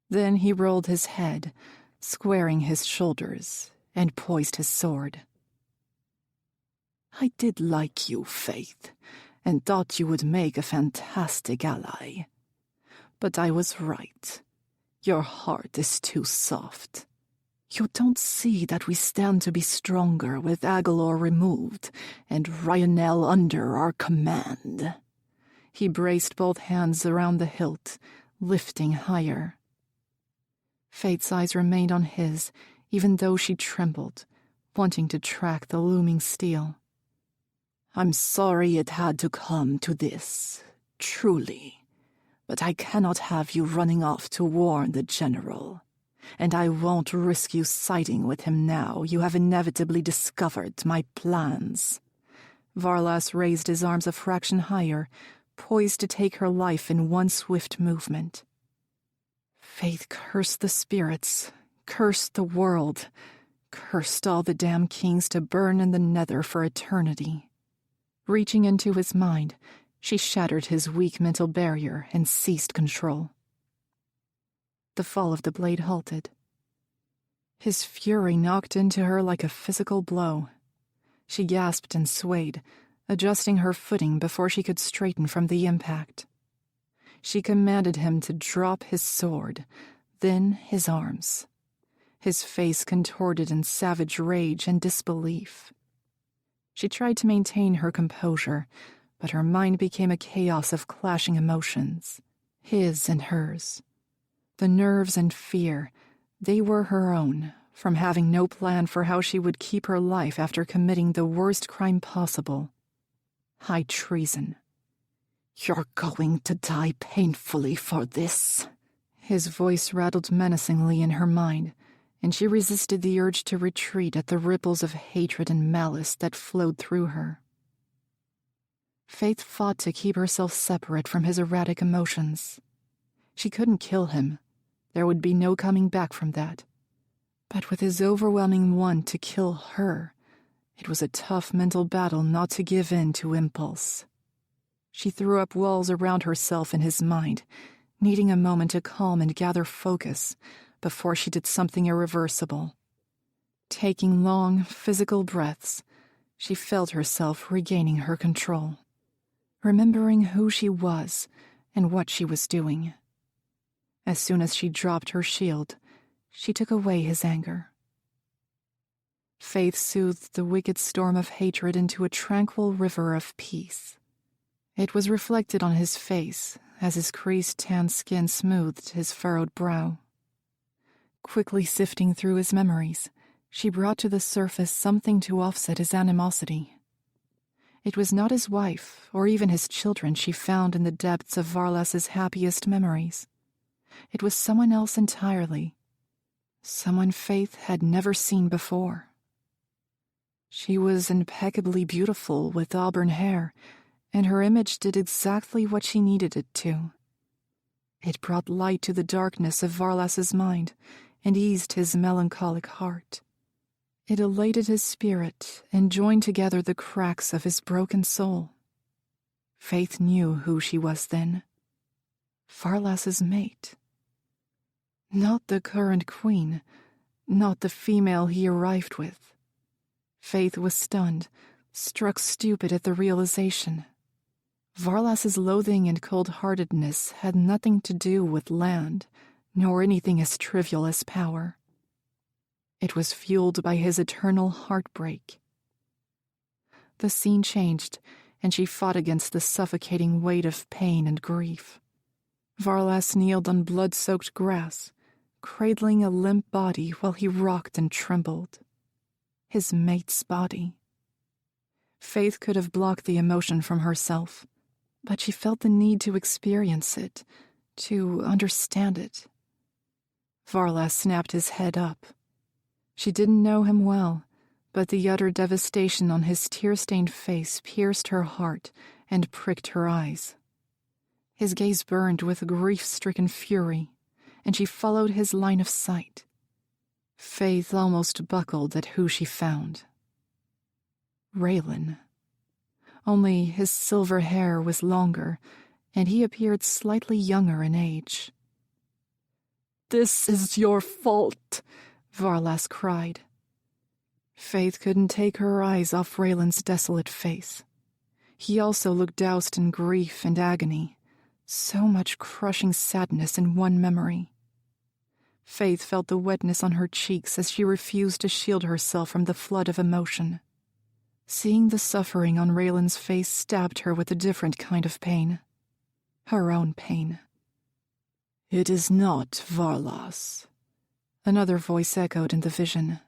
Then he rolled his head, squaring his shoulders, and poised his sword. "I did like you, Faythe, and thought you would make a fantastic ally. But I was right. Your heart is too soft. You don't see that we stand to be stronger with Agalor removed and Reylan under our command." He braced both hands around the hilt, lifting higher. Faythe's eyes remained on his, even though she trembled, wanting to track the looming steel. "I'm sorry it had to come to this, truly. But I cannot have you running off to warn the general. And I won't risk you siding with him now you have inevitably discovered my plans. Varlas raised his arms a fraction higher, poised to take her life in one swift movement. Faythe cursed the spirits, cursed the world, cursed all the damn kings to burn in the nether for eternity. Reaching into his mind, she shattered his weak mental barrier and seized control. The fall of the blade halted. His fury knocked into her like a physical blow. She gasped and swayed, adjusting her footing before she could straighten from the impact. She commanded him to drop his sword, then his arms. His face contorted in savage rage and disbelief. She tried to maintain her composure, but her mind became a chaos of clashing emotions, his and hers. The nerves and fear, they were her own, from having no plan for how she would keep her life after committing the worst crime possible. High treason. "You're going to die painfully for this." His voice rattled menacingly in her mind, and she resisted the urge to retreat at the ripples of hatred and malice that flowed through her. Faythe fought to keep herself separate from his erratic emotions. She couldn't kill him. There would be no coming back from that. But with his overwhelming want to kill her, it was a tough mental battle not to give in to impulse. She threw up walls around herself in his mind, needing a moment to calm and gather focus before she did something irreversible. Taking long, physical breaths, she felt herself regaining her control, remembering who she was and what she was doing. As soon as she dropped her shield, she took away his anger. Faythe soothed the wicked storm of hatred into a tranquil river of peace. It was reflected on his face as his creased tan skin smoothed his furrowed brow. Quickly sifting through his memories, she brought to the surface something to offset his animosity. It was not his wife or even his children she found in the depths of Varlas's happiest memories. It was someone else entirely, someone Faythe had never seen before. She was impeccably beautiful with auburn hair, and her image did exactly what she needed it to. It brought light to the darkness of Varlas's mind and eased his melancholic heart. It elated his spirit and joined together the cracks of his broken soul. Faythe knew who she was then. Varlas's mate. Not the current queen, not the female he arrived with. Faythe was stunned, struck stupid at the realization. Varlas's loathing and cold-heartedness had nothing to do with land, nor anything as trivial as power. It was fueled by his eternal heartbreak. The scene changed, and she fought against the suffocating weight of pain and grief. Varlas kneeled on blood-soaked grass, cradling a limp body while he rocked and trembled. His mate's body. Faythe could have blocked the emotion from herself, but she felt the need to experience it, to understand it. Varlas snapped his head up. She didn't know him well, but the utter devastation on his tear-stained face pierced her heart and pricked her eyes. His gaze burned with grief-stricken fury, and she followed his line of sight. Faythe almost buckled at who she found. Reylan. Only his silver hair was longer, and he appeared slightly younger in age. "This is your fault," Varlas cried. Faythe couldn't take her eyes off Raylan's desolate face. He also looked doused in grief and agony, so much crushing sadness in one memory. Faythe felt the wetness on her cheeks as she refused to shield herself from the flood of emotion. Seeing the suffering on Raylan's face stabbed her with a different kind of pain. Her own pain. "It is not Varlas," another voice echoed in the vision.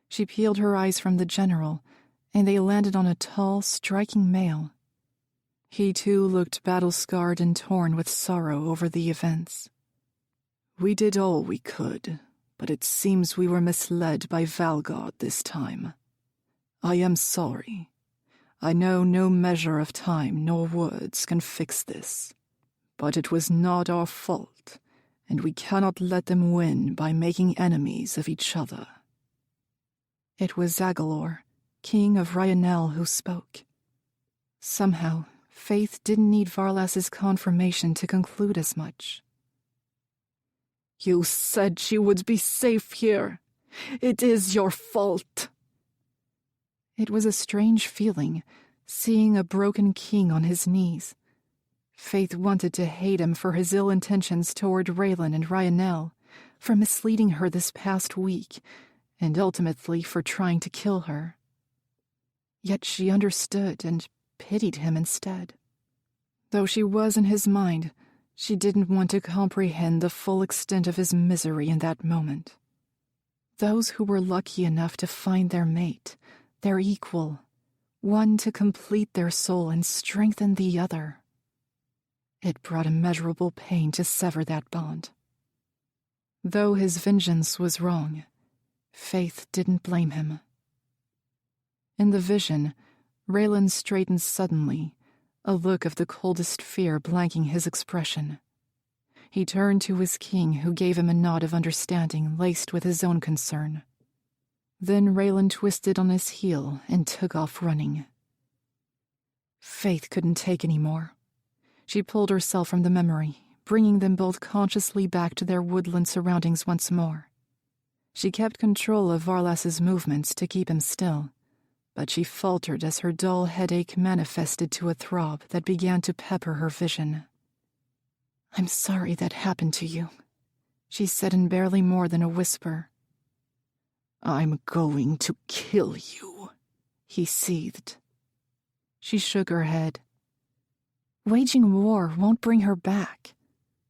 She peeled her eyes from the general, and they landed on a tall, striking male. He too looked battle-scarred and torn with sorrow over the events. "We did all we could, but it seems we were misled by Valgard this time. I am sorry. I know no measure of time nor words can fix this. But it was not our fault, and we cannot let them win by making enemies of each other." It was Zagalor, king of Ryanel, who spoke. Somehow, Faythe didn't need Varlas's confirmation to conclude as much. "You said she would be safe here. It is your fault." It was a strange feeling, seeing a broken king on his knees. Faythe wanted to hate him for his ill intentions toward Reylan and Ryanel, for misleading her this past week, and ultimately for trying to kill her. Yet she understood and pitied him instead. Though she was in his mind, she didn't want to comprehend the full extent of his misery in that moment. Those who were lucky enough to find their mate, their equal, one to complete their soul and strengthen the other. It brought immeasurable pain to sever that bond. Though his vengeance was wrong, Faythe didn't blame him. In the vision, Reylan straightened suddenly, a look of the coldest fear blanking his expression. He turned to his king, who gave him a nod of understanding laced with his own concern. Then Reylan twisted on his heel and took off running. Faythe couldn't take any more. She pulled herself from the memory, bringing them both consciously back to their woodland surroundings once more. She kept control of Varlas's movements to keep him still, but she faltered as her dull headache manifested to a throb that began to pepper her vision. "I'm sorry that happened to you," she said in barely more than a whisper. "I'm going to kill you," he seethed. She shook her head. "Waging war won't bring her back.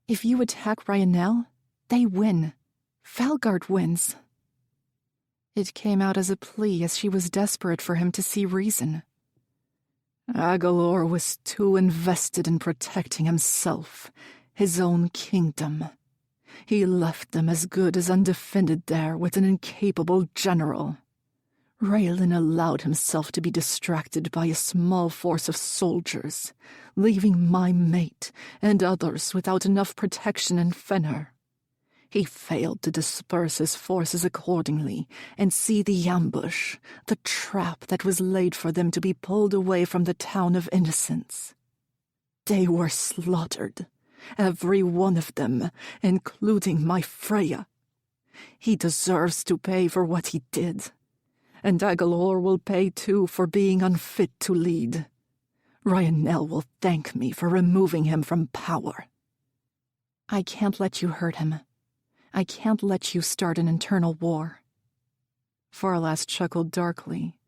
If you attack Ryanel, they win. Falgard wins." It came out as a plea, as she was desperate for him to see reason. "Agalor was too invested in protecting himself, his own kingdom. He left them as good as undefended there with an incapable general. Reylan allowed himself to be distracted by a small force of soldiers, leaving my mate and others without enough protection in Fenner. He failed to disperse his forces accordingly and see the ambush, the trap that was laid for them to be pulled away from the town of innocents. They were slaughtered, every one of them, including my Freya. He deserves to pay for what he did, and Agalor will pay too for being unfit to lead. Ryanel will thank me for removing him from power." "I can't let you hurt him. I can't let you start an internal war." Varlas chuckled darkly.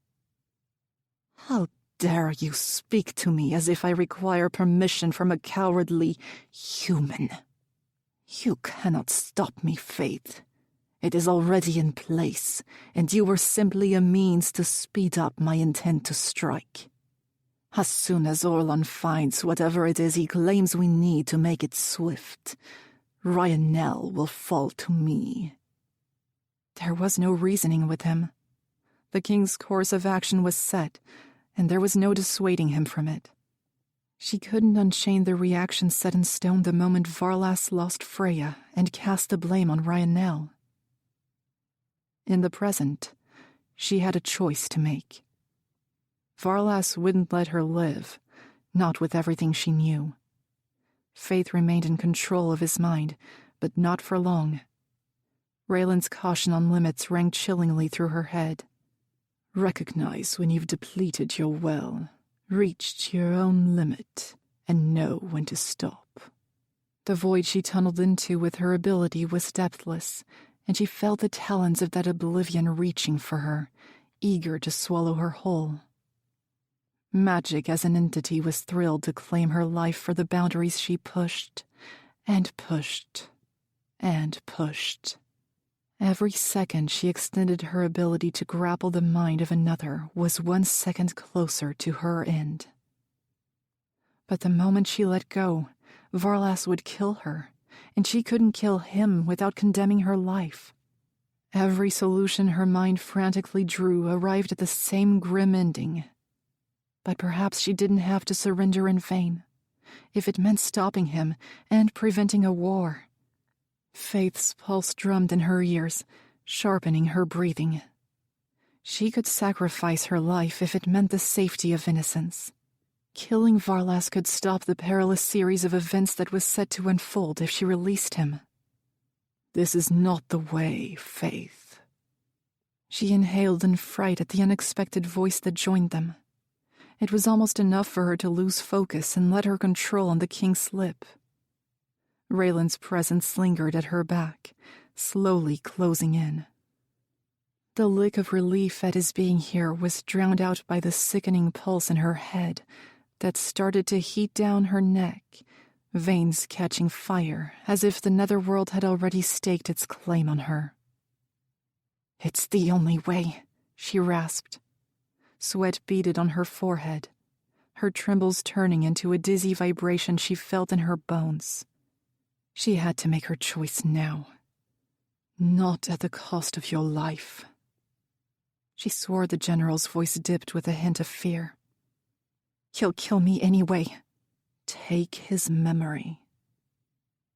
"How dare you speak to me as if I require permission from a cowardly human? You cannot stop me, Faythe. It is already in place, and you were simply a means to speed up my intent to strike. As soon as Orlan finds whatever it is he claims we need to make it swift, Ryanel will fall to me." There was no reasoning with him. The king's course of action was set, and there was no dissuading him from it. She couldn't unchain the reaction set in stone the moment Varlas lost Freya and cast the blame on Ryanel. In the present, she had a choice to make. Varlas wouldn't let her live, not with everything she knew. Faythe remained in control of his mind, but not for long. Raylan's caution on limits rang chillingly through her head. "Recognize when you've depleted your well, reached your own limit, and know when to stop." The void she tunneled into with her ability was depthless, and she felt the talons of that oblivion reaching for her, eager to swallow her whole. Magic as an entity was thrilled to claim her life for the boundaries she pushed, and pushed, and pushed. Every second she extended her ability to grapple the mind of another was 1 second closer to her end. But the moment she let go, Varlas would kill her, and she couldn't kill him without condemning her life. Every solution her mind frantically drew arrived at the same grim ending. But perhaps she didn't have to surrender in vain, if it meant stopping him and preventing a war. Faythe's pulse drummed in her ears, sharpening her breathing. She could sacrifice her life if it meant the safety of innocence. Killing Varlas could stop the perilous series of events that was set to unfold if she released him. "This is not the way, Faythe." She inhaled in fright at the unexpected voice that joined them. It was almost enough for her to lose focus and let her control on the king slip. Raylan's presence lingered at her back, slowly closing in. The lick of relief at his being here was drowned out by the sickening pulse in her head that started to heat down her neck, veins catching fire as if the netherworld had already staked its claim on her. "It's the only way," she rasped. Sweat beaded on her forehead, her trembles turning into a dizzy vibration she felt in her bones. She had to make her choice now. "Not at the cost of your life." She swore the general's voice dipped with a hint of fear. "He'll kill me anyway." "Take his memory."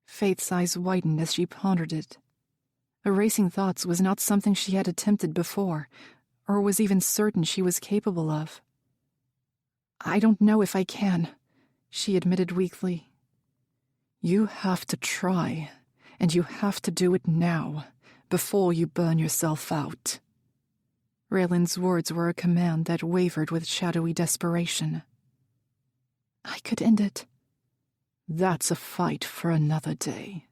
Faythe's eyes widened as she pondered it. Erasing thoughts was not something she had attempted before, or was even certain she was capable of. "I don't know if I can," she admitted weakly. "You have to try, and you have to do it now, before you burn yourself out." Raylan's words were a command that wavered with shadowy desperation. "I could end it." "That's a fight for another day.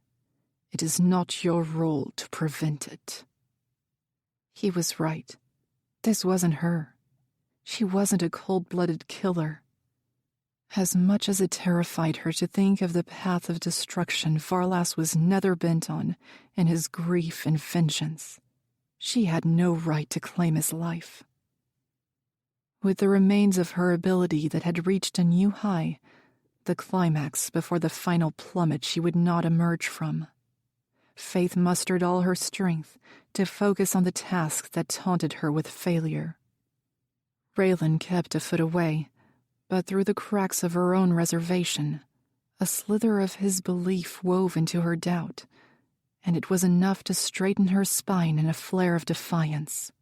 It is not your role to prevent it." He was right. This wasn't her. She wasn't a cold-blooded killer. As much as it terrified her to think of the path of destruction Varlas was nether bent on in his grief and vengeance, she had no right to claim his life. With the remains of her ability that had reached a new high, the climax before the final plummet she would not emerge from, Faythe mustered all her strength to focus on the task that taunted her with failure. Reylan kept a foot away, but through the cracks of her own reservation, a slither of his belief wove into her doubt, and it was enough to straighten her spine in a flare of defiance.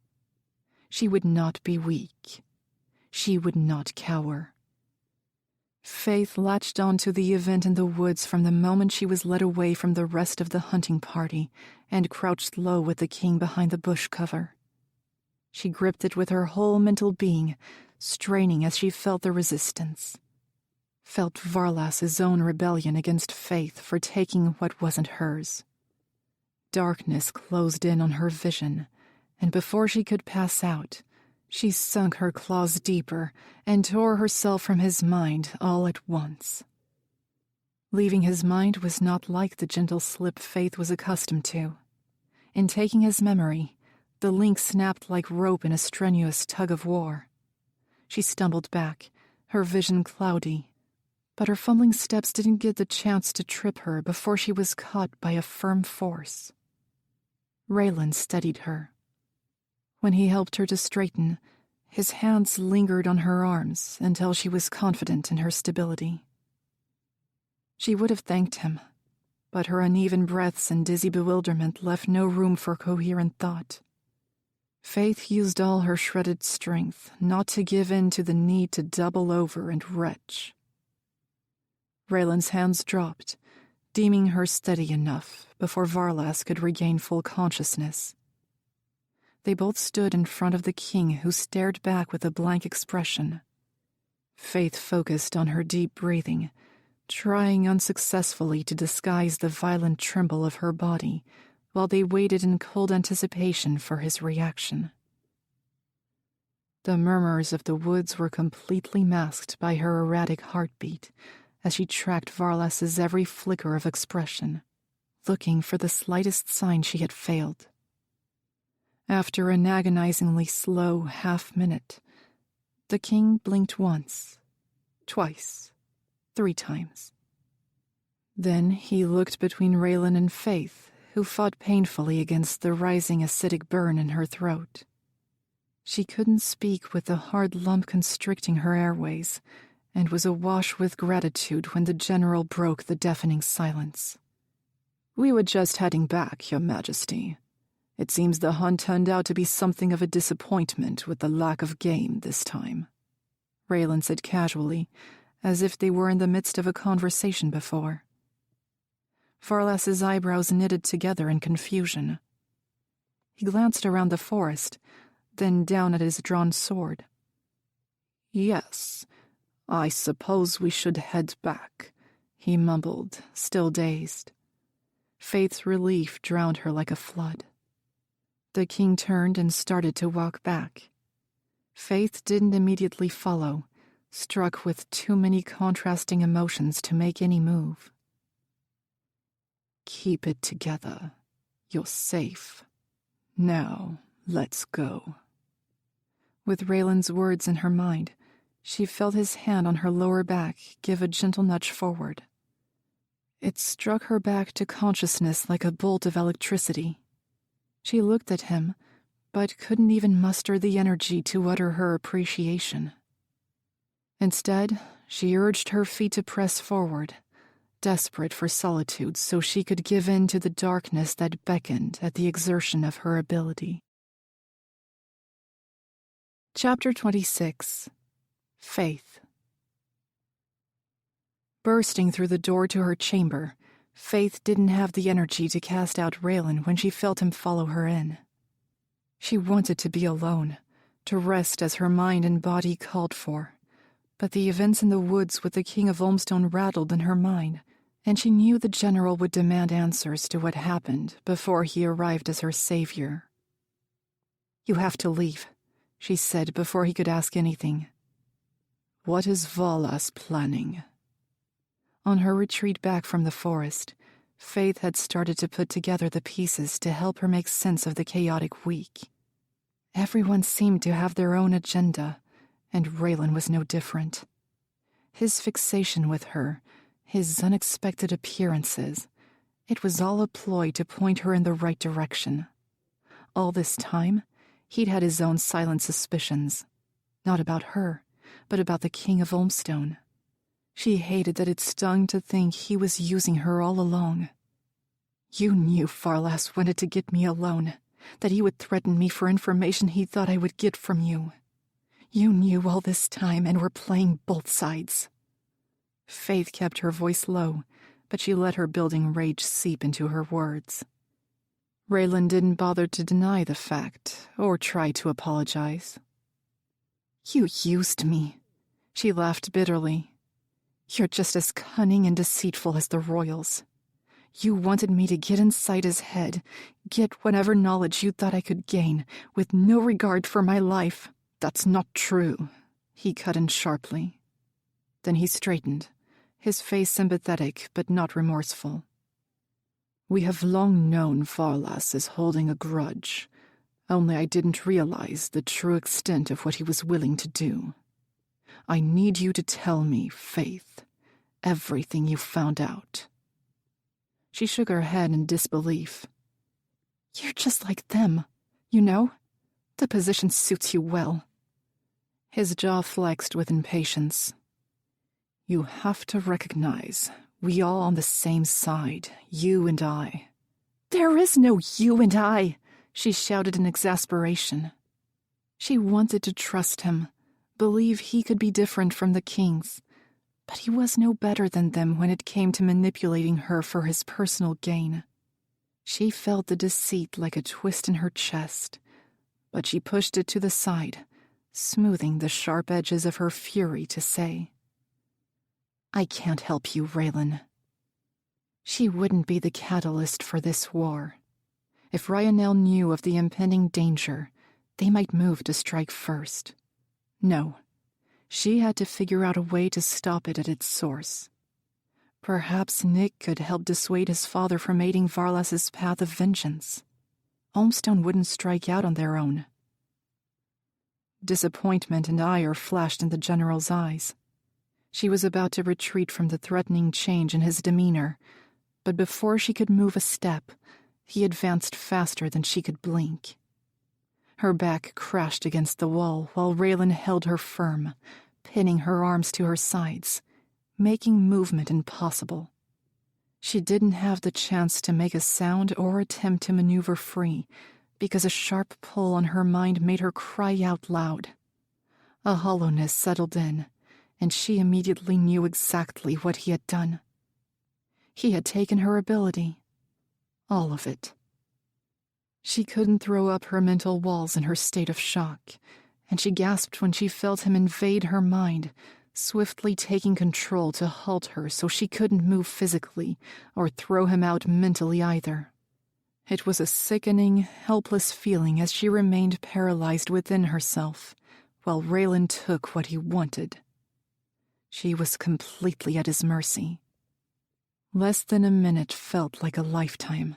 She would not be weak. She would not cower. Faythe latched onto the event in the woods from the moment she was led away from the rest of the hunting party and crouched low with the king behind the bush cover. She gripped it with her whole mental being, straining as she felt the resistance. Felt Varlas's own rebellion against Faythe for taking what wasn't hers. Darkness closed in on her vision, and before she could pass out, she sunk her claws deeper and tore herself from his mind all at once. Leaving his mind was not like the gentle slip Faythe was accustomed to. In taking his memory, the link snapped like rope in a strenuous tug-of-war. She stumbled back, her vision cloudy, but her fumbling steps didn't get the chance to trip her before she was caught by a firm force. Reylan steadied her. When he helped her to straighten, his hands lingered on her arms until she was confident in her stability. She would have thanked him, but her uneven breaths and dizzy bewilderment left no room for coherent thought. Faythe used all her shredded strength not to give in to the need to double over and retch. Raylan's hands dropped, deeming her steady enough before Varlas could regain full consciousness. They both stood in front of the king, who stared back with a blank expression. Faythe focused on her deep breathing, trying unsuccessfully to disguise the violent tremble of her body, while they waited in cold anticipation for his reaction. The murmurs of the woods were completely masked by her erratic heartbeat as she tracked Varlas's every flicker of expression, looking for the slightest sign she had failed. After an agonizingly slow half-minute, the king blinked once, twice, 3 times. Then he looked between Reylan and Faythe, who fought painfully against the rising acidic burn in her throat. She couldn't speak with the hard lump constricting her airways, and was awash with gratitude when the general broke the deafening silence. "We were just heading back, Your Majesty. It seems the hunt turned out to be something of a disappointment with the lack of game this time," Reylan said casually, as if they were in the midst of a conversation before. Varlas's eyebrows knitted together in confusion. He glanced around the forest, then down at his drawn sword. "Yes, I suppose we should head back," he mumbled, still dazed. Faythe's relief drowned her like a flood. The king turned and started to walk back. Faythe didn't immediately follow, struck with too many contrasting emotions to make any move. "Keep it together. You're safe. Now, let's go." With Raylan's words in her mind, she felt his hand on her lower back give a gentle nudge forward. It struck her back to consciousness like a bolt of electricity. She looked at him, but couldn't even muster the energy to utter her appreciation. Instead, she urged her feet to press forward, desperate for solitude so she could give in to the darkness that beckoned at the exertion of her ability. Chapter 26. Faythe. Bursting through the door to her chamber, Faythe didn't have the energy to cast out Reylan when she felt him follow her in. She wanted to be alone, to rest as her mind and body called for, but the events in the woods with the King of Ulmstone rattled in her mind, and she knew the general would demand answers to what happened before he arrived as her savior. "You have to leave," she said before he could ask anything. "What is Varlas planning?" On her retreat back from the forest, Faythe had started to put together the pieces to help her make sense of the chaotic week. Everyone seemed to have their own agenda, and Reylan was no different. His fixation with her, his unexpected appearances, it was all a ploy to point her in the right direction. All this time, he'd had his own silent suspicions, not about her, but about the King of Ulmstone. She hated that it stung to think he was using her all along. "You knew Varlas wanted to get me alone, that he would threaten me for information he thought I would get from you. You knew all this time and were playing both sides." Faythe kept her voice low, but she let her building rage seep into her words. Reylan didn't bother to deny the fact, or try to apologize. "You used me," she laughed bitterly. "You're just as cunning and deceitful as the royals. You wanted me to get inside his head, get whatever knowledge you thought I could gain, with no regard for my life." "That's not true," he cut in sharply. Then he straightened, his face sympathetic but not remorseful. "We have long known Varlas is holding a grudge, only I didn't realize the true extent of what he was willing to do. I need you to tell me, Faythe, everything you found out." She shook her head in disbelief. "You're just like them, you know? The position suits you well." His jaw flexed with impatience. "You have to recognize, we all on the same side, you and I." "There is no you and I," she shouted in exasperation. She wanted to trust him, believe he could be different from the kings, but he was no better than them when it came to manipulating her for his personal gain. She felt the deceit like a twist in her chest, but she pushed it to the side, smoothing the sharp edges of her fury to say, "I can't help you, Reylan." She wouldn't be the catalyst for this war. If Ryanel knew of the impending danger, they might move to strike first. No, she had to figure out a way to stop it at its source. Perhaps Nick could help dissuade his father from aiding Varlas's path of vengeance. Ulmstone wouldn't strike out on their own. Disappointment and ire flashed in the general's eyes. She was about to retreat from the threatening change in his demeanor, but before she could move a step, he advanced faster than she could blink. Her back crashed against the wall while Reylan held her firm, pinning her arms to her sides, making movement impossible. She didn't have the chance to make a sound or attempt to maneuver free, because a sharp pull on her mind made her cry out loud. A hollowness settled in, and she immediately knew exactly what he had done. He had taken her ability. All of it. She couldn't throw up her mental walls in her state of shock, and she gasped when she felt him invade her mind, swiftly taking control to halt her so she couldn't move physically or throw him out mentally either. It was a sickening, helpless feeling as she remained paralyzed within herself, while Reylan took what he wanted. She was completely at his mercy. Less than a minute felt like a lifetime.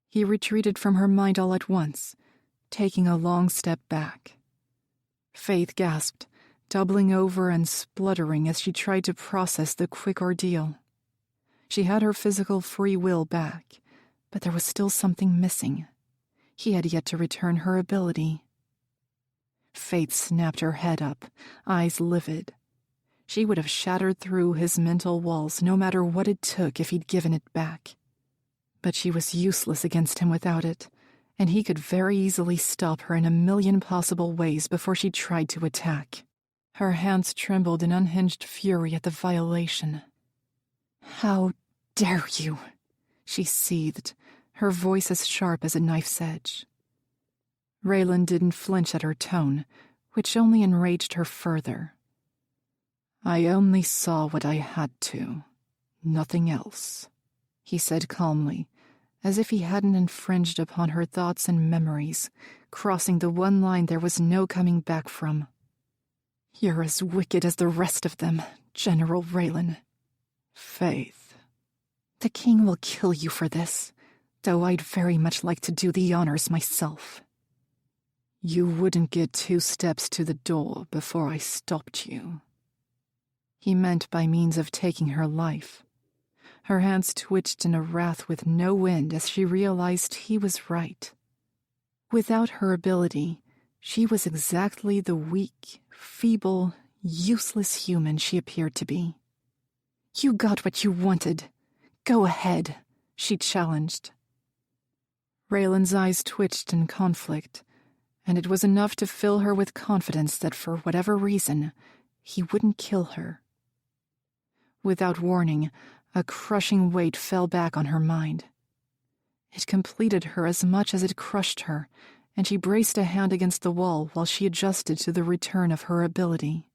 He retreated from her mind all at once, taking a long step back. Faythe gasped, doubling over and spluttering as she tried to process the quick ordeal. She had her physical free will back, but there was still something missing. He had yet to return her ability. Faythe snapped her head up, eyes livid. She would have shattered through his mental walls no matter what it took if he'd given it back. But she was useless against him without it, and he could very easily stop her in a million possible ways before she tried to attack. Her hands trembled in unhinged fury at the violation. "How dare you?" she seethed, her voice as sharp as a knife's edge. Reylan didn't flinch at her tone, which only enraged her further. "I only saw what I had to, nothing else," he said calmly, as if he hadn't infringed upon her thoughts and memories, crossing the one line there was no coming back from. "You're as wicked as the rest of them, General Reylan." "Faythe." "The king will kill you for this, though I'd very much like to do the honors myself." "You wouldn't get 2 steps to the door before I stopped you." He meant by means of taking her life. Her hands twitched in a wrath with no end as she realized he was right. Without her ability, she was exactly the weak, feeble, useless human she appeared to be. "You got what you wanted. Go ahead," she challenged. Raylan's eyes twitched in conflict, and it was enough to fill her with confidence that for whatever reason, he wouldn't kill her. Without warning, a crushing weight fell back on her mind. It completed her as much as it crushed her, and she braced a hand against the wall while she adjusted to the return of her ability.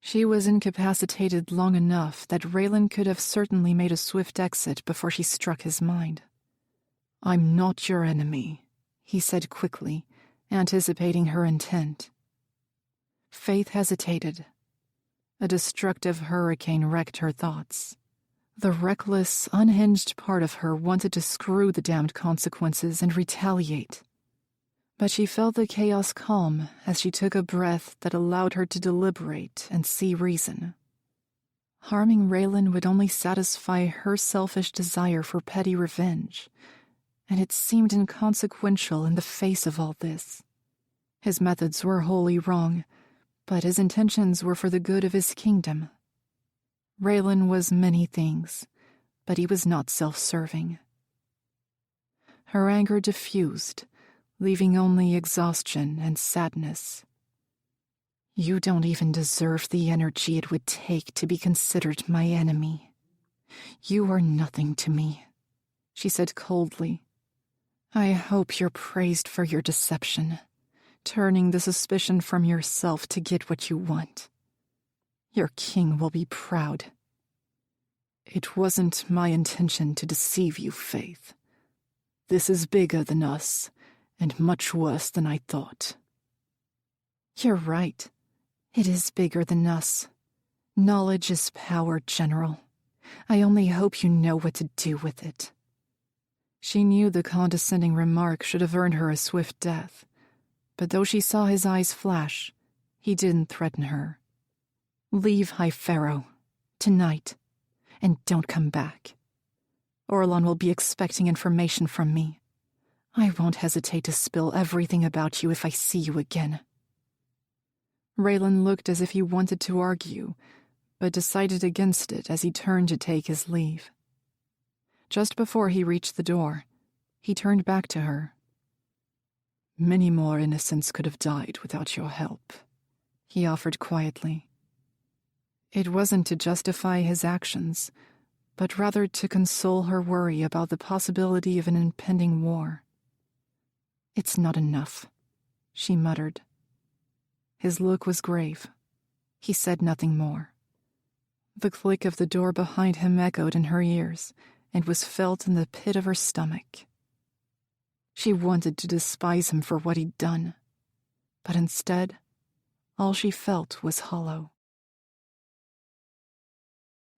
She was incapacitated long enough that Reylan could have certainly made a swift exit before she struck his mind. "I'm not your enemy," he said quickly, anticipating her intent. Faythe hesitated. A destructive hurricane wrecked her thoughts. The reckless, unhinged part of her wanted to screw the damned consequences and retaliate. But she felt the chaos calm as she took a breath that allowed her to deliberate and see reason. Harming Reylan would only satisfy her selfish desire for petty revenge, and it seemed inconsequential in the face of all this. His methods were wholly wrong, but his intentions were for the good of his kingdom. Reylan was many things, but he was not self-serving. Her anger diffused, leaving only exhaustion and sadness. "You don't even deserve the energy it would take to be considered my enemy. You are nothing to me," she said coldly. "I hope you're praised for your deception, turning the suspicion from yourself to get what you want. Your king will be proud." "It wasn't my intention to deceive you, Faythe. This is bigger than us, and much worse than I thought." "You're right. It is bigger than us. Knowledge is power, General. I only hope you know what to do with it." She knew the condescending remark should have earned her a swift death, but though she saw his eyes flash, he didn't threaten her. "Leave High Pharaoh. Tonight. And don't come back. Orlan will be expecting information from me. I won't hesitate to spill everything about you if I see you again." Reylan looked as if he wanted to argue, but decided against it as he turned to take his leave. Just before he reached the door, he turned back to her. "Many more innocents could have died without your help," he offered quietly. It wasn't to justify his actions, but rather to console her worry about the possibility of an impending war. "It's not enough," she muttered. His look was grave. He said nothing more. The click of the door behind him echoed in her ears and was felt in the pit of her stomach. She wanted to despise him for what he'd done, but instead, all she felt was hollow.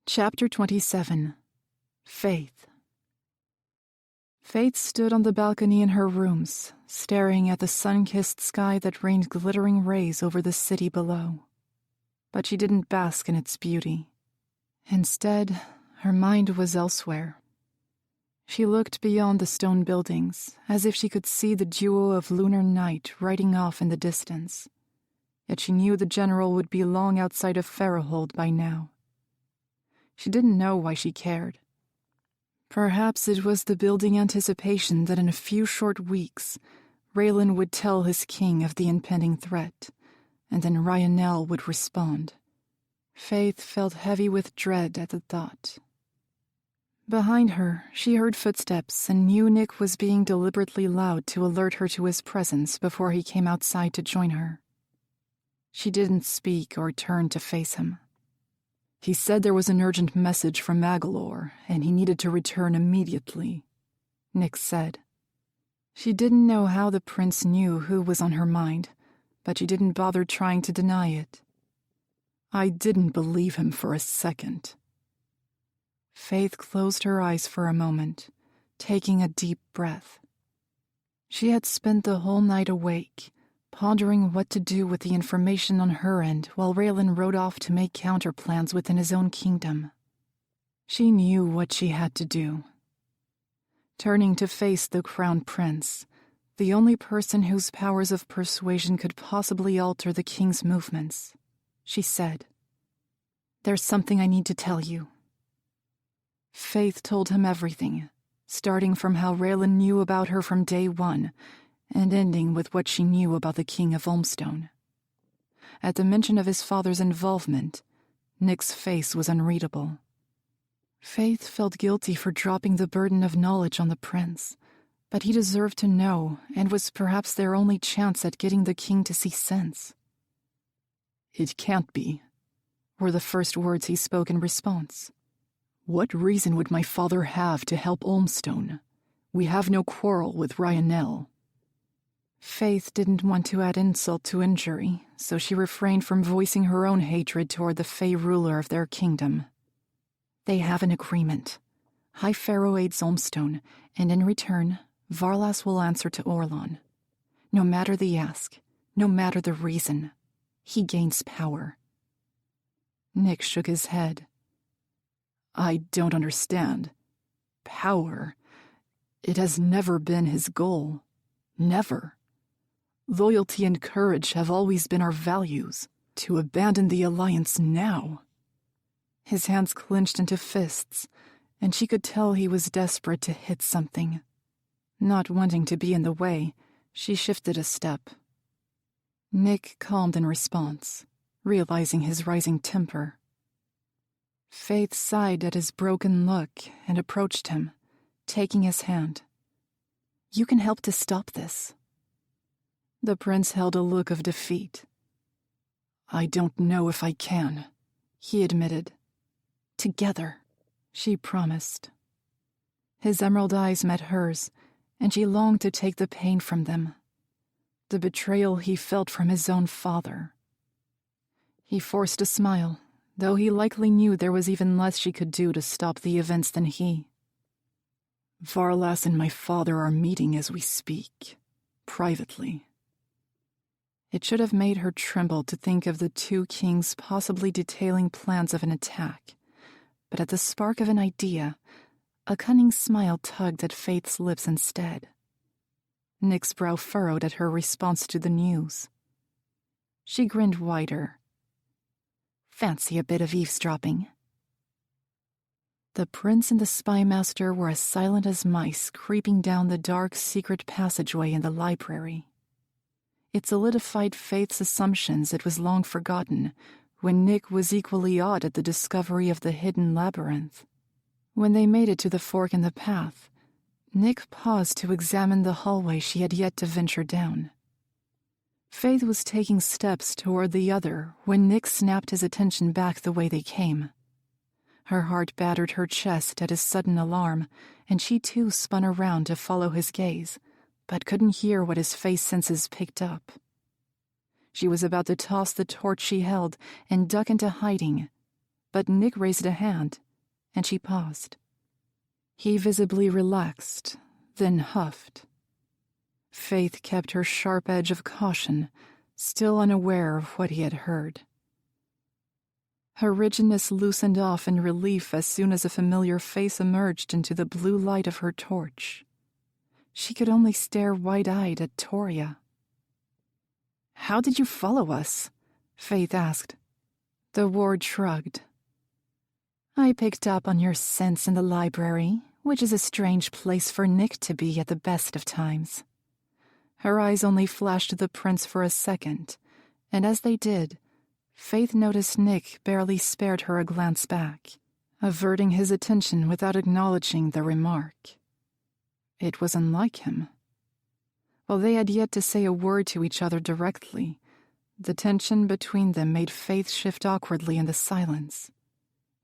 Chapter 27. Faythe. Faythe stood on the balcony in her rooms, staring at the sun-kissed sky that rained glittering rays over the city below. But she didn't bask in its beauty. Instead, her mind was elsewhere. She looked beyond the stone buildings, as if she could see the duo of lunar night riding off in the distance. Yet she knew the general would be long outside of Farrowhold by now. She didn't know why she cared. Perhaps it was the building anticipation that in a few short weeks, Reylan would tell his king of the impending threat, and then Ryanel would respond. Faythe felt heavy with dread at the thought. Behind her, she heard footsteps and knew Nick was being deliberately loud to alert her to his presence before he came outside to join her. She didn't speak or turn to face him. "He said there was an urgent message from Magalore, and he needed to return immediately," Nick said. She didn't know how the prince knew who was on her mind, but she didn't bother trying to deny it. "I didn't believe him for a second." Faythe closed her eyes for a moment, taking a deep breath. She had spent the whole night awake, pondering what to do with the information on her end while Reylan rode off to make counterplans within his own kingdom. She knew what she had to do. Turning to face the crown prince, the only person whose powers of persuasion could possibly alter the king's movements, she said, "There's something I need to tell you." Faythe told him everything, starting from how Reylan knew about her from day one, and ending with what she knew about the King of Olmstone. At the mention of his father's involvement, Nick's face was unreadable. Faythe felt guilty for dropping the burden of knowledge on the prince, but he deserved to know, and was perhaps their only chance at getting the king to see sense. "It can't be," were the first words he spoke in response. "What reason would my father have to help Olmstone? We have no quarrel with Ryanel." Faythe didn't want to add insult to injury, so she refrained from voicing her own hatred toward the Fey ruler of their kingdom. "They have an agreement. High Pharaoh aids Olmstone, and in return, Varlas will answer to Orlan. No matter the ask, no matter the reason, he gains power." Nick shook his head. "I don't understand. Power. It has never been his goal. Never. Loyalty and courage have always been our values. To abandon the alliance now." His hands clenched into fists, and she could tell he was desperate to hit something. Not wanting to be in the way, she shifted a step. Nick calmed in response, realizing his rising temper. Faythe sighed at his broken look and approached him, taking his hand. "You can help to stop this." The prince held a look of defeat. "I don't know if I can," he admitted. "Together," she promised. His emerald eyes met hers, and she longed to take the pain from them. The betrayal he felt from his own father. He forced a smile, though he likely knew there was even less she could do to stop the events than he. "Varlas and my father are meeting as we speak, privately." It should have made her tremble to think of the two kings possibly detailing plans of an attack, but at the spark of an idea, a cunning smile tugged at Faythe's lips instead. Nick's brow furrowed at her response to the news. She grinned wider. Fancy a bit of eavesdropping. The prince and the spymaster were as silent as mice creeping down the dark, secret passageway in the library. It solidified Faythe's assumptions it was long forgotten, when Nick was equally awed at the discovery of the hidden labyrinth. When they made it to the fork in the path, Nick paused to examine the hallway she had yet to venture down. Faythe was taking steps toward the other when Nick snapped his attention back the way they came. Her heart battered her chest at his sudden alarm, and she too spun around to follow his gaze, but couldn't hear what his face senses picked up. She was about to toss the torch she held and duck into hiding, but Nick raised a hand, and she paused. He visibly relaxed, then huffed. Faythe kept her sharp edge of caution, still unaware of what he had heard. Her rigidness loosened off in relief as soon as a familiar face emerged into the blue light of her torch. She could only stare wide-eyed at Toria. "How did you follow us?" Faythe asked. The ward shrugged. "I picked up on your scents in the library, which is a strange place for Nick to be at the best of times." Her eyes only flashed the prince for a second, and as they did, Faythe noticed Nick barely spared her a glance back, averting his attention without acknowledging the remark. It was unlike him. While they had yet to say a word to each other directly, the tension between them made Faythe shift awkwardly in the silence.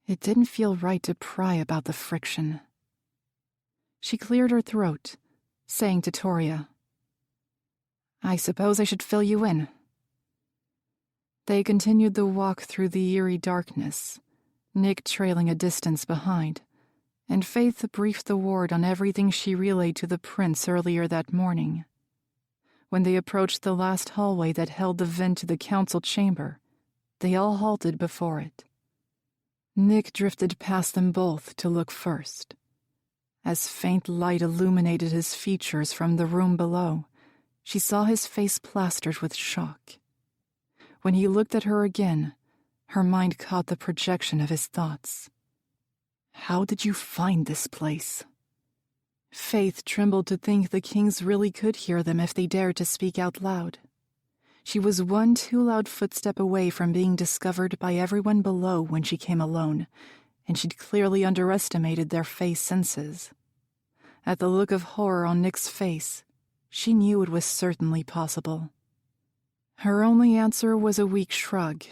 It didn't feel right to pry about the friction. She cleared her throat, saying to Toria, "I suppose I should fill you in." They continued the walk through the eerie darkness, Nick trailing a distance behind, and Faythe briefed the ward on everything she relayed to the prince earlier that morning. When they approached the last hallway that held the vent to the council chamber, they all halted before it. Nick drifted past them both to look first. As faint light illuminated his features from the room below, she saw his face plastered with shock. When he looked at her again, her mind caught the projection of his thoughts. "How did you find this place?" Faythe trembled to think the kings really could hear them if they dared to speak out loud. She was one too loud footstep away from being discovered by everyone below when she came alone, and she'd clearly underestimated their face senses. At the look of horror on Nick's face, she knew it was certainly possible. Her only answer was a weak shrug.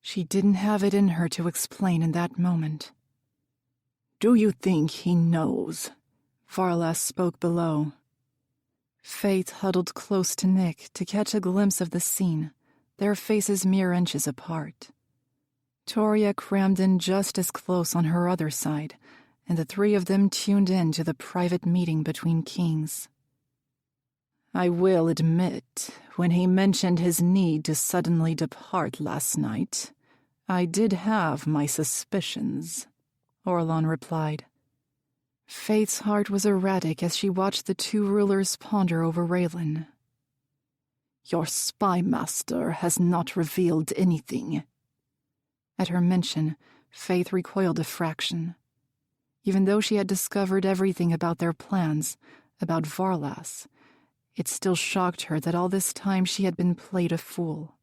She didn't have it in her to explain in that moment. "Do you think he knows?" Varlas spoke below. Faythe huddled close to Nick to catch a glimpse of the scene, their faces mere inches apart. Toria crammed in just as close on her other side, and the three of them tuned in to the private meeting between kings. "I will admit, when he mentioned his need to suddenly depart last night, I did have my suspicions," Orlon replied. Faythe's heart was erratic as she watched the two rulers ponder over Reylan. "Your spy master has not revealed anything." At her mention, Faythe recoiled a fraction. Even though she had discovered everything about their plans, about Varlas, it still shocked her that all this time she had been played a fool.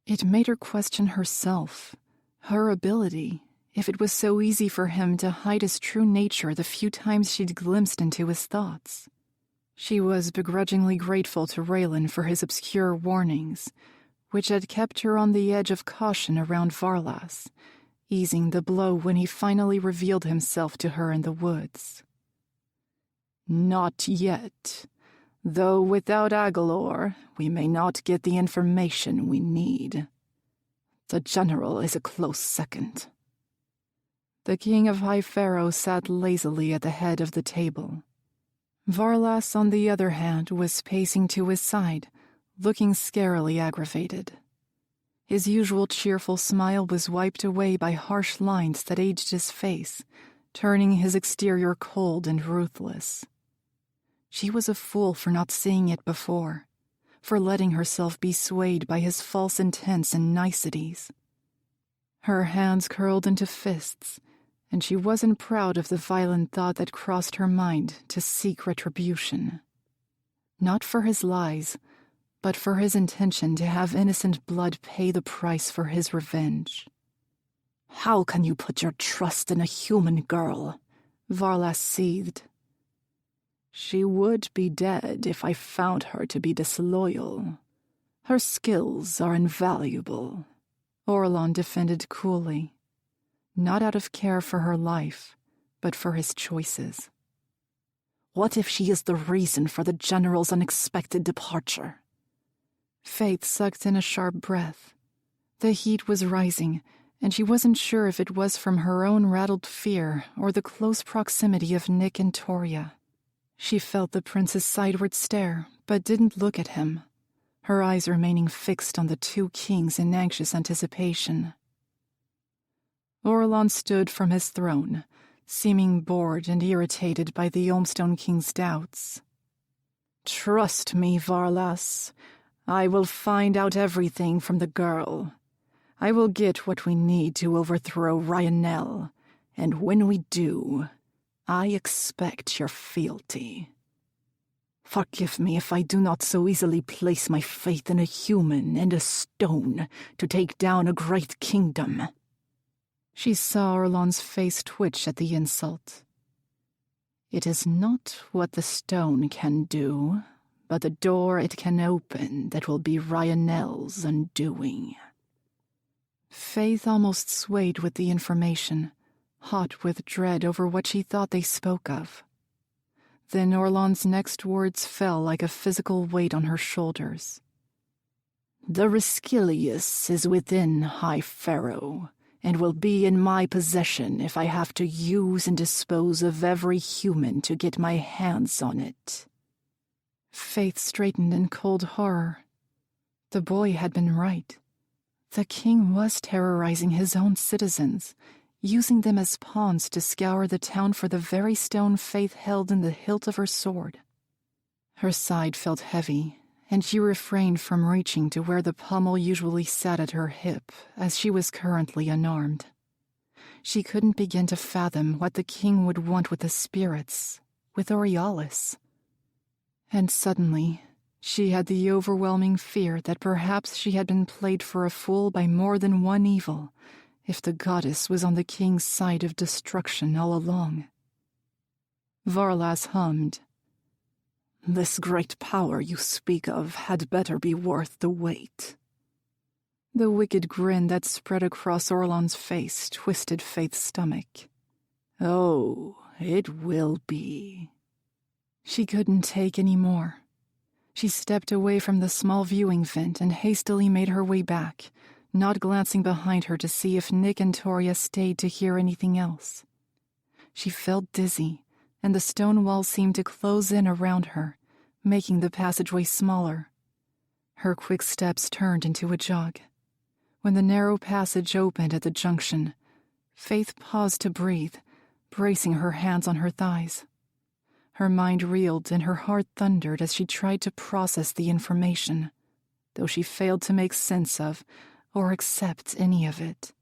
It made her question herself, her ability, if it was so easy for him to hide his true nature the few times she'd glimpsed into his thoughts. She was begrudgingly grateful to Reylan for his obscure warnings, which had kept her on the edge of caution around Varlas, easing the blow when he finally revealed himself to her in the woods. "Not yet. Though without Agalor, we may not get the information we need. The general is a close second." The king of High Pharaoh sat lazily at the head of the table. Varlas, on the other hand, was pacing to his side, looking scarily aggravated. His usual cheerful smile was wiped away by harsh lines that aged his face, turning his exterior cold and ruthless. She was a fool for not seeing it before, for letting herself be swayed by his false intents and niceties. Her hands curled into fists, and she wasn't proud of the violent thought that crossed her mind to seek retribution. Not for his lies, but for his intention to have innocent blood pay the price for his revenge. "How can you put your trust in a human girl?" Varlas seethed. "She would be dead if I found her to be disloyal. Her skills are invaluable," Orlan defended coolly, not out of care for her life, but for his choices. "What if she is the reason for the general's unexpected departure?" Faythe sucked in a sharp breath. The heat was rising, and she wasn't sure if it was from her own rattled fear or the close proximity of Nick and Toria. She felt the prince's sideward stare, but didn't look at him, her eyes remaining fixed on the two kings in anxious anticipation. Orlan stood from his throne, seeming bored and irritated by the Olmstone King's doubts. "Trust me, Varlas. I will find out everything from the girl. I will get what we need to overthrow Reylan, and when we do, I expect your fealty. Forgive me if I do not so easily place my faith in a human and a stone to take down a great kingdom." She saw Orlan's face twitch at the insult. "It is not what the stone can do, but the door it can open that will be Ryanel's undoing." Faythe almost swayed with the information, hot with dread over what she thought they spoke of. Then Orlan's next words fell like a physical weight on her shoulders. "The Rescilius is within High Pharaoh, and will be in my possession if I have to use and dispose of every human to get my hands on it." Faythe straightened in cold horror. The boy had been right. The king was terrorizing his own citizens, using them as pawns to scour the town for the very stone Faythe held in the hilt of her sword. Her side felt heavy, and she refrained from reaching to where the pommel usually sat at her hip, as she was currently unarmed. She couldn't begin to fathom what the king would want with the spirits, with Aurealis. And suddenly, she had the overwhelming fear that perhaps she had been played for a fool by more than one evil, if the goddess was on the king's side of destruction all along. Varlas hummed. "This great power you speak of had better be worth the wait." The wicked grin that spread across Orlan's face twisted Faythe's stomach. "Oh, it will be." She couldn't take any more. She stepped away from the small viewing vent and hastily made her way back, not glancing behind her to see if Nick and Toria stayed to hear anything else. She felt dizzy, and the stone wall seemed to close in around her, making the passageway smaller. Her quick steps turned into a jog. When the narrow passage opened at the junction, Faythe paused to breathe, bracing her hands on her thighs. Her mind reeled and her heart thundered as she tried to process the information, though she failed to make sense of or accept any of it.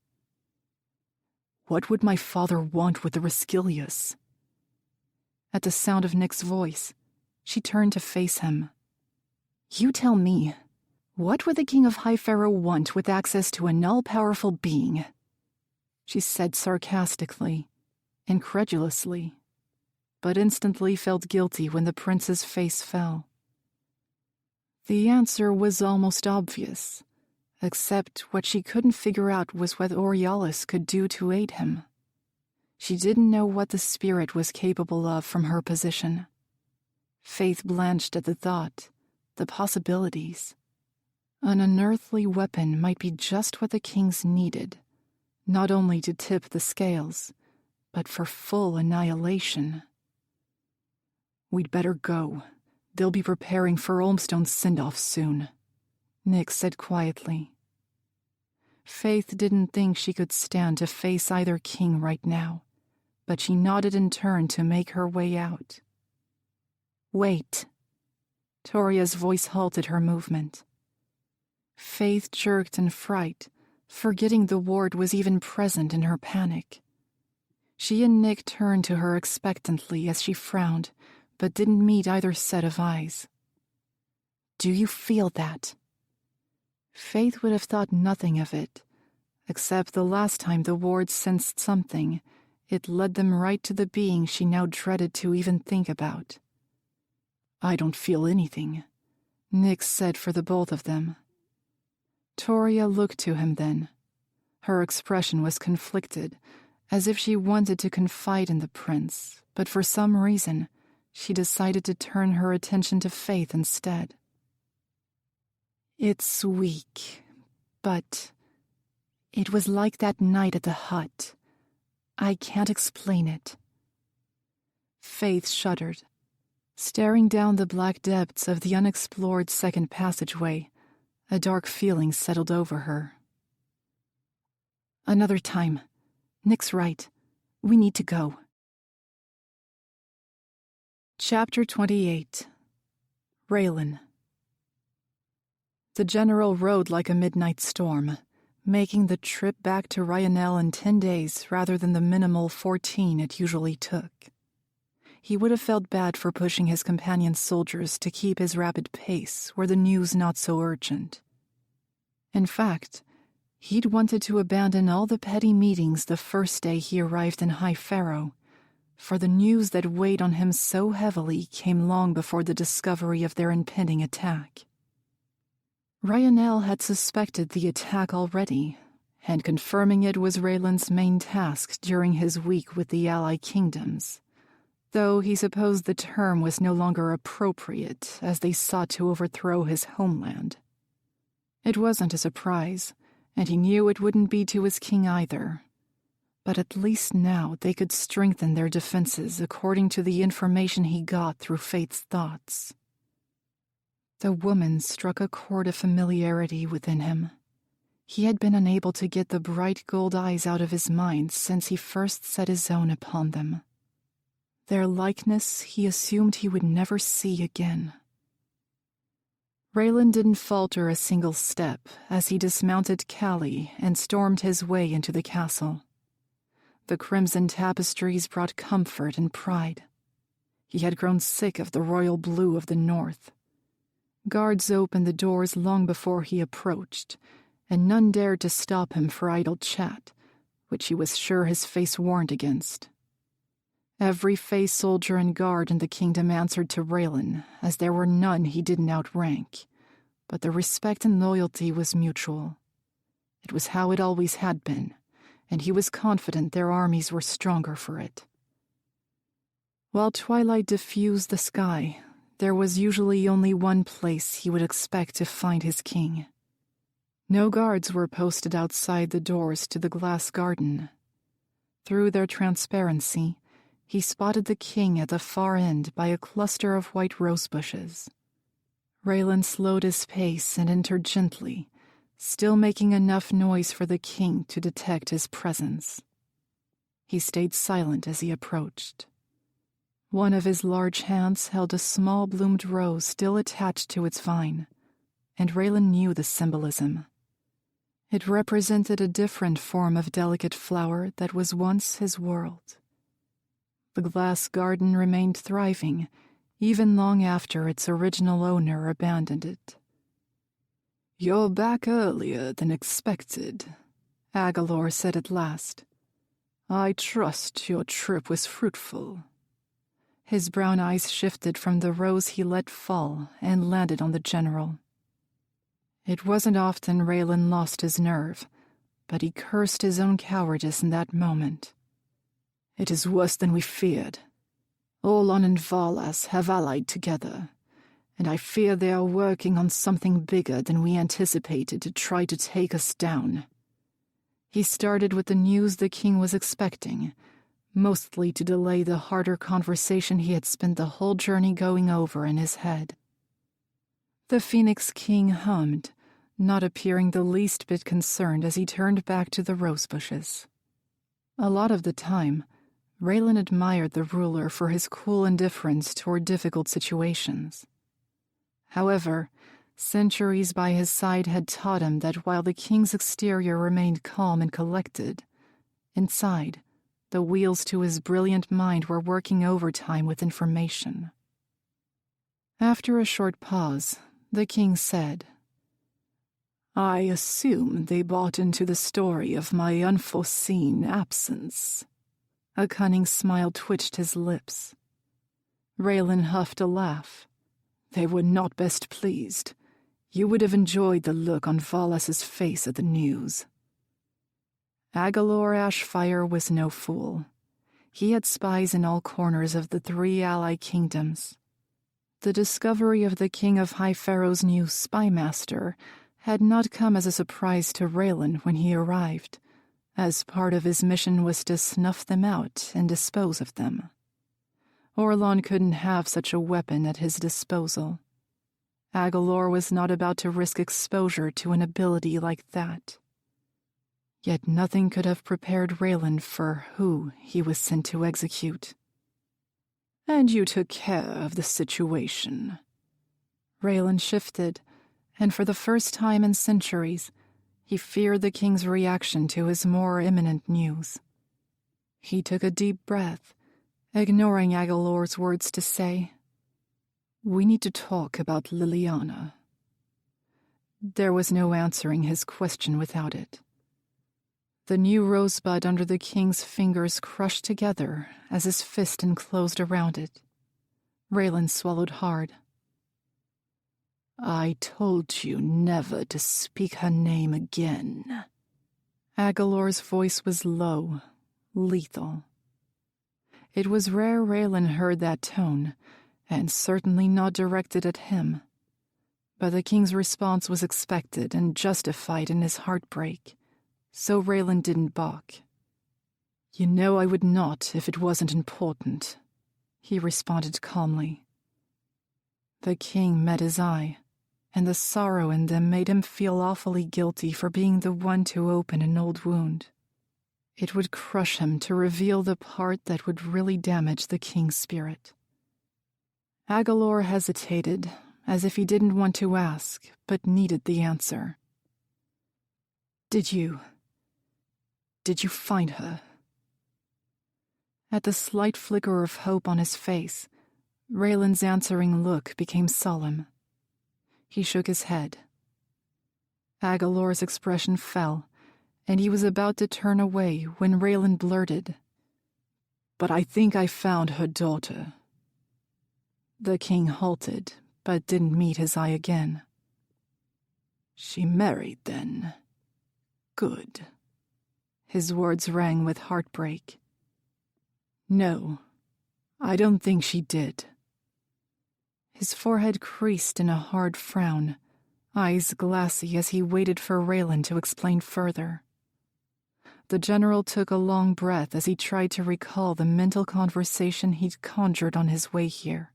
What would my father want with the Rescilius? At the sound of Nick's voice, she turned to face him. You tell me, what would the king of High Pharaoh want with access to an all-powerful being? She said sarcastically, incredulously, but instantly felt guilty when the prince's face fell. The answer was almost obvious, except what she couldn't figure out was what Aurealis could do to aid him. She didn't know what the spirit was capable of from her position. Faythe blanched at the thought, the possibilities. An unearthly weapon might be just what the kings needed, not only to tip the scales, but for full annihilation. We'd better go. They'll be preparing for Olmstone's send-off soon, Nick said quietly. Faythe didn't think she could stand to face either king right now, but she nodded and turned to make her way out. Wait. Toria's voice halted her movement. Faythe jerked in fright, forgetting the ward was even present in her panic. She and Nick turned to her expectantly as she frowned, but didn't meet either set of eyes. Do you feel that? Faythe would have thought nothing of it, except the last time the ward sensed something, it led them right to the being she now dreaded to even think about. I don't feel anything, Nick said for the both of them. Toria looked to him then. Her expression was conflicted, as if she wanted to confide in the prince, but for some reason, she decided to turn her attention to Faythe instead. It's weak, but it was like that night at the hut. I can't explain it. Faythe shuddered. Staring down the black depths of the unexplored second passageway, a dark feeling settled over her. Another time. Nick's right. We need to go. Chapter 28. Reylan. The general rode like a midnight storm, making the trip back to Ryanel in 10 days rather than the minimal 14 it usually took. He would have felt bad for pushing his companion soldiers to keep his rapid pace were the news not so urgent. In fact, he'd wanted to abandon all the petty meetings the first day he arrived in High Pharaoh, for the news that weighed on him so heavily came long before the discovery of their impending attack. Ryanel had suspected the attack already, and confirming it was Raylan's main task during his week with the ally kingdoms, though he supposed the term was no longer appropriate as they sought to overthrow his homeland. It wasn't a surprise, and he knew it wouldn't be to his king either. But at least now they could strengthen their defenses according to the information he got through Faythe's thoughts. The woman struck a chord of familiarity within him. He had been unable to get the bright gold eyes out of his mind since he first set his own upon them. Their likeness he assumed he would never see again. Reylan didn't falter a single step as he dismounted Callie and stormed his way into the castle. The crimson tapestries brought comfort and pride. He had grown sick of the royal blue of the north. Guards opened the doors long before he approached, and none dared to stop him for idle chat, which he was sure his face warned against. Every Faythe soldier and guard in the kingdom answered to Reylan, as there were none he didn't outrank, but the respect and loyalty was mutual. It was how it always had been, and he was confident their armies were stronger for it. While twilight diffused the sky, there was usually only one place he would expect to find his king. No guards were posted outside the doors to the glass garden. Through their transparency, he spotted the king at the far end by a cluster of white rose bushes. Reylan slowed his pace and entered gently, still making enough noise for the king to detect his presence. He stayed silent as he approached. One of his large hands held a small bloomed rose still attached to its vine, and Reylan knew the symbolism. It represented a different form of delicate flower that was once his world. The glass garden remained thriving, even long after its original owner abandoned it. "You're back earlier than expected," Agalor said at last. "I trust your trip was fruitful." His brown eyes shifted from the rose he let fall and landed on the general. It wasn't often Reylan lost his nerve, but he cursed his own cowardice in that moment. "It is worse than we feared. Orlon and Varlas have allied together, and I fear they are working on something bigger than we anticipated to try to take us down." He started with the news the king was expecting, mostly to delay the harder conversation he had spent the whole journey going over in his head. The Phoenix King hummed, not appearing the least bit concerned as he turned back to the rose bushes. A lot of the time, Reylan admired the ruler for his cool indifference toward difficult situations. However, centuries by his side had taught him that while the king's exterior remained calm and collected, inside, the wheels to his brilliant mind were working overtime with information. After a short pause, the king said, "I assume they bought into the story of my unforeseen absence." A cunning smile twitched his lips. Reylan huffed a laugh. "They were not best pleased. You would have enjoyed the look on Valas's face at the news." Agalor Ashfire was no fool. He had spies in all corners of the 3 ally kingdoms. The discovery of the King of High Pharaoh's new spy master had not come as a surprise to Reylan when he arrived, as part of his mission was to snuff them out and dispose of them. Orlon couldn't have such a weapon at his disposal. Agalor was not about to risk exposure to an ability like that. Yet nothing could have prepared Reylan for who he was sent to execute. "And you took care of the situation." Reylan shifted, and for the first time in centuries, he feared the king's reaction to his more imminent news. He took a deep breath, ignoring Agalor's words to say, "We need to talk about Liliana." There was no answering his question without it. The new rosebud under the king's fingers crushed together as his fist enclosed around it. Reylan swallowed hard. "I told you never to speak her name again." Agalor's voice was low, lethal. It was rare Reylan heard that tone, and certainly not directed at him. But the king's response was expected and justified in his heartbreak, so Reylan didn't balk. "You know I would not if it wasn't important," he responded calmly. The king met his eye, and the sorrow in them made him feel awfully guilty for being the one to open an old wound. It would crush him to reveal the part that would really damage the king's spirit. Agalor hesitated, as if he didn't want to ask, but needed the answer. Did you find her?" At the slight flicker of hope on his face, Raylan's answering look became solemn. He shook his head. Agalor's expression fell, and he was about to turn away when Reylan blurted, "But I think I found her daughter." The king halted, but didn't meet his eye again. "She married, then? Good." His words rang with heartbreak. "No, I don't think she did." His forehead creased in a hard frown, eyes glassy as he waited for Reylan to explain further. The general took a long breath as he tried to recall the mental conversation he'd conjured on his way here.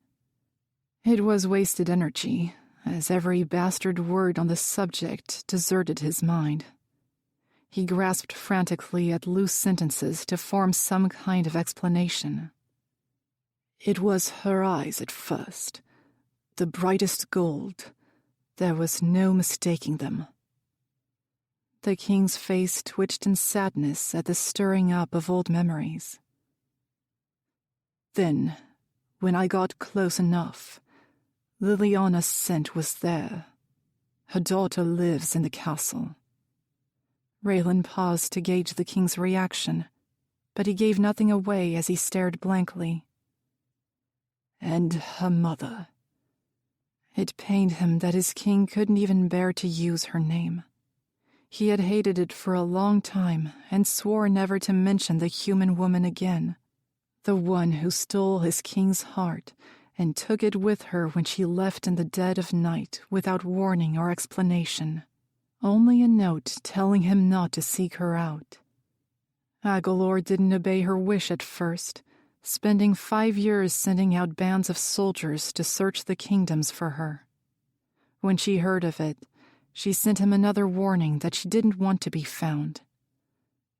It was wasted energy, as every bastard word on the subject deserted his mind. He grasped frantically at loose sentences to form some kind of explanation. "It was her eyes at first. The brightest gold. There was no mistaking them." The king's face twitched in sadness at the stirring up of old memories. "Then, when I got close enough, Liliana's scent was there. Her daughter lives in the castle." Reylan paused to gauge the king's reaction, but he gave nothing away as he stared blankly. "And her mother." It pained him that his king couldn't even bear to use her name. He had hated it for a long time and swore never to mention the human woman again, the one who stole his king's heart and took it with her when she left in the dead of night without warning or explanation. Only a note telling him not to seek her out. Agalor didn't obey her wish at first, spending 5 years sending out bands of soldiers to search the kingdoms for her. When she heard of it, she sent him another warning that she didn't want to be found.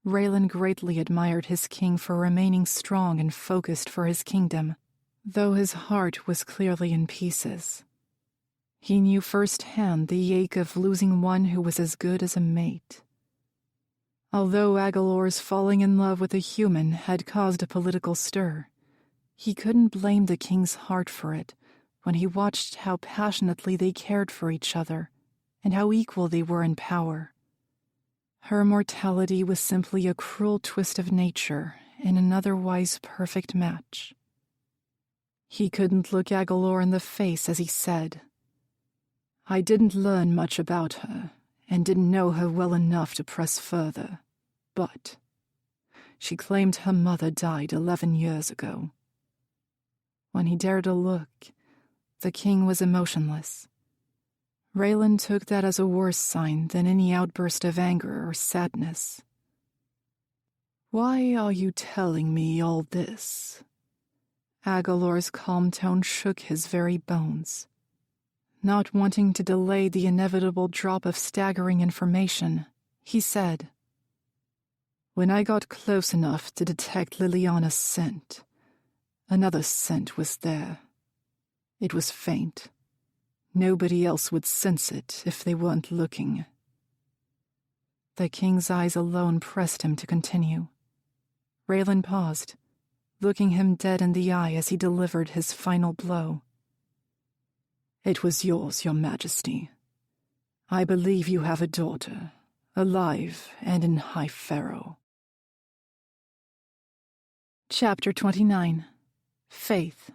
Reylan greatly admired his king for remaining strong and focused for his kingdom, though his heart was clearly in pieces. He knew firsthand the ache of losing one who was as good as a mate. Although Aguilar's falling in love with a human had caused a political stir, he couldn't blame the king's heart for it when he watched how passionately they cared for each other and how equal they were in power. Her mortality was simply a cruel twist of nature in an otherwise perfect match. He couldn't look Aguilar in the face as he said, "I didn't learn much about her, and didn't know her well enough to press further, but she claimed her mother died 11 years ago." When he dared to look, the king was emotionless. Reylan took that as a worse sign than any outburst of anger or sadness. "Why are you telling me all this?" Aguilar's calm tone shook his very bones. Not wanting to delay the inevitable drop of staggering information, he said, "When I got close enough to detect Liliana's scent, another scent was there. It was faint. Nobody else would sense it if they weren't looking." The king's eyes alone pressed him to continue. Reylan paused, looking him dead in the eye as he delivered his final blow. "It was yours, your majesty. I believe you have a daughter, alive and in High Pharaoh." Chapter 29. Faythe.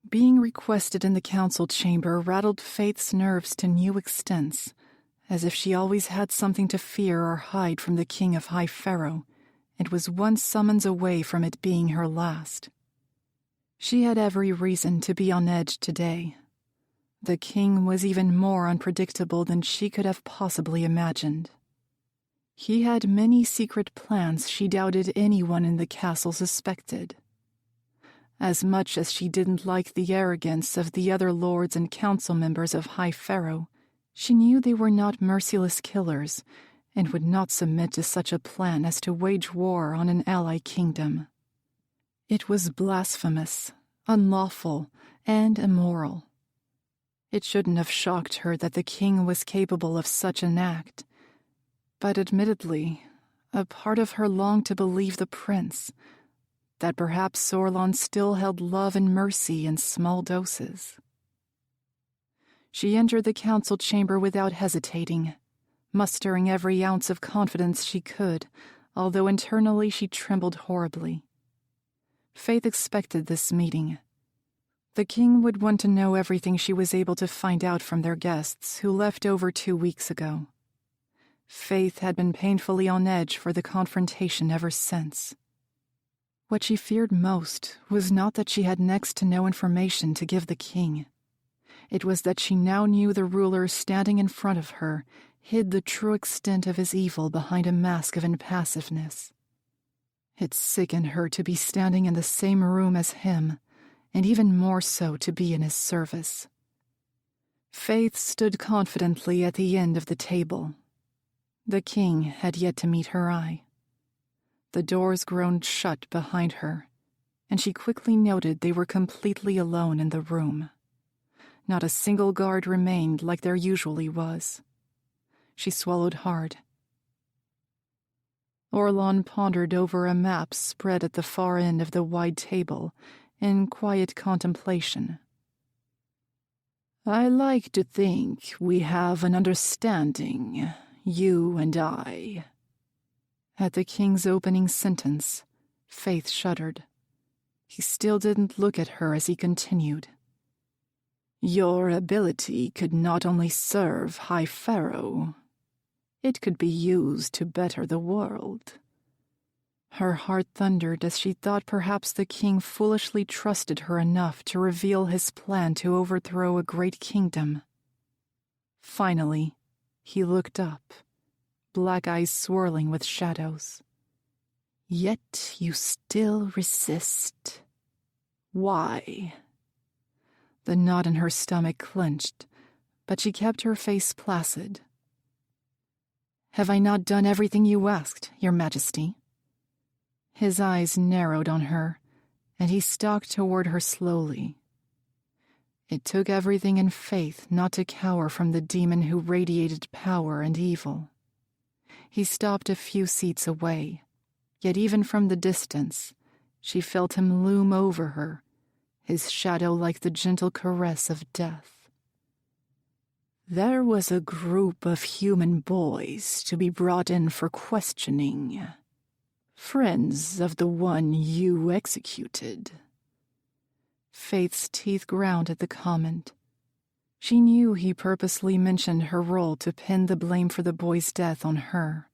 Being requested in the council chamber rattled Faythe's nerves to new extents, as if she always had something to fear or hide from the king of High Pharaoh, and was one summons away from it being her last. She had every reason to be on edge today. The king was even more unpredictable than she could have possibly imagined. He had many secret plans she doubted anyone in the castle suspected. As much as she didn't like the arrogance of the other lords and council members of High Pharaoh, she knew they were not merciless killers and would not submit to such a plan as to wage war on an ally kingdom. It was blasphemous, unlawful, and immoral. It shouldn't have shocked her that the king was capable of such an act, but admittedly, a part of her longed to believe the prince, that perhaps Sorlon still held love and mercy in small doses. She entered the council chamber without hesitating, mustering every ounce of confidence she could, although internally she trembled horribly. Faythe expected this meeting. The king would want to know everything she was able to find out from their guests, who left over 2 weeks ago. Faythe had been painfully on edge for the confrontation ever since. What she feared most was not that she had next to no information to give the king. It was that she now knew the ruler standing in front of her hid the true extent of his evil behind a mask of impassiveness. It sickened her to be standing in the same room as him, and even more so to be in his service. Faythe stood confidently at the end of the table. The king had yet to meet her eye. The doors groaned shut behind her, and she quickly noted they were completely alone in the room. Not a single guard remained like there usually was. She swallowed hard. Orlon pondered over a map spread at the far end of the wide table in quiet contemplation. "I like to think we have an understanding, you and I." At the king's opening sentence, Faythe shuddered. He still didn't look at her as he continued. "Your ability could not only serve High Pharaoh, it could be used to better the world." Her heart thundered as she thought perhaps the king foolishly trusted her enough to reveal his plan to overthrow a great kingdom. Finally, he looked up, black eyes swirling with shadows. "Yet you still resist. Why?" The knot in her stomach clenched, but she kept her face placid. Have I not done everything you asked, Your Majesty?" His eyes narrowed on her, and he stalked toward her slowly. It took everything in Faythe not to cower from the demon who radiated power and evil. He stopped a few seats away, yet even from the distance, she felt him loom over her, his shadow like the gentle caress of death. "There was a group of human boys to be brought in for questioning. Friends of the one you executed." Faythe's teeth ground at the comment. She knew he purposely mentioned her role to pin the blame for the boy's death on her,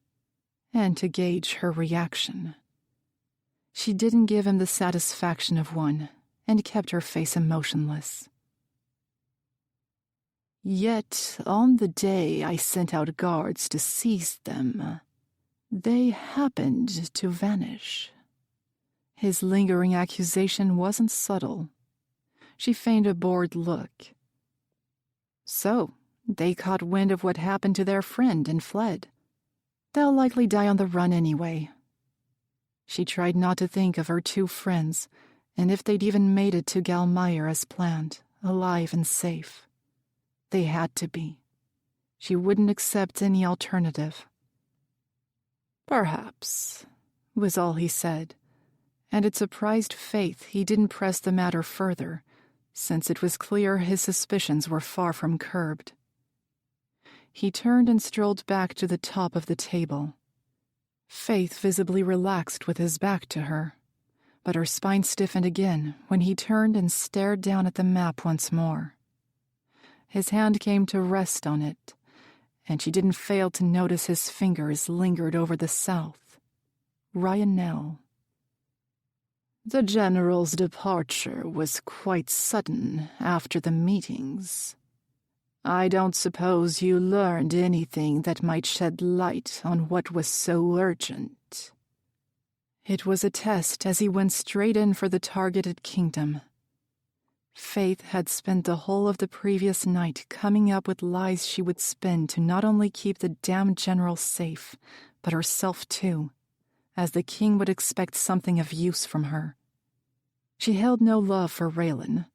and to gauge her reaction. She didn't give him the satisfaction of one, and kept her face emotionless. "Yet on the day I sent out guards to seize them, they happened to vanish." His lingering accusation wasn't subtle. She feigned a bored look. "So, they caught wind of what happened to their friend and fled. They'll likely die on the run anyway." She tried not to think of her two friends, and if they'd even made it to Galmire as planned, alive and safe. They had to be. She wouldn't accept any alternative. "Perhaps," was all he said, and it surprised Faythe he didn't press the matter further, since it was clear his suspicions were far from curbed. He turned and strolled back to the top of the table. Faythe visibly relaxed with his back to her, but her spine stiffened again when he turned and stared down at the map once more. His hand came to rest on it, and she didn't fail to notice his fingers lingered over the south. Ryanel. "The general's departure was quite sudden after the meetings. I don't suppose you learned anything that might shed light on what was so urgent." It was a test as he went straight in for the targeted kingdom. Faythe had spent the whole of the previous night coming up with lies she would spin to not only keep the damned general safe, but herself too, as the king would expect something of use from her. She held no love for Reylan,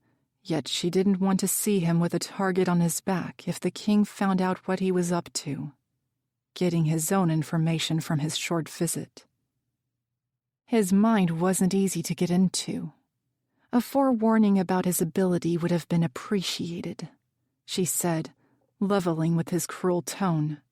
yet she didn't want to see him with a target on his back if the king found out what he was up to, getting his own information from his short visit. His mind wasn't easy to get into. A forewarning about his ability would have been appreciated, she said, leveling with his cruel tone.